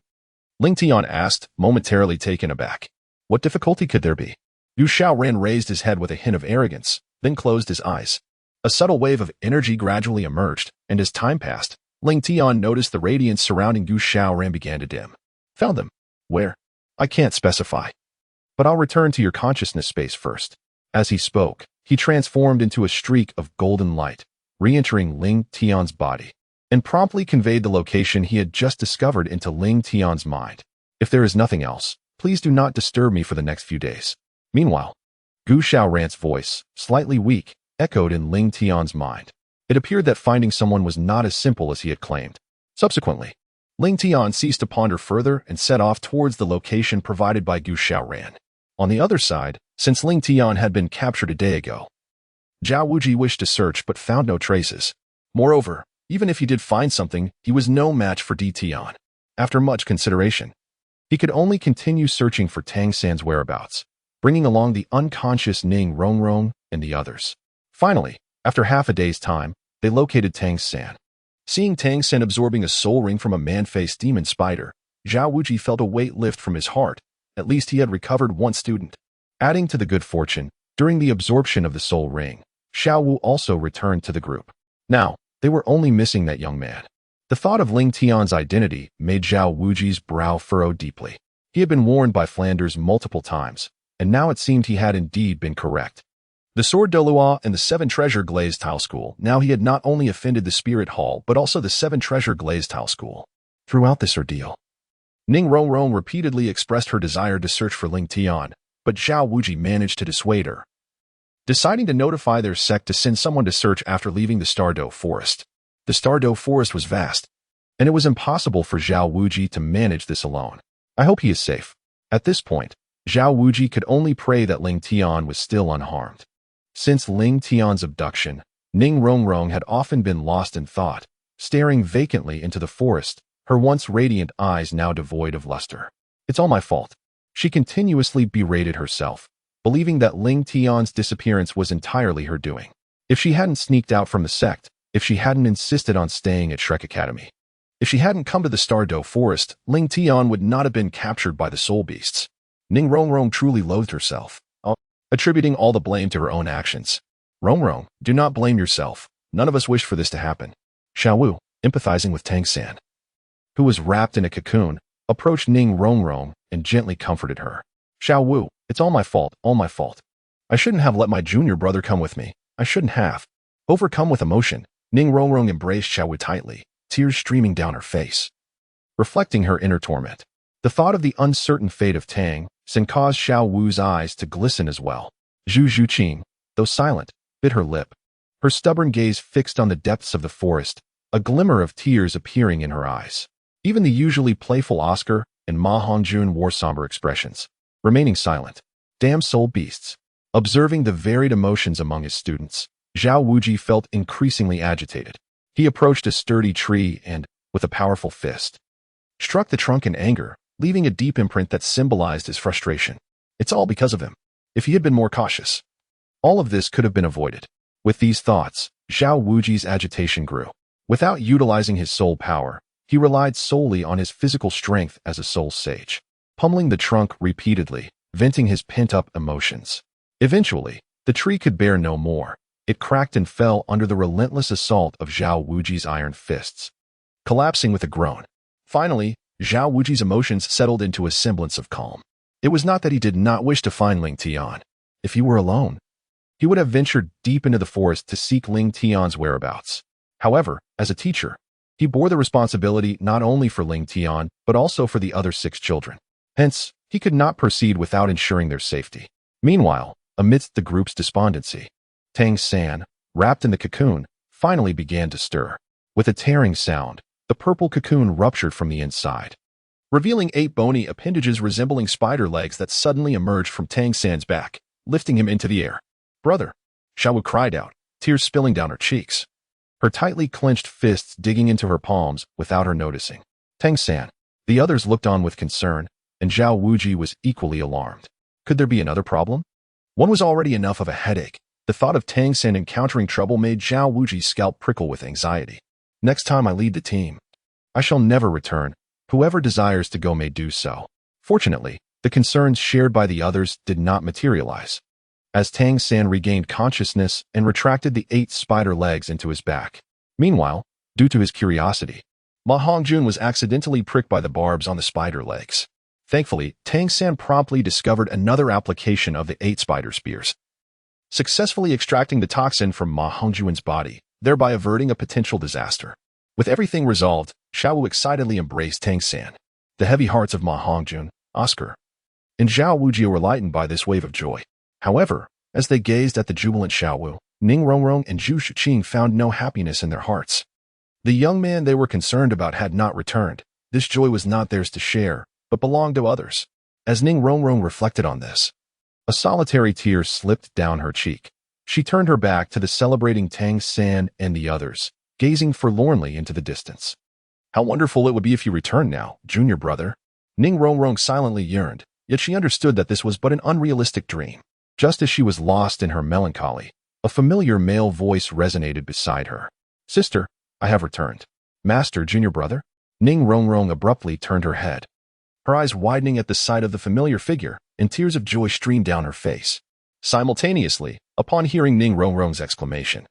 Speaker 1: Ling Tian asked, momentarily taken aback. What difficulty could there be? Gu Shaoran raised his head with a hint of arrogance, then closed his eyes. A subtle wave of energy gradually emerged, and as time passed, Ling Tian noticed the radiance surrounding Gu Shaoran began to dim. "Found them." "Where?" "I can't specify. But I'll return to your consciousness space first." As he spoke, he transformed into a streak of golden light, re-entering Ling Tian's body, and promptly conveyed the location he had just discovered into Ling Tian's mind. "If there is nothing else, please do not disturb me for the next few days." Meanwhile, Gu Shaoran's voice, slightly weak, echoed in Ling Tian's mind. It appeared that finding someone was not as simple as he had claimed. Subsequently, Ling Tian ceased to ponder further and set off towards the location provided by Gu Shaoran. On the other side, since Ling Tian had been captured a day ago, Zhao Wuji wished to search but found no traces. Moreover, even if he did find something, he was no match for Di Tian. After much consideration, he could only continue searching for Tang San's whereabouts, bringing along the unconscious Ning Rongrong and the others. Finally, after half a day's time, they located Tang San. Seeing Tang San absorbing a soul ring from a man-faced demon spider, Zhao Wuji felt a weight lift from his heart. At least he had recovered one student. Adding to the good fortune, during the absorption of the soul ring, Xiao Wu also returned to the group. Now, they were only missing that young man. The thought of Ling Tian's identity made Zhao Wuji's brow furrow deeply. He had been warned by Flanders multiple times, and now it seemed he had indeed been correct. The Sword Douluo and the Seven Treasure Glazed Tile School. Now he had not only offended the Spirit Hall, but also the Seven Treasure Glazed Tile School. Throughout this ordeal, Ning Rongrong repeatedly expressed her desire to search for Ling Tian, but Zhao Wuji managed to dissuade her, deciding to notify their sect to send someone to search after leaving the Starry Forest. The Starry Forest was vast, and it was impossible for Zhao Wuji to manage this alone. "I hope he is safe." At this point, Zhao Wuji could only pray that Ling Tian was still unharmed. Since Ling Tian's abduction, Ning Rongrong had often been lost in thought, staring vacantly into the forest, her once radiant eyes now devoid of luster. "It's all my fault." She continuously berated herself, believing that Ling Tian's disappearance was entirely her doing. If she hadn't sneaked out from the sect, if she hadn't insisted on staying at Shrek Academy, if she hadn't come to the Starry Forest, Ling Tian would not have been captured by the soul beasts. Ning Rongrong truly loathed herself, attributing all the blame to her own actions. "Rongrong, do not blame yourself. None of us wished for this to happen." Xiao Wu, empathizing with Tang San, who was wrapped in a cocoon, approached Ning Rongrong and gently comforted her. "Xiao Wu, it's all my fault, all my fault. I shouldn't have let my junior brother come with me. I shouldn't have." Overcome with emotion, Ning Rongrong embraced Xiao Wu tightly, tears streaming down her face, reflecting her inner torment. The thought of the uncertain fate of Tang Sen caused Xiao Wu's eyes to glisten as well. Zhu Zhuqing, though silent, bit her lip, her stubborn gaze fixed on the depths of the forest, a glimmer of tears appearing in her eyes. Even the usually playful Oscar and Ma Hongjun wore somber expressions, remaining silent. Damn soul beasts. Observing the varied emotions among his students, Zhao Wuji felt increasingly agitated. He approached a sturdy tree and, with a powerful fist, struck the trunk in anger, leaving a deep imprint that symbolized his frustration. It's all because of him. If he had been more cautious, all of this could have been avoided. With these thoughts, Zhao Wuji's agitation grew. Without utilizing his soul power, he relied solely on his physical strength as a soul sage, pummeling the trunk repeatedly, venting his pent-up emotions. Eventually, the tree could bear no more. It cracked and fell under the relentless assault of Zhao Wuji's iron fists, collapsing with a groan. Finally, Zhao Wuji's emotions settled into a semblance of calm. It was not that he did not wish to find Ling Tian. If he were alone, he would have ventured deep into the forest to seek Ling Tian's whereabouts. However, as a teacher, he bore the responsibility not only for Ling Tian, but also for the other 6 children. Hence, he could not proceed without ensuring their safety. Meanwhile, amidst the group's despondency, Tang San, wrapped in the cocoon, finally began to stir. With a tearing sound, the purple cocoon ruptured from the inside, revealing 8 bony appendages resembling spider legs that suddenly emerged from Tang San's back, lifting him into the air. "Brother!" Xiao Wu cried out, tears spilling down her cheeks, her tightly clenched fists digging into her palms without her noticing. Tang San. The others looked on with concern, and Zhao Wuji was equally alarmed. Could there be another problem? One was already enough of a headache. The thought of Tang San encountering trouble made Zhao Wuji's scalp prickle with anxiety. Next time I lead the team, I shall never return. Whoever desires to go may do so. Fortunately, the concerns shared by the others did not materialize, as Tang San regained consciousness and retracted the 8 spider legs into his back. Meanwhile, due to his curiosity, Ma Hongjun was accidentally pricked by the barbs on the spider legs. Thankfully, Tang San promptly discovered another application of the 8 spider spears, successfully extracting the toxin from Ma Hongjun's body, thereby averting a potential disaster. With everything resolved, Xiao Wu excitedly embraced Tang San. The heavy hearts of Ma Hongjun, Oscar, and Zhao Wuji were lightened by this wave of joy. However, as they gazed at the jubilant Xiao Wu, Ning Rongrong and Zhu Shuqing found no happiness in their hearts. The young man they were concerned about had not returned. This joy was not theirs to share, but belonged to others. As Ning Rongrong reflected on this, a solitary tear slipped down her cheek. She turned her back to the celebrating Tang San and the others, gazing forlornly into the distance. How wonderful it would be if you returned now, junior brother. Ning Rongrong silently yearned, yet she understood that this was but an unrealistic dream. Just as she was lost in her melancholy, a familiar male voice resonated beside her. "Sister, I have returned." "Master, junior brother?" Ning Rongrong abruptly turned her head, her eyes widening at the sight of the familiar figure, and tears of joy streamed down her face. Simultaneously, upon hearing Ning Rongrong's exclamation,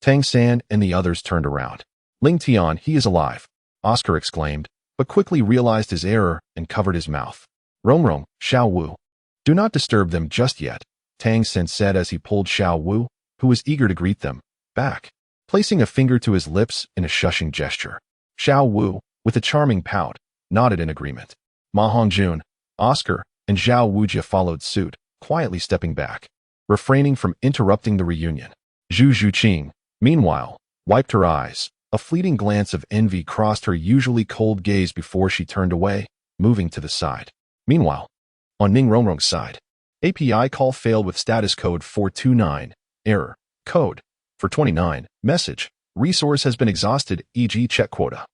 Speaker 1: Tang San and the others turned around. "Ling Tian, he is alive," Oscar exclaimed, but quickly realized his error and covered his mouth. "Rongrong, Xiao Wu, do not disturb them just yet," Tang San said as he pulled Xiao Wu, who was eager to greet them, back, placing a finger to his lips in a shushing gesture. Xiao Wu, with a charming pout, nodded in agreement. Ma Hongjun, Oscar, and Zhao Wuji followed suit, quietly stepping back, refraining from interrupting the reunion. Zhu Zhuqing, meanwhile, wiped her eyes. A fleeting glance of envy crossed her usually cold gaze before she turned away, moving to the side. Meanwhile, on Ning Rongrong's side, API call failed with status code 429, error, code, for 29, message, resource has been exhausted, e.g. check quota.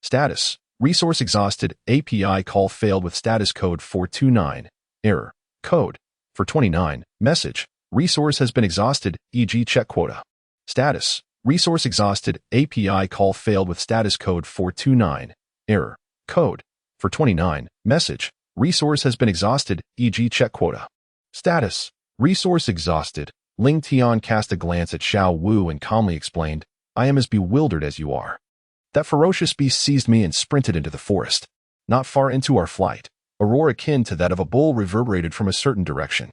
Speaker 1: Status, resource exhausted, API call failed with status code 429, error, code, for 29, message, resource has been exhausted, e.g. check quota. Status, resource exhausted, API call failed with status code 429, error, code, for 29, message, resource has been exhausted, e.g. check quota. Status, resource exhausted. Ling Tian cast a glance at Xiao Wu and calmly explained, "I am as bewildered as you are. That ferocious beast seized me and sprinted into the forest. Not far into our flight, a roar akin to that of a bull reverberated from a certain direction.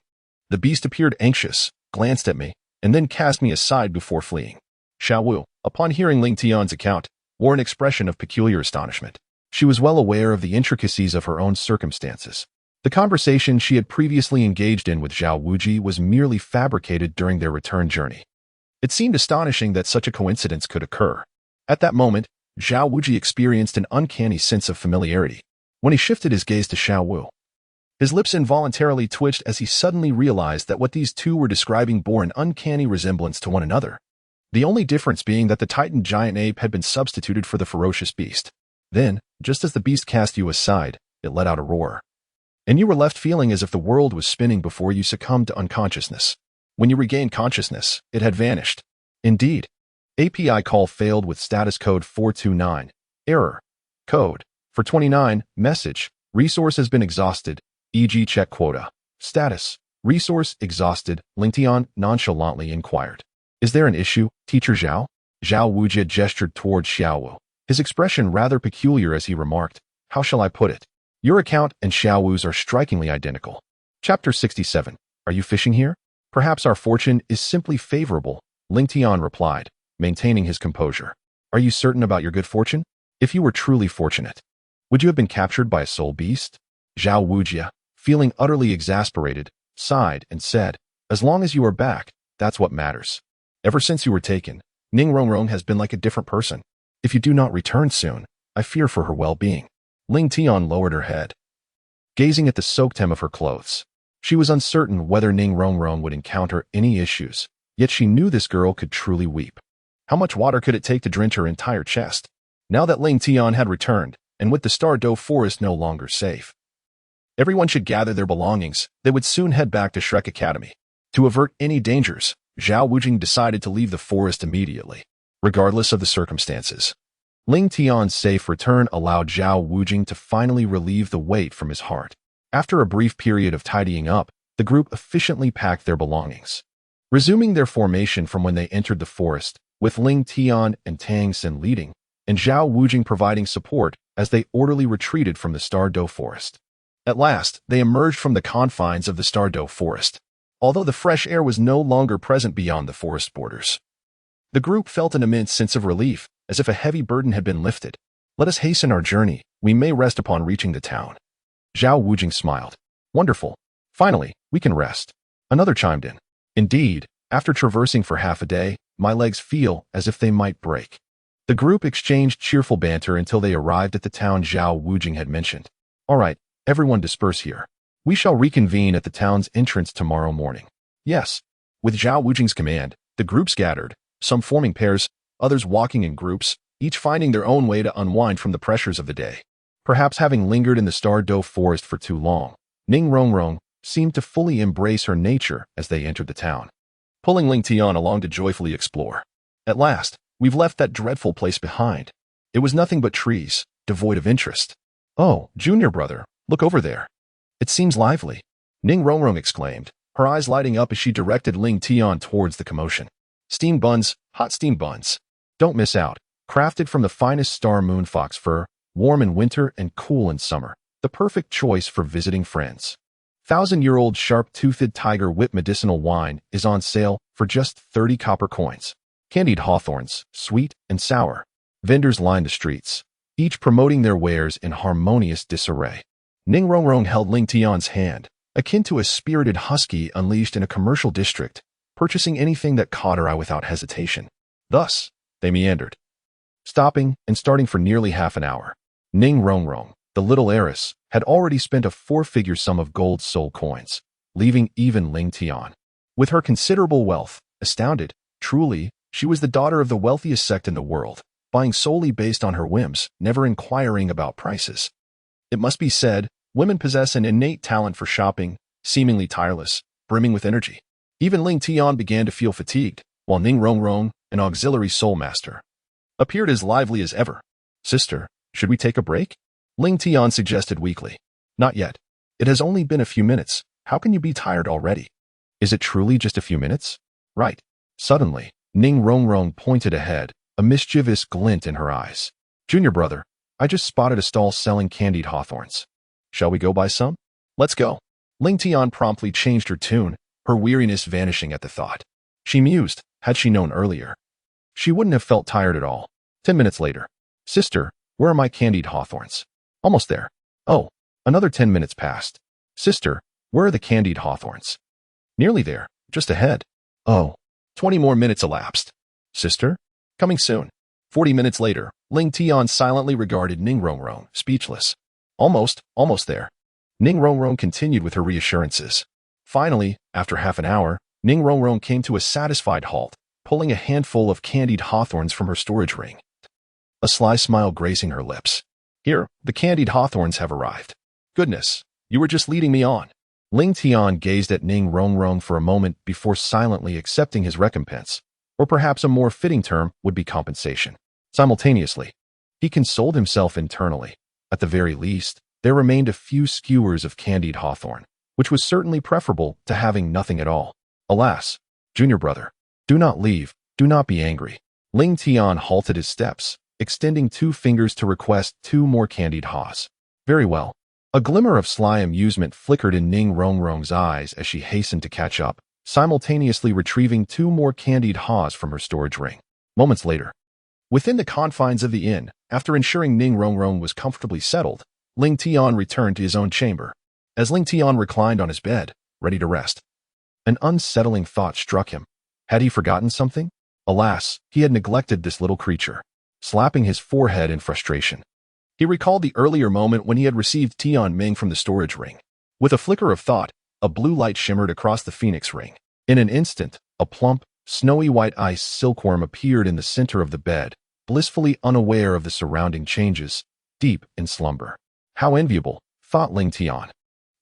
Speaker 1: The beast appeared anxious, glanced at me, and then cast me aside before fleeing." Xiao Wu, upon hearing Ling Tian's account, wore an expression of peculiar astonishment. She was well aware of the intricacies of her own circumstances. The conversation she had previously engaged in with Zhao Wuji was merely fabricated during their return journey. It seemed astonishing that such a coincidence could occur. At that moment, Zhao Wuji experienced an uncanny sense of familiarity. When he shifted his gaze to Xiao Wu, his lips involuntarily twitched as he suddenly realized that what these two were describing bore an uncanny resemblance to one another. The only difference being that the Titan giant ape had been substituted for the ferocious beast. Then, just as the beast cast you aside, it let out a roar. And you were left feeling as if the world was spinning before you succumbed to unconsciousness. When you regained consciousness, it had vanished. Indeed. API call failed with status code 429. Error. Code. For 29, message. Resource has been exhausted, e.g. check quota. Status. Resource exhausted, Ling Tian nonchalantly inquired. Is there an issue, Teacher Zhao? Zhao Wuji gestured towards Xiao Wu, his expression rather peculiar as he remarked, how shall I put it? Your account and Xiao Wu's are strikingly identical. Chapter 67. Are you fishing here? Perhaps our fortune is simply favorable, Ling Tian replied, maintaining his composure. Are you certain about your good fortune? If you were truly fortunate, would you have been captured by a soul beast? Zhao Wuji, feeling utterly exasperated, sighed and said, as long as you are back, that's what matters. Ever since you were taken, Ning Rongrong has been like a different person. If you do not return soon, I fear for her well-being. Ling Tian lowered her head, gazing at the soaked hem of her clothes. She was uncertain whether Ning Rongrong would encounter any issues, yet she knew this girl could truly weep. How much water could it take to drench her entire chest? Now that Ling Tian had returned, and with the Starry Forest no longer safe, everyone should gather their belongings. They would soon head back to Shrek Academy. To avert any dangers, Zhao Wujing decided to leave the forest immediately, regardless of the circumstances. Ling Tian's safe return allowed Zhao Wujing to finally relieve the weight from his heart. After a brief period of tidying up, the group efficiently packed their belongings, resuming their formation from when they entered the forest, with Ling Tian and Tang Xin leading, and Zhao Wujing providing support as they orderly retreated from the Starry Forest. At last, they emerged from the confines of the Starry Forest. Although the fresh air was no longer present beyond the forest borders, the group felt an immense sense of relief, as if a heavy burden had been lifted. Let us hasten our journey. We may rest upon reaching the town. Zhao Wujing smiled. Wonderful. Finally, we can rest. Another chimed in. Indeed, after traversing for half a day, my legs feel as if they might break. The group exchanged cheerful banter until they arrived at the town Zhao Wujing had mentioned. All right, everyone disperse here. We shall reconvene at the town's entrance tomorrow morning. Yes. With Zhao Wujing's command, the group scattered, some forming pairs, others walking in groups, each finding their own way to unwind from the pressures of the day. Perhaps having lingered in the Starry Forest for too long, Ning Rongrong seemed to fully embrace her nature as they entered the town, pulling Ling Tian along to joyfully explore. At last, we've left that dreadful place behind. It was nothing but trees, devoid of interest. Oh, junior brother, look over there. It seems lively, Ning Rongrong exclaimed, her eyes lighting up as she directed Ling Tian towards the commotion. Steamed buns, hot steamed buns. Don't miss out. Crafted from the finest star moon fox fur, warm in winter and cool in summer. The perfect choice for visiting friends. 1,000-year-old sharp-toothed tiger whip medicinal wine is on sale for just 30 copper coins. Candied hawthorns, sweet and sour. Vendors line the streets, each promoting their wares in harmonious disarray. Ning Rongrong held Ling Tian's hand, akin to a spirited husky unleashed in a commercial district, purchasing anything that caught her eye without hesitation. Thus, they meandered, stopping and starting for nearly half an hour. Ning Rongrong, the little heiress, had already spent a four-figure sum of gold soul coins, leaving even Ling Tian, with her considerable wealth, astounded. Truly, she was the daughter of the wealthiest sect in the world, buying solely based on her whims, never inquiring about prices. It must be said, women possess an innate talent for shopping, seemingly tireless, brimming with energy. Even Ling Tian began to feel fatigued, while Ning Rongrong, an auxiliary soul master, appeared as lively as ever. Sister, should we take a break? Ling Tian suggested weakly. Not yet. It has only been a few minutes. How can you be tired already? Is it truly just a few minutes? Right. Suddenly, Ning Rongrong pointed ahead, a mischievous glint in her eyes. Junior brother, I just spotted a stall selling candied hawthorns. Shall we go buy some? Let's go. Ling Tian promptly changed her tune, her weariness vanishing at the thought. She mused, had she known earlier, she wouldn't have felt tired at all. 10 minutes later. Sister, where are my candied hawthorns? Almost there. Oh, another 10 minutes passed. Sister, where are the candied hawthorns? Nearly there, just ahead. Oh, 20 more minutes elapsed. Sister? Coming soon. 40 minutes later, Ling Tian silently regarded Ning Rongrong, speechless. Almost there. Ning Rongrong continued with her reassurances. Finally, after half an hour, Ning Rongrong came to a satisfied halt, pulling a handful of candied hawthorns from her storage ring. A sly smile gracing her lips. Here, the candied hawthorns have arrived. Goodness, you were just leading me on. Ling Tian gazed at Ning Rongrong for a moment before silently accepting his recompense, or perhaps a more fitting term would be compensation. Simultaneously, he consoled himself internally. At the very least, there remained a few skewers of candied hawthorn, which was certainly preferable to having nothing at all. Alas, junior brother, do not leave, do not be angry. Ling Tian halted his steps, extending 2 fingers to request 2 more candied haws. Very well. A glimmer of sly amusement flickered in Ning Rongrong's eyes as she hastened to catch up, simultaneously retrieving 2 more candied haws from her storage ring. Moments later, within the confines of the inn, after ensuring Ning Rongrong was comfortably settled, Ling Tian returned to his own chamber. As Ling Tian reclined on his bed, ready to rest, an unsettling thought struck him. Had he forgotten something? Alas, he had neglected this little creature. Slapping his forehead in frustration, he recalled the earlier moment when he had received Tian Ming from the storage ring. With a flicker of thought, a blue light shimmered across the phoenix ring. In an instant, a plump, snowy white ice silkworm appeared in the center of the bed, blissfully unaware of the surrounding changes, deep in slumber. How enviable, thought Ling Tian,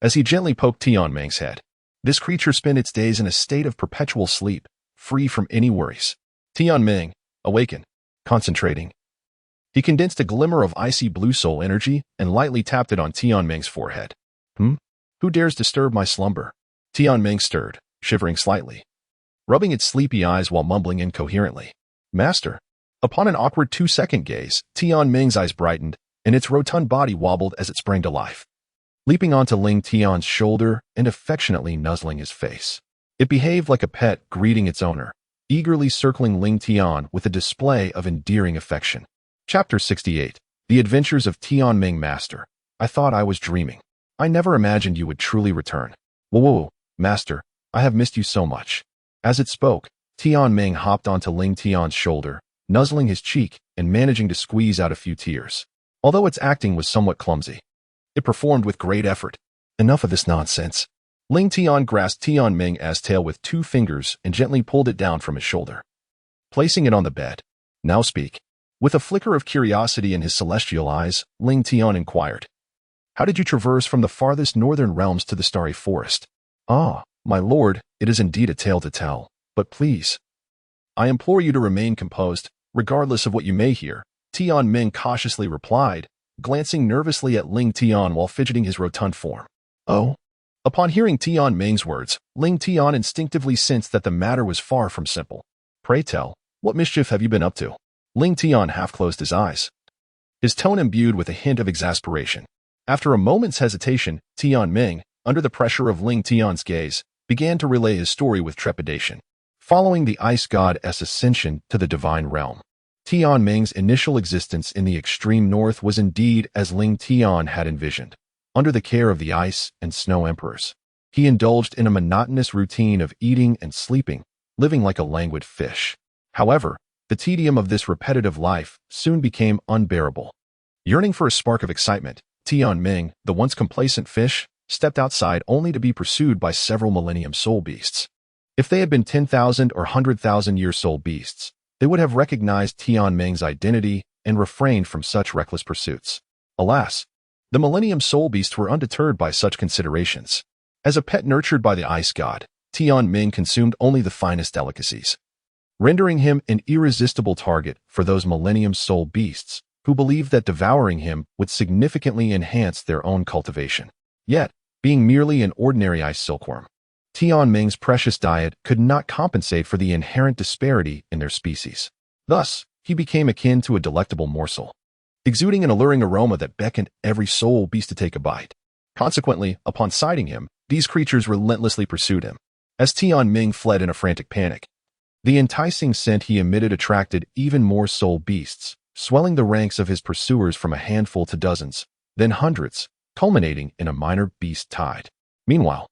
Speaker 1: as he gently poked Tian Ming's head. This creature spent its days in a state of perpetual sleep, free from any worries. Tian Ming, awaken, concentrating. He condensed a glimmer of icy blue soul energy and lightly tapped it on Tian Ming's forehead. Who dares disturb my slumber? Tian Ming stirred, shivering slightly, rubbing its sleepy eyes while mumbling incoherently. Master. Upon an awkward 2-second gaze, Tian Ming's eyes brightened, and its rotund body wobbled as it sprang to life, leaping onto Ling Tian's shoulder and affectionately nuzzling his face. It behaved like a pet greeting its owner, eagerly circling Ling Tian with a display of endearing affection. Chapter 68. The Adventures of Tian Ming Master. I thought I was dreaming. I never imagined you would truly return. Whoa, Master, I have missed you so much. As it spoke, Tian Ming hopped onto Ling Tian's shoulder, nuzzling his cheek and managing to squeeze out a few tears. Although its acting was somewhat clumsy, it performed with great effort. Enough of this nonsense. Ling Tian grasped Tian Ming's tail with 2 fingers and gently pulled it down from his shoulder, placing it on the bed. Now speak. With a flicker of curiosity in his celestial eyes, Ling Tian inquired, how did you traverse from the farthest northern realms to the Starry Forest? Ah, my lord, it is indeed a tale to tell, but please, I implore you to remain composed, regardless of what you may hear, Tian Ming cautiously replied, glancing nervously at Ling Tian while fidgeting his rotund form. Oh? Upon hearing Tian Ming's words, Ling Tian instinctively sensed that the matter was far from simple. Pray tell, what mischief have you been up to? Ling Tian half closed his eyes, his tone imbued with a hint of exasperation. After a moment's hesitation, Tian Ming, under the pressure of Ling Tian's gaze, began to relay his story with trepidation. Following the ice god's ascension to the divine realm, Tian Ming's initial existence in the extreme north was indeed as Ling Tian had envisioned. Under the care of the ice and snow emperors, he indulged in a monotonous routine of eating and sleeping, living like a languid fish. However, the tedium of this repetitive life soon became unbearable. Yearning for a spark of excitement, Tian Ming, the once complacent fish, stepped outside only to be pursued by several millennium soul beasts. If they had been 10,000 or 100,000-year soul beasts, they would have recognized Tian Ming's identity and refrained from such reckless pursuits. Alas, the millennium soul beasts were undeterred by such considerations. As a pet nurtured by the ice god, Tian Ming consumed only the finest delicacies, rendering him an irresistible target for those millennium soul beasts who believed that devouring him would significantly enhance their own cultivation. Yet, being merely an ordinary ice silkworm, Tian Ming's precious diet could not compensate for the inherent disparity in their species. Thus, he became akin to a delectable morsel, exuding an alluring aroma that beckoned every soul beast to take a bite. Consequently, upon sighting him, these creatures relentlessly pursued him. As Tian Ming fled in a frantic panic, The enticing scent he emitted attracted even more soul beasts, swelling the ranks of his pursuers from a handful to dozens, then hundreds, culminating in a minor beast tide. Meanwhile,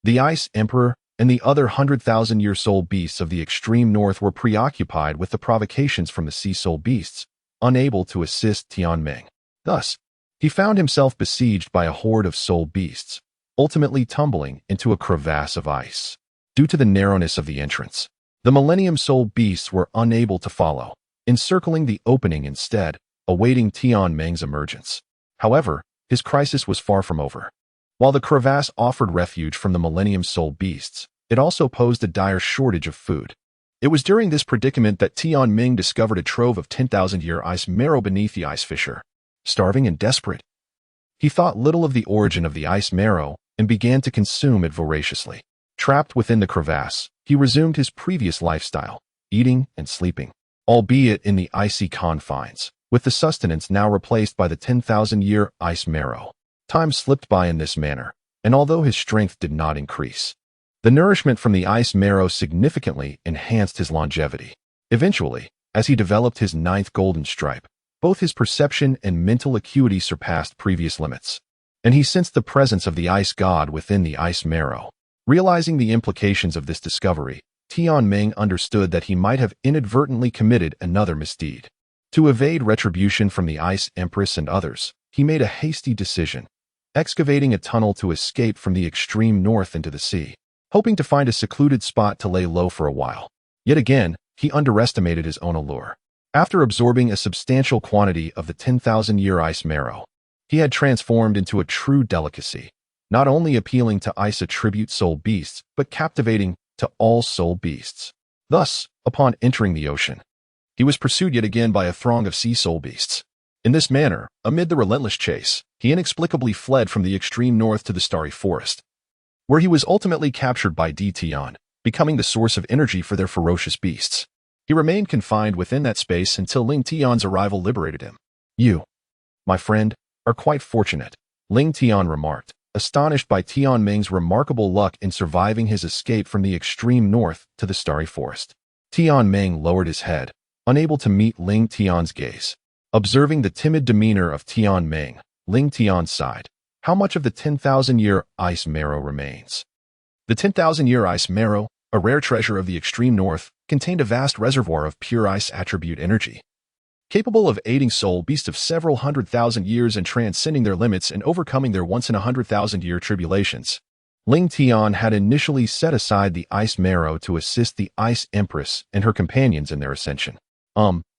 Speaker 1: the Ice Emperor and the other 100,000-year soul beasts of the extreme north were preoccupied with the provocations from the sea soul beasts, unable to assist Tianming. Thus, he found himself besieged by a horde of soul beasts, ultimately tumbling into a crevasse of ice. Due to the narrowness of the entrance, the Millennium Soul beasts were unable to follow, encircling the opening instead, awaiting Tianming's emergence. However, his crisis was far from over. While the crevasse offered refuge from the Millennium Soul beasts, it also posed a dire shortage of food. It was during this predicament that Tianming discovered a trove of 10,000-year ice marrow beneath the ice fissure. Starving and desperate, he thought little of the origin of the ice marrow and began to consume it voraciously. Trapped within the crevasse, he resumed his previous lifestyle, eating and sleeping, albeit in the icy confines, with the sustenance now replaced by the 10,000-year ice marrow. Time slipped by in this manner, and although his strength did not increase, the nourishment from the ice marrow significantly enhanced his longevity. Eventually, as he developed his 9th golden stripe, both his perception and mental acuity surpassed previous limits, and he sensed the presence of the ice god within the ice marrow. Realizing the implications of this discovery, Tianming understood that he might have inadvertently committed another misdeed. To evade retribution from the Ice Empress and others, he made a hasty decision, excavating a tunnel to escape from the extreme north into the sea, hoping to find a secluded spot to lay low for a while. Yet again, he underestimated his own allure. After absorbing a substantial quantity of the 10,000-year ice marrow, he had transformed into a true delicacy, not only appealing to ice attribute soul beasts, but captivating to all soul beasts. Thus, upon entering the ocean, he was pursued yet again by a throng of sea soul beasts. In this manner, amid the relentless chase, he inexplicably fled from the extreme north to the Starry Forest, where he was ultimately captured by Tian, becoming the source of energy for their ferocious beasts. He remained confined within that space until Ling Tian's arrival liberated him. "You, my friend, are quite fortunate," Ling Tian remarked, astonished by Tianming's remarkable luck in surviving his escape from the extreme north to the Starry Forest. Tianming lowered his head, unable to meet Ling Tian's gaze. Observing the timid demeanor of Tianming, Ling Tian sighed. "How much of the 10,000-year ice marrow remains?" The 10,000-year ice marrow, a rare treasure of the extreme north, contained a vast reservoir of pure ice attribute energy, capable of aiding soul beasts of several 100,000 years and transcending their limits and overcoming their once-in-a-100,000-year tribulations. Ling Tian had initially set aside the ice marrow to assist the Ice Empress and her companions in their ascension.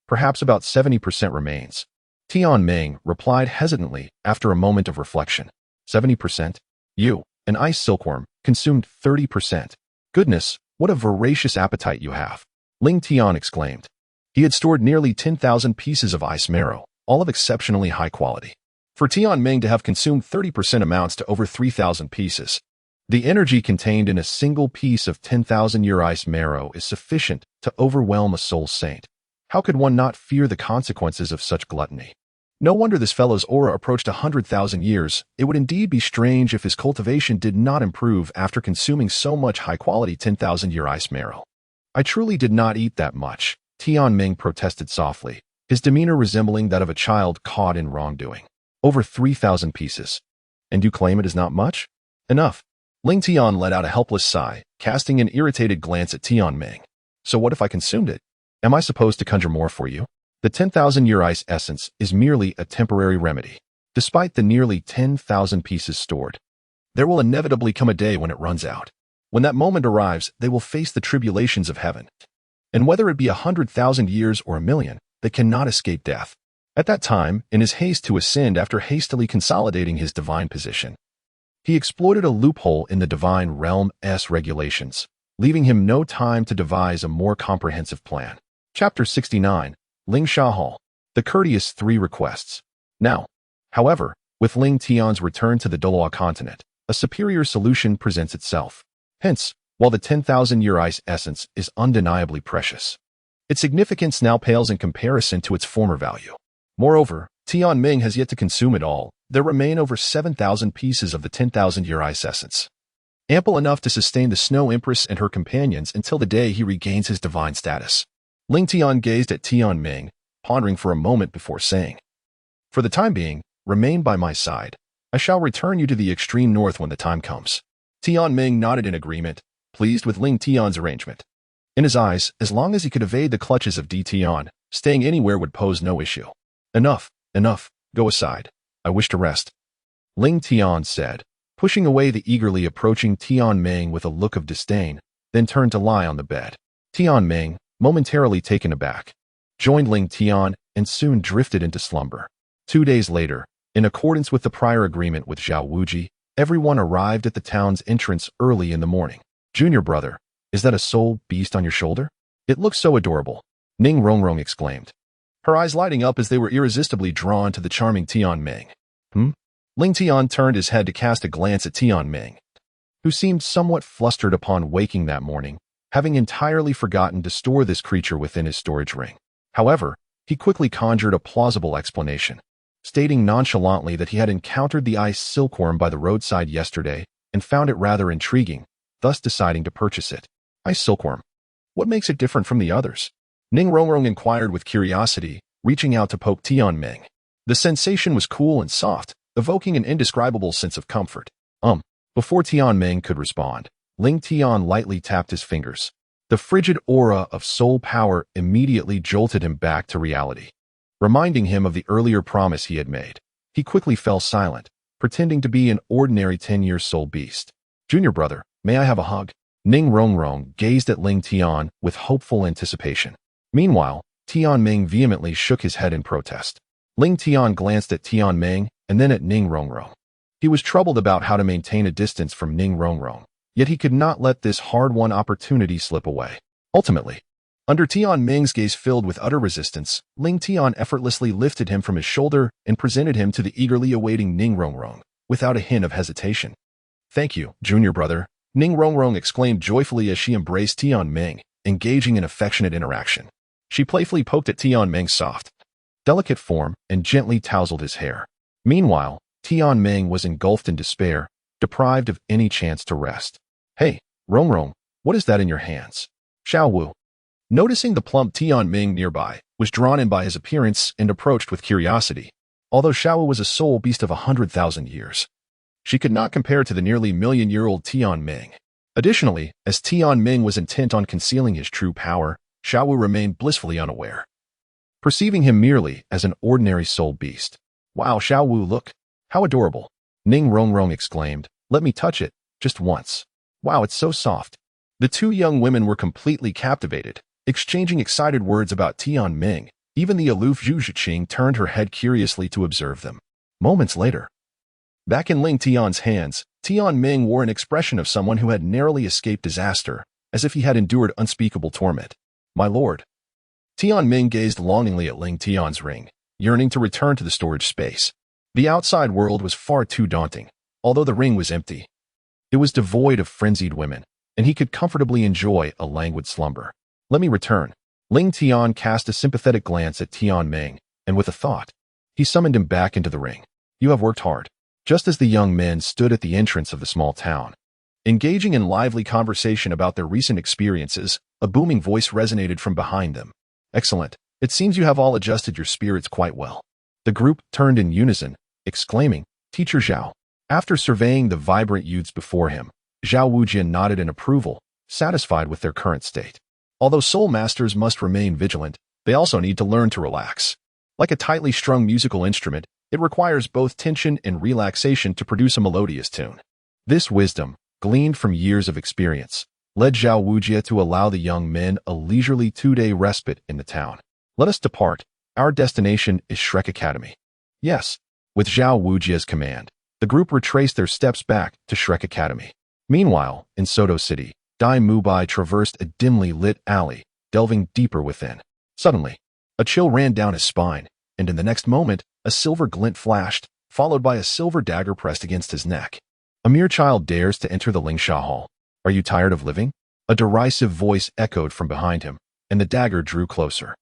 Speaker 1: Perhaps about 70% remains. Tianming replied hesitantly after a moment of reflection. 70%? You, an ice silkworm, consumed 30%. Goodness, what a voracious appetite you have, Ling Tian exclaimed. He had stored nearly 10,000 pieces of ice marrow, all of exceptionally high quality. For Tianming to have consumed 30% amounts to over 3,000 pieces. The energy contained in a single piece of 10,000-year ice marrow is sufficient to overwhelm a soul saint. How could one not fear the consequences of such gluttony? No wonder this fellow's aura approached 100,000 years. It would indeed be strange if his cultivation did not improve after consuming so much high-quality 10,000-year ice marrow. "I truly did not eat that much," Tianming protested softly, his demeanor resembling that of a child caught in wrongdoing. "Over 3,000 pieces. And you claim it is not much? Enough." Ling Tian let out a helpless sigh, casting an irritated glance at Tianming. "So what if I consumed it? Am I supposed to conjure more for you? The 10,000-year ice essence is merely a temporary remedy. Despite the nearly 10,000 pieces stored, there will inevitably come a day when it runs out. When that moment arrives, they will face the tribulations of heaven. And whether it be 100,000 years or a million, they cannot escape death." At that time, in his haste to ascend after hastily consolidating his divine position, he exploited a loophole in the divine realm's regulations, leaving him no time to devise a more comprehensive plan. Chapter 69, Ling Shahal, the courteous 3 requests. Now, however, with Ling Tian's return to the Douluo continent, a superior solution presents itself. Hence, while the 10,000-year ice essence is undeniably precious, its significance now pales in comparison to its former value. Moreover, Tianming has yet to consume it all. There remain over 7,000 pieces of the 10,000-year ice essence. ample enough to sustain the Snow Empress and her companions until the day he regains his divine status. Ling Tian gazed at Tian Ming, pondering for a moment before saying, "For the time being, remain by my side. I shall return you to the extreme north when the time comes." Tian Ming nodded in agreement, pleased with Ling Tian's arrangement. In his eyes, as long as he could evade the clutches of Di Tian, staying anywhere would pose no issue. "Enough, enough, go aside. I wish to rest," Ling Tian said, pushing away the eagerly approaching Tian Ming with a look of disdain, then turned to lie on the bed. Tian Ming, momentarily taken aback, joined Ling Tian and soon drifted into slumber. 2 days later, in accordance with the prior agreement with Zhao Wuji, everyone arrived at the town's entrance early in the morning. "Junior brother, is that a soul beast on your shoulder? It looks so adorable," Ning Rongrong exclaimed, her eyes lighting up as they were irresistibly drawn to the charming Tian Ming. Ling Tian turned his head to cast a glance at Tian Ming, who seemed somewhat flustered upon waking that morning, having entirely forgotten to store this creature within his storage ring. However, he quickly conjured a plausible explanation, stating nonchalantly that he had encountered the ice silkworm by the roadside yesterday and found it rather intriguing, thus deciding to purchase it. "Ice silkworm? What makes it different from the others?" Ning Rongrong inquired with curiosity, reaching out to poke Tian Ming. The sensation was cool and soft, evoking an indescribable sense of comfort. Before Tian Ming could respond, Ling Tian lightly tapped his fingers. The frigid aura of soul power immediately jolted him back to reality, reminding him of the earlier promise he had made. He quickly fell silent, pretending to be an ordinary 10-year soul beast. "Junior brother, may I have a hug?" Ning Rongrong gazed at Ling Tian with hopeful anticipation. Meanwhile, Tian Ming vehemently shook his head in protest. Ling Tian glanced at Tian Ming and then at Ning Rongrong. He was troubled about how to maintain a distance from Ning Rongrong, yet he could not let this hard-won opportunity slip away. Ultimately, under Tian Ming's gaze filled with utter resistance, Ling Tian effortlessly lifted him from his shoulder and presented him to the eagerly awaiting Ning Rongrong, without a hint of hesitation. "Thank you, junior brother," Ning Rongrong exclaimed joyfully as she embraced Tian Ming, engaging in affectionate interaction. She playfully poked at Tian Ming's soft, delicate form and gently tousled his hair. Meanwhile, Tian Ming was engulfed in despair, deprived of any chance to rest. "Hey, Rongrong, what is that in your hands?" Xiao Wu, noticing the plump Tian Ming nearby, was drawn in by his appearance and approached with curiosity. Although Xiao Wu was a soul beast of 100,000 years, she could not compare to the nearly million-year-old Tian Ming. Additionally, as Tian Ming was intent on concealing his true power, Xiao Wu remained blissfully unaware, perceiving him merely as an ordinary soul beast. "Wow, Xiao Wu, look! How adorable!" Ning Rongrong exclaimed. "Let me touch it, just once. Wow, it's so soft." The two young women were completely captivated, exchanging excited words about Tian Ming. Even the aloof Zhu Zhiqing turned her head curiously to observe them. Moments later, back in Ling Tian's hands, Tian Ming wore an expression of someone who had narrowly escaped disaster, as if he had endured unspeakable torment. "My lord." Tian Ming gazed longingly at Ling Tian's ring, yearning to return to the storage space. The outside world was far too daunting. Although the ring was empty, it was devoid of frenzied women, and he could comfortably enjoy a languid slumber. "Let me return." Ling Tian cast a sympathetic glance at Tian Ming, and with a thought, he summoned him back into the ring. "You have worked hard." Just as the young men stood at the entrance of the small town, engaging in lively conversation about their recent experiences, a booming voice resonated from behind them. "Excellent. It seems you have all adjusted your spirits quite well." The group turned in unison, exclaiming, "Teacher Zhao." After surveying the vibrant youths before him, Zhao Wujian nodded in approval, satisfied with their current state. Although soul masters must remain vigilant, they also need to learn to relax. Like a tightly strung musical instrument, it requires both tension and relaxation to produce a melodious tune. This wisdom, gleaned from years of experience, led Zhao Wujie to allow the young men a leisurely 2-day respite in the town. "Let us depart. Our destination is Shrek Academy." "Yes." With Zhao Wujie's command, the group retraced their steps back to Shrek Academy. Meanwhile, in Soto City, Dai Mubai traversed a dimly lit alley, delving deeper within. Suddenly, a chill ran down his spine, and in the next moment, a silver glint flashed, followed by a silver dagger pressed against his neck. "A mere child dares to enter the Lingsha Hall. Are you tired of living?" A derisive voice echoed from behind him, and the dagger drew closer.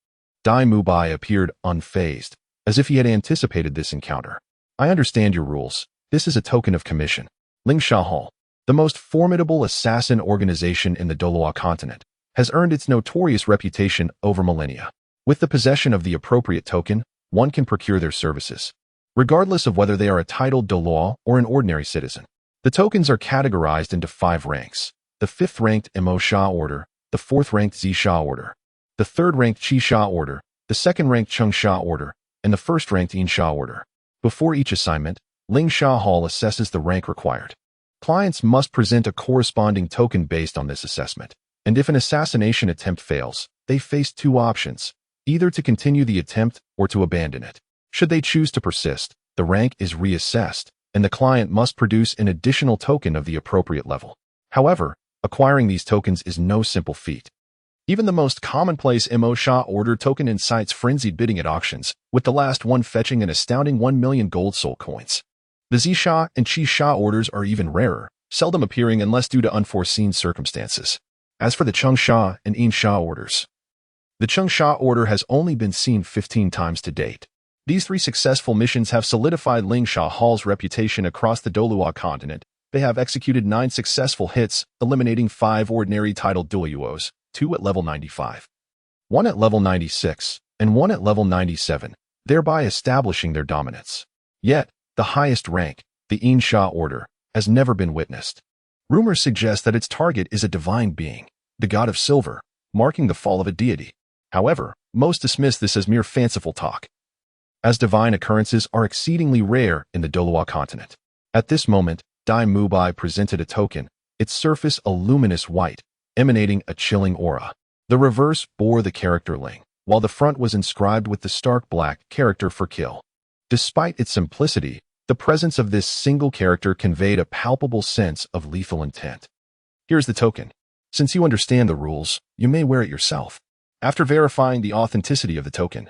Speaker 1: Dai Mubai appeared unfazed, as if he had anticipated this encounter. "I understand your rules. This is a token of commission." Lingsha Hall. the most formidable assassin organization in the Douluo continent, has earned its notorious reputation over millennia. With the possession of the appropriate token, one can procure their services, regardless of whether they are a titled Douluo or an ordinary citizen. The tokens are categorized into 5 ranks: the 5th-ranked Mo Sha Order, the 4th-ranked Zi Sha Order, the 3rd-ranked Qi Sha Order, the 2nd-ranked Cheng Sha Order, and the 1st-ranked Yin Sha Order. Before each assignment, Ling Sha Hall assesses the rank required. Clients must present a corresponding token based on this assessment, and if an assassination attempt fails, they face 2 options: either to continue the attempt or to abandon it. Should they choose to persist, the rank is reassessed, and the client must produce an additional token of the appropriate level. However, acquiring these tokens is no simple feat. Even the most commonplace Mo Sha Order token incites frenzied bidding at auctions, with the last one fetching an astounding 1 million gold soul coins. The Zi Sha and Qi Sha orders are even rarer, seldom appearing unless due to unforeseen circumstances. As for the Cheng Sha and Yin Sha orders, the Cheng Sha order has only been seen 15 times to date. These 3 successful missions have solidified Ling Sha Hall's reputation across the Douluo continent. They have executed 9 successful hits, eliminating 5 ordinary titled Douluos, 2 at level 95, 1 at level 96, and 1 at level 97, thereby establishing their dominance. Yet, the highest rank, the Yin Sha Order, has never been witnessed. Rumors suggest that its target is a divine being, the god of silver, marking the fall of a deity. However, most dismiss this as mere fanciful talk, as divine occurrences are exceedingly rare in the Douluo continent. At this moment, Dai Mubai presented a token, its surface a luminous white, emanating a chilling aura. The reverse bore the character Ling, while the front was inscribed with the stark black character for kill. Despite its simplicity, the presence of this single character conveyed a palpable sense of lethal intent. Here's the token. Since you understand the rules, you may wear it yourself. After verifying the authenticity of the token,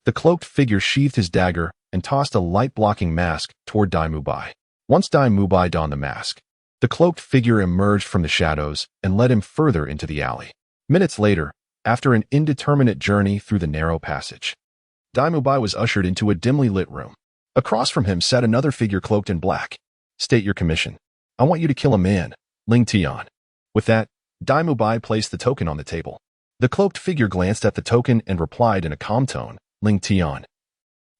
Speaker 1: the cloaked figure sheathed his dagger and tossed a light-blocking mask toward Dai Mubai. Once Dai Mubai donned the mask, the cloaked figure emerged from the shadows and led him further into the alley. Minutes later, after an indeterminate journey through the narrow passage, Dai Mubai was ushered into a dimly lit room. Across from him sat another figure cloaked in black. "State your commission. I want you to kill a man, Ling Tian." With that, Dai Mubai placed the token on the table. The cloaked figure glanced at the token and replied in a calm tone, "Ling Tian,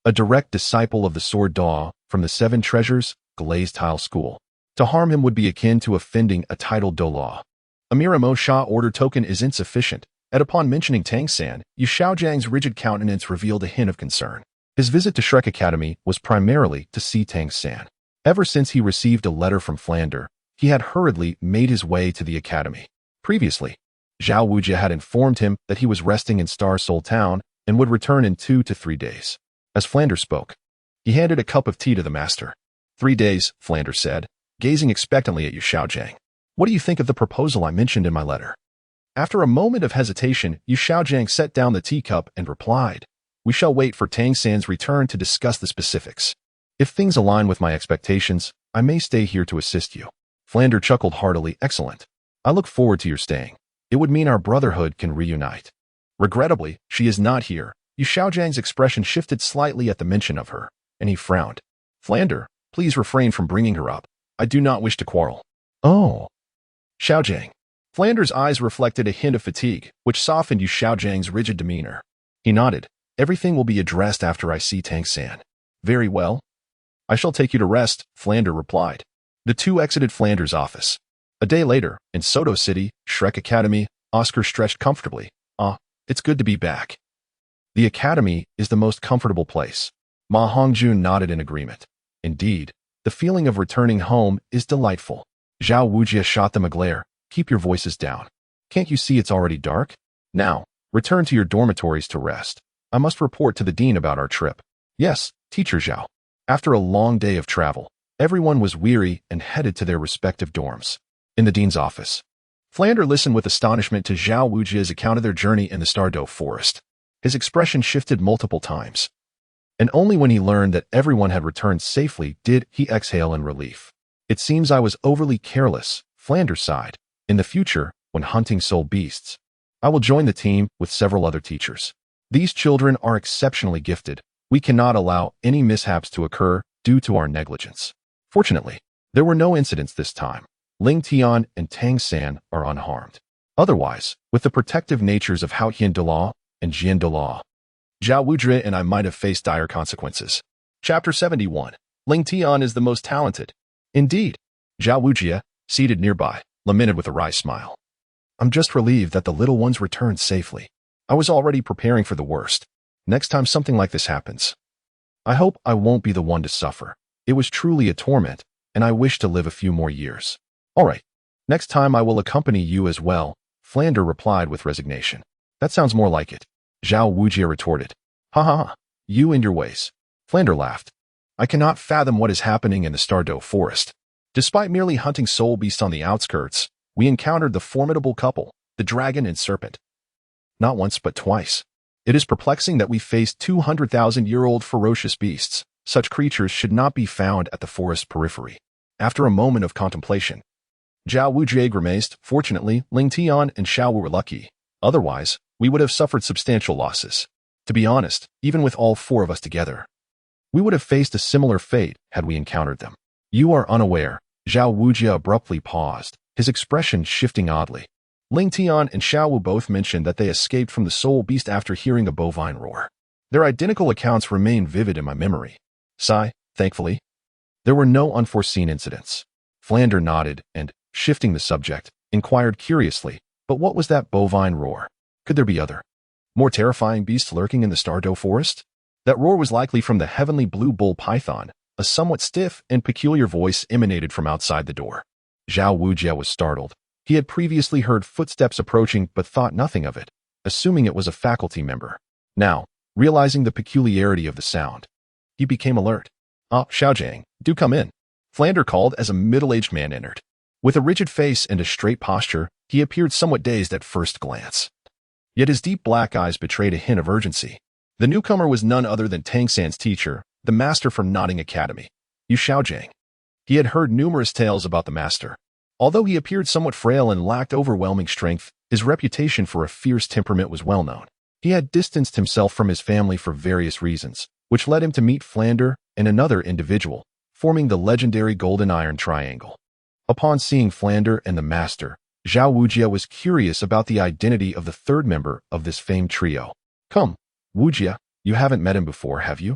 Speaker 1: a direct disciple of the Sword Daw from the 7 Treasures, Glazed Tile School. To harm him would be akin to offending a titled Douluo. A mere Mo Sha Order token is insufficient." And upon mentioning Tang San, Yu Xiaojiang's rigid countenance revealed a hint of concern. His visit to Shrek Academy was primarily to see Tang San. Ever since he received a letter from Flander, he had hurriedly made his way to the academy. Previously, Zhao Wujia had informed him that he was resting in Star Soul Town and would return in 2 to 3 days. As Flander spoke, he handed a cup of tea to the master. 3 days, Flander said, gazing expectantly at Yu Xiaojiang. "What do you think of the proposal I mentioned in my letter?" After a moment of hesitation, Yu Xiaojiang set down the teacup and replied, "We shall wait for Tang San's return to discuss the specifics. If things align with my expectations, I may stay here to assist you." Flander chuckled heartily. "Excellent. I look forward to your staying. It would mean our brotherhood can reunite." Regrettably, she is not here. Yu Xiaojiang's expression shifted slightly at the mention of her, and he frowned. "Flander, please refrain from bringing her up. I do not wish to quarrel." "Oh." Xiaojiang. Flander's eyes reflected a hint of fatigue, which softened Yu Xiaojiang's rigid demeanor. He nodded. "Everything will be addressed after I see Tang San." "Very well. I shall take you to rest," Flander replied. The two exited Flander's office. A day later, in Soto City, Shrek Academy, Oscar stretched comfortably. It's good to be back." "The academy is the most comfortable place." Ma Hongjun nodded in agreement. "Indeed, the feeling of returning home is delightful." Zhao Wujia shot them a glare. "Keep your voices down. Can't you see it's already dark? Now, return to your dormitories to rest. I must report to the dean about our trip." "Yes, Teacher Zhao." After a long day of travel, everyone was weary and headed to their respective dorms. In the dean's office, Flander listened with astonishment to Zhao Wujia's account of their journey in the Starry Forest. His expression shifted multiple times, and only when he learned that everyone had returned safely did he exhale in relief. "It seems I was overly careless," Flander sighed. "In the future, when hunting soul beasts, I will join the team with several other teachers. These children are exceptionally gifted. We cannot allow any mishaps to occur due to our negligence." Fortunately, there were no incidents this time. Ling Tian and Tang San are unharmed. Otherwise, with the protective natures of Hao Hian Douluo and Jian Douluo, Zhao Wujie and I might have faced dire consequences. Chapter 71. Ling Tian is the most talented. Indeed, Zhao Wujie, seated nearby, lamented with a wry smile. I'm just relieved that the little ones returned safely. I was already preparing for the worst. Next time something like this happens, I hope I won't be the one to suffer. It was truly a torment, and I wish to live a few more years. All right, next time I will accompany you as well, Flander replied with resignation. That sounds more like it, Zhao Wujie retorted. Ha ha ha, you and your ways. Flander laughed. I cannot fathom what is happening in the Starry Forest. Despite merely hunting soul beasts on the outskirts, we encountered the formidable couple, the dragon and serpent. Not once but twice. It is perplexing that we faced 200,000-year-old ferocious beasts. Such creatures should not be found at the forest periphery. After a moment of contemplation, Zhao Wujie grimaced. Fortunately, Ling Tian and Xiao were lucky. Otherwise, we would have suffered substantial losses. To be honest, even with all four of us together, we would have faced a similar fate had we encountered them. You are unaware. Zhao Wujie abruptly paused, his expression shifting oddly. Ling Tian and Xiao Wu both mentioned that they escaped from the soul beast after hearing a bovine roar. Their identical accounts remain vivid in my memory. Sigh, thankfully, there were no unforeseen incidents. Flander nodded and, shifting the subject, inquired curiously, but what was that bovine roar? Could there be other, more terrifying beasts lurking in the Starry Forest? That roar was likely from the heavenly blue bull python. A somewhat stiff and peculiar voice emanated from outside the door. Zhao Wujie was startled. He had previously heard footsteps approaching but thought nothing of it, assuming it was a faculty member. Now, realizing the peculiarity of the sound, he became alert. Ah, Xiaojiang, do come in. Flander called as a middle-aged man entered. With a rigid face and a straight posture, he appeared somewhat dazed at first glance. Yet his deep black eyes betrayed a hint of urgency. The newcomer was none other than Tang San's teacher, the master from Nodding Academy, Yu Xiaojiang. He had heard numerous tales about the master. Although he appeared somewhat frail and lacked overwhelming strength, his reputation for a fierce temperament was well known. He had distanced himself from his family for various reasons, which led him to meet Flander and another individual, forming the legendary Golden Iron Triangle. Upon seeing Flander and the master, Zhao Wujie was curious about the identity of the third member of this famed trio. Come, Wujie, you haven't met him before, have you?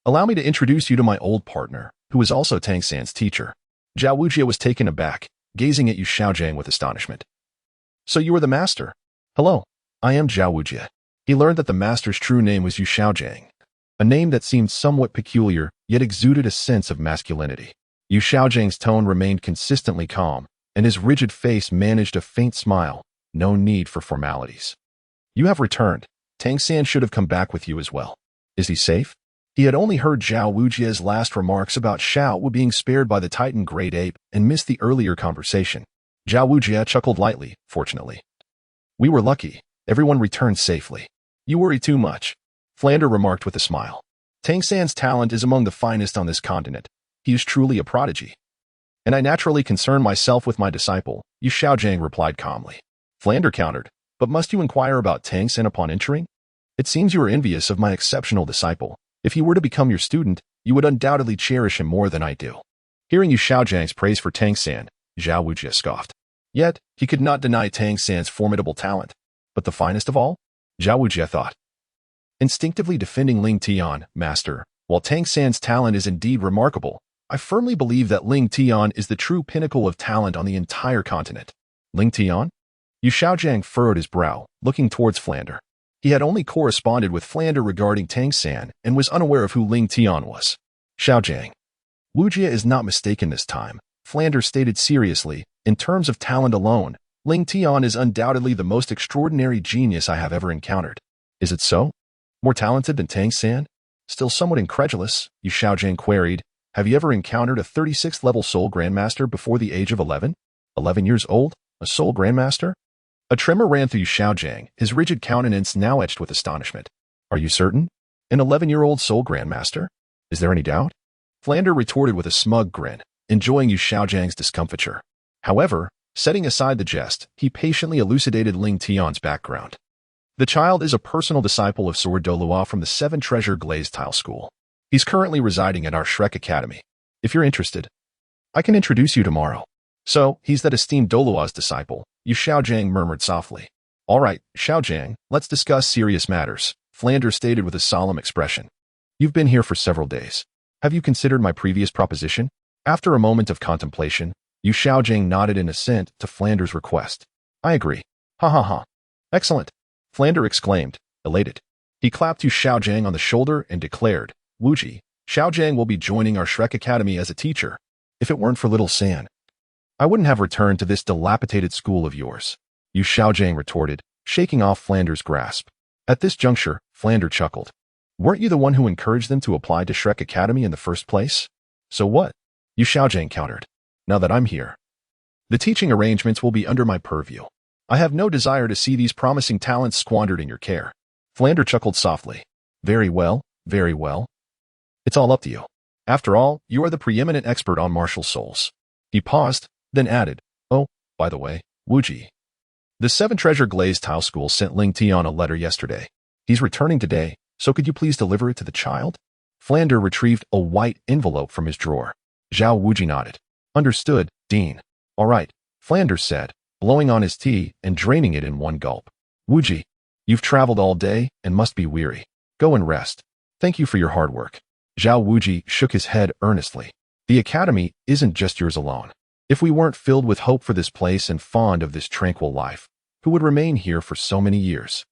Speaker 1: Allow me to introduce you to my old partner, who is also Tang San's teacher. Zhao Wujie was taken aback, gazing at Yu Xiaojiang with astonishment. So you are the master? Hello, I am Zhao Wujie. He learned that the master's true name was Yu Xiaojiang, a name that seemed somewhat peculiar, yet exuded a sense of masculinity. Yu Xiaojiang's tone remained consistently calm, and his rigid face managed a faint smile. No need for formalities. You have returned. Tang San should have come back with you as well. Is he safe? He had only heard Zhao Wujie's last remarks about Xiao Wu being spared by the Titan Great Ape and missed the earlier conversation. Zhao Wujie chuckled lightly, fortunately. We were lucky. Everyone returned safely. You worry too much, Flander remarked with a smile. Tang San's talent is among the finest on this continent. He is truly a prodigy. And I naturally concern myself with my disciple, Yu Xiaojiang replied calmly. Flander countered, but must you inquire about Tang San upon entering? It seems you are envious of my exceptional disciple. If he were to become your student, you would undoubtedly cherish him more than I do. Hearing Yu Xiaojiang's praise for Tang San, Zhao Wujie scoffed. Yet, he could not deny Tang San's formidable talent. But the finest of all? Zhao Wujie thought. Instinctively defending Ling Tian, master, while Tang San's talent is indeed remarkable, I firmly believe that Ling Tian is the true pinnacle of talent on the entire continent. Ling Tian? Yu Xiaojiang furrowed his brow, looking towards Flander. He had only corresponded with Flander regarding Tang San and was unaware of who Ling Tian was. Xiaojiang. Wujie is not mistaken this time, Flander stated seriously. In terms of talent alone, Ling Tian is undoubtedly the most extraordinary genius I have ever encountered. Is it so? More talented than Tang San? Still somewhat incredulous, Yu Xiaojiang queried. Have you ever encountered a 36th level Soul Grandmaster before the age of 11? 11 years old? A Soul Grandmaster? A tremor ran through Yu Xiaojiang, his rigid countenance now etched with astonishment. Are you certain? An 11-year-old Soul Grandmaster? Is there any doubt? Flander retorted with a smug grin, enjoying Yu Xiaojiang's discomfiture. However, setting aside the jest, he patiently elucidated Ling Tian's background. The child is a personal disciple of Sword Douluo from the Seven Treasure Glazed Tile School. He's currently residing at our Shrek Academy. If you're interested, I can introduce you tomorrow. So, he's that esteemed Douluo's disciple, Yu Xiaojiang murmured softly. All right, Xiaojiang, let's discuss serious matters, Flanders stated with a solemn expression. You've been here for several days. Have you considered my previous proposition? After a moment of contemplation, Yu Xiaojiang nodded in assent to Flanders' request. I agree. Ha ha ha. Excellent. Flander exclaimed, elated. He clapped Yu Xiaojiang on the shoulder and declared, Wuji, Xiaojiang will be joining our Shrek Academy as a teacher. If it weren't for little San, I wouldn't have returned to this dilapidated school of yours. Yu Xiaojiang retorted, shaking off Flanders' grasp. At this juncture, Flander chuckled. Weren't you the one who encouraged them to apply to Shrek Academy in the first place? So what? Yu Xiaojiang countered. Now that I'm here, the teaching arrangements will be under my purview. I have no desire to see these promising talents squandered in your care. Flander chuckled softly. Very well, very well. It's all up to you. After all, you are the preeminent expert on martial souls. He paused, then added, Oh, by the way, Wuji. The Seven Treasure Glazed Tile School sent Ling Tian a letter yesterday. He's returning today, so could you please deliver it to the child? Flander retrieved a white envelope from his drawer. Zhao Wuji nodded. Understood, Dean. All right, Flanders said, blowing on his tea and draining it in one gulp. Wuji, you've traveled all day and must be weary. Go and rest. Thank you for your hard work. Zhao Wuji shook his head earnestly. The academy isn't just yours alone. If we weren't filled with hope for this place and fond of this tranquil life, who would remain here for so many years?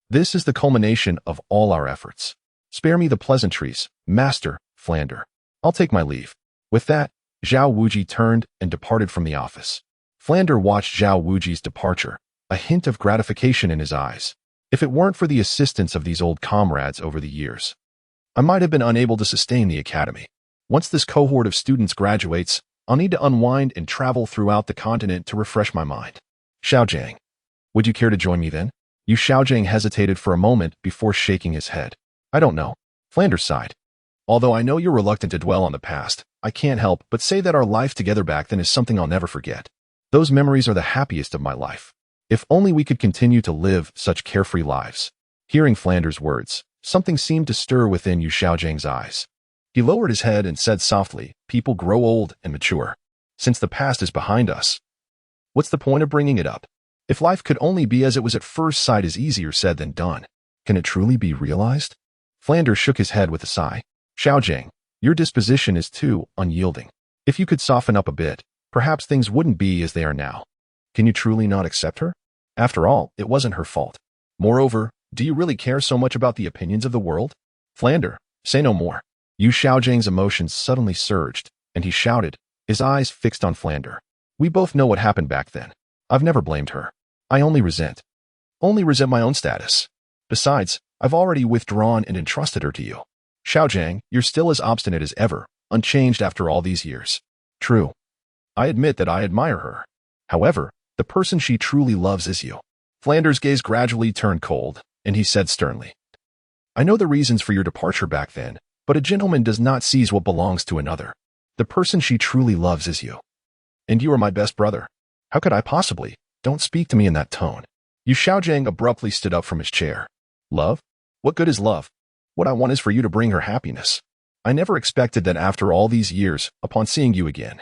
Speaker 1: This is the culmination of all our efforts. Spare me the pleasantries, Master Flander. I'll take my leave. With that, Zhao Wuji turned and departed from the office. Flander watched Zhao Wuji's departure, a hint of gratification in his eyes. If it weren't for the assistance of these old comrades over the years, I might have been unable to sustain the academy. Once this cohort of students graduates, I'll need to unwind and travel throughout the continent to refresh my mind. Xiaojiang. Would you care to join me then? Yu Xiaojiang hesitated for a moment before shaking his head. I don't know. Flanders sighed. Although I know you're reluctant to dwell on the past, I can't help but say that our life together back then is something I'll never forget. Those memories are the happiest of my life. If only we could continue to live such carefree lives. Hearing Flanders' words, something seemed to stir within Yu Xiaojiang's eyes. He lowered his head and said softly, People grow old and mature. Since the past is behind us, what's the point of bringing it up? If life could only be as it was at first sight is easier said than done. Can it truly be realized? Flanders shook his head with a sigh. Xiaojiang, your disposition is too unyielding. If you could soften up a bit, perhaps things wouldn't be as they are now. Can you truly not accept her? After all, it wasn't her fault. Moreover, do you really care so much about the opinions of the world? Flander, say no more. Yu Xiaojiang's emotions suddenly surged, and he shouted, his eyes fixed on Flander. We both know what happened back then. I've never blamed her. I only resent my own status. Besides, I've already withdrawn and entrusted her to you. Xiaojiang, you're still as obstinate as ever, unchanged after all these years. True. I admit that I admire her. However, the person she truly loves is you. Flanders' gaze gradually turned cold, and he said sternly, I know the reasons for your departure back then, but a gentleman does not seize what belongs to another. The person she truly loves is you. And you are my best brother. How could I possibly? Don't speak to me in that tone. Yu Xiaojiang abruptly stood up from his chair. Love? What good is love? What I want is for you to bring her happiness. I never expected that after all these years, upon seeing you again,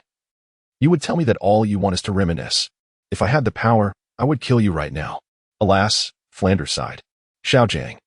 Speaker 1: you would tell me that all you want is to reminisce. If I had the power, I would kill you right now. Alas, Flanders sighed. Xiaojiang.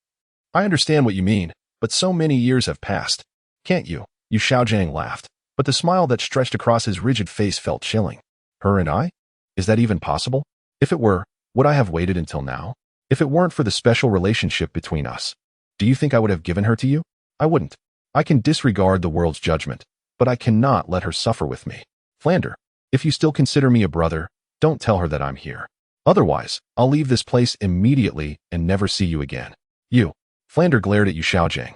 Speaker 1: I understand what you mean, but so many years have passed. Can't you? Yu Xiaojiang laughed, but the smile that stretched across his rigid face felt chilling. Her and I? Is that even possible? If it were, would I have waited until now? If it weren't for the special relationship between us, do you think I would have given her to you? I wouldn't. I can disregard the world's judgment, but I cannot let her suffer with me. Flander, if you still consider me a brother, don't tell her that I'm here. Otherwise, I'll leave this place immediately and never see you again. You. Flander glared at Yu Xiaojiang,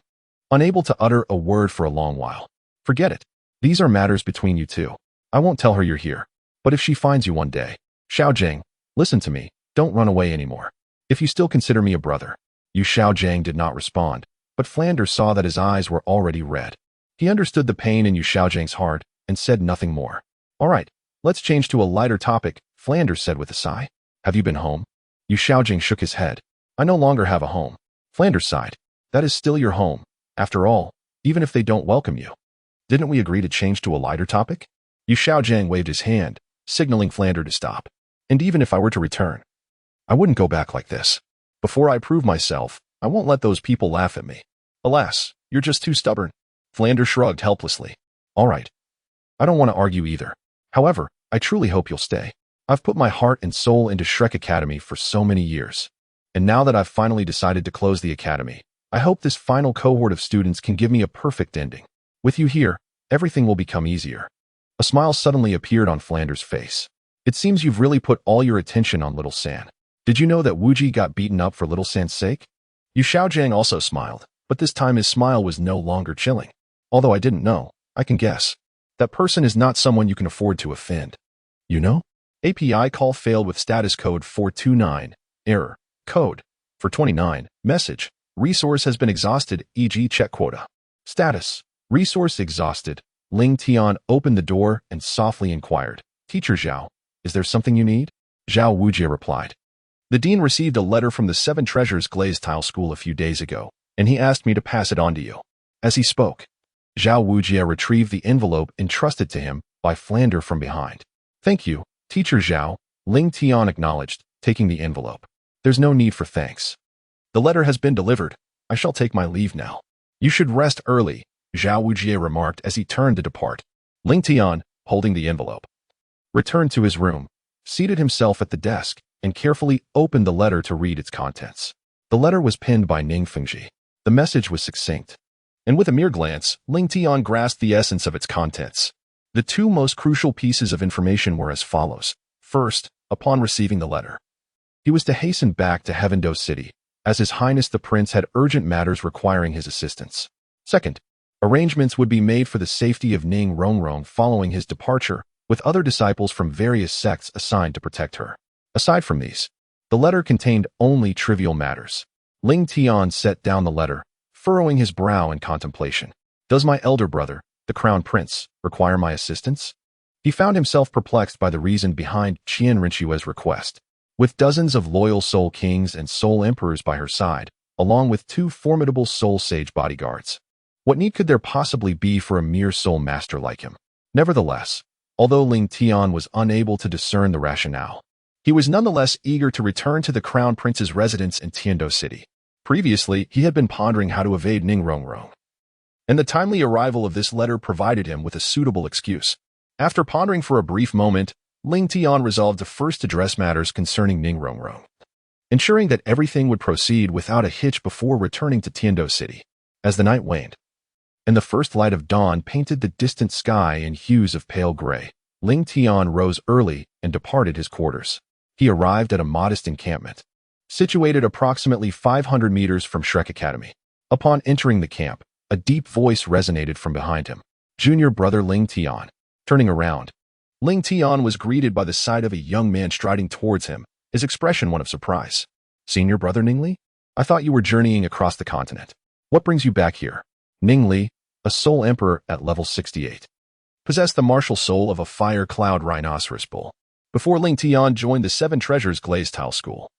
Speaker 1: unable to utter a word for a long while. Forget it. These are matters between you two. I won't tell her you're here. But if she finds you one day, Xiaojiang, listen to me, don't run away anymore. If you still consider me a brother. Yu Xiaojiang did not respond, but Flanders saw that his eyes were already red. He understood the pain in Yu Xiaojiang's heart and said nothing more. All right, let's change to a lighter topic, Flanders said with a sigh. Have you been home? Yu Xiaojiang shook his head. I no longer have a home. Flanders sighed. That is still your home. After all, even if they don't welcome you. Didn't we agree to change to a lighter topic? Yu Xiaojiang waved his hand, signaling Flander to stop. And even if I were to return, I wouldn't go back like this. Before I prove myself, I won't let those people laugh at me. Alas, you're just too stubborn. Flander shrugged helplessly. All right. I don't want to argue either. However, I truly hope you'll stay. I've put my heart and soul into Shrek Academy for so many years. And now that I've finally decided to close the academy, I hope this final cohort of students can give me a perfect ending. With you here, everything will become easier. A smile suddenly appeared on Flander's face. It seems you've really put all your attention on Little San. Did you know that Wuji got beaten up for Little San's sake? Yu Xiaojiang also smiled, but this time his smile was no longer chilling. Although I didn't know, I can guess. That person is not someone you can afford to offend. You know? API call failed with status code 429. Error. Code. 429. Message. Resource has been exhausted, e.g. check quota. Status. Resource exhausted. Ling Tian opened the door and softly inquired. Teacher Zhao, is there something you need? Zhao Wujie replied. The dean received a letter from the Seven Treasures Glazed Tile School a few days ago, and he asked me to pass it on to you. As he spoke, Zhao Wujie retrieved the envelope entrusted to him by Flander from behind. Thank you, Teacher Zhao, Ling Tian acknowledged, taking the envelope. There's no need for thanks. The letter has been delivered. I shall take my leave now. You should rest early, Zhao Wujie remarked as he turned to depart. Ling Tian, holding the envelope, returned to his room, seated himself at the desk, and carefully opened the letter to read its contents. The letter was penned by Ning Fengji. The message was succinct, and with a mere glance, Ling Tian grasped the essence of its contents. The two most crucial pieces of information were as follows. First, upon receiving the letter, he was to hasten back to Heavendo City, as His Highness the Prince had urgent matters requiring his assistance. Second, arrangements would be made for the safety of Ning Rongrong following his departure, with other disciples from various sects assigned to protect her. Aside from these, the letter contained only trivial matters. Ling Tian set down the letter, furrowing his brow in contemplation. Does my elder brother, the Crown Prince, require my assistance? He found himself perplexed by the reason behind Qian Rinxue's request. With dozens of loyal Soul Kings and Soul Emperors by her side, along with two formidable Soul Sage bodyguards, what need could there possibly be for a mere Soul Master like him? Nevertheless, although Ling Tian was unable to discern the rationale, he was nonetheless eager to return to the Crown Prince's residence in Tiando City. Previously, he had been pondering how to evade Ning Rongrong, and the timely arrival of this letter provided him with a suitable excuse. After pondering for a brief moment, Ling Tian resolved to first address matters concerning Ning Rongrong, ensuring that everything would proceed without a hitch before returning to Tiando City. As the night waned, and the first light of dawn painted the distant sky in hues of pale gray, Ling Tian rose early and departed his quarters. He arrived at a modest encampment, situated approximately 500 meters from Shrek Academy. Upon entering the camp, a deep voice resonated from behind him. Junior brother Ling Tian. Turning around, Ling Tian was greeted by the sight of a young man striding towards him, his expression one of surprise. Senior brother Ningli? I thought you were journeying across the continent. What brings you back here? Ningli, a Soul Emperor at level 68, possessed the martial soul of a fire cloud rhinoceros bull. Before Ling Tian joined the Seven Treasures Glazed Tile School,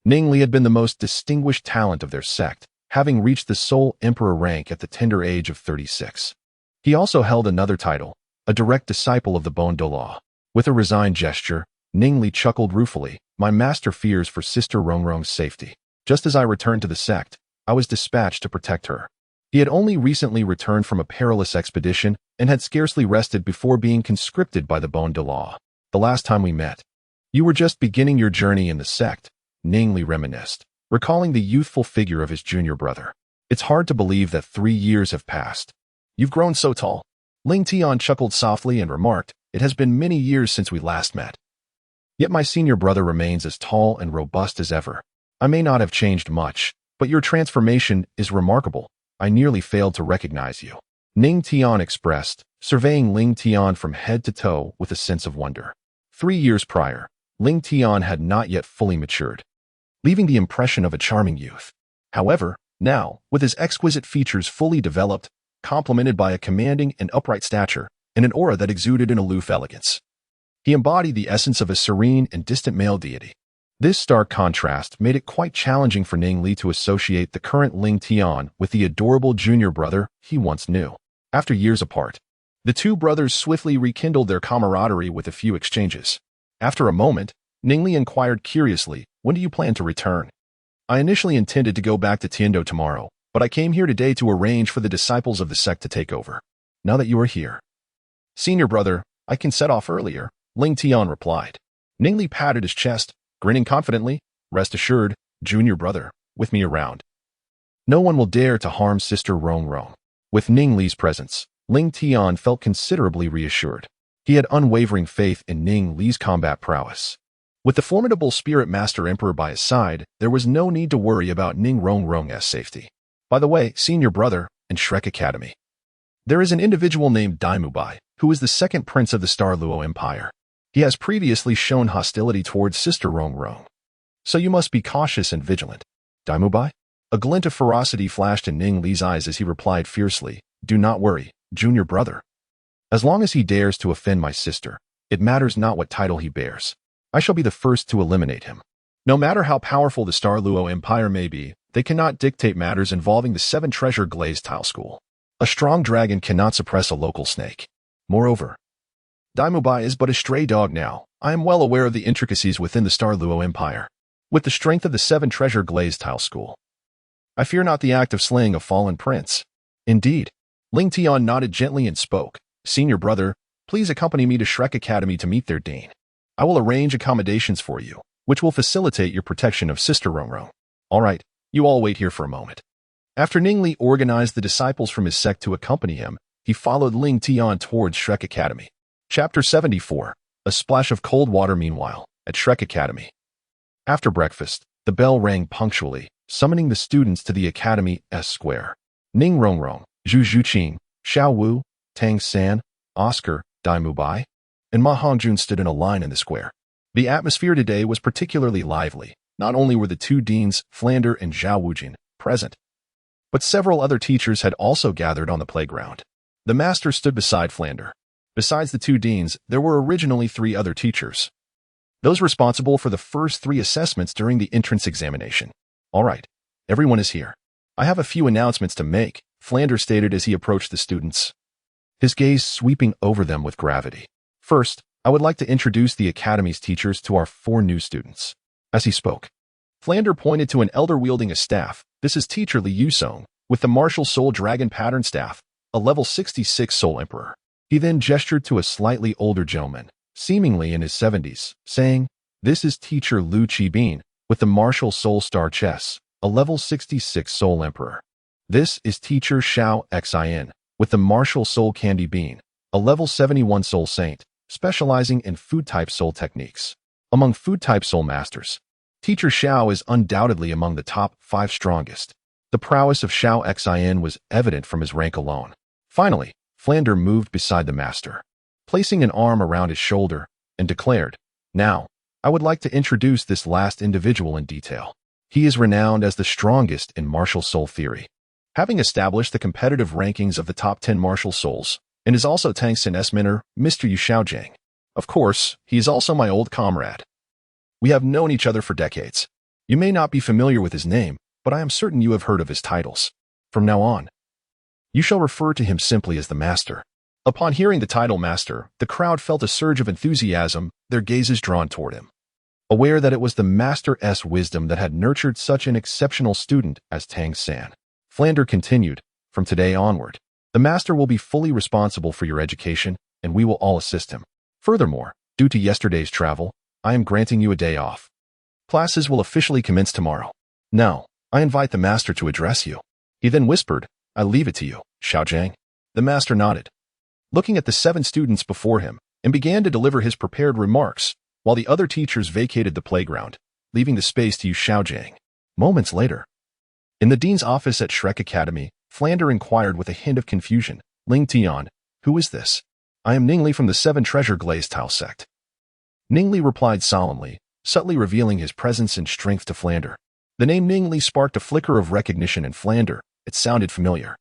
Speaker 1: Ningli had been the most distinguished talent of their sect, having reached the Soul Emperor rank at the tender age of 36. He also held another title, a direct disciple of the Bon Douluo. With a resigned gesture, Ningli chuckled ruefully. My master fears for Sister Rongrong's safety. Just as I returned to the sect, I was dispatched to protect her. He had only recently returned from a perilous expedition and had scarcely rested before being conscripted by the Bon Douluo. The last time we met, you were just beginning your journey in the sect, Ningli reminisced, recalling the youthful figure of his junior brother. It's hard to believe that 3 years have passed. You've grown so tall. Ling Tian chuckled softly and remarked, it has been many years since we last met. Yet my senior brother remains as tall and robust as ever. I may not have changed much, but your transformation is remarkable. I nearly failed to recognize you. Ning Tian expressed, surveying Ling Tian from head to toe with a sense of wonder. 3 years prior, Ling Tian had not yet fully matured, leaving the impression of a charming youth. However, now, with his exquisite features fully developed, complemented by a commanding and upright stature, and an aura that exuded an aloof elegance, he embodied the essence of a serene and distant male deity. This stark contrast made it quite challenging for Ning Li to associate the current Ling Tian with the adorable junior brother he once knew. After years apart, The two brothers swiftly rekindled their camaraderie with a few exchanges. After a moment, Ningli inquired curiously, "When do you plan to return?" "I initially intended to go back to Tiando tomorrow, but I came here today to arrange for the disciples of the sect to take over. Now that you are here." "Senior brother, I can set off earlier," Ling Tian replied. Ningli patted his chest, grinning confidently. "Rest assured, junior brother, with me around, no one will dare to harm Sister Rong Rong." With Ning Li's presence, Ling Tian felt considerably reassured. He had unwavering faith in Ning Li's combat prowess. With the formidable Spirit Master Emperor by his side, there was no need to worry about Ning Rong Rong's safety. "By the way, senior brother, in Shrek Academy, there is an individual named Daimubai, who is the second prince of the Starluo Empire. He has previously shown hostility towards Sister Rong Rong, so you must be cautious and vigilant." "Daimubai?" A glint of ferocity flashed in Ning Li's eyes as he replied fiercely, "Do not worry, junior brother. As long as he dares to offend my sister, it matters not what title he bears. I shall be the first to eliminate him. No matter how powerful the Starluo Empire may be, they cannot dictate matters involving the Seven Treasure Glazed Tile School. A strong dragon cannot suppress a local snake. Moreover, Daimubai is but a stray dog now. I am well aware of the intricacies within the Starluo Empire. With the strength of the Seven Treasure Glazed Tile School, I fear not the act of slaying a fallen prince." "Indeed." Ling Tian nodded gently and spoke, "Senior brother, please accompany me to Shrek Academy to meet their dean. I will arrange accommodations for you, which will facilitate your protection of Sister Rongrong. All right, you all wait here for a moment." After Ningli organized the disciples from his sect to accompany him, he followed Ling Tian towards Shrek Academy. Chapter 74. A splash of cold water. Meanwhile, at Shrek Academy, after breakfast, the bell rang punctually, summoning the students to the Academy's square. Ning Rongrong, Zhu Zhuqing, Xiao Wu, Tang San, Oscar, Daimubai, and Ma Hongjun stood in a line in the square. The atmosphere today was particularly lively. Not only were the two deans, Flander and Zhao Wujin, present, but several other teachers had also gathered on the playground. The master stood beside Flander. Besides the two deans, there were originally 3 other teachers, those responsible for the first 3 assessments during the entrance examination. "All right, everyone is here. I have a few announcements to make," Flander stated as he approached the students, his gaze sweeping over them with gravity. "First, I would like to introduce the Academy's teachers to our 4 new students." As he spoke, Flander pointed to an elder wielding a staff. "This is Teacher Li Yusong, with the Martial Soul Dragon Pattern Staff, a level 66 Soul Emperor." He then gestured to a slightly older gentleman, seemingly in his 70s, saying, "This is Teacher Lu Qibin, with the Martial Soul Star Chess, a level 66 Soul Emperor. This is Teacher Xiao Xin, with the Martial Soul Candy Bean, a level 71 Soul Saint, specializing in food-type soul techniques. Among food-type soul masters, Teacher Xiao is undoubtedly among the top 5 strongest. The prowess of Xiao Xin was evident from his rank alone." Finally, Flander moved beside the master, placing an arm around his shoulder, and declared, "Now, I would like to introduce this last individual in detail. He is renowned as the strongest in martial soul theory, having established the competitive rankings of the top 10 martial souls, and is also Tang Sin's mentor, Mr. Yu Xiaojiang. Of course, he is also my old comrade. We have known each other for decades. You may not be familiar with his name, but I am certain you have heard of his titles. From now on, you shall refer to him simply as the Master." Upon hearing the title Master, the crowd felt a surge of enthusiasm, their gazes drawn toward him. Aware that it was the Master's wisdom that had nurtured such an exceptional student as Tang San, Flander continued, "From today onward, the Master will be fully responsible for your education, and we will all assist him. Furthermore, due to yesterday's travel, I am granting you a day off. Classes will officially commence tomorrow. Now, I invite the Master to address you." He then whispered, "I leave it to you, Xiaojiang." The Master nodded, looking at the 7 students before him, and began to deliver his prepared remarks, while the other teachers vacated the playground, leaving the space to Yu Xiaojiang. Moments later, in the dean's office at Shrek Academy, Flander inquired with a hint of confusion, "Ling Tian, who is this?" "I am Ningli from the 7 Treasure Glazed Tile sect." Ningli replied solemnly, subtly revealing his presence and strength to Flander. The name Ningli sparked a flicker of recognition in Flander. It sounded familiar,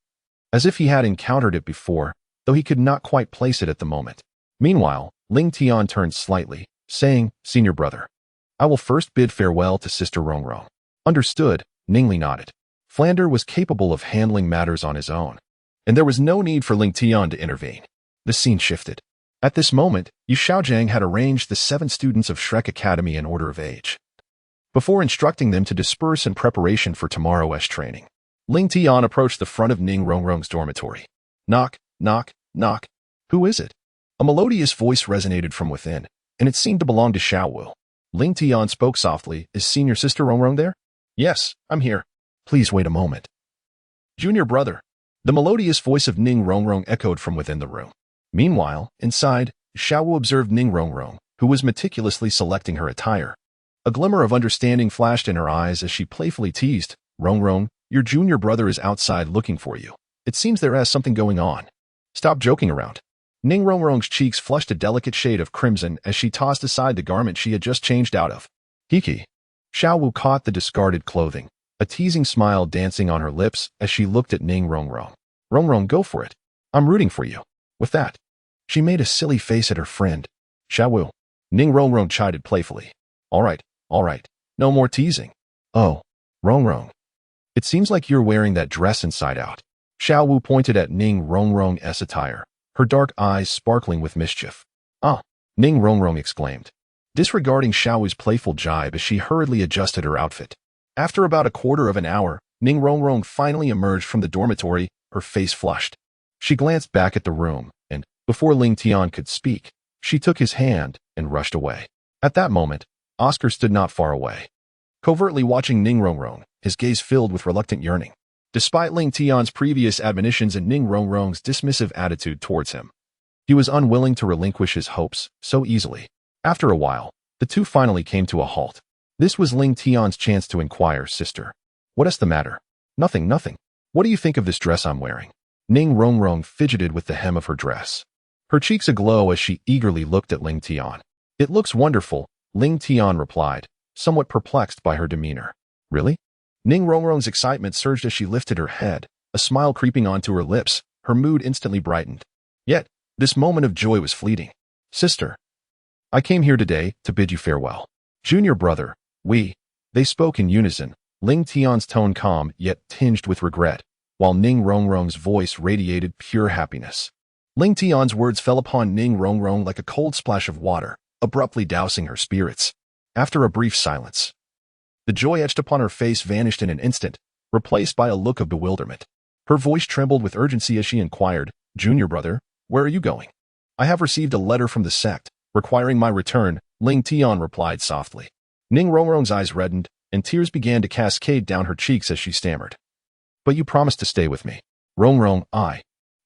Speaker 1: as if he had encountered it before, though he could not quite place it at the moment. Meanwhile, Ling Tian turned slightly, saying, "Senior brother, I will first bid farewell to Sister Rongrong." "Understood," Ningli nodded. Flander was capable of handling matters on his own, and there was no need for Ling Tian to intervene. The scene shifted. At this moment, Yu Xiaojiang had arranged the 7 students of Shrek Academy in order of age, before instructing them to disperse in preparation for tomorrow's training. Ling Tian approached the front of Ning Rongrong's dormitory. Knock, knock, knock. Who is it? A melodious voice resonated from within, and it seemed to belong to Xiaowu. Ling Tian spoke softly. Is senior sister Rongrong there? Yes, I'm here. Please wait a moment. Junior brother. The melodious voice of Ning Rongrong echoed from within the room. Meanwhile, inside, Xiaowu observed Ning Rongrong, who was meticulously selecting her attire. A glimmer of understanding flashed in her eyes as she playfully teased, Rongrong, your junior brother is outside looking for you. It seems there is something going on. Stop joking around. Ning Rongrong's cheeks flushed a delicate shade of crimson as she tossed aside the garment she had just changed out of. Hiki. Xiaowu caught the discarded clothing, a teasing smile dancing on her lips as she looked at Ning Rongrong. Rongrong, go for it. I'm rooting for you. With that, she made a silly face at her friend. Xiaowu. Ning Rongrong chided playfully. All right. No more teasing. Oh, Rongrong. It seems like you're wearing that dress inside out. Xiaowu pointed at Ning Rongrong's attire, her dark eyes sparkling with mischief. Ah, Ning Rongrong exclaimed, disregarding Xiaowu's playful jibe as she hurriedly adjusted her outfit. After about a quarter of an hour, Ning Rongrong finally emerged from the dormitory, her face flushed. She glanced back at the room, and, before Ling Tian could speak, she took his hand and rushed away. At that moment, Oscar stood not far away, covertly watching Ning Rongrong, his gaze filled with reluctant yearning. Despite Ling Tian's previous admonitions and Ning Rongrong's dismissive attitude towards him, he was unwilling to relinquish his hopes so easily. After a while, the two finally came to a halt. This was Ling Tian's chance to inquire, sister. What is the matter? Nothing. What do you think of this dress I'm wearing? Ning Rongrong fidgeted with the hem of her dress, her cheeks aglow as she eagerly looked at Ling Tian. It looks wonderful, Ling Tian replied, somewhat perplexed by her demeanor. Really? Ning Rongrong's excitement surged as she lifted her head, a smile creeping onto her lips. Her mood instantly brightened. Yet, this moment of joy was fleeting. Sister, I came here today to bid you farewell. Junior brother, they spoke in unison, Ling Tian's tone calm yet tinged with regret, while Ning Rongrong's voice radiated pure happiness. Ling Tian's words fell upon Ning Rongrong like a cold splash of water, abruptly dousing her spirits. After a brief silence, the joy etched upon her face vanished in an instant, replaced by a look of bewilderment. Her voice trembled with urgency as she inquired, Junior brother, where are you going? I have received a letter from the sect, requiring my return, Ling Tian replied softly. Ning Rongrong's eyes reddened, and tears began to cascade down her cheeks as she stammered. But you promised to stay with me. Rongrong,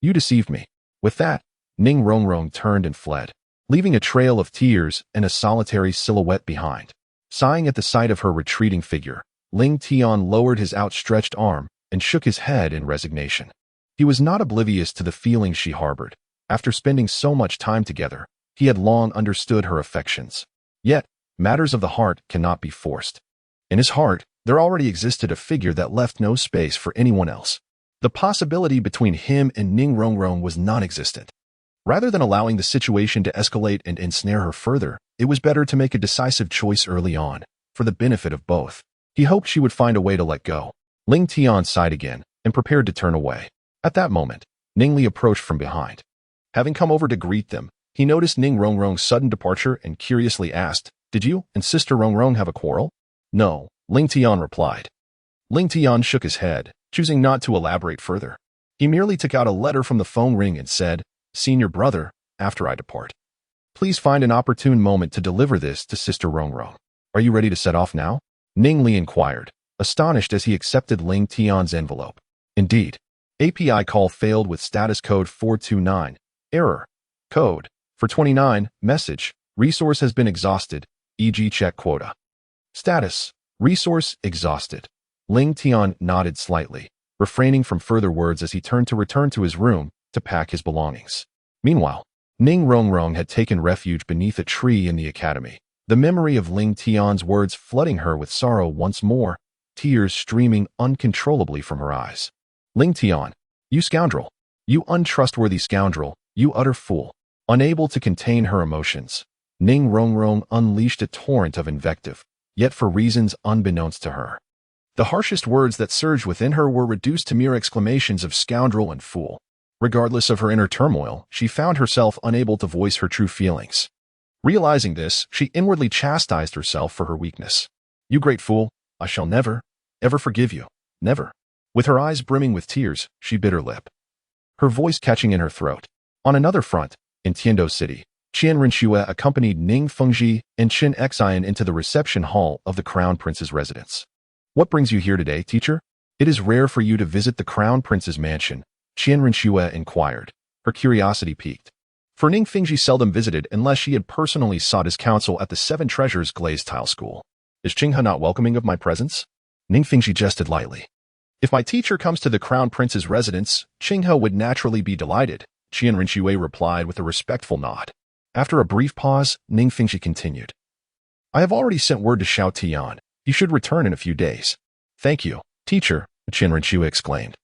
Speaker 1: you deceived me. With that, Ning Rongrong turned and fled, leaving a trail of tears and a solitary silhouette behind. Sighing at the sight of her retreating figure, Ling Tian lowered his outstretched arm and shook his head in resignation. He was not oblivious to the feelings she harbored. After spending so much time together, he had long understood her affections. Yet, matters of the heart cannot be forced. In his heart, there already existed a figure that left no space for anyone else. The possibility between him and Ning Rongrong was non-existent. Rather than allowing the situation to escalate and ensnare her further, it was better to make a decisive choice early on, for the benefit of both. He hoped she would find a way to let go. Ling Tian sighed again and prepared to turn away. At that moment, Ning Li approached from behind. Having come over to greet them, he noticed Ning Rongrong's sudden departure and curiously asked, Did you and Sister Rongrong have a quarrel? No, Ling Tian replied. Ling Tian shook his head, choosing not to elaborate further. He merely took out a letter from the phone ring and said, Senior brother, after I depart, please find an opportune moment to deliver this to Sister Rongrong. Are you ready to set off now? Ning Li inquired, astonished as he accepted Ling Tian's envelope. Indeed. API call failed with status code 429. Error. Code. For 29. Message. Resource has been exhausted, e.g. check quota. Status. Resource exhausted. Ling Tian nodded slightly, refraining from further words as he turned to return to his room to pack his belongings. Meanwhile, Ning Rongrong had taken refuge beneath a tree in the academy, the memory of Ling Tian's words flooding her with sorrow once more, tears streaming uncontrollably from her eyes. Ling Tian, you scoundrel, you untrustworthy scoundrel, you utter fool. Unable to contain her emotions, Ning Rongrong unleashed a torrent of invective, yet for reasons unbeknownst to her. The harshest words that surged within her were reduced to mere exclamations of scoundrel and fool. Regardless of her inner turmoil, she found herself unable to voice her true feelings. Realizing this, she inwardly chastised herself for her weakness. You great fool, I shall never, ever forgive you. Never. With her eyes brimming with tears, she bit her lip, her voice catching in her throat. On another front, in Tiando City, Qian Rinxue accompanied Ning Fengji and Qin Xian into the reception hall of the Crown Prince's residence. What brings you here today, teacher? It is rare for you to visit the Crown Prince's mansion, Qian Rinxue inquired, her curiosity piqued. For Ning Fengji seldom visited unless she had personally sought his counsel at the Seven Treasures glazed tile school. Is Qinghe not welcoming of my presence? Ning Fengji jested lightly. If my teacher comes to the Crown Prince's residence, Qinghe would naturally be delighted, Qian Rinxue replied with a respectful nod. After a brief pause, Ning Fengji continued. I have already sent word to Xiao Tian. He should return in a few days. Thank you, teacher, Qian Rinxue exclaimed,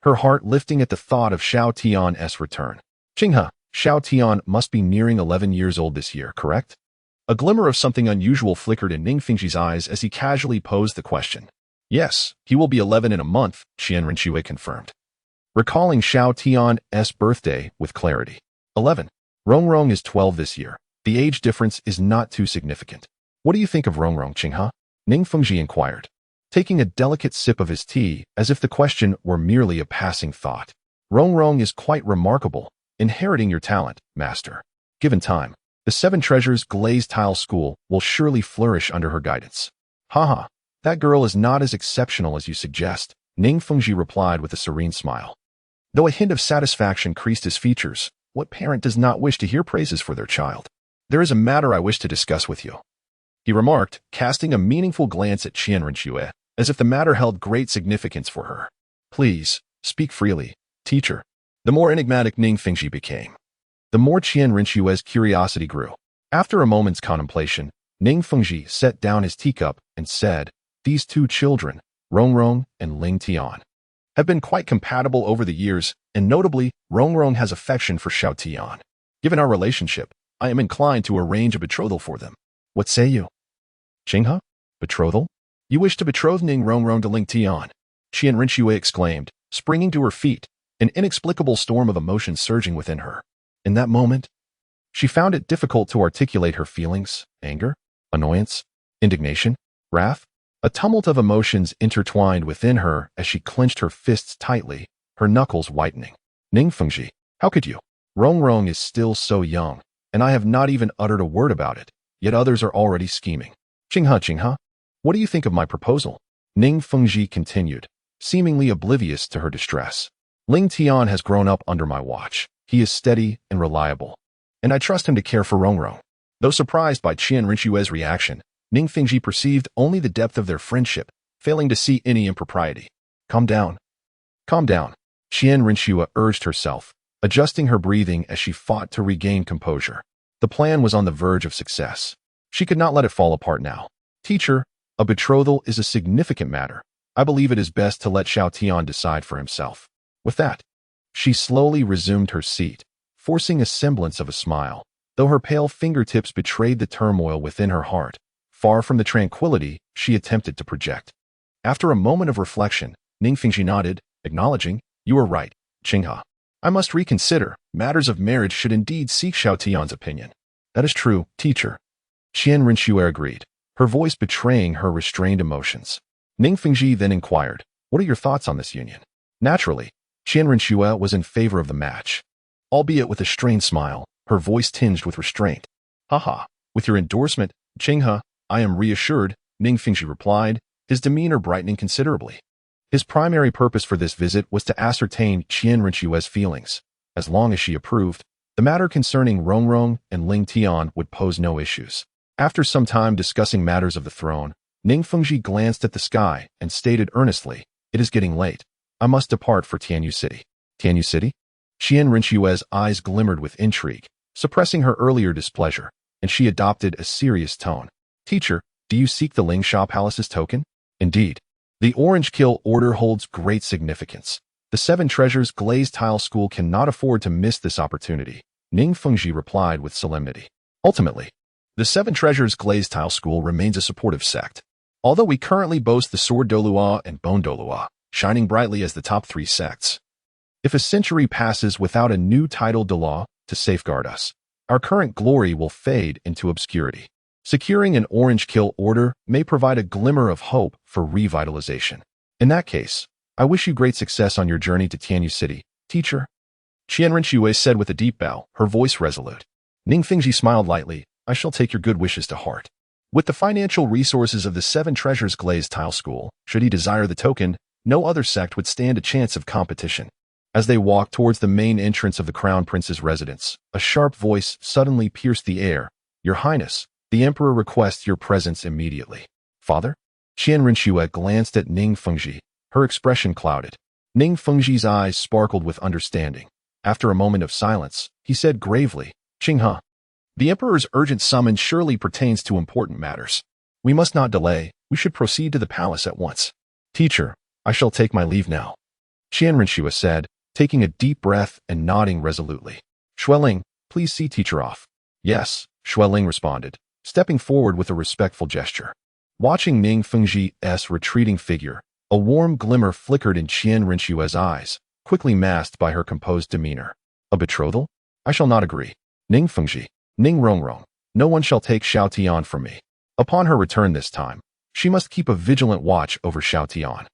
Speaker 1: her heart lifting at the thought of Xiao Tian's return. Qinghe, Xiao Tian must be nearing 11 years old this year, correct? A glimmer of something unusual flickered in Ning Fengji's eyes as he casually posed the question. Yes, he will be 11 in a month, Qian Rinxue confirmed, recalling Xiao Tian's birthday with clarity. 11. Rongrong is 12 this year. The age difference is not too significant. What do you think of Rongrong, Qinghe? Ning Fengji inquired, taking a delicate sip of his tea as if the question were merely a passing thought. Rongrong is quite remarkable, inheriting your talent, master. Given time, the Seven Treasures glazed tile school will surely flourish under her guidance. Haha, that girl is not as exceptional as you suggest, Ning Fengji replied with a serene smile. Though a hint of satisfaction creased his features, what parent does not wish to hear praises for their child? There is a matter I wish to discuss with you, he remarked, casting a meaningful glance at Qian Rinxue, as if the matter held great significance for her. Please, speak freely, teacher. The more enigmatic Ning Fengji became, the more Qian Rinxue's curiosity grew. After a moment's contemplation, Ning Fengji set down his teacup and said, These two children, Rongrong and Ling Tian, have been quite compatible over the years, and notably, Rongrong has affection for Xiao Tian. Given our relationship, I am inclined to arrange a betrothal for them. What say you? Qinghe? Betrothal? You wish to betroth Ning Rongrong to Ling Tian? Qian Rinxue exclaimed, springing to her feet, an inexplicable storm of emotion surging within her. In that moment, she found it difficult to articulate her feelings, anger, annoyance, indignation, wrath. A tumult of emotions intertwined within her as she clenched her fists tightly, her knuckles whitening. Ning Fengji, how could you? Rongrong is still so young, and I have not even uttered a word about it, yet others are already scheming. Qinghe, what do you think of my proposal? Ning Fengji continued, seemingly oblivious to her distress. Ling Tian has grown up under my watch. He is steady and reliable, and I trust him to care for Rongrong. Though surprised by Qian Rinxue's reaction, Ning Fengji perceived only the depth of their friendship, failing to see any impropriety. Calm down. Calm down, Qian Rinxue urged herself, adjusting her breathing as she fought to regain composure. The plan was on the verge of success. She could not let it fall apart now. Teacher, a betrothal is a significant matter. I believe it is best to let Xiao Tian decide for himself. With that, she slowly resumed her seat, forcing a semblance of a smile, though her pale fingertips betrayed the turmoil within her heart, far from the tranquility she attempted to project. After a moment of reflection, Ning Fengji nodded, acknowledging, You are right, Qinghe. I must reconsider. Matters of marriage should indeed seek Xiao Tian's opinion. That is true, teacher. Qian Rinxue agreed, her voice betraying her restrained emotions. Ning Fengji then inquired, What are your thoughts on this union? Naturally, Qian Rinxue was in favor of the match, albeit with a strained smile, her voice tinged with restraint. Haha, with your endorsement, Qinghe, I am reassured, Ning Fengji replied, his demeanor brightening considerably. His primary purpose for this visit was to ascertain Qian Rinxue's feelings. As long as she approved, the matter concerning Rongrong and Ling Tian would pose no issues. After some time discussing matters of the throne, Ning Fengji glanced at the sky and stated earnestly, It is getting late. I must depart for Tianyu City. Tianyu City? Qian Rinxue's eyes glimmered with intrigue, suppressing her earlier displeasure, and she adopted a serious tone. Teacher, do you seek the Lingsha Palace's token? Indeed. The Orange Kill Order holds great significance. The Seven Treasures glazed tile school cannot afford to miss this opportunity, Ning Fengji replied with solemnity. Ultimately, the Seven Treasures glazed tile school remains a supportive sect. Although we currently boast the Sword Douluo and Bone Douluo, shining brightly as the top 3 sects. If a century passes without a new title Douluo to safeguard us, our current glory will fade into obscurity. Securing an orange kill order may provide a glimmer of hope for revitalization. In that case, I wish you great success on your journey to Tianyu City, teacher. Qian Rinxue said with a deep bow, her voice resolute. Ning Fengji smiled lightly. I shall take your good wishes to heart. With the financial resources of the Seven Treasures Glazed Tile School, should he desire the token, no other sect would stand a chance of competition. As they walked towards the main entrance of the Crown Prince's residence, a sharp voice suddenly pierced the air. Your Highness, the Emperor requests your presence immediately. Father? Qian Rinxue glanced at Ning Fengji. Her expression clouded. Ning Fengji's eyes sparkled with understanding. After a moment of silence, he said gravely, Qinghe, the Emperor's urgent summons surely pertains to important matters. We must not delay. We should proceed to the palace at once. Teacher, I shall take my leave now. Qian Rinxue said, taking a deep breath and nodding resolutely. Xueling, please see teacher off. Yes, Xueling responded, stepping forward with a respectful gesture. Watching Ning Fengji's retreating figure, a warm glimmer flickered in Qian Rinxue's eyes, quickly masked by her composed demeanor. A betrothal? I shall not agree. Ning Fengji, Ning Rongrong, no one shall take Xiao Tian from me. Upon her return this time, she must keep a vigilant watch over Xiao Tian,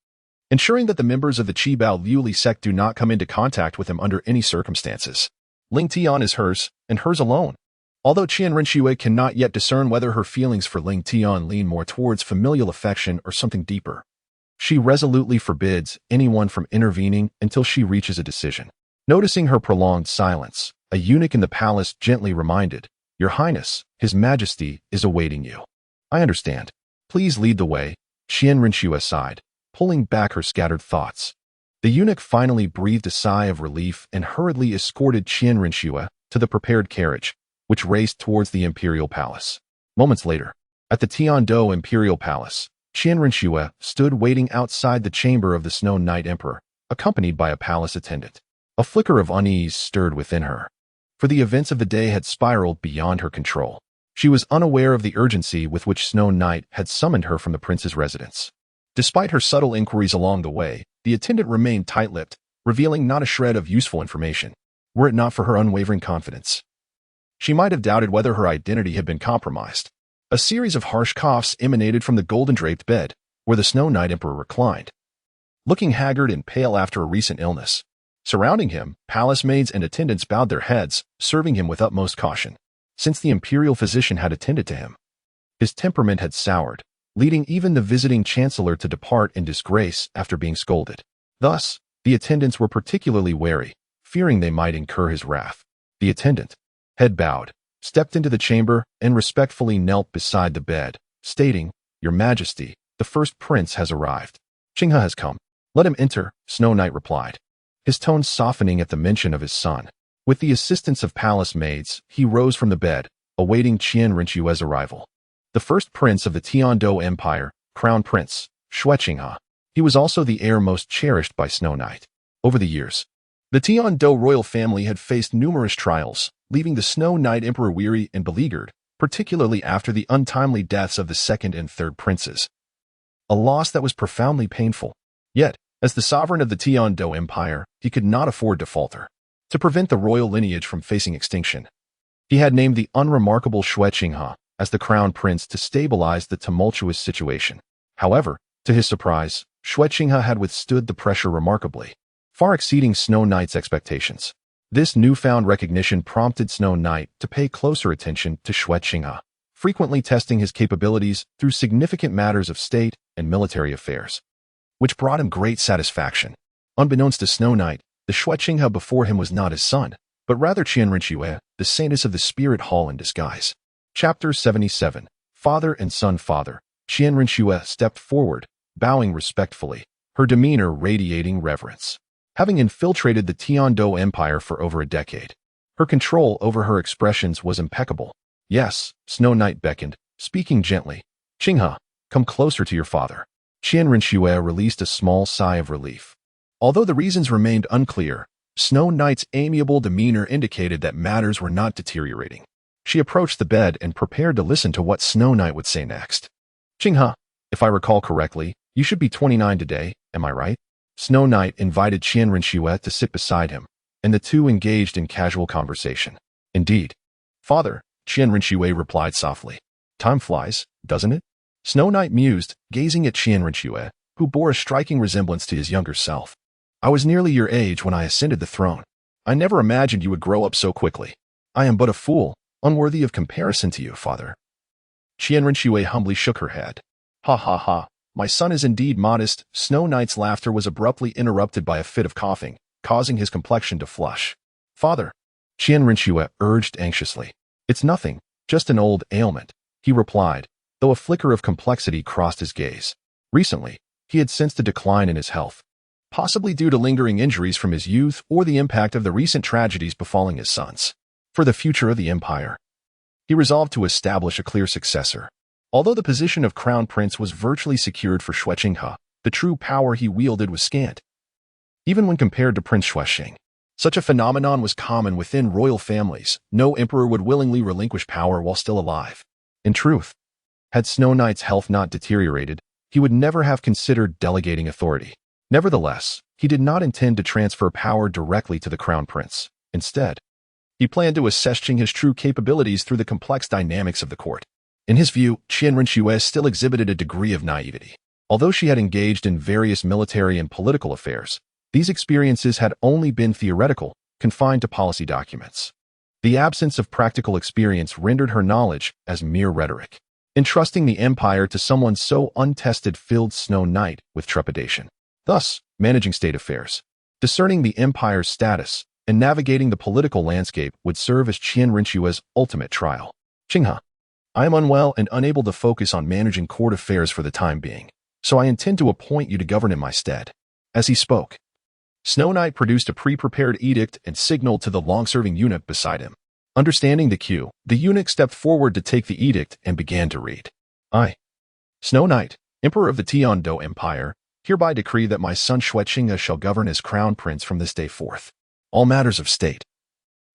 Speaker 1: ensuring that the members of the Qibao Liuli sect do not come into contact with him under any circumstances. Ling Tian is hers, and hers alone. Although Qian Rinxue cannot yet discern whether her feelings for Ling Tian lean more towards familial affection or something deeper, she resolutely forbids anyone from intervening until she reaches a decision. Noticing her prolonged silence, a eunuch in the palace gently reminded, Your Highness, His Majesty is awaiting you. I understand. Please lead the way. Qian Rinxue sighed, pulling back her scattered thoughts. The eunuch finally breathed a sigh of relief and hurriedly escorted Qian Rinxue to the prepared carriage, which raced towards the imperial palace. Moments later, at the Tiandou imperial palace, Qian Rinxue stood waiting outside the chamber of the Snow Knight Emperor, accompanied by a palace attendant. A flicker of unease stirred within her, for the events of the day had spiraled beyond her control. She was unaware of the urgency with which Snow Knight had summoned her from the prince's residence. Despite her subtle inquiries along the way, the attendant remained tight-lipped, revealing not a shred of useful information, were it not for her unwavering confidence. She might have doubted whether her identity had been compromised. A series of harsh coughs emanated from the golden-draped bed, where the Snow Knight Emperor reclined, looking haggard and pale after a recent illness. Surrounding him, palace maids and attendants bowed their heads, serving him with utmost caution. Since the imperial physician had attended to him, his temperament had soured, leading even the visiting chancellor to depart in disgrace after being scolded. Thus, the attendants were particularly wary, fearing they might incur his wrath. The attendant, head bowed, stepped into the chamber and respectfully knelt beside the bed, stating, Your Majesty, the first prince has arrived. Qinghe has come. Let him enter, Snow Knight replied, his tone softening at the mention of his son. With the assistance of palace maids, he rose from the bed, awaiting Qian Rinxue's arrival. The first prince of the Tiandou Empire, Crown Prince, Xue Qinghe. He was also the heir most cherished by Snow Knight. Over the years, the Tiandou royal family had faced numerous trials, leaving the Snow Knight Emperor weary and beleaguered, particularly after the untimely deaths of the second and third princes. A loss that was profoundly painful. Yet, as the sovereign of the Tiandou Empire, he could not afford to falter. To prevent the royal lineage from facing extinction, he had named the unremarkable Xue Qinghe as the crown prince to stabilize the tumultuous situation. However, to his surprise, Xue Qinghe had withstood the pressure remarkably, far exceeding Snow Knight's expectations. This newfound recognition prompted Snow Knight to pay closer attention to Xue Qinghe, frequently testing his capabilities through significant matters of state and military affairs, which brought him great satisfaction. Unbeknownst to Snow Knight, the Xue Qinghe before him was not his son, but rather Qian Rinxue, the saintess of the Spirit Hall in disguise. Chapter 77. Father and Son. Father. Qian Rinxue stepped forward, bowing respectfully, her demeanor radiating reverence. Having infiltrated the Tiandou Empire for over a decade, her control over her expressions was impeccable. Yes, Snow Knight beckoned, speaking gently. Qinghe, come closer to your father. Qian Rinxue released a small sigh of relief. Although the reasons remained unclear, Snow Knight's amiable demeanor indicated that matters were not deteriorating. She approached the bed and prepared to listen to what Snow Knight would say next. Qinghe, if I recall correctly, you should be 29 today, am I right? Snow Knight invited Qian Rinxue to sit beside him, and the two engaged in casual conversation. Indeed. Father, Qian Rinxue replied softly. Time flies, doesn't it? Snow Knight mused, gazing at Qian Rinxue, who bore a striking resemblance to his younger self. I was nearly your age when I ascended the throne. I never imagined you would grow up so quickly. I am but a fool, unworthy of comparison to you, father. Qian Rinxue humbly shook her head. Ha ha ha, my son is indeed modest. Snow Knight's laughter was abruptly interrupted by a fit of coughing, causing his complexion to flush. Father, Qian Rinxue urged anxiously. It's nothing, just an old ailment, he replied, though a flicker of complexity crossed his gaze. Recently, he had sensed a decline in his health, possibly due to lingering injuries from his youth or the impact of the recent tragedies befalling his sons. For the future of the empire, he resolved to establish a clear successor. Although the position of crown prince was virtually secured for Xue Qinghe, the true power he wielded was scant. Even when compared to Prince Xuexing, such a phenomenon was common within royal families. No emperor would willingly relinquish power while still alive. In truth, had Snow Knight's health not deteriorated, he would never have considered delegating authority. Nevertheless, he did not intend to transfer power directly to the crown prince. Instead, he planned to assess Qinghe's true capabilities through the complex dynamics of the court. In his view, Qian Rinxue still exhibited a degree of naivety. Although she had engaged in various military and political affairs, these experiences had only been theoretical, confined to policy documents. The absence of practical experience rendered her knowledge as mere rhetoric. Entrusting the empire to someone so untested filled Snow Knight with trepidation. Thus, managing state affairs, discerning the empire's status, and navigating the political landscape would serve as Qian Rinxue's ultimate trial. Qinghe, I am unwell and unable to focus on managing court affairs for the time being, so I intend to appoint you to govern in my stead. As he spoke, Snow Knight produced a pre-prepared edict and signaled to the long-serving eunuch beside him. Understanding the cue, the eunuch stepped forward to take the edict and began to read. I, Snow Knight, Emperor of the Tiando Empire, hereby decree that my son Xue Qinghe shall govern as crown prince from this day forth. All matters of state,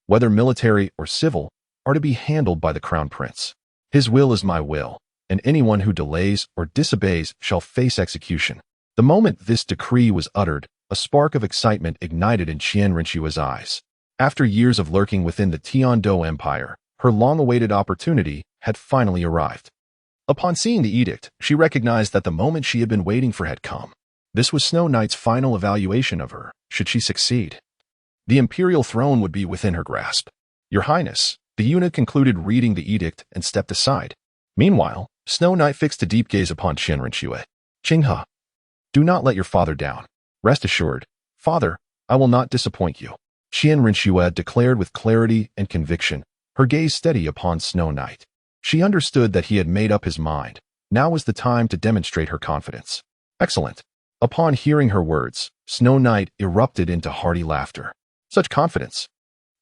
Speaker 1: whether military or civil, are to be handled by the crown prince. His will is my will, and anyone who delays or disobeys shall face execution. The moment this decree was uttered, a spark of excitement ignited in Qian Rinxue's eyes. After years of lurking within the Tiando Empire, her long-awaited opportunity had finally arrived. Upon seeing the edict, she recognized that the moment she had been waiting for had come. This was Snow Knight's final evaluation of her, should she succeed. The imperial throne would be within her grasp. Your Highness, the eunuch concluded reading the edict and stepped aside. Meanwhile, Snow Knight fixed a deep gaze upon Qian Rinxue. Qinghe, do not let your father down. Rest assured, father, I will not disappoint you. Qian Rinxue declared with clarity and conviction, her gaze steady upon Snow Knight. She understood that he had made up his mind. Now was the time to demonstrate her confidence. Excellent. Upon hearing her words, Snow Knight erupted into hearty laughter. Such confidence.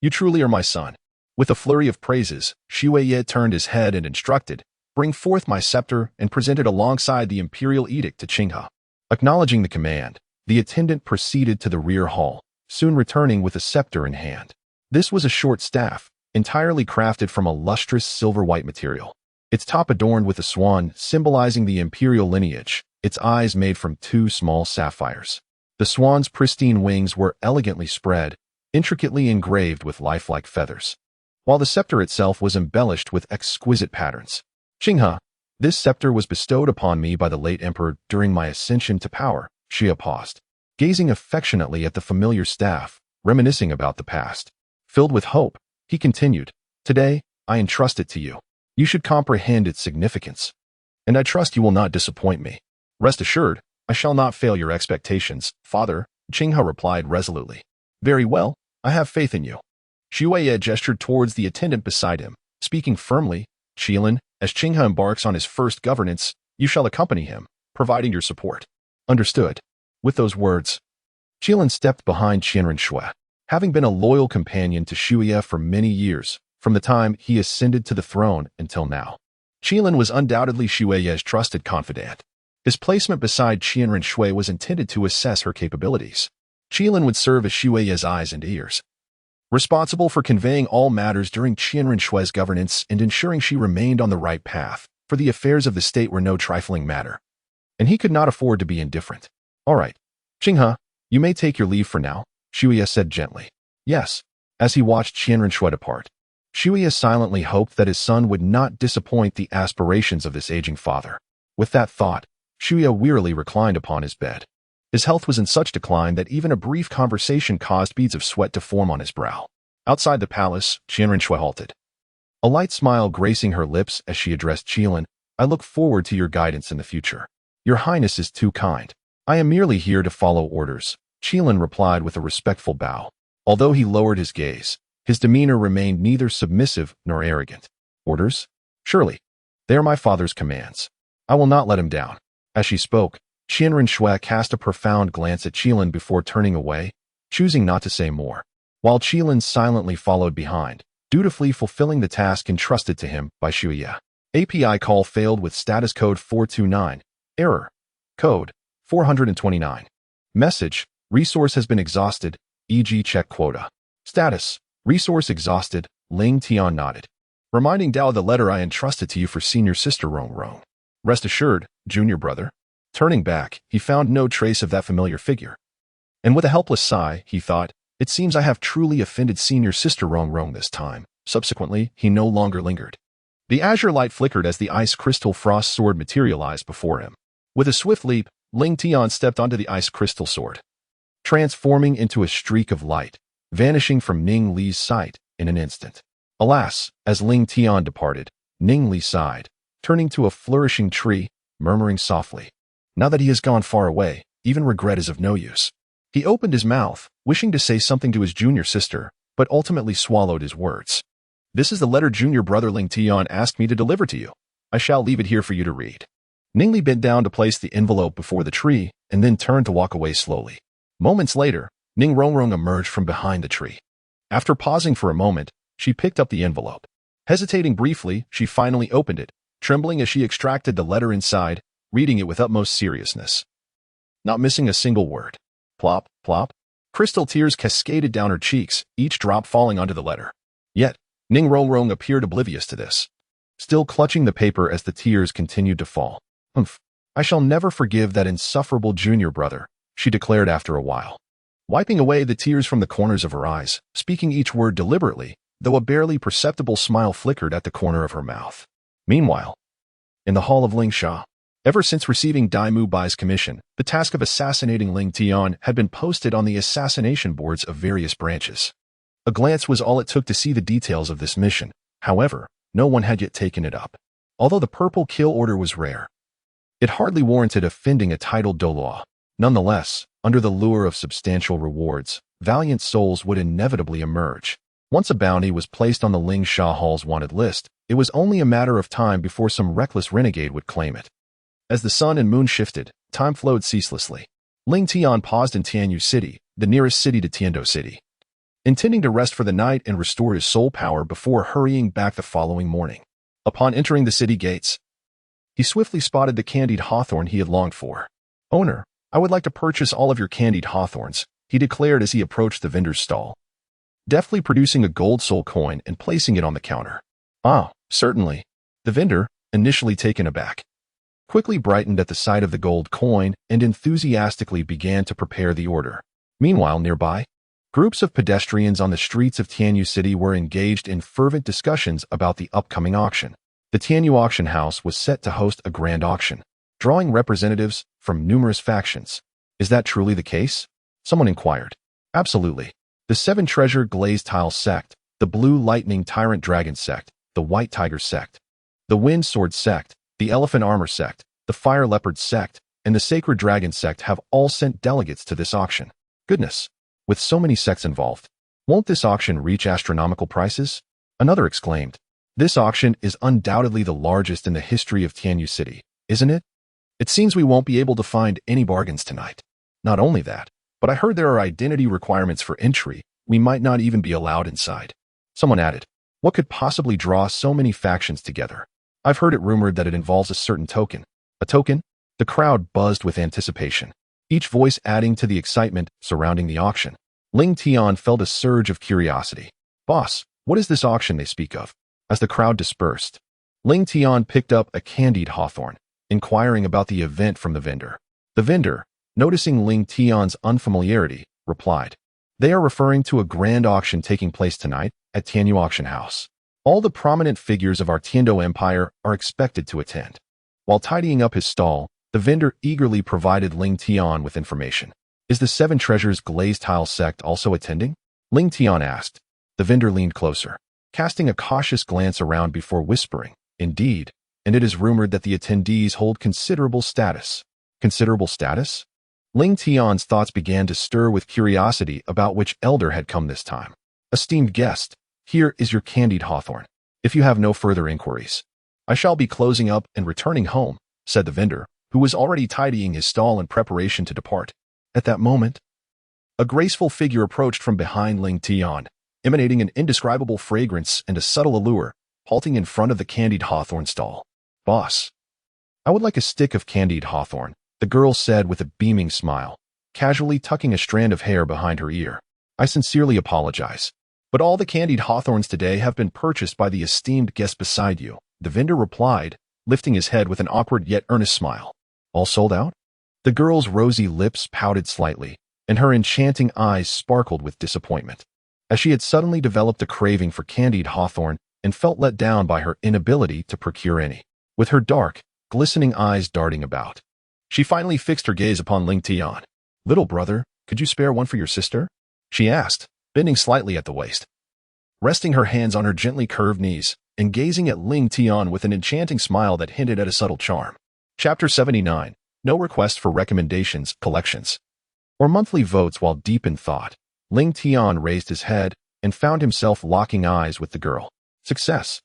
Speaker 1: You truly are my son. With a flurry of praises, Xue turned his head and instructed, bring forth my scepter, and presented alongside the imperial edict to Qinghe. Acknowledging the command, the attendant proceeded to the rear hall, soon returning with a scepter in hand. This was a short staff, entirely crafted from a lustrous silver-white material. Its top adorned with a swan symbolizing the imperial lineage, its eyes made from two small sapphires. The swan's pristine wings were elegantly spread, intricately engraved with lifelike feathers, while the scepter itself was embellished with exquisite patterns. Qinghe, this scepter was bestowed upon me by the late emperor during my ascension to power. Xie paused, gazing affectionately at the familiar staff, reminiscing about the past. Filled with hope, he continued, today, I entrust it to you. You should comprehend its significance, and I trust you will not disappoint me. Rest assured, I shall not fail your expectations, father, Qinghe replied resolutely. Very well, I have faith in you. Xue gestured towards the attendant beside him, speaking firmly, Qilin, as Qinghe embarks on his first governance, you shall accompany him, providing your support. Understood. With those words, Qilin stepped behind Qian Rinxue. Having been a loyal companion to Xue for many years, from the time he ascended to the throne until now, Qilin was undoubtedly Xue's trusted confidant. His placement beside Qian Rinxue was intended to assess her capabilities. Qilin would serve as Xue's eyes and ears, responsible for conveying all matters during Qian Rinxue's governance and ensuring she remained on the right path, for the affairs of the state were no trifling matter, and he could not afford to be indifferent. All right, Qinghe, You may take your leave for now, Shuya said gently. Yes. As he watched Qianrenshui depart, Shuya silently hoped that his son would not disappoint the aspirations of this aging father. With that thought, Shuya wearily reclined upon his bed. His health was in such decline that even a brief conversation caused beads of sweat to form on his brow. Outside the palace, Qianrenshui halted. A light smile gracing her lips as she addressed Qilin. I look forward to your guidance in the future. Your Highness is too kind. I am merely here to follow orders, Qilin replied with a respectful bow. Although he lowered his gaze, his demeanor remained neither submissive nor arrogant. Orders? Surely. They are my father's commands. I will not let him down. As she spoke, Qianrenshui cast a profound glance at Qilin before turning away, choosing not to say more, while Qilin silently followed behind, dutifully fulfilling the task entrusted to him by Shuya. API call failed with status code 429. Error. Code 429. Message. Resource has been exhausted, e.g. check quota. Status. Resource exhausted, Ling Tian nodded. Reminding Dao the letter I entrusted to you for senior sister Rong Rong. Rest assured, junior brother. Turning back, he found no trace of that familiar figure. And with a helpless sigh, he thought, it seems I have truly offended senior sister Rong Rong this time. Subsequently, he no longer lingered. The azure light flickered as the ice crystal frost sword materialized before him. With a swift leap, Ling Tian stepped onto the ice crystal sword, transforming into a streak of light, vanishing from Ning Li's sight in an instant. Alas, as Ling Tian departed, Ning Li sighed, turning to a flourishing tree, murmuring softly, now that he has gone far away, even regret is of no use. He opened his mouth, wishing to say something to his junior sister, but ultimately swallowed his words. This is the letter junior brother Ling Tian asked me to deliver to you. I shall leave it here for you to read. Ning Li bent down to place the envelope before the tree, and then turned to walk away slowly. Moments later, Ning Rongrong emerged from behind the tree. After pausing for a moment, she picked up the envelope. Hesitating briefly, she finally opened it, trembling as she extracted the letter inside, reading it with utmost seriousness. Not missing a single word. Plop, plop. Crystal tears cascaded down her cheeks, each drop falling onto the letter. Yet, Ning Rongrong appeared oblivious to this, still clutching the paper as the tears continued to fall. Humph. I shall never forgive that insufferable junior brother, she declared after a while, wiping away the tears from the corners of her eyes, speaking each word deliberately, though a barely perceptible smile flickered at the corner of her mouth. Meanwhile, in the hall of Lingsha, ever since receiving Dai Mu Bai's commission, the task of assassinating Ling Tian had been posted on the assassination boards of various branches. A glance was all it took to see the details of this mission. However, no one had yet taken it up. Although the purple kill order was rare, it hardly warranted offending a titled Douluo. Nonetheless, under the lure of substantial rewards, valiant souls would inevitably emerge. Once a bounty was placed on the Lingsha Hall's wanted list, it was only a matter of time before some reckless renegade would claim it. As the sun and moon shifted, time flowed ceaselessly. Ling Tian paused in Tianyu City, the nearest city to Tiando City, intending to rest for the night and restore his soul power before hurrying back the following morning. Upon entering the city gates, he swiftly spotted the candied hawthorn he had longed for. Owner, I would like to purchase all of your candied hawthorns, he declared as he approached the vendor's stall, deftly producing a gold soul coin and placing it on the counter. Ah, certainly. The vendor, initially taken aback, quickly brightened at the sight of the gold coin and enthusiastically began to prepare the order. Meanwhile, nearby, groups of pedestrians on the streets of Tianyu City were engaged in fervent discussions about the upcoming auction. The Tianyu auction house was set to host a grand auction, drawing representatives from numerous factions. Is that truly the case? Someone inquired. Absolutely. The Seven Treasure Glazed Tile Sect, the Blue Lightning Tyrant Dragon Sect, the White Tiger Sect, the Wind Sword Sect, the Elephant Armor Sect, the Fire Leopard Sect, and the Sacred Dragon Sect have all sent delegates to this auction. Goodness, with so many sects involved, won't this auction reach astronomical prices? Another exclaimed. This auction is undoubtedly the largest in the history of Tianyu City, isn't it? It seems we won't be able to find any bargains tonight. Not only that, but I heard there are identity requirements for entry. We might not even be allowed inside. Someone added, what could possibly draw so many factions together? I've heard it rumored that it involves a certain token. A token? The crowd buzzed with anticipation, each voice adding to the excitement surrounding the auction. Ling Tian felt a surge of curiosity. Boss, what is this auction they speak of? As the crowd dispersed, Ling Tian picked up a candied hawthorn, inquiring about the event from the vendor. The vendor, noticing Ling Tian's unfamiliarity, replied, "They are referring to a grand auction taking place tonight at Tianyu Auction House. All the prominent figures of our Tiando Empire are expected to attend." While tidying up his stall, the vendor eagerly provided Ling Tian with information. "Is the Seven Treasures glazed tile sect also attending?" Ling Tian asked. The vendor leaned closer, casting a cautious glance around before whispering, "Indeed, and it is rumored that the attendees hold considerable status." Considerable status? Ling Tian's thoughts began to stir with curiosity about which elder had come this time. "Esteemed guest, here is your candied hawthorn. If you have no further inquiries, I shall be closing up and returning home," said the vendor, who was already tidying his stall in preparation to depart. At that moment, a graceful figure approached from behind Ling Tian, emanating an indescribable fragrance and a subtle allure, halting in front of the candied hawthorn stall. "Boss, I would like a stick of candied hawthorn," the girl said with a beaming smile, casually tucking a strand of hair behind her ear. "I sincerely apologize, but all the candied hawthorns today have been purchased by the esteemed guest beside you," the vendor replied, lifting his head with an awkward yet earnest smile. "All sold out?" The girl's rosy lips pouted slightly, and her enchanting eyes sparkled with disappointment, as she had suddenly developed a craving for candied hawthorn and felt let down by her inability to procure any. With her dark, glistening eyes darting about, she finally fixed her gaze upon Ling Tian. "Little brother, could you spare one for your sister?" she asked, bending slightly at the waist. Resting her hands on her gently curved knees and gazing at Ling Tian with an enchanting smile that hinted at a subtle charm. Chapter 79. No request for recommendations, collections, or monthly votes. While deep in thought, Ling Tian raised his head and found himself locking eyes with the girl. Success.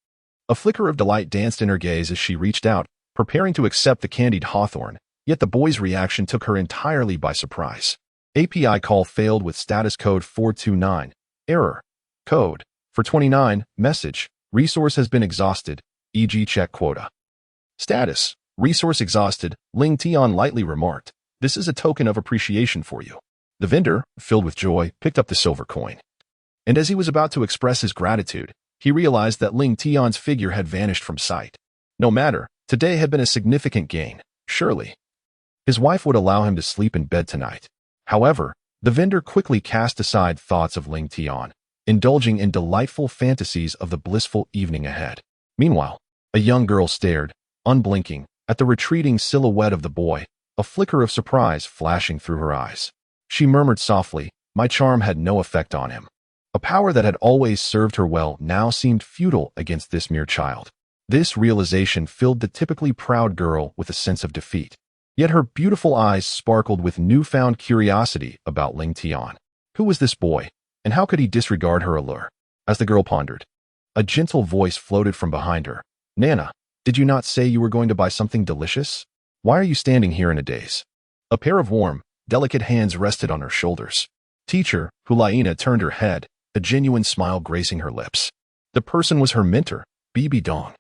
Speaker 1: A flicker of delight danced in her gaze as she reached out, preparing to accept the candied hawthorn, yet the boy's reaction took her entirely by surprise. API call failed with status code 429. Error. Code. For 29. Message. Resource has been exhausted, e.g. check quota. Status. Resource exhausted, Ling Tian lightly remarked. "This is a token of appreciation for you." The vendor, filled with joy, picked up the silver coin. And as he was about to express his gratitude, he realized that Ling Tian's figure had vanished from sight. No matter, today had been a significant gain, surely. His wife would allow him to sleep in bed tonight. However, the vendor quickly cast aside thoughts of Ling Tian, indulging in delightful fantasies of the blissful evening ahead. Meanwhile, a young girl stared, unblinking, at the retreating silhouette of the boy, a flicker of surprise flashing through her eyes. She murmured softly, "My charm had no effect on him." A power that had always served her well now seemed futile against this mere child. This realization filled the typically proud girl with a sense of defeat. Yet her beautiful eyes sparkled with newfound curiosity about Ling Tian. Who was this boy, and how could he disregard her allure? As the girl pondered, a gentle voice floated from behind her. "Nana, did you not say you were going to buy something delicious? Why are you standing here in a daze?" A pair of warm, delicate hands rested on her shoulders. Teacher Hulaina turned her head, a genuine smile gracing her lips. The person was her mentor, Bibi Dong.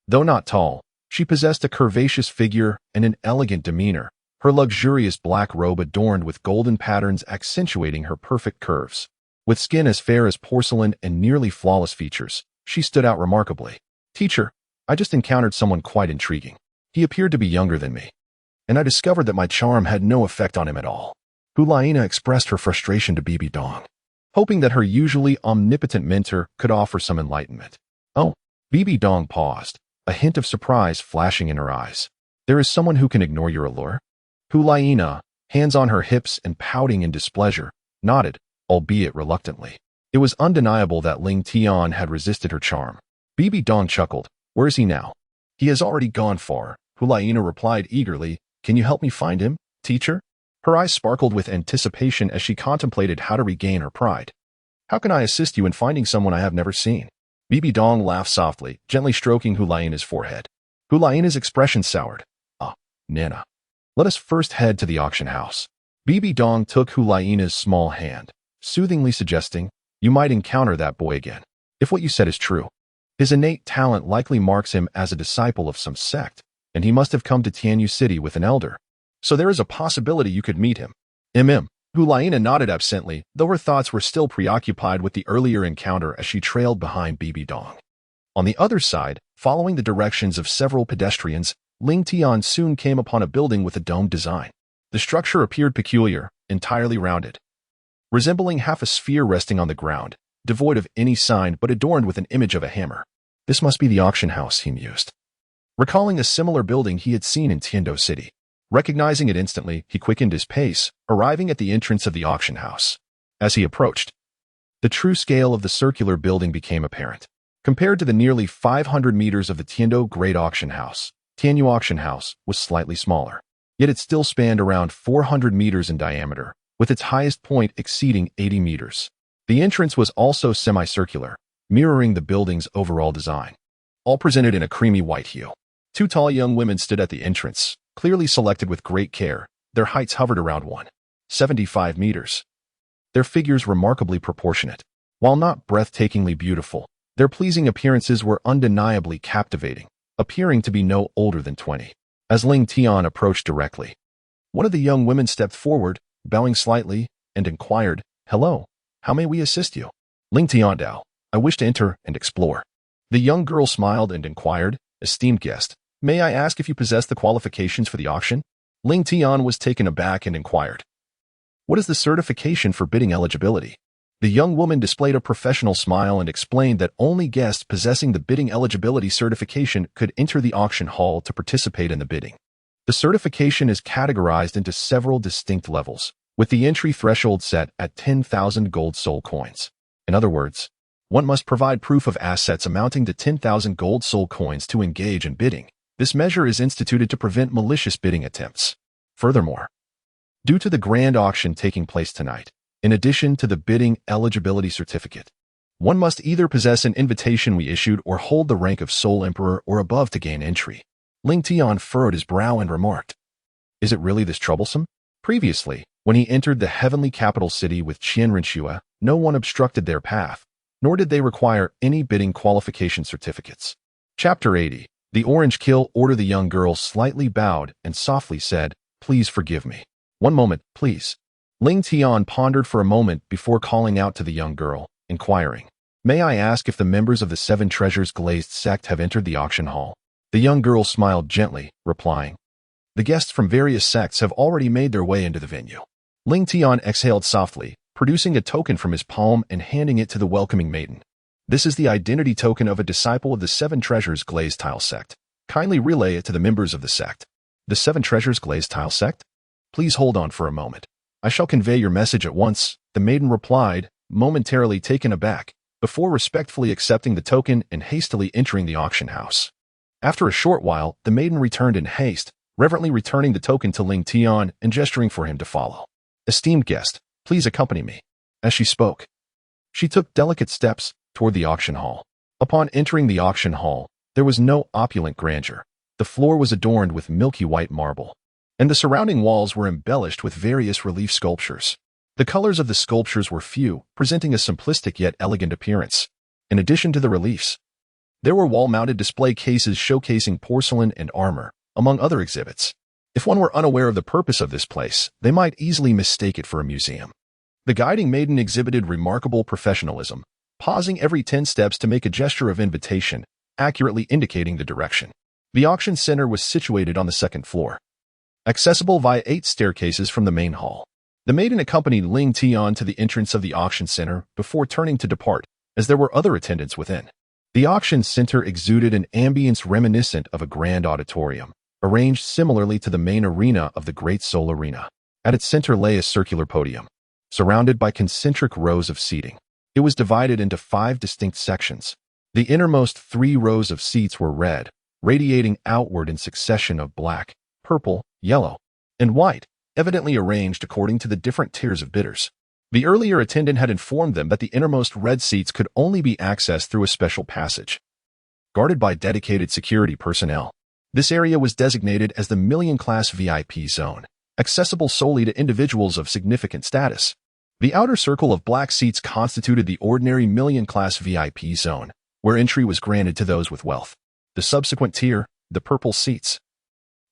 Speaker 1: Though not tall, she possessed a curvaceous figure and an elegant demeanor, her luxurious black robe adorned with golden patterns accentuating her perfect curves. With skin as fair as porcelain and nearly flawless features, she stood out remarkably. "Teacher, I just encountered someone quite intriguing. He appeared to be younger than me, and I discovered that my charm had no effect on him at all." Hulaina expressed her frustration to Bibi Dong, hoping that her usually omnipotent mentor could offer some enlightenment. "Oh," Bibi Dong paused, a hint of surprise flashing in her eyes. "There is someone who can ignore your allure?" Hulaina, hands on her hips and pouting in displeasure, nodded, albeit reluctantly. It was undeniable that Ling Tian had resisted her charm. Bibi Dong chuckled. "Where is he now?" "He has already gone far," Hulaina replied eagerly. "Can you help me find him, teacher?" Her eyes sparkled with anticipation as she contemplated how to regain her pride. "How can I assist you in finding someone I have never seen?" Bibi Dong laughed softly, gently stroking Hulaina's forehead. Hulaina's expression soured. "Ah, Nana. Let us first head to the auction house." Bibi Dong took Hulaina's small hand, soothingly suggesting, "You might encounter that boy again, if what you said is true. His innate talent likely marks him as a disciple of some sect, and he must have come to Tianyu City with an elder. So there is a possibility you could meet him." Hulaina nodded absently, though her thoughts were still preoccupied with the earlier encounter as she trailed behind Bibi Dong. On the other side, following the directions of several pedestrians, Ling Tian soon came upon a building with a domed design. The structure appeared peculiar, entirely rounded, resembling half a sphere resting on the ground, devoid of any sign but adorned with an image of a hammer. This must be the auction house, he mused, recalling a similar building he had seen in Tiando City. Recognizing it instantly, he quickened his pace, arriving at the entrance of the auction house. As he approached, the true scale of the circular building became apparent. Compared to the nearly 500 meters of the Tiando Great Auction House, Tianyu Auction House was slightly smaller. Yet it still spanned around 400 meters in diameter, with its highest point exceeding 80 meters. The entrance was also semicircular, mirroring the building's overall design, all presented in a creamy white hue. Two tall young women stood at the entrance, clearly selected with great care. Their heights hovered around 175 meters. Their figures remarkably proportionate. While not breathtakingly beautiful, their pleasing appearances were undeniably captivating, appearing to be no older than 20. As Ling Tian approached directly, one of the young women stepped forward, bowing slightly, and inquired, "Hello, how may we assist you?" Ling Tian Dao, "I wish to enter and explore." The young girl smiled and inquired, "Esteemed guest, may I ask if you possess the qualifications for the auction?" Ling Tian was taken aback and inquired, "What is the certification for bidding eligibility?" The young woman displayed a professional smile and explained that only guests possessing the bidding eligibility certification could enter the auction hall to participate in the bidding. The certification is categorized into several distinct levels, with the entry threshold set at 10,000 gold soul coins. In other words, one must provide proof of assets amounting to 10,000 gold soul coins to engage in bidding. This measure is instituted to prevent malicious bidding attempts. Furthermore, due to the grand auction taking place tonight, in addition to the bidding eligibility certificate, one must either possess an invitation we issued or hold the rank of Soul Emperor or above to gain entry. Ling Tian furrowed his brow and remarked, "Is it really this troublesome?" Previously, when he entered the heavenly capital city with Qian Renshua, no one obstructed their path, nor did they require any bidding qualification certificates. Chapter 80. The Orange Kill. Order. The young girl slightly bowed and softly said, "Please forgive me." "One moment, please." Ling Tian pondered for a moment before calling out to the young girl, inquiring, "May I ask if the members of the Seven Treasures Glazed sect have entered the auction hall?" The young girl smiled gently, replying, "The guests from various sects have already made their way into the venue." Ling Tian exhaled softly, producing a token from his palm and handing it to the welcoming maiden. "This is the identity token of a disciple of the Seven Treasures Glazed Tile sect. Kindly relay it to the members of the sect." "The Seven Treasures Glazed Tile sect? Please hold on for a moment. I shall convey your message at once," the maiden replied, momentarily taken aback, before respectfully accepting the token and hastily entering the auction house. After a short while, the maiden returned in haste, reverently returning the token to Ling Tian and gesturing for him to follow. "Esteemed guest, please accompany me." As she spoke, she took delicate steps toward the auction hall. Upon entering the auction hall, there was no opulent grandeur. The floor was adorned with milky white marble, and the surrounding walls were embellished with various relief sculptures. The colors of the sculptures were few, presenting a simplistic yet elegant appearance. In addition to the reliefs, there were wall-mounted display cases showcasing porcelain and armor, among other exhibits. If one were unaware of the purpose of this place, they might easily mistake it for a museum. The guiding maiden exhibited remarkable professionalism, pausing every 10 steps to make a gesture of invitation, accurately indicating the direction. The auction center was situated on the second floor, accessible via 8 staircases from the main hall. The maiden accompanied Ling Tian to the entrance of the auction center before turning to depart, as there were other attendants within. The auction center exuded an ambience reminiscent of a grand auditorium, arranged similarly to the main arena of the Great Soul Arena. At its center lay a circular podium, surrounded by concentric rows of seating. It was divided into 5 distinct sections. The innermost 3 rows of seats were red, radiating outward in succession of black, purple, yellow, and white, evidently arranged according to the different tiers of bidders. The earlier attendant had informed them that the innermost red seats could only be accessed through a special passage, guarded by dedicated security personnel. This area was designated as the Million Class VIP Zone, accessible solely to individuals of significant status. The outer circle of black seats constituted the ordinary Million Class VIP Zone, where entry was granted to those with wealth. The subsequent tier, the purple seats,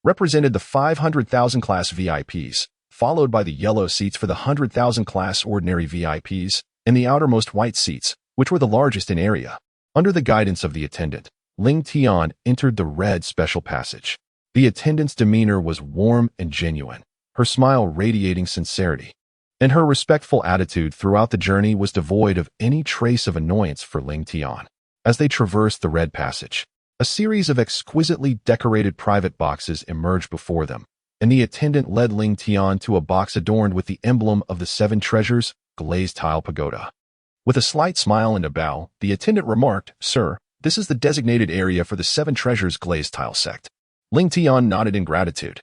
Speaker 1: represented the 500,000 class VIPs, followed by the yellow seats for the 100,000 class ordinary VIPs, and the outermost white seats, which were the largest in area. Under the guidance of the attendant, Ling Tian entered the red special passage. The attendant's demeanor was warm and genuine, her smile radiating sincerity. And her respectful attitude throughout the journey was devoid of any trace of annoyance for Ling Tian. As they traversed the Red Passage, a series of exquisitely decorated private boxes emerged before them, and the attendant led Ling Tian to a box adorned with the emblem of the Seven Treasures, glazed tile pagoda. With a slight smile and a bow, the attendant remarked, "Sir, this is the designated area for the Seven Treasures glazed tile sect." Ling Tian nodded in gratitude,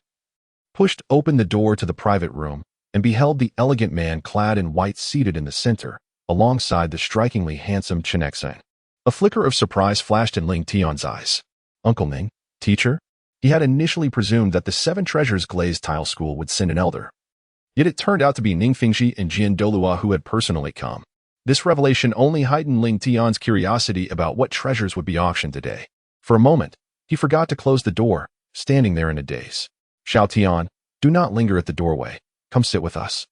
Speaker 1: pushed open the door to the private room, and beheld the elegant man clad in white seated in the center, alongside the strikingly handsome Chen Exan. A flicker of surprise flashed in Ling Tian's eyes. "Uncle Ning, teacher?" He had initially presumed that the Seven Treasures glazed tile school would send an elder. Yet it turned out to be Ning Fingxi and Jian Douluo who had personally come. This revelation only heightened Ling Tian's curiosity about what treasures would be auctioned today. For a moment, he forgot to close the door, standing there in a daze. "Xiao Tian, do not linger at the doorway. Come sit with us."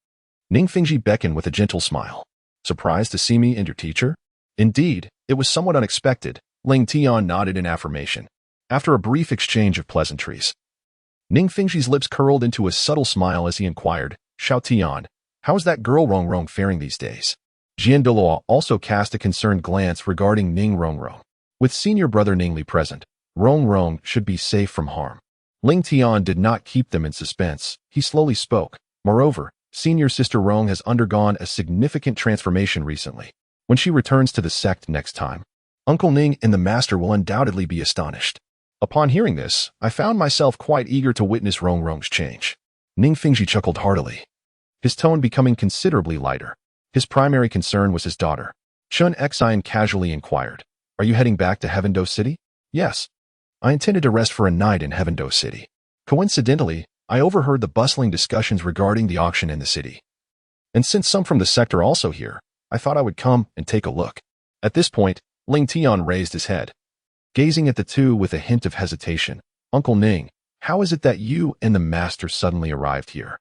Speaker 1: Ning Fingxi beckoned with a gentle smile. "Surprised to see me and your teacher?" Indeed, it was somewhat unexpected. Ling Tian nodded in affirmation. After a brief exchange of pleasantries, Ning Fingxi's lips curled into a subtle smile as he inquired, "Xiao Tian, how is that girl Rong Rong faring these days?" Jian Douluo also cast a concerned glance regarding Ning Rong Rong. With senior brother Ning Li present, Rong Rong should be safe from harm. Ling Tian did not keep them in suspense. He slowly spoke. "Moreover, senior sister Rong has undergone a significant transformation recently. When she returns to the sect next time, Uncle Ning and the master will undoubtedly be astonished." Upon hearing this, I found myself quite eager to witness Rong Rong's change. Ning Fingxi chuckled heartily, his tone becoming considerably lighter. His primary concern was his daughter. Chen Exine casually inquired, "Are you heading back to Heavendo City?" "Yes. I intended to rest for a night in Heavendo City." Coincidentally, I overheard the bustling discussions regarding the auction in the city. And since some from the sect are also here, I thought I would come and take a look. At this point, Ling Tian raised his head, gazing at the two with a hint of hesitation. "Uncle Ning, how is it that you and the master suddenly arrived here?"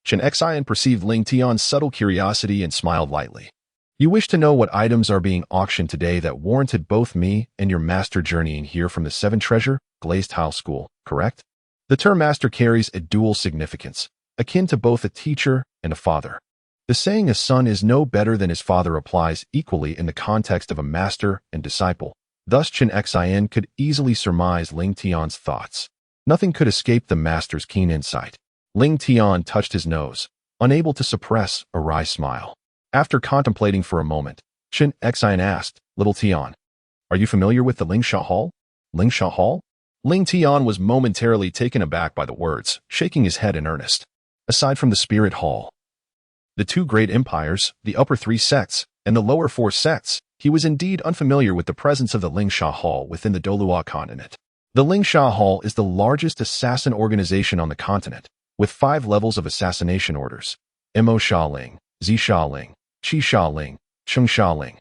Speaker 1: Chen Xian perceived Ling Tian's subtle curiosity and smiled lightly. "You wish to know what items are being auctioned today that warranted both me and your master journeying here from the Seven Treasure glazed tile school, correct?" The term master carries a dual significance, akin to both a teacher and a father. The saying "a son is no better than his father" applies equally in the context of a master and disciple. Thus Chen Xian could easily surmise Ling Tian's thoughts. Nothing could escape the master's keen insight. Ling Tian touched his nose, unable to suppress a wry smile. After contemplating for a moment, Chen Xian asked, "Little Tian, are you familiar with the Lingsha Hall?" "Lingsha Hall?" Ling Tian was momentarily taken aback by the words, shaking his head in earnest. Aside from the Spirit Hall, the two great empires, the upper three sects, and the lower four sects, he was indeed unfamiliar with the presence of the Lingsha Hall within the Douluo continent. The Lingsha Hall is the largest assassin organization on the continent, with 5 levels of assassination orders: Mo Shaling, Zi Shaling, Qi Shaling, Cheng Shaling,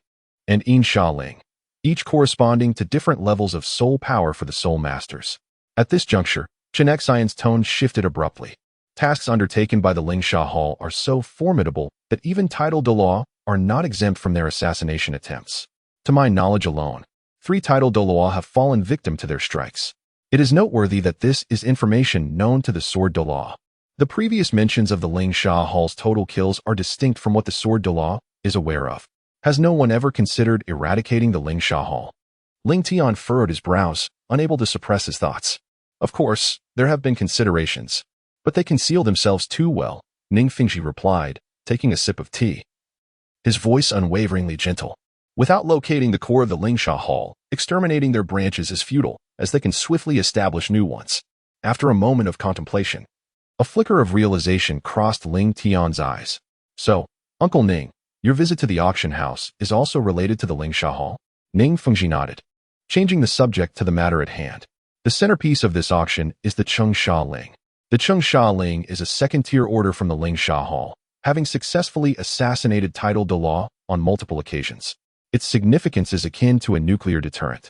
Speaker 1: and Yin Shaling, each corresponding to different levels of soul power for the soul masters. At this juncture, Chen Xian's tone shifted abruptly. Tasks undertaken by the Lingsha Hall are so formidable that even titled Douluo are not exempt from their assassination attempts. To my knowledge alone, 3 titled Douluo have fallen victim to their strikes. It is noteworthy that this is information known to the Sword Douluo. The previous mentions of the Lingsha Hall's total kills are distinct from what the Sword Douluo is aware of. Has no one ever considered eradicating the Lingsha Hall? Ling Tian furrowed his brows, unable to suppress his thoughts. Of course, there have been considerations, but they conceal themselves too well, Ning Fingxi replied, taking a sip of tea, his voice unwaveringly gentle. Without locating the core of the Lingsha Hall, exterminating their branches is futile, as they can swiftly establish new ones. After a moment of contemplation, a flicker of realization crossed Ling Tian's eyes. "So, Uncle Ning, your visit to the auction house is also related to the Lingsha Hall?" Ning Fengji nodded, changing the subject to the matter at hand. "The centerpiece of this auction is the Cheng Ling. The Cheng Ling is a second-tier order from the Lingsha Hall, having successfully assassinated titled Douluo on multiple occasions. Its significance is akin to a nuclear deterrent,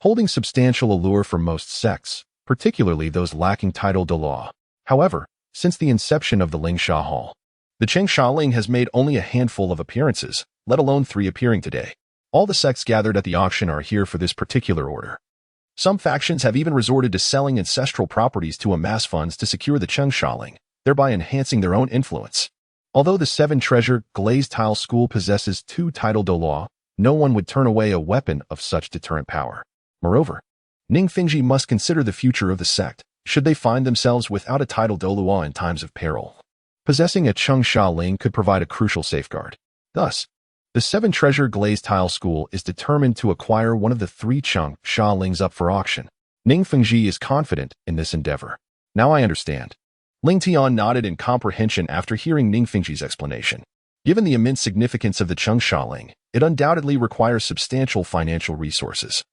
Speaker 1: holding substantial allure for most sects, particularly those lacking titled Douluo. However, since the inception of the Lingsha Hall, the Cheng Ling has made only a handful of appearances, let alone 3 appearing today. All the sects gathered at the auction are here for this particular order. Some factions have even resorted to selling ancestral properties to amass funds to secure the Cheng Ling. thereby enhancing their own influence. Although the seven-treasure glazed tile school possesses two title Douluo, no one would turn away a weapon of such deterrent power. Moreover, Ningfengji must consider the future of the sect, should they find themselves without a title Douluo in times of peril. Possessing a Chung Sha Ling could provide a crucial safeguard. Thus, the seven-treasure glazed tile school is determined to acquire one of the three Chung Sha Lings up for auction. Ningfengji is confident in this endeavor. Now I understand. Ling Tian nodded in comprehension after hearing Ningfengji's explanation. Given the immense significance of the Chung Sha Ling, it undoubtedly requires substantial financial resources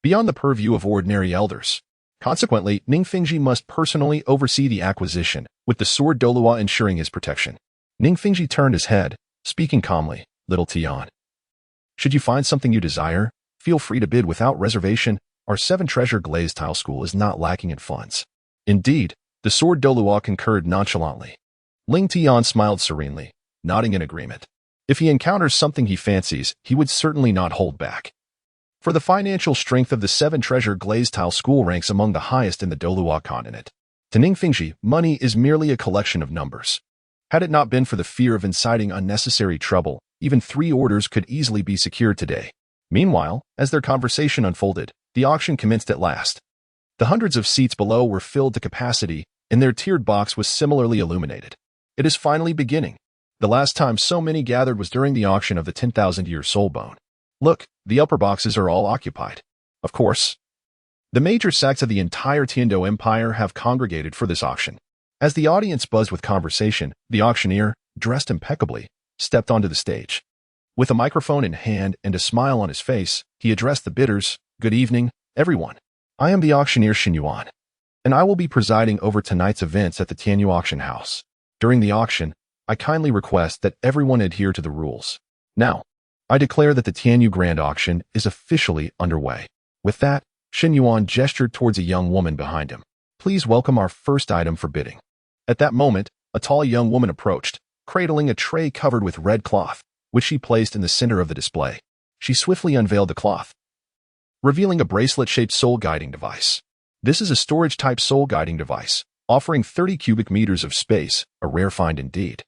Speaker 1: beyond the purview of ordinary elders. Consequently, Ningfengji must personally oversee the acquisition, with the sword Douluo ensuring his protection. Ningfengji turned his head, speaking calmly, "Little Tian, should you find something you desire, feel free to bid without reservation. Our seven-treasure glazed tile school is not lacking in funds." Indeed, the sword Douluo concurred nonchalantly. Ling Tian smiled serenely, nodding in agreement. If he encounters something he fancies, he would certainly not hold back. For the financial strength of the seven-treasure glazed tile school ranks among the highest in the Douluo continent. To Ningfengji, money is merely a collection of numbers. Had it not been for the fear of inciting unnecessary trouble, even 3 orders could easily be secured today. Meanwhile, as their conversation unfolded, the auction commenced at last. The hundreds of seats below were filled to capacity, and their tiered box was similarly illuminated. It is finally beginning. The last time so many gathered was during the auction of the 10,000-year soul bone. Look, the upper boxes are all occupied. Of course, the major sects of the entire Tiando Empire have congregated for this auction. As the audience buzzed with conversation, the auctioneer, dressed impeccably, stepped onto the stage. With a microphone in hand and a smile on his face, he addressed the bidders. "Good evening, everyone. I am the auctioneer Xin Yuan, and I will be presiding over tonight's events at the Tianyu Auction House. During the auction, I kindly request that everyone adhere to the rules. Now, I declare that the Tianyu Grand Auction is officially underway." With that, Xin Yuan gestured towards a young woman behind him. "Please welcome our first item for bidding." At that moment, a tall young woman approached, cradling a tray covered with red cloth, which she placed in the center of the display. She swiftly unveiled the cloth, revealing a bracelet-shaped soul guiding device. This is a storage-type soul guiding device, offering 30 cubic meters of space, a rare find indeed.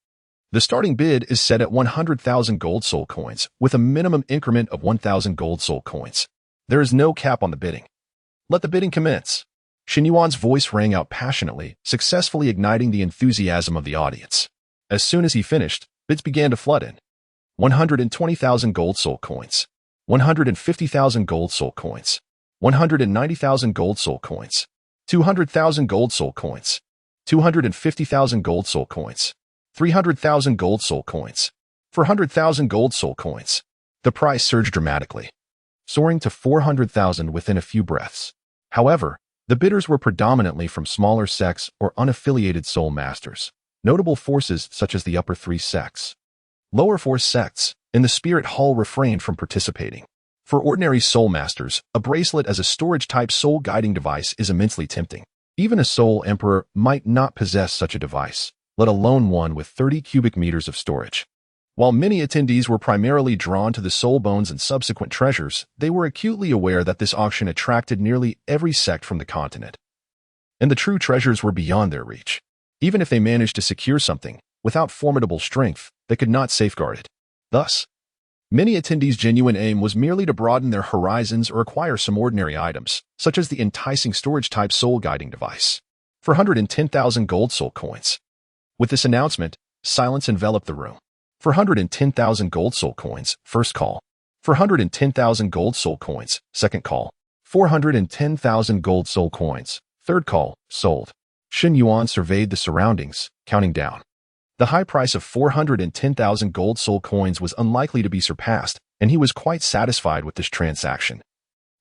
Speaker 1: The starting bid is set at 100,000 gold soul coins, with a minimum increment of 1,000 gold soul coins. There is no cap on the bidding. Let the bidding commence. Xin Yuan's voice rang out passionately, successfully igniting the enthusiasm of the audience. As soon as he finished, bids began to flood in. 120,000 gold soul coins, 150,000 gold soul coins, 190,000 gold soul coins, 200,000 gold soul coins, 250,000 gold soul coins, 300,000 gold soul coins, 400,000 gold soul coins. The price surged dramatically, soaring to 400,000 within a few breaths. However, the bidders were predominantly from smaller sects or unaffiliated soul masters, notable forces such as the upper 3 sects. Lower 4 sects, in the spirit hall, refrained from participating. For ordinary soul masters, a bracelet as a storage-type soul guiding device is immensely tempting. Even a soul emperor might not possess such a device, let alone one with 30 cubic meters of storage. While many attendees were primarily drawn to the soul bones and subsequent treasures, they were acutely aware that this auction attracted nearly every sect from the continent. And the true treasures were beyond their reach. Even if they managed to secure something, without formidable strength, they could not safeguard it. Thus, many attendees' genuine aim was merely to broaden their horizons or acquire some ordinary items, such as the enticing storage-type soul guiding device. 410,000 gold soul coins. With this announcement, silence enveloped the room. 410,000 gold soul coins, first call. 410,000 gold soul coins, second call. 410,000 gold soul coins, third call, sold. Xin Yuan surveyed the surroundings, counting down. The high price of 410,000 gold soul coins was unlikely to be surpassed, and he was quite satisfied with this transaction.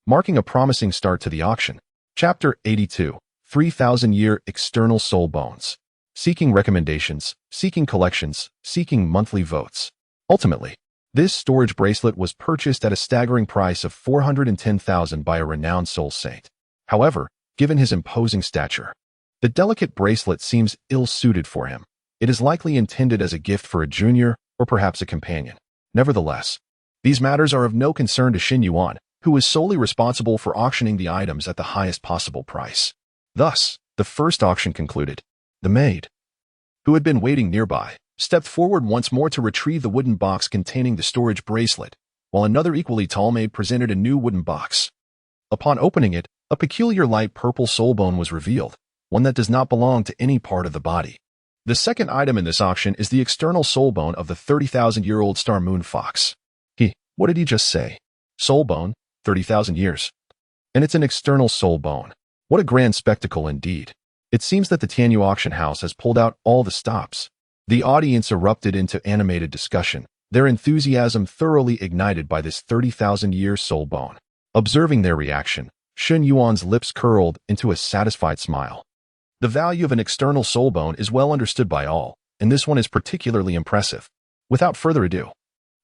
Speaker 1: Marking a promising start to the auction. Chapter 82. 3,000-year external soul bones. Seeking recommendations, seeking collections, seeking monthly votes. Ultimately, this storage bracelet was purchased at a staggering price of 410,000 by a renowned soul saint. However, given his imposing stature, the delicate bracelet seems ill-suited for him. It is likely intended as a gift for a junior or perhaps a companion. Nevertheless, these matters are of no concern to Xin Yuan, who is solely responsible for auctioning the items at the highest possible price. Thus, the first auction concluded. The maid, who had been waiting nearby, stepped forward once more to retrieve the wooden box containing the storage bracelet, while another equally tall maid presented a new wooden box. Upon opening it, a peculiar light purple soul bone was revealed, one that does not belong to any part of the body. The second item in this auction is the external soul bone of the 30,000-year-old star moon fox. What did he just say? Soul bone, 30,000 years. And it's an external soul bone. What a grand spectacle indeed. It seems that the Tianyu auction house has pulled out all the stops. The audience erupted into animated discussion, their enthusiasm thoroughly ignited by this 30,000-year soul bone. Observing their reaction, Shun Yuan's lips curled into a satisfied smile. The value of an external soul bone is well understood by all, and this one is particularly impressive. Without further ado,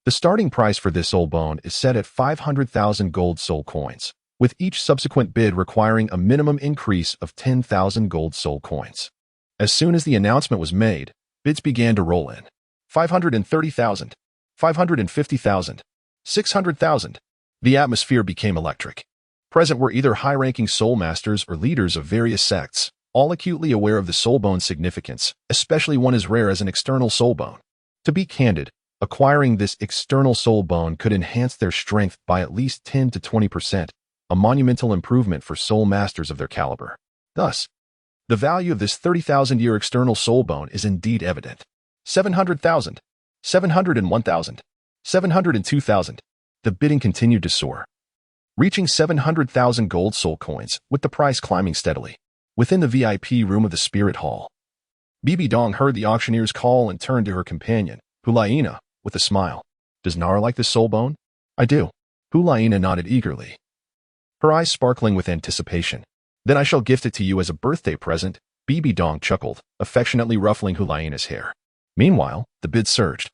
Speaker 1: the starting price for this soul bone is set at 500,000 gold soul coins, with each subsequent bid requiring a minimum increase of 10,000 gold soul coins. As soon as the announcement was made, bids began to roll in. 530,000, 550,000, 600,000. The atmosphere became electric. Present were either high-ranking soul masters or leaders of various sects, all acutely aware of the soul bone's significance, especially one as rare as an external soul bone. To be candid, acquiring this external soul bone could enhance their strength by at least 10 to 20%, a monumental improvement for soul masters of their caliber. Thus, the value of this 30,000-year external soul bone is indeed evident. 700,000, 701,000, 702,000. The bidding continued to soar, reaching 700,000 gold soul coins, with the price climbing steadily. Within the VIP room of the Spirit Hall, Bibi Dong heard the auctioneer's call and turned to her companion, Hulaina, with a smile. Does Nara like this soul bone? I do. Hulaina nodded eagerly, her eyes sparkling with anticipation. Then I shall gift it to you as a birthday present, Bibi Dong chuckled, affectionately ruffling Hulaina's hair. Meanwhile, the bid surged,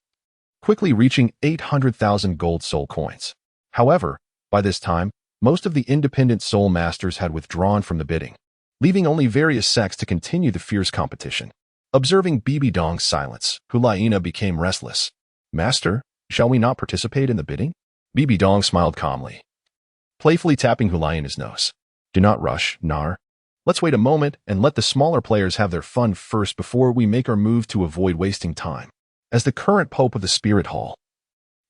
Speaker 1: quickly reaching 800,000 gold soul coins. However, by this time, most of the independent soul masters had withdrawn from the bidding, leaving only various sects to continue the fierce competition. Observing Bibi Dong's silence, Hulaina became restless. Master, shall we not participate in the bidding? Bibi Dong smiled calmly, playfully tapping Hulaina's nose. Do not rush, Nar. Let's wait a moment and let the smaller players have their fun first before we make our move to avoid wasting time. As the current pope of the Spirit Hall,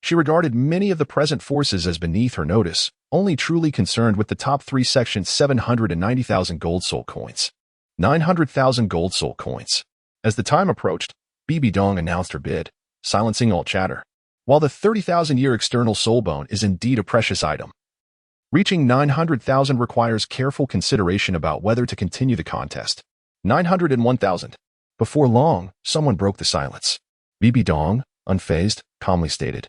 Speaker 1: she regarded many of the present forces as beneath her notice, only truly concerned with the top three sections. 790,000 gold soul coins. 900,000 gold soul coins. As the time approached, Bibi Dong announced her bid, silencing all chatter. While the 30,000-year external soul bone is indeed a precious item, reaching 900,000 requires careful consideration about whether to continue the contest. 901,000. Before long, someone broke the silence. Bibi Dong, unfazed, calmly stated.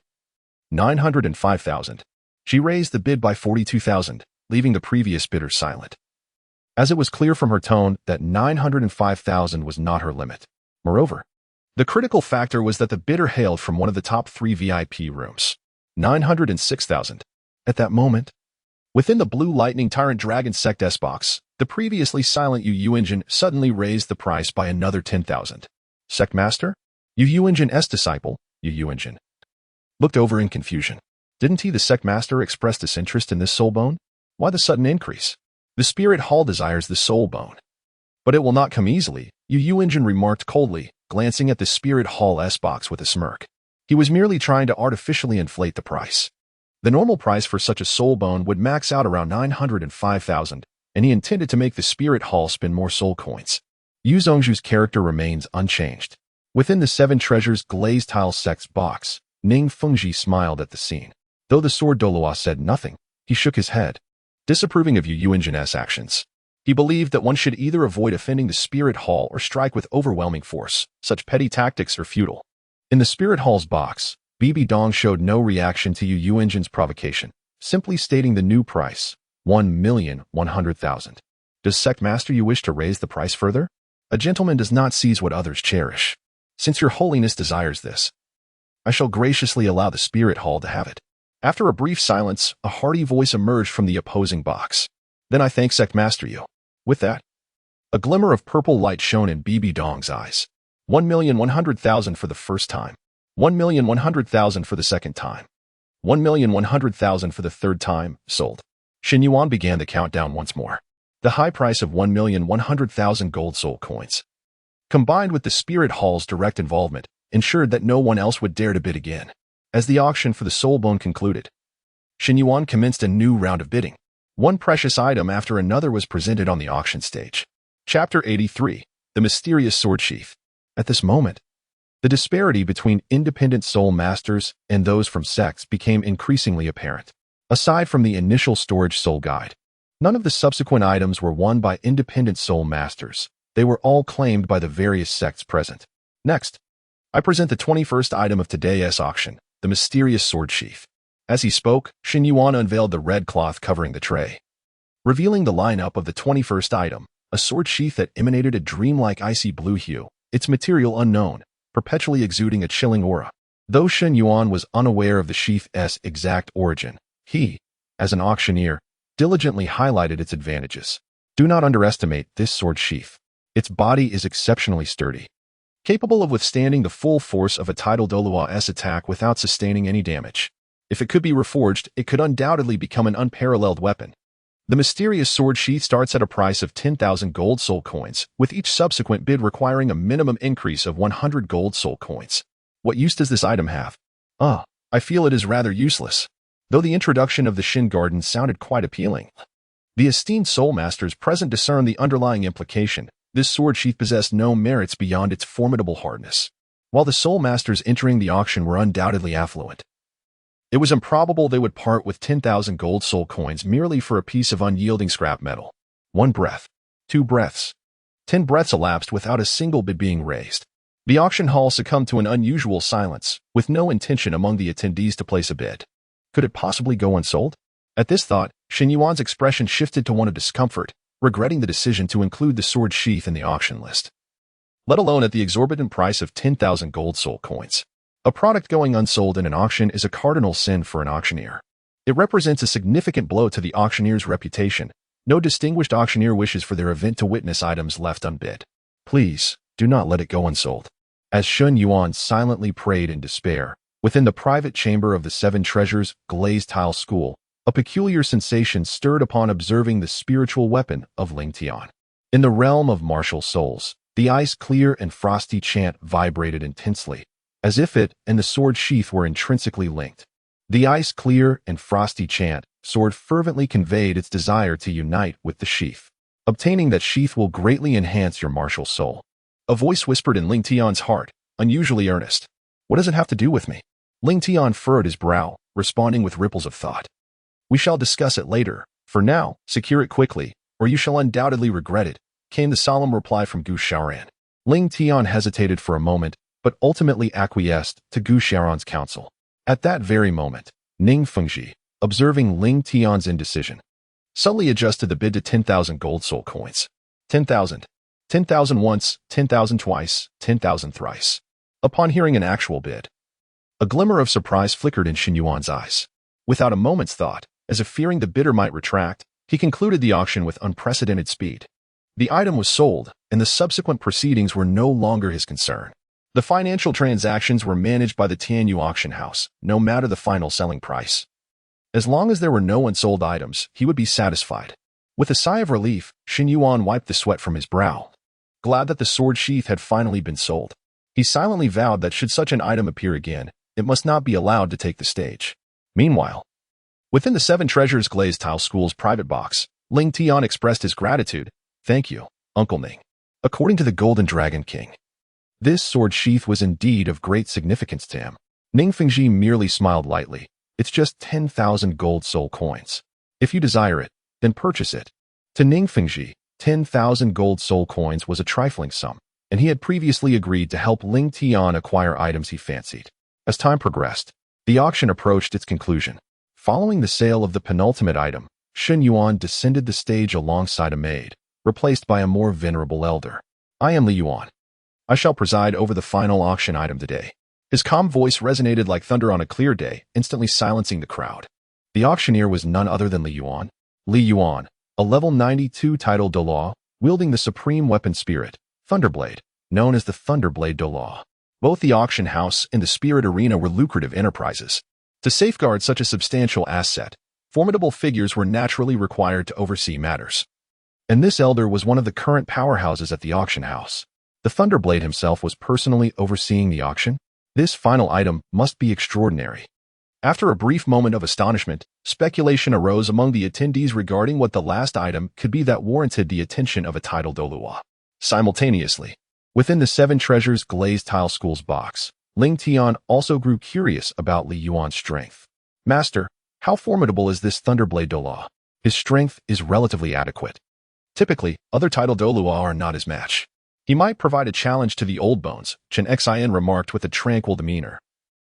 Speaker 1: 905,000. She raised the bid by 42,000, leaving the previous bidder silent, as it was clear from her tone that 905,000 was not her limit. Moreover, the critical factor was that the bidder hailed from one of the top three VIP rooms. 906,000. At that moment, within the Blue Lightning Tyrant Dragon Sect S-Box, the previously silent Yu Engine suddenly raised the price by another 10,000. Sect Master? Yu Engine S disciple, Yu Engine looked over in confusion. Didn't he, the Sect Master, express disinterest in this soul bone? Why the sudden increase? The Spirit Hall desires the soul bone, but it will not come easily, Yu Engine remarked coldly, glancing at the Spirit Hall S-Box with a smirk. He was merely trying to artificially inflate the price. The normal price for such a soul bone would max out around 905,000, and he intended to make the Spirit Hall spend more soul coins. Yu Zhongzhu's character remains unchanged. Within the Seven Treasures glazed tile sect's box, Ning Fengji smiled at the scene. Though the sword Douluo said nothing, he shook his head, disapproving of Yu Engine's actions. He believed that one should either avoid offending the Spirit Hall or strike with overwhelming force. Such petty tactics are futile. In the Spirit Hall's box, Bibi Dong showed no reaction to Yu Engine's provocation, simply stating the new price, 1,100,000. Does Sect Master you wish to raise the price further? A gentleman does not seize what others cherish. Since your holiness desires this, I shall graciously allow the Spirit Hall to have it. After a brief silence, a hearty voice emerged from the opposing box. Then I thank Sect Master you. With that, a glimmer of purple light shone in Bibi Dong's eyes. 1,100,000 for the first time. 1,100,000 for the second time. 1,100,000 for the third time, sold. Xin Yuan began the countdown once more. The high price of 1,100,000 gold soul coins combined with the spirit hall's direct involvement, ensured that no one else would dare to bid again. As the auction for the soul bone concluded, Shen Yuan commenced a new round of bidding. One precious item after another was presented on the auction stage. Chapter 83. The Mysterious Sword Sheath. At this moment, the disparity between independent soul masters and those from sects became increasingly apparent. Aside from the initial storage soul guide, none of the subsequent items were won by independent soul masters. They were all claimed by the various sects present. Next, I present the 21st item of today's auction, the Mysterious Sword Sheath. As he spoke, Shen Yuan unveiled the red cloth covering the tray, revealing the lineup of the 21st item, a sword sheath that emanated a dreamlike icy blue hue, its material unknown, perpetually exuding a chilling aura. Though Shen Yuan was unaware of the sheath's exact origin, he, as an auctioneer, diligently highlighted its advantages. Do not underestimate this sword sheath. Its body is exceptionally sturdy, capable of withstanding the full force of a tidal Douluo's attack without sustaining any damage. If it could be reforged, it could undoubtedly become an unparalleled weapon. The mysterious sword sheath starts at a price of 10,000 gold soul coins, with each subsequent bid requiring a minimum increase of 100 gold soul coins. What use does this item have? I feel it is rather useless. Though the introduction of the Shin Garden sounded quite appealing, the esteemed soul masters present discern the underlying implication. This sword sheath possessed no merits beyond its formidable hardness. While the soul masters entering the auction were undoubtedly affluent, it was improbable they would part with 10,000 gold soul coins merely for a piece of unyielding scrap metal. 1 breath. 2 breaths. 10 breaths elapsed without a single bid being raised. The auction hall succumbed to an unusual silence, with no intention among the attendees to place a bid. Could it possibly go unsold? At this thought, Shen Yuan's expression shifted to one of discomfort, regretting the decision to include the sword sheath in the auction list, let alone at the exorbitant price of 10,000 gold soul coins. A product going unsold in an auction is a cardinal sin for an auctioneer. It represents a significant blow to the auctioneer's reputation. No distinguished auctioneer wishes for their event to witness items left unbid. Please, do not let it go unsold. As Shen Yuan silently prayed in despair, within the private chamber of the Seven Treasures glazed tile school, a peculiar sensation stirred upon observing the spiritual weapon of Ling Tian. In the realm of martial souls, the ice-clear and frosty chant vibrated intensely, as if it and the sword sheath were intrinsically linked. The ice-clear and frosty chant sword fervently conveyed its desire to unite with the sheath. Obtaining that sheath will greatly enhance your martial soul. A voice whispered in Ling Tian's heart, unusually earnest. What does it have to do with me? Ling Tian furrowed his brow, responding with ripples of thought. We shall discuss it later. For now, secure it quickly, or you shall undoubtedly regret it, came the solemn reply from Gu Xiaoran. Ling Tian hesitated for a moment, but ultimately acquiesced to Gu Xiaoran's counsel. At that very moment, Ning Fengji, observing Ling Tian's indecision, subtly adjusted the bid to 10,000 gold soul coins. 10,000. 10,000 once, 10,000 twice, 10,000 thrice. Upon hearing an actual bid, a glimmer of surprise flickered in Shen Yuan's eyes. Without a moment's thought, as if fearing the bidder might retract, he concluded the auction with unprecedented speed. The item was sold, and the subsequent proceedings were no longer his concern. The financial transactions were managed by the Tianyu auction house, no matter the final selling price. As long as there were no unsold items, he would be satisfied. With a sigh of relief, Shen Yuan wiped the sweat from his brow, glad that the sword sheath had finally been sold. He silently vowed that should such an item appear again, it must not be allowed to take the stage. Meanwhile, within the Seven Treasures glazed tile school's private box, Ling Tian expressed his gratitude. Thank you, Uncle Ning. According to the Golden Dragon King, this sword sheath was indeed of great significance to him. Ning Fengji merely smiled lightly. It's just 10,000 gold soul coins. If you desire it, then purchase it. To Ning Fengji, 10,000 gold soul coins was a trifling sum, and he had previously agreed to help Ling Tian acquire items he fancied. As time progressed, the auction approached its conclusion. Following the sale of the penultimate item, Shen Yuan descended the stage alongside a maid, replaced by a more venerable elder. I am Li Yuan. I shall preside over the final auction item today. His calm voice resonated like thunder on a clear day, instantly silencing the crowd. The auctioneer was none other than Li Yuan. Li Yuan, a level 92 title Douluo, wielding the supreme weapon spirit, Thunderblade, known as the Thunderblade Douluo. Both the auction house and the spirit arena were lucrative enterprises. To safeguard such a substantial asset, formidable figures were naturally required to oversee matters. And this elder was one of the current powerhouses at the auction house. The Thunderblade himself was personally overseeing the auction? This final item must be extraordinary. After a brief moment of astonishment, speculation arose among the attendees regarding what the last item could be that warranted the attention of a titled Douluo. Simultaneously, within the Seven Treasures Glazed Tile School's box, Ling Tian also grew curious about Li Yuan's strength. Master, how formidable is this Thunderblade Douluo? His strength is relatively adequate. Typically, other titled Douluo are not his match. He might provide a challenge to the old bones, Chen Xian remarked with a tranquil demeanor.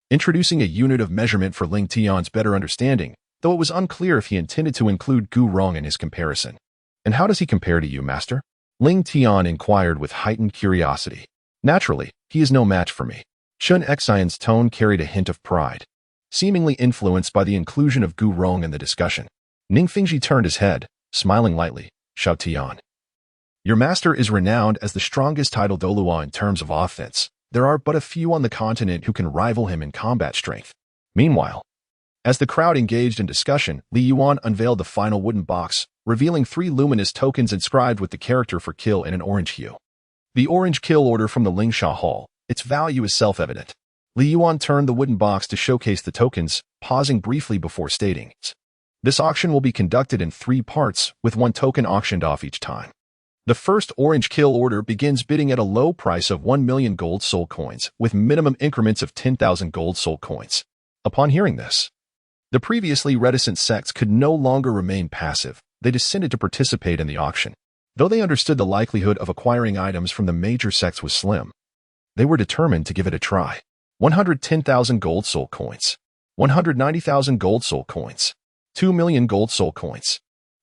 Speaker 1: Introducing a unit of measurement for Ling Tian's better understanding, though it was unclear if he intended to include Gu Rong in his comparison. And how does he compare to you, Master? Ling Tian inquired with heightened curiosity. Naturally, he is no match for me. Chen Xian's tone carried a hint of pride. Seemingly influenced by the inclusion of Gu Rong in the discussion, Ning Fengji turned his head, smiling lightly. Xiao Tian, your master is renowned as the strongest titled Douluo in terms of offense. There are but a few on the continent who can rival him in combat strength. Meanwhile, as the crowd engaged in discussion, Li Yuan unveiled the final wooden box, revealing 3 luminous tokens inscribed with the character for kill in an orange hue. The orange kill order from the Lingsha Hall. Its value is self-evident. Li Yuan turned the wooden box to showcase the tokens, pausing briefly before stating, this auction will be conducted in 3 parts, with 1 token auctioned off each time. The first orange kill order begins bidding at a low price of 1 million gold soul coins, with minimum increments of 10,000 gold soul coins. Upon hearing this, the previously reticent sects could no longer remain passive. They descended to participate in the auction. Though they understood the likelihood of acquiring items from the major sects was slim, they were determined to give it a try. 110,000 gold soul coins, 190,000 gold soul coins, 2 million gold soul coins,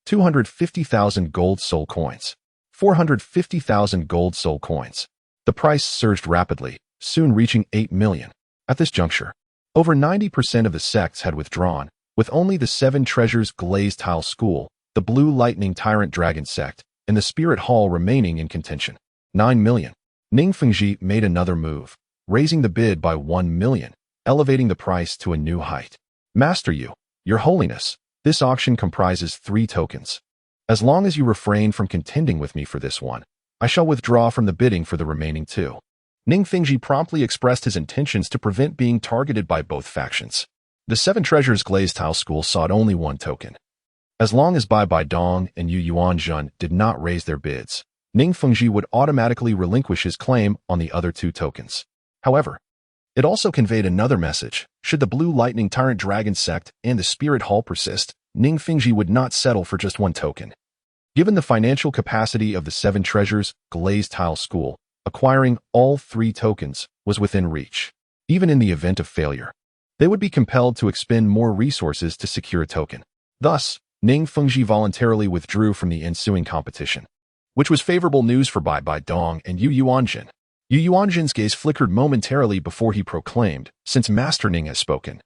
Speaker 1: 250,000 gold soul coins, 450,000 gold soul coins. The price surged rapidly, soon reaching 8 million. At this juncture, over 90% of the sects had withdrawn, with only the Seven Treasures Glazed Tile School, the Blue Lightning Tyrant Dragon sect, and the Spirit Hall remaining in contention. 9 million. Ning Fengji made another move, raising the bid by 1 million, elevating the price to a new height. Master Your Holiness, this auction comprises 3 tokens. As long as you refrain from contending with me for this one, I shall withdraw from the bidding for the remaining 2. Ning Fengji promptly expressed his intentions to prevent being targeted by both factions. The Seven Treasures Glazed Tile School sought only 1 token. As long as Bai Bai Dong and Yu Yuanzhen did not raise their bids, Ning Fengji would automatically relinquish his claim on the other 2 tokens. However, it also conveyed another message. Should the Blue Lightning Tyrant Dragon sect and the Spirit Hall persist, Ning Fengji would not settle for just 1 token. Given the financial capacity of the Seven Treasures Glazed Tile School, acquiring all 3 tokens was within reach. Even in the event of failure, they would be compelled to expend more resources to secure a token. Thus, Ning Fengji voluntarily withdrew from the ensuing competition, which was favorable news for Bai Bai Dong and Yu Yuanzhen. Yu Yuanzhen's gaze flickered momentarily before he proclaimed, since Master Ning has spoken,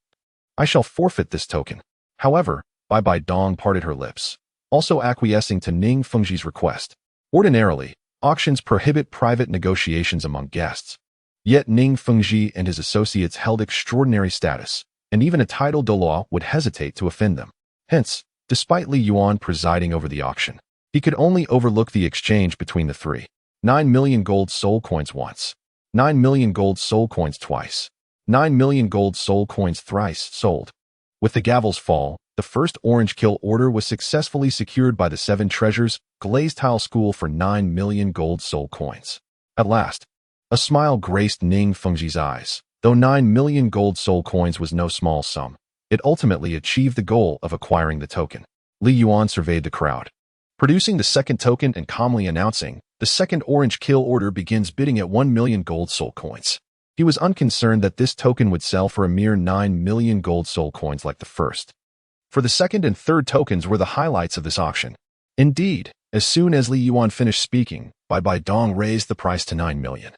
Speaker 1: I shall forfeit this token. However, Bai Bai Dong parted her lips, also acquiescing to Ning Fengji's request. Ordinarily, auctions prohibit private negotiations among guests. Yet Ning Fengji and his associates held extraordinary status, and even a titled Douluo would hesitate to offend them. Hence, despite Li Yuan presiding over the auction, he could only overlook the exchange between the 3. 9 million gold soul coins once, 9 million gold soul coins twice, 9 million gold soul coins thrice sold. With the gavel's fall, the first orange kill order was successfully secured by the Seven Treasures Glazed Tile School for 9 million gold soul coins. At last, a smile graced Ning Fengji's eyes. Though 9 million gold soul coins was no small sum, it ultimately achieved the goal of acquiring the token. Li Yuan surveyed the crowd, producing the second token and calmly announcing, the second orange kill order begins bidding at 1 million gold soul coins. He was unconcerned that this token would sell for a mere 9 million gold soul coins like the first. For the second and third tokens were the highlights of this auction. Indeed, as soon as Li Yuan finished speaking, Bai Bai Dong raised the price to 9 million,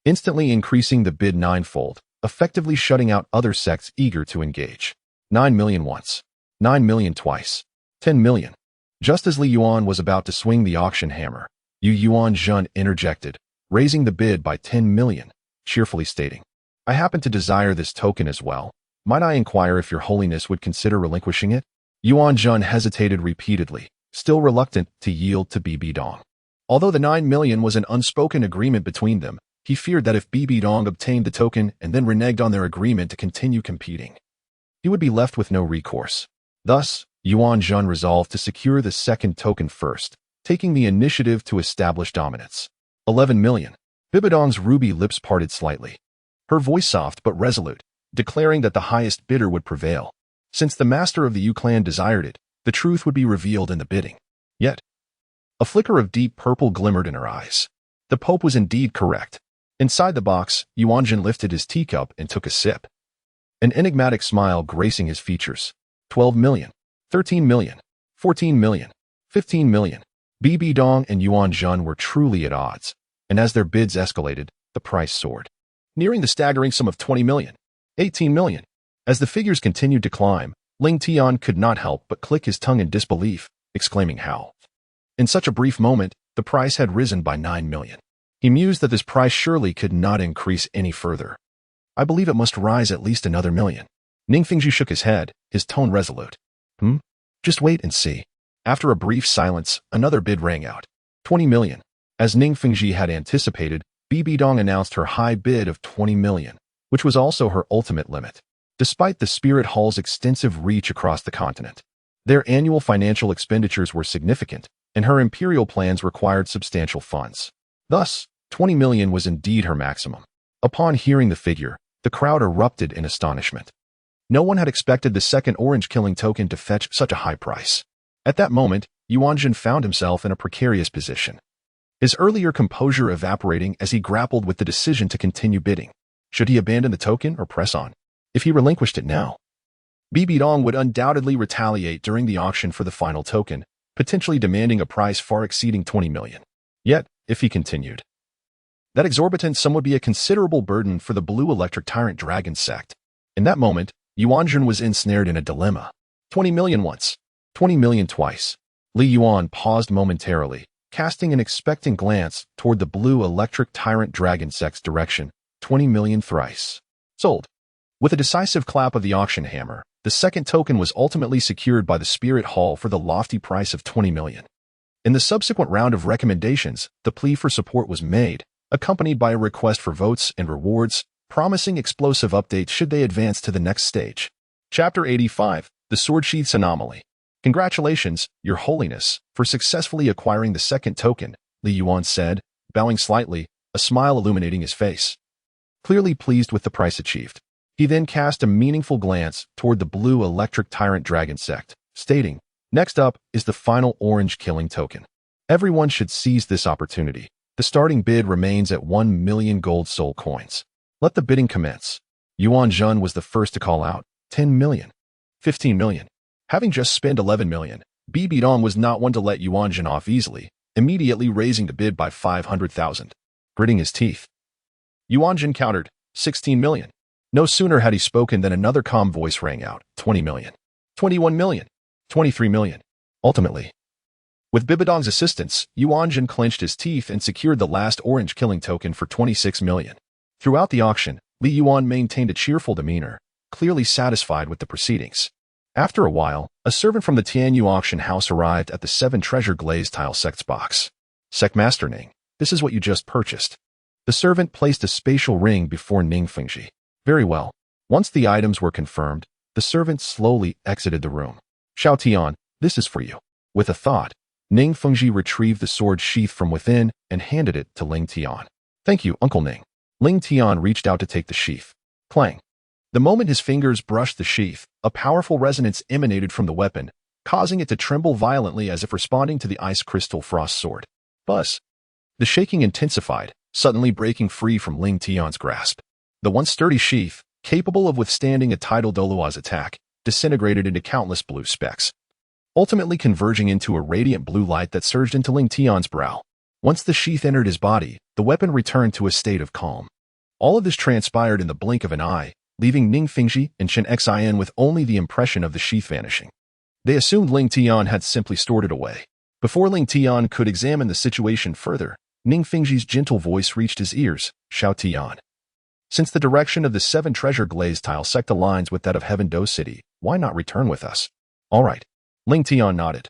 Speaker 1: instantly increasing the bid 9-fold, effectively shutting out other sects eager to engage. 9 million once, 9 million twice, 10 million. Just as Li Yuan was about to swing the auction hammer, Yu Yuanzhen interjected, raising the bid by 10 million, cheerfully stating, I happen to desire this token as well. Might I inquire if your holiness would consider relinquishing it? Yuanzhen hesitated repeatedly, still reluctant to yield to Bai Bai Dong. Although the 9 million was an unspoken agreement between them, he feared that if Bibi Dong obtained the token and then reneged on their agreement to continue competing, he would be left with no recourse. Thus, Yuan Jun resolved to secure the second token first, taking the initiative to establish dominance. 11 million. Bibi Dong's ruby lips parted slightly. Her voice soft but resolute, declaring that the highest bidder would prevail. Since the master of the Yu clan desired it, the truth would be revealed in the bidding. Yet, a flicker of deep purple glimmered in her eyes. The Pope was indeed correct. Inside the box, Yuanjin lifted his teacup and took a sip. An enigmatic smile gracing his features. 12 million, 13 million, 14 million, 15 million. Bibi Dong and Yuanjun were truly at odds, and as their bids escalated, the price soared, nearing the staggering sum of 20 million, 18 million. As the figures continued to climb, Ling Tian could not help but click his tongue in disbelief, exclaiming how. In such a brief moment, the price had risen by 9 million. He mused that this price surely could not increase any further. I believe it must rise at least another million. Ning Fingji shook his head, his tone resolute. Just wait and see. After a brief silence, another bid rang out. 20 million. As Ning Fingji had anticipated, Bibi Dong announced her high bid of 20 million, which was also her ultimate limit. Despite the Spirit Hall's extensive reach across the continent, their annual financial expenditures were significant, and her imperial plans required substantial funds. Thus, 20 million was indeed her maximum. Upon hearing the figure, the crowd erupted in astonishment. No one had expected the second orange killing token to fetch such a high price. At that moment, Yuanjin found himself in a precarious position, his earlier composure evaporating as he grappled with the decision to continue bidding. Should he abandon the token or press on? If he relinquished it now, Bibi Dong would undoubtedly retaliate during the auction for the final token, potentially demanding a price far exceeding 20 million. Yet, if he continued, that exorbitant sum would be a considerable burden for the Blue Electric Tyrant Dragon sect. In that moment, Yuanjun was ensnared in a dilemma. 20 million once, 20 million twice. Li Yuan paused momentarily, casting an expectant glance toward the Blue Electric Tyrant Dragon sect's direction. 20 million thrice. Sold. With a decisive clap of the auction hammer, the second token was ultimately secured by the Spirit Hall for the lofty price of 20 million. In the subsequent round of recommendations, the plea for support was made, accompanied by a request for votes and rewards, promising explosive updates should they advance to the next stage. Chapter 85, The Sword Sheath's Anomaly. Congratulations, Your Holiness, for successfully acquiring the second token, Li Yuan said, bowing slightly, a smile illuminating his face. Clearly pleased with the price achieved. He then cast a meaningful glance toward the Blue Electric Tyrant Dragon sect, stating, "Next up is the final orange killing token. Everyone should seize this opportunity. The starting bid remains at 1 million gold soul coins. Let the bidding commence." Yuan Jun was the first to call out, 10 million, 15 million. Having just spent 11 million, Bibi Dong was not one to let Yuan Jun off easily, immediately raising the bid by 500,000. Gritting his teeth, Yuan Jun countered, 16 million. No sooner had he spoken than another calm voice rang out, 20 million, 21 million, 23 million. Ultimately, with Bibi Dong's assistance, Yuan Jun clenched his teeth and secured the last orange killing token for 26 million. Throughout the auction, Li Yuan maintained a cheerful demeanor, clearly satisfied with the proceedings. After a while, a servant from the Tianyu auction house arrived at the 7 treasure glazed tile sect's box. "Sectmaster Ning, this is what you just purchased." The servant placed a spatial ring before Ning Fingji. Very well. Once the items were confirmed, the servant slowly exited the room. "Xiao Tian, this is for you." With a thought, Ning Fengji retrieved the sword sheath from within and handed it to Ling Tian. "Thank you, Uncle Ning." Ling Tian reached out to take the sheath. Clang. The moment his fingers brushed the sheath, a powerful resonance emanated from the weapon, causing it to tremble violently as if responding to the ice crystal frost sword. Buzz. The shaking intensified, suddenly breaking free from Ling Tian's grasp. The once sturdy sheath, capable of withstanding a tidal Douluo's attack, disintegrated into countless blue specks, ultimately converging into a radiant blue light that surged into Ling Tian's brow. Once the sheath entered his body, the weapon returned to a state of calm. All of this transpired in the blink of an eye, leaving Ning Fingji and Chen Xin with only the impression of the sheath vanishing. They assumed Ling Tian had simply stored it away. Before Ling Tian could examine the situation further, Ning Fingji's gentle voice reached his ears, "Xiao Tian. Since the direction of the 7 treasure glazed tile sect aligns with that of Heaven Do City, why not return with us?" "All right." Ling Tian nodded,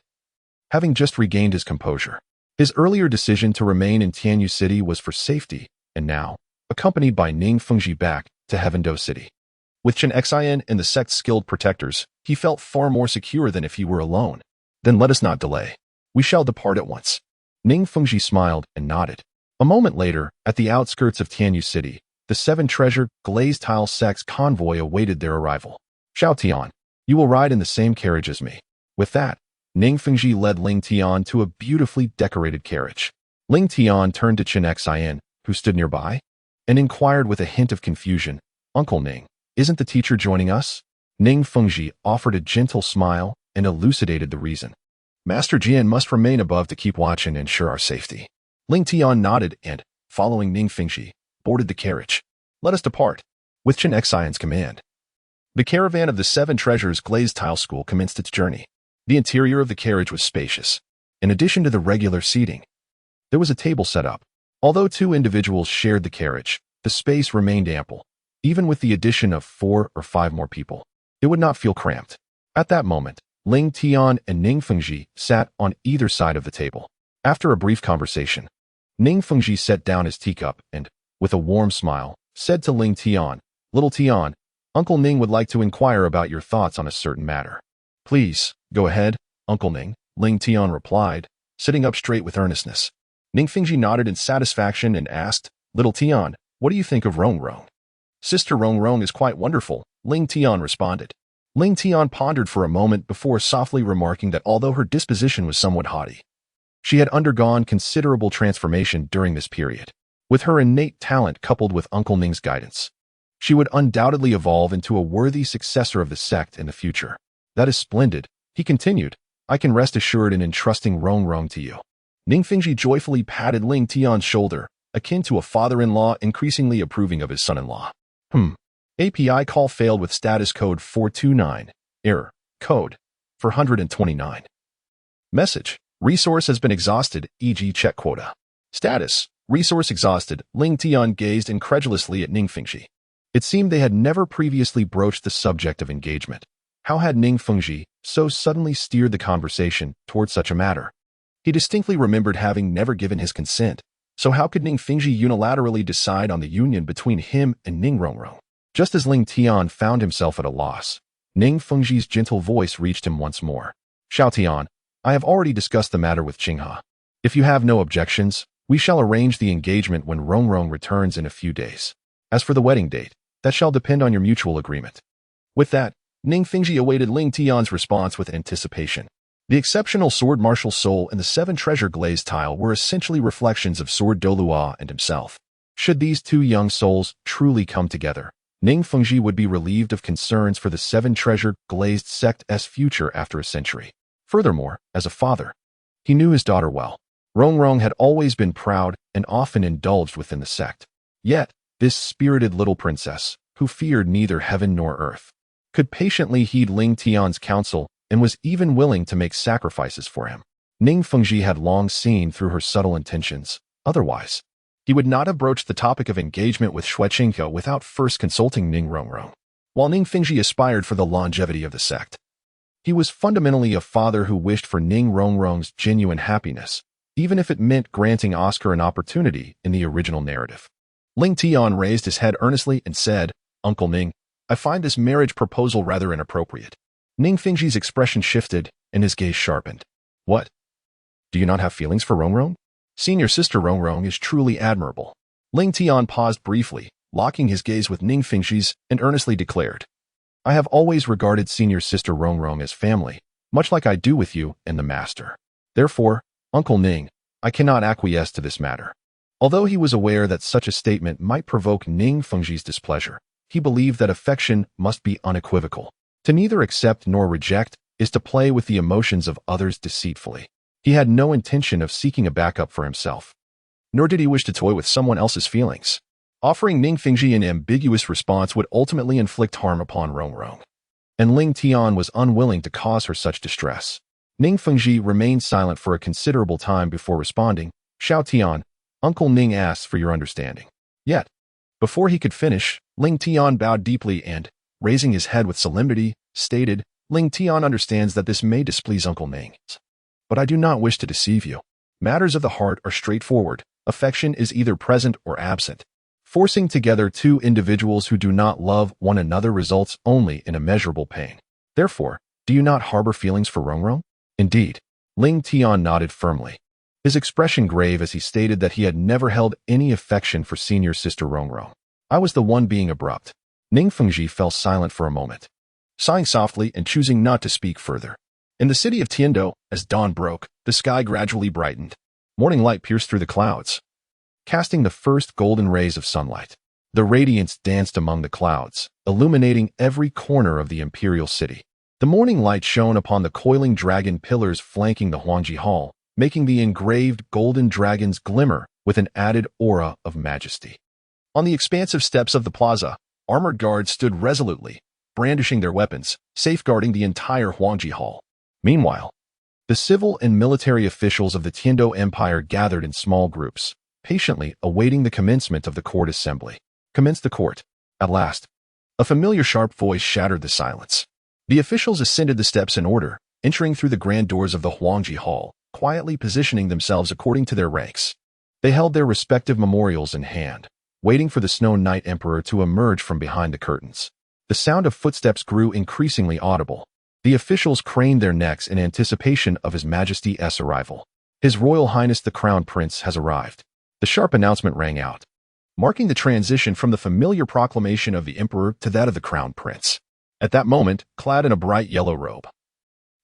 Speaker 1: having just regained his composure. His earlier decision to remain in Tianyu City was for safety, and now, accompanied by Ning Fengji back to Heavendo City. With Chen Xian and the sect's skilled protectors, he felt far more secure than if he were alone. Then let us not delay. We shall depart at once. Ning Fengji smiled and nodded. A moment later, at the outskirts of Tianyu City, the seven treasure glazed tile sect's convoy awaited their arrival. Xiao Tian, you will ride in the same carriage as me. With that, Ning Fengji led Ling Tian to a beautifully decorated carriage. Ling Tian turned to Chen Xian, who stood nearby, and inquired with a hint of confusion, Uncle Ning, isn't the teacher joining us? Ning Fengji offered a gentle smile and elucidated the reason. Master Jian must remain above to keep watch and ensure our safety. Ling Tian nodded and, following Ning Fengji, boarded the carriage. Let us depart. With Chen Xian's command. The caravan of the Seven Treasures Glazed Tile School commenced its journey. The interior of the carriage was spacious. In addition to the regular seating, there was a table set up. Although two individuals shared the carriage, the space remained ample. Even with the addition of 4 or 5 more people, it would not feel cramped. At that moment, Ling Tian and Ning Fengji sat on either side of the table. After a brief conversation, Ning Fengji set down his teacup and, with a warm smile, said to Ling Tian, Little Tian, Uncle Ning would like to inquire about your thoughts on a certain matter. Please, go ahead, Uncle Ning, Ling Tian replied, sitting up straight with earnestness. Ning Fengji nodded in satisfaction and asked, Little Tian, what do you think of Rong Rong? Sister Rong Rong is quite wonderful, Ling Tian responded. Ling Tian pondered for a moment before softly remarking that although her disposition was somewhat haughty, she had undergone considerable transformation during this period. With her innate talent coupled with Uncle Ning's guidance, she would undoubtedly evolve into a worthy successor of the sect in the future. That is splendid, he continued. I can rest assured in entrusting Rong Rong to you. Ning Fengji joyfully patted Ling Tian's shoulder, akin to a father-in-law increasingly approving of his son-in-law. API call failed with status code 429. Error. Code 429. Message. Resource has been exhausted, e.g. check quota. Status. Resource exhausted. Ling Tian gazed incredulously at Ning Fengji. It seemed they had never previously broached the subject of engagement. How had Ning Fengji so suddenly steered the conversation towards such a matter? He distinctly remembered having never given his consent. So how could Ning Fengji unilaterally decide on the union between him and Ning Rongrong? Just as Ling Tian found himself at a loss, Ning Fengji's gentle voice reached him once more. Xiao Tian, I have already discussed the matter with Qinghe. If you have no objections, we shall arrange the engagement when Rongrong returns in a few days. As for the wedding date, that shall depend on your mutual agreement. With that, Ning Fengji awaited Ling Tian's response with anticipation. The exceptional sword martial soul and the 7 treasure glazed tile were essentially reflections of sword Douluo and himself. Should these two young souls truly come together, Ning Fengji would be relieved of concerns for the 7 treasure glazed sect's future after a century. Furthermore, as a father, he knew his daughter well. Rongrong had always been proud and often indulged within the sect. Yet, this spirited little princess, who feared neither heaven nor earth, could patiently heed Ling Tian's counsel and was even willing to make sacrifices for him. Ning Fengji had long seen through her subtle intentions. Otherwise, he would not have broached the topic of engagement with Shui Qinghe without first consulting Ning Rongrong. While Ning Fengji aspired for the longevity of the sect, he was fundamentally a father who wished for Ning Rongrong's genuine happiness, even if it meant granting Oscar an opportunity in the original narrative. Ling Tian raised his head earnestly and said, Uncle Ning, I find this marriage proposal rather inappropriate. Ning Fengji's expression shifted, and his gaze sharpened. What? Do you not have feelings for Rongrong? Senior sister Rongrong is truly admirable. Ling Tian paused briefly, locking his gaze with Ning Fengji's, and earnestly declared, I have always regarded senior sister Rongrong as family, much like I do with you and the master. Therefore, Uncle Ning, I cannot acquiesce to this matter. Although he was aware that such a statement might provoke Ning Fengji's displeasure, he believed that affection must be unequivocal. To neither accept nor reject is to play with the emotions of others deceitfully. He had no intention of seeking a backup for himself, nor did he wish to toy with someone else's feelings. Offering Ning Fengji an ambiguous response would ultimately inflict harm upon Rongrong, and Ling Tian was unwilling to cause her such distress. Ning Fengji remained silent for a considerable time before responding, Xiao Tian, Uncle Ning asks for your understanding. Yet, before he could finish, Ling Tian bowed deeply and, raising his head with solemnity, stated, Ling Tian understands that this may displease Uncle Ning, but I do not wish to deceive you. Matters of the heart are straightforward. Affection is either present or absent. Forcing together two individuals who do not love one another results only in immeasurable pain. Therefore, do you not harbor feelings for Rongrong? Indeed. Ling Tian nodded firmly, his expression grave as he stated that he had never held any affection for senior sister Rongrong. I was the one being abrupt. Ning Fengji fell silent for a moment, sighing softly and choosing not to speak further. In the city of Tiando, as dawn broke, the sky gradually brightened. Morning light pierced through the clouds, casting the first golden rays of sunlight. The radiance danced among the clouds, illuminating every corner of the imperial city. The morning light shone upon the coiling dragon pillars flanking the Huangji Hall, making the engraved golden dragons glimmer with an added aura of majesty. On the expansive steps of the plaza, armored guards stood resolutely, brandishing their weapons, safeguarding the entire Huangji Hall. Meanwhile, the civil and military officials of the Tiando Empire gathered in small groups, patiently awaiting the commencement of the court assembly. Commence the court. At last, a familiar sharp voice shattered the silence. The officials ascended the steps in order, entering through the grand doors of the Huangji Hall, quietly positioning themselves according to their ranks. They held their respective memorials in hand, waiting for the Snow Knight Emperor to emerge from behind the curtains. The sound of footsteps grew increasingly audible. The officials craned their necks in anticipation of His Majesty's arrival. His Royal Highness the Crown Prince has arrived. The sharp announcement rang out, marking the transition from the familiar proclamation of the Emperor to that of the Crown Prince. At that moment, clad in a bright yellow robe,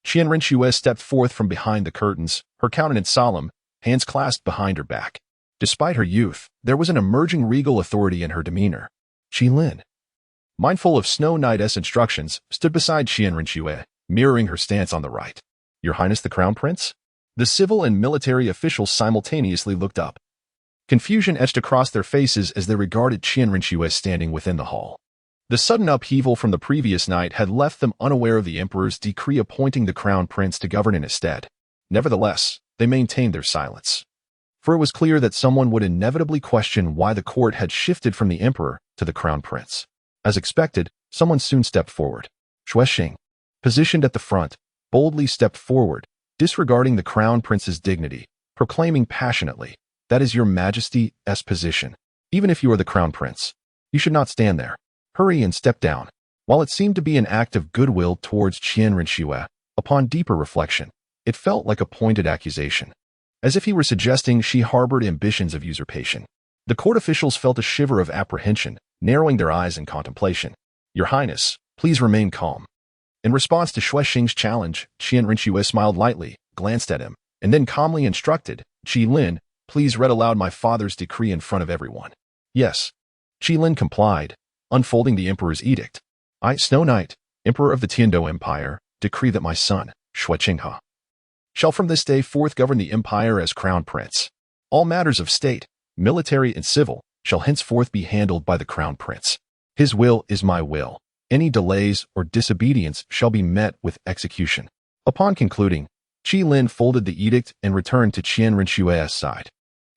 Speaker 1: Qian Rinxue stepped forth from behind the curtains, her countenance solemn, hands clasped behind her back. Despite her youth, there was an emerging regal authority in her demeanor. Qi Lin, mindful of Snow Knight's instructions, stood beside Qian Rinxue, mirroring her stance on the right. Your Highness the Crown Prince? The civil and military officials simultaneously looked up. Confusion etched across their faces as they regarded Qian Rinxue standing within the hall. The sudden upheaval from the previous night had left them unaware of the Emperor's decree appointing the Crown Prince to govern in his stead. Nevertheless, they maintained their silence, for it was clear that someone would inevitably question why the court had shifted from the Emperor to the Crown Prince. As expected, someone soon stepped forward. Shuexing, positioned at the front, boldly stepped forward, disregarding the Crown Prince's dignity, proclaiming passionately, "That is your Majesty's position. Even if you are the Crown Prince, you should not stand there. Hurry and step down." While it seemed to be an act of goodwill towards Qian Rinxue, upon deeper reflection, it felt like a pointed accusation, as if he were suggesting she harbored ambitions of usurpation. The court officials felt a shiver of apprehension, narrowing their eyes in contemplation. Your Highness, please remain calm. In response to Shuexing's challenge, Qian Rinxue smiled lightly, glanced at him, and then calmly instructed, Qi Lin, please read aloud my father's decree in front of everyone. Yes. Qi Lin complied, unfolding the Emperor's edict. I, Snow Knight, Emperor of the Tiando Empire, decree that my son, Shuexinghe, shall from this day forth govern the empire as Crown Prince. All matters of state, military and civil, shall henceforth be handled by the Crown Prince. His will is my will. Any delays or disobedience shall be met with execution. Upon concluding, Qi Lin folded the edict and returned to Qian Rinxue's side.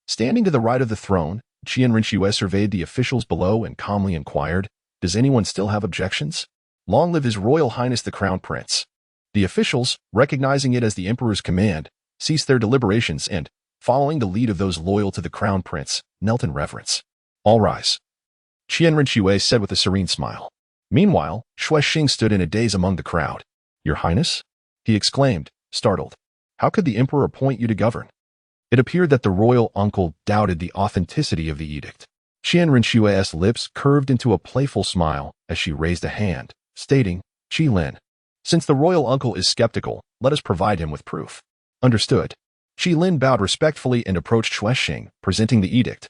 Speaker 1: Standing to the right of the throne, Qian Rinxue surveyed the officials below and calmly inquired, does anyone still have objections? Long live His Royal Highness the Crown Prince. The officials, recognizing it as the Emperor's command, ceased their deliberations and, following the lead of those loyal to the Crown Prince, knelt in reverence. All rise. Qian Rinxue said with a serene smile. Meanwhile, Shuexing stood in a daze among the crowd. Your Highness? He exclaimed, startled. How could the Emperor appoint you to govern? It appeared that the royal uncle doubted the authenticity of the edict. Qian Rinxue's lips curved into a playful smile as she raised a hand, stating, Qi Lin, since the royal uncle is skeptical, let us provide him with proof. Understood. Qi Lin bowed respectfully and approached Shuexing, presenting the edict.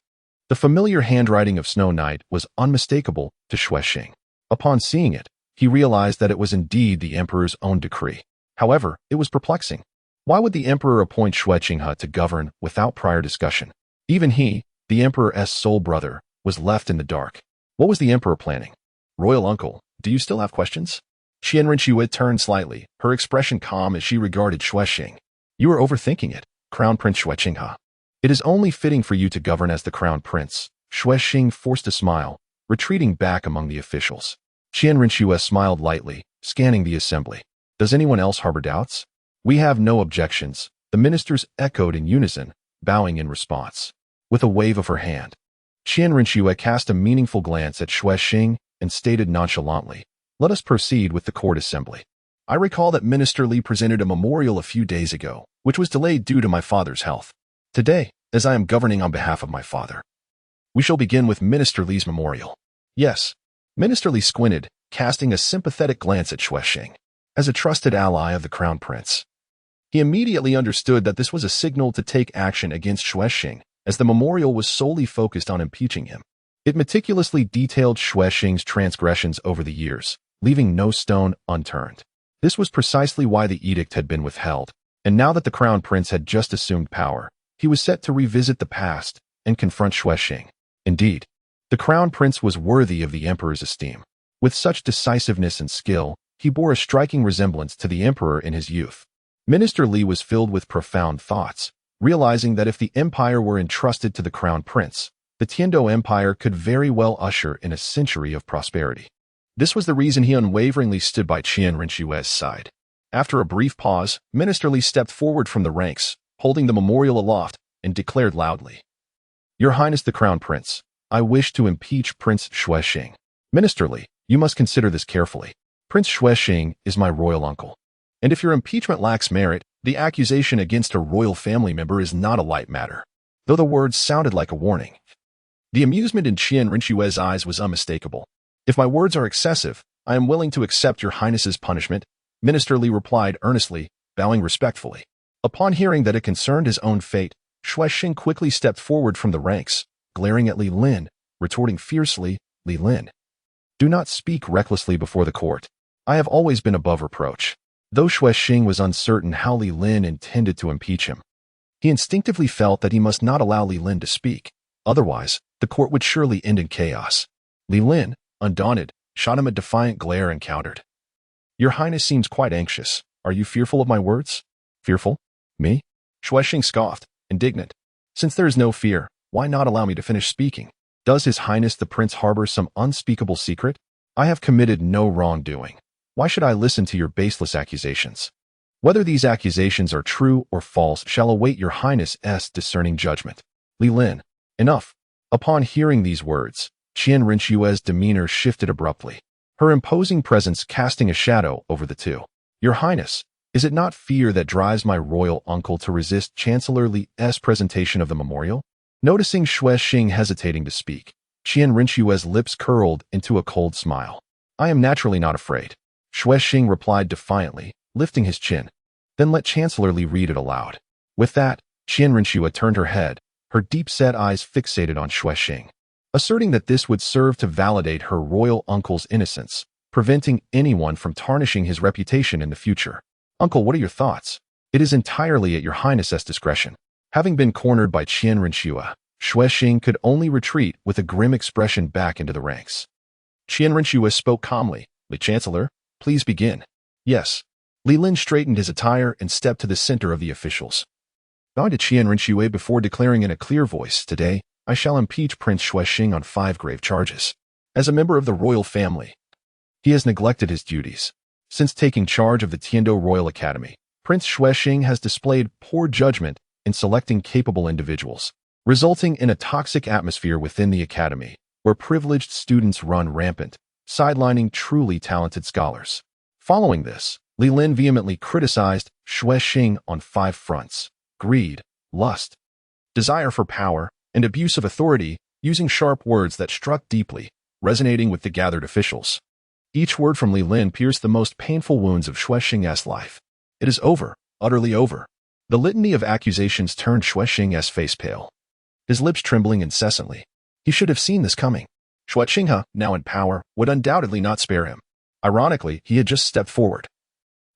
Speaker 1: The familiar handwriting of Snow Knight was unmistakable to Shuexing. Upon seeing it, he realized that it was indeed the Emperor's own decree. However, it was perplexing. Why would the Emperor appoint Shuexinghe to govern without prior discussion? Even he, the Emperor's sole brother, was left in the dark. What was the Emperor planning? Royal uncle, do you still have questions? Qian Rinxue turned slightly, her expression calm as she regarded Shuexing. You are overthinking it, Crown Prince Shuexinghe. It is only fitting for you to govern as the Crown Prince. Shuexing forced a smile, retreating back among the officials. Qian Rinxue smiled lightly, scanning the assembly. Does anyone else harbor doubts? We have no objections, the ministers echoed in unison, bowing in response. With a wave of her hand, Qian Rinxue cast a meaningful glance at Xue Xing and stated nonchalantly, "Let us proceed with the court assembly. I recall that Minister Li presented a memorial a few days ago, which was delayed due to my father's health. Today, as I am governing on behalf of my father, we shall begin with Minister Li's memorial." Yes. Minister Li squinted, casting a sympathetic glance at Xue Xing. As a trusted ally of the Crown Prince, he immediately understood that this was a signal to take action against Xue Xing, as the memorial was solely focused on impeaching him. It meticulously detailed Xue Xing's transgressions over the years, leaving no stone unturned. This was precisely why the edict had been withheld, and now that the Crown Prince had just assumed power, he was set to revisit the past and confront Xue Xing. Indeed, the Crown Prince was worthy of the Emperor's esteem. With such decisiveness and skill, he bore a striking resemblance to the Emperor in his youth. Minister Li was filled with profound thoughts, realizing that if the empire were entrusted to the Crown Prince, the Tiando Empire could very well usher in a century of prosperity. This was the reason he unwaveringly stood by Qian Rinxue's side. After a brief pause, Minister Li stepped forward from the ranks, holding the memorial aloft, and declared loudly, "Your Highness the Crown Prince, I wish to impeach Prince Xue Xing. Minister Li, you must consider this carefully. Prince Xue Xing is my royal uncle. And if your impeachment lacks merit, the accusation against a royal family member is not a light matter." Though the words sounded like a warning, the amusement in Qian Rinxue's eyes was unmistakable. "If my words are excessive, I am willing to accept your Highness's punishment," Minister Li replied earnestly, bowing respectfully. Upon hearing that it concerned his own fate, Xue Xing quickly stepped forward from the ranks, glaring at Li Lin, retorting fiercely, "Li Lin, do not speak recklessly before the court. I have always been above reproach." Though Xue Xing was uncertain how Li Lin intended to impeach him, he instinctively felt that he must not allow Li Lin to speak. Otherwise, the court would surely end in chaos. Li Lin, undaunted, shot him a defiant glare and countered, "Your Highness seems quite anxious. Are you fearful of my words?" "Fearful? Me?" Xue Xing scoffed, indignant. "Since there is no fear, why not allow me to finish speaking? Does His Highness the Prince harbor some unspeakable secret? I have committed no wrongdoing. Why should I listen to your baseless accusations? Whether these accusations are true or false shall await your Highness's discerning judgment." "Li Lin, enough." Upon hearing these words, Qian Rinxue's demeanor shifted abruptly, her imposing presence casting a shadow over the two. "Your Highness, is it not fear that drives my royal uncle to resist Chancellor Li's presentation of the memorial?" Noticing Xue Xing hesitating to speak, Qian Rinxue's lips curled into a cold smile. "I am naturally not afraid," Xue Xing replied defiantly, lifting his chin. "Then let Chancellor Li read it aloud." With that, Qian Rinxue turned her head, her deep-set eyes fixated on Xue Xing, asserting that this would serve to validate her royal uncle's innocence, preventing anyone from tarnishing his reputation in the future. "Uncle, what are your thoughts?" "It is entirely at your Highness's discretion." Having been cornered by Qian Rinxue, Xue Xing could only retreat with a grim expression back into the ranks. Qian Rinxue spoke calmly, "The Chancellor, please begin." "Yes." Li Lin straightened his attire and stepped to the center of the officials, bowing to Qian Rinxue before declaring in a clear voice, "Today, I shall impeach Prince Xue Xing on 5 grave charges. As a member of the royal family, he has neglected his duties. Since taking charge of the Tiando Royal Academy, Prince Xue Xing has displayed poor judgment in selecting capable individuals, resulting in a toxic atmosphere within the academy, where privileged students run rampant, sidelining truly talented scholars. Following this, Li Lin vehemently criticized Xue Xing on 5 fronts: greed, lust, desire for power, and abuse of authority, using sharp words that struck deeply, resonating with the gathered officials. Each word from Li Lin pierced the most painful wounds of Xue Xing's life. "It is over, utterly over." The litany of accusations turned Xue Xing's face pale, his lips trembling incessantly. He should have seen this coming. Xue Xinghe, now in power, would undoubtedly not spare him. Ironically, he had just stepped forward,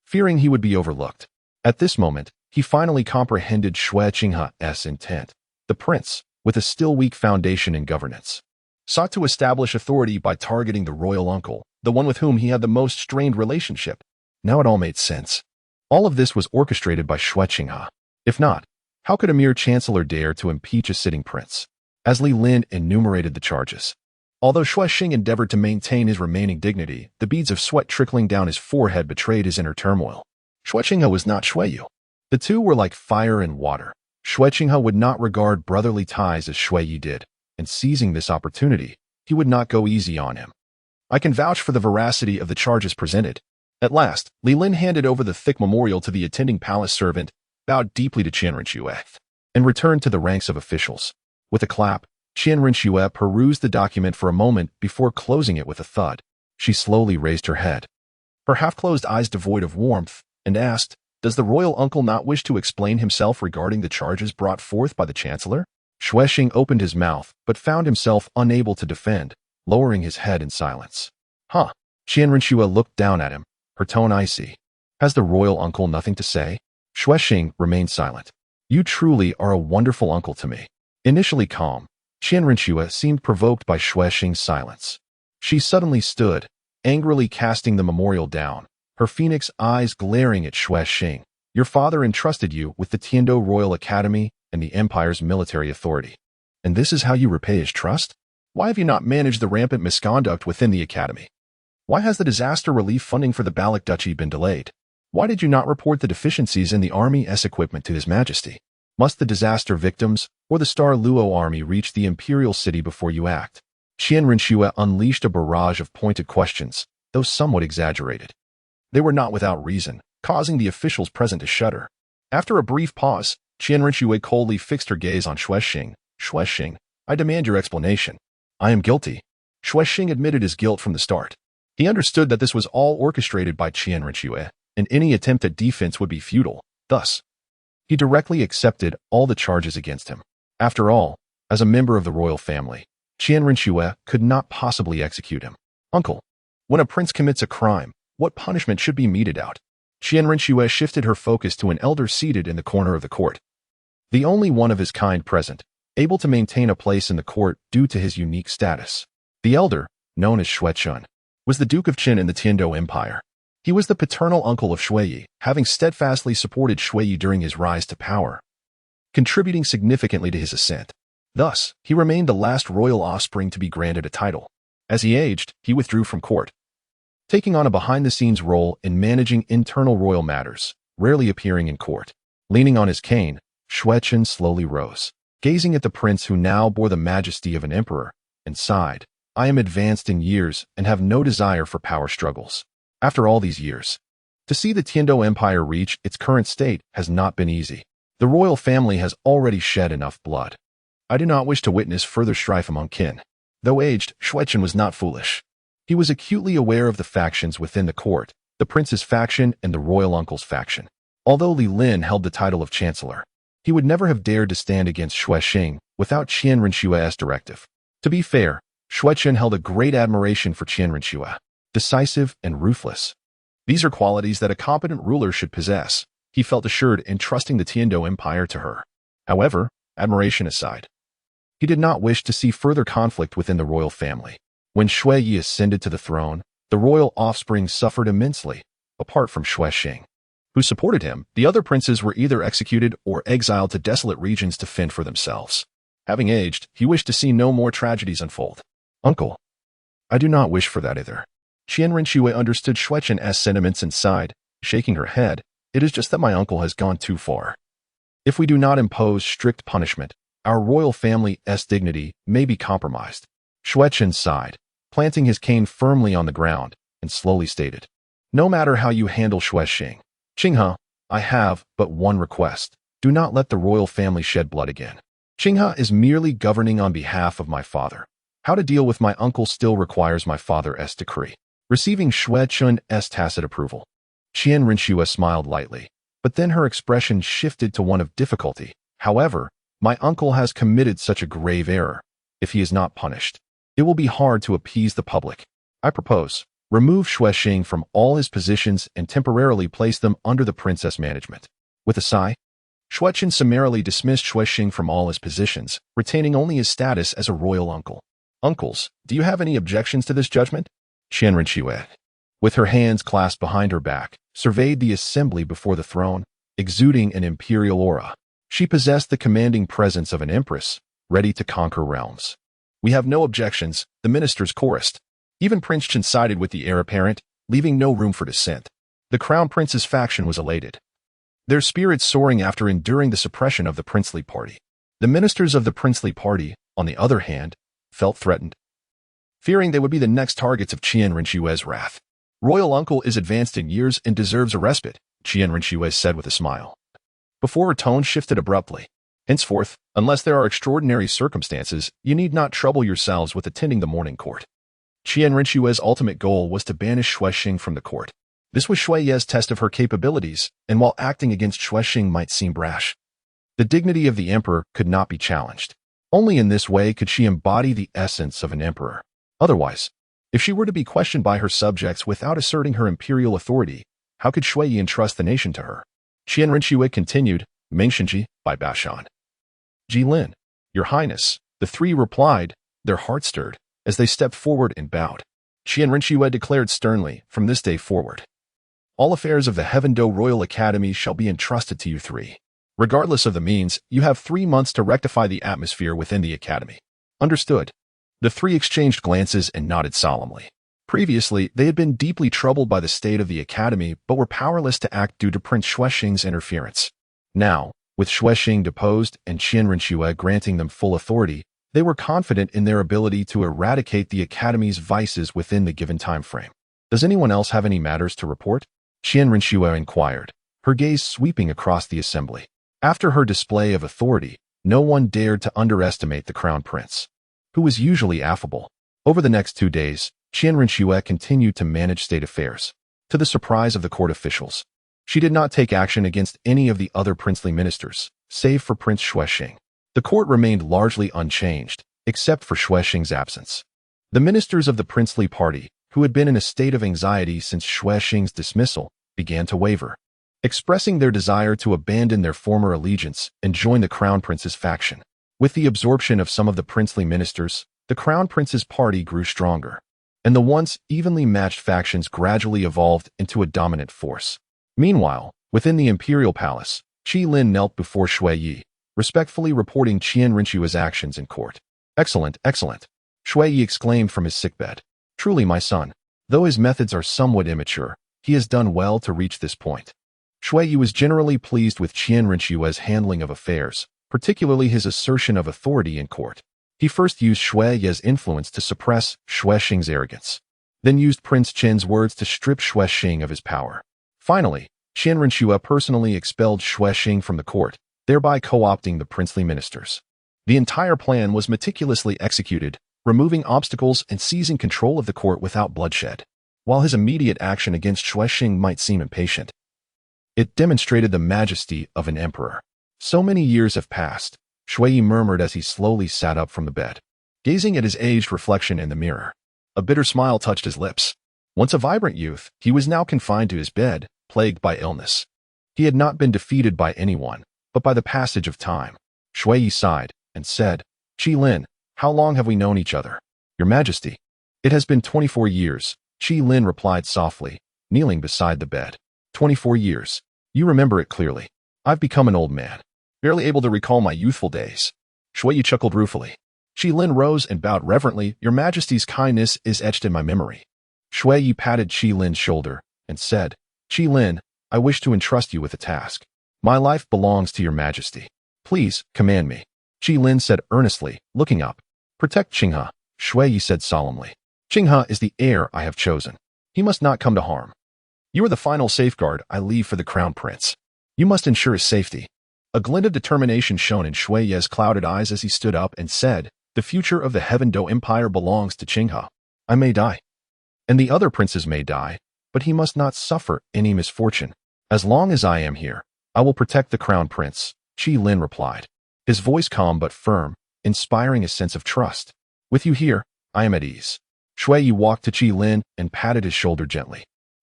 Speaker 1: fearing he would be overlooked. At this moment, he finally comprehended Xue Qinghe's intent. The prince, with a still weak foundation in governance, sought to establish authority by targeting the royal uncle, the one with whom he had the most strained relationship. Now it all made sense. All of this was orchestrated by Xue Qinghe. If not, how could a mere chancellor dare to impeach a sitting prince? As Li Lin enumerated the charges, although Xue Xing endeavored to maintain his remaining dignity, the beads of sweat trickling down his forehead betrayed his inner turmoil. Xue Qinghe was not Xue Yu. The two were like fire and water, Xue Qinghe would not regard brotherly ties as Xue Yi did, and seizing this opportunity, he would not go easy on him. I can vouch for the veracity of the charges presented. At last, Li Lin handed over the thick memorial to the attending palace servant, bowed deeply to Qian Rinxue, and returned to the ranks of officials. With a clap, Qian Rinxue perused the document for a moment before closing it with a thud. She slowly raised her head, her half-closed eyes devoid of warmth, and asked, "Does the royal uncle not wish to explain himself regarding the charges brought forth by the chancellor?" Xue Xing opened his mouth, but found himself unable to defend, lowering his head in silence. Huh. Qian Rinxue looked down at him, her tone icy. Has the royal uncle nothing to say? Xue Xing remained silent. You truly are a wonderful uncle to me. Initially calm, Qian Rinxue seemed provoked by Xue Xing's silence. She suddenly stood, angrily casting the memorial down, her phoenix eyes glaring at Xue Xing. Your father entrusted you with the Tiando Royal Academy and the Empire's military authority. And this is how you repay his trust? Why have you not managed the rampant misconduct within the academy? Why has the disaster relief funding for the Balak Duchy been delayed? Why did you not report the deficiencies in the army's equipment to His Majesty? Must the disaster victims or the Luo army reach the imperial city before you act? Qian Rinxue unleashed a barrage of pointed questions, though somewhat exaggerated. They were not without reason, causing the officials present to shudder. After a brief pause, Qian Rinxue coldly fixed her gaze on Xue Xing. Xue Xing, I demand your explanation. I am guilty. Xue Xing admitted his guilt from the start. He understood that this was all orchestrated by Qian Rinxue, and any attempt at defense would be futile. Thus, he directly accepted all the charges against him. After all, as a member of the royal family, Qian Rinxue could not possibly execute him. Uncle, when a prince commits a crime, what punishment should be meted out? Qian Rinxue shifted her focus to an elder seated in the corner of the court. The only one of his kind present, able to maintain a place in the court due to his unique status. The elder, known as Xue Chun, was the Duke of Qin in the Tiando Empire. He was the paternal uncle of Xue Yi, having steadfastly supported Xue Yi during his rise to power, contributing significantly to his ascent. Thus, he remained the last royal offspring to be granted a title. As he aged, he withdrew from court, taking on a behind-the-scenes role in managing internal royal matters, rarely appearing in court. Leaning on his cane, Xue Chun slowly rose, gazing at the prince who now bore the majesty of an emperor, and sighed, I am advanced in years and have no desire for power struggles. After all these years, to see the Tiando Empire reach its current state has not been easy. The royal family has already shed enough blood. I do not wish to witness further strife among kin. Though aged, Xue Chun was not foolish. He was acutely aware of the factions within the court, the prince's faction and the royal uncle's faction. Although Li Lin held the title of chancellor, he would never have dared to stand against Xue Xing without Qian Rinxue's directive. To be fair, Xue Chun held a great admiration for Qian Rinxue, decisive and ruthless. These are qualities that a competent ruler should possess. He felt assured in trusting the Tiando Empire to her. However, admiration aside, he did not wish to see further conflict within the royal family. When Xue Yi ascended to the throne, the royal offspring suffered immensely. Apart from Xue Xing, who supported him, the other princes were either executed or exiled to desolate regions to fend for themselves. Having aged, he wished to see no more tragedies unfold. Uncle, I do not wish for that either. Qian Rinxue understood Xue Chun's sentiments and sighed, shaking her head. It is just that my uncle has gone too far. If we do not impose strict punishment, our royal family's dignity may be compromised. Xue Chun sighed, planting his cane firmly on the ground, and slowly stated, no matter how you handle Xue Xing, Qinghe, I have but one request. Do not let the royal family shed blood again. Qinghe is merely governing on behalf of my father. How to deal with my uncle still requires my father's decree. Receiving Xue Chun's tacit approval, Qian Rinxue smiled lightly, but then her expression shifted to one of difficulty. However, my uncle has committed such a grave error. If he is not punished, it will be hard to appease the public. I propose, remove Xue Xing from all his positions and temporarily place them under the princess management. With a sigh, Xue Chun summarily dismissed Xue Xing from all his positions, retaining only his status as a royal uncle. Uncles, do you have any objections to this judgment? Qian Rinxue, with her hands clasped behind her back, surveyed the assembly before the throne, exuding an imperial aura. She possessed the commanding presence of an empress, ready to conquer realms. We have no objections, the ministers chorused. Even Prince Chen sided with the heir apparent, leaving no room for dissent. The crown prince's faction was elated. their spirits soaring after enduring the suppression of the princely party. The ministers of the princely party, on the other hand, felt threatened, fearing they would be the next targets of Qian Rinxue's wrath. Royal uncle is advanced in years and deserves a respite, Qian Rinxue said with a smile, before her tone shifted abruptly. Henceforth, unless there are extraordinary circumstances, you need not trouble yourselves with attending the morning court. Qian Rinxue's ultimate goal was to banish Xuexing from the court. This was Shui Ye's test of her capabilities, and while acting against Xuexing might seem brash, the dignity of the emperor could not be challenged. Only in this way could she embody the essence of an emperor. Otherwise, if she were to be questioned by her subjects without asserting her imperial authority, how could Shui Yi entrust the nation to her? Qian Rinxue continued, Mengshenji, by Bashan. Jilin, Your Highness, the three replied, their hearts stirred, as they stepped forward and bowed. Qian Rinxue declared sternly, from this day forward, all affairs of the Heaven-Do Royal Academy shall be entrusted to you three. Regardless of the means, you have 3 months to rectify the atmosphere within the academy. Understood. The three exchanged glances and nodded solemnly. Previously, they had been deeply troubled by the state of the academy but were powerless to act due to Prince Xuexing's interference. Now, with Xuexing deposed and Qian Rinxue granting them full authority, they were confident in their ability to eradicate the academy's vices within the given time frame. Does anyone else have any matters to report? Qian Rinxue inquired, her gaze sweeping across the assembly. After her display of authority, no one dared to underestimate the crown prince, who was usually affable. Over the next 2 days, Qian Rinxue continued to manage state affairs. To the surprise of the court officials, she did not take action against any of the other princely ministers, save for Prince Xuexing. The court remained largely unchanged, except for Xuexing's absence. The ministers of the princely party, who had been in a state of anxiety since Xuexing's dismissal, began to waver, expressing their desire to abandon their former allegiance and join the crown prince's faction. With the absorption of some of the princely ministers, the crown prince's party grew stronger, and the once evenly matched factions gradually evolved into a dominant force. Meanwhile, within the imperial palace, Qi Lin knelt before Shui Yi, respectfully reporting Qian Rinxue's actions in court. Excellent, excellent, Shui Yi exclaimed from his sickbed. Truly, my son, though his methods are somewhat immature, he has done well to reach this point. Shui Yi was generally pleased with Qian Rinxue's handling of affairs, particularly his assertion of authority in court. He first used Shui Yi's influence to suppress Xuexing's arrogance, then used Prince Qin's words to strip Xuexing of his power. Finally, Qian Rinxue personally expelled Xuexing from the court, thereby co-opting the princely ministers. The entire plan was meticulously executed, removing obstacles and seizing control of the court without bloodshed. While his immediate action against Xuexing might seem impatient, it demonstrated the majesty of an emperor. So many years have passed, Shui Yi murmured as he slowly sat up from the bed, gazing at his aged reflection in the mirror. A bitter smile touched his lips. Once a vibrant youth, he was now confined to his bed, plagued by illness. He had not been defeated by anyone, but by the passage of time. Shui Yi sighed and said, Qi Lin, how long have we known each other? Your Majesty. It has been 24 years, Qi Lin replied softly, kneeling beside the bed. 24 years. You remember it clearly. I've become an old man, barely able to recall my youthful days. Shui Yi chuckled ruefully. Qi Lin rose and bowed reverently. Your Majesty's kindness is etched in my memory. Shui Yi patted Qi Lin's shoulder and said, Qi Lin, I wish to entrust you with a task. My life belongs to your Majesty. Please, command me. Qi Lin said earnestly, looking up. Protect Qinghe, Shui Yi said solemnly. Qinghe is the heir I have chosen. He must not come to harm. You are the final safeguard I leave for the crown prince. You must ensure his safety. A glint of determination shone in Shui Yi's clouded eyes as he stood up and said, the future of the Heaven-Do Empire belongs to Qinghe. I may die, and the other princes may die, but he must not suffer any misfortune. As long as I am here, I will protect the crown prince, Qi Lin replied, his voice calm but firm, inspiring a sense of trust. With you here, I am at ease. Shui Yi walked to Qi Lin and patted his shoulder gently.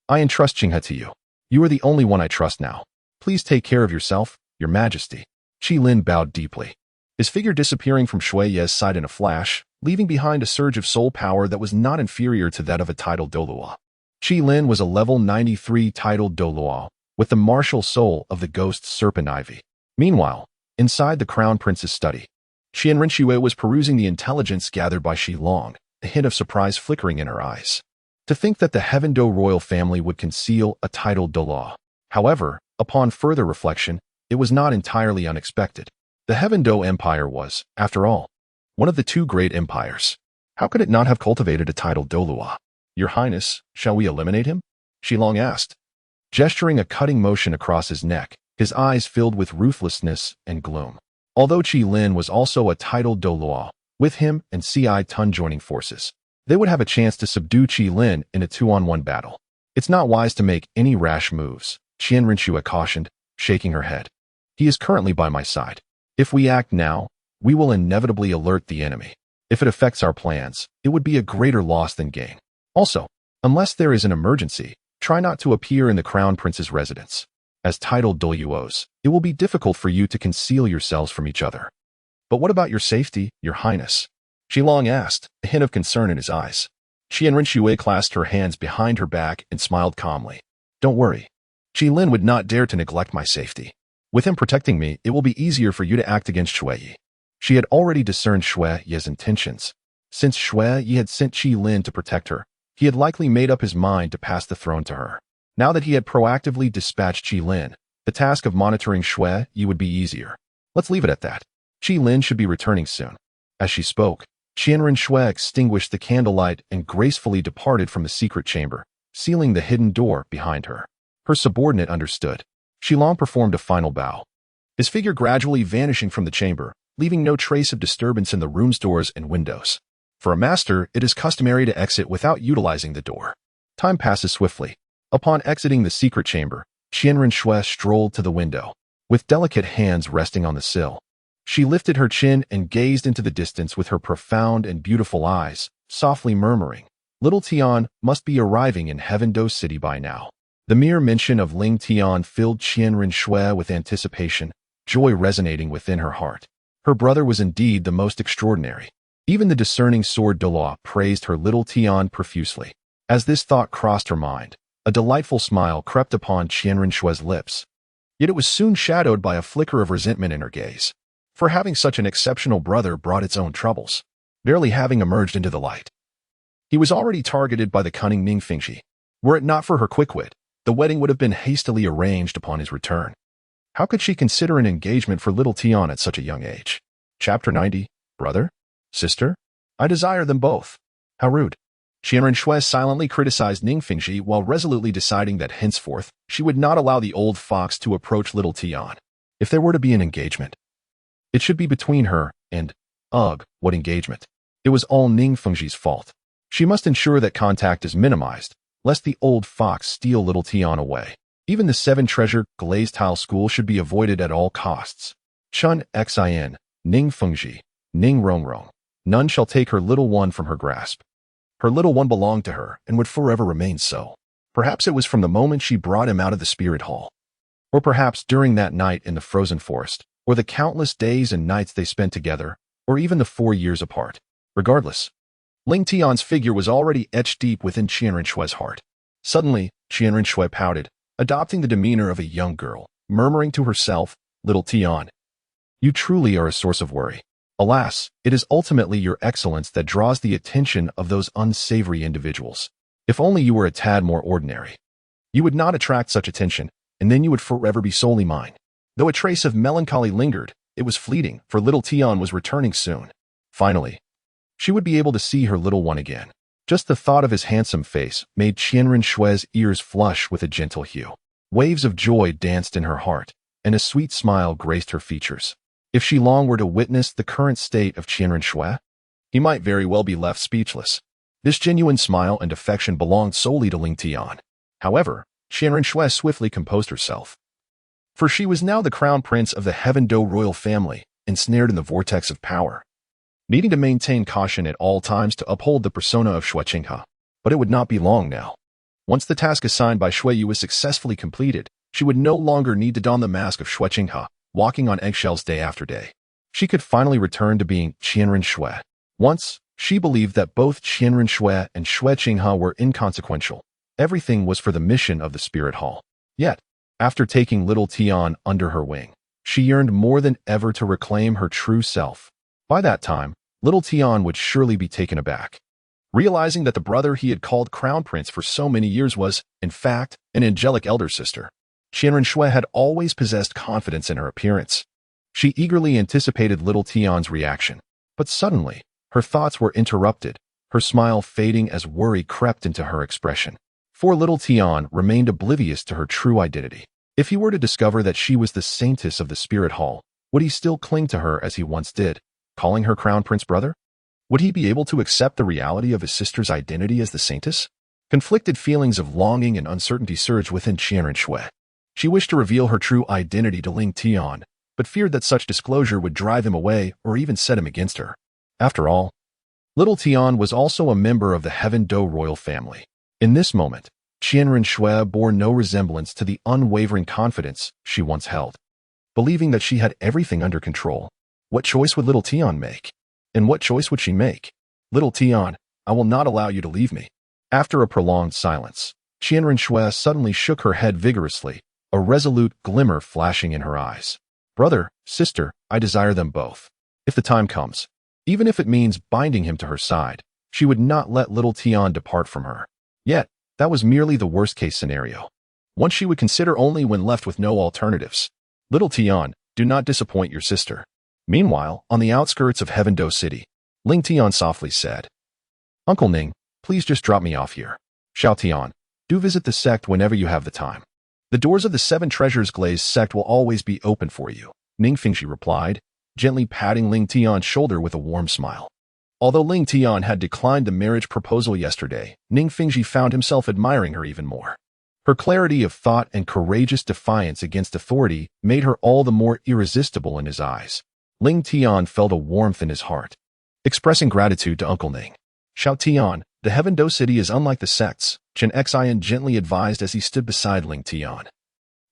Speaker 1: I entrust Qinghe to you. You are the only one I trust now. Please take care of yourself, your Majesty. Qi Lin bowed deeply, his figure disappearing from Shui Yi's side in a flash, leaving behind a surge of soul power that was not inferior to that of a titled Douluo. Qi Lin was a level 93 titled Douluo, with the martial soul of the ghost serpent ivy. Meanwhile, inside the crown prince's study, Qian Rinxue was perusing the intelligence gathered by Shi Long, a hint of surprise flickering in her eyes. To think that the Heaven-Do royal family would conceal a titled Douluo. However, Upon further reflection, it was not entirely unexpected. The Heaven-Do Empire was, after all, one of the two great empires. How could it not have cultivated a titled Douluo? Your Highness, shall we eliminate him? Xilong asked, gesturing a cutting motion across his neck, his eyes filled with ruthlessness and gloom. Although Qi Lin was also a titled Douluo, with him and Ci Tun joining forces, they would have a chance to subdue Qi Lin in a 2-on-1 battle. It's not wise to make any rash moves, Qian Rinxue cautioned, shaking her head. He is currently by my side. If we act now, we will inevitably alert the enemy. If it affects our plans, it would be a greater loss than gain. Also, unless there is an emergency, try not to appear in the Crown Prince's residence. As titled Douluos, it will be difficult for you to conceal yourselves from each other. But what about your safety, Your Highness? Xilong asked, a hint of concern in his eyes. Qian Rinxue clasped her hands behind her back and smiled calmly. Don't worry. Qi Lin would not dare to neglect my safety. With him protecting me, it will be easier for you to act against Shui Yi. She had already discerned Shui Yi's intentions. Since Shui Yi had sent Qi Lin to protect her, he had likely made up his mind to pass the throne to her. Now that he had proactively dispatched Qi Lin, the task of monitoring Shui Yi would be easier. Let's leave it at that. Qi Lin should be returning soon. As she spoke, Qian Rinxue extinguished the candlelight and gracefully departed from the secret chamber, sealing the hidden door behind her. Her subordinate understood. Xilong performed a final bow, his figure gradually vanishing from the chamber, leaving no trace of disturbance in the room's doors and windows. For a master, it is customary to exit without utilizing the door. Time passes swiftly. Upon exiting the secret chamber, Qian Rinxue strolled to the window, with delicate hands resting on the sill. She lifted her chin and gazed into the distance with her profound and beautiful eyes, softly murmuring, Little Tian must be arriving in Heaven-Do City by now. The mere mention of Ling Tian filled Qian Rinxue with anticipation, joy resonating within her heart. Her brother was indeed the most extraordinary. Even the discerning sword Douluo praised her little Tian profusely. As this thought crossed her mind, a delightful smile crept upon Qian Rinxue's lips. Yet it was soon shadowed by a flicker of resentment in her gaze. For having such an exceptional brother brought its own troubles. Barely having emerged into the light, he was already targeted by the cunning Ning Fengxi. Were it not for her quick wit, the wedding would have been hastily arranged upon his return. How could she consider an engagement for little Tian at such a young age? Chapter 90. Brother? Sister? I desire them both. How rude. Qian Rinxue silently criticized Ning Fengxi while resolutely deciding that henceforth she would not allow the old fox to approach little Tian. If there were to be an engagement, it should be between her and, ugh, what engagement? It was all Ning Fengxi's fault. She must ensure that contact is minimized, lest the old fox steal little Tian away. Even the 7-treasure glazed tile school should be avoided at all costs. Chun Xin, Ning Fengxi, Ning Rongrong. None shall take her little one from her grasp. Her little one belonged to her and would forever remain so. Perhaps it was from the moment she brought him out of the spirit hall. Or perhaps during that night in the frozen forest, or the countless days and nights they spent together, or even the 4 years apart. Regardless, Ling Tian's figure was already etched deep within Qian Rinxue's heart. Suddenly, Qian Rinxue pouted, adopting the demeanor of a young girl, murmuring to herself, Little Tian, you truly are a source of worry. Alas, it is ultimately your excellence that draws the attention of those unsavory individuals. If only you were a tad more ordinary. You would not attract such attention, and then you would forever be solely mine. Though a trace of melancholy lingered, it was fleeting, for little Tian was returning soon. Finally, she would be able to see her little one again. Just the thought of his handsome face made Qian Rinxue's ears flush with a gentle hue. Waves of joy danced in her heart, and a sweet smile graced her features. If Xilong were to witness the current state of Qian Rinxue, he might very well be left speechless. This genuine smile and affection belonged solely to Ling Tian. However, Qian Rinxue swiftly composed herself. For she was now the crown prince of the Heaven-Do royal family, ensnared in the vortex of power, needing to maintain caution at all times to uphold the persona of Shui Qinghe. But it would not be long now. Once the task assigned by Shui Yu was successfully completed, she would no longer need to don the mask of Shui Qinghe, walking on eggshells day after day. She could finally return to being Qian Rinxue. Once, she believed that both Qian Rinxue and Shui Qinghe were inconsequential. Everything was for the mission of the spirit hall. Yet, after taking little Tian under her wing, she yearned more than ever to reclaim her true self. By that time, little Tian would surely be taken aback, realizing that the brother he had called crown prince for so many years was, in fact, an angelic elder sister. Qianren Shui had always possessed confidence in her appearance. She eagerly anticipated little Tian's reaction, but suddenly, her thoughts were interrupted, her smile fading as worry crept into her expression. For little Tian remained oblivious to her true identity. If he were to discover that she was the saintess of the spirit hall, would he still cling to her as he once did, calling her crown prince brother? Would he be able to accept the reality of his sister's identity as the saintess? Conflicted feelings of longing and uncertainty surged within Qianren Shui. She wished to reveal her true identity to Ling Tian, but feared that such disclosure would drive him away or even set him against her. After all, little Tian was also a member of the Heaven Do royal family. In this moment, Qianren Shui bore no resemblance to the unwavering confidence she once held. Believing that she had everything under control, what choice would little Tian make? And what choice would she make? Little Tian, I will not allow you to leave me. After a prolonged silence, Qianren Shui suddenly shook her head vigorously, a resolute glimmer flashing in her eyes. Brother, sister, I desire them both. If the time comes, even if it means binding him to her side, she would not let little Tian depart from her. Yet, that was merely the worst-case scenario. One she would consider only when left with no alternatives. Little Tian, do not disappoint your sister. Meanwhile, on the outskirts of Heaven Do City, Ling Tian softly said, Uncle Ning, please just drop me off here. Xiao Tian, do visit the sect whenever you have the time. The doors of the Seven Treasures Glazed sect will always be open for you, Ning Fingxi replied, gently patting Ling Tian's shoulder with a warm smile. Although Ling Tian had declined the marriage proposal yesterday, Ning Fingxi found himself admiring her even more. Her clarity of thought and courageous defiance against authority made her all the more irresistible in his eyes. Ling Tian felt a warmth in his heart. Expressing gratitude to Uncle Ning. Xiao Tian, the Heaven Do City is unlike the sects, Chen Xian gently advised as he stood beside Ling Tian.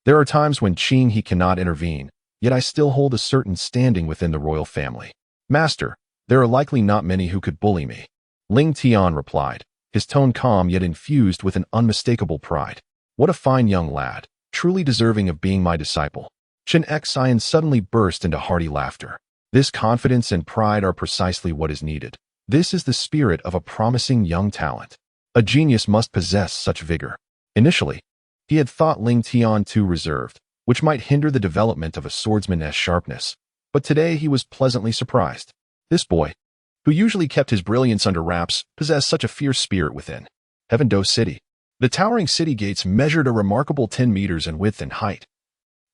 Speaker 1: There are times when Qing he cannot intervene, yet I still hold a certain standing within the royal family. Master, there are likely not many who could bully me. Ling Tian replied, his tone calm yet infused with an unmistakable pride. What a fine young lad, truly deserving of being my disciple. Chen Xian suddenly burst into hearty laughter. This confidence and pride are precisely what is needed. This is the spirit of a promising young talent. A genius must possess such vigor. Initially, he had thought Ling Tian too reserved, which might hinder the development of a swordsman's sharpness. But today he was pleasantly surprised. This boy, who usually kept his brilliance under wraps, possessed such a fierce spirit within. Heaven Do City. The towering city gates measured a remarkable 10 meters in width and height,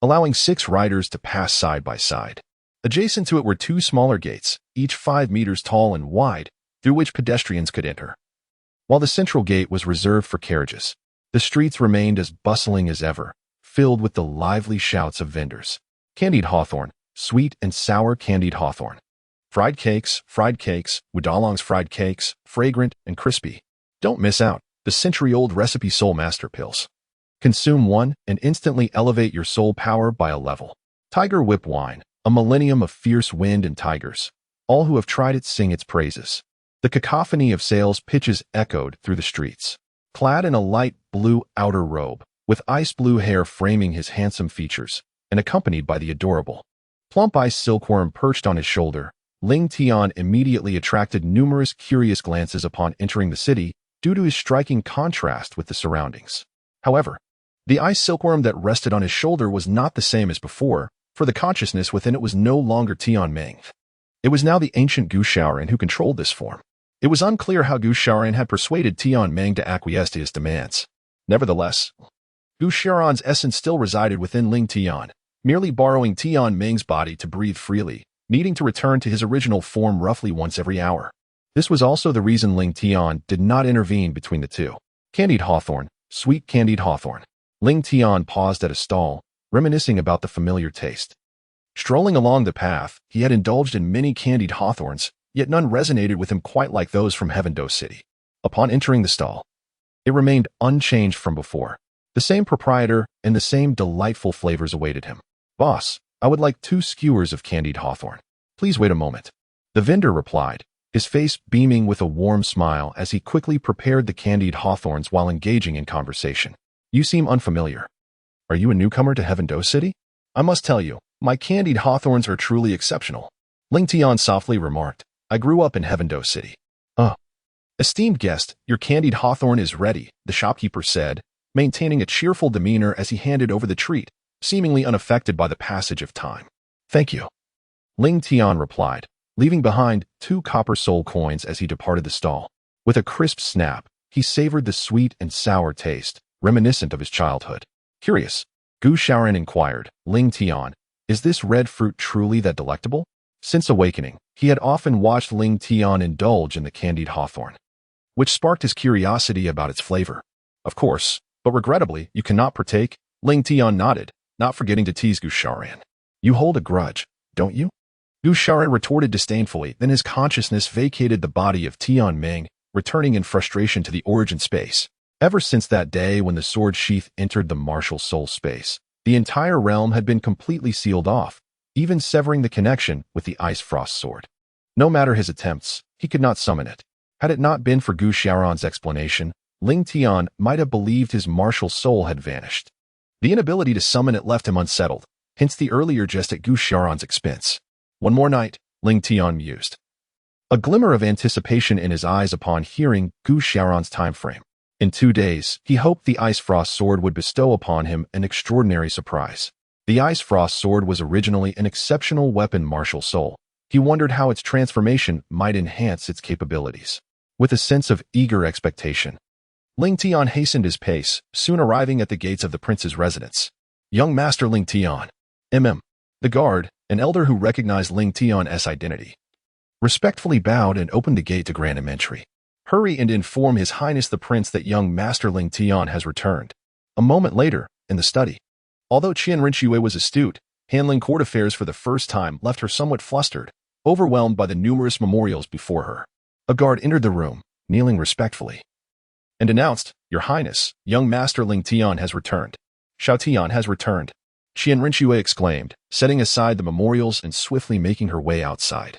Speaker 1: allowing 6 riders to pass side by side. Adjacent to it were 2 smaller gates, each 5 meters tall and wide, through which pedestrians could enter. While the central gate was reserved for carriages, the streets remained as bustling as ever, filled with the lively shouts of vendors. Candied hawthorn, sweet and sour candied hawthorn. Fried cakes, Wudalong's fried cakes, fragrant and crispy. Don't miss out, the century-old recipe Soul Master pills. Consume one and instantly elevate your soul power by a level. Tiger Whip wine, a millennium of fierce wind and tigers. All who have tried it sing its praises. The cacophony of sales pitches echoed through the streets. Clad in a light blue outer robe, with ice blue hair framing his handsome features, and accompanied by the adorable, plump ice silkworm perched on his shoulder, Ling Tian immediately attracted numerous curious glances upon entering the city due to his striking contrast with the surroundings. However, the ice silkworm that rested on his shoulder was not the same as before, for the consciousness within it was no longer Tian Meng. It was now the ancient Gu Shaoran who controlled this form. It was unclear how Gu Shaoran had persuaded Tian Meng to acquiesce to his demands. Nevertheless, Gu Shaoran's essence still resided within Ling Tian, merely borrowing Tian Meng's body to breathe freely, needing to return to his original form roughly once every hour. This was also the reason Ling Tian did not intervene between the two. Candied hawthorn, sweet candied hawthorn. Ling Tian paused at a stall, reminiscing about the familiar taste. Strolling along the path, he had indulged in many candied hawthorns, yet none resonated with him quite like those from Heaven Do City. Upon entering the stall, it remained unchanged from before. The same proprietor and the same delightful flavors awaited him. Boss, I would like 2 skewers of candied hawthorn. Please wait a moment. The vendor replied, his face beaming with a warm smile as he quickly prepared the candied hawthorns while engaging in conversation. You seem unfamiliar. Are you a newcomer to Heaven Do City? I must tell you, my candied hawthorns are truly exceptional. Ling Tian softly remarked, I grew up in Heaven Do City. Esteemed guest, your candied hawthorn is ready, the shopkeeper said, maintaining a cheerful demeanor as he handed over the treat, seemingly unaffected by the passage of time. "Thank you," Ling Tian replied, leaving behind 2 copper soul coins as he departed the stall. With a crisp snap, he savored the sweet and sour taste, reminiscent of his childhood. Curious, Gu Xiaoran inquired, "Ling Tian, is this red fruit truly that delectable?" Since awakening, he had often watched Ling Tian indulge in the candied hawthorn, which sparked his curiosity about its flavor. "Of course, but regrettably, you cannot partake," Ling Tian nodded, not forgetting to tease Gu Xiaoran. "You hold a grudge, don't you?" Gu Xiaoran retorted disdainfully, then his consciousness vacated the body of Tian Ming, returning in frustration to the origin space. Ever since that day when the sword sheath entered the martial soul space, the entire realm had been completely sealed off, even severing the connection with the Ice Frost sword. No matter his attempts, he could not summon it. Had it not been for Gu Xiaoran's explanation, Ling Tian might have believed his martial soul had vanished. The inability to summon it left him unsettled, hence the earlier jest at Gu Xiaoran's expense. One more night, Ling Tian mused, a glimmer of anticipation in his eyes upon hearing Gu Xiaoran's time frame. In 2 days, he hoped the Ice Frost sword would bestow upon him an extraordinary surprise. The Ice Frost sword was originally an exceptional weapon martial soul. He wondered how its transformation might enhance its capabilities. With a sense of eager expectation, Ling Tian hastened his pace, soon arriving at the gates of the prince's residence. "Young Master Ling Tian." The guard, an elder who recognized Ling Tian's identity, respectfully bowed and opened the gate to grant him entry. "Hurry and inform His Highness the Prince that young Master Ling Tian has returned." A moment later, in the study, although Qian Rinxue was astute, handling court affairs for the first time left her somewhat flustered, overwhelmed by the numerous memorials before her. A guard entered the room, kneeling respectfully, and announced, "Your Highness, young Master Ling Tian has returned." "Xiao Tian has returned," Qian Rinxue exclaimed, setting aside the memorials and swiftly making her way outside.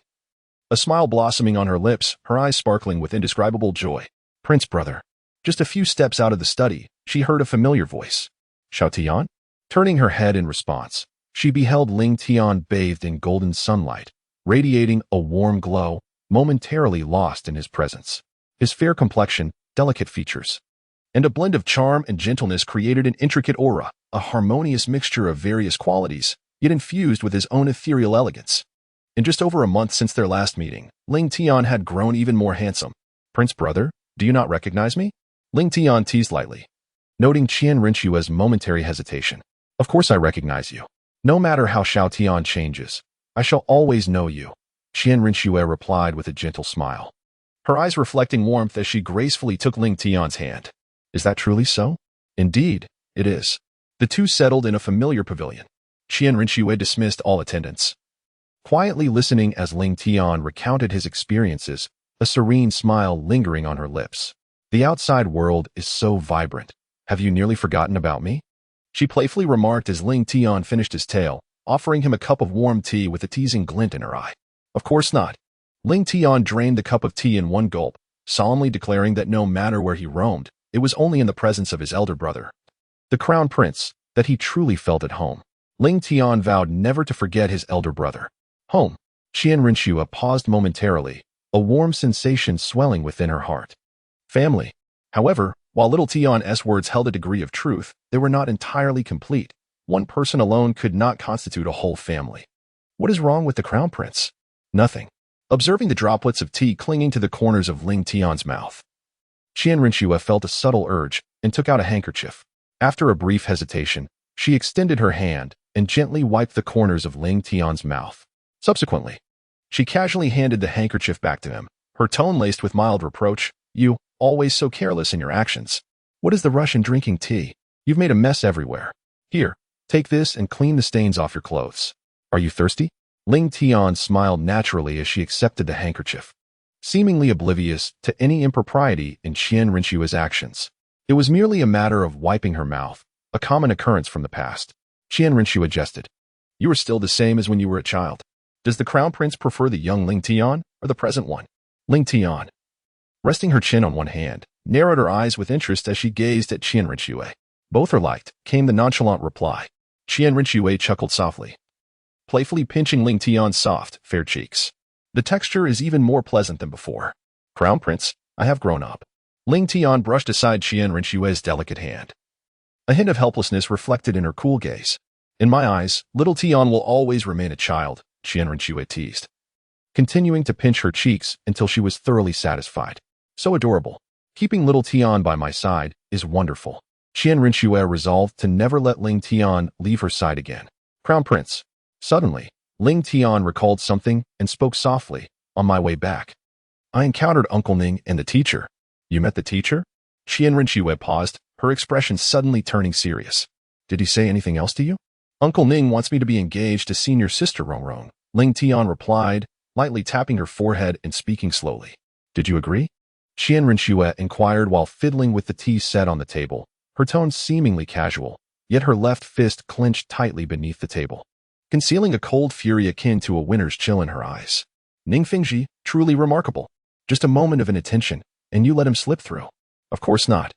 Speaker 1: A smile blossoming on her lips, her eyes sparkling with indescribable joy. "Prince brother." Just a few steps out of the study, she heard a familiar voice. "Xiao Tian?" Turning her head in response, she beheld Ling Tian bathed in golden sunlight, radiating a warm glow, momentarily lost in his presence. His fair complexion, delicate features, and a blend of charm and gentleness created an intricate aura, a harmonious mixture of various qualities, yet infused with his own ethereal elegance. In just over a month since their last meeting, Ling Tian had grown even more handsome. "Prince brother, do you not recognize me?" Ling Tian teased lightly, noting Qian Rinxue's momentary hesitation. "Of course I recognize you. No matter how Xiao Tian changes, I shall always know you," Qian Rinxue replied with a gentle smile, her eyes reflecting warmth as she gracefully took Ling Tian's hand. "Is that truly so?" "Indeed, it is." The two settled in a familiar pavilion. Qian Rinxue dismissed all attendants, quietly listening as Ling Tian recounted his experiences, a serene smile lingering on her lips. "The outside world is so vibrant. Have you nearly forgotten about me?" she playfully remarked as Ling Tian finished his tale, offering him a cup of warm tea with a teasing glint in her eye. "Of course not." Ling Tian drained the cup of tea in one gulp, solemnly declaring that no matter where he roamed, it was only in the presence of his elder brother, the crown prince, that he truly felt at home. Ling Tian vowed never to forget his elder brother. Home. Qian Rinxue paused momentarily, a warm sensation swelling within her heart. Family. However, while little Tian's words held a degree of truth, they were not entirely complete. One person alone could not constitute a whole family. "What is wrong with the crown prince?" "Nothing." Observing the droplets of tea clinging to the corners of Ling Tian's mouth, Qian Rinxue felt a subtle urge and took out a handkerchief. After a brief hesitation, she extended her hand and gently wiped the corners of Ling Tian's mouth. Subsequently, she casually handed the handkerchief back to him, her tone laced with mild reproach. "You, always so careless in your actions. What is the rush in drinking tea? You've made a mess everywhere. Here, take this and clean the stains off your clothes. Are you thirsty?" Ling Tian smiled naturally as she accepted the handkerchief, seemingly oblivious to any impropriety in Qian Rinxue's actions. It was merely a matter of wiping her mouth, a common occurrence from the past. Qian Rinxue jested. "You are still the same as when you were a child. Does the crown prince prefer the young Ling Tian or the present one?" Ling Tian, resting her chin on one hand, narrowed her eyes with interest as she gazed at Qian Rinxue. "Both are liked," came the nonchalant reply. Qian Rinxue chuckled softly, playfully pinching Ling Tian's soft, fair cheeks. "The texture is even more pleasant than before. Crown Prince, I have grown up." Ling Tian brushed aside Qian Rinxue's delicate hand, a hint of helplessness reflected in her cool gaze. In my eyes, little Tian will always remain a child, Qian Rinxue teased, continuing to pinch her cheeks until she was thoroughly satisfied. So adorable. Keeping little Tian by my side is wonderful. Qian Rinxue resolved to never let Ling Tian leave her side again. Crown Prince. Suddenly, Ling Tian recalled something and spoke softly. On my way back, I encountered Uncle Ning and the teacher. You met the teacher? Qian Rinxue paused, her expression suddenly turning serious. Did he say anything else to you? Uncle Ning wants me to be engaged to senior sister Rongrong, Ling Tian replied, lightly tapping her forehead and speaking slowly. Did you agree? Qian Rinxue inquired while fiddling with the tea set on the table, her tone seemingly casual, yet her left fist clenched tightly beneath the table, concealing a cold fury akin to a winter's chill in her eyes. Ning Fingji, truly remarkable. Just a moment of inattention, and you let him slip through. Of course not.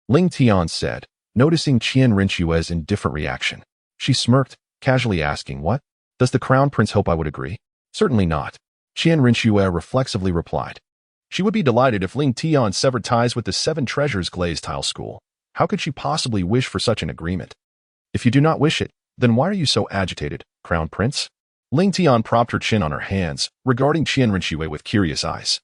Speaker 1: Ling Tian said, noticing Qian Rinxue's indifferent reaction. She smirked, casually asking, what? Does the Crown Prince hope I would agree? Certainly not. Qian Rinxue reflexively replied. She would be delighted if Ling Tian severed ties with the Seven Treasures Glazed Tile School. How could she possibly wish for such an agreement? If you do not wish it, then why are you so agitated, Crown Prince? Ling Tian propped her chin on her hands, regarding Qian Rinxue with curious eyes.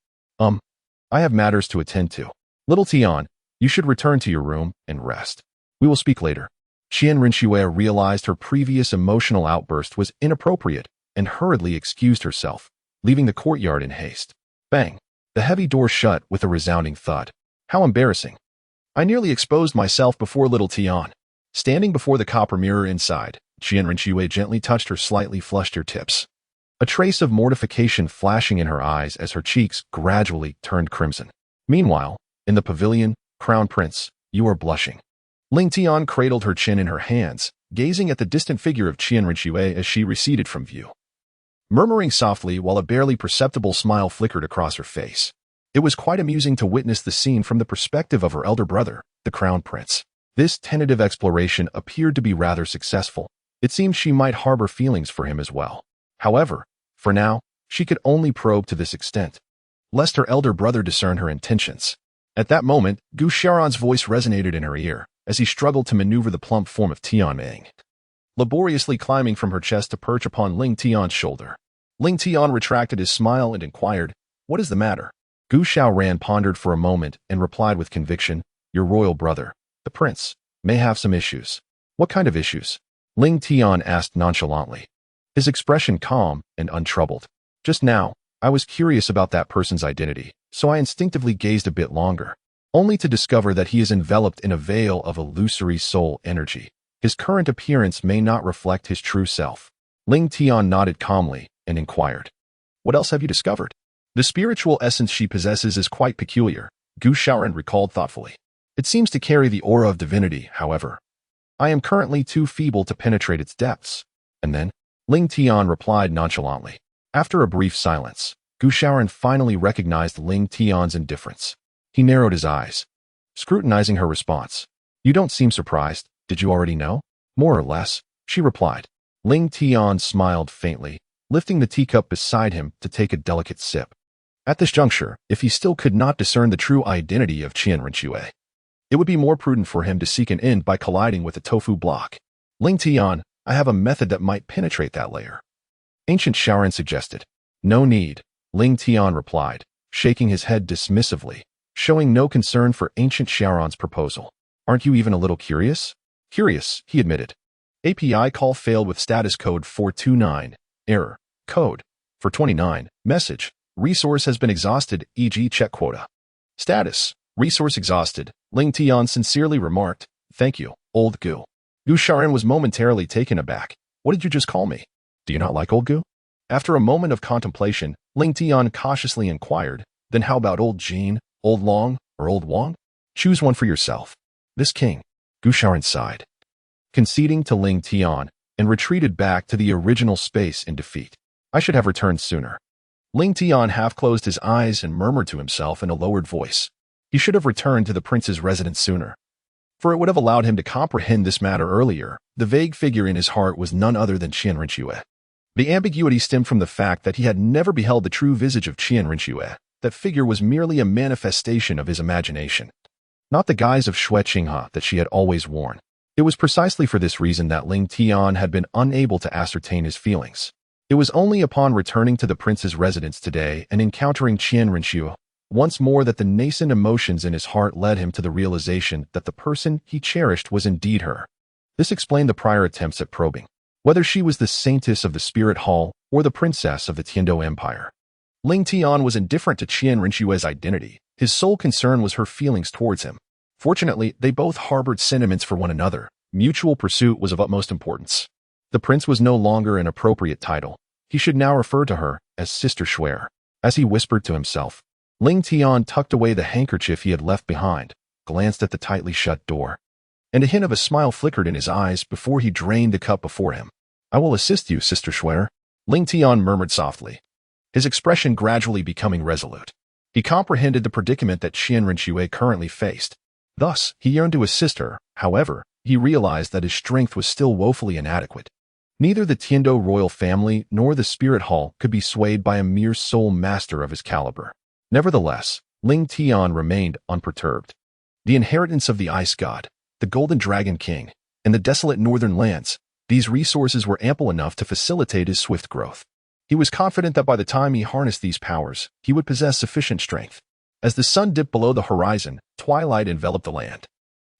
Speaker 1: I have matters to attend to. Little Tian, you should return to your room and rest. We will speak later. Qian Rinxue realized her previous emotional outburst was inappropriate and hurriedly excused herself, leaving the courtyard in haste. Bang! The heavy door shut with a resounding thud. How embarrassing. I nearly exposed myself before little Tian. Standing before the copper mirror inside, Qian Rinxue gently touched her slightly flushed ear tips, a trace of mortification flashing in her eyes as her cheeks gradually turned crimson. Meanwhile, in the pavilion, Crown Prince, you are blushing. Ling Tian cradled her chin in her hands, gazing at the distant figure of Qian Rinxue as she receded from view, murmuring softly while a barely perceptible smile flickered across her face. It was quite amusing to witness the scene from the perspective of her elder brother, the Crown Prince. This tentative exploration appeared to be rather successful. It seemed she might harbor feelings for him as well. However, for now, she could only probe to this extent, lest her elder brother discern her intentions. At that moment, Gu Xiaoran's voice resonated in her ear, as he struggled to maneuver the plump form of Tian Ming, laboriously climbing from her chest to perch upon Ling Tian's shoulder. Ling Tian retracted his smile and inquired, what is the matter? Gu Xiaoran pondered for a moment and replied with conviction, your royal brother, the prince, may have some issues. What kind of issues? Ling Tian asked nonchalantly, his expression calm and untroubled. Just now, I was curious about that person's identity, so I instinctively gazed a bit longer, only to discover that he is enveloped in a veil of illusory soul energy. His current appearance may not reflect his true self. Ling Tian nodded calmly and inquired, what else have you discovered? The spiritual essence she possesses is quite peculiar, Gu Xiaoran recalled thoughtfully. It seems to carry the aura of divinity, however. I am currently too feeble to penetrate its depths. And then, Ling Tian replied nonchalantly. After a brief silence, Gu Xiaoran finally recognized Ling Tian's indifference. He narrowed his eyes, scrutinizing her response. You don't seem surprised. Did you already know? More or less, she replied. Ling Tian smiled faintly, lifting the teacup beside him to take a delicate sip. At this juncture, if he still could not discern the true identity of Qian Rinxue, it would be more prudent for him to seek an end by colliding with a tofu block. Ling Tian, I have a method that might penetrate that layer, Ancient Xiaoran suggested. No need, Ling Tian replied, shaking his head dismissively, showing no concern for Ancient Xiaoran's proposal. Aren't you even a little curious? Curious, he admitted. API call failed with status code 429. Error. Code. 429. Message. Resource has been exhausted, e.g. check quota. Status. Resource exhausted. Ling Tian sincerely remarked, thank you, old Gu. Gu Xiaoran was momentarily taken aback. What did you just call me? Do you not like old Gu? After a moment of contemplation, Ling Tian cautiously inquired, then how about old Jean, old Long, or old Wang? Choose one for yourself. This king. Gu Xiaoran sighed, conceding to Ling Tian, and retreated back to the original space in defeat. I should have returned sooner. Ling Tian half closed his eyes and murmured to himself in a lowered voice. He should have returned to the prince's residence sooner, for it would have allowed him to comprehend this matter earlier. The vague figure in his heart was none other than Qian Rinxue. The ambiguity stemmed from the fact that he had never beheld the true visage of Qian Rinxue. That figure was merely a manifestation of his imagination, not the guise of Xue Qinghe that she had always worn. It was precisely for this reason that Ling Tian had been unable to ascertain his feelings. It was only upon returning to the prince's residence today and encountering Qian Rinxiu once more that the nascent emotions in his heart led him to the realization that the person he cherished was indeed her. This explained the prior attempts at probing, whether she was the saintess of the Spirit Hall or the princess of the Tiando Empire. Ling Tian was indifferent to Qian Rinxiu's identity. His sole concern was her feelings towards him. Fortunately, they both harbored sentiments for one another. Mutual pursuit was of utmost importance. The prince was no longer an appropriate title. He should now refer to her as Sister Schwer. As he whispered to himself, Ling Tian tucked away the handkerchief he had left behind, glanced at the tightly shut door, and a hint of a smile flickered in his eyes before he drained the cup before him. "I will assist you, Sister Schwer," Ling Tian murmured softly, his expression gradually becoming resolute. He comprehended the predicament that Qian Rinxiu currently faced. Thus, he yearned to assist her. However, he realized that his strength was still woefully inadequate. Neither the Tiando royal family nor the Spirit Hall could be swayed by a mere soul master of his caliber. Nevertheless, Ling Tian remained unperturbed. The inheritance of the Ice God, the Golden Dragon King, and the desolate northern lands, these resources were ample enough to facilitate his swift growth. He was confident that by the time he harnessed these powers, he would possess sufficient strength. As the sun dipped below the horizon, twilight enveloped the land.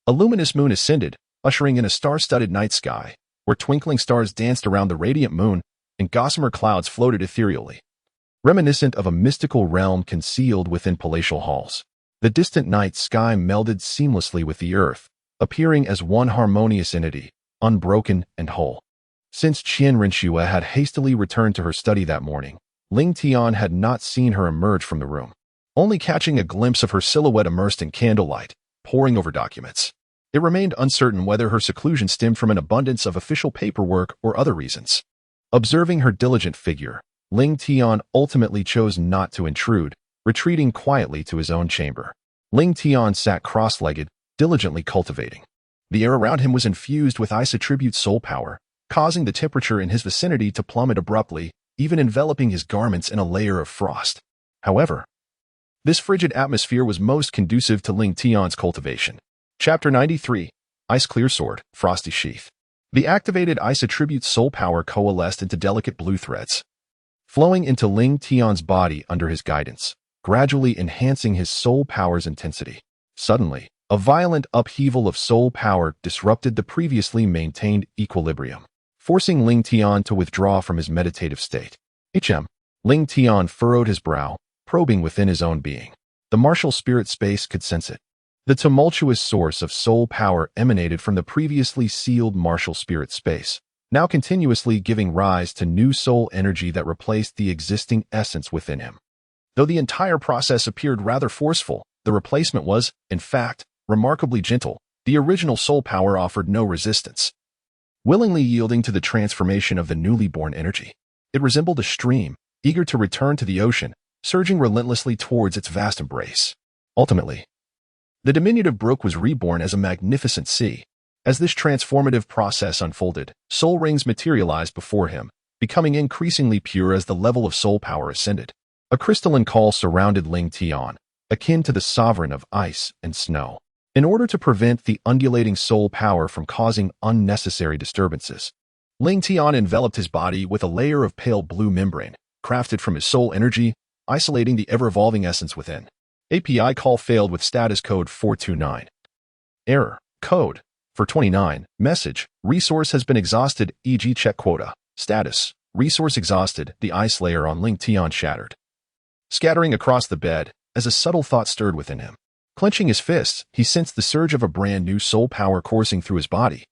Speaker 1: A luminous moon ascended, ushering in a star-studded night sky, where twinkling stars danced around the radiant moon and gossamer clouds floated ethereally, reminiscent of a mystical realm concealed within palatial halls. The distant night sky melded seamlessly with the earth, appearing as one harmonious entity, unbroken and whole. Since Qian Rinxiu had hastily returned to her study that morning, Ling Tian had not seen her emerge from the room, only catching a glimpse of her silhouette immersed in candlelight, poring over documents. It remained uncertain whether her seclusion stemmed from an abundance of official paperwork or other reasons. Observing her diligent figure, Ling Tian ultimately chose not to intrude, retreating quietly to his own chamber. Ling Tian sat cross-legged, diligently cultivating. The air around him was infused with ice attribute soul power, causing the temperature in his vicinity to plummet abruptly, even enveloping his garments in a layer of frost. However, this frigid atmosphere was most conducive to Ling Tian's cultivation. Chapter 93, Ice Clear Sword, Frosty Sheath. The activated ice attribute soul power coalesced into delicate blue threads, flowing into Ling Tian's body under his guidance, gradually enhancing his soul power's intensity. Suddenly, a violent upheaval of soul power disrupted the previously maintained equilibrium, forcing Ling Tian to withdraw from his meditative state. Ling Tian furrowed his brow, probing within his own being. The martial spirit space could sense it. The tumultuous source of soul power emanated from the previously sealed martial spirit space, now continuously giving rise to new soul energy that replaced the existing essence within him. Though the entire process appeared rather forceful, the replacement was, in fact, remarkably gentle. The original soul power offered no resistance, willingly yielding to the transformation of the newly born energy. It resembled a stream, eager to return to the ocean, surging relentlessly towards its vast embrace. Ultimately, the diminutive brook was reborn as a magnificent sea. As this transformative process unfolded, soul rings materialized before him, becoming increasingly pure as the level of soul power ascended. A crystalline call surrounded Ling Tian, akin to the sovereign of ice and snow. In order to prevent the undulating soul power from causing unnecessary disturbances, Ling Tian enveloped his body with a layer of pale blue membrane, crafted from his soul energy, isolating the ever-evolving essence within. API call failed with status code 429. Error. Code. For 29. Message. Resource has been exhausted, e.g. check quota. Status. Resource exhausted. The ice layer on Ling Tian shattered, scattering across the bed as a subtle thought stirred within him. Clenching his fists, he sensed the surge of a brand new soul power coursing through his body.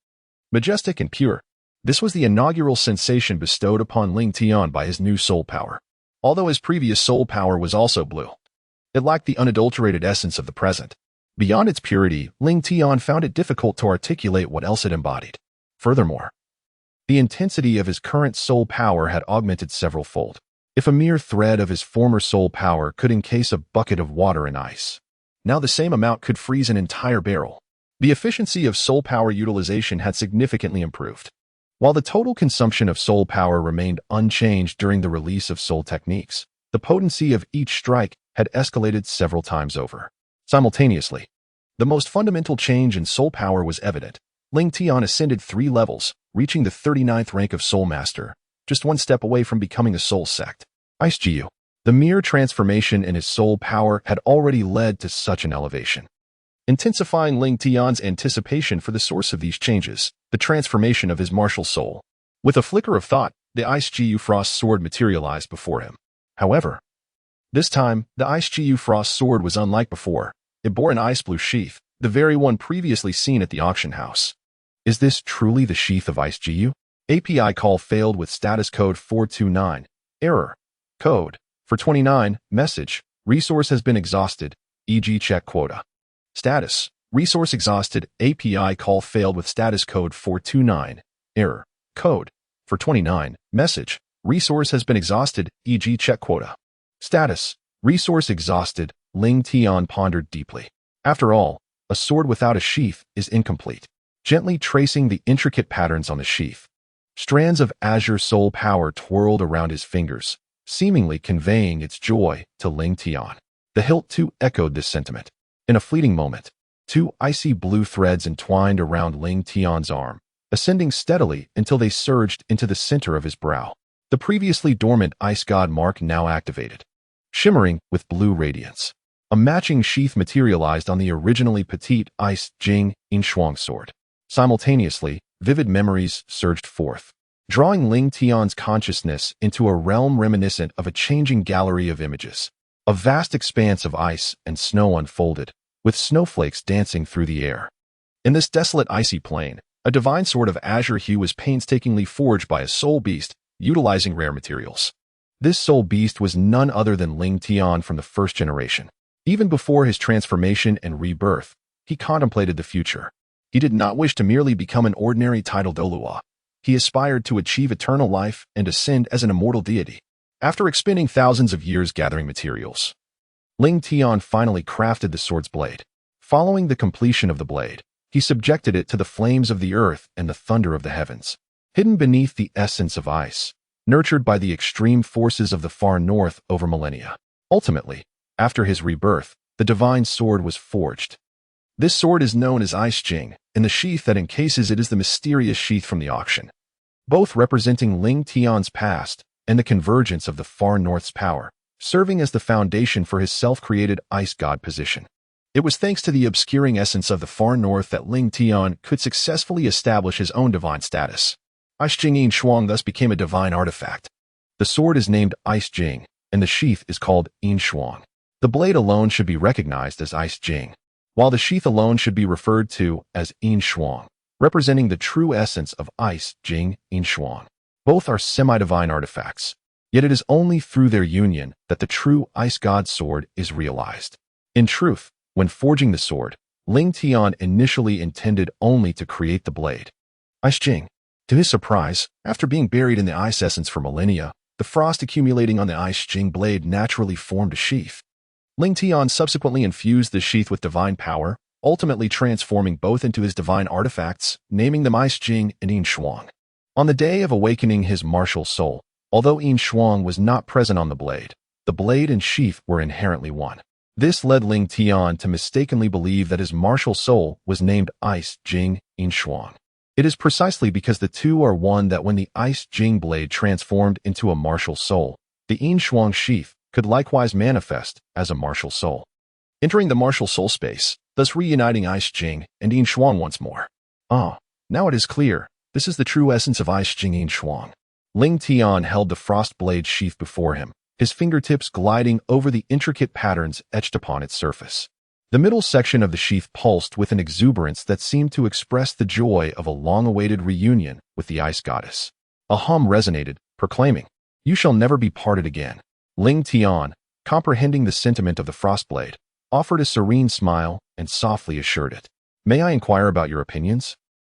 Speaker 1: Majestic and pure. This was the inaugural sensation bestowed upon Ling Tian by his new soul power. Although his previous soul power was also blue, it lacked the unadulterated essence of the present. Beyond its purity, Ling Tian found it difficult to articulate what else it embodied. Furthermore, the intensity of his current soul power had augmented several-fold. If a mere thread of his former soul power could encase a bucket of water in ice, now the same amount could freeze an entire barrel. The efficiency of soul power utilization had significantly improved, while the total consumption of soul power remained unchanged during the release of soul techniques. The potency of each strike had escalated several times over. Simultaneously, the most fundamental change in soul power was evident. Ling Tian ascended 3 levels, reaching the 39th rank of Soul Master, just one step away from becoming a soul sect. Ice Jiu. The mere transformation in his soul power had already led to such an elevation, intensifying Ling Tian's anticipation for the source of these changes, the transformation of his martial soul. With a flicker of thought, the Ice Jiu Frost sword materialized before him. However, this time, the Ice Jiu Frost sword was unlike before. It bore an ice blue sheath, the very one previously seen at the auction house. Is this truly the sheath of Ice Jiu? API call failed with status code 429. Error. Code. For 29, message. Resource has been exhausted, e.g. check quota. Status. Resource exhausted, API call failed with status code 429. Error. Code. For 29, message. Resource has been exhausted, e.g. check quota. Status. Resource exhausted, Ling Tian pondered deeply. After all, a sword without a sheath is incomplete. Gently tracing the intricate patterns on the sheath, strands of azure soul power twirled around his fingers, seemingly conveying its joy to Ling Tian. The hilt too echoed this sentiment. In a fleeting moment, 2 icy blue threads entwined around Ling Tian's arm, ascending steadily until they surged into the center of his brow. The previously dormant ice god mark now activated, shimmering with blue radiance. A matching sheath materialized on the originally petite Ice Jing Inshuang sword. Simultaneously, vivid memories surged forth, drawing Ling Tian's consciousness into a realm reminiscent of a changing gallery of images. A vast expanse of ice and snow unfolded, with snowflakes dancing through the air. In this desolate icy plain, a divine sword of azure hue was painstakingly forged by a soul beast, utilizing rare materials. This soul beast was none other than Ling Tian from the first generation. Even before his transformation and rebirth, he contemplated the future. He did not wish to merely become an ordinary titled Douluo. He aspired to achieve eternal life and ascend as an immortal deity. After expending thousands of years gathering materials, Ling Tian finally crafted the sword's blade. Following the completion of the blade, he subjected it to the flames of the earth and the thunder of the heavens. Hidden beneath the essence of ice, nurtured by the extreme forces of the far north over millennia. Ultimately, after his rebirth, the divine sword was forged. This sword is known as Ice Jing, and the sheath that encases it is the mysterious sheath from the auction, both representing Ling Tian's past and the convergence of the far north's power, serving as the foundation for his self-created ice god position. It was thanks to the obscuring essence of the far north that Ling Tian could successfully establish his own divine status. Ice Jing Yin Shuang thus became a divine artifact. The sword is named Ice Jing, and the sheath is called Yin Shuang. The blade alone should be recognized as Ice Jing, while the sheath alone should be referred to as Yin Shuang, representing the true essence of Ice Jing Yin Shuang. Both are semi-divine artifacts, yet it is only through their union that the true ice god sword is realized. In truth, when forging the sword, Ling Tian initially intended only to create the blade. Ice Jing. To his surprise, after being buried in the ice essence for millennia, the frost accumulating on the Ice Jing blade naturally formed a sheath. Ling Tian subsequently infused the sheath with divine power, ultimately transforming both into his divine artifacts, naming them Ice Jing and Yin Shuang. On the day of awakening his martial soul, although Yin Shuang was not present on the blade and sheath were inherently one. This led Ling Tian to mistakenly believe that his martial soul was named Ice Jing Yin Shuang. It is precisely because the two are one that when the Ice Jing blade transformed into a martial soul, the Yin Shuang sheath could likewise manifest as a martial soul, entering the martial soul space, thus reuniting Ice Jing and Yin Shuang once more. Now it is clear, this is the true essence of Ice Jing Yin Shuang. Ling Tian held the frost blade sheath before him, his fingertips gliding over the intricate patterns etched upon its surface. The middle section of the sheath pulsed with an exuberance that seemed to express the joy of a long-awaited reunion with the ice goddess. A hum resonated, proclaiming, "You shall never be parted again." Ling Tian, comprehending the sentiment of the frostblade, offered a serene smile and softly assured it, "May I inquire about your opinions?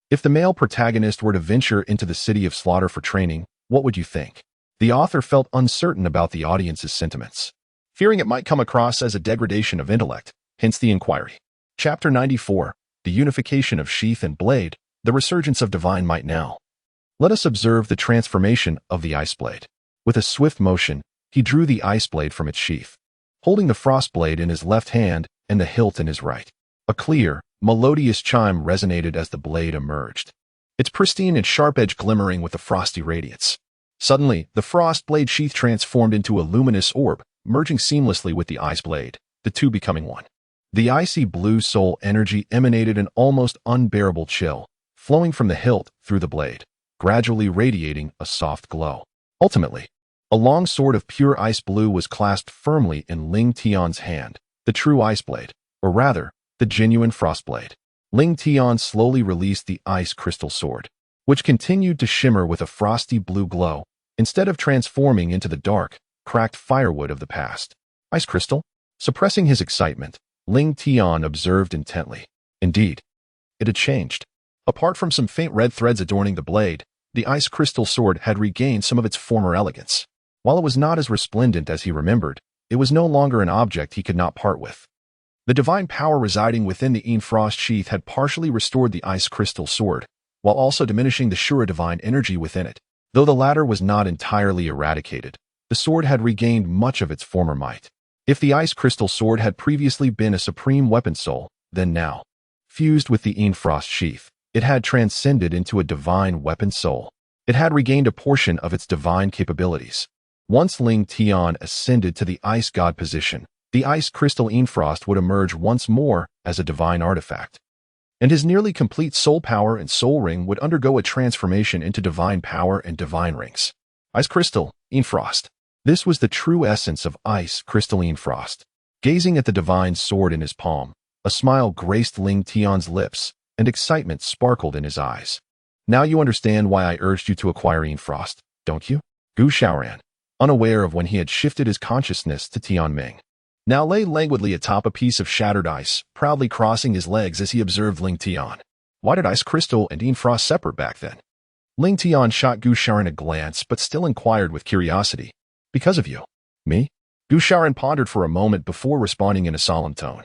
Speaker 1: If the male protagonist were to venture into the city of slaughter for training, what would you think?" The author felt uncertain about the audience's sentiments, fearing it might come across as a degradation of intellect, hence the inquiry. Chapter 94, The Unification of Sheath and Blade, the Resurgence of Divine Might Now. Let us observe the transformation of the ice blade. With a swift motion, he drew the ice blade from its sheath, holding the frost blade in his left hand and the hilt in his right. A clear, melodious chime resonated as the blade emerged, its pristine and sharp edge glimmering with a frosty radiance. Suddenly, the frost blade sheath transformed into a luminous orb, merging seamlessly with the ice blade, the two becoming one. The icy blue soul energy emanated an almost unbearable chill, flowing from the hilt through the blade, gradually radiating a soft glow. Ultimately, a long sword of pure ice blue was clasped firmly in Ling Tian's hand, the true ice blade, or rather, the genuine frost blade. Ling Tian slowly released the ice crystal sword, which continued to shimmer with a frosty blue glow, instead of transforming into the dark, cracked firewood of the past. Ice crystal? Suppressing his excitement, Ling Tian observed intently. Indeed, it had changed. Apart from some faint red threads adorning the blade, the ice crystal sword had regained some of its former elegance. While it was not as resplendent as he remembered, it was no longer an object he could not part with. The divine power residing within the frost sheath had partially restored the ice crystal sword, while also diminishing the Shura divine energy within it. Though the latter was not entirely eradicated, the sword had regained much of its former might. If the ice crystal sword had previously been a supreme weapon soul, then now, fused with the frost sheath, it had transcended into a divine weapon soul. It had regained a portion of its divine capabilities. Once Ling Tian ascended to the ice god position, the ice crystal frost would emerge once more as a divine artifact, and his nearly complete soul power and soul ring would undergo a transformation into divine power and divine rings. Ice crystal, frost. This was the true essence of ice crystalline frost. Gazing at the divine sword in his palm, a smile graced Ling Tian's lips, and excitement sparkled in his eyes. Now you understand why I urged you to acquire frost, don't you? Gu Xiaoran, unaware of when he had shifted his consciousness to Tianming, now lay languidly atop a piece of shattered ice, proudly crossing his legs as he observed Ling Tian. Why did ice crystal and frost separate back then? Ling Tian shot Gu Xiaoran a glance but still inquired with curiosity. Because of you. Me? Gu Xiaoran pondered for a moment before responding in a solemn tone.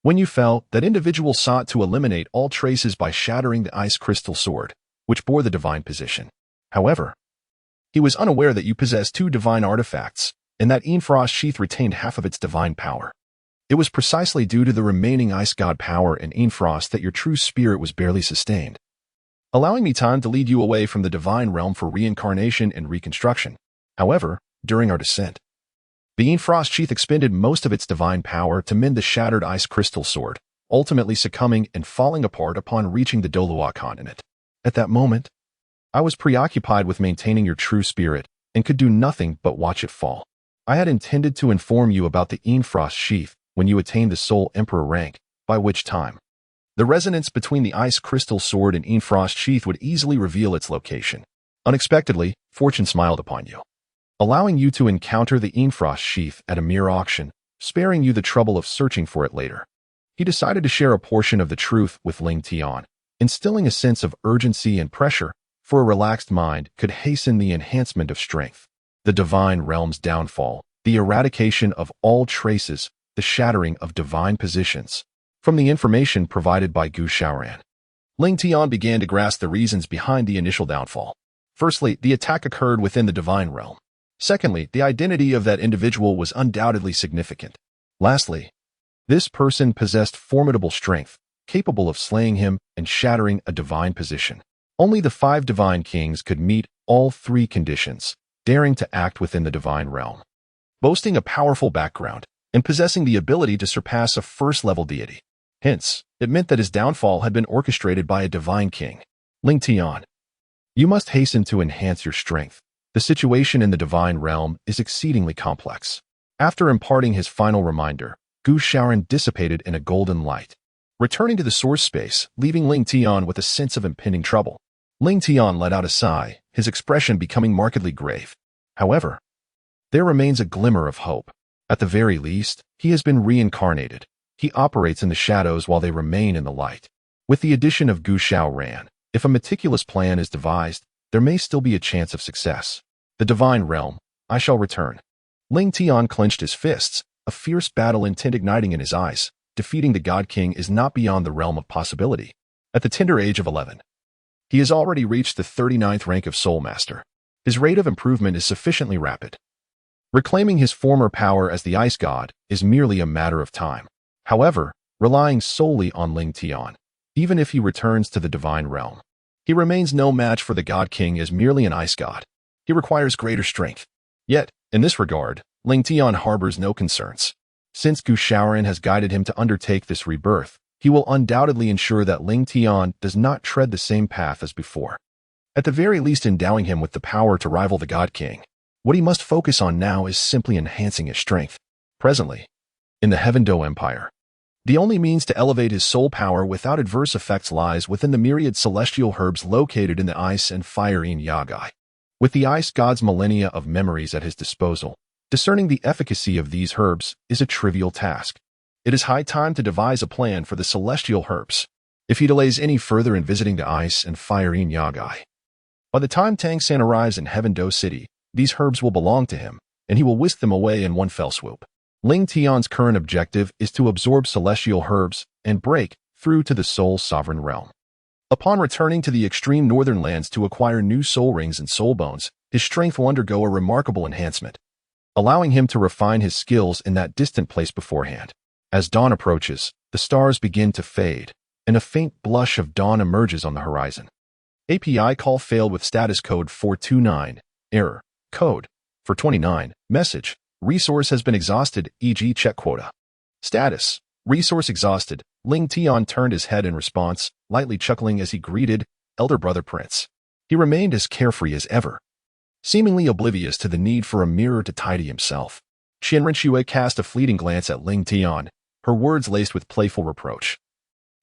Speaker 1: When you fell, that individual sought to eliminate all traces by shattering the ice crystal sword, which bore the divine position. However, he was unaware that you possessed two divine artifacts, and that frost sheath retained half of its divine power. It was precisely due to the remaining ice god power in frost that your true spirit was barely sustained, allowing me time to lead you away from the divine realm for reincarnation and reconstruction. However, during our descent, the frost sheath expended most of its divine power to mend the shattered ice crystal sword, ultimately succumbing and falling apart upon reaching the Douluo continent. At that moment, I was preoccupied with maintaining your true spirit and could do nothing but watch it fall. I had intended to inform you about the frost sheath when you attained the Soul Emperor rank, by which time the resonance between the ice crystal sword and frost sheath would easily reveal its location. Unexpectedly, fortune smiled upon you, allowing you to encounter the frost sheath at a mere auction, sparing you the trouble of searching for it later. He decided to share a portion of the truth with Ling Tian, instilling a sense of urgency and pressure, for a relaxed mind could hasten the enhancement of strength. The divine realm's downfall, the eradication of all traces, the shattering of divine positions. From the information provided by Gu Xiaoran, Ling Tian began to grasp the reasons behind the initial downfall. Firstly, the attack occurred within the divine realm. Secondly, the identity of that individual was undoubtedly significant. Lastly, this person possessed formidable strength, capable of slaying him and shattering a divine position. Only the 5 divine kings could meet all 3 conditions, daring to act within the divine realm, boasting a powerful background, and possessing the ability to surpass a first-level deity. Hence, it meant that his downfall had been orchestrated by a divine king. Ling Tian, you must hasten to enhance your strength. The situation in the divine realm is exceedingly complex. After imparting his final reminder, Gu Xiaoran dissipated in a golden light, returning to the source space, leaving Ling Tian with a sense of impending trouble. Ling Tian let out a sigh, his expression becoming markedly grave. However, there remains a glimmer of hope. At the very least, he has been reincarnated. He operates in the shadows while they remain in the light. With the addition of Gu Xiaoran, if a meticulous plan is devised, there may still be a chance of success. The divine realm, I shall return. Ling Tian clenched his fists, a fierce battle intent igniting in his eyes. Defeating the God King is not beyond the realm of possibility. At the tender age of 11, he has already reached the 39th rank of Soul Master. His rate of improvement is sufficiently rapid. Reclaiming his former power as the Ice God is merely a matter of time. However, relying solely on Ling Tian. Even if he returns to the divine realm, he remains no match for the God King as merely an ice god. He requires greater strength. Yet, in this regard, Ling Tian harbors no concerns. Since Gu Shaoran has guided him to undertake this rebirth, he will undoubtedly ensure that Ling Tian does not tread the same path as before, at the very least endowing him with the power to rival the God King. What he must focus on now is simply enhancing his strength. Presently, in the Heaven Do Empire, the only means to elevate his soul power without adverse effects lies within the myriad celestial herbs located in the ice and fire yin yagai. With the ice god's millennia of memories at his disposal, discerning the efficacy of these herbs is a trivial task. It is high time to devise a plan for the celestial herbs. If he delays any further in visiting the ice and fire yin yagai, by the time Tang San arrives in Heaven Do City, these herbs will belong to him, and he will whisk them away in one fell swoop. Ling Tian's current objective is to absorb celestial herbs and break through to the soul's sovereign realm. Upon returning to the extreme northern lands to acquire new soul rings and soul bones, his strength will undergo a remarkable enhancement, allowing him to refine his skills in that distant place beforehand. As dawn approaches, the stars begin to fade, and a faint blush of dawn emerges on the horizon. API call failed with status code 429, error, code 429, message. Resource has been exhausted, e.g. check quota. Status: resource exhausted. Ling Tian turned his head in response, lightly chuckling as he greeted elder brother Prince. He remained as carefree as ever, seemingly oblivious to the need for a mirror to tidy himself. Qian Rinxue cast a fleeting glance at Ling Tian, her words laced with playful reproach.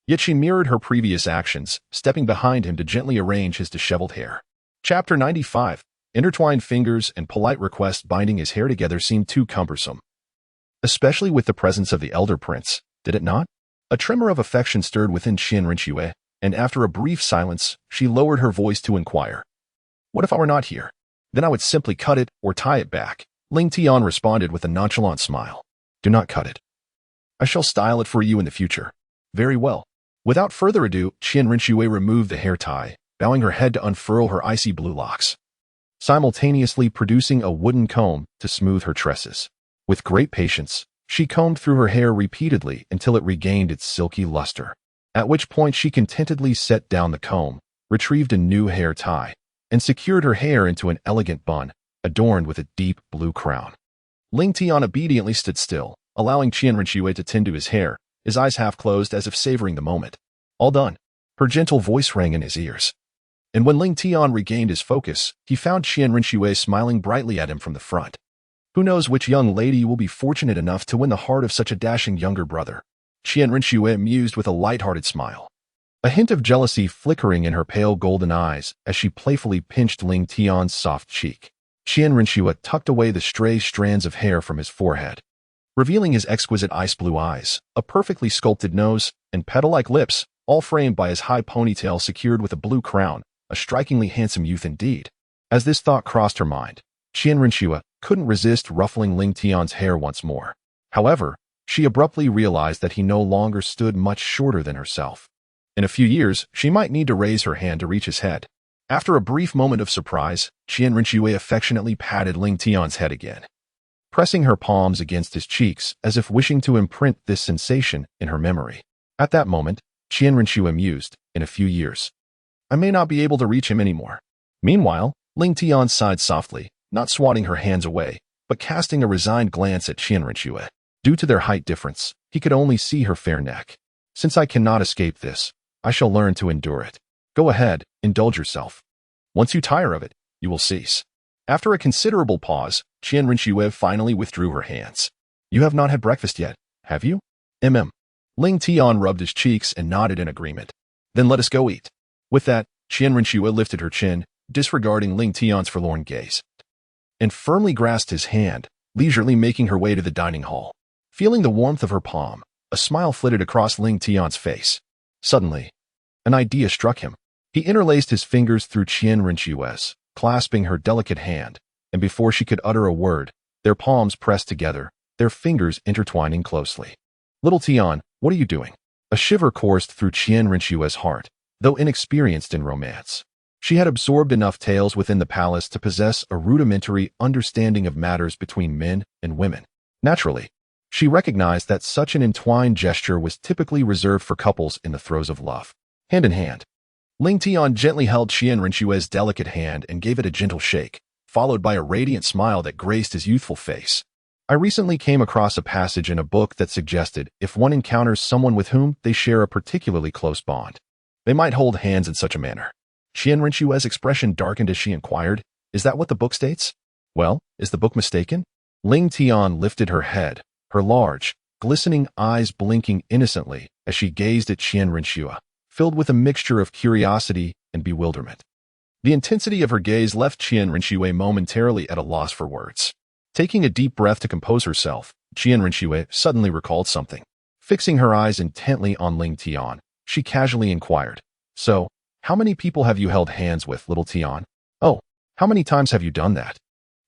Speaker 1: Yet she mirrored her previous actions, stepping behind him to gently arrange his disheveled hair. Chapter 95. Intertwined fingers and polite requests binding his hair together seemed too cumbersome, especially with the presence of the elder prince, did it not? A tremor of affection stirred within Qian Rinxue, and after a brief silence, she lowered her voice to inquire. What if I were not here? Then I would simply cut it or tie it back. Ling Tian responded with a nonchalant smile. Do not cut it. I shall style it for you in the future. Very well. Without further ado, Qian Rinxue removed the hair tie, bowing her head to unfurl her icy blue locks, simultaneously producing a wooden comb to smooth her tresses. With great patience, she combed through her hair repeatedly until it regained its silky luster, at which point she contentedly set down the comb, retrieved a new hair tie, and secured her hair into an elegant bun, adorned with a deep blue crown. Ling Tian obediently stood still, allowing Qian Rinxue to tend to his hair, his eyes half closed as if savoring the moment. All done. Her gentle voice rang in his ears. And when Ling Tian regained his focus, he found Qian Rinxue smiling brightly at him from the front. Who knows which young lady will be fortunate enough to win the heart of such a dashing younger brother? Qian Rinxue mused with a light-hearted smile, a hint of jealousy flickering in her pale golden eyes as she playfully pinched Ling Tian's soft cheek. Qian Rinxue tucked away the stray strands of hair from his forehead, revealing his exquisite ice blue eyes, a perfectly sculpted nose, and petal-like lips, all framed by his high ponytail secured with a blue crown. A strikingly handsome youth indeed. As this thought crossed her mind, Qian Rinxue couldn't resist ruffling Ling Tian's hair once more. However, she abruptly realized that he no longer stood much shorter than herself. In a few years, she might need to raise her hand to reach his head. After a brief moment of surprise, Qian Rinxue affectionately patted Ling Tian's head again, pressing her palms against his cheeks as if wishing to imprint this sensation in her memory. At that moment, Qian Rinxue mused, in a few years, I may not be able to reach him anymore. Meanwhile, Ling Tian sighed softly, not swatting her hands away, but casting a resigned glance at Qian Rinxue. Due to their height difference, he could only see her fair neck. Since I cannot escape this, I shall learn to endure it. Go ahead, indulge yourself. Once you tire of it, you will cease. After a considerable pause, Qian Rinxue finally withdrew her hands. You have not had breakfast yet, have you? Ling Tian rubbed his cheeks and nodded in agreement. Then let us go eat. With that, Qian Rinxue lifted her chin, disregarding Ling Tian's forlorn gaze, and firmly grasped his hand, leisurely making her way to the dining hall. Feeling the warmth of her palm, a smile flitted across Ling Tian's face. Suddenly, an idea struck him. He interlaced his fingers through Qian Rinxue's, clasping her delicate hand, and before she could utter a word, their palms pressed together, their fingers intertwining closely. Little Tian, what are you doing? A shiver coursed through Qian Rinxue's heart. Though inexperienced in romance, she had absorbed enough tales within the palace to possess a rudimentary understanding of matters between men and women. Naturally, She recognized that such an entwined gesture was typically reserved for couples in the throes of love. Hand in hand, Ling Tian gently held Qian Rinxue's delicate hand and gave it a gentle shake, followed by a radiant smile that graced his youthful face. I recently came across a passage in a book that suggested if one encounters someone with whom they share a particularly close bond, they might hold hands in such a manner. Qian Rinxue's expression darkened as she inquired, "Is that what the book states?" "Well, is the book mistaken?" Ling Tian lifted her head, her large, glistening eyes blinking innocently as she gazed at Qian Rinxue, filled with a mixture of curiosity and bewilderment. The intensity of her gaze left Qian Rinxue momentarily at a loss for words. Taking a deep breath to compose herself, Qian Rinxue suddenly recalled something. Fixing her eyes intently on Ling Tian, she casually inquired, "So, how many people have you held hands with, little Tian?" "Oh, how many times have you done that?"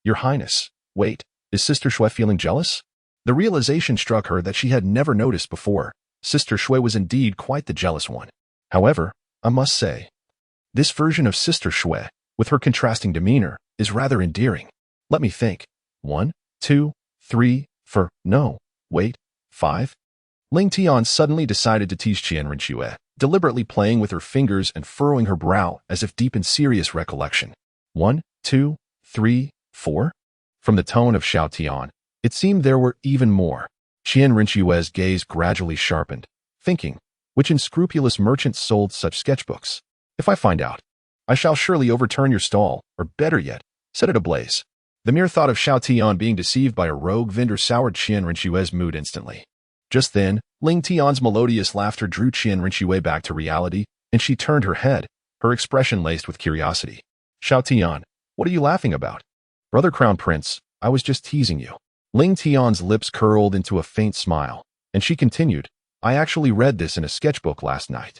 Speaker 1: "Your Highness, wait, is Sister Shui feeling jealous?" The realization struck her that she had never noticed before. Sister Shui was indeed quite the jealous one. However, I must say, this version of Sister Shui, with her contrasting demeanor, is rather endearing. Let me think. 1, 2, 3, 4, no, wait, 5? Ling Tian suddenly decided to tease Qian Rinxue, deliberately playing with her fingers and furrowing her brow as if deep in serious recollection. 1, 2, 3, 4? From the tone of Xiao Tian, it seemed there were even more. Qian Rinxue's gaze gradually sharpened, thinking, which unscrupulous merchant sold such sketchbooks? If I find out, I shall surely overturn your stall, or better yet, set it ablaze. The mere thought of Xiao Tian being deceived by a rogue vendor soured Qian Rinxue's mood instantly. Just then, Ling Tian's melodious laughter drew Qian Rinxue back to reality, and she turned her head, her expression laced with curiosity. "Xiao Tian, what are you laughing about?" "Brother Crown Prince, I was just teasing you." Ling Tian's lips curled into a faint smile, and she continued, "I actually read this in a sketchbook last night.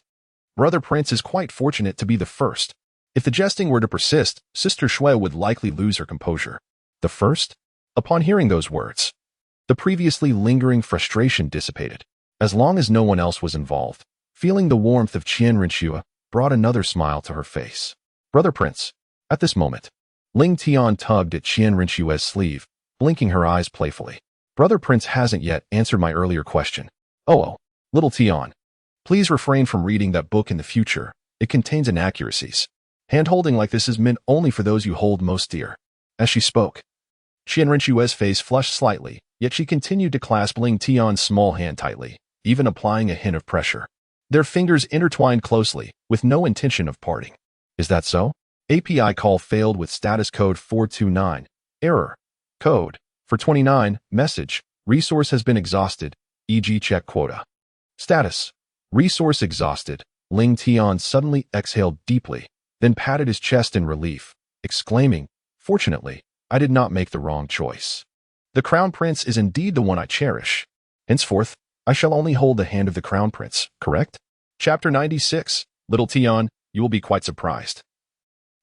Speaker 1: Brother Prince is quite fortunate to be the first. If the jesting were to persist, Sister Shui would likely lose her composure." "The first?" Upon hearing those words, the previously lingering frustration dissipated. As long as no one else was involved, feeling the warmth of Qian Rinxue brought another smile to her face. "Brother Prince." At this moment, Ling Tian tugged at Qian Rinxue's sleeve, blinking her eyes playfully. "Brother Prince hasn't yet answered my earlier question." Oh, little Tian, please refrain from reading that book in the future. It contains inaccuracies. Hand-holding like this is meant only for those you hold most dear." As she spoke, Qian Rinxue's face flushed slightly, yet she continued to clasp Ling Tian's small hand tightly, even applying a hint of pressure. Their fingers intertwined closely, with no intention of parting. "Is that so?" API call failed with status code 429. Error. Code. For 29. Message. Resource has been exhausted, e.g. check quota. Status. Resource exhausted. Ling Tian suddenly exhaled deeply, then patted his chest in relief, exclaiming, "Fortunately, I did not make the wrong choice. The Crown Prince is indeed the one I cherish. Henceforth, I shall only hold the hand of the Crown Prince, correct?" Chapter 96. Little Tian, you will be quite surprised.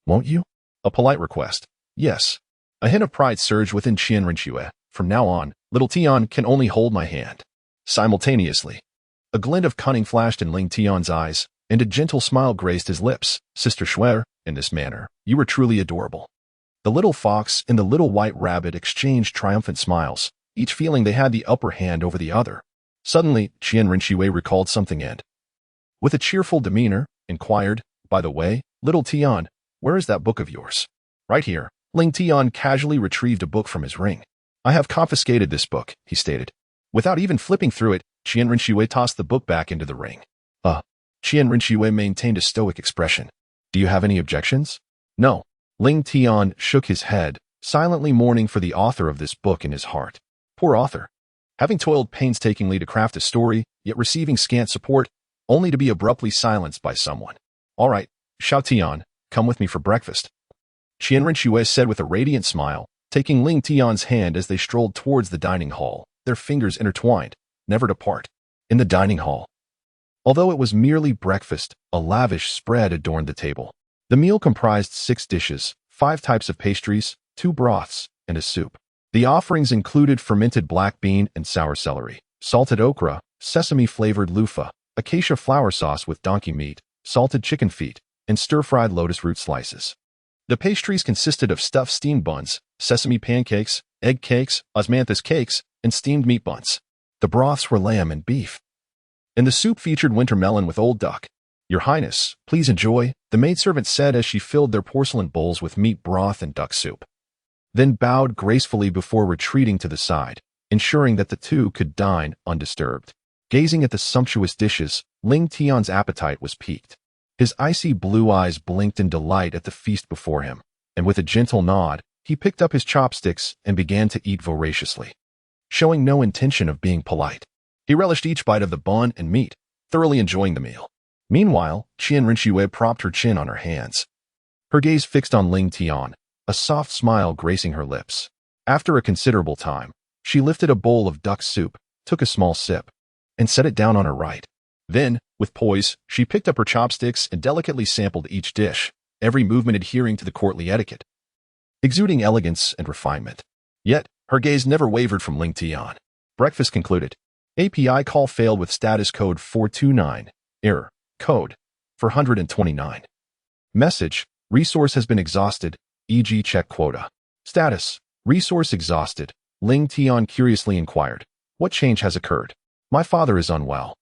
Speaker 1: "Won't you?" A polite request. "Yes." A hint of pride surged within Qian Rinxue. "From now on, little Tian can only hold my hand." Simultaneously, a glint of cunning flashed in Ling Tian's eyes, and a gentle smile graced his lips. "Sister Shui, in this manner, you are truly adorable." The little fox and the little white rabbit exchanged triumphant smiles, each feeling they had the upper hand over the other. Suddenly, Qian Rinxue recalled something and, with a cheerful demeanor, inquired, "By the way, little Tian, where is that book of yours?" "Right here." Ling Tian casually retrieved a book from his ring. "I have confiscated this book," he stated. Without even flipping through it, Qian Rinxue tossed the book back into the ring. Qian Rinxue maintained a stoic expression. "Do you have any objections?" "No." Ling Tian shook his head, silently mourning for the author of this book in his heart. Poor author. Having toiled painstakingly to craft a story, yet receiving scant support, only to be abruptly silenced by someone. "All right, Xiao Tian, come with me for breakfast," Qian Rinxue said with a radiant smile, taking Ling Tian's hand as they strolled towards the dining hall, their fingers intertwined, never to part. In the dining hall, although it was merely breakfast, a lavish spread adorned the table. The meal comprised 6 dishes, 5 types of pastries, 2 broths, and a soup. The offerings included fermented black bean and sour celery, salted okra, sesame-flavored loofah, acacia flour sauce with donkey meat, salted chicken feet, and stir-fried lotus root slices. The pastries consisted of stuffed steamed buns, sesame pancakes, egg cakes, osmanthus cakes, and steamed meat buns. The broths were lamb and beef, and the soup featured winter melon with old duck. "Your Highness, please enjoy," the maidservant said as she filled their porcelain bowls with meat broth and duck soup, then bowed gracefully before retreating to the side, ensuring that the two could dine undisturbed. Gazing at the sumptuous dishes, Ling Tian's appetite was piqued. His icy blue eyes blinked in delight at the feast before him, and with a gentle nod, he picked up his chopsticks and began to eat voraciously, showing no intention of being polite. He relished each bite of the bun and meat, thoroughly enjoying the meal. Meanwhile, Qian Rinxue propped her chin on her hands, her gaze fixed on Ling Tian, a soft smile gracing her lips. After a considerable time, she lifted a bowl of duck soup, took a small sip, and set it down on her right. Then, with poise, she picked up her chopsticks and delicately sampled each dish, every movement adhering to the courtly etiquette, exuding elegance and refinement. Yet, her gaze never wavered from Ling Tian. Breakfast concluded. API call failed with status code 429. Error. Code 429. Message. Resource has been exhausted, e.g. check quota. Status. Resource exhausted. Ling Tian curiously inquired, "What change has occurred?" "My father is unwell.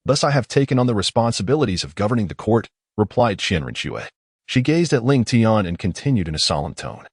Speaker 1: Thus I have taken on the responsibilities of governing the court," replied Qian Rinxue. She gazed at Ling Tian and continued in a solemn tone.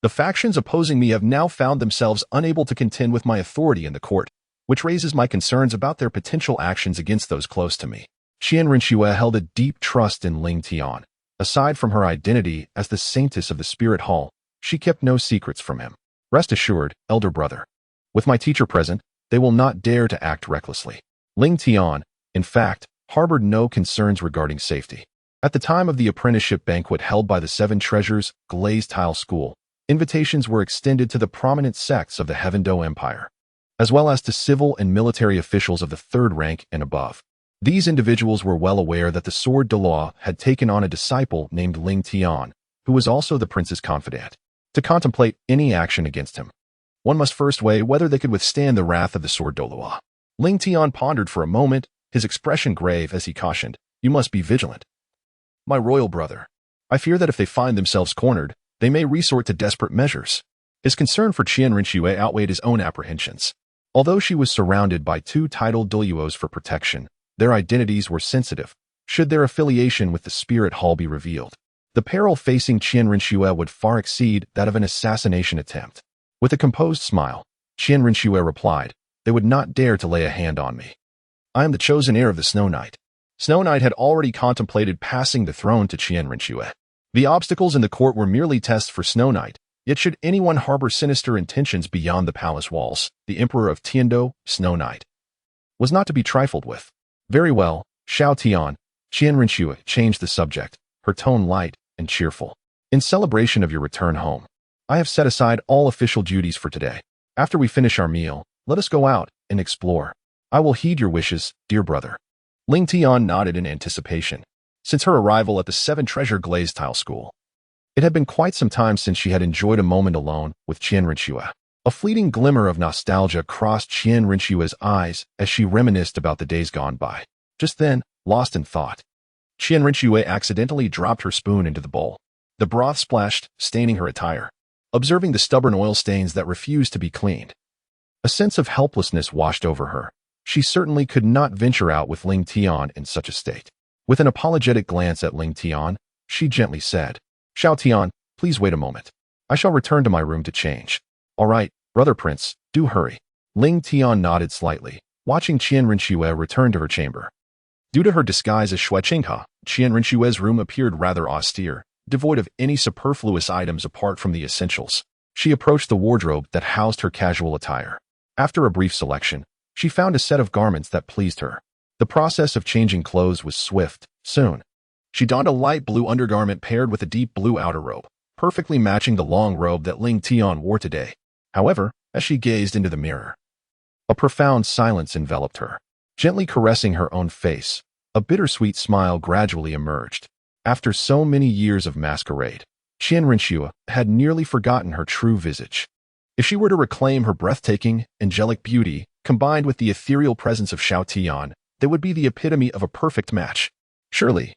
Speaker 1: "The factions opposing me have now found themselves unable to contend with my authority in the court, which raises my concerns about their potential actions against those close to me." Qian Rinxue held a deep trust in Ling Tian. Aside from her identity as the saintess of the spirit hall, she kept no secrets from him. "Rest assured, elder brother, with my teacher present, they will not dare to act recklessly." Ling Tian, in fact, harbored no concerns regarding safety. At the time of the apprenticeship banquet held by the Seven Treasures Glazed Tile School, invitations were extended to the prominent sects of the Heavendo Empire, as well as to civil and military officials of the third rank and above. These individuals were well aware that the sword Douluo had taken on a disciple named Ling Tian, who was also the prince's confidant. To contemplate any action against him, one must first weigh whether they could withstand the wrath of the sword Douluo. Ling Tian pondered for a moment, his expression grave as he cautioned, "You must be vigilant, my royal brother. I fear that if they find themselves cornered, they may resort to desperate measures." His concern for Qian Rinxue outweighed his own apprehensions. Although she was surrounded by two titled Douluos for protection, their identities were sensitive, should their affiliation with the spirit hall be revealed. The peril facing Qian Rinxue would far exceed that of an assassination attempt. With a composed smile, Qian Rinxue replied, "They would not dare to lay a hand on me. I am the chosen heir of the Snow Knight." Snow Knight had already contemplated passing the throne to Qian Rinxue. The obstacles in the court were merely tests for Snow Knight, yet should anyone harbor sinister intentions beyond the palace walls, the Emperor of Tiando, Snow Knight, was not to be trifled with. "Very well, Xiao Tian." Qian Rinxue changed the subject, her tone light and cheerful. "In celebration of your return home, I have set aside all official duties for today. After we finish our meal, let us go out and explore. I will heed your wishes, dear brother." Ling Tian nodded in anticipation. Since her arrival at the Seven Treasure Glazed Tile School, it had been quite some time since she had enjoyed a moment alone with Qian Rinxue. A fleeting glimmer of nostalgia crossed Qian Rinxue's eyes as she reminisced about the days gone by. Just then, lost in thought, Qian Rinxue accidentally dropped her spoon into the bowl. The broth splashed, staining her attire. Observing the stubborn oil stains that refused to be cleaned, a sense of helplessness washed over her. She certainly could not venture out with Ling Tian in such a state. With an apologetic glance at Ling Tian, she gently said, "Xiao Tian, please wait a moment. I shall return to my room to change." "All right, brother prince, do hurry." Ling Tian nodded slightly, watching Qian Rinxue return to her chamber. Due to her disguise as Shui Qinghe, Qian Rinxue's room appeared rather austere, devoid of any superfluous items apart from the essentials. She approached the wardrobe that housed her casual attire. After a brief selection, she found a set of garments that pleased her. The process of changing clothes was swift. Soon, she donned a light blue undergarment paired with a deep blue outer robe, perfectly matching the long robe that Ling Tian wore today. However, as she gazed into the mirror, a profound silence enveloped her. Gently caressing her own face, a bittersweet smile gradually emerged. After so many years of masquerade, Qian Rinxue had nearly forgotten her true visage. If she were to reclaim her breathtaking, angelic beauty, combined with the ethereal presence of Xiao Tian, they would be the epitome of a perfect match. Surely,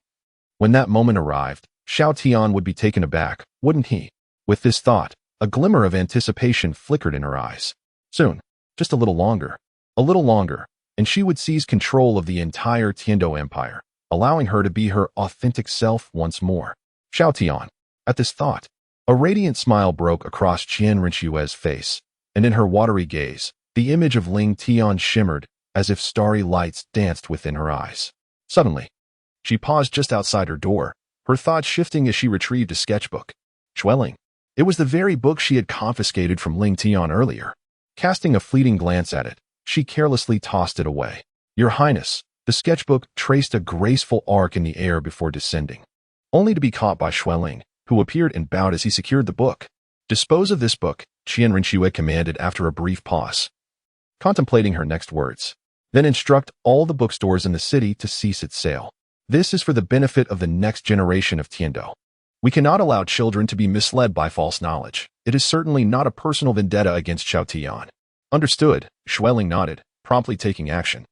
Speaker 1: when that moment arrived, Xiao Tian would be taken aback, wouldn't he? With this thought, a glimmer of anticipation flickered in her eyes. Soon, just a little longer, A little longer, and she would seize control of the entire Tiando Empire, allowing her to be her authentic self once more. Xiao Tian. At this thought, a radiant smile broke across Qian Rinxue's face, and in her watery gaze, the image of Ling Tian shimmered as if starry lights danced within her eyes. Suddenly, she paused just outside her door, her thoughts shifting as she retrieved a sketchbook. Xueling. It was the very book she had confiscated from Ling Tian earlier. Casting a fleeting glance at it, she carelessly tossed it away. Your Highness, the sketchbook traced a graceful arc in the air before descending, only to be caught by Xueling, who appeared and bowed as he secured the book. Dispose of this book, Qian Rinxue commanded after a brief pause, contemplating her next words. Then instruct all the bookstores in the city to cease its sale. This is for the benefit of the next generation of Tiando. We cannot allow children to be misled by false knowledge. It is certainly not a personal vendetta against Xiao Tian. Understood, Xueling nodded, promptly taking action.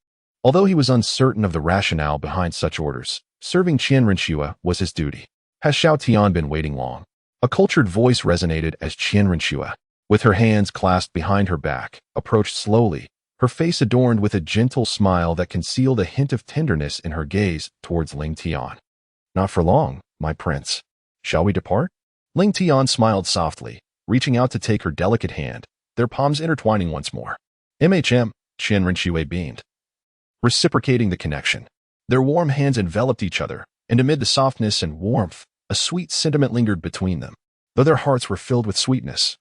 Speaker 1: Although he was uncertain of the rationale behind such orders, serving Qian Rinxue was his duty. Has Xiao Tian been waiting long? A cultured voice resonated as Qian Rinxue, with her hands clasped behind her back, approached slowly, her face adorned with a gentle smile that concealed a hint of tenderness in her gaze towards Ling Tian. Not for long, my prince. Shall we depart? Ling Tian smiled softly, reaching out to take her delicate hand, their palms intertwining once more. Qian Rinxue beamed, reciprocating the connection. Their warm hands enveloped each other, and amid the softness and warmth, a sweet sentiment lingered between them. Though their hearts were filled with sweetness,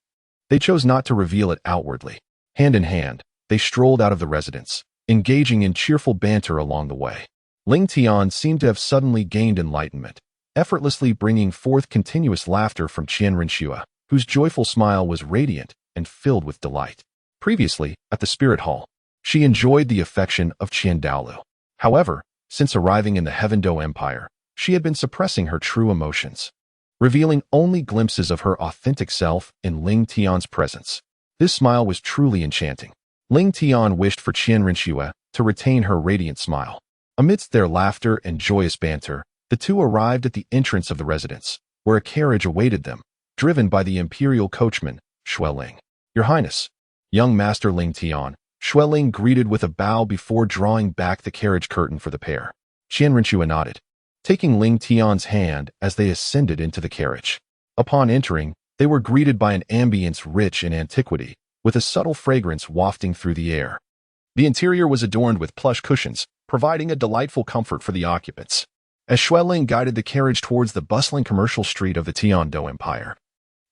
Speaker 1: they chose not to reveal it outwardly. Hand in hand, they strolled out of the residence, engaging in cheerful banter along the way. Ling Tian seemed to have suddenly gained enlightenment, effortlessly bringing forth continuous laughter from Qian Rinxue, whose joyful smile was radiant and filled with delight. Previously, at the Spirit Hall, she enjoyed the affection of Qian Douluo. However, since arriving in the Heavendo Empire, she had been suppressing her true emotions, revealing only glimpses of her authentic self in Ling Tian's presence. This smile was truly enchanting. Ling Tian wished for Qian Rinxue to retain her radiant smile. Amidst their laughter and joyous banter, the two arrived at the entrance of the residence, where a carriage awaited them, driven by the imperial coachman, Xueling. Your Highness, young Master Ling Tian, Xueling greeted with a bow before drawing back the carriage curtain for the pair. Qian Rinxue nodded, taking Ling Tian's hand as they ascended into the carriage. Upon entering, they were greeted by an ambience rich in antiquity, with a subtle fragrance wafting through the air. The interior was adorned with plush cushions, providing a delightful comfort for the occupants. As Xueling guided the carriage towards the bustling commercial street of the Tiando Empire,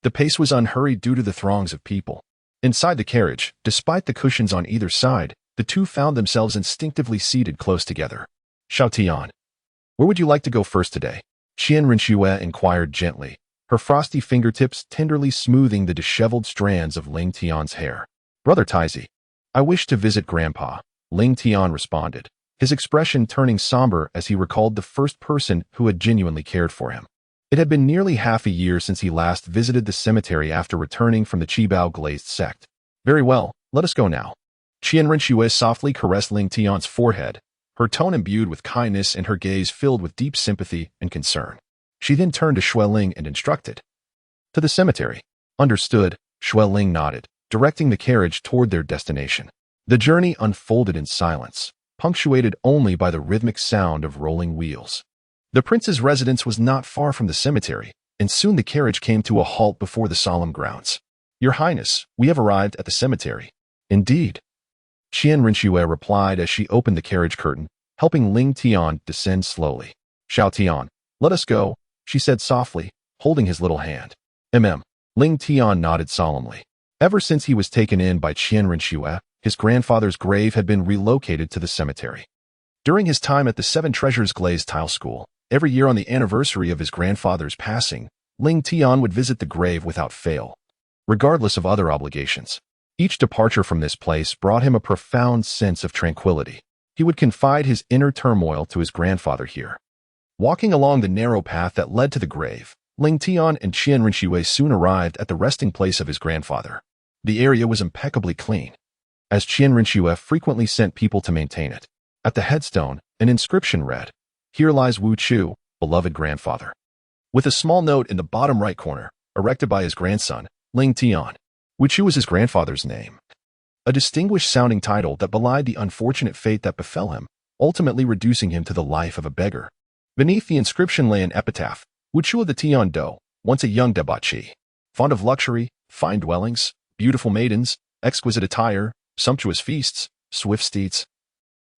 Speaker 1: the pace was unhurried due to the throngs of people. Inside the carriage, despite the cushions on either side, the two found themselves instinctively seated close together. Xiao Tian, where would you like to go first today? Qian Rinxue inquired gently, her frosty fingertips tenderly smoothing the disheveled strands of Ling Tian's hair. Brother Taizi, I wish to visit Grandpa, Ling Tian responded, his expression turning somber as he recalled the first person who had genuinely cared for him. It had been nearly half a year since he last visited the cemetery after returning from the Qibao glazed sect. Very well, let us go now. Qian Rinxue softly caressed Ling Tian's forehead, her tone imbued with kindness and her gaze filled with deep sympathy and concern. She then turned to Xueling and instructed. To the cemetery. Understood, Xueling nodded, directing the carriage toward their destination. The journey unfolded in silence, punctuated only by the rhythmic sound of rolling wheels. The prince's residence was not far from the cemetery, and soon the carriage came to a halt before the solemn grounds. Your Highness, we have arrived at the cemetery. Indeed. Qian Rinxue replied as she opened the carriage curtain, helping Ling Tian descend slowly. Xiao Tian, let us go, she said softly, holding his little hand. Ling Tian nodded solemnly. Ever since he was taken in by Qian Rinxue, his grandfather's grave had been relocated to the cemetery. During his time at the Seven Treasures Glazed Tile School, every year on the anniversary of his grandfather's passing, Ling Tian would visit the grave without fail, regardless of other obligations. Each departure from this place brought him a profound sense of tranquility. He would confide his inner turmoil to his grandfather here. Walking along the narrow path that led to the grave, Ling Tian and Qian Rinxue soon arrived at the resting place of his grandfather. The area was impeccably clean, as Qian Rinxue frequently sent people to maintain it. At the headstone, an inscription read, "Here lies Wu Chu, beloved grandfather," with a small note in the bottom right corner, erected by his grandson, Ling Tian. Wu Chu was his grandfather's name. a distinguished-sounding title that belied the unfortunate fate that befell him, ultimately reducing him to the life of a beggar. Beneath the inscription lay an epitaph: Wuchu the Tian-do, once a young debauchee, fond of luxury, fine dwellings, beautiful maidens, exquisite attire, sumptuous feasts, swift steeds,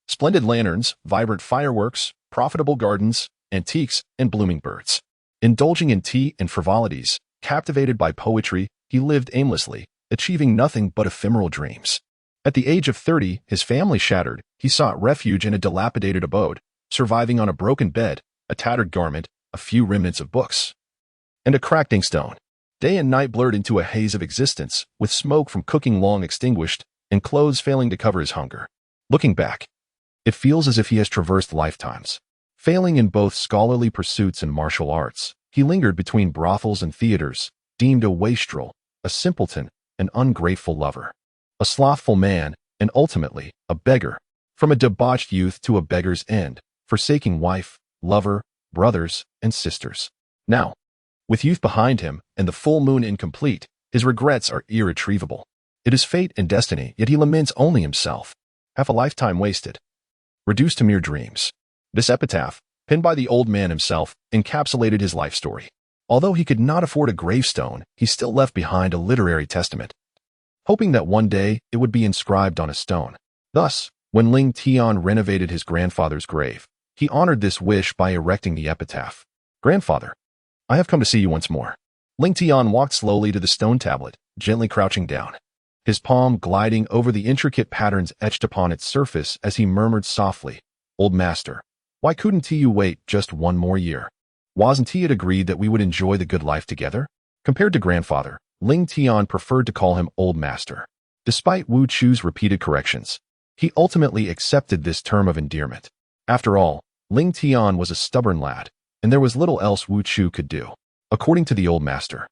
Speaker 1: splendid lanterns, vibrant fireworks, profitable gardens, antiques, and blooming birds. Indulging in tea and frivolities, captivated by poetry, he lived aimlessly, achieving nothing but ephemeral dreams. At the age of 30, his family shattered, he sought refuge in a dilapidated abode, surviving on a broken bed, a tattered garment, a few remnants of books, and a cracked inkstone. Day and night blurred into a haze of existence, with smoke from cooking long extinguished, and clothes failing to cover his hunger. Looking back, it feels as if he has traversed lifetimes. Failing in both scholarly pursuits and martial arts, he lingered between brothels and theaters, deemed a wastrel, a simpleton, an ungrateful lover, a slothful man, and ultimately, a beggar. From a debauched youth to a beggar's end, forsaking wife, lover, brothers, and sisters. Now, with youth behind him and the full moon incomplete, his regrets are irretrievable. It is fate and destiny, yet he laments only himself. Half a lifetime wasted, reduced to mere dreams. This epitaph, penned by the old man himself, encapsulated his life story. Although he could not afford a gravestone, he still left behind a literary testament, hoping that one day it would be inscribed on a stone. Thus, when Ling Tian renovated his grandfather's grave, he honored this wish by erecting the epitaph. Grandfather, I have come to see you once more. Ling Tian walked slowly to the stone tablet, gently crouching down, his palm gliding over the intricate patterns etched upon its surface as he murmured softly, "Old master, why couldn't you wait just one more year? Wasn't he agreed that we would enjoy the good life together?" Compared to grandfather, Ling Tian preferred to call him old master. Despite Wu Chu's repeated corrections, he ultimately accepted this term of endearment. After all, Ling Tian was a stubborn lad, and there was little else Wu Chu could do. According to the old master,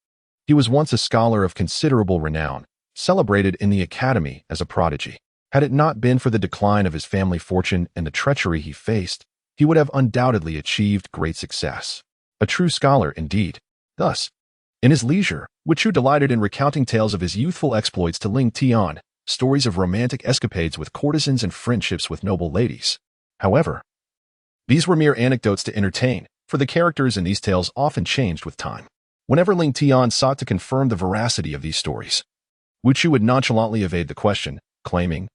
Speaker 1: he was once a scholar of considerable renown, celebrated in the academy as a prodigy. Had it not been for the decline of his family fortune and the treachery he faced, he would have undoubtedly achieved great success. A true scholar indeed. Thus, in his leisure, Wu Chu delighted in recounting tales of his youthful exploits to Ling Tian, stories of romantic escapades with courtesans and friendships with noble ladies. However, these were mere anecdotes to entertain, for the characters in these tales often changed with time. Whenever Ling Tian sought to confirm the veracity of these stories, Wu Chu would nonchalantly evade the question, claiming,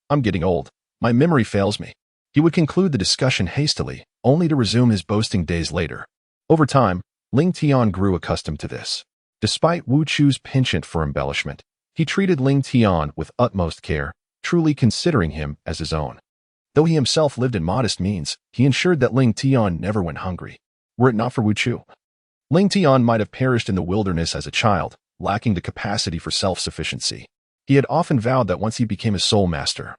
Speaker 1: I'm getting old. My memory fails me." He would conclude the discussion hastily, only to resume his boasting days later. Over time, Ling Tian grew accustomed to this. Despite Wu Chu's penchant for embellishment, he treated Ling Tian with utmost care, truly considering him as his own. Though he himself lived in modest means, he ensured that Ling Tian never went hungry. Were it not for Wu Chu, Ling Tian might have perished in the wilderness as a child, lacking the capacity for self-sufficiency. He had often vowed that once he became a soul master,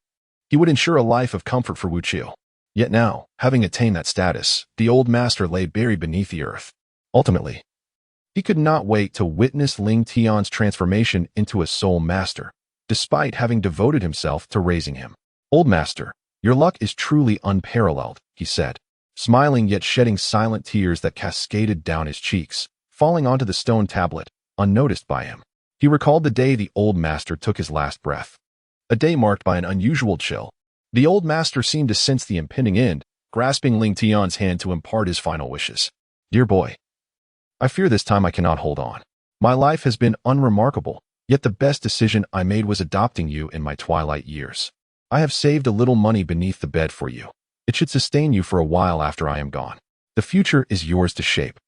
Speaker 1: he would ensure a life of comfort for Wu Chu. Yet now, having attained that status, the old master lay buried beneath the earth. Ultimately, he could not wait to witness Ling Tian's transformation into a soul master, despite having devoted himself to raising him. "Old master, your luck is truly unparalleled," he said, smiling yet shedding silent tears that cascaded down his cheeks, falling onto the stone tablet, unnoticed by him. He recalled the day the old master took his last breath. A day marked by an unusual chill. The old master seemed to sense the impending end, grasping Ling Tian's hand to impart his final wishes. "Dear boy, I fear this time I cannot hold on. My life has been unremarkable, yet the best decision I made was adopting you in my twilight years. I have saved a little money beneath the bed for you. It should sustain you for a while after I am gone. The future is yours to shape.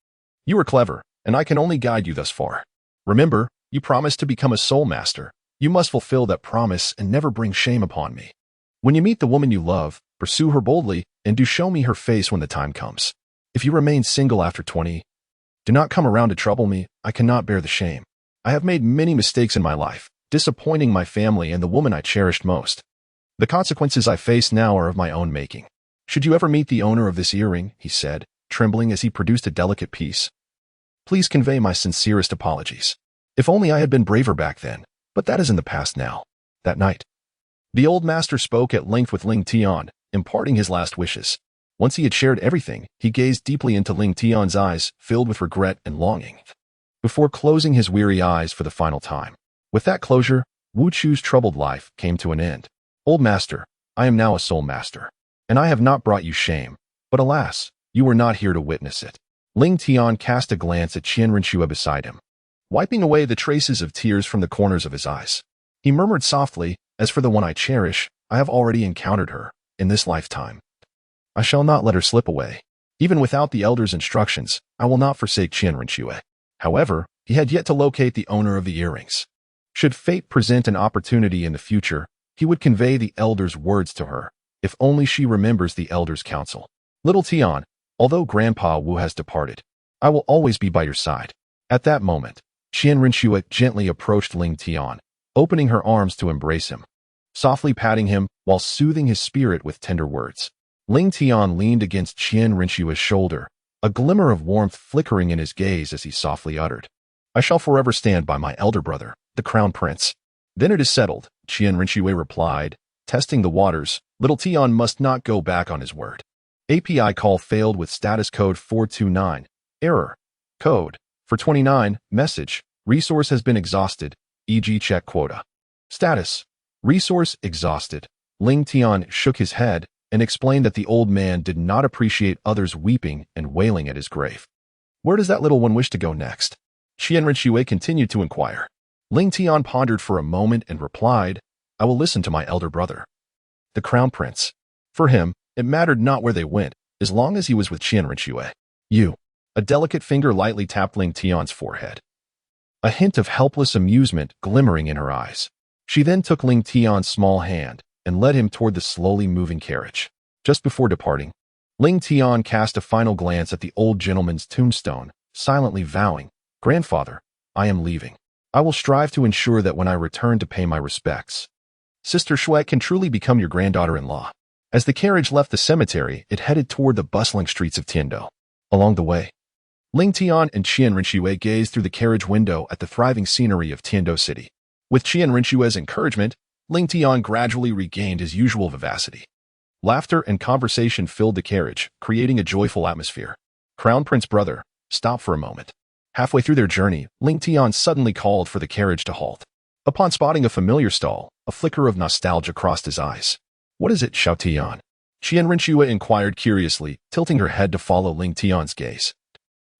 Speaker 1: You are clever, and I can only guide you thus far. Remember, you promised to become a soul master. You must fulfill that promise and never bring shame upon me. When you meet the woman you love, pursue her boldly, and do show me her face when the time comes. If you remain single after 20, do not come around to trouble me. I cannot bear the shame. I have made many mistakes in my life, disappointing my family and the woman I cherished most. The consequences I face now are of my own making. Should you ever meet the owner of this earring," he said, trembling as he produced a delicate piece, "please convey my sincerest apologies. If only I had been braver back then, but that is in the past now." That night, the old master spoke at length with Ling Tian, imparting his last wishes. Once he had shared everything, he gazed deeply into Ling Tian's eyes, filled with regret and longing, before closing his weary eyes for the final time. With that closure, Wu Chu's troubled life came to an end. Old master, I am now a soul master, and I have not brought you shame, but alas, you were not here to witness it. Ling Tian cast a glance at Qian Rinxue beside him, wiping away the traces of tears from the corners of his eyes. He murmured softly, as for the one I cherish, I have already encountered her, in this lifetime. I shall not let her slip away. Even without the elder's instructions, I will not forsake Qian Rinxue. However, he had yet to locate the owner of the earrings. Should fate present an opportunity in the future, he would convey the elder's words to her, if only she remembers the elder's counsel. Little Tian, although Grandpa Wu has departed, I will always be by your side. At that moment, Qian Rinxue gently approached Ling Tian, opening her arms to embrace him, softly patting him while soothing his spirit with tender words. Ling Tian leaned against Qian Rinxue's shoulder, a glimmer of warmth flickering in his gaze as he softly uttered, I shall forever stand by my elder brother, the Crown Prince. Then it is settled, Qian Rinxue replied, testing the waters. Little Tian must not go back on his word. API call failed with status code 429. Error. Code. For 29. Message. Resource has been exhausted, e.g. check quota. Status. Resource exhausted. Ling Tian shook his head and explained that the old man did not appreciate others weeping and wailing at his grave. Where does that little one wish to go next? Qian Rinxue continued to inquire. Ling Tian pondered for a moment and replied, I will listen to my elder brother, the Crown Prince. For him, it mattered not where they went, as long as he was with Qian Rinxue. You. A delicate finger lightly tapped Ling Tian's forehead, a hint of helpless amusement glimmering in her eyes. She then took Ling Tian's small hand and led him toward the slowly moving carriage. Just before departing, Ling Tian cast a final glance at the old gentleman's tombstone, silently vowing, Grandfather, I am leaving. I will strive to ensure that when I return to pay my respects, Sister Shui can truly become your granddaughter-in-law. As the carriage left the cemetery, it headed toward the bustling streets of Tiando. Along the way, Ling Tian and Qian Rinxue gazed through the carriage window at the thriving scenery of Tiando City. With Qian Rinxue's encouragement, Ling Tian gradually regained his usual vivacity. Laughter and conversation filled the carriage, creating a joyful atmosphere. Crown Prince brother, stop for a moment. Halfway through their journey, Ling Tian suddenly called for the carriage to halt. Upon spotting a familiar stall, a flicker of nostalgia crossed his eyes. What is it, Xiao Tian? Qian Rinxue inquired curiously, tilting her head to follow Ling Tian's gaze,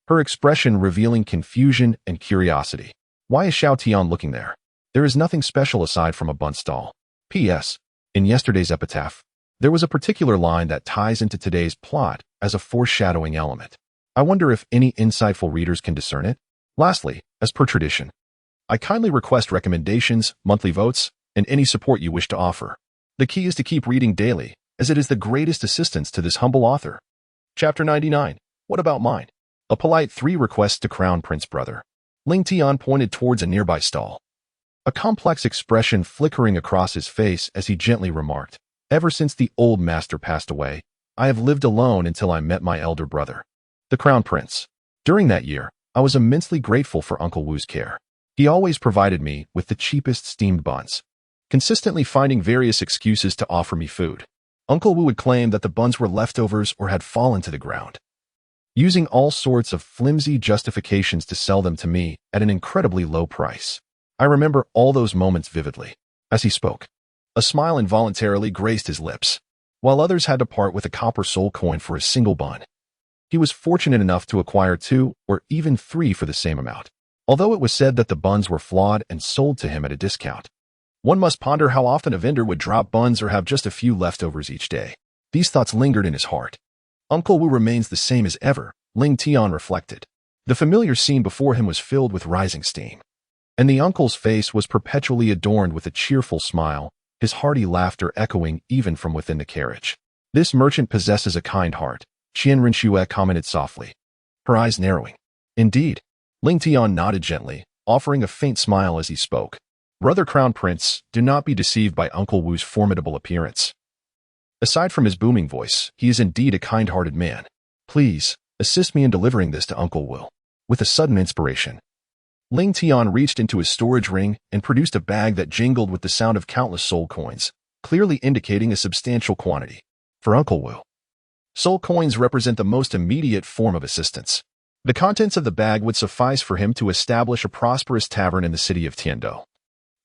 Speaker 1: her expression revealing confusion and curiosity. Why is Xiao Tian looking there? There is nothing special aside from a bun stall. P.S. In yesterday's epitaph, there was a particular line that ties into today's plot as a foreshadowing element. I wonder if any insightful readers can discern it. Lastly, as per tradition, I kindly request recommendations, monthly votes, and any support you wish to offer. The key is to keep reading daily, as it is the greatest assistance to this humble author. Chapter 99. What about mine? A polite 3 requests to Crown Prince brother. Ling Tian pointed towards a nearby stall, a complex expression flickering across his face as he gently remarked, Ever since the old master passed away, I have lived alone until I met my elder brother, the Crown Prince. During that year, I was immensely grateful for Uncle Wu's care. He always provided me with the cheapest steamed buns, consistently finding various excuses to offer me food. Uncle Wu would claim that the buns were leftovers or had fallen to the ground, using all sorts of flimsy justifications to sell them to me at an incredibly low price. I remember all those moments vividly. As he spoke, a smile involuntarily graced his lips, while others had to part with a copper soul coin for a single bun. He was fortunate enough to acquire 2 or even 3 for the same amount, although it was said that the buns were flawed and sold to him at a discount. One must ponder how often a vendor would drop buns or have just a few leftovers each day. These thoughts lingered in his heart. Uncle Wu remains the same as ever, Ling Tian reflected. The familiar scene before him was filled with rising steam, and the uncle's face was perpetually adorned with a cheerful smile, his hearty laughter echoing even from within the carriage. This merchant possesses a kind heart, Qian Rinxue commented softly, her eyes narrowing. Indeed. Ling Tian nodded gently, offering a faint smile as he spoke. Brother Crown Prince, do not be deceived by Uncle Wu's formidable appearance. Aside from his booming voice, he is indeed a kind-hearted man. Please, assist me in delivering this to Uncle Wu. With a sudden inspiration, Ling Tian reached into his storage ring and produced a bag that jingled with the sound of countless soul coins, clearly indicating a substantial quantity. For Uncle Wu, soul coins represent the most immediate form of assistance. The contents of the bag would suffice for him to establish a prosperous tavern in the city of Tiando.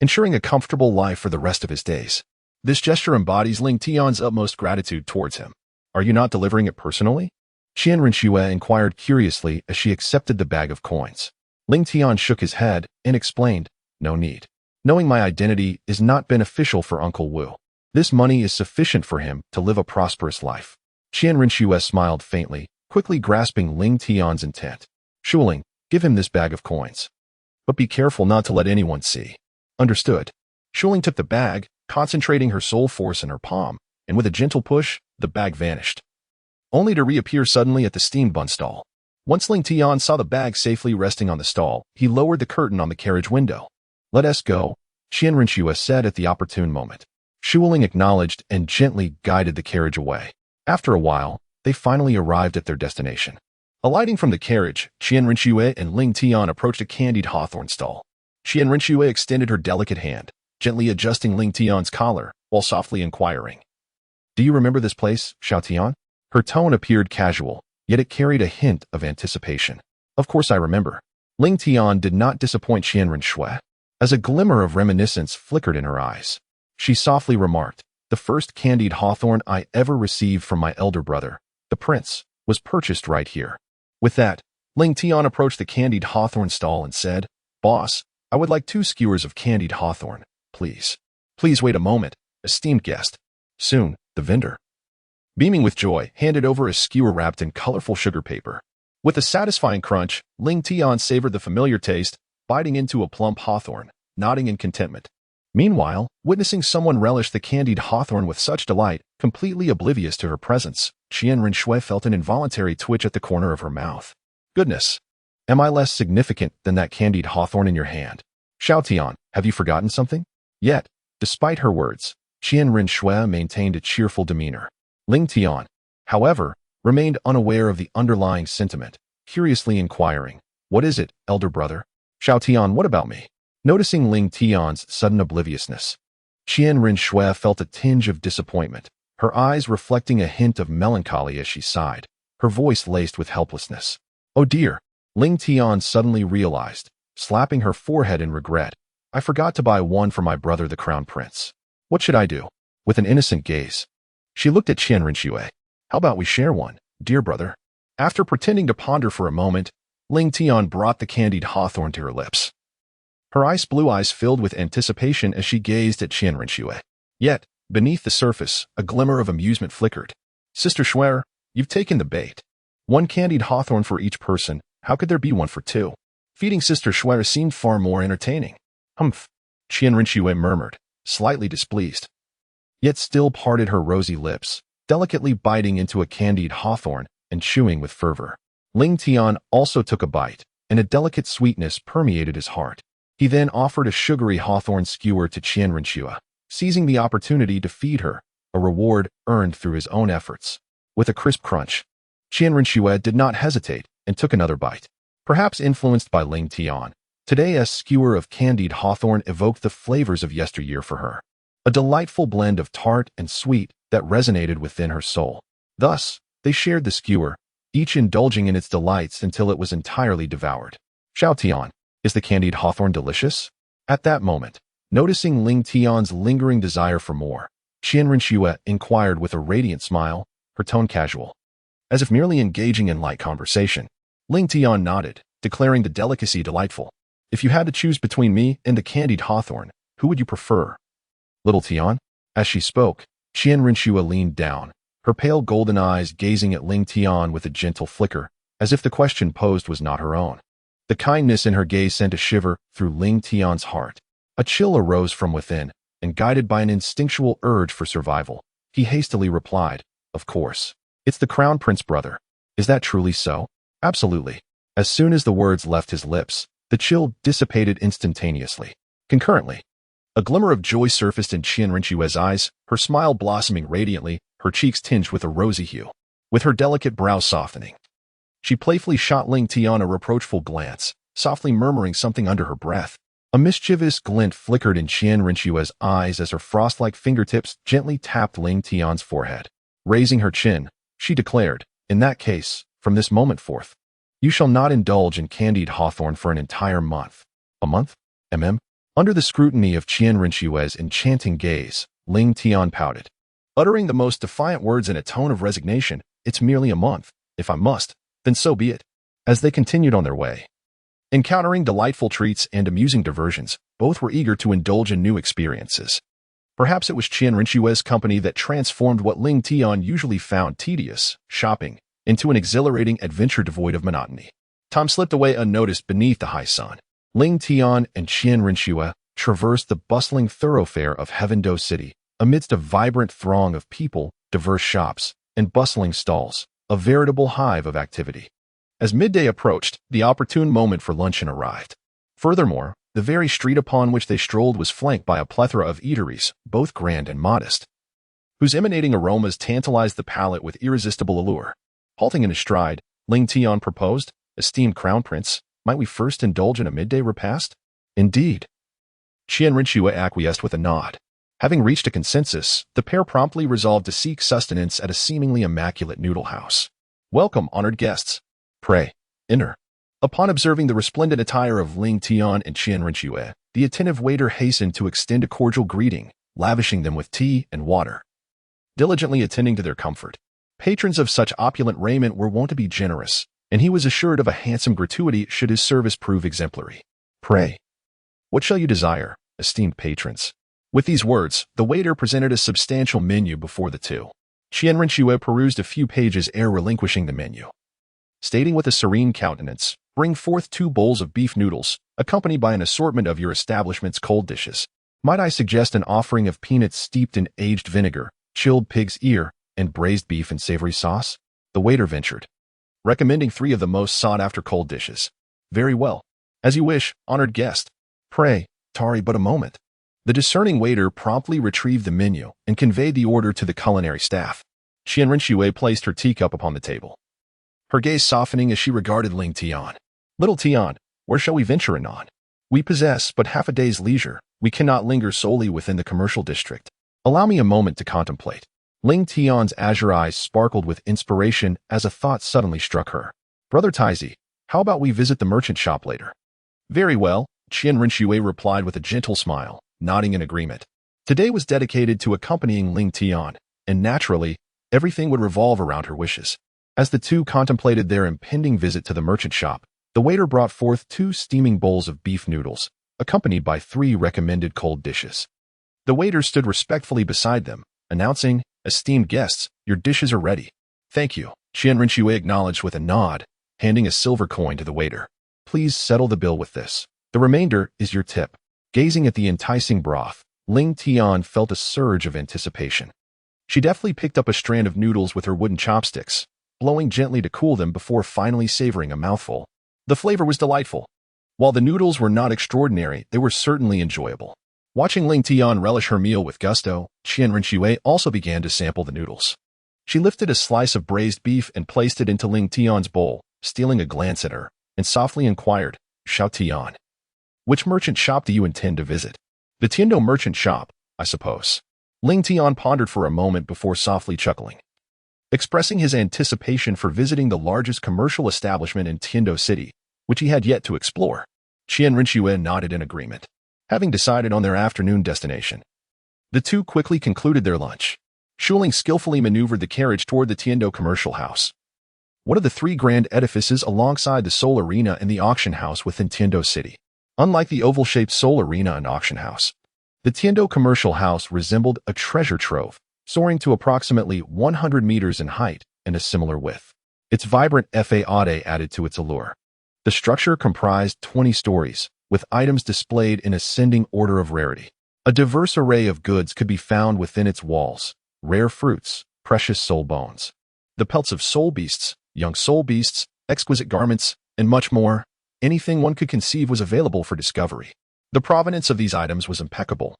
Speaker 1: ensuring a comfortable life for the rest of his days. This gesture embodies Ling Tian's utmost gratitude towards him. Are you not delivering it personally? Qian Rinxue inquired curiously as she accepted the bag of coins. Ling Tian shook his head and explained, no need. Knowing my identity is not beneficial for Uncle Wu. This money is sufficient for him to live a prosperous life. Qian Rinxue smiled faintly, quickly grasping Ling Tian's intent. Shuling, give him this bag of coins. But be careful not to let anyone see. Understood. Shuling took the bag, concentrating her soul force in her palm, and with a gentle push, the bag vanished, only to reappear suddenly at the steamed bun stall. Once Ling Tian saw the bag safely resting on the stall, he lowered the curtain on the carriage window. Let us go, Qian Rinxue said at the opportune moment. Shuling acknowledged and gently guided the carriage away. After a while, they finally arrived at their destination. Alighting from the carriage, Qian Rinxue and Ling Tian approached a candied hawthorn stall. Qian Rinxue extended her delicate hand, gently adjusting Ling Tian's collar, while softly inquiring. Do you remember this place, Xiao Tian? Her tone appeared casual, yet it carried a hint of anticipation. Of course I remember. Ling Tian did not disappoint Qian Rinxue, as a glimmer of reminiscence flickered in her eyes. She softly remarked, the first candied hawthorn I ever received from my elder brother, the prince, was purchased right here. With that, Ling Tian approached the candied hawthorn stall and said, Boss, I would like 2 skewers of candied hawthorn, please. Please wait a moment, esteemed guest. Soon, the vendor, beaming with joy, handed over a skewer wrapped in colorful sugar paper. With a satisfying crunch, Ling Tian savored the familiar taste, biting into a plump hawthorn, nodding in contentment. Meanwhile, witnessing someone relish the candied hawthorn with such delight, completely oblivious to her presence, Qian Rinxue felt an involuntary twitch at the corner of her mouth. Goodness! Am I less significant than that candied hawthorn in your hand? Xiao Tian, have you forgotten something? Yet, despite her words, Qian Rinxue maintained a cheerful demeanor. Ling Tian, however, remained unaware of the underlying sentiment, curiously inquiring, What is it, elder brother? Xiao Tian, what about me? Noticing Ling Tian's sudden obliviousness, Qian Rinxue felt a tinge of disappointment, her eyes reflecting a hint of melancholy as she sighed, her voice laced with helplessness. Oh dear, Ling Tian suddenly realized, slapping her forehead in regret. I forgot to buy one for my brother the crown prince. What should I do? With an innocent gaze, she looked at Qian Rinxue. How about we share one, dear brother? After pretending to ponder for a moment, Ling Tian brought the candied hawthorn to her lips. Her ice blue eyes filled with anticipation as she gazed at Qian Rinxue. Yet, beneath the surface, a glimmer of amusement flickered. Sister Schwer, you've taken the bait. 1 candied hawthorn for each person, how could there be one for 2? Feeding Sister Schwer seemed far more entertaining. Humph, Qian Rinxue murmured, slightly displeased, yet still parted her rosy lips, delicately biting into a candied hawthorn and chewing with fervor. Ling Tian also took a bite, and a delicate sweetness permeated his heart. He then offered a sugary hawthorn skewer to Qian Rinxue, seizing the opportunity to feed her, a reward earned through his own efforts. With a crisp crunch, Qian Rinxue did not hesitate and took another bite. Perhaps influenced by Ling Tian, today a skewer of candied hawthorn evoked the flavors of yesteryear for her, a delightful blend of tart and sweet that resonated within her soul. Thus, they shared the skewer, each indulging in its delights until it was entirely devoured. Xiao Tian, is the candied hawthorn delicious? At that moment, noticing Ling Tian's lingering desire for more, Qian Rinxue inquired with a radiant smile, her tone casual, as if merely engaging in light conversation. Ling Tian nodded, declaring the delicacy delightful. If you had to choose between me and the candied hawthorn, who would you prefer? Little Tian? As she spoke, Qian Rinxue leaned down, her pale golden eyes gazing at Ling Tian with a gentle flicker, as if the question posed was not her own. The kindness in her gaze sent a shiver through Ling Tian's heart. A chill arose from within, and guided by an instinctual urge for survival, he hastily replied, Of course. It's the crown prince brother. Is that truly so? Absolutely. As soon as the words left his lips, the chill dissipated instantaneously. Concurrently, a glimmer of joy surfaced in Qian Rinxue's eyes, her smile blossoming radiantly, her cheeks tinged with a rosy hue. With her delicate brows softening, she playfully shot Ling Tian a reproachful glance, softly murmuring something under her breath. A mischievous glint flickered in Qian Rinxue's eyes as her frost-like fingertips gently tapped Ling Tian's forehead. Raising her chin, she declared, In that case, from this moment forth, you shall not indulge in candied hawthorn for an entire month. A month? Under the scrutiny of Qian Rinshue's enchanting gaze, Ling Tian pouted, uttering the most defiant words in a tone of resignation. It's merely a month. If I must, then so be it. As they continued on their way, encountering delightful treats and amusing diversions, both were eager to indulge in new experiences. Perhaps it was Qian Rinshue's company that transformed what Ling Tian usually found tedious, shopping, into an exhilarating adventure devoid of monotony. Time slipped away unnoticed beneath the high sun. Ling Tian and Qian Rinshue traversed the bustling thoroughfare of Heavendo City, amidst a vibrant throng of people, diverse shops, and bustling stalls, a veritable hive of activity. As midday approached, the opportune moment for luncheon arrived. Furthermore, the very street upon which they strolled was flanked by a plethora of eateries, both grand and modest, whose emanating aromas tantalized the palate with irresistible allure. Halting in his stride, Ling Tian proposed, "Esteemed Crown Prince, might we first indulge in a midday repast?" "Indeed." Qian Rinshue acquiesced with a nod. Having reached a consensus, the pair promptly resolved to seek sustenance at a seemingly immaculate noodle house. "Welcome, honored guests. Pray, enter." Upon observing the resplendent attire of Ling Tian and Qian Rinshue, the attentive waiter hastened to extend a cordial greeting, lavishing them with tea and water, diligently attending to their comfort. Patrons of such opulent raiment were wont to be generous, and he was assured of a handsome gratuity should his service prove exemplary. "Pray, what shall you desire, esteemed patrons?" With these words, the waiter presented a substantial menu before the two. Qian Rinshue perused a few pages ere relinquishing the menu, stating with a serene countenance, "Bring forth 2 bowls of beef noodles, accompanied by an assortment of your establishment's cold dishes. Might I suggest an offering of peanuts steeped in aged vinegar, chilled pig's ear, and braised beef in savory sauce?" The waiter ventured, recommending 3 of the most sought-after cold dishes. "Very well. As you wish, honored guest. Pray, tarry but a moment." The discerning waiter promptly retrieved the menu and conveyed the order to the culinary staff. Qian Rinshue placed her teacup upon the table, her gaze softening as she regarded Ling Tian. "Little Tian, where shall we venture anon? We possess but half a day's leisure. We cannot linger solely within the commercial district. Allow me a moment to contemplate." Ling Tian's azure eyes sparkled with inspiration as a thought suddenly struck her. "Brother Taizi, how about we visit the merchant shop later?" "Very well," Qian Rinshue replied with a gentle smile, nodding in agreement. Today was dedicated to accompanying Ling Tian, and naturally, everything would revolve around her wishes. As the two contemplated their impending visit to the merchant shop, the waiter brought forth 2 steaming bowls of beef noodles, accompanied by 3 recommended cold dishes. The waiter stood respectfully beside them, announcing, "Esteemed guests, your dishes are ready." "Thank you," Qian Rinshue acknowledged with a nod, handing a silver coin to the waiter. "Please settle the bill with this. The remainder is your tip." Gazing at the enticing broth, Ling Tian felt a surge of anticipation. She deftly picked up a strand of noodles with her wooden chopsticks, blowing gently to cool them before finally savoring a mouthful. The flavor was delightful. While the noodles were not extraordinary, they were certainly enjoyable. Watching Ling Tian relish her meal with gusto, Qian Rinshue also began to sample the noodles. She lifted a slice of braised beef and placed it into Ling Tian's bowl, stealing a glance at her, and softly inquired, "Xiao Tian, which merchant shop do you intend to visit?" "The Tiando merchant shop, I suppose." Ling Tian pondered for a moment before softly chuckling, expressing his anticipation for visiting the largest commercial establishment in Tiando City, which he had yet to explore. Qian Rinshue nodded in agreement. Having decided on their afternoon destination, the two quickly concluded their lunch. Shuling skillfully maneuvered the carriage toward the Tiando commercial house, one of the 3 grand edifices alongside the Seoul Arena and the auction house within Tiando City. Unlike the oval-shaped Seoul Arena and auction house, the Tiando commercial house resembled a treasure trove, soaring to approximately 100 meters in height and a similar width. Its vibrant facade added to its allure. The structure comprised 20 stories, with items displayed in ascending order of rarity. A diverse array of goods could be found within its walls: rare fruits, precious soul bones, the pelts of soul beasts, young soul beasts, exquisite garments, and much more. Anything one could conceive was available for discovery. The provenance of these items was impeccable.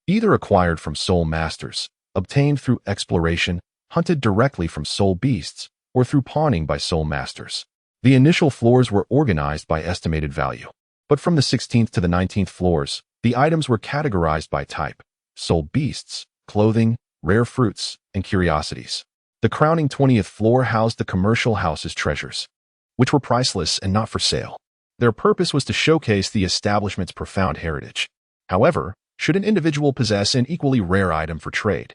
Speaker 1: Either acquired from soul masters, obtained through exploration, hunted directly from soul beasts, or through pawning by soul masters. The initial floors were organized by estimated value, but from the 16th to the 19th floors, the items were categorized by type: soul beasts, clothing, rare fruits, and curiosities. The crowning 20th floor housed the commercial house's treasures, which were priceless and not for sale. Their purpose was to showcase the establishment's profound heritage. However, should an individual possess an equally rare item for trade,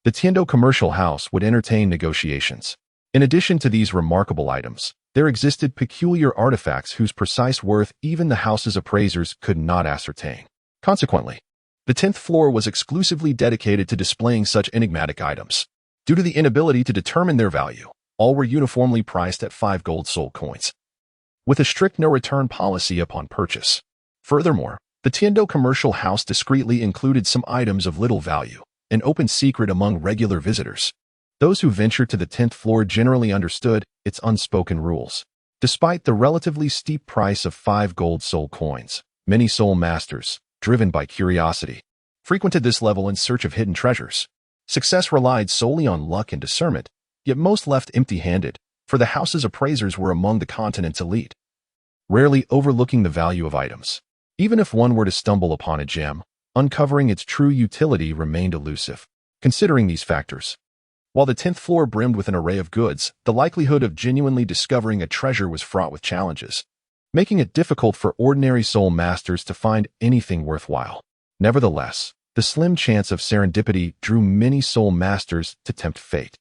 Speaker 1: the Tiendo commercial house would entertain negotiations. In addition to these remarkable items, there existed peculiar artifacts whose precise worth even the house's appraisers could not ascertain. Consequently, the 10th floor was exclusively dedicated to displaying such enigmatic items. Due to the inability to determine their value, all were uniformly priced at 5 gold soul coins, with a strict no-return policy upon purchase. Furthermore, the Tiendo commercial house discreetly included some items of little value, an open secret among regular visitors. Those who ventured to the 10th floor generally understood its unspoken rules. Despite the relatively steep price of 5 gold soul coins, many soul masters, driven by curiosity, frequented this level in search of hidden treasures. Success relied solely on luck and discernment, yet most left empty-handed, for the house's appraisers were among the continent's elite, rarely overlooking the value of items. Even if one were to stumble upon a gem, uncovering its true utility remained elusive. Considering these factors, while the 10th floor brimmed with an array of goods, the likelihood of genuinely discovering a treasure was fraught with challenges, making it difficult for ordinary soul masters to find anything worthwhile. Nevertheless, the slim chance of serendipity drew many soul masters to tempt fate,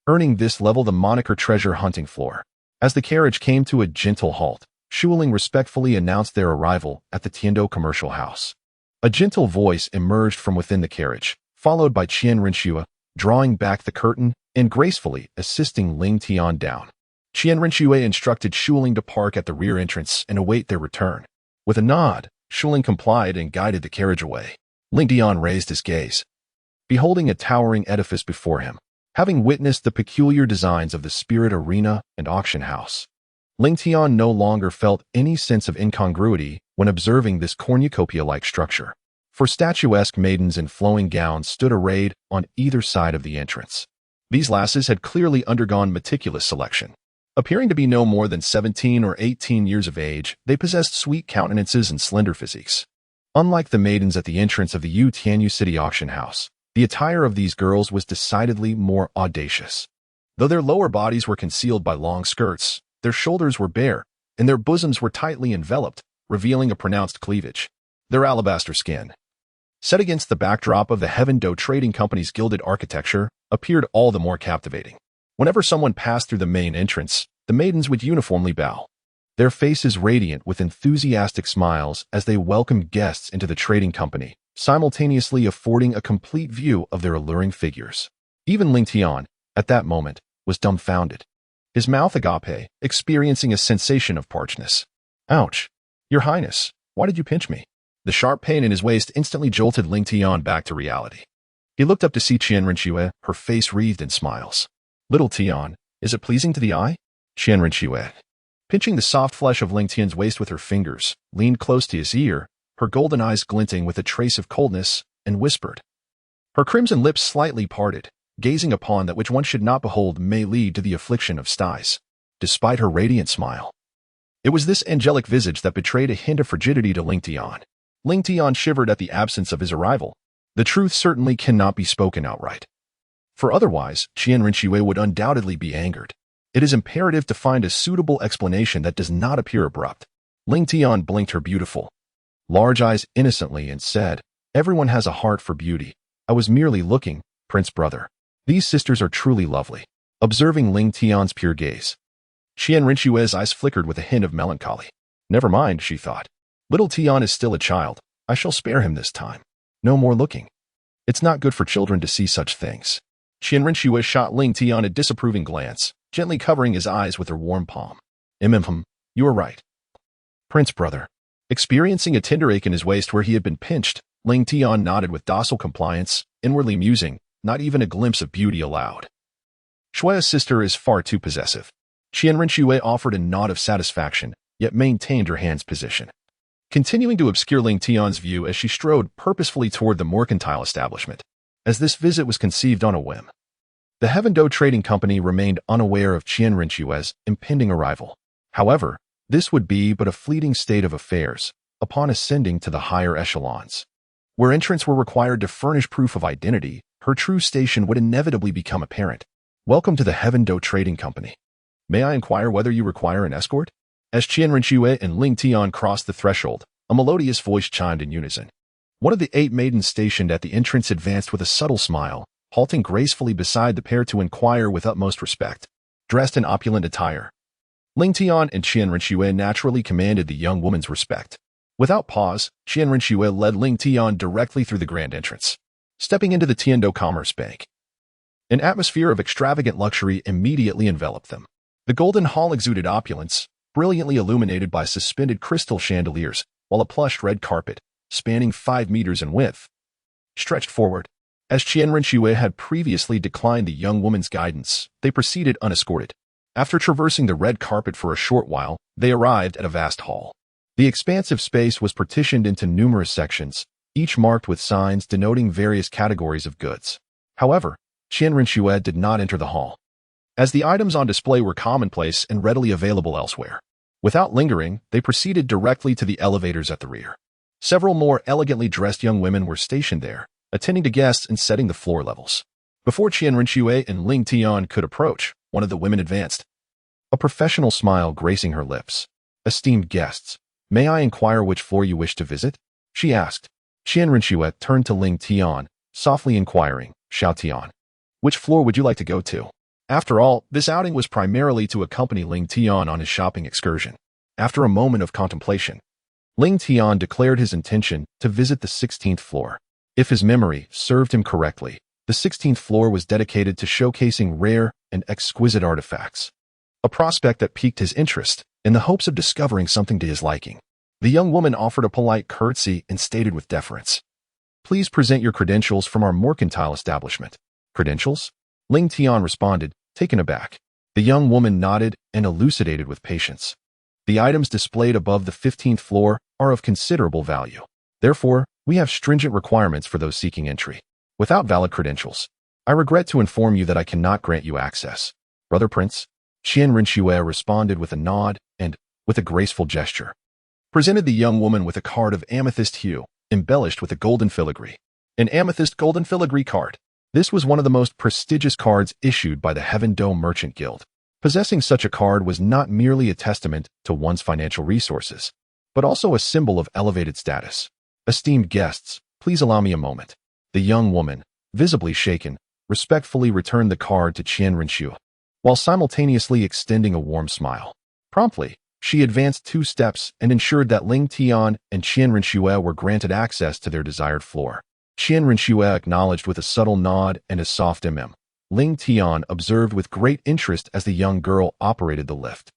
Speaker 1: earning this level the moniker treasure hunting floor. As the carriage came to a gentle halt, Shuling respectfully announced their arrival at the Tiendo commercial house. A gentle voice emerged from within the carriage, followed by Qian Rinxue, drawing back the curtain and gracefully assisting Ling Tian down. Qian Rinxue instructed Shuling to park at the rear entrance and await their return. With a nod, Shuling complied and guided the carriage away. Ling Tian raised his gaze, beholding a towering edifice before him. Having witnessed the peculiar designs of the spirit arena and auction house, Ling Tian no longer felt any sense of incongruity when observing this cornucopia-like structure. For statuesque maidens in flowing gowns stood arrayed on either side of the entrance. These lasses had clearly undergone meticulous selection. Appearing to be no more than 17 or 18 years of age, they possessed sweet countenances and slender physiques. Unlike the maidens at the entrance of the Yu Tianyu City auction house, the attire of these girls was decidedly more audacious. Though their lower bodies were concealed by long skirts, their shoulders were bare, and their bosoms were tightly enveloped, revealing a pronounced cleavage. Their alabaster skin, set against the backdrop of the Heaven Do Trading Company's gilded architecture, appeared all the more captivating. Whenever someone passed through the main entrance, the maidens would uniformly bow, their faces radiant with enthusiastic smiles as they welcomed guests into the trading company, simultaneously affording a complete view of their alluring figures. Even Ling Tian, at that moment, was dumbfounded, his mouth agape, experiencing a sensation of parchness. Ouch! Your Highness, why did you pinch me? The sharp pain in his waist instantly jolted Ling Tian back to reality. He looked up to see Qian Rinxue, her face wreathed in smiles. Little Tian, is it pleasing to the eye? Qian Rinxue, pinching the soft flesh of Ling Tian's waist with her fingers, leaned close to his ear, her golden eyes glinting with a trace of coldness, and whispered. Her crimson lips slightly parted, gazing upon that which one should not behold may lead to the affliction of styes. Despite her radiant smile, it was this angelic visage that betrayed a hint of frigidity to Ling Tian. Ling Tian shivered at the absence of his arrival. The truth certainly cannot be spoken outright, for otherwise Qian Rinxue would undoubtedly be angered. It is imperative to find a suitable explanation that does not appear abrupt. Ling Tian blinked her beautiful, large eyes innocently and said, "Everyone has a heart for beauty. I was merely looking, Prince Brother. These sisters are truly lovely." Observing Ling Tian's pure gaze, Qian Rinxue's eyes flickered with a hint of melancholy. Never mind, she thought. Little Tian is still a child. I shall spare him this time. No more looking. It's not good for children to see such things. Qian Rinxue shot Ling Tian a disapproving glance, gently covering his eyes with her warm palm. You are right. Prince Brother. Experiencing a tender ache in his waist where he had been pinched, Ling Tian nodded with docile compliance, inwardly musing, not even a glimpse of beauty allowed. Shui's sister is far too possessive. Qian Rinxue offered a nod of satisfaction, yet maintained her hand's position, continuing to obscure Ling Tian's view as she strode purposefully toward the mercantile establishment. As this visit was conceived on a whim, the Heaven Do Trading Company remained unaware of Qian Rinxue's impending arrival. However, this would be but a fleeting state of affairs upon ascending to the higher echelons, where entrants were required to furnish proof of identity. Her true station would inevitably become apparent. Welcome to the Heaven Do Trading Company. May I inquire whether you require an escort? As Qian Rinxue and Ling Tian crossed the threshold, a melodious voice chimed in unison. One of the 8 maidens stationed at the entrance advanced with a subtle smile, halting gracefully beside the pair to inquire with utmost respect. Dressed in opulent attire, Ling Tian and Qian Renxue naturally commanded the young woman's respect. Without pause, Qian Renxue led Ling Tian directly through the grand entrance, stepping into the Tiando Commerce Bank. An atmosphere of extravagant luxury immediately enveloped them. The golden hall exuded opulence, brilliantly illuminated by suspended crystal chandeliers, while a plush red carpet, spanning 5 meters in width, stretched forward. As Qian Renxue had previously declined the young woman's guidance, they proceeded unescorted. After traversing the red carpet for a short while, they arrived at a vast hall. The expansive space was partitioned into numerous sections, each marked with signs denoting various categories of goods. However, Qian Renxue did not enter the hall, as the items on display were commonplace and readily available elsewhere. Without lingering, they proceeded directly to the elevators at the rear. Several more elegantly dressed young women were stationed there, attending to guests and setting the floor levels. Before Qian Renxue and Ling Tian could approach, one of the women advanced, a professional smile gracing her lips. "Esteemed guests, may I inquire which floor you wish to visit?" she asked. Qian Renxue turned to Ling Tian, softly inquiring, "Xiao Tian, which floor would you like to go to?" After all, this outing was primarily to accompany Ling Tian on his shopping excursion. After a moment of contemplation, Ling Tian declared his intention to visit the 16th floor. If his memory served him correctly, the 16th floor was dedicated to showcasing rare and exquisite artifacts, a prospect that piqued his interest in the hopes of discovering something to his liking. The young woman offered a polite curtsy and stated with deference, "Please present your credentials from our mercantile establishment." "Credentials?" Ling Tian responded, taken aback. The young woman nodded and elucidated with patience. "The items displayed above the 15th floor are of considerable value. Therefore, we have stringent requirements for those seeking entry. Without valid credentials, I regret to inform you that I cannot grant you access." "Brother Prince?" Qian Renxue responded with a nod and, with a graceful gesture, presented the young woman with a card of amethyst hue, embellished with a golden filigree. An amethyst golden filigree card. This was one of the most prestigious cards issued by the Heaven Dome Merchant Guild. Possessing such a card was not merely a testament to one's financial resources, but also a symbol of elevated status. "Esteemed guests, please allow me a moment." The young woman, visibly shaken, respectfully returned the card to Qian Renxue, while simultaneously extending a warm smile. Promptly, she advanced 2 steps and ensured that Ling Tian and Qian Renxue were granted access to their desired floor. Qian Renxue acknowledged with a subtle nod and a soft Ling Tian observed with great interest as the young girl operated the lift.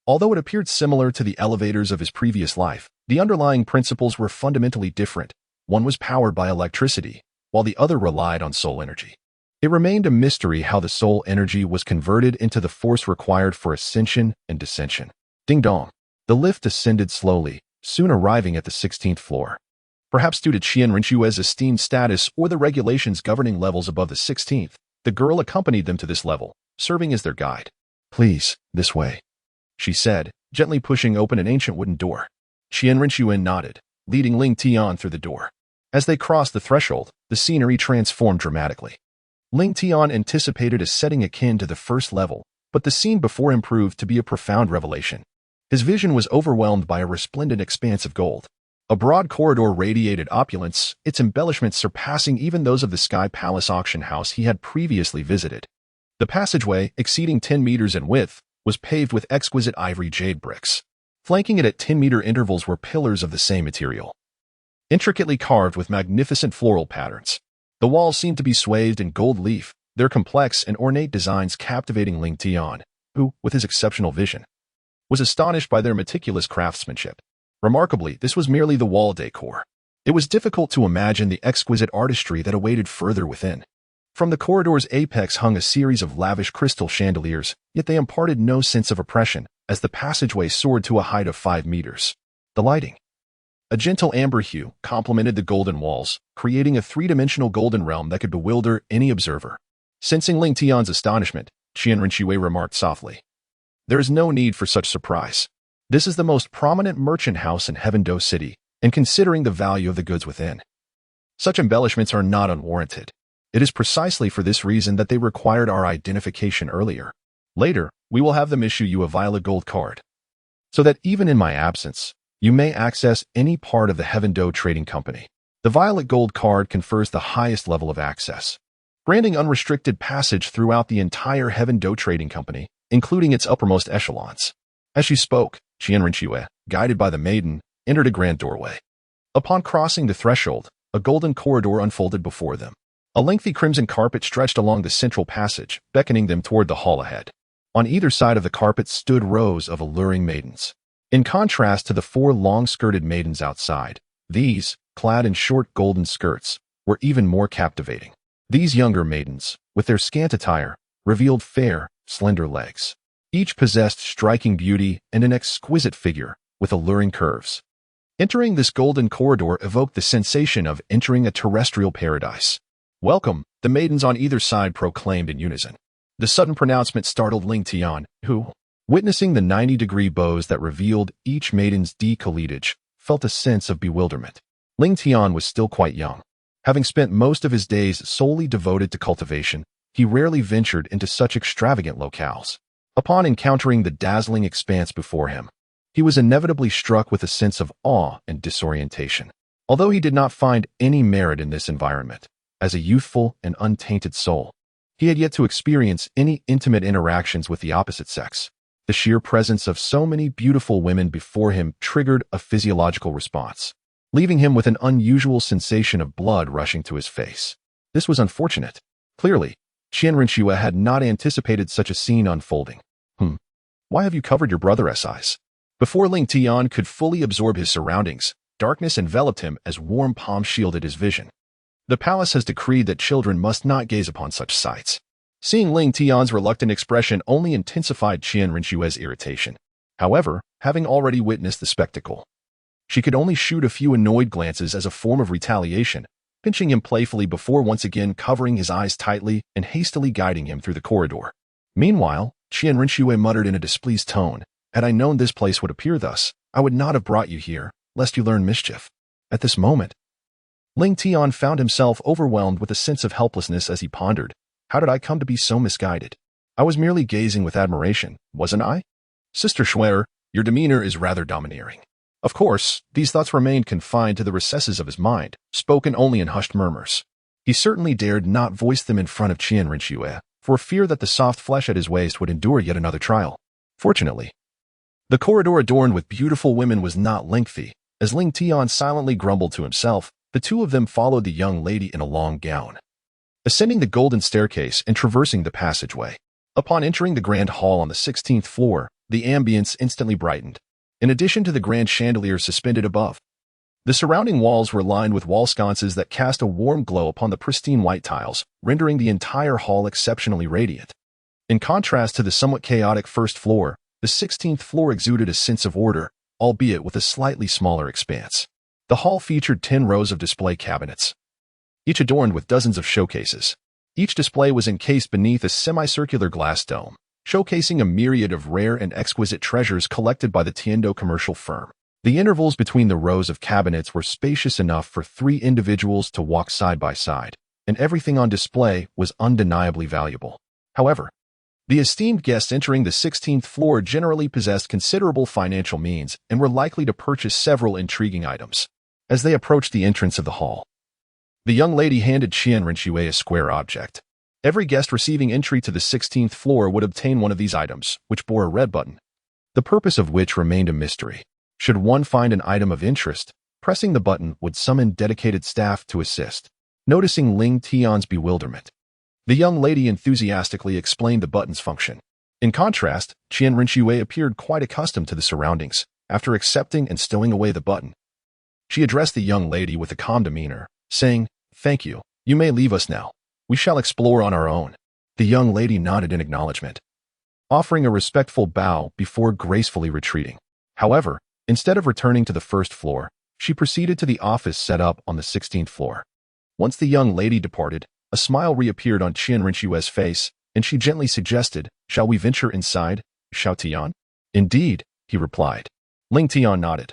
Speaker 1: Although it appeared similar to the elevators of his previous life, the underlying principles were fundamentally different. One was powered by electricity, while the other relied on soul energy. It remained a mystery how the soul energy was converted into the force required for ascension and descension. Ding dong. The lift ascended slowly, soon arriving at the 16th floor. Perhaps due to Qian Renxue's esteemed status or the regulations governing levels above the 16th, the girl accompanied them to this level, serving as their guide. "Please, this way," she said, gently pushing open an ancient wooden door. Qian Renxue nodded, leading Ling Tian through the door. As they crossed the threshold, the scenery transformed dramatically. Ling Tian anticipated a setting akin to the first level, but the scene before him proved to be a profound revelation. His vision was overwhelmed by a resplendent expanse of gold. A broad corridor radiated opulence, its embellishments surpassing even those of the Sky Palace auction house he had previously visited. The passageway, exceeding 10 meters in width, was paved with exquisite ivory jade bricks. Flanking it at 10-meter intervals were pillars of the same material, intricately carved with magnificent floral patterns. The walls seemed to be swathed in gold leaf, their complex and ornate designs captivating Ling Tian, who, with his exceptional vision, was astonished by their meticulous craftsmanship. Remarkably, this was merely the wall decor. It was difficult to imagine the exquisite artistry that awaited further within. From the corridor's apex hung a series of lavish crystal chandeliers, yet they imparted no sense of oppression, as the passageway soared to a height of 5 meters. The lighting, a gentle amber hue, complemented the golden walls, creating a 3-dimensional golden realm that could bewilder any observer. Sensing Ling Tian's astonishment, Qian Renxue remarked softly, "There is no need for such surprise. This is the most prominent merchant house in Heavendo City, and considering the value of the goods within, such embellishments are not unwarranted. It is precisely for this reason that they required our identification earlier. Later, we will have them issue you a violet gold card, so that even in my absence, you may access any part of the Heavendo Trading Company." The violet gold card confers the highest level of access, granting unrestricted passage throughout the entire Heaven Do Trading Company, including its uppermost echelons. As she spoke, Qian Rinxue, guided by the maiden, entered a grand doorway. Upon crossing the threshold, a golden corridor unfolded before them. A lengthy crimson carpet stretched along the central passage, beckoning them toward the hall ahead. On either side of the carpet stood rows of alluring maidens. In contrast to the four long-skirted maidens outside, these, clad in short golden skirts, were even more captivating. These younger maidens, with their scant attire, revealed fair, slender legs. Each possessed striking beauty and an exquisite figure, with alluring curves. Entering this golden corridor evoked the sensation of entering a terrestrial paradise. "Welcome," the maidens on either side proclaimed in unison. The sudden pronouncement startled Ling Tian, who, witnessing the 90-degree bows that revealed each maiden's decolletage, felt a sense of bewilderment. Ling Tian was still quite young. Having spent most of his days solely devoted to cultivation, he rarely ventured into such extravagant locales. Upon encountering the dazzling expanse before him, he was inevitably struck with a sense of awe and disorientation. Although he did not find any merit in this environment, as a youthful and untainted soul, he had yet to experience any intimate interactions with the opposite sex. The sheer presence of so many beautiful women before him triggered a physiological response, leaving him with an unusual sensation of blood rushing to his face. This was unfortunate. Clearly, Qian Rinxue had not anticipated such a scene unfolding. Why have you covered your brother's eyes? Before Ling Tian could fully absorb his surroundings, darkness enveloped him as warm palms shielded his vision. The palace has decreed that children must not gaze upon such sights. Seeing Ling Tian's reluctant expression only intensified Qian Rinxue's irritation. However, having already witnessed the spectacle, she could only shoot a few annoyed glances as a form of retaliation, pinching him playfully before once again covering his eyes tightly and hastily guiding him through the corridor. Meanwhile, Qian Rinxue muttered in a displeased tone, "Had I known this place would appear thus, I would not have brought you here, lest you learn mischief." At this moment, Ling Tian found himself overwhelmed with a sense of helplessness as he pondered, "How did I come to be so misguided? I was merely gazing with admiration, wasn't I?" "Sister Schwer, your demeanor is rather domineering." Of course, these thoughts remained confined to the recesses of his mind, spoken only in hushed murmurs. He certainly dared not voice them in front of Qian Rinxue, for fear that the soft flesh at his waist would endure yet another trial. Fortunately, the corridor adorned with beautiful women was not lengthy. As Ling Tian silently grumbled to himself, the two of them followed the young lady in a long gown, ascending the golden staircase and traversing the passageway. Upon entering the grand hall on the 16th floor, the ambience instantly brightened. In addition to the grand chandeliers suspended above, the surrounding walls were lined with wall sconces that cast a warm glow upon the pristine white tiles, rendering the entire hall exceptionally radiant. In contrast to the somewhat chaotic first floor, the 16th floor exuded a sense of order, albeit with a slightly smaller expanse. The hall featured 10 rows of display cabinets, each adorned with dozens of showcases. Each display was encased beneath a semicircular glass dome, showcasing a myriad of rare and exquisite treasures collected by the Tiendo commercial firm. The intervals between the rows of cabinets were spacious enough for 3 individuals to walk side by side, and everything on display was undeniably valuable. However, the esteemed guests entering the 16th floor generally possessed considerable financial means and were likely to purchase several intriguing items. As they approached the entrance of the hall, the young lady handed Qian Rinxue a square object. Every guest receiving entry to the 16th floor would obtain one of these items, which bore a red button, the purpose of which remained a mystery. Should one find an item of interest, pressing the button would summon dedicated staff to assist. Noticing Ling Tian's bewilderment, the young lady enthusiastically explained the button's function. In contrast, Qian Rinxue appeared quite accustomed to the surroundings. After accepting and stowing away the button, she addressed the young lady with a calm demeanor, saying, "Thank you. You may leave us now. We shall explore on our own." The young lady nodded in acknowledgement, offering a respectful bow before gracefully retreating. However, instead of returning to the first floor, she proceeded to the office set up on the 16th floor. Once the young lady departed, a smile reappeared on Qian Rinxue's face, and she gently suggested, "Shall we venture inside, Xiao Tian?" "Indeed," he replied. Ling Tian nodded,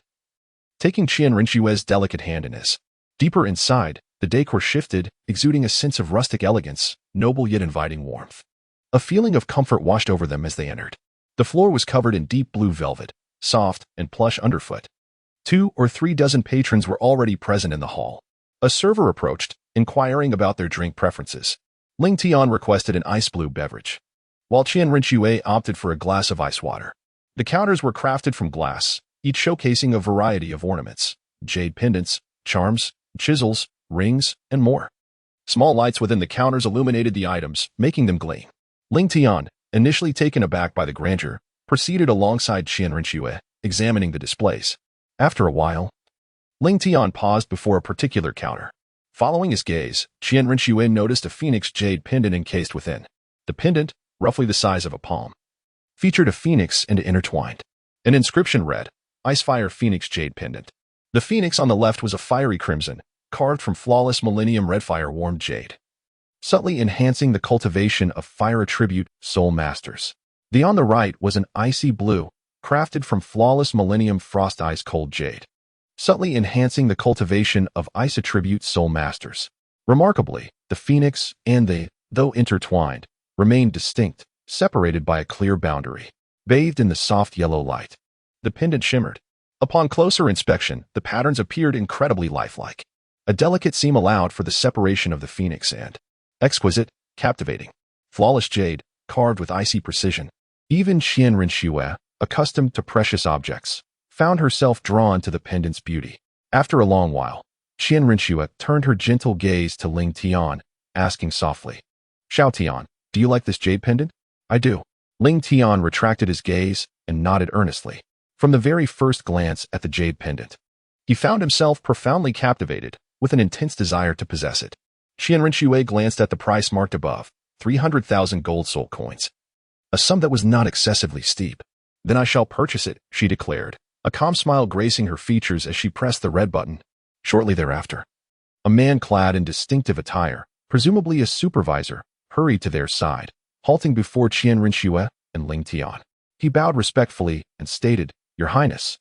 Speaker 1: taking Qian Rinxue's delicate hand in his. Deeper inside, the decor shifted, exuding a sense of rustic elegance, noble yet inviting warmth. A feeling of comfort washed over them as they entered. The floor was covered in deep blue velvet, soft and plush underfoot. 2 or 3 dozen patrons were already present in the hall. A server approached, inquiring about their drink preferences. Ling Tian requested an ice blue beverage, while Qian Rinxue opted for a glass of ice water. The counters were crafted from glass, each showcasing a variety of ornaments, jade pendants, charms, chisels, rings, and more. Small lights within the counters illuminated the items, making them gleam. Ling Tian, initially taken aback by the grandeur, proceeded alongside Qian Rinxue, examining the displays. After a while, Ling Tian paused before a particular counter. Following his gaze, Qian Rinxue noticed a phoenix jade pendant encased within. The pendant, roughly the size of a palm, featured a phoenix and intertwined. An inscription read, Icefire Phoenix Jade Pendant. The phoenix on the left was a fiery crimson, carved from flawless Millennium Redfire warmed jade, subtly enhancing the cultivation of fire attribute Soul Masters. The on the right was an icy blue, crafted from flawless Millennium Frost Ice Cold Jade, subtly enhancing the cultivation of ice attribute Soul Masters. Remarkably, the phoenix and they, though intertwined, remained distinct, separated by a clear boundary, bathed in the soft yellow light. The pendant shimmered. Upon closer inspection, the patterns appeared incredibly lifelike. A delicate seam allowed for the separation of the phoenix and exquisite, captivating, flawless jade, carved with icy precision. Even Qian Rinxue, accustomed to precious objects, found herself drawn to the pendant's beauty. After a long while, Qian Rinxue turned her gentle gaze to Ling Tian, asking softly, Xiao Tian, do you like this jade pendant? I do. Ling Tian retracted his gaze and nodded earnestly. From the very first glance at the jade pendant, he found himself profoundly captivated, with an intense desire to possess it. Qian Rinxue glanced at the price marked above, 300,000 gold soul coins, a sum that was not excessively steep. Then I shall purchase it, she declared, a calm smile gracing her features as she pressed the red button. Shortly thereafter, a man clad in distinctive attire, presumably a supervisor, hurried to their side, halting before Qian Rinxue and Ling Tian. He bowed respectfully and stated, Your Highness,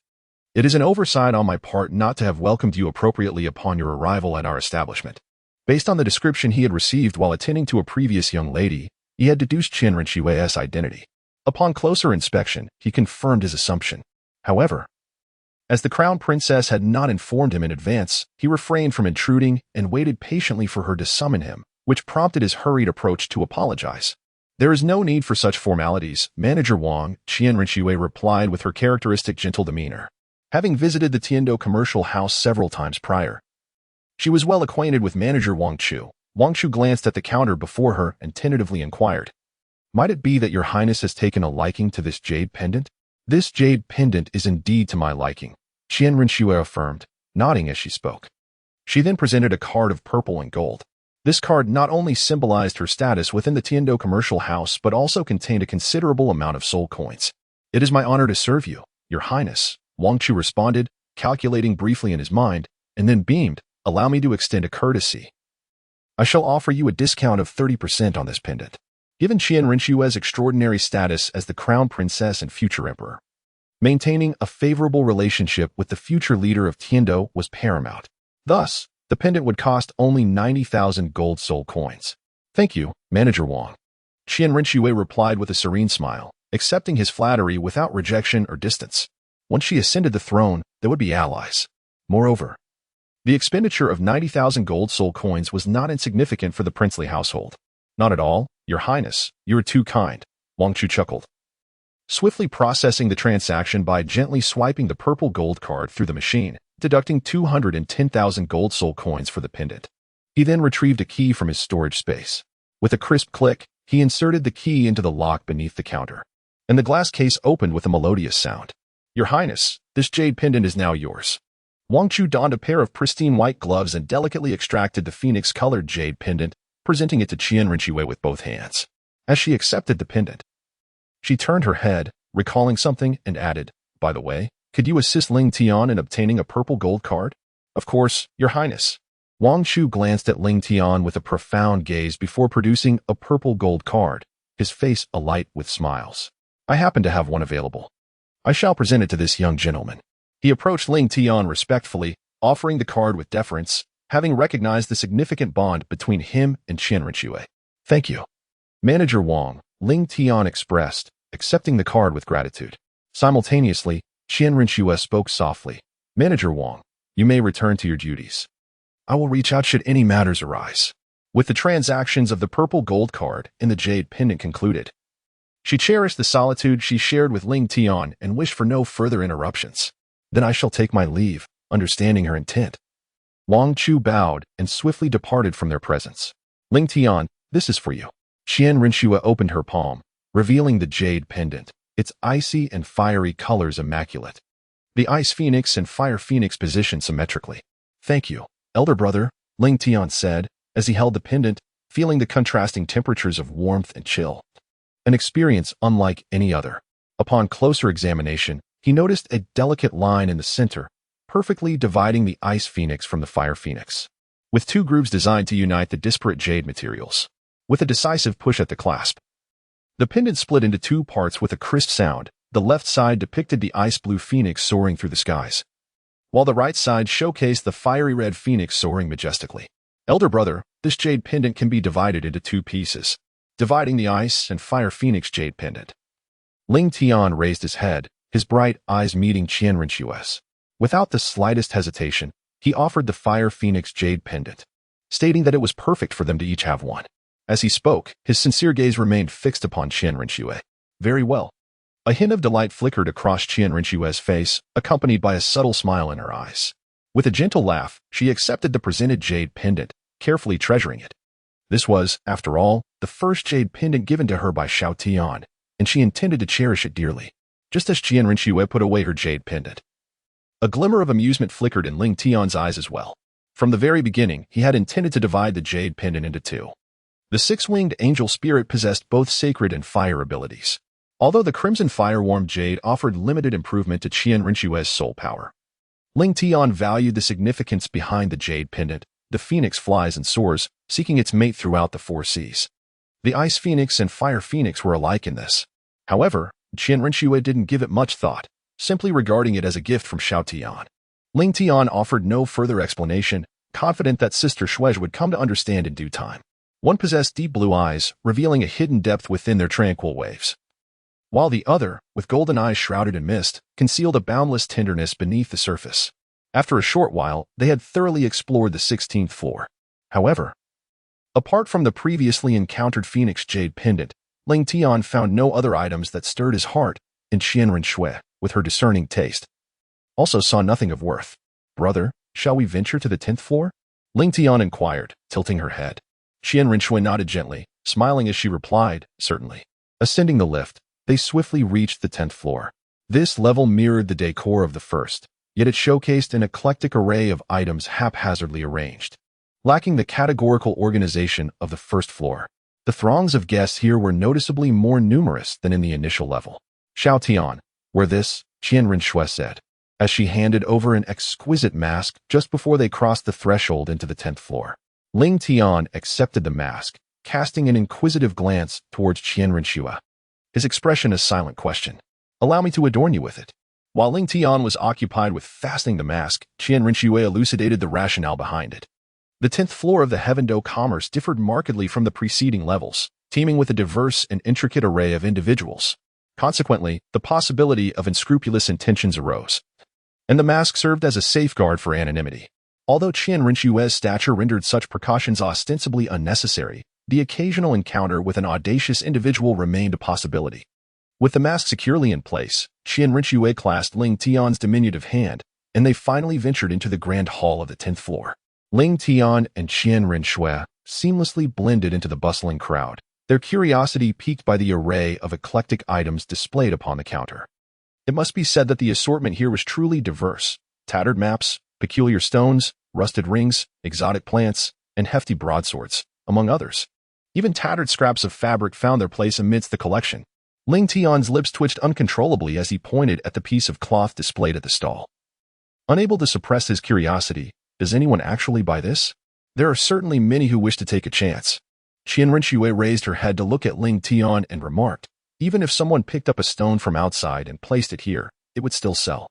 Speaker 1: it is an oversight on my part not to have welcomed you appropriately upon your arrival at our establishment. Based on the description he had received while attending to a previous young lady, he had deduced Qian Rinxue's identity. Upon closer inspection, he confirmed his assumption. However, as the crown princess had not informed him in advance, he refrained from intruding and waited patiently for her to summon him, which prompted his hurried approach to apologize. There is no need for such formalities, Manager Wang, Qian Rinxue replied with her characteristic gentle demeanor. Having visited the Tiando commercial house several times prior, she was well acquainted with Manager Wang Chu. Wang Chu glanced at the counter before her and tentatively inquired, Might it be that your highness has taken a liking to this jade pendant? This jade pendant is indeed to my liking, Qian Rinxue affirmed, nodding as she spoke. She then presented a card of purple and gold. This card not only symbolized her status within the Tiando commercial house but also contained a considerable amount of soul coins. It is my honor to serve you, your highness, Wang Chu responded, calculating briefly in his mind, and then beamed, Allow me to extend a courtesy. I shall offer you a discount of 30% on this pendant. Given Qian Rinxue's extraordinary status as the crown princess and future emperor, maintaining a favorable relationship with the future leader of Tiando was paramount. Thus, the pendant would cost only 90,000 gold soul coins. Thank you, Manager Wang. Qian Rinxue replied with a serene smile, accepting his flattery without rejection or distance. Once she ascended the throne, there would be allies. Moreover, the expenditure of 90,000 gold soul coins was not insignificant for the princely household. Not at all, your highness, you are too kind, Wang Chu chuckled, swiftly processing the transaction by gently swiping the purple gold card through the machine, deducting 210,000 gold soul coins for the pendant. He then retrieved a key from his storage space. With a crisp click, he inserted the key into the lock beneath the counter, and the glass case opened with a melodious sound. Your highness, this jade pendant is now yours. Wang Chu donned a pair of pristine white gloves and delicately extracted the phoenix-colored jade pendant, presenting it to Qian Rinxue with both hands. As she accepted the pendant, she turned her head, recalling something, and added, By the way, could you assist Ling Tian in obtaining a purple gold card? Of course, your highness. Wang Chu glanced at Ling Tian with a profound gaze before producing a purple gold card, his face alight with smiles. I happen to have one available. I shall present it to this young gentleman. He approached Ling Tian respectfully, offering the card with deference, having recognized the significant bond between him and Qian Rinxue. Thank you. Manager Wang, Ling Tian expressed, accepting the card with gratitude. Simultaneously, Qian Rinxue spoke softly. Manager Wang, you may return to your duties. I will reach out should any matters arise. With the transactions of the purple gold card and the jade pendant concluded, she cherished the solitude she shared with Ling Tian and wished for no further interruptions. Then I shall take my leave, understanding her intent. Wang Chu bowed and swiftly departed from their presence. Ling Tian, this is for you. Qian Rinxue opened her palm, revealing the jade pendant, its icy and fiery colors immaculate. The ice phoenix and fire phoenix positioned symmetrically. Thank you, elder brother, Ling Tian said, as he held the pendant, feeling the contrasting temperatures of warmth and chill. An experience unlike any other. Upon closer examination, he noticed a delicate line in the center, perfectly dividing the ice phoenix from the fire phoenix, with two grooves designed to unite the disparate jade materials. With a decisive push at the clasp, the pendant split into two parts with a crisp sound. The left side depicted the ice blue phoenix soaring through the skies, while the right side showcased the fiery red phoenix soaring majestically. Elder brother, this jade pendant can be divided into two pieces, dividing the ice and fire phoenix jade pendant. Ling Tian raised his head, his bright eyes meeting Qian Rinxue's. Without the slightest hesitation, he offered the fire phoenix jade pendant, stating that it was perfect for them to each have one. As he spoke, his sincere gaze remained fixed upon Qian Rinxue. Very well. A hint of delight flickered across Qian Rinxue's face, accompanied by a subtle smile in her eyes. With a gentle laugh, she accepted the presented jade pendant, carefully treasuring it. This was, after all, the first jade pendant given to her by Xiao Tian, and she intended to cherish it dearly, just as Qian Rinxue put away her jade pendant. A glimmer of amusement flickered in Ling Tian's eyes as well. From the very beginning, he had intended to divide the jade pendant into two. The six-winged angel spirit possessed both sacred and fire abilities, although the crimson fire-warmed jade offered limited improvement to Qian Rinxue's soul power. Ling Tian valued the significance behind the jade pendant. The phoenix flies and soars, seeking its mate throughout the four seas. The ice phoenix and fire phoenix were alike in this. However, Qian Rinxue didn't give it much thought, simply regarding it as a gift from Xiao Tian. Ling Tian offered no further explanation, confident that Sister Shuej would come to understand in due time. One possessed deep blue eyes, revealing a hidden depth within their tranquil waves, while the other, with golden eyes shrouded in mist, concealed a boundless tenderness beneath the surface. After a short while, they had thoroughly explored the 16th floor. However, apart from the previously encountered Phoenix Jade pendant, Ling Tian found no other items that stirred his heart, and Qian Rinxue, with her discerning taste, also saw nothing of worth. Brother, shall we venture to the 10th floor? Ling Tian inquired, tilting her head. Qian Rinxue nodded gently, smiling as she replied, certainly. Ascending the lift, they swiftly reached the 10th floor. This level mirrored the decor of the first, yet it showcased an eclectic array of items haphazardly arranged, lacking the categorical organization of the first floor. The throngs of guests here were noticeably more numerous than in the initial level. Xiao Tian, where this, Qian Rinxue said, as she handed over an exquisite mask just before they crossed the threshold into the 10th floor. Ling Tian accepted the mask, casting an inquisitive glance towards Qian Rinxue. His expression a silent question. Allow me to adorn you with it. While Ling Tian was occupied with fastening the mask, Qian Rinxue elucidated the rationale behind it. The 10th floor of the Heaven-Do Commerce differed markedly from the preceding levels, teeming with a diverse and intricate array of individuals. Consequently, the possibility of unscrupulous intentions arose, and the mask served as a safeguard for anonymity. Although Qian Rinxue's stature rendered such precautions ostensibly unnecessary, the occasional encounter with an audacious individual remained a possibility. With the mask securely in place, Qian Rinxue clasped Ling Tian's diminutive hand, and they finally ventured into the grand hall of the 10th floor. Ling Tian and Qian Rinxue seamlessly blended into the bustling crowd, their curiosity piqued by the array of eclectic items displayed upon the counter. It must be said that the assortment here was truly diverse. Tattered maps, peculiar stones, rusted rings, exotic plants, and hefty broadswords, among others. Even tattered scraps of fabric found their place amidst the collection. Ling Tian's lips twitched uncontrollably as he pointed at the piece of cloth displayed at the stall. Unable to suppress his curiosity, does anyone actually buy this? There are certainly many who wish to take a chance. Qian Rinxue raised her head to look at Ling Tian and remarked, even if someone picked up a stone from outside and placed it here, it would still sell.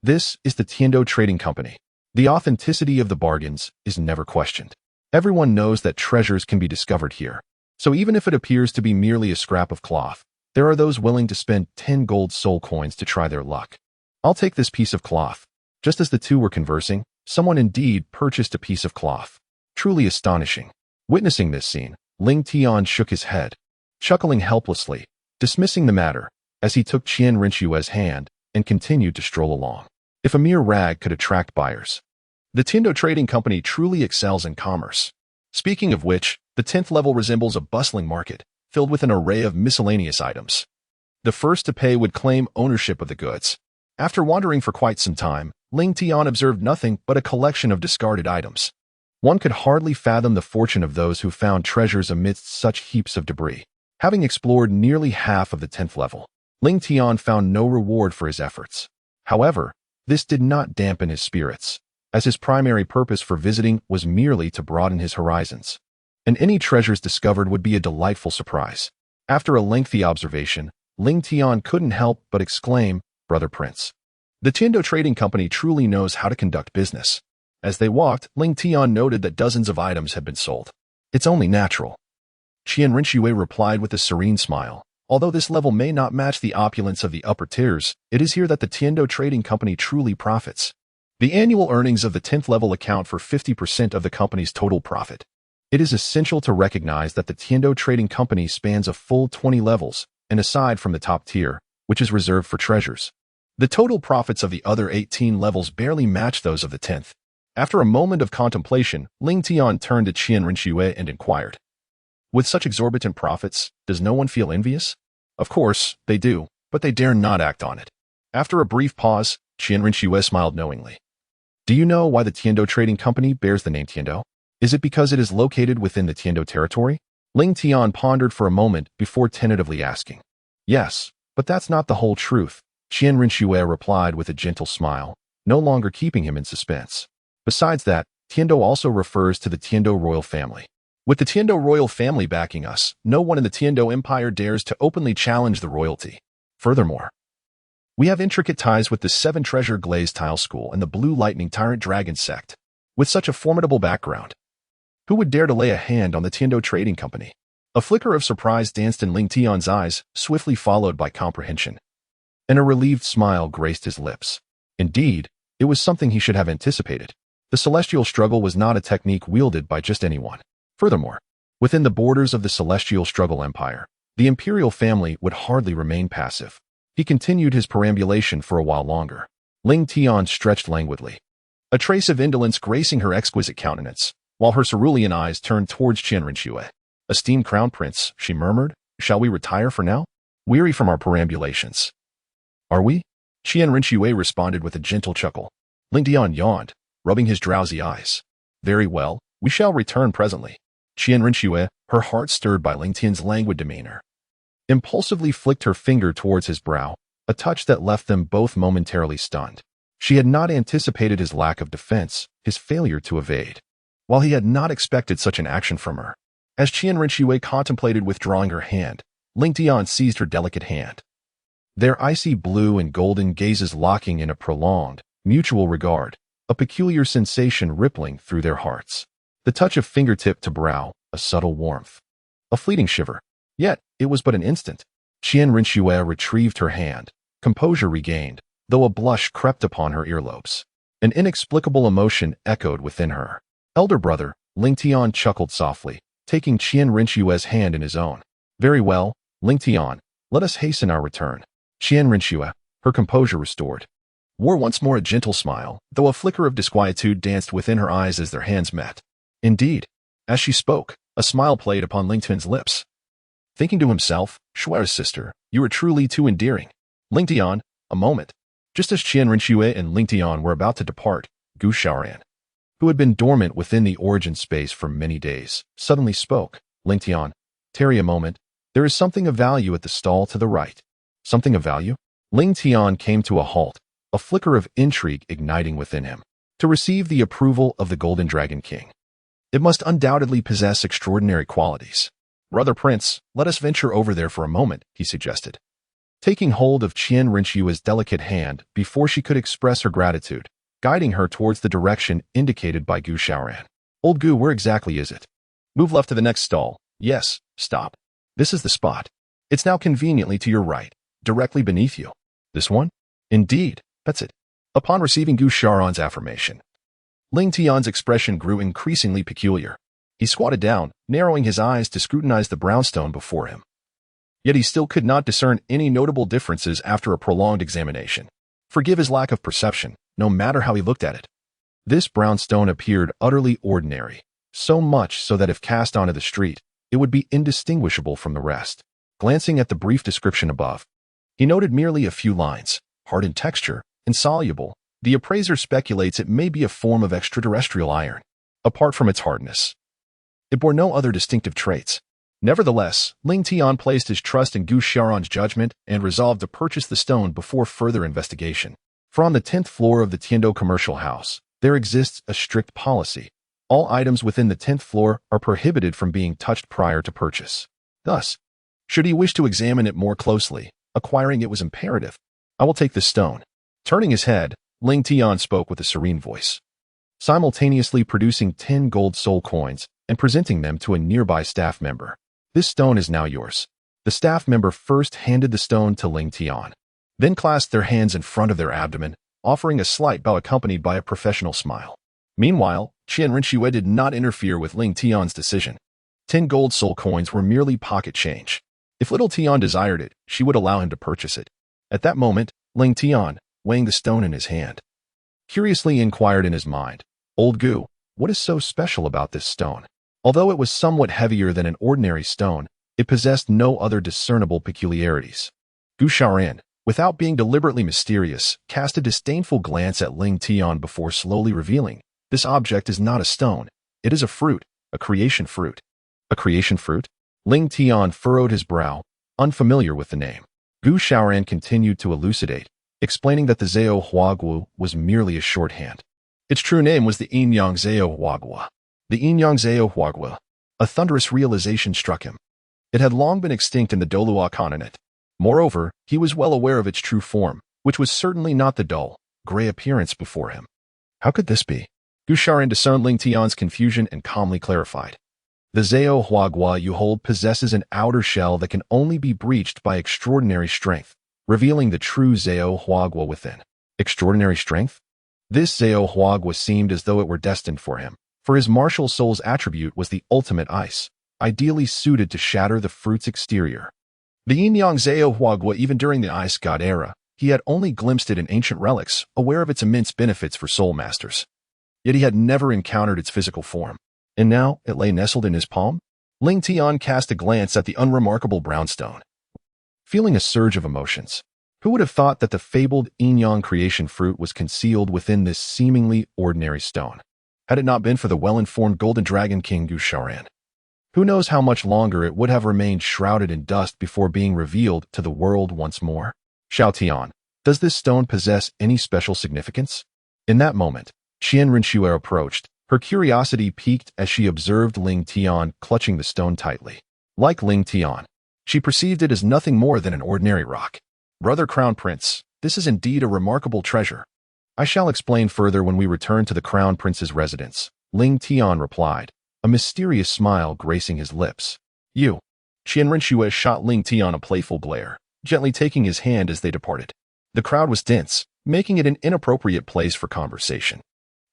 Speaker 1: This is the Tiando Trading Company. The authenticity of the bargains is never questioned. Everyone knows that treasures can be discovered here. So even if it appears to be merely a scrap of cloth, there are those willing to spend 10 gold soul coins to try their luck. I'll take this piece of cloth. Just as the two were conversing, Someone indeed purchased a piece of cloth. Truly astonishing. Witnessing this scene, Ling Tian shook his head, chuckling helplessly, dismissing the matter, as he took Qian Rinxue's hand and continued to stroll along. If a mere rag could attract buyers. The Tiando Trading Company truly excels in commerce. Speaking of which, the 10th level resembles a bustling market, filled with an array of miscellaneous items. The first to pay would claim ownership of the goods. After wandering for quite some time, Ling Tian observed nothing but a collection of discarded items. One could hardly fathom the fortune of those who found treasures amidst such heaps of debris. Having explored nearly half of the 10th level, Ling Tian found no reward for his efforts. However, this did not dampen his spirits, as his primary purpose for visiting was merely to broaden his horizons. And any treasures discovered would be a delightful surprise. After a lengthy observation, Ling Tian couldn't help but exclaim, "Brother Prince. The Tiando Trading Company truly knows how to conduct business." As they walked, Ling Tian noted that dozens of items had been sold. "It's only natural." Qian Rinxue replied with a serene smile. "Although this level may not match the opulence of the upper tiers, it is here that the Tiando Trading Company truly profits. The annual earnings of the 10th level account for 50% of the company's total profit. It is essential to recognize that the Tiando Trading Company spans a full 20 levels, and aside from the top tier, which is reserved for treasures, the total profits of the other 18 levels barely match those of the 10th. After a moment of contemplation, Ling Tian turned to Qian Rinxue and inquired, "With such exorbitant profits, does no one feel envious?" "Of course, they do, but they dare not act on it." After a brief pause, Qian Rinxue smiled knowingly. "Do you know why the Tiando Trading Company bears the name Tiando? Is it because it is located within the Tiando territory?" Ling Tian pondered for a moment before tentatively asking. "Yes, but that's not the whole truth," Qian Rinxue replied with a gentle smile, no longer keeping him in suspense. "Besides that, Tiando also refers to the Tiando royal family. With the Tiando royal family backing us, no one in the Tiando Empire dares to openly challenge the royalty. Furthermore, we have intricate ties with the Seven Treasure Glazed Tile School and the Blue Lightning Tyrant Dragon sect. With such a formidable background, who would dare to lay a hand on the Tiando Trading Company?" A flicker of surprise danced in Ling Tian's eyes, swiftly followed by comprehension. And a relieved smile graced his lips. Indeed, it was something he should have anticipated. The celestial struggle was not a technique wielded by just anyone. Furthermore, within the borders of the celestial struggle empire, the imperial family would hardly remain passive. He continued his perambulation for a while longer. Ling Tian stretched languidly, a trace of indolence gracing her exquisite countenance, while her cerulean eyes turned towards Qian Rinxue. "Esteemed Crown Prince," she murmured, "shall we retire for now? Weary from our perambulations." "Are we?" Qian Rinxue responded with a gentle chuckle. Ling Tian yawned, rubbing his drowsy eyes. "Very well, we shall return presently." Qian Rinxue, her heart stirred by Ling Tian's languid demeanor, impulsively flicked her finger towards his brow, a touch that left them both momentarily stunned. She had not anticipated his lack of defense, his failure to evade, while he had not expected such an action from her. As Qian Rinxue contemplated withdrawing her hand, Ling Tian seized her delicate hand, their icy blue and golden gazes locking in a prolonged, mutual regard, a peculiar sensation rippling through their hearts. The touch of fingertip to brow, a subtle warmth, a fleeting shiver. Yet, it was but an instant. Qian Rinxue retrieved her hand, composure regained, though a blush crept upon her earlobes. An inexplicable emotion echoed within her. "Elder brother," Ling Tian chuckled softly, taking Qian Rinxue's hand in his own. "Very well, Ling Tian, let us hasten our return." Qian Rinxue, her composure restored, wore once more a gentle smile, though a flicker of disquietude danced within her eyes as their hands met. Indeed, as she spoke, a smile played upon Ling Tian's lips. Thinking to himself, "Shuai's sister, you are truly too endearing." Ling Tian, a moment. Just as Qian Rinxue and Ling Tian were about to depart, Gu Xiaoran, who had been dormant within the origin space for many days, suddenly spoke. "Ling Tian, tarry a moment. There is something of value at the stall to the right." "Something of value?" Ling Tian came to a halt, a flicker of intrigue igniting within him. To receive the approval of the Golden Dragon King, it must undoubtedly possess extraordinary qualities. "Brother Prince, let us venture over there for a moment," he suggested, taking hold of Qian Rinxue's delicate hand before she could express her gratitude, guiding her towards the direction indicated by Gu Xiaoran. "Old Gu, where exactly is it?" "Move left to the next stall." "Yes, stop. This is the spot. It's now conveniently to your right, directly beneath you." "This one?" "Indeed, that's it." Upon receiving Gu Xiaoran's affirmation, Ling Tian's expression grew increasingly peculiar. He squatted down, narrowing his eyes to scrutinize the brownstone before him. Yet he still could not discern any notable differences after a prolonged examination. Forgive his lack of perception, no matter how he looked at it. This brownstone appeared utterly ordinary, so much so that if cast onto the street, it would be indistinguishable from the rest. Glancing at the brief description above, he noted merely a few lines, hard in texture, insoluble. The appraiser speculates it may be a form of extraterrestrial iron. Apart from its hardness, it bore no other distinctive traits. Nevertheless, Ling Tian placed his trust in Gu Xiaoran's judgment and resolved to purchase the stone before further investigation. For on the 10th floor of the Tiando commercial house, there exists a strict policy. All items within the 10th floor are prohibited from being touched prior to purchase. Thus, should he wish to examine it more closely, acquiring it was imperative. I will take this stone. Turning his head, Ling Tian spoke with a serene voice, simultaneously producing 10 gold soul coins and presenting them to a nearby staff member. This stone is now yours. The staff member first handed the stone to Ling Tian, then clasped their hands in front of their abdomen, offering a slight bow accompanied by a professional smile. Meanwhile, Qian Rinxue did not interfere with Ling Tian's decision. 10 gold soul coins were merely pocket change. If little Tian desired it, she would allow him to purchase it. At that moment, Ling Tian, weighing the stone in his hand, curiously inquired in his mind, "Old Gu, what is so special about this stone?" Although it was somewhat heavier than an ordinary stone, it possessed no other discernible peculiarities. Gu Xiaoran, without being deliberately mysterious, cast a disdainful glance at Ling Tian before slowly revealing, "This object is not a stone. It is a fruit, a creation fruit." A creation fruit? Ling Tian furrowed his brow, unfamiliar with the name. Gu Xiaoran continued to elucidate, explaining that the Zhao Huaguo was merely a shorthand. Its true name was the Yinyang Zhao Huaguo. The Yinyang Zhao Huaguo. A thunderous realization struck him. It had long been extinct in the Douluo continent. Moreover, he was well aware of its true form, which was certainly not the dull, gray appearance before him. How could this be? Gu Xiaoran discerned Ling Tian's confusion and calmly clarified. The Zhao Huaguo you hold possesses an outer shell that can only be breached by extraordinary strength, revealing the true Zhao Huaguo within. Extraordinary strength? This Zhao Huaguo seemed as though it were destined for him, for his martial soul's attribute was the ultimate ice, ideally suited to shatter the fruit's exterior. The Yinyang Zhao Huaguo, even during the Ice God era, he had only glimpsed it in ancient relics, aware of its immense benefits for soul masters. Yet he had never encountered its physical form. And now it lay nestled in his palm? Ling Tian cast a glance at the unremarkable brownstone, feeling a surge of emotions. Who would have thought that the fabled Yinyang creation fruit was concealed within this seemingly ordinary stone? Had it not been for the well-informed Golden Dragon King Gu Xiaoran, who knows how much longer it would have remained shrouded in dust before being revealed to the world once more. Xiao Tian, does this stone possess any special significance? In that moment, Qian Rinxue approached. Her curiosity piqued as she observed Ling Tian clutching the stone tightly. Like Ling Tian, she perceived it as nothing more than an ordinary rock. Brother Crown Prince, this is indeed a remarkable treasure. I shall explain further when we return to the Crown Prince's residence, Ling Tian replied, a mysterious smile gracing his lips. You. Qian Rinxue shot Ling Tian a playful glare, gently taking his hand as they departed. The crowd was dense, making it an inappropriate place for conversation.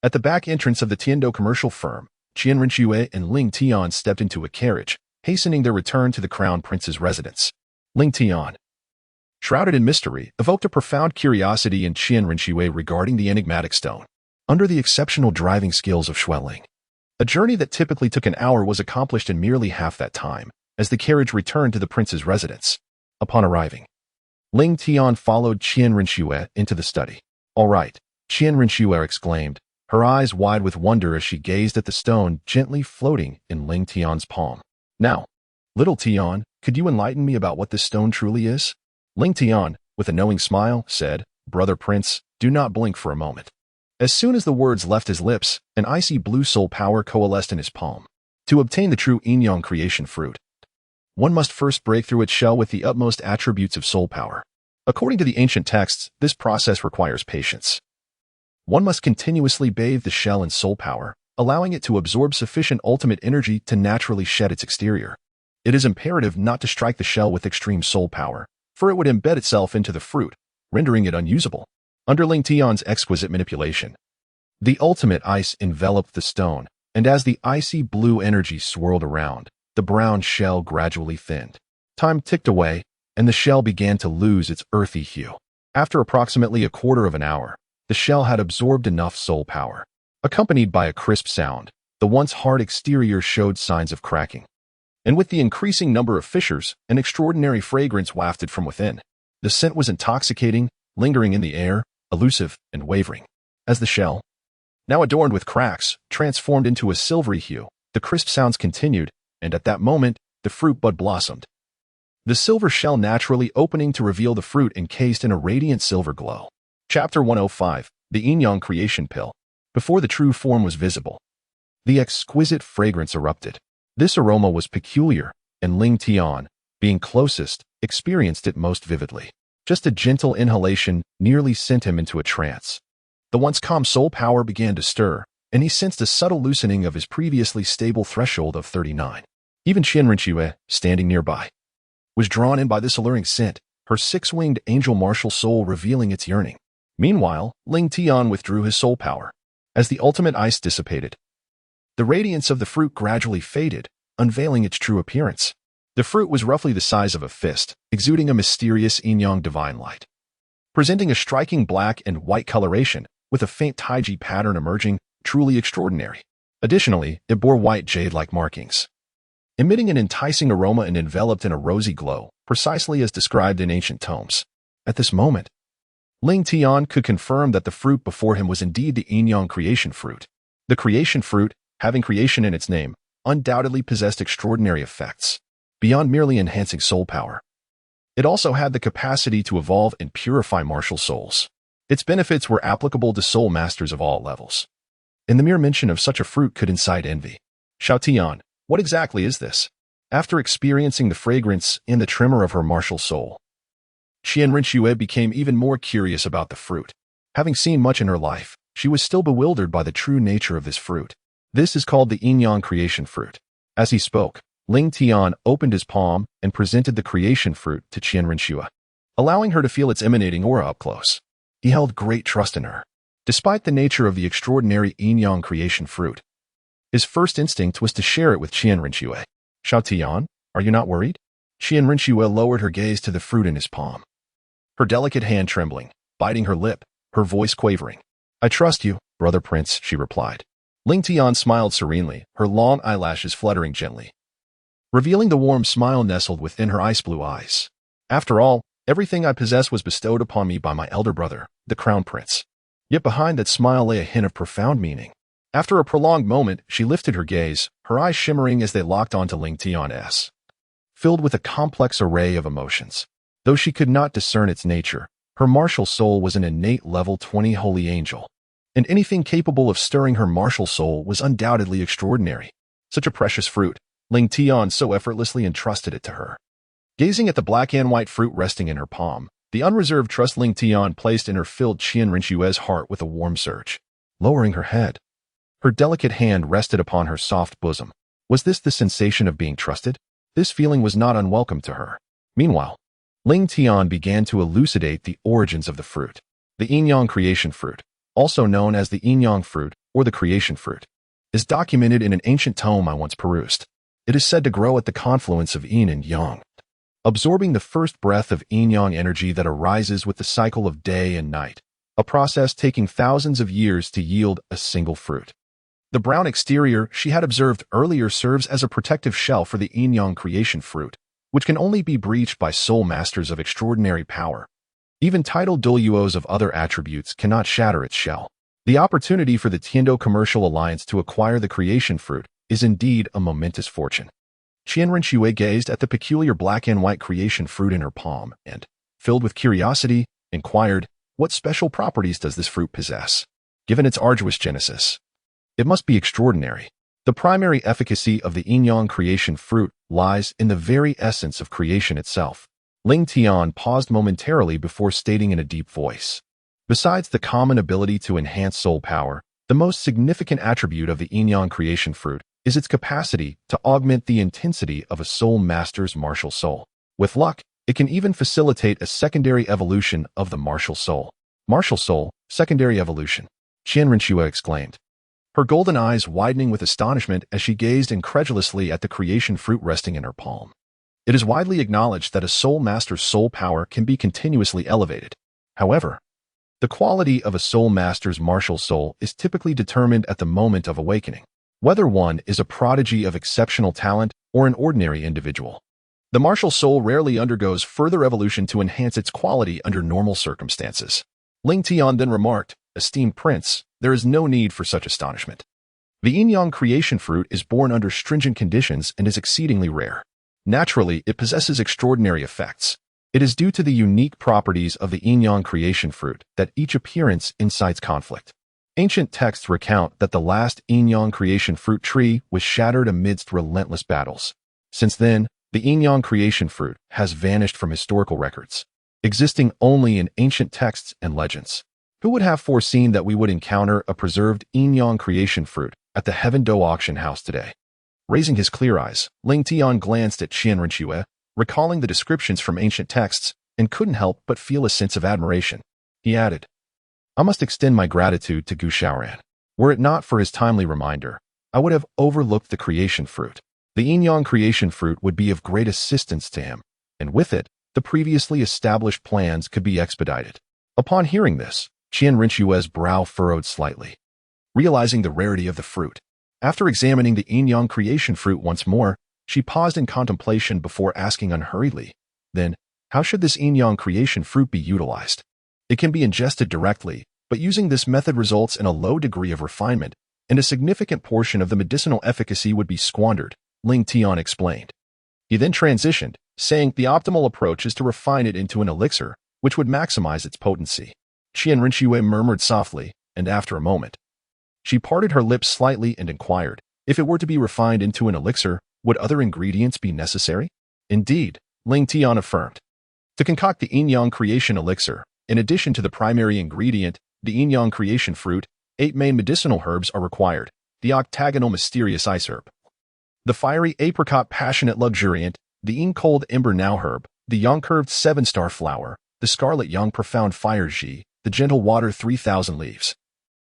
Speaker 1: At the back entrance of the Tiando commercial firm, Qian Rinxue and Ling Tian stepped into a carriage, hastening their return to the Crown Prince's residence. Ling Tian, shrouded in mystery, evoked a profound curiosity in Qian Rinxue regarding the enigmatic stone. Under the exceptional driving skills of Xueling, a journey that typically took an hour was accomplished in merely half that time, as the carriage returned to the prince's residence. Upon arriving, Ling Tian followed Qian Rinxue into the study. All right, Qian Rinxue exclaimed, her eyes wide with wonder as she gazed at the stone gently floating in Ling Tian's palm. Now, little Tian, could you enlighten me about what this stone truly is? Ling Tian, with a knowing smile, said, Brother Prince, do not blink for a moment. As soon as the words left his lips, an icy blue soul power coalesced in his palm. To obtain the true Yinyang creation fruit, one must first break through its shell with the utmost attributes of soul power. According to the ancient texts, this process requires patience. One must continuously bathe the shell in soul power, allowing it to absorb sufficient ultimate energy to naturally shed its exterior. It is imperative not to strike the shell with extreme soul power, for it would embed itself into the fruit, rendering it unusable. Under Ling Tian's exquisite manipulation, The ultimate ice enveloped the stone, and as the icy blue energy swirled around, the brown shell gradually thinned. Time ticked away, and the shell began to lose its earthy hue. After approximately a quarter of an hour, the shell had absorbed enough soul power. Accompanied by a crisp sound, the once hard exterior showed signs of cracking. And with the increasing number of fissures, an extraordinary fragrance wafted from within. The scent was intoxicating, lingering in the air, elusive and wavering. As the shell, now adorned with cracks, transformed into a silvery hue, the crisp sounds continued, and at that moment, the fruit bud blossomed. The silver shell naturally opening to reveal the fruit encased in a radiant silver glow. Chapter 105, The Yin-Yang Creation Pill. Before the true form was visible, the exquisite fragrance erupted. This aroma was peculiar, and Ling Tian, being closest, experienced it most vividly. Just a gentle inhalation nearly sent him into a trance. The once calm soul power began to stir, and he sensed a subtle loosening of his previously stable threshold of 39. Even Qian Rinque, standing nearby, was drawn in by this alluring scent, her six-winged angel martial soul revealing its yearning. Meanwhile, Ling Tian withdrew his soul power. As the ultimate ice dissipated, the radiance of the fruit gradually faded, unveiling its true appearance. The fruit was roughly the size of a fist, exuding a mysterious yin-yang divine light. Presenting a striking black and white coloration, with a faint taiji pattern emerging, truly extraordinary. Additionally, it bore white jade-like markings, emitting an enticing aroma and enveloped in a rosy glow, precisely as described in ancient tomes. At this moment, Ling Tian could confirm that the fruit before him was indeed the yin-yang creation fruit. The creation fruit, having creation in its name, undoubtedly possessed extraordinary effects. Beyond merely enhancing soul power, it also had the capacity to evolve and purify martial souls. Its benefits were applicable to soul masters of all levels. And the mere mention of such a fruit could incite envy. Xiao Tian, what exactly is this? After experiencing the fragrance and the tremor of her martial soul, Qian Rinque became even more curious about the fruit. Having seen much in her life, she was still bewildered by the true nature of this fruit. This is called the yin-yang creation fruit. As he spoke, Ling Tian opened his palm and presented the creation fruit to Qian Rinque, allowing her to feel its emanating aura up close. He held great trust in her. Despite the nature of the extraordinary yin-yang creation fruit, his first instinct was to share it with Qian Rinque. Xiao Tian, are you not worried? Qian Rinque lowered her gaze to the fruit in his palm, her delicate hand trembling, biting her lip, her voice quavering. I trust you, brother prince, she replied. Ling Tian smiled serenely, her long eyelashes fluttering gently, revealing the warm smile nestled within her ice-blue eyes. After all, everything I possess was bestowed upon me by my elder brother, the crown prince. Yet behind that smile lay a hint of profound meaning. After a prolonged moment, she lifted her gaze, her eyes shimmering as they locked onto Ling Tian's, filled with a complex array of emotions. Though she could not discern its nature, her martial soul was an innate level 20 holy angel, and anything capable of stirring her martial soul was undoubtedly extraordinary. Such a precious fruit, Ling Tian so effortlessly entrusted it to her. Gazing at the black and white fruit resting in her palm, the unreserved trust Ling Tian placed in her filled Qian Rinque's heart with a warm surge. Lowering her head, her delicate hand rested upon her soft bosom. Was this the sensation of being trusted? This feeling was not unwelcome to her. Meanwhile, Ling Tian began to elucidate the origins of the fruit. The yin-yang creation fruit, also known as the yin-yang fruit or the creation fruit, is documented in an ancient tome I once perused. It is said to grow at the confluence of yin and yang, absorbing the first breath of yin-yang energy that arises with the cycle of day and night, a process taking thousands of years to yield a single fruit. The brown exterior she had observed earlier serves as a protective shell for the yin-yang creation fruit, which can only be breached by soul masters of extraordinary power. Even titled Douluos of other attributes cannot shatter its shell. The opportunity for the Tiando Commercial Alliance to acquire the creation fruit is indeed a momentous fortune. Qian Rinque gazed at the peculiar black and white creation fruit in her palm and, filled with curiosity, inquired, what special properties does this fruit possess? Given its arduous genesis, it must be extraordinary. The primary efficacy of the yin-yang creation fruit lies in the very essence of creation itself. Ling Tian paused momentarily before stating in a deep voice. Besides the common ability to enhance soul power, the most significant attribute of the yin-yang creation fruit is its capacity to augment the intensity of a soul master's martial soul. With luck, it can even facilitate a secondary evolution of the martial soul. Martial soul, secondary evolution. Qian Rinxue exclaimed, her golden eyes widening with astonishment as she gazed incredulously at the creation fruit resting in her palm. It is widely acknowledged that a soul master's soul power can be continuously elevated. However, the quality of a soul master's martial soul is typically determined at the moment of awakening, whether one is a prodigy of exceptional talent or an ordinary individual. The martial soul rarely undergoes further evolution to enhance its quality under normal circumstances. Ling Tian then remarked, esteemed prince, there is no need for such astonishment. The yin-yang creation fruit is born under stringent conditions and is exceedingly rare. Naturally, it possesses extraordinary effects. It is due to the unique properties of the yin-yang creation fruit that each appearance incites conflict. Ancient texts recount that the last yin-yang creation fruit tree was shattered amidst relentless battles. Since then, the yin-yang creation fruit has vanished from historical records, existing only in ancient texts and legends. Who would have foreseen that we would encounter a preserved yin-yang creation fruit at the Heaven Do auction house today? Raising his clear eyes, Ling Tian glanced at Qian Rinxue, recalling the descriptions from ancient texts, and couldn't help but feel a sense of admiration. He added, I must extend my gratitude to Gu Xiaoran. Were it not for his timely reminder, I would have overlooked the creation fruit. The yin-yang creation fruit would be of great assistance to him, and with it, the previously established plans could be expedited. Upon hearing this, Qian Rinxue's brow furrowed slightly, realizing the rarity of the fruit. After examining the yin-yang creation fruit once more, she paused in contemplation before asking unhurriedly, then, how should this yin-yang creation fruit be utilized? It can be ingested directly, but using this method results in a low degree of refinement, and a significant portion of the medicinal efficacy would be squandered, Ling Tian explained. He then transitioned, saying the optimal approach is to refine it into an elixir, which would maximize its potency. Qian Rinxue murmured softly, and after a moment, she parted her lips slightly and inquired, if it were to be refined into an elixir, would other ingredients be necessary? Indeed, Ling Tian affirmed. To concoct the yin-yang creation elixir, in addition to the primary ingredient, the yin-yang creation fruit, 8 main medicinal herbs are required: the octagonal mysterious ice herb, the fiery apricot passionate luxuriant, the yin-cold ember now herb, the yang-curved 7-star flower, the scarlet yang profound fire ji, the gentle water 3,000 leaves,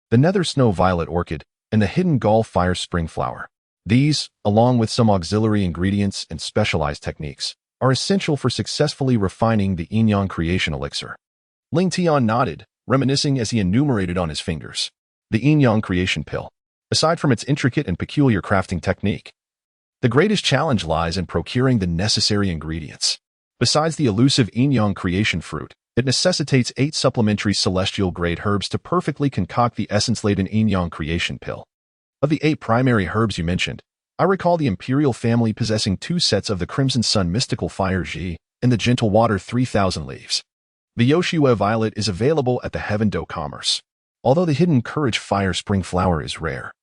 Speaker 1: the nether snow violet orchid, and the hidden gall fire spring flower. These, along with some auxiliary ingredients and specialized techniques, are essential for successfully refining the yin-yang creation elixir. Ling Tian nodded, reminiscing as he enumerated on his fingers. The yin-yang creation pill. Aside from its intricate and peculiar crafting technique, the greatest challenge lies in procuring the necessary ingredients. Besides the elusive yin-yang creation fruit, it necessitates 8 supplementary celestial-grade herbs to perfectly concoct the essence-laden yin-yang creation pill. Of the 8 primary herbs you mentioned, I recall the imperial family possessing 2 sets of the Crimson Sun mystical fire ji and the gentle water 3,000 leaves. The Yoshue violet is available at the Heaven Do commerce, although the hidden courage fire spring flower is rare.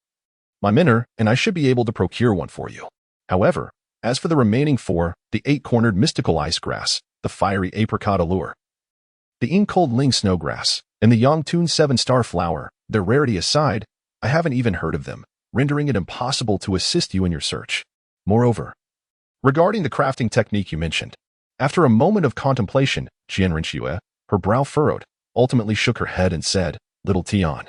Speaker 1: My mentor and I should be able to procure one for you. However, as for the remaining 4, the 8-cornered mystical ice grass, the fiery apricot allure, the ink-cold ling snowgrass, and the Yangtun 7-star flower, their rarity aside, I haven't even heard of them, rendering it impossible to assist you in your search. Moreover, regarding the crafting technique you mentioned, after a moment of contemplation, Qian Rinxue, her brow furrowed, ultimately shook her head and said, Little Tian,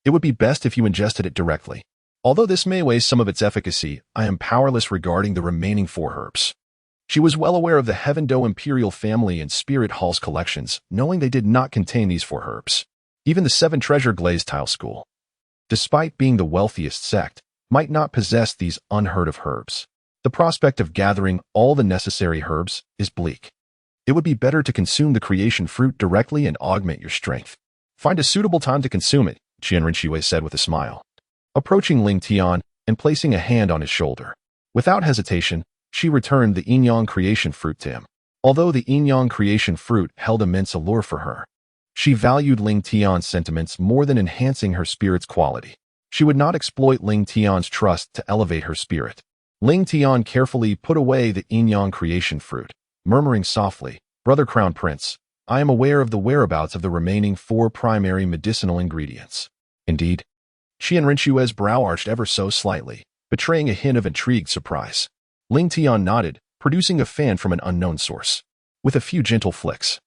Speaker 1: it would be best if you ingested it directly. Although this may waste some of its efficacy, I am powerless regarding the remaining 4 herbs. She was well aware of the Heaven Do Imperial Family and Spirit Hall's collections, knowing they did not contain these 4 herbs. Even the 7 Treasure Glazed Tile School, despite being the wealthiest sect, might not possess these unheard-of herbs. The prospect of gathering all the necessary herbs is bleak. It would be better to consume the creation fruit directly and augment your strength. Find a suitable time to consume it, Qian Rinxue said with a smile, approaching Ling Tian and placing a hand on his shoulder. Without hesitation, she returned the yin-yang creation fruit to him. Although the yin-yang creation fruit held immense allure for her, she valued Ling Tian's sentiments more than enhancing her spirit's quality. She would not exploit Ling Tian's trust to elevate her spirit. Ling Tian carefully put away the yin-yang creation fruit, murmuring softly, Brother Crown Prince, I am aware of the whereabouts of the remaining 4 primary medicinal ingredients. Indeed, Qian Rinxue's brow arched ever so slightly, betraying a hint of intrigued surprise. Ling Tian nodded, producing a fan from an unknown source. With a few gentle flicks,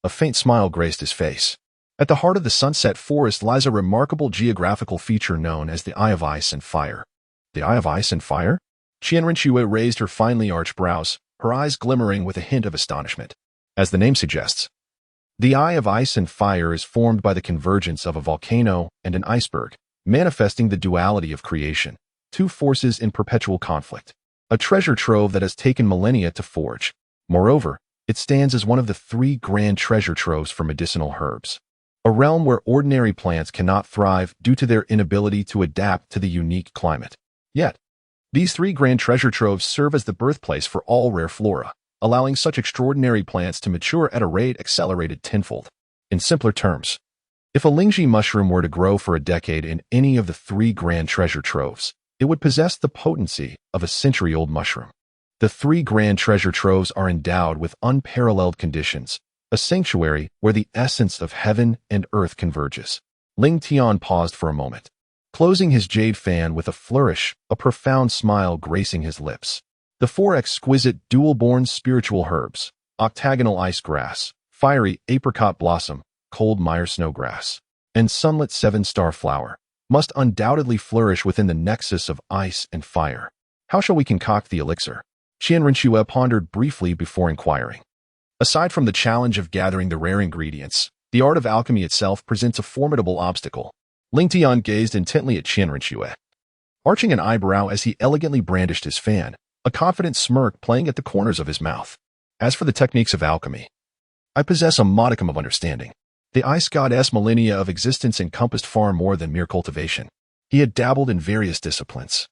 Speaker 1: a faint smile graced his face. At the heart of the Sunset Forest lies a remarkable geographical feature known as the Eye of Ice and Fire. The Eye of Ice and Fire? Qianrenxue raised her finely arched brows, her eyes glimmering with a hint of astonishment. As the name suggests, the Eye of Ice and Fire is formed by the convergence of a volcano and an iceberg, manifesting the duality of creation, two forces in perpetual conflict. A treasure trove that has taken millennia to forge. Moreover, it stands as one of the three grand treasure troves for medicinal herbs. A realm where ordinary plants cannot thrive due to their inability to adapt to the unique climate. Yet, these three grand treasure troves serve as the birthplace for all rare flora, allowing such extraordinary plants to mature at a rate accelerated tenfold. In simpler terms, if a Lingji mushroom were to grow for a decade in any of the three grand treasure troves, it would possess the potency of a century-old mushroom. The three grand treasure troves are endowed with unparalleled conditions, a sanctuary where the essence of heaven and earth converges. Ling Tian paused for a moment, closing his jade fan with a flourish, a profound smile gracing his lips. The four exquisite dual-born spiritual herbs, octagonal ice grass, fiery apricot blossom, cold mire snowgrass, and sunlit seven-star flower, must undoubtedly flourish within the nexus of ice and fire. How shall we concoct the elixir? Qianrenxue pondered briefly before inquiring. Aside from the challenge of gathering the rare ingredients, the art of alchemy itself presents a formidable obstacle. Ling Tian gazed intently at Qianrenxue, arching an eyebrow as he elegantly brandished his fan, a confident smirk playing at the corners of his mouth. As for the techniques of alchemy, I possess a modicum of understanding. The ice goddess millennia of existence encompassed far more than mere cultivation. He had dabbled in various disciplines.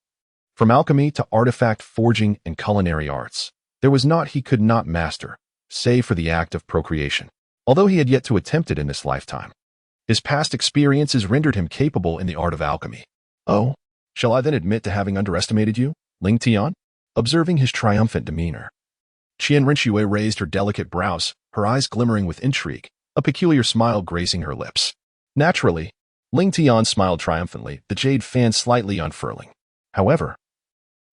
Speaker 1: From alchemy to artifact forging and culinary arts, there was naught he could not master, save for the act of procreation. Although he had yet to attempt it in this lifetime, his past experiences rendered him capable in the art of alchemy. Oh, shall I then admit to having underestimated you, Ling Tian? Observing his triumphant demeanor, Qianrenxue raised her delicate brows, her eyes glimmering with intrigue, a peculiar smile gracing her lips. Naturally, Ling Tian smiled triumphantly, the jade fan slightly unfurling. However,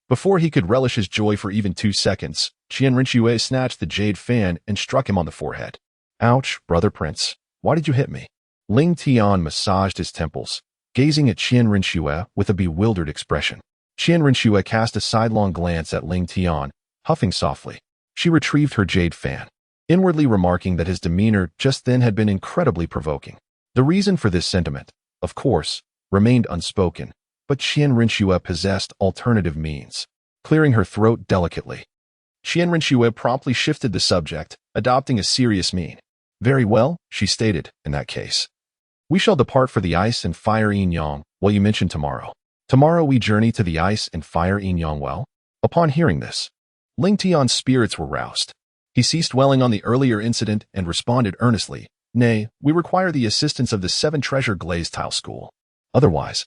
Speaker 1: before he could relish his joy for even 2 seconds, Qianrenxue snatched the jade fan and struck him on the forehead. Ouch, brother prince, why did you hit me? Ling Tian massaged his temples, gazing at Qianrenxue with a bewildered expression. Qianrenxue cast a sidelong glance at Ling Tian, huffing softly. She retrieved her jade fan, inwardly remarking that his demeanor just then had been incredibly provoking. The reason for this sentiment, of course, remained unspoken, but Qianrenxue possessed alternative means. Clearing her throat delicately, Qianrenxue promptly shifted the subject, adopting a serious mien. Very well, she stated, in that case. We shall depart for the ice and fire yin yang, well you mentioned tomorrow. Tomorrow we journey to the ice and fire yin yang well. Upon hearing this, Ling Tian's spirits were roused. He ceased dwelling on the earlier incident and responded earnestly, Nay, we require the assistance of the 7 treasure glazed tile school. Otherwise,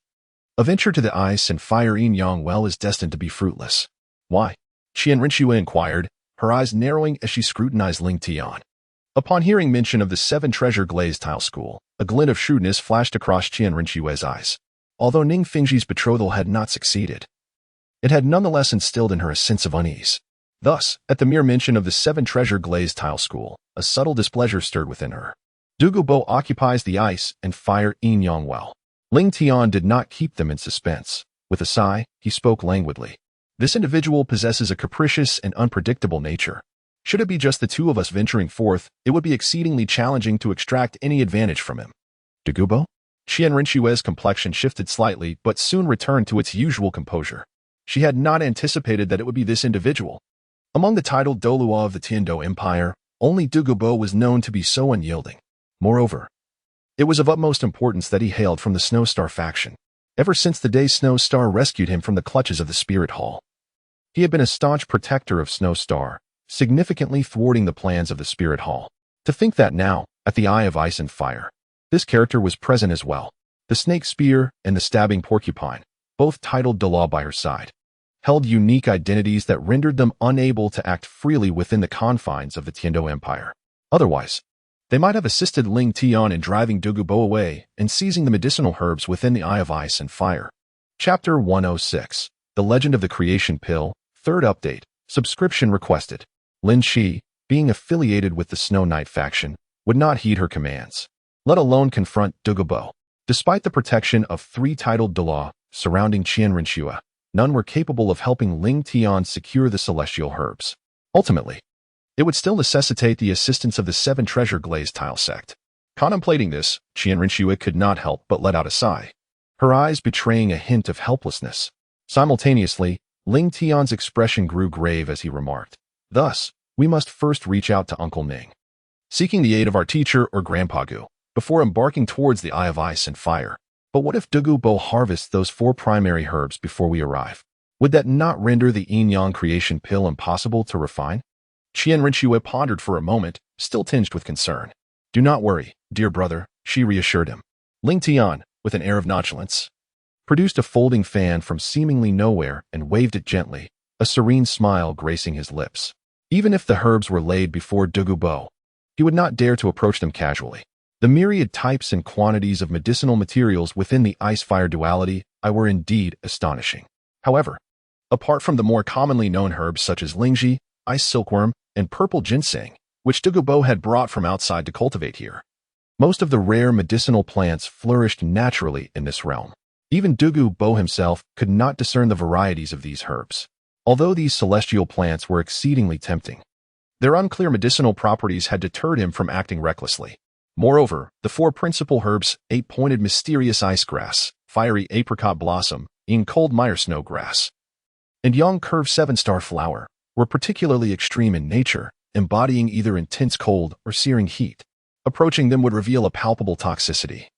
Speaker 1: a venture to the ice and fire yin yang well is destined to be fruitless. Why? Qianrenxue inquired, her eyes narrowing as she scrutinized Ling Tian. Upon hearing mention of the 7 treasure glazed tile school, a glint of shrewdness flashed across Qianrenxue's eyes. Although Ning Fengji's betrothal had not succeeded, it had nonetheless instilled in her a sense of unease. Thus, at the mere mention of the 7 treasure glazed tile school, a subtle displeasure stirred within her. Douluo occupies the ice and fire yin yang well. Ling Tian did not keep them in suspense. With a sigh, he spoke languidly. This individual possesses a capricious and unpredictable nature. Should it be just the two of us venturing forth, it would be exceedingly challenging to extract any advantage from him. Douluo? Qianrenxue's complexion shifted slightly, but soon returned to its usual composure. She had not anticipated that it would be this individual. Among the titled Douluo of the Tiando Empire, only Douluo was known to be so unyielding. Moreover, it was of utmost importance that he hailed from the Snow Star faction. Ever since the day Snow Star rescued him from the clutches of the Spirit Hall, he had been a staunch protector of Snow Star, significantly thwarting the plans of the Spirit Hall. To think that now, at the Eye of Ice and Fire, this character was present as well. The snake spear and the stabbing porcupine, both titled Douluo by her side, held unique identities that rendered them unable to act freely within the confines of the Tiando Empire. Otherwise, they might have assisted Ling Tian in driving Douluo away and seizing the medicinal herbs within the Eye of Ice and Fire. Chapter 106, The Legend of the Creation Pill, 3rd Update, Subscription Requested. Lin Shi, being affiliated with the Snow Knight faction, would not heed her commands. let alone confront Douluo. Despite the protection of 3 titled Douluo surrounding Qian Rinxue, none were capable of helping Ling Tian secure the celestial herbs. Ultimately, it would still necessitate the assistance of the 7 treasure glazed tile sect. Contemplating this, Qian Rinxue could not help but let out a sigh, her eyes betraying a hint of helplessness. Simultaneously, Ling Tian's expression grew grave as he remarked, "Thus, we must first reach out to Uncle Ning, seeking the aid of our teacher or Grandpa Gu, before embarking towards the Eye of Ice and Fire. But what if Douluo harvests those 4 primary herbs before we arrive? Would that not render the yin-yang creation pill impossible to refine?" Qian Rinxue pondered for a moment, still tinged with concern. "Do not worry, dear brother," she reassured him. Ling Tian, with an air of nonchalance, produced a folding fan from seemingly nowhere and waved it gently, a serene smile gracing his lips. Even if the herbs were laid before Douluo, he would not dare to approach them casually. The myriad types and quantities of medicinal materials within the ice-fire duality were indeed astonishing. However, apart from the more commonly known herbs such as lingji, ice silkworm, and purple ginseng, which Douluo had brought from outside to cultivate here, most of the rare medicinal plants flourished naturally in this realm. Even Douluo himself could not discern the varieties of these herbs. Although these celestial plants were exceedingly tempting, their unclear medicinal properties had deterred him from acting recklessly. Moreover, the 4 principal herbs, 8-pointed mysterious ice grass, fiery apricot blossom, cold mire snow grass, and young curved 7-star flower, were particularly extreme in nature, embodying either intense cold or searing heat. Approaching them would reveal a palpable toxicity,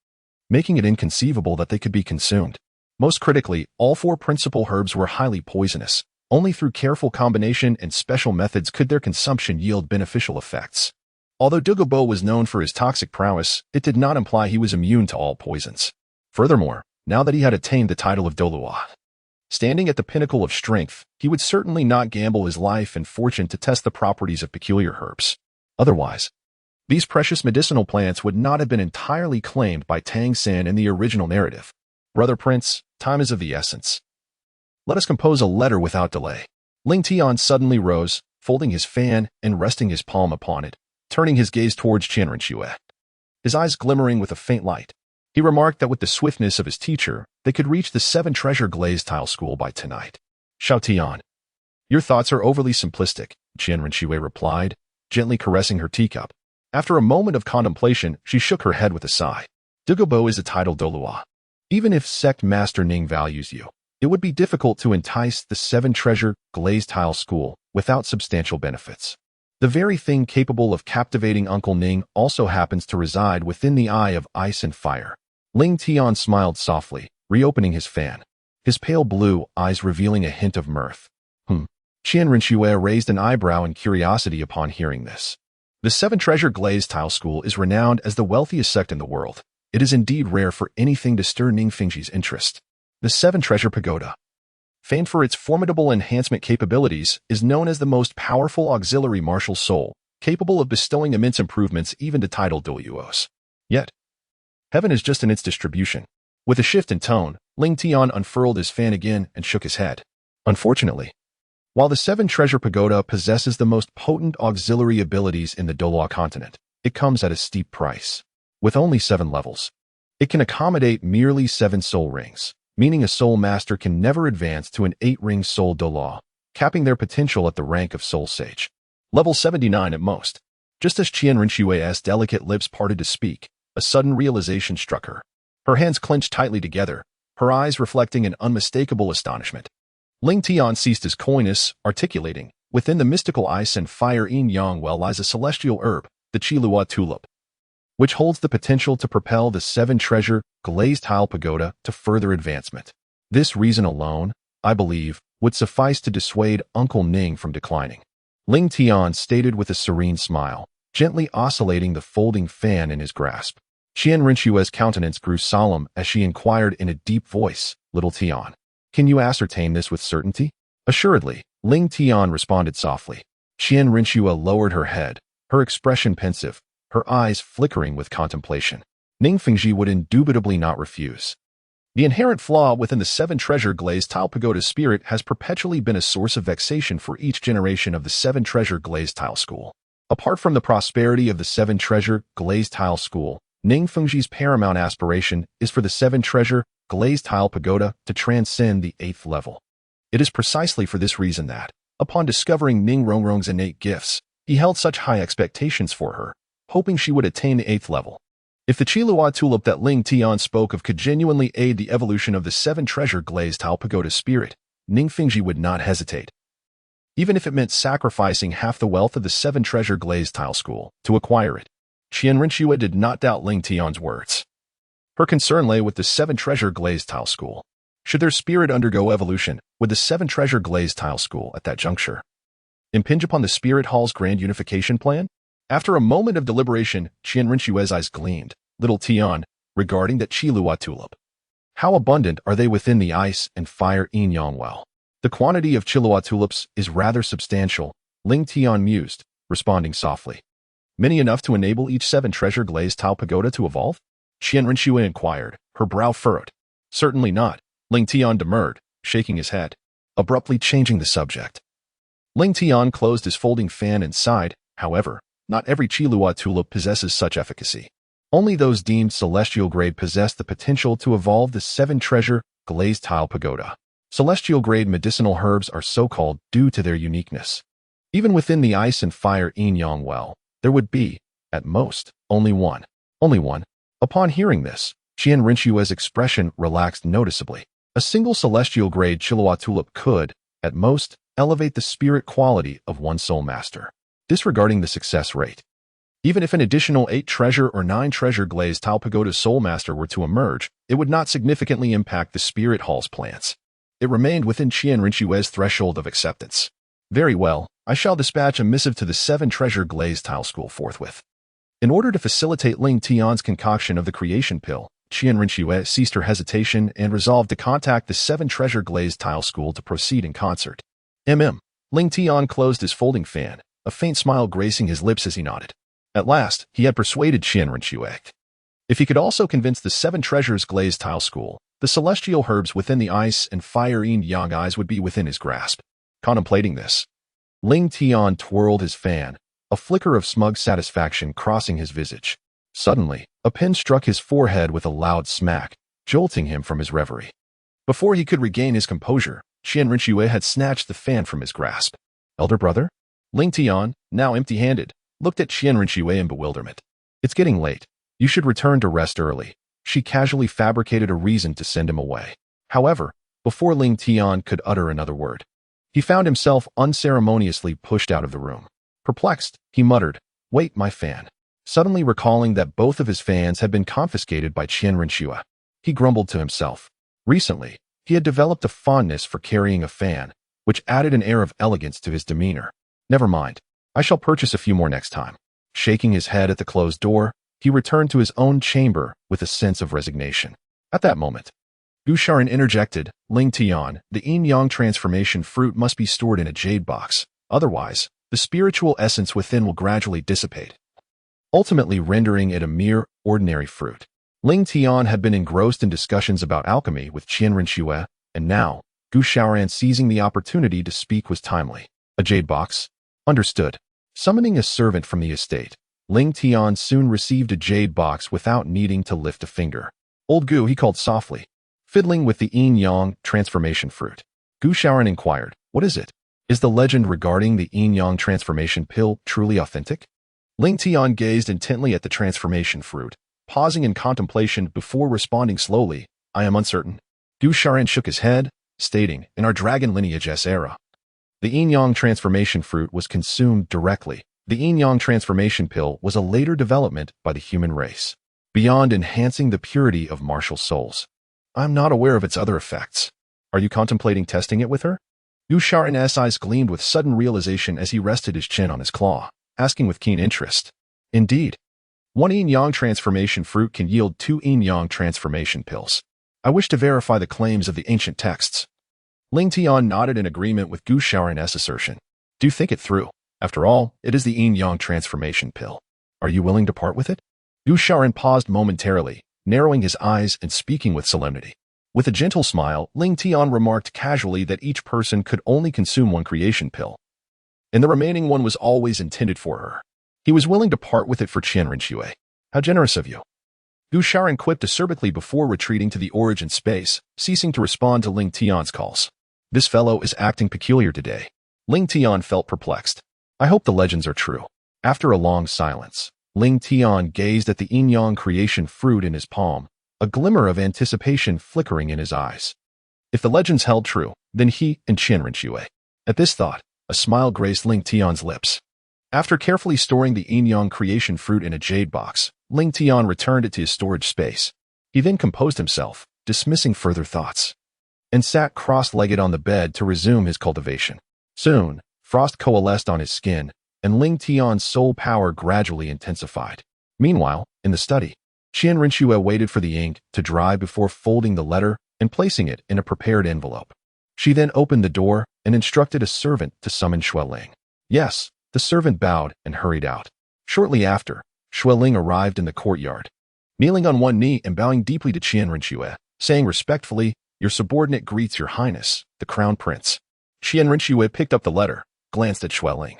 Speaker 1: making it inconceivable that they could be consumed. Most critically, all 4 principal herbs were highly poisonous. Only through careful combination and special methods could their consumption yield beneficial effects. Although Douluo was known for his toxic prowess, it did not imply he was immune to all poisons. Furthermore, now that he had attained the title of Douluo, standing at the pinnacle of strength, he would certainly not gamble his life and fortune to test the properties of peculiar herbs. Otherwise, these precious medicinal plants would not have been entirely claimed by Tang San in the original narrative. "Brother Prince, time is of the essence. Let us compose a letter without delay." Ling Tian suddenly rose, folding his fan and resting his palm upon it, turning his gaze towards Qian Rinxue, his eyes glimmering with a faint light. He remarked that with the swiftness of his teacher, they could reach the 7 treasure glazed tile school by tonight. "Xiao Tian, your thoughts are overly simplistic," Qian Rinxue replied, gently caressing her teacup. After a moment of contemplation, she shook her head with a sigh. "Douluo is a title Douluo. Even if Sect Master Ning values you, it would be difficult to entice the 7 treasure glazed tile school without substantial benefits. The very thing capable of captivating Uncle Ning also happens to reside within the Eye of Ice and Fire." Ling Tian smiled softly, reopening his fan, his pale blue eyes revealing a hint of mirth. Qian Rinxue raised an eyebrow in curiosity upon hearing this. The 7 treasure glazed tile school is renowned as the wealthiest sect in the world. It is indeed rare for anything to stir Ning Fengji's interest. The 7 treasure pagoda, famed for its formidable enhancement capabilities, is known as the most powerful auxiliary martial soul, capable of bestowing immense improvements even to title Douluos. Yet, heaven is just in its distribution. With a shift in tone, Ling Tian unfurled his fan again and shook his head. "Unfortunately, while the 7 treasure pagoda possesses the most potent auxiliary abilities in the Douluo continent, it comes at a steep price. With only 7 levels, it can accommodate merely 7 soul rings, meaning a soul master can never advance to an 8-ring soul Douluo, capping their potential at the rank of soul sage. Level 79 at most." Just as Qian Rinxue's delicate lips parted to speak, a sudden realization struck her. Her hands clenched tightly together, her eyes reflecting an unmistakable astonishment. Ling Tian ceased his coyness, articulating, "Within the mystical ice and fire yin-yang well lies a celestial herb, the Qilua tulip, which holds the potential to propel the 7 treasure glazed tile pagoda to further advancement. This reason alone, I believe, would suffice to dissuade Uncle Ning from declining." Ling Tian stated with a serene smile, gently oscillating the folding fan in his grasp. Qian Rinxue's countenance grew solemn as she inquired in a deep voice, "Little Tian, can you ascertain this with certainty?" "Assuredly," Ling Tian responded softly. Qian Rinxue lowered her head, her expression pensive, her eyes flickering with contemplation. Ning Fengji would indubitably not refuse. The inherent flaw within the 7 treasure glazed tile pagoda spirit has perpetually been a source of vexation for each generation of the 7 treasure glazed tile school. Apart from the prosperity of the 7 treasure glazed tile school, Ning Fengji's paramount aspiration is for the 7-treasure glazed tile pagoda to transcend the 8th level. It is precisely for this reason that, upon discovering Ning Rongrong's innate gifts, he held such high expectations for her, hoping she would attain the 8th level. If the Qilihua tulip that Ling Tian spoke of could genuinely aid the evolution of the 7-treasure glazed tile pagoda spirit, Ning Fengji would not hesitate. Even if it meant sacrificing half the wealth of the 7-treasure glazed tile school to acquire it. Qian Rinxue did not doubt Ling Tian's words. Her concern lay with the 7-treasure glazed tile school. Should their spirit undergo evolution, would the 7-treasure glazed tile school at that juncture impinge upon the spirit hall's grand unification plan? After a moment of deliberation, Qian Rinxue's eyes gleamed. Little Tian, regarding that Qilihua tulip. How abundant are they within the ice and fire yin-yang well? The quantity of Qilihua tulips is rather substantial, Ling Tian mused, responding softly. Many enough to enable each 7-treasure glazed tile pagoda to evolve? Qian Rinxue inquired, her brow furrowed. Certainly not, Ling Tian demurred, shaking his head, abruptly changing the subject. Ling Tian closed his folding fan and sighed. However, not every Qilihua tulip possesses such efficacy. Only those deemed celestial grade possess the potential to evolve the 7-treasure glazed tile pagoda. Celestial grade medicinal herbs are so called due to their uniqueness. Even within the ice and fire yin-yang well, there would be, at most, only one. Only one. Upon hearing this, Qian Rinxue's expression relaxed noticeably. A single celestial grade Qilihua tulip could, at most, elevate the spirit quality of one soul master, disregarding the success rate. Even if an additional 8-treasure or 9-treasure glazed tile pagoda soul master were to emerge, it would not significantly impact the spirit hall's plans. It remained within Qian Rinxue's threshold of acceptance. Very well, I shall dispatch a missive to the 7-treasure glazed tile school forthwith. In order to facilitate Ling Tian's concoction of the creation pill, Qian Rinxue ceased her hesitation and resolved to contact the 7-treasure glazed tile school to proceed in concert. Ling Tian closed his folding fan, a faint smile gracing his lips as he nodded. At last, he had persuaded Qian Rinxue. If he could also convince the 7-treasures glazed tile school, the celestial herbs within the ice and fire yin-yang eyes would be within his grasp. Contemplating this, Ling Tian twirled his fan, a flicker of smug satisfaction crossing his visage. Suddenly, a pin struck his forehead with a loud smack, jolting him from his reverie. Before he could regain his composure, Qian Rinxue had snatched the fan from his grasp. Elder brother? Ling Tian, now empty-handed, looked at Qian Rinxue in bewilderment. It's getting late. You should return to rest early. She casually fabricated a reason to send him away. However, before Ling Tian could utter another word, he found himself unceremoniously pushed out of the room. Perplexed, he muttered, "Wait, my fan." Suddenly recalling that both of his fans had been confiscated by Qian Rinxue, he grumbled to himself. Recently, he had developed a fondness for carrying a fan, which added an air of elegance to his demeanor. Never mind. I shall purchase a few more next time. Shaking his head at the closed door, he returned to his own chamber with a sense of resignation. At that moment, Gu Sharon interjected, "Ling Tian, the yin-yang transformation fruit must be stored in a jade box. Otherwise, the spiritual essence within will gradually dissipate, ultimately rendering it a mere ordinary fruit." Ling Tian had been engrossed in discussions about alchemy with Qian Rinxue, and now, Gu Shaoran seizing the opportunity to speak was timely. A jade box? Understood. Summoning a servant from the estate, Ling Tian soon received a jade box without needing to lift a finger. "Old Gu," he called softly, fiddling with the yin-yang transformation fruit. Gu Shaoran inquired, "What is it? Is the legend regarding the yin-yang transformation pill truly authentic?" Ling Tian gazed intently at the transformation fruit, pausing in contemplation before responding slowly, "I am uncertain." Gu Shaoran shook his head, stating, "In our dragon lineage's era, the yin-yang transformation fruit was consumed directly. The yin-yang transformation pill was a later development by the human race, beyond enhancing the purity of martial souls. I'm not aware of its other effects. Are you contemplating testing it with her?" Gu Shaoran's eyes gleamed with sudden realization as he rested his chin on his claw, asking with keen interest. "Indeed. One yin-yang transformation fruit can yield 2 yin-yang transformation pills. I wish to verify the claims of the ancient texts." Ling Tian nodded in agreement with Gu Shaoran's assertion. "Do think it through. After all, it is the yin-yang transformation pill. Are you willing to part with it?" Gu Shaoran paused momentarily, narrowing his eyes and speaking with solemnity. With a gentle smile, Ling Tian remarked casually that each person could only consume one creation pill, and the remaining one was always intended for her. He was willing to part with it for Qian Rinxue. "How generous of you." Gu Shaoran quipped acerbically before retreating to the origin space, ceasing to respond to Ling Tian's calls. This fellow is acting peculiar today. Ling Tian felt perplexed. I hope the legends are true. After a long silence, Ling Tian gazed at the yin-yang creation fruit in his palm, a glimmer of anticipation flickering in his eyes. If the legends held true, then he and Qian Rinxue. At this thought, a smile graced Ling Tian's lips. After carefully storing the yin-yang creation fruit in a jade box, Ling Tian returned it to his storage space. He then composed himself, dismissing further thoughts, and sat cross-legged on the bed to resume his cultivation. Soon, frost coalesced on his skin, and Ling Tian's soul power gradually intensified. Meanwhile, in the study, Qian Rinxue waited for the ink to dry before folding the letter and placing it in a prepared envelope. She then opened the door and instructed a servant to summon Xueling. Yes, the servant bowed and hurried out. Shortly after, Xueling arrived in the courtyard, kneeling on one knee and bowing deeply to Qian Rinxue, saying respectfully, "Your subordinate greets your highness, the crown prince." Qian Rinxue picked up the letter, glanced at Xueling,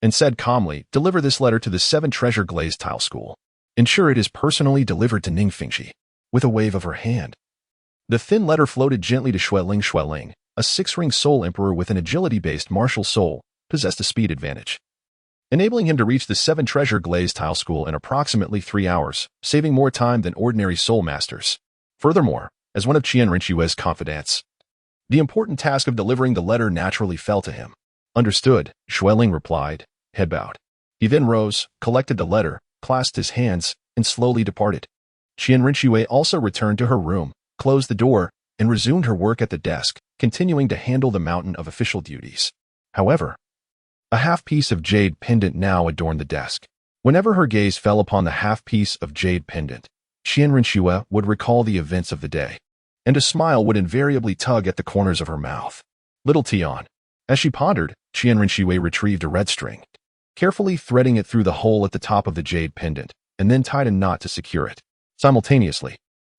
Speaker 1: and said calmly, "Deliver this letter to the 7 Treasure Glazed Tile School. Ensure it is personally delivered to Ningfengji." With a wave of her hand, the thin letter floated gently to Xueling. Xueling, a 6-ring soul emperor with an agility-based martial soul, possessed a speed advantage, enabling him to reach the 7 Treasure Glazed Tile School in approximately 3 hours, saving more time than ordinary soul masters. Furthermore, as one of Qian Rinxue's confidants, the important task of delivering the letter naturally fell to him. Understood, Xueling replied, head bowed. He then rose, collected the letter, clasped his hands, and slowly departed. Qian Rinxue also returned to her room, closed the door, and resumed her work at the desk, continuing to handle the mountain of official duties. However, a half-piece of jade pendant now adorned the desk. Whenever her gaze fell upon the half-piece of jade pendant, Qian Rinxue would recall the events of the day, and a smile would invariably tug at the corners of her mouth. Little Tian. As she pondered, Qian Rinxue retrieved a red string, carefully threading it through the hole at the top of the jade pendant, and then tied a knot to secure it. Simultaneously,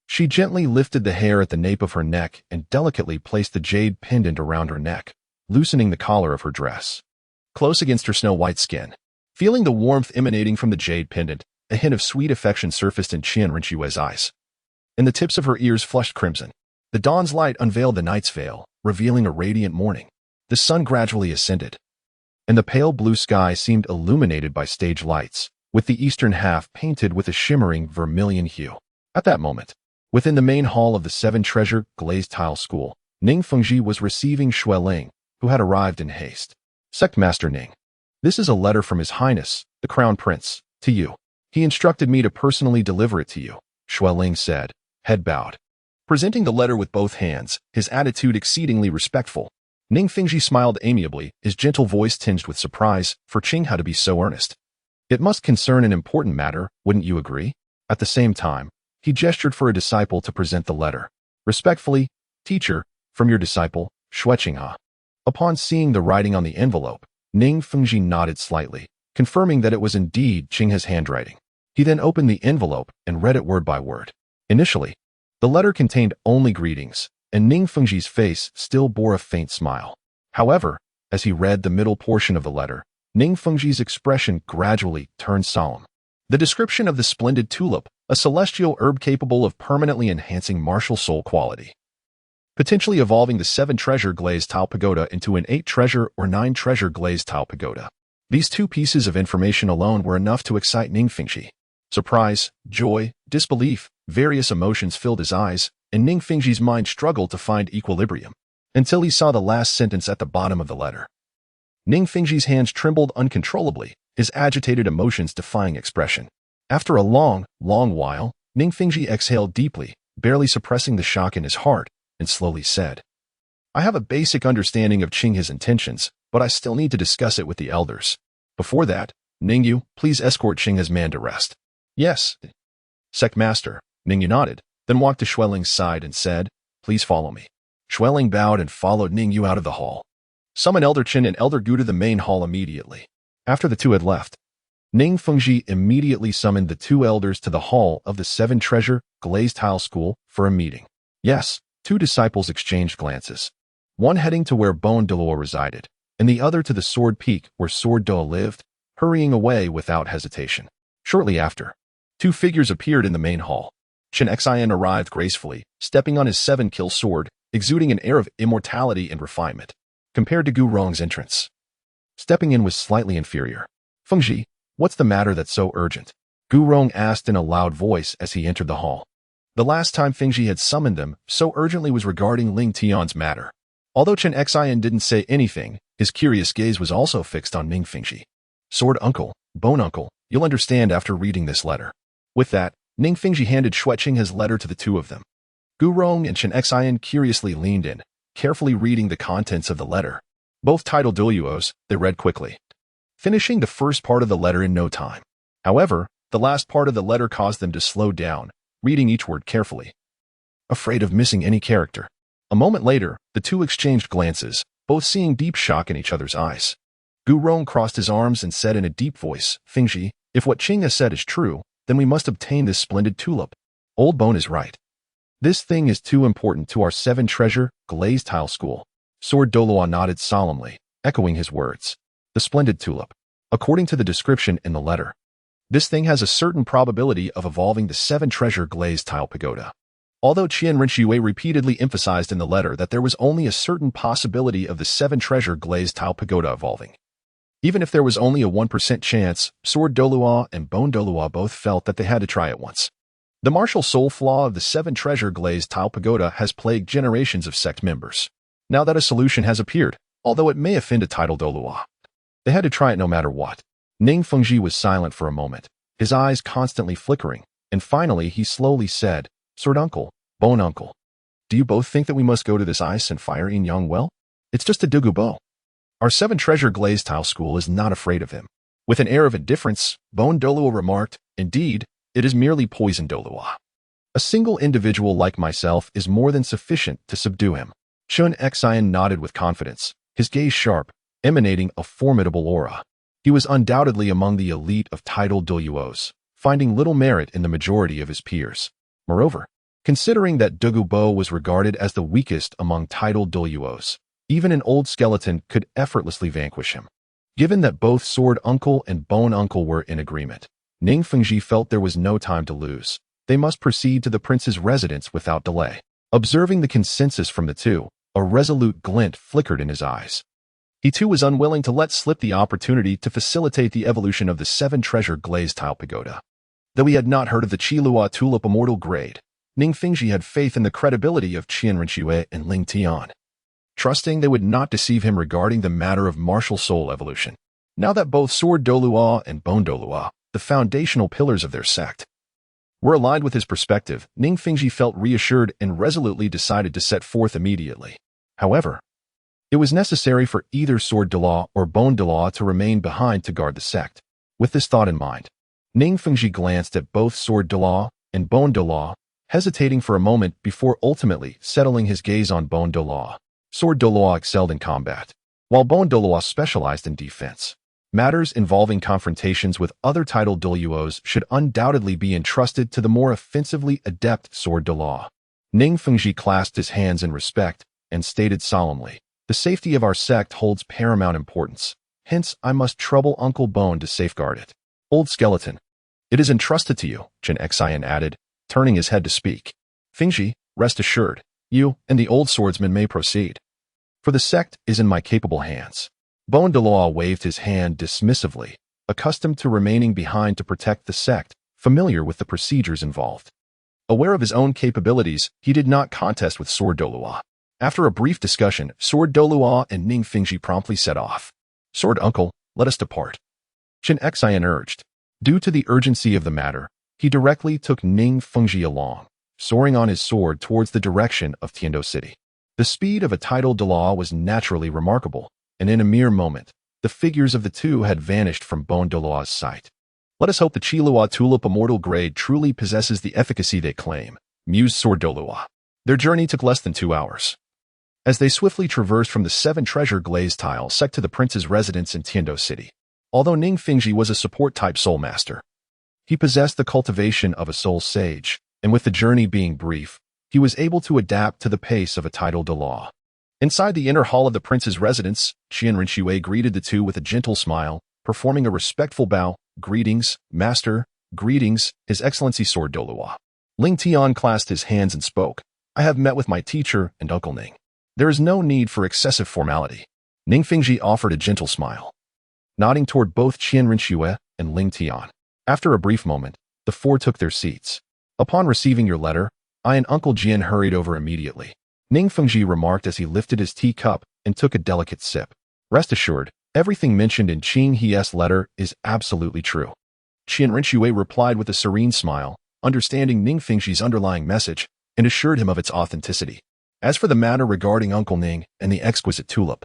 Speaker 1: she gently lifted the hair at the nape of her neck and delicately placed the jade pendant around her neck, loosening the collar of her dress. Close against her snow-white skin, feeling the warmth emanating from the jade pendant, a hint of sweet affection surfaced in Qian Rinxue's eyes, and the tips of her ears flushed crimson. The dawn's light unveiled the night's veil, revealing a radiant morning. The sun gradually ascended, and the pale blue sky seemed illuminated by stage lights, with the eastern half painted with a shimmering vermilion hue. At that moment, within the main hall of the 7 Treasure Glazed Tile School, Ningfengji was receiving Xueling, who had arrived in haste. Sect Master Ning, this is a letter from His Highness, the Crown Prince, to you. He instructed me to personally deliver it to you, Xueling said, head bowed. Presenting the letter with both hands, his attitude exceedingly respectful, Ningfengji smiled amiably, his gentle voice tinged with surprise for Qinghe to be so earnest. It must concern an important matter, wouldn't you agree? At the same time, he gestured for a disciple to present the letter. Respectfully, teacher, from your disciple, Xue Qinghe. Upon seeing the writing on the envelope, Ningfengji nodded slightly, confirming that it was indeed Qinghe's handwriting. He then opened the envelope and read it word by word. Initially, the letter contained only greetings, and Ningfengji's face still bore a faint smile. However, as he read the middle portion of the letter, Ningfengji's expression gradually turned solemn. The description of the splendid tulip, a celestial herb capable of permanently enhancing martial soul quality, potentially evolving the 7 Treasure Glazed Tile Pagoda into an 8 Treasure or 9 Treasure Glazed Tile Pagoda. These 2 pieces of information alone were enough to excite Ningfengji. Surprise, joy, disbelief, various emotions filled his eyes, and Ningfengji's mind struggled to find equilibrium, until he saw the last sentence at the bottom of the letter. Ningfengji's hands trembled uncontrollably, his agitated emotions defying expression. After a long while, Ningfengji exhaled deeply, barely suppressing the shock in his heart, and slowly said, I have a basic understanding of Qinghe's intentions, but I still need to discuss it with the elders. Before that, Ningyu, please escort Qinghe's man to rest. Yes. Sect Master, Ningyu nodded, then walked to Xueling's side and said, please follow me. Xueling bowed and followed Ningyu out of the hall. Summon Elder Qin and Elder Gu to the main hall immediately. After the 2 had left, Ningfengji immediately summoned the 2 elders to the hall of the 7 Treasure Glazed Tile School for a meeting. Yes, 2 disciples exchanged glances, one heading to where Bone Douluo resided, and the other to the Sword Peak where Sword Doa lived, hurrying away without hesitation. Shortly after, Two figures appeared in the main hall. Chen Xian arrived gracefully, stepping on his 7-kill sword, exuding an air of immortality and refinement. Compared to Gu Rong's entrance, stepping in was slightly inferior. Fengji, what's the matter that's so urgent? Gu Rong asked in a loud voice as he entered the hall. The last time Fengji had summoned him so urgently was regarding Ling Tian's matter. Although Chen Xian didn't say anything, his curious gaze was also fixed on Ning Fengji. Sword uncle, bone uncle, you'll understand after reading this letter. With that, Ning Fengji handed Xueqing his letter to the two of them. Gu Rong and Chen Xian curiously leaned in, carefully reading the contents of the letter. Both titled Douluos, they read quickly, finishing the first part of the letter in no time. However, the last part of the letter caused them to slow down, reading each word carefully, afraid of missing any character. A moment later, the two exchanged glances, both seeing deep shock in each other's eyes. Gu Rong crossed his arms and said in a deep voice, Fengji, if what Qing has said is true, then we must obtain this splendid tulip. Old Bone is right. This thing is too important to our 7-treasure, glazed tile school. Sword Douluo nodded solemnly, echoing his words. The splendid tulip. According to the description in the letter, this thing has a certain probability of evolving the 7-treasure glazed tile pagoda. Although Qian Rinxue repeatedly emphasized in the letter that there was only a certain possibility of the 7-treasure glazed tile pagoda evolving. Even if there was only a 1% chance, Sword Douluo and Bone Douluo both felt that they had to try it once. The martial soul flaw of the 7-treasure glazed tile pagoda has plagued generations of sect members. Now that a solution has appeared, although it may offend a title Douluo, they had to try it no matter what. Ning Fengji was silent for a moment, his eyes constantly flickering, and finally he slowly said, Sword uncle, Bone uncle, do you both think that we must go to this ice and fire Yin Yang well? It's just a Douluo. Our 7-treasure glazed tile school is not afraid of him. With an air of indifference, Bone Douluo remarked, indeed, it is merely poison Douluo. A single individual like myself is more than sufficient to subdue him. Chen Xian nodded with confidence, his gaze sharp, emanating a formidable aura. He was undoubtedly among the elite of titled Douluos, finding little merit in the majority of his peers. Moreover, considering that Douluo was regarded as the weakest among titled Douluos, even an old skeleton could effortlessly vanquish him. Given that both Sword Uncle and Bone Uncle were in agreement, Ning Fengji felt there was no time to lose. They must proceed to the prince's residence without delay. Observing the consensus from the two, a resolute glint flickered in his eyes. He too was unwilling to let slip the opportunity to facilitate the evolution of the 7-treasure glazed tile pagoda. Though he had not heard of the Qilua tulip immortal grade, Ning Fengji had faith in the credibility of Qian Rinxue and Ling Tian, trusting they would not deceive him regarding the matter of martial soul evolution. Now that both Sword Douluo and Bone Douluo, the foundational pillars of their sect, were aligned with his perspective, Ning Fengji felt reassured and resolutely decided to set forth immediately. However, it was necessary for either Sword Douluo or Bone Douluo to remain behind to guard the sect. With this thought in mind, Ning Fengji glanced at both Sword Douluo and Bone Douluo, hesitating for a moment before ultimately settling his gaze on Bone Douluo. Sword Douluo excelled in combat, while Bone Douluo specialized in defense. Matters involving confrontations with other titled Douluos should undoubtedly be entrusted to the more offensively adept Sword Douluo. Ning Fengji clasped his hands in respect and stated solemnly, the safety of our sect holds paramount importance. Hence, I must trouble Uncle Bone to safeguard it. Old skeleton, it is entrusted to you, Chen Xian added, turning his head to speak. Fengji, rest assured, you and the old swordsman may proceed, for the sect is in my capable hands. Bone Douluo waved his hand dismissively, accustomed to remaining behind to protect the sect, familiar with the procedures involved. Aware of his own capabilities, he did not contest with Sword Douluo. After a brief discussion, Sword Douluo and Ning Fengji promptly set off. Sword uncle, let us depart. Chen Xian urged. Due to the urgency of the matter, he directly took Ning Fengji along, soaring on his sword towards the direction of Tiando City. The speed of a titled Douluo was naturally remarkable, and in a mere moment, the figures of the two had vanished from Bone Douluo's sight. Let us hope the Qilua tulip immortal grade truly possesses the efficacy they claim, mused Sword Douluo. Their journey took less than 2 hours. As they swiftly traversed from the 7-treasure glazed tile sect to the prince's residence in Tiando City. Although Ning Fengji was a support-type soul master, he possessed the cultivation of a soul sage, and with the journey being brief, he was able to adapt to the pace of a titled Douluo. Inside the inner hall of the prince's residence, Qian Rinxue greeted the two with a gentle smile, performing a respectful bow. Greetings, master, Greetings, His Excellency Sword Douluo. Ling Tian clasped his hands and spoke. I have met with my teacher and Uncle Ning. There is no need for excessive formality. Ning Fengji offered a gentle smile, nodding toward both Qian Rinxue and Ling Tian. After a brief moment, the four took their seats. Upon receiving your letter, I and Uncle Jian hurried over immediately. Ning Fengji remarked as he lifted his teacup and took a delicate sip. Rest assured, everything mentioned in Qing He's letter is absolutely true. Qian Rinxue replied with a serene smile, understanding Ning Fengji's underlying message, and assured him of its authenticity. As for the matter regarding Uncle Ning and the exquisite tulip,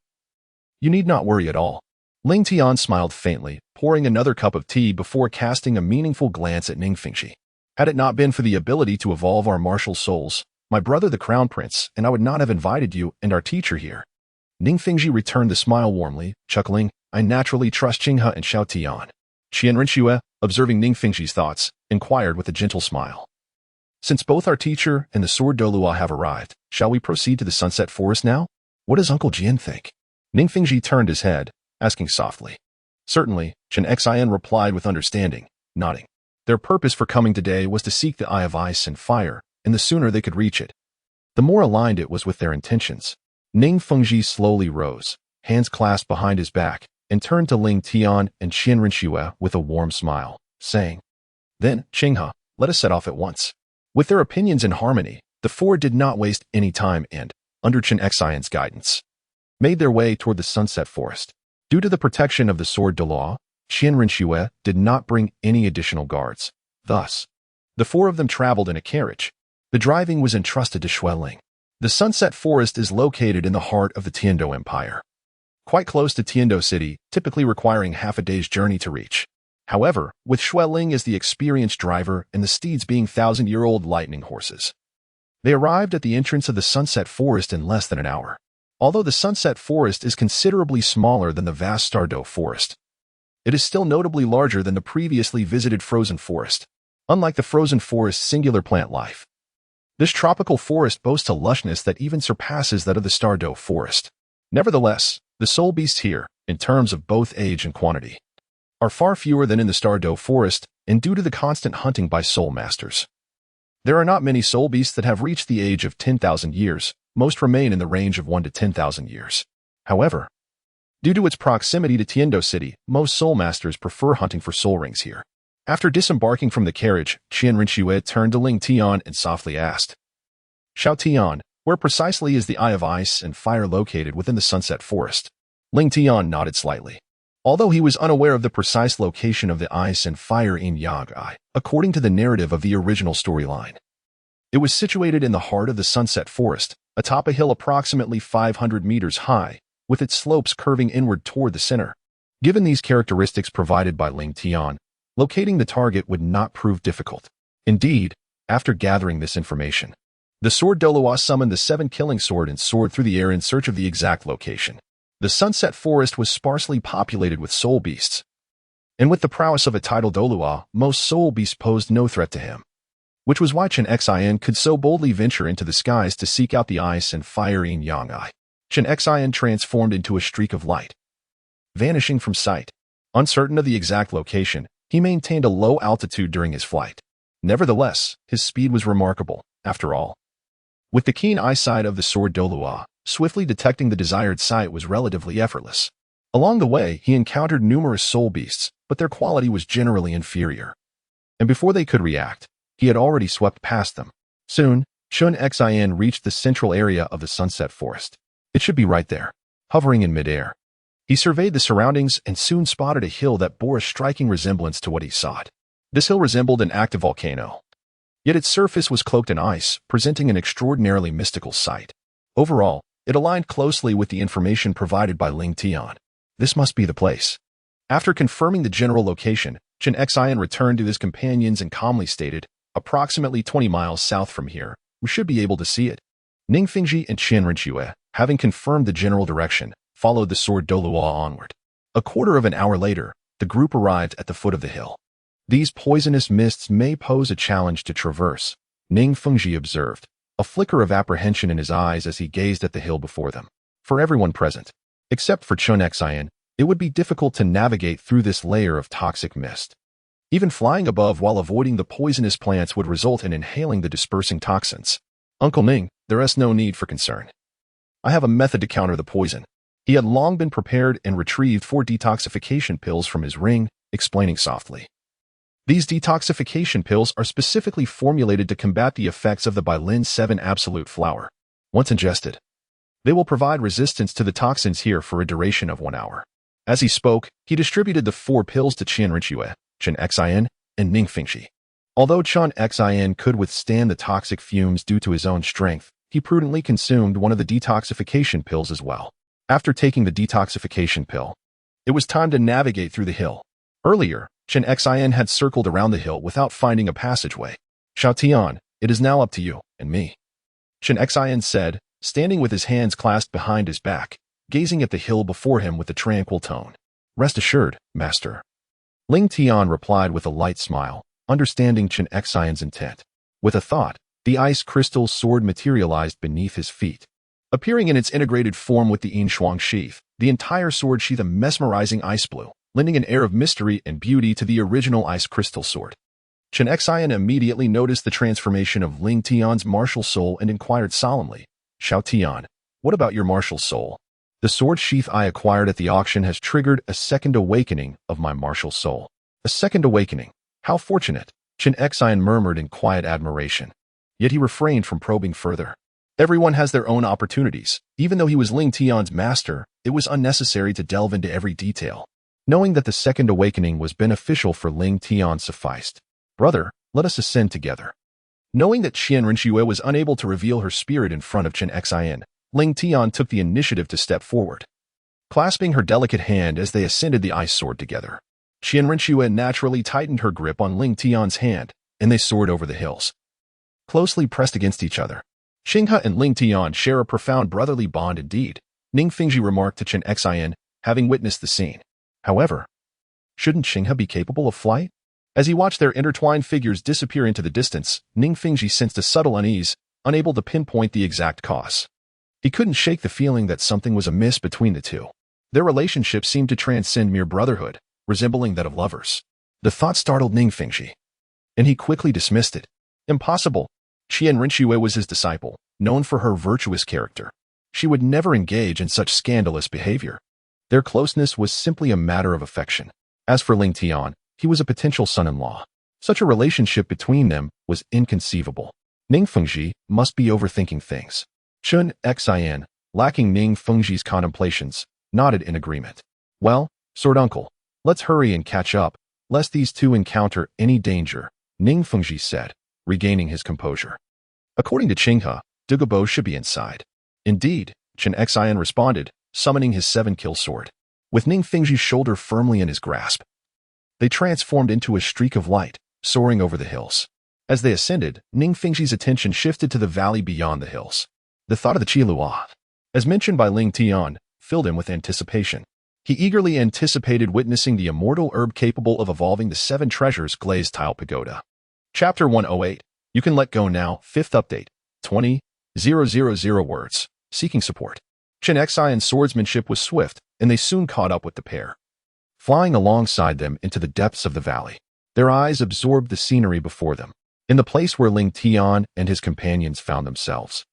Speaker 1: you need not worry at all. Ling Tian smiled faintly, pouring another cup of tea before casting a meaningful glance at Ning Fengji. Had it not been for the ability to evolve our martial souls, my brother the Crown Prince and I would not have invited you and our teacher here. Ning Fengji returned the smile warmly, chuckling, I naturally trust Qinghe and Xiao Tian. Qian Rinxue, observing Ning Fengji's thoughts, inquired with a gentle smile. Since both our teacher and the Sword Douluo have arrived, shall we proceed to the Sunset Forest now? What does Uncle Jian think? Ning Fengji turned his head, asking softly. Certainly, Chen Xian replied with understanding, nodding. Their purpose for coming today was to seek the Eye of Ice and Fire, and the sooner they could reach it, the more aligned it was with their intentions. Ning Fengji slowly rose, hands clasped behind his back, and turned to Ling Tian and Qian Rinxue with a warm smile, saying, Then, Qinghe, let us set off at once. With their opinions in harmony, the four did not waste any time and, under Chen Xian's guidance, made their way toward the Sunset Forest. Due to the protection of the Sword Douluo, Qian Rinxue did not bring any additional guards. Thus, the four of them traveled in a carriage. The driving was entrusted to Xueling. The Sunset Forest is located in the heart of the Tiando Empire, quite close to Tiando City, typically requiring half a day's journey to reach. However, with Xueling as the experienced driver and the steeds being 1,000-year-old lightning horses, they arrived at the entrance of the Sunset Forest in less than an hour. Although the Sunset Forest is considerably smaller than the vast Starry Forest, it is still notably larger than the previously visited Frozen Forest. Unlike the Frozen Forest's singular plant life, this tropical forest boasts a lushness that even surpasses that of the Starry Forest. Nevertheless, the soul beasts here, in terms of both age and quantity, are far fewer than in the Starry Forest, and due to the constant hunting by soul masters, there are not many soul beasts that have reached the age of 10,000 years. Most remain in the range of 1 to 10,000 years. However, due to its proximity to Tiando City, most soul masters prefer hunting for soul rings here. After disembarking from the carriage, Qian Rinxue turned to Ling Tian and softly asked, Xiao Tian, where precisely is the Eye of Ice and Fire located within the Sunset Forest? Ling Tian nodded slightly. Although he was unaware of the precise location of the Ice and Fire in Yang, according to the narrative of the original storyline, it was situated in the heart of the Sunset Forest, atop a hill approximately 500 meters high, with its slopes curving inward toward the center. Given these characteristics provided by Ling Tian, locating the target would not prove difficult. Indeed, after gathering this information, the Sword Douluo summoned the 7 killing sword and soared through the air in search of the exact location. The Sunset Forest was sparsely populated with soul beasts, and with the prowess of a tidal Douluo, most soul beasts posed no threat to him, which was why Chen Xian could so boldly venture into the skies to seek out the Ice and Fire in Yang. Chen Xian transformed into a streak of light, vanishing from sight. Uncertain of the exact location, he maintained a low altitude during his flight. Nevertheless, his speed was remarkable, after all. With the keen eyesight of the Sword Douluo, swiftly detecting the desired sight was relatively effortless. Along the way, he encountered numerous soul beasts, but their quality was generally inferior. And before they could react, he had already swept past them. Soon, Chen Xian reached the central area of the Sunset Forest. It should be right there, hovering in midair. He surveyed the surroundings and soon spotted a hill that bore a striking resemblance to what he sought. This hill resembled an active volcano, yet its surface was cloaked in ice, presenting an extraordinarily mystical sight. Overall, it aligned closely with the information provided by Ling Tian. This must be the place. After confirming the general location, Chen Xian returned to his companions and calmly stated, approximately 20 miles south from here, we should be able to see it. Ning Fengji and Qian Rinxue, having confirmed the general direction, followed the Sword Douluo onward. A quarter of an hour later, the group arrived at the foot of the hill. These poisonous mists may pose a challenge to traverse, Ning Fengji observed, a flicker of apprehension in his eyes as he gazed at the hill before them. For everyone present, except for Chen Xian, it would be difficult to navigate through this layer of toxic mist. Even flying above while avoiding the poisonous plants would result in inhaling the dispersing toxins. Uncle Ning, there is no need for concern. I have a method to counter the poison. He had long been prepared and retrieved 4 detoxification pills from his ring, explaining softly. These detoxification pills are specifically formulated to combat the effects of the Bailin 7 Absolute Flower. Once ingested, they will provide resistance to the toxins here for a duration of 1 hour. As he spoke, he distributed the 4 pills to Qian Rinxue, Chen Xin, and Ning Fengxi. Although Chen Xin could withstand the toxic fumes due to his own strength, he prudently consumed one of the detoxification pills as well. After taking the detoxification pill, it was time to navigate through the hill. Earlier, Chen Xin had circled around the hill without finding a passageway. Xiao Tian, it is now up to you and me, Chen Xin said, standing with his hands clasped behind his back, gazing at the hill before him with a tranquil tone. Rest assured, master. Ling Tian replied with a light smile, understanding Chen Xion's intent. With a thought, the ice crystal sword materialized beneath his feet. Appearing in its integrated form with the Yin Shuang sheath, the entire sword sheath a mesmerizing ice blue, lending an air of mystery and beauty to the original ice crystal sword. Chen Xian immediately noticed the transformation of Ling Tian's martial soul and inquired solemnly, Xiao Tian, what about your martial soul? The sword sheath I acquired at the auction has triggered a second awakening of my martial soul. A second awakening? How fortunate, Chen Xian murmured in quiet admiration. Yet he refrained from probing further. Everyone has their own opportunities. Even though he was Ling Tian's master, it was unnecessary to delve into every detail. Knowing that the second awakening was beneficial for Ling Tian sufficed. Brother, let us ascend together. Knowing that Qian Rinxue was unable to reveal her spirit in front of Chen Xian, Ling Tian took the initiative to step forward. Clasping her delicate hand as they ascended the ice sword together, Qian Rinxue naturally tightened her grip on Ling Tian's hand, and they soared over the hills. Closely pressed against each other, Xinghe and Ling Tian share a profound brotherly bond indeed, Ning Fengxi remarked to Chen Xian, having witnessed the scene. However, shouldn't Xinghe be capable of flight? As he watched their intertwined figures disappear into the distance, Ning Fengxi sensed a subtle unease, unable to pinpoint the exact cause. He couldn't shake the feeling that something was amiss between the two. Their relationship seemed to transcend mere brotherhood, resembling that of lovers. The thought startled Ning Fengxi, and he quickly dismissed it. Impossible. Qian Rinxue was his disciple, known for her virtuous character. She would never engage in such scandalous behavior. Their closeness was simply a matter of affection. As for Ling Tian, he was a potential son-in-law. Such a relationship between them was inconceivable. Ning Fengxi must be overthinking things. Chen Xian, lacking Ning Fengxi's contemplations, nodded in agreement. Well, sword uncle, let's hurry and catch up, lest these two encounter any danger, Ning Fengxi said, regaining his composure. According to Qinghe, Douluo should be inside. Indeed, Chen Xian responded, summoning his 7-kill sword. With Ning Fengxi's shoulder firmly in his grasp, they transformed into a streak of light, soaring over the hills. As they ascended, Ning Fengxi's attention shifted to the valley beyond the hills. The thought of the Qilua, as mentioned by Ling Tian, filled him with anticipation. He eagerly anticipated witnessing the immortal herb capable of evolving the 7 treasures glazed tile pagoda. Chapter 108. You can let go now. 5th update. 20,000 words. Seeking support. Chen Xian's swordsmanship was swift, and they soon caught up with the pair. Flying alongside them into the depths of the valley, their eyes absorbed the scenery before them, in the place where Ling Tian and his companions found themselves.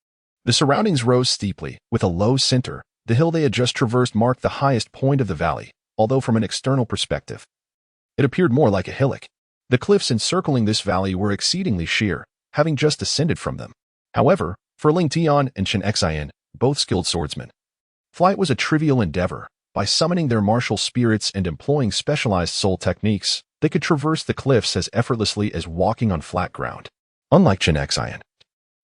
Speaker 1: The surroundings rose steeply, with a low center. The hill they had just traversed marked the highest point of the valley, although from an external perspective, it appeared more like a hillock. The cliffs encircling this valley were exceedingly sheer, having just ascended from them. However, for Ling Tian and Chen Xian, both skilled swordsmen, flight was a trivial endeavor. By summoning their martial spirits and employing specialized soul techniques, they could traverse the cliffs as effortlessly as walking on flat ground. Unlike Chen Xian,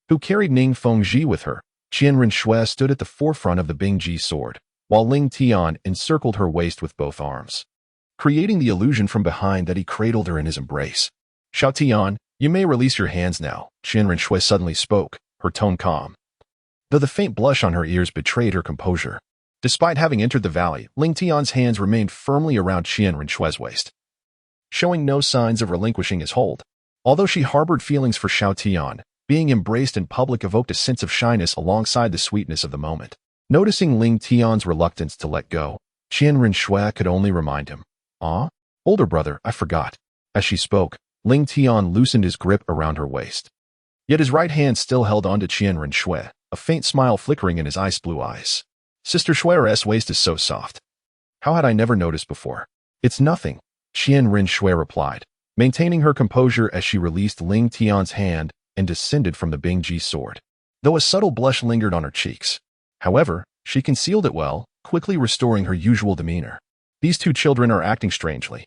Speaker 1: who carried Ning Fengxi with her, Qian Rinxue stood at the forefront of the Bingji sword, while Ling Tian encircled her waist with both arms, creating the illusion from behind that he cradled her in his embrace. Xiao Tian, you may release your hands now, Qian Rinxue suddenly spoke, her tone calm, though the faint blush on her ears betrayed her composure. Despite having entered the valley, Ling Tian's hands remained firmly around Qian Rinxue's waist, showing no signs of relinquishing his hold. Although she harbored feelings for Xiao Tian, being embraced in public evoked a sense of shyness alongside the sweetness of the moment. Noticing Ling Tian's reluctance to let go, Qian Rinxue could only remind him, "Ah, older brother, I forgot. As she spoke, Ling Tian loosened his grip around her waist. Yet his right hand still held onto Qianren Shui, a faint smile flickering in his ice-blue eyes. Sister Shui's waist is so soft. How had I never noticed before? It's nothing, Qianren Shui replied, maintaining her composure as she released Ling Tian's hand and descended from the Bingji sword, though a subtle blush lingered on her cheeks. However, she concealed it well, quickly restoring her usual demeanor. These two children are acting strangely.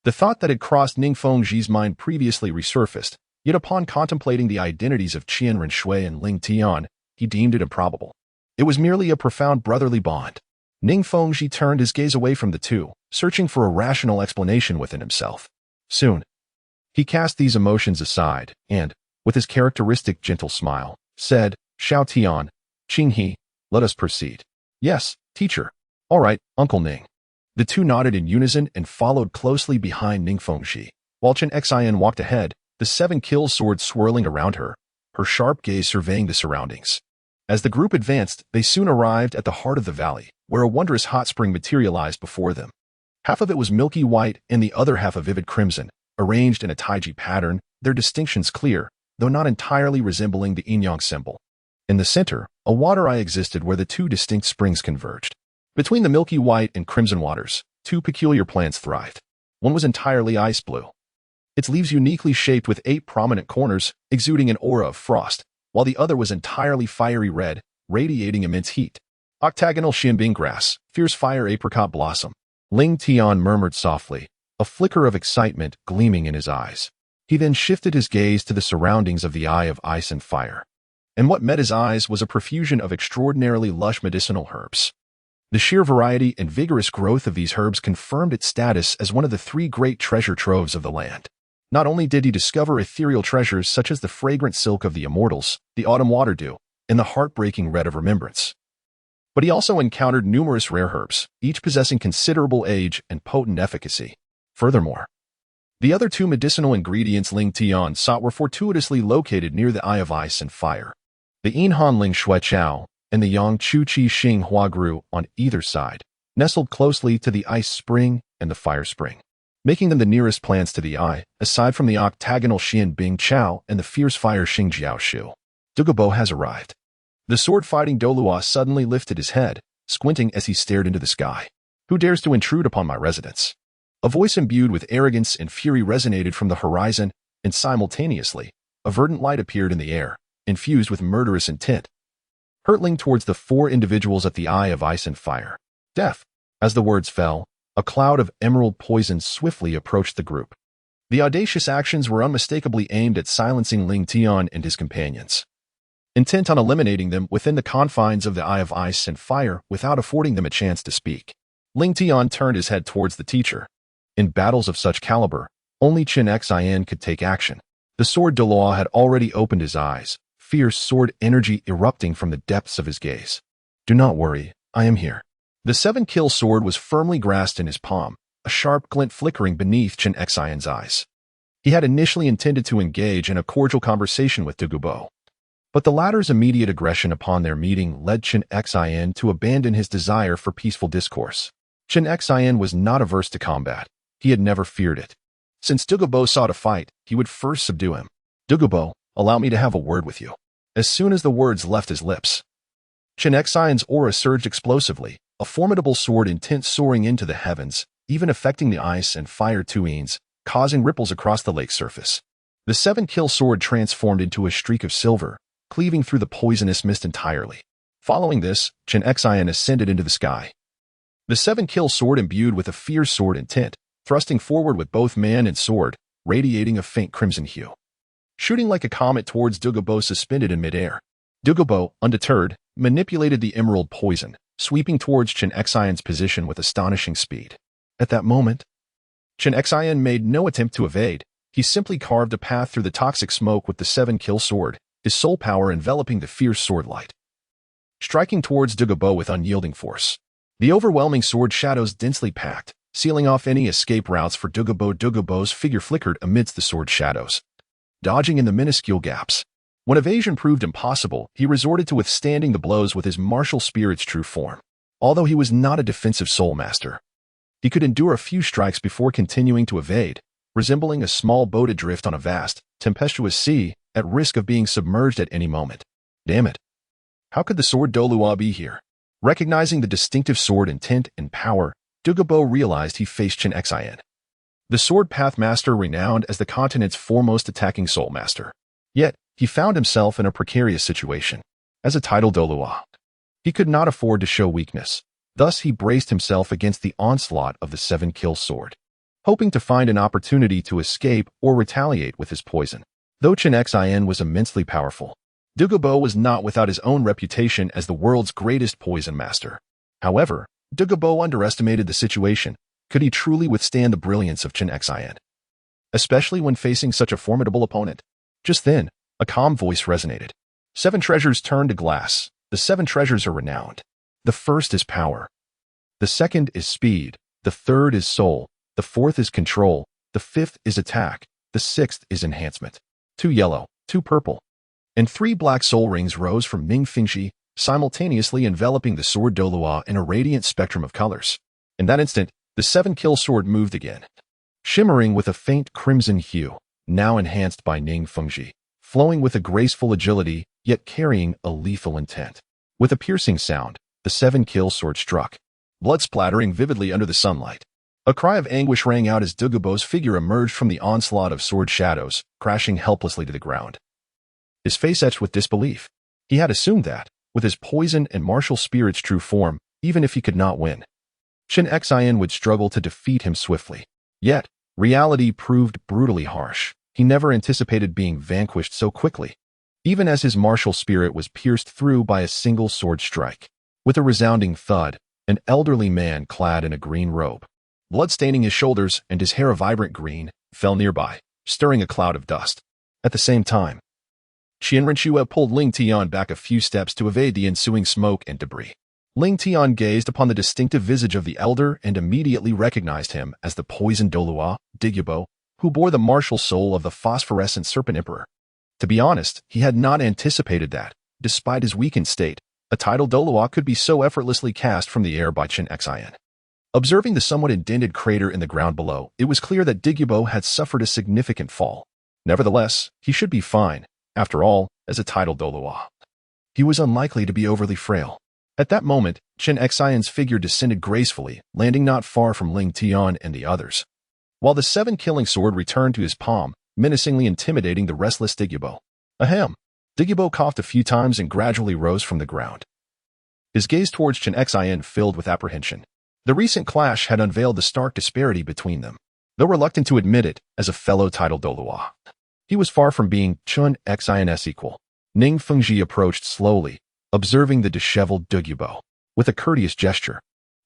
Speaker 1: The thought that had crossed Ning Fengji's mind previously resurfaced, yet upon contemplating the identities of Qianren Shui and Ling Tian, he deemed it improbable. It was merely a profound brotherly bond. Ning Fengji turned his gaze away from the two, searching for a rational explanation within himself. Soon, he cast these emotions aside and, with his characteristic gentle smile, said, Xiao Tian, Qinghe, let us proceed. Yes, teacher. All right, Uncle Ning. The two nodded in unison and followed closely behind Ning Fengji. While Chen Xian walked ahead, the 7-kill sword swirling around her, her sharp gaze surveying the surroundings. As the group advanced, they soon arrived at the heart of the valley, where a wondrous hot spring materialized before them. Half of it was milky white and the other half a vivid crimson, arranged in a taiji pattern, their distinctions clear, though not entirely resembling the yin-yang symbol. In the center, a water eye existed where the two distinct springs converged. Between the milky white and crimson waters, two peculiar plants thrived. One was entirely ice blue, its leaves uniquely shaped with 8 prominent corners, exuding an aura of frost, while the other was entirely fiery red, radiating immense heat. Octagonal Xianbing grass, fierce fire apricot blossom. Ling Tian murmured softly, a flicker of excitement gleaming in his eyes. He then shifted his gaze to the surroundings of the Eye of Ice and Fire. And what met his eyes was a profusion of extraordinarily lush medicinal herbs. The sheer variety and vigorous growth of these herbs confirmed its status as one of the 3 great treasure troves of the land. Not only did he discover ethereal treasures such as the fragrant silk of the immortals, the autumn water dew, and the heartbreaking red of remembrance, but he also encountered numerous rare herbs, each possessing considerable age and potent efficacy. Furthermore, the other 2 medicinal ingredients Ling Tian sought were fortuitously located near the Eye of Ice and Fire. The Yinhan Ling Shui Chao and the Yang Chu Qi Xing Hua grew on either side, nestled closely to the Ice Spring and the Fire Spring, making them the nearest plants to the eye, aside from the octagonal Xian Bing Chao and the fierce fire Xing Jiao Shu. Douluo has arrived. The sword-fighting Douluo suddenly lifted his head, squinting as he stared into the sky. Who dares to intrude upon my residence? A voice imbued with arrogance and fury resonated from the horizon, and simultaneously, a verdant light appeared in the air, infused with murderous intent, hurtling towards the 4 individuals at the Eye of Ice and Fire. Death. As the words fell, a cloud of emerald poison swiftly approached the group. The audacious actions were unmistakably aimed at silencing Ling Tian and his companions, intent on eliminating them within the confines of the Eye of Ice and Fire without affording them a chance to speak. Ling Tian turned his head towards the teacher. In battles of such caliber, only Chen Xian could take action. The sword Douluo had already opened his eyes, fierce sword energy erupting from the depths of his gaze. Do not worry, I am here. The 7-kill sword was firmly grasped in his palm, a sharp glint flickering beneath Chen Xian's eyes. He had initially intended to engage in a cordial conversation with Douluo, but the latter's immediate aggression upon their meeting led Chen Xian to abandon his desire for peaceful discourse. Chen Xian was not averse to combat. He had never feared it. Since Douluo sought a fight, he would first subdue him. Douluo, allow me to have a word with you. As soon as the words left his lips, Chen Xian's aura surged explosively, a formidable sword intent soaring into the heavens, even affecting the ice and fire tuines, causing ripples across the lake's surface. The 7-kill sword transformed into a streak of silver, cleaving through the poisonous mist entirely. Following this, Chen Xian ascended into the sky. The 7-kill sword imbued with a fierce sword intent, thrusting forward with both man and sword, radiating a faint crimson hue. Shooting like a comet towards Douluo suspended in midair. Douluo, undeterred, manipulated the emerald poison, sweeping towards Chen Xian's position with astonishing speed. At that moment, Chen Xian made no attempt to evade. He simply carved a path through the toxic smoke with the 7-kill sword, his soul power enveloping the fierce sword light, striking towards Douluo with unyielding force. The overwhelming sword shadows densely packed, sealing off any escape routes for Douluo. Douluo's figure flickered amidst the sword shadows, dodging in the minuscule gaps. When evasion proved impossible, he resorted to withstanding the blows with his martial spirit's true form. Although he was not a defensive soul master, he could endure a few strikes before continuing to evade, resembling a small boat adrift on a vast, tempestuous sea, at risk of being submerged at any moment. Damn it. How could the sword Douluo be here? Recognizing the distinctive sword intent and power, Douluo realized he faced Chen Xin, the sword path master renowned as the continent's foremost attacking soul master. Yet, he found himself in a precarious situation. As a titled Douluo, he could not afford to show weakness. Thus, he braced himself against the onslaught of the seven-kill sword, hoping to find an opportunity to escape or retaliate with his poison. Though Chen Xin was immensely powerful, Douluo was not without his own reputation as the world's greatest poison master. However, Douluo underestimated the situation. Could he truly withstand the brilliance of Chen Xin, especially when facing such a formidable opponent? Just then, a calm voice resonated. 7 treasures turn to glass. The 7 treasures are renowned. The first is power. The second is speed. The third is soul. The fourth is control. The fifth is attack. The sixth is enhancement. 2 yellow, 2 purple, and 3 black soul rings rose from Ning Fengxi, simultaneously enveloping the sword Douluo in a radiant spectrum of colors. In that instant, the 7-kill sword moved again, shimmering with a faint crimson hue, now enhanced by Ning Fengxi, flowing with a graceful agility, yet carrying a lethal intent. With a piercing sound, the 7-kill sword struck, blood splattering vividly under the sunlight. A cry of anguish rang out as Douluo's figure emerged from the onslaught of sword shadows, crashing helplessly to the ground. His face etched with disbelief. He had assumed that, with his poison and martial spirit's true form, even if he could not win, Chen Xin would struggle to defeat him swiftly. Yet, reality proved brutally harsh. He never anticipated being vanquished so quickly, even as his martial spirit was pierced through by a single sword strike. With a resounding thud, an elderly man clad in a green robe, blood staining his shoulders and his hair a vibrant green, fell nearby, stirring a cloud of dust. At the same time, Qian Renchua pulled Ling Tian back a few steps to evade the ensuing smoke and debris. Ling Tian gazed upon the distinctive visage of the elder and immediately recognized him as the poisoned Douluo, Douluo, who bore the martial soul of the phosphorescent serpent emperor. To be honest, he had not anticipated that, despite his weakened state, a titled Douluo could be so effortlessly cast from the air by Chen Xin. Observing the somewhat indented crater in the ground below, it was clear that Douluo had suffered a significant fall. Nevertheless, he should be fine. After all, as a titled Douluo, he was unlikely to be overly frail. At that moment, Chen Xion's figure descended gracefully, landing not far from Ling Tian and the others, while the 7-killing sword returned to his palm, menacingly intimidating the restless Douluo. Ahem! Douluo coughed a few times and gradually rose from the ground. His gaze towards Chen Xian filled with apprehension. The recent clash had unveiled the stark disparity between them. Though reluctant to admit it, as a fellow titled Douluo, he was far from being Chen Xion's equal. Ning Fengxi approached slowly, observing the disheveled Douluo. With a courteous gesture,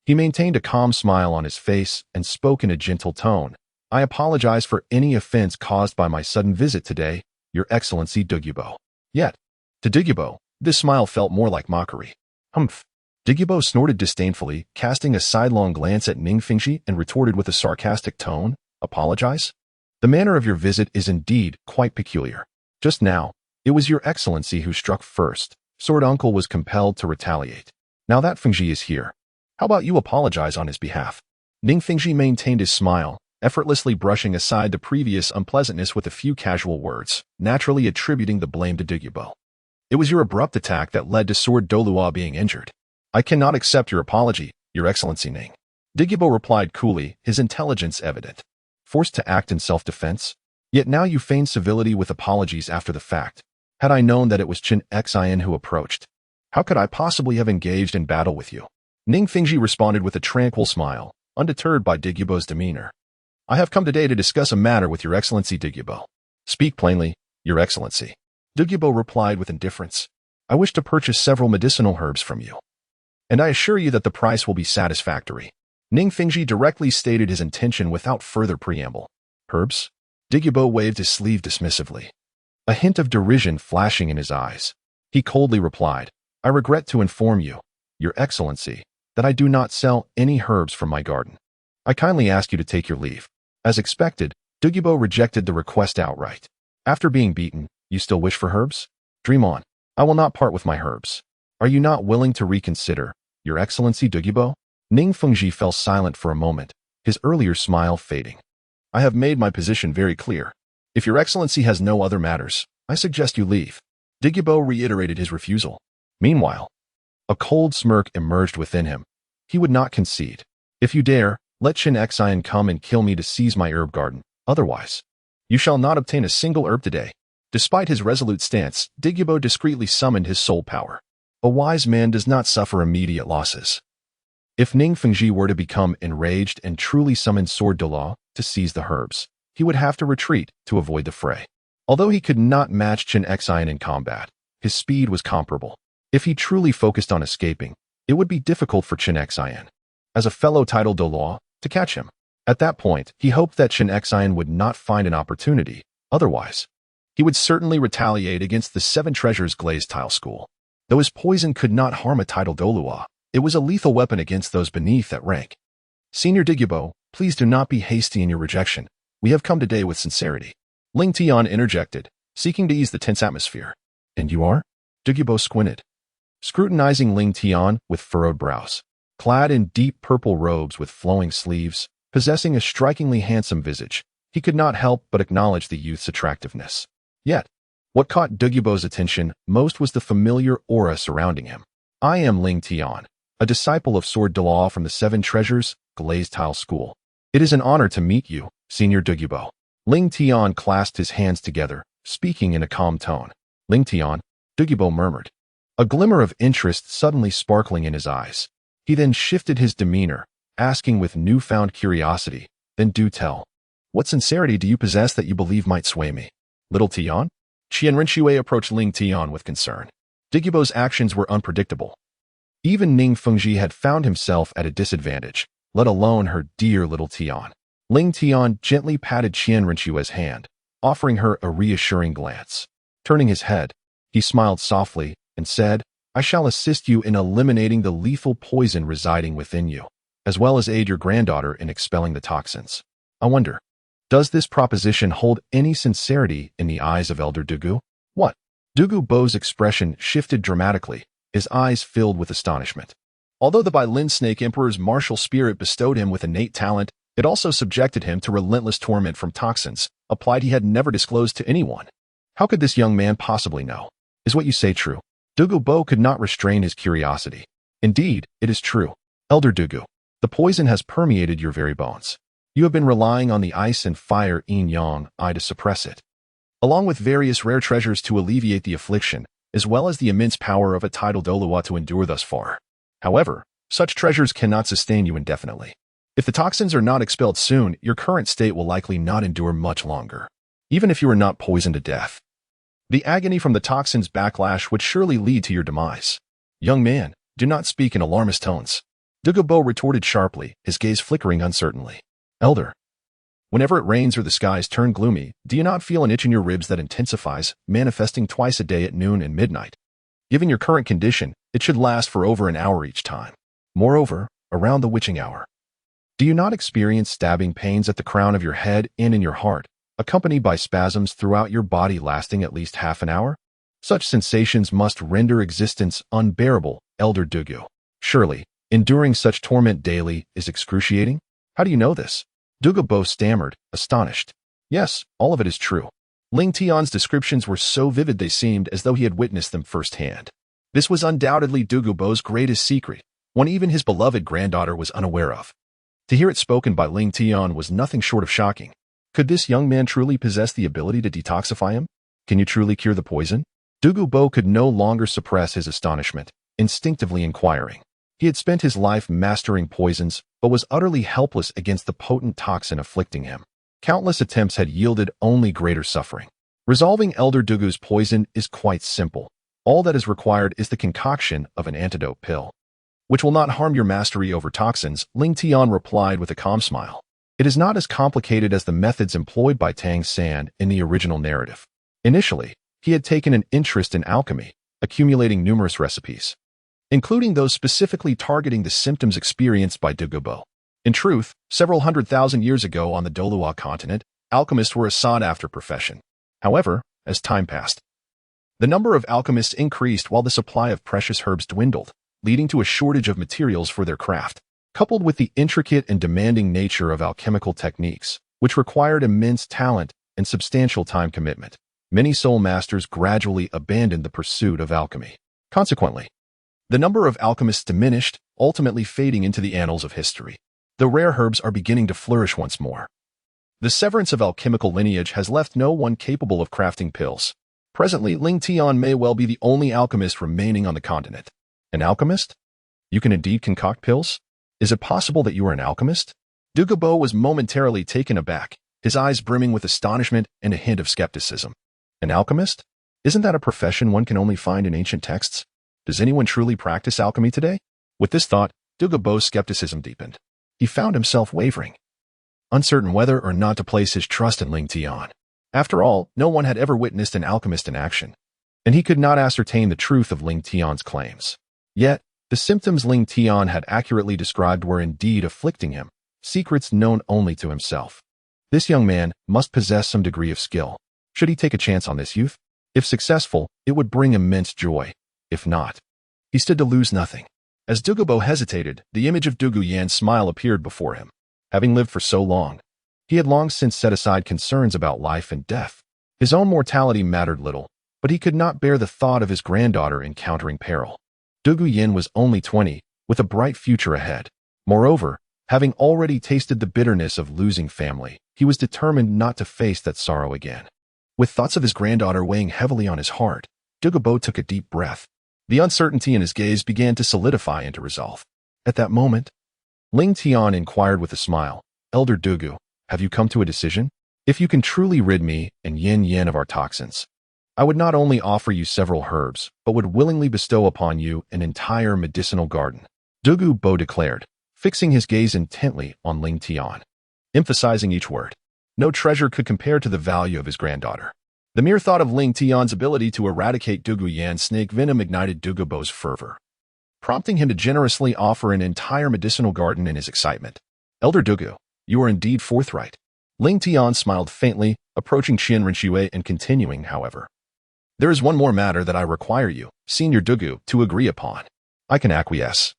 Speaker 1: he maintained a calm smile on his face and spoke in a gentle tone. I apologize for any offense caused by my sudden visit today, Your Excellency Douluo. Yet, to Douluo, this smile felt more like mockery. Humph. Douluo snorted disdainfully, casting a sidelong glance at Ning Fengxi and retorted with a sarcastic tone, Apologize? The manner of your visit is indeed quite peculiar. Just now, it was Your Excellency who struck first. Sword Uncle was compelled to retaliate. Now that Fengxi is here, how about you apologize on his behalf? Ning Fengxi maintained his smile, effortlessly brushing aside the previous unpleasantness with a few casual words, naturally attributing the blame to Douluo. It was your abrupt attack that led to Sword Douluo being injured. I cannot accept your apology, Your Excellency Ning. Douluo replied coolly, his intelligence evident. Forced to act in self-defense? Yet now you feign civility with apologies after the fact. Had I known that it was Chen Xin who approached, how could I possibly have engaged in battle with you? Ning Fengxi responded with a tranquil smile, undeterred by Douluo's demeanor. I have come today to discuss a matter with Your Excellency Douluo. Speak plainly, Your Excellency. Douluo replied with indifference. I wish to purchase several medicinal herbs from you, and I assure you that the price will be satisfactory. Ning Fengxi directly stated his intention without further preamble. Herbs? Douluo waved his sleeve dismissively, a hint of derision flashing in his eyes. He coldly replied, I regret to inform you, Your Excellency, that I do not sell any herbs from my garden. I kindly ask you to take your leave. As expected, Douluo rejected the request outright. After being beaten, you still wish for herbs? Dream on. I will not part with my herbs. Are you not willing to reconsider, Your Excellency Douluo? Ning Fengxi fell silent for a moment, his earlier smile fading. I have made my position very clear. If your excellency has no other matters, I suggest you leave. Douluo reiterated his refusal. Meanwhile, a cold smirk emerged within him. He would not concede. If you dare, let Qin Xian come and kill me to seize my herb garden. Otherwise, you shall not obtain a single herb today. Despite his resolute stance, Douluo discreetly summoned his soul power. A wise man does not suffer immediate losses. If Ning Fengji were to become enraged and truly summon Sword Douluo to seize the herbs, he would have to retreat to avoid the fray. Although he could not match Qin Xian in combat, his speed was comparable. If he truly focused on escaping, it would be difficult for Qin Xian, as a fellow titled Douluo, to catch him. At that point, he hoped that Qin Xian would not find an opportunity. Otherwise, he would certainly retaliate against the Seven Treasures Glazed Tile School. Though his poison could not harm a titled Douluo, it was a lethal weapon against those beneath that rank. Senior Douluo, please do not be hasty in your rejection. We have come today with sincerity. Ling Tian interjected, seeking to ease the tense atmosphere. And you are? Douluo squinted, scrutinizing Ling Tian with furrowed brows. Clad in deep purple robes with flowing sleeves, possessing a strikingly handsome visage, he could not help but acknowledge the youth's attractiveness. Yet, what caught Douluo's attention most was the familiar aura surrounding him. I am Ling Tian, a disciple of Sword Douluo from the Seven Treasures Glazed Tile School. It is an honor to meet you, Senior Douluo. Ling Tian clasped his hands together, speaking in a calm tone. Ling Tian, Douluo murmured, a glimmer of interest suddenly sparkling in his eyes. He then shifted his demeanor, asking with newfound curiosity, then do tell. What sincerity do you possess that you believe might sway me? Little Tian? Qian Rinxue approached Ling Tian with concern. Douluo's actions were unpredictable. Even Ning Fengji had found himself at a disadvantage, let alone her dear little Tian. Ling Tian gently patted Qian Rinxue's hand, offering her a reassuring glance. Turning his head, he smiled softly and said, I shall assist you in eliminating the lethal poison residing within you, as well as aid your granddaughter in expelling the toxins. I wonder, does this proposition hold any sincerity in the eyes of Elder Douluo? What? Douluo's expression shifted dramatically, his eyes filled with astonishment. Although the Bailin Snake Emperor's martial spirit bestowed him with innate talent, it also subjected him to relentless torment from toxins, a plight he had never disclosed to anyone. How could this young man possibly know? Is what you say true? Douluo could not restrain his curiosity. Indeed, it is true. Elder Douluo, the poison has permeated your very bones. You have been relying on the ice and fire yin-yang to suppress it, along with various rare treasures to alleviate the affliction, as well as the immense power of a titled Douluo to endure thus far. However, such treasures cannot sustain you indefinitely. If the toxins are not expelled soon, your current state will likely not endure much longer. Even if you are not poisoned to death, the agony from the toxins' backlash would surely lead to your demise. Young man, do not speak in alarmist tones. Douluo retorted sharply, his gaze flickering uncertainly. Elder, whenever it rains or the skies turn gloomy, do you not feel an itch in your ribs that intensifies, manifesting twice a day at noon and midnight? Given your current condition, it should last for over an hour each time. Moreover, around the witching hour, do you not experience stabbing pains at the crown of your head and in your heart, accompanied by spasms throughout your body lasting at least half an hour? Such sensations must render existence unbearable, Elder Douluo. Surely, enduring such torment daily is excruciating? How do you know this? Douluo stammered, astonished. Yes, all of it is true. Ling Tian's descriptions were so vivid they seemed as though he had witnessed them firsthand. This was undoubtedly Douluo's greatest secret, one even his beloved granddaughter was unaware of. To hear it spoken by Ling Tian was nothing short of shocking. Could this young man truly possess the ability to detoxify him? Can you truly cure the poison? Douluo could no longer suppress his astonishment, instinctively inquiring. He had spent his life mastering poisons, but was utterly helpless against the potent toxin afflicting him. Countless attempts had yielded only greater suffering. Resolving Elder Douluo's poison is quite simple. All that is required is the concoction of an antidote pill, which will not harm your mastery over toxins, Ling Tian replied with a calm smile. It is not as complicated as the methods employed by Tang San in the original narrative. Initially, he had taken an interest in alchemy, accumulating numerous recipes, including those specifically targeting the symptoms experienced by Douluo. In truth, several 100,000 years ago on the Douluo continent, alchemists were a sought-after profession. However, as time passed, the number of alchemists increased while the supply of precious herbs dwindled, leading to a shortage of materials for their craft. Coupled with the intricate and demanding nature of alchemical techniques, which required immense talent and substantial time commitment. Many soul masters gradually abandoned the pursuit of alchemy. Consequently, the number of alchemists diminished, ultimately fading into the annals of history. The rare herbs are beginning to flourish once more. The severance of alchemical lineage has left no one capable of crafting pills. Presently, Ling Tian may well be the only alchemist remaining on the continent. An alchemist? You can indeed concoct pills? Is it possible that you are an alchemist? Douluo was momentarily taken aback, his eyes brimming with astonishment and a hint of skepticism. An alchemist? Isn't that a profession one can only find in ancient texts? Does anyone truly practice alchemy today? With this thought, Douluo's skepticism deepened. He found himself wavering, uncertain whether or not to place his trust in Ling Tian. After all, no one had ever witnessed an alchemist in action, and he could not ascertain the truth of Ling Tian's claims. Yet, the symptoms Ling Tian had accurately described were indeed afflicting him, secrets known only to himself. This young man must possess some degree of skill. Should he take a chance on this youth? If successful, it would bring immense joy. If not, he stood to lose nothing. As Douluo hesitated, the image of Dugu Yan's smile appeared before him. Having lived for so long, he had long since set aside concerns about life and death. His own mortality mattered little, but he could not bear the thought of his granddaughter encountering peril. Dugu Yan was only 20, with a bright future ahead. Moreover, having already tasted the bitterness of losing family, he was determined not to face that sorrow again. With thoughts of his granddaughter weighing heavily on his heart, Douluo took a deep breath. The uncertainty in his gaze began to solidify into resolve. At that moment, Ling Tian inquired with a smile, "Elder Douluo, have you come to a decision? If you can truly rid me and Yin of our toxins, I would not only offer you several herbs, but would willingly bestow upon you an entire medicinal garden," Douluo declared, fixing his gaze intently on Ling Tian, emphasizing each word. No treasure could compare to the value of his granddaughter. The mere thought of Ling Tian's ability to eradicate Dugu Yan's snake venom ignited Douluo's fervor, prompting him to generously offer an entire medicinal garden in his excitement. "Elder Douluo, you are indeed forthright." Ling Tian smiled faintly, approaching Qian Rinxue and continuing, "However, there is one more matter that I require you, Senior Douluo, to agree upon. I can acquiesce,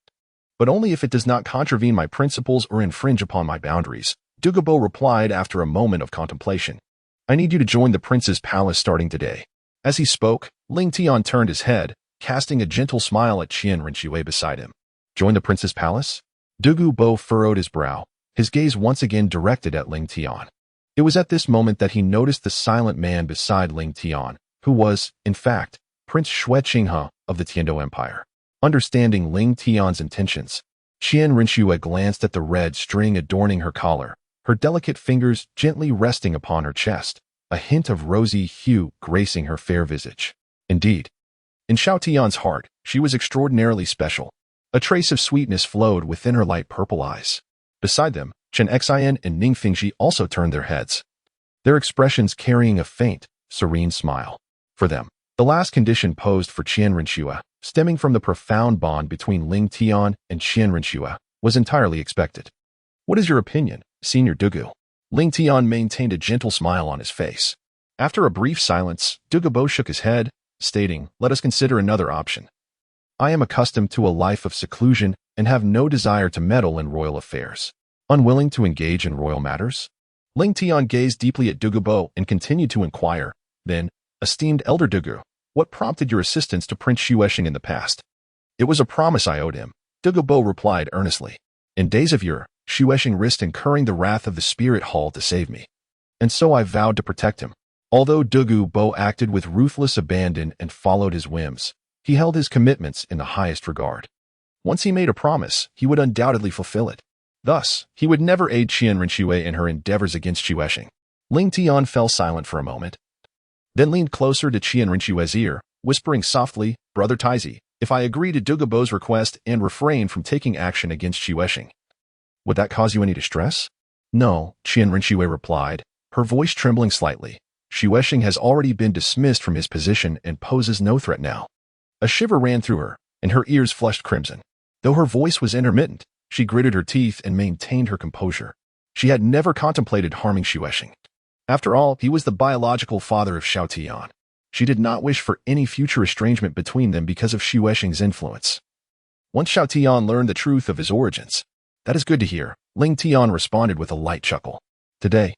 Speaker 1: but only if it does not contravene my principles or infringe upon my boundaries," Douluo replied after a moment of contemplation. "I need you to join the prince's palace starting today." As he spoke, Ling Tian turned his head, casting a gentle smile at Qian Rinxue beside him. "Join the prince's palace?" Douluo furrowed his brow, his gaze once again directed at Ling Tian. It was at this moment that he noticed the silent man beside Ling Tian, who was, in fact, Prince Xue Qinghe of the Tiando Empire. Understanding Ling Tian's intentions, Qian Rinxue glanced at the red string adorning her collar, her delicate fingers gently resting upon her chest, a hint of rosy hue gracing her fair visage. Indeed, in Xiao Tian's heart, she was extraordinarily special. A trace of sweetness flowed within her light purple eyes. Beside them, Chen Xian and Ning Fingxi also turned their heads, their expressions carrying a faint, serene smile. For them, the last condition posed for Qian Rinxue, stemming from the profound bond between Ling Tian and Qian Rinxue, was entirely expected. "What is your opinion, Senior Douluo?" Ling Tian maintained a gentle smile on his face. After a brief silence, Douluo shook his head, stating, "Let us consider another option. I am accustomed to a life of seclusion and have no desire to meddle in royal affairs. Unwilling to engage in royal matters?" Ling Tian gazed deeply at Douluo and continued to inquire, then, "Esteemed Elder Douluo, what prompted your assistance to Prince Xuexing in the past?" "It was a promise I owed him," Douluo replied earnestly. "In days of yore, Xuexing risked incurring the wrath of the Spirit Hall to save me, and so I vowed to protect him." Although Douluo acted with ruthless abandon and followed his whims, he held his commitments in the highest regard. Once he made a promise, he would undoubtedly fulfill it. Thus, he would never aid Qian Rinxue in her endeavors against Xuexing. Ling Tian fell silent for a moment, then leaned closer to Qian Rinxue's ear, whispering softly, "Brother Taizi, if I agree to Douluo's request and refrain from taking action against Xuexing, would that cause you any distress?" "No," Qian Rinxue replied, her voice trembling slightly. "Xuexing has already been dismissed from his position and poses no threat now." A shiver ran through her, and her ears flushed crimson. Though her voice was intermittent, she gritted her teeth and maintained her composure. She had never contemplated harming Xuexing. After all, he was the biological father of Xiao Tian. She did not wish for any future estrangement between them because of Xuexing's influence. Once Xiao Tian learned the truth of his origins, "That is good to hear," Ling Tian responded with a light chuckle. "Today,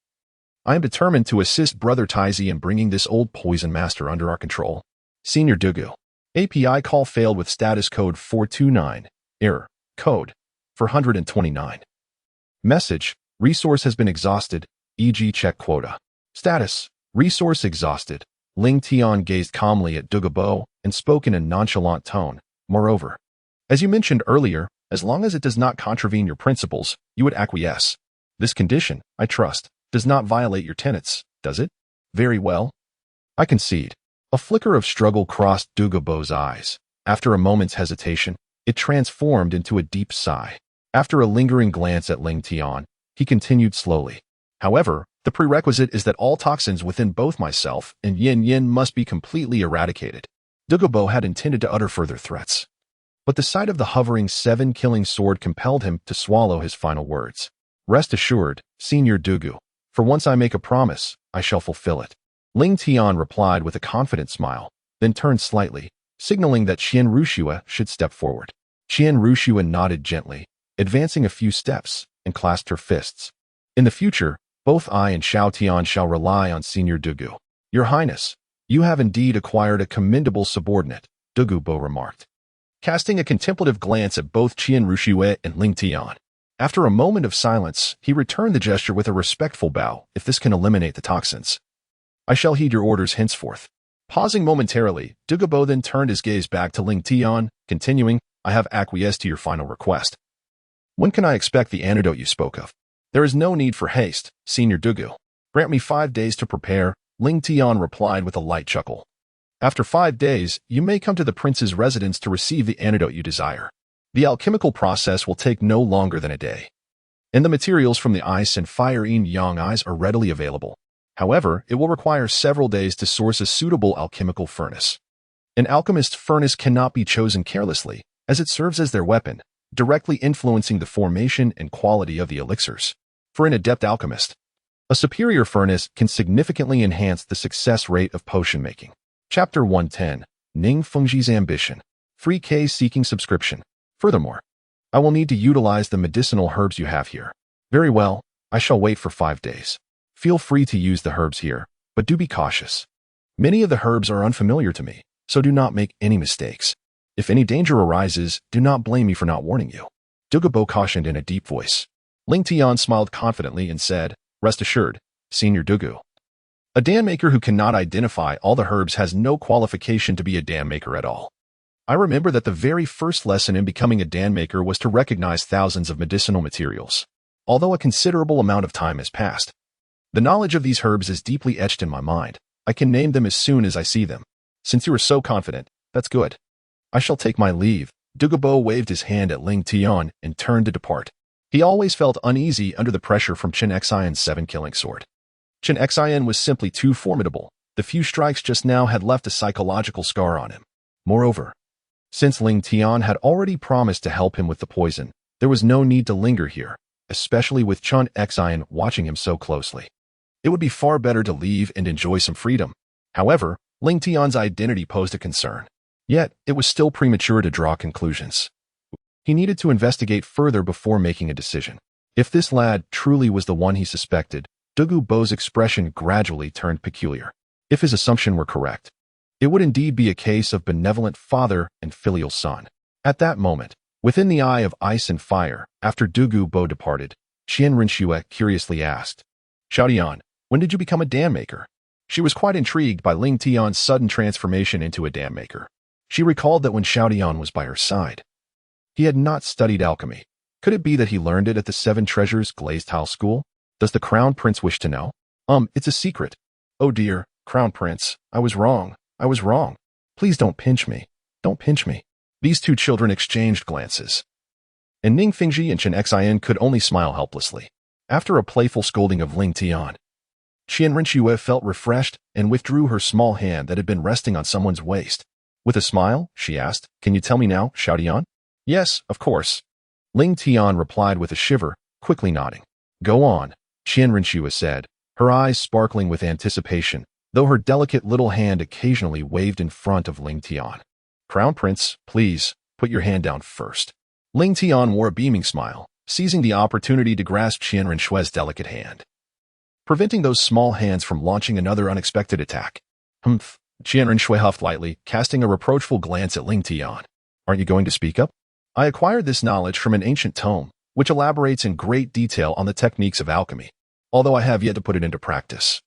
Speaker 1: I am determined to assist Brother Taizi in bringing this old poison master under our control. Senior Douluo. API call failed with status code 429. Error. Code 429. Message. Resource has been exhausted, e.g. check quota. Status. Resource exhausted. Ling Tian gazed calmly at Douluo and spoke in a nonchalant tone. Moreover, as you mentioned earlier, as long as it does not contravene your principles, you would acquiesce. This condition, I trust, does not violate your tenets, does it? Very well. I concede. A flicker of struggle crossed Douluo's eyes. After a moment's hesitation, it transformed into a deep sigh. After a lingering glance at Ling Tian, he continued slowly. However, the prerequisite is that all toxins within both myself and Yin Yin must be completely eradicated. Douluo had intended to utter further threats, but the sight of the hovering 7-killing sword compelled him to swallow his final words. Rest assured, Senior Douluo, for once I make a promise, I shall fulfill it. Ling Tian replied with a confident smile, then turned slightly, signaling that Qian Rushua should step forward. Qian Rushua nodded gently, advancing a few steps, and clasped her fists. In the future, both I and Xiao Tian shall rely on Senior Douluo. Your Highness, you have indeed acquired a commendable subordinate, Douluo remarked, casting a contemplative glance at both Qian Rushua and Ling Tian. After a moment of silence, he returned the gesture with a respectful bow, if this can eliminate the toxins. I shall heed your orders henceforth. Pausing momentarily, Douluo then turned his gaze back to Ling Tian, continuing, I have acquiesced to your final request. When can I expect the antidote you spoke of? There is no need for haste, Senior Douluo. Grant me 5 days to prepare, Ling Tian replied with a light chuckle. After 5 days, you may come to the prince's residence to receive the antidote you desire. The alchemical process will take no longer than a day. And the materials from the ice and fire yin-yang eyes are readily available. However, it will require several days to source a suitable alchemical furnace. An alchemist's furnace cannot be chosen carelessly, as it serves as their weapon, directly influencing the formation and quality of the elixirs. For an adept alchemist, a superior furnace can significantly enhance the success rate of potion making. Chapter 110. Ning Fengji's Ambition. Free K seeking subscription. Furthermore, I will need to utilize the medicinal herbs you have here. Very well, I shall wait for 5 days. Feel free to use the herbs here, but do be cautious. Many of the herbs are unfamiliar to me, so do not make any mistakes. If any danger arises, do not blame me for not warning you. Douluo cautioned in a deep voice. Ling Tian smiled confidently and said, Rest assured, Senior Douluo. A dam maker who cannot identify all the herbs has no qualification to be a dam maker at all. I remember that the very first lesson in becoming a dam maker was to recognize thousands of medicinal materials. Although a considerable amount of time has passed, the knowledge of these herbs is deeply etched in my mind. I can name them as soon as I see them. Since you are so confident, that's good. I shall take my leave. Douluo waved his hand at Ling Tian and turned to depart. He always felt uneasy under the pressure from Chen Xian's 7-killing sword. Chen Xian was simply too formidable. The few strikes just now had left a psychological scar on him. Moreover, since Ling Tian had already promised to help him with the poison, there was no need to linger here, especially with Chen Xian watching him so closely. It would be far better to leave and enjoy some freedom. However, Ling Tian's identity posed a concern. Yet, it was still premature to draw conclusions. He needed to investigate further before making a decision. If this lad truly was the one he suspected, Douluo's expression gradually turned peculiar. If his assumption were correct, it would indeed be a case of benevolent father and filial son. At that moment, within the eye of ice and fire, after Douluo departed, Qian Rinxue curiously asked, Xiaotian, when did you become a dam maker? She was quite intrigued by Ling Tian's sudden transformation into a dam maker. She recalled that when Xiaotian was by her side, he had not studied alchemy. Could it be that he learned it at the 7 Treasures Glazed Tile School? Does the Crown Prince wish to know? It's a secret. Oh dear, Crown Prince, I was wrong. I was wrong. Please don't pinch me. Don't pinch me. These 2 children exchanged glances, and Ning Fengji and Chen Xian could only smile helplessly. After a playful scolding of Ling Tian, Qian Rinxue felt refreshed and withdrew her small hand that had been resting on someone's waist. With a smile, she asked, Can you tell me now, Xiaotian? Yes, of course. Ling Tian replied with a shiver, quickly nodding. Go on, Qian Rinxue said, her eyes sparkling with anticipation, though her delicate little hand occasionally waved in front of Ling Tian. Crown Prince, please, put your hand down first. Ling Tian wore a beaming smile, seizing the opportunity to grasp Qian Rinxue's delicate hand. preventing those small hands from launching another unexpected attack. Humph. Qianren Shui huffed lightly, casting a reproachful glance at Ling Tian. Aren't you going to speak up? I acquired this knowledge from an ancient tome, which elaborates in great detail on the techniques of alchemy, although I have yet to put it into practice.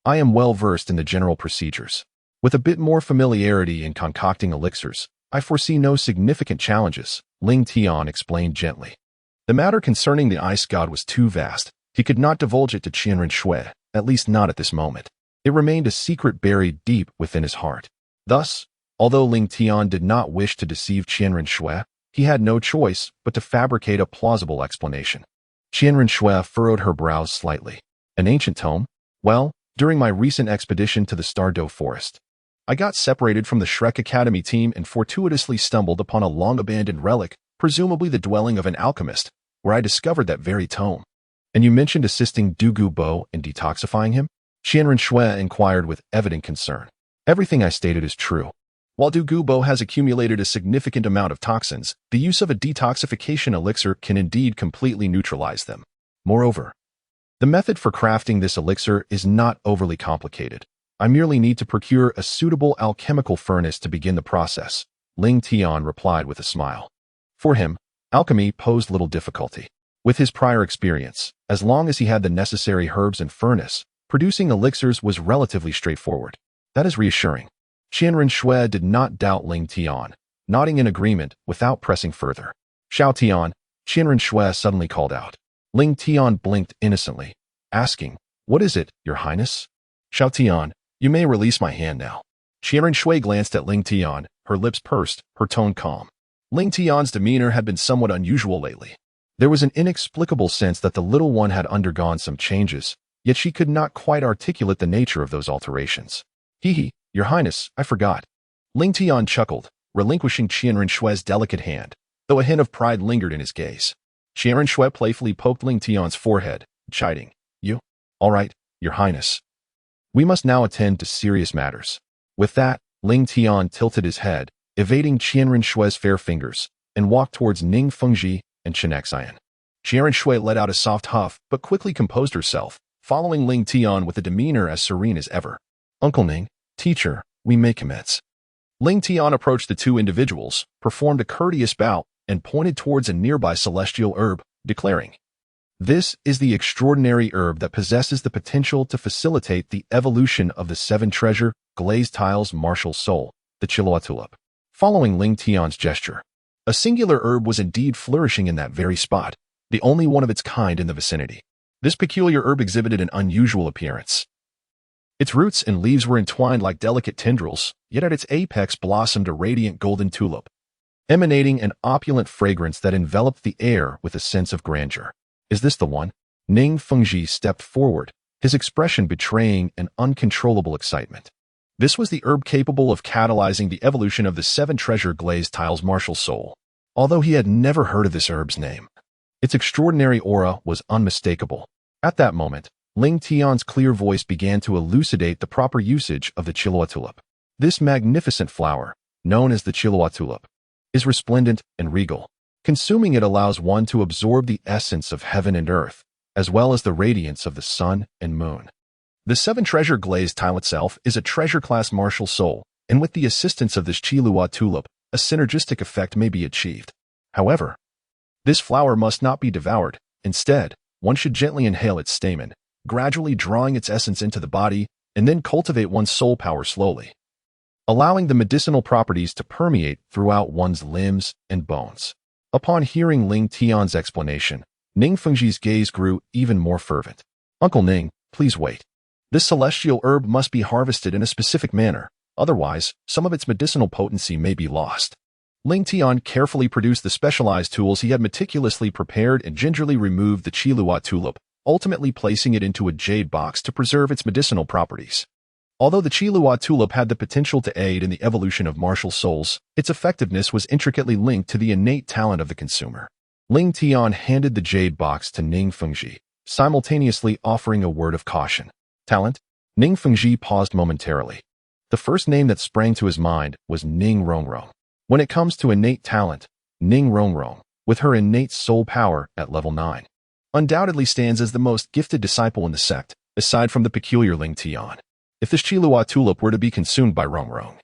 Speaker 1: I am well versed in the general procedures. With a bit more familiarity in concocting elixirs, I foresee no significant challenges, Ling Tian explained gently. The matter concerning the ice god was too vast. He could not divulge it to Qianren Shui, at least not at this moment. It remained a secret buried deep within his heart. Thus, although Ling Tian did not wish to deceive Qianren Shui, he had no choice but to fabricate a plausible explanation. Qianren Shui furrowed her brows slightly. An ancient tome? Well, during my recent expedition to the Starry Forest, I got separated from the Shrek Academy team and fortuitously stumbled upon a long-abandoned relic, presumably the dwelling of an alchemist, where I discovered that very tome. And you mentioned assisting Douluo in detoxifying him? Qianren Shui inquired with evident concern. Everything I stated is true. While Douluo has accumulated a significant amount of toxins, the use of a detoxification elixir can indeed completely neutralize them. Moreover, the method for crafting this elixir is not overly complicated. I merely need to procure a suitable alchemical furnace to begin the process, Ling Tian replied with a smile. For him, alchemy posed little difficulty. With his prior experience, as long as he had the necessary herbs and furnace, producing elixirs was relatively straightforward. That is reassuring. Qianren Shui did not doubt Ling Tian, nodding in agreement without pressing further. Xiao Tian, Qianren Shui suddenly called out. Ling Tian blinked innocently, asking, "What is it, Your Highness?" Xiao Tian, you may release my hand now. Qianren Shui glanced at Ling Tian, her lips pursed, her tone calm. Ling Tian's demeanor had been somewhat unusual lately. There was an inexplicable sense that the little one had undergone some changes, yet she could not quite articulate the nature of those alterations. Hee, Your Highness, I forgot. Ling Tian chuckled, relinquishing Qianren Shui's delicate hand, though a hint of pride lingered in his gaze. Qianren Shui playfully poked Ling Tian's forehead, chiding, "You? All right, Your Highness. We must now attend to serious matters." With that, Ling Tian tilted his head, evading Qianren Shui's fair fingers, and walked towards Ning Fengji and Chenxian. Qianren Shui let out a soft huff, but quickly composed herself, following Ling Tian with a demeanor as serene as ever. "Uncle Ning, teacher, we may commence." Ling Tian approached the two individuals, performed a courteous bow, and pointed towards a nearby celestial herb, declaring, "This is the extraordinary herb that possesses the potential to facilitate the evolution of the seven-treasure, glazed tiles martial soul, the Douluo tulip." Following Ling Tian's gesture, a singular herb was indeed flourishing in that very spot, the only one of its kind in the vicinity. This peculiar herb exhibited an unusual appearance. Its roots and leaves were entwined like delicate tendrils, yet at its apex blossomed a radiant golden tulip, emanating an opulent fragrance that enveloped the air with a sense of grandeur. "Is this the one?" Ning Fengji stepped forward, his expression betraying an uncontrollable excitement. This was the herb capable of catalyzing the evolution of the seven-treasure glazed tiles martial soul. Although he had never heard of this herb's name, its extraordinary aura was unmistakable. At that moment, Ling Tian's clear voice began to elucidate the proper usage of the Douluo tulip. This magnificent flower, known as the Douluo tulip, is resplendent and regal. Consuming it allows one to absorb the essence of heaven and earth, as well as the radiance of the sun and moon. The seven-treasure glazed tile itself is a treasure-class martial soul, and with the assistance of this Douluo tulip, a synergistic effect may be achieved. However, this flower must not be devoured. Instead, one should gently inhale its stamen, gradually drawing its essence into the body, and then cultivate one's soul power slowly, allowing the medicinal properties to permeate throughout one's limbs and bones. Upon hearing Ling Tian's explanation, Ning Fengji's gaze grew even more fervent. "Uncle Ning, please wait. This celestial herb must be harvested in a specific manner, otherwise, some of its medicinal potency may be lost." Ling Tian carefully produced the specialized tools he had meticulously prepared and gingerly removed the Douluo tulip, ultimately placing it into a jade box to preserve its medicinal properties. Although the Douluo tulip had the potential to aid in the evolution of martial souls, its effectiveness was intricately linked to the innate talent of the consumer. Ling Tian handed the jade box to Ning Fengji, simultaneously offering a word of caution. "Talent?" Ning Fengji paused momentarily. The first name that sprang to his mind was Ning Rongrong. When it comes to innate talent, Ning Rongrong, with her innate soul power at level 9, undoubtedly stands as the most gifted disciple in the sect, aside from the peculiar Ling Tian. If this Qilua tulip were to be consumed by Rong,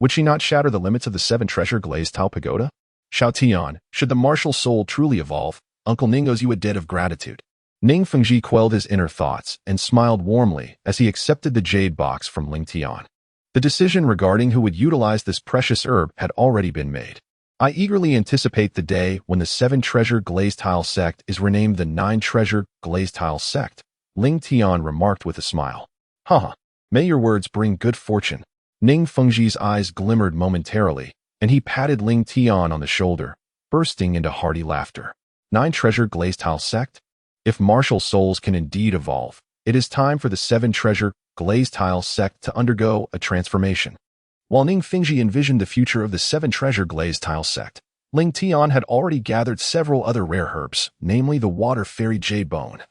Speaker 1: would she not shatter the limits of the seven treasure glazed Tao Pagoda? Xiao Tian, should the martial soul truly evolve, Uncle Ning owes you a debt of gratitude. Ning Fengji quelled his inner thoughts and smiled warmly as he accepted the jade box from Ling Tian. The decision regarding who would utilize this precious herb had already been made. I eagerly anticipate the day when the seven treasure glazed tile sect is renamed the nine treasure glazed tile sect, Ling Tian remarked with a smile. Haha, may your words bring good fortune. Ning Fengji's eyes glimmered momentarily, and he patted Ling Tian on the shoulder, bursting into hearty laughter. Nine treasure glazed tile sect? If martial souls can indeed evolve, it is time for the seven treasure glazed tile sect to undergo a transformation. While Ning Fengji envisioned the future of the seven treasure glazed tile sect, Ling Tian had already gathered several other rare herbs, namely the water fairy jade bone,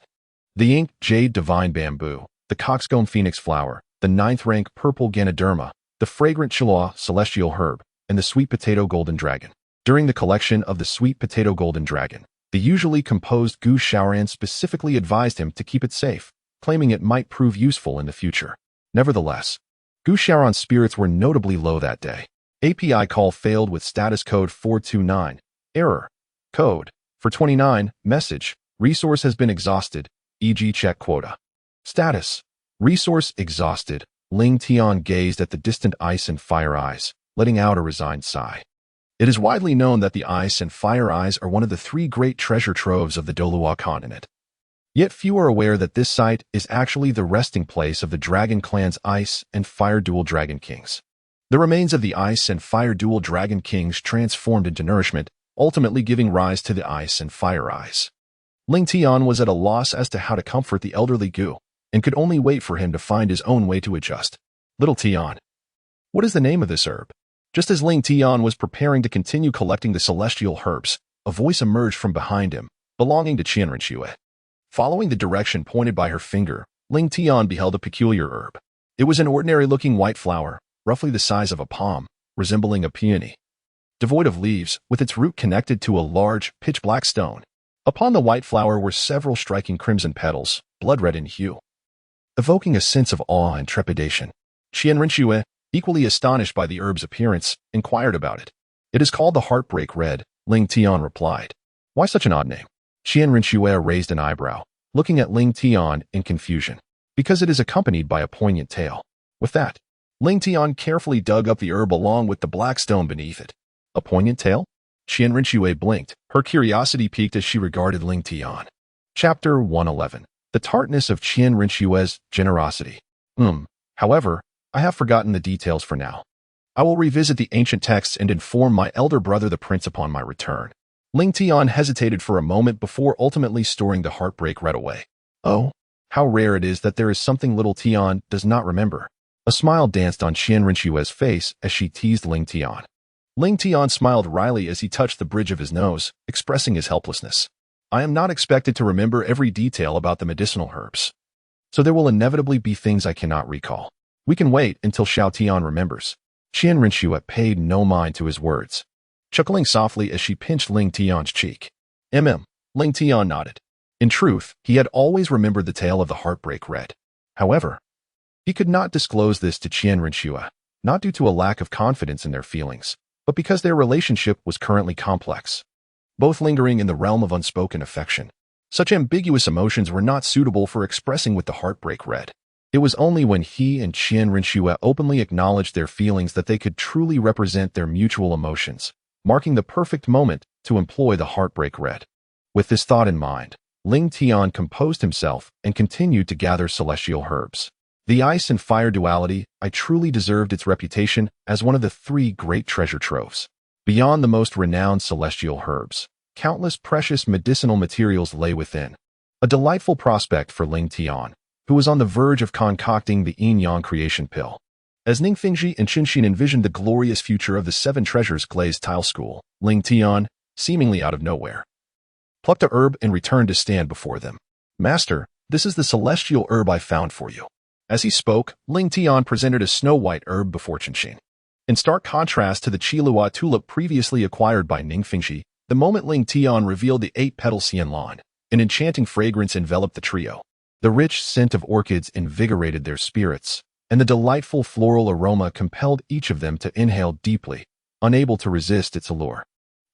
Speaker 1: the ink jade divine bamboo, the coxcomb phoenix flower, the ninth rank purple ganoderma, the fragrant Qilua celestial herb, and the sweet potato golden dragon. During the collection of the sweet potato golden dragon, the usually composed Gu Shaoran specifically advised him to keep it safe, claiming it might prove useful in the future. Nevertheless, Gu Shaoran's spirits were notably low that day. API call failed with status code 429. Error. Code. For 29. Message. Resource has been exhausted, e.g. check quota. Status. Resource exhausted. Ling Tian gazed at the distant ice and fire eyes, letting out a resigned sigh. It is widely known that the ice and fire eyes are one of the three great treasure troves of the Douluo continent. Yet few are aware that this site is actually the resting place of the Dragon Clan's Ice and Fire Dual Dragon Kings. The remains of the Ice and Fire Dual Dragon Kings transformed into nourishment, ultimately giving rise to the Ice and Fire Eyes. Ling Tian was at a loss as to how to comfort the elderly Gu, and could only wait for him to find his own way to adjust. Little Tian. What is the name of this herb? Just as Ling Tian was preparing to continue collecting the celestial herbs, a voice emerged from behind him, belonging to Qianrenxue. Following the direction pointed by her finger, Ling Tian beheld a peculiar herb. It was an ordinary-looking white flower, roughly the size of a palm, resembling a peony. Devoid of leaves, with its root connected to a large, pitch-black stone. Upon the white flower were several striking crimson petals, blood-red in hue, evoking a sense of awe and trepidation. Qianrenxue, equally astonished by the herb's appearance, inquired about it. It is called the Heartbreak Red, Ling Tian replied. Why such an odd name? Qianrenxue raised an eyebrow, looking at Ling Tian in confusion. Because it is accompanied by a poignant tale. With that, Ling Tian carefully dug up the herb along with the black stone beneath it. A poignant tale? Qianrenxue blinked, her curiosity piqued as she regarded Ling Tian. Chapter 111. The tartness of Qianrenxue's generosity. However, I have forgotten the details for now. I will revisit the ancient texts and inform my elder brother the prince upon my return. Ling Tian hesitated for a moment before ultimately storing the Heartbreak Red away. Oh, how rare it is that there is something little Tian does not remember. A smile danced on Qianrenxue's face as she teased Ling Tian. Ling Tian smiled wryly as he touched the bridge of his nose, expressing his helplessness. I am not expected to remember every detail about the medicinal herbs. So there will inevitably be things I cannot recall. We can wait until Xiao Tian remembers. Qianrenxue paid no mind to his words, chuckling softly as she pinched Ling Tian's cheek. Ling Tian nodded. In truth, he had always remembered the tale of the Heartbreak Red. However, he could not disclose this to Qianrenxue, not due to a lack of confidence in their feelings, but because their relationship was currently complex, both lingering in the realm of unspoken affection. Such ambiguous emotions were not suitable for expressing with the Heartbreak Red. It was only when he and Qianrenxue openly acknowledged their feelings that they could truly represent their mutual emotions, marking the perfect moment to employ the Heartbreak Red. With this thought in mind, Ling Tian composed himself and continued to gather celestial herbs. The ice and fire duality, I truly deserved its reputation as one of the three great treasure troves. Beyond the most renowned celestial herbs, countless precious medicinal materials lay within. A delightful prospect for Ling Tian, who was on the verge of concocting the yin-yang creation pill. As Ning Fengji and Qinxin envisioned the glorious future of the Seven Treasures glazed tile school, Ling Tian, seemingly out of nowhere, plucked a herb and returned to stand before them. Master, this is the celestial herb I found for you. As he spoke, Ling Tian presented a snow-white herb before Qinxin. In stark contrast to the Qilua tulip previously acquired by Ning Fengji, the moment Ling Tian revealed the 8-petal xianlan, an enchanting fragrance enveloped the trio. The rich scent of orchids invigorated their spirits, and the delightful floral aroma compelled each of them to inhale deeply, unable to resist its allure.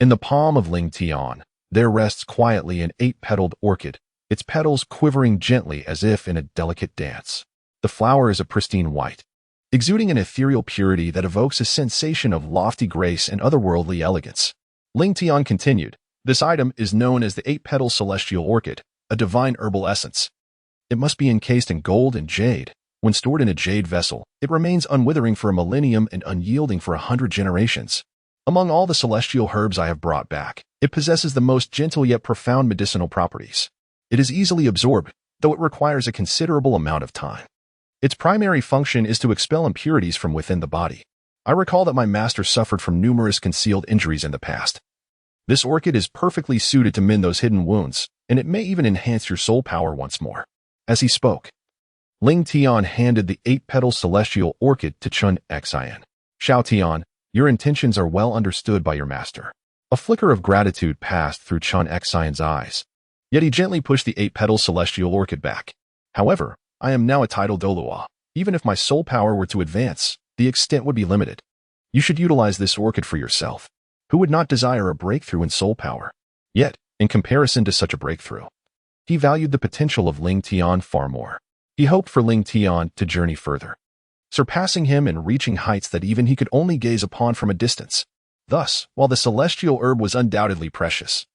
Speaker 1: In the palm of Ling Tian, there rests quietly an 8-petaled orchid, its petals quivering gently as if in a delicate dance. The flower is a pristine white, exuding an ethereal purity that evokes a sensation of lofty grace and otherworldly elegance. Ling Tian continued, "This item is known as the 8-petal celestial orchid, a divine herbal essence. It must be encased in gold and jade. When stored in a jade vessel, it remains unwithering for a millennium and unyielding for 100 generations. Among all the celestial herbs I have brought back, it possesses the most gentle yet profound medicinal properties. It is easily absorbed, though it requires a considerable amount of time. Its primary function is to expel impurities from within the body. I recall that my master suffered from numerous concealed injuries in the past. This orchid is perfectly suited to mend those hidden wounds, and it may even enhance your soul power once more." As he spoke, Ling Tian handed the 8-petal celestial orchid to Chun Xian. "Xiao Tian, your intentions are well understood by your master." A flicker of gratitude passed through Chun Xian's eyes, yet he gently pushed the 8-petal celestial orchid back. "However, I am now a titled Douluo. Even if my soul power were to advance, the extent would be limited. You should utilize this orchid for yourself. Who would not desire a breakthrough in soul power? Yet, in comparison to such a breakthrough, he valued the potential of Ling Tian far more. He hoped for Ling Tian to journey further, surpassing him and reaching heights that even he could only gaze upon from a distance. Thus, while the celestial herb was undoubtedly precious,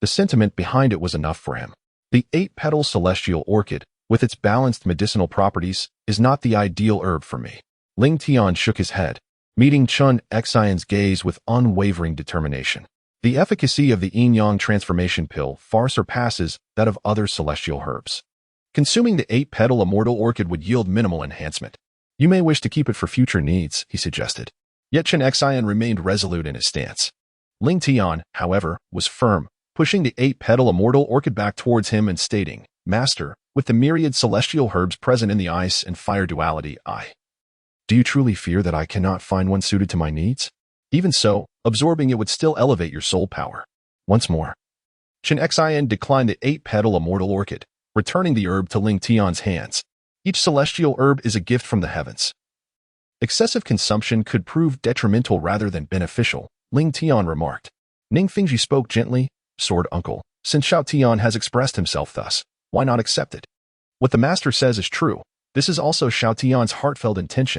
Speaker 1: the sentiment behind it was enough for him. The 8-petal celestial orchid, with its balanced medicinal properties, is not the ideal herb for me. Ling Tian shook his head, meeting Chun Xian's gaze with unwavering determination. The efficacy of the yin-yang transformation pill far surpasses that of other celestial herbs. Consuming the 8-petal immortal orchid would yield minimal enhancement. You may wish to keep it for future needs, he suggested. Yet Chun Xian remained resolute in his stance. Ling Tian, however, was firm, pushing the 8-petal immortal orchid back towards him and stating, "Master, with the myriad celestial herbs present in the ice and fire duality, do you truly fear that I cannot find one suited to my needs? Even so, absorbing it would still elevate your soul power." Once more, Chun Xian declined the 8-petal immortal orchid, returning the herb to Ling Tian's hands. Each celestial herb is a gift from the heavens. Excessive consumption could prove detrimental rather than beneficial, Ling Tian remarked. Ning Fingji spoke gently, "Sword uncle, since Xiao Tian has expressed himself thus, why not accept it? What the master says is true. This is also Xiao Tian's heartfelt intention.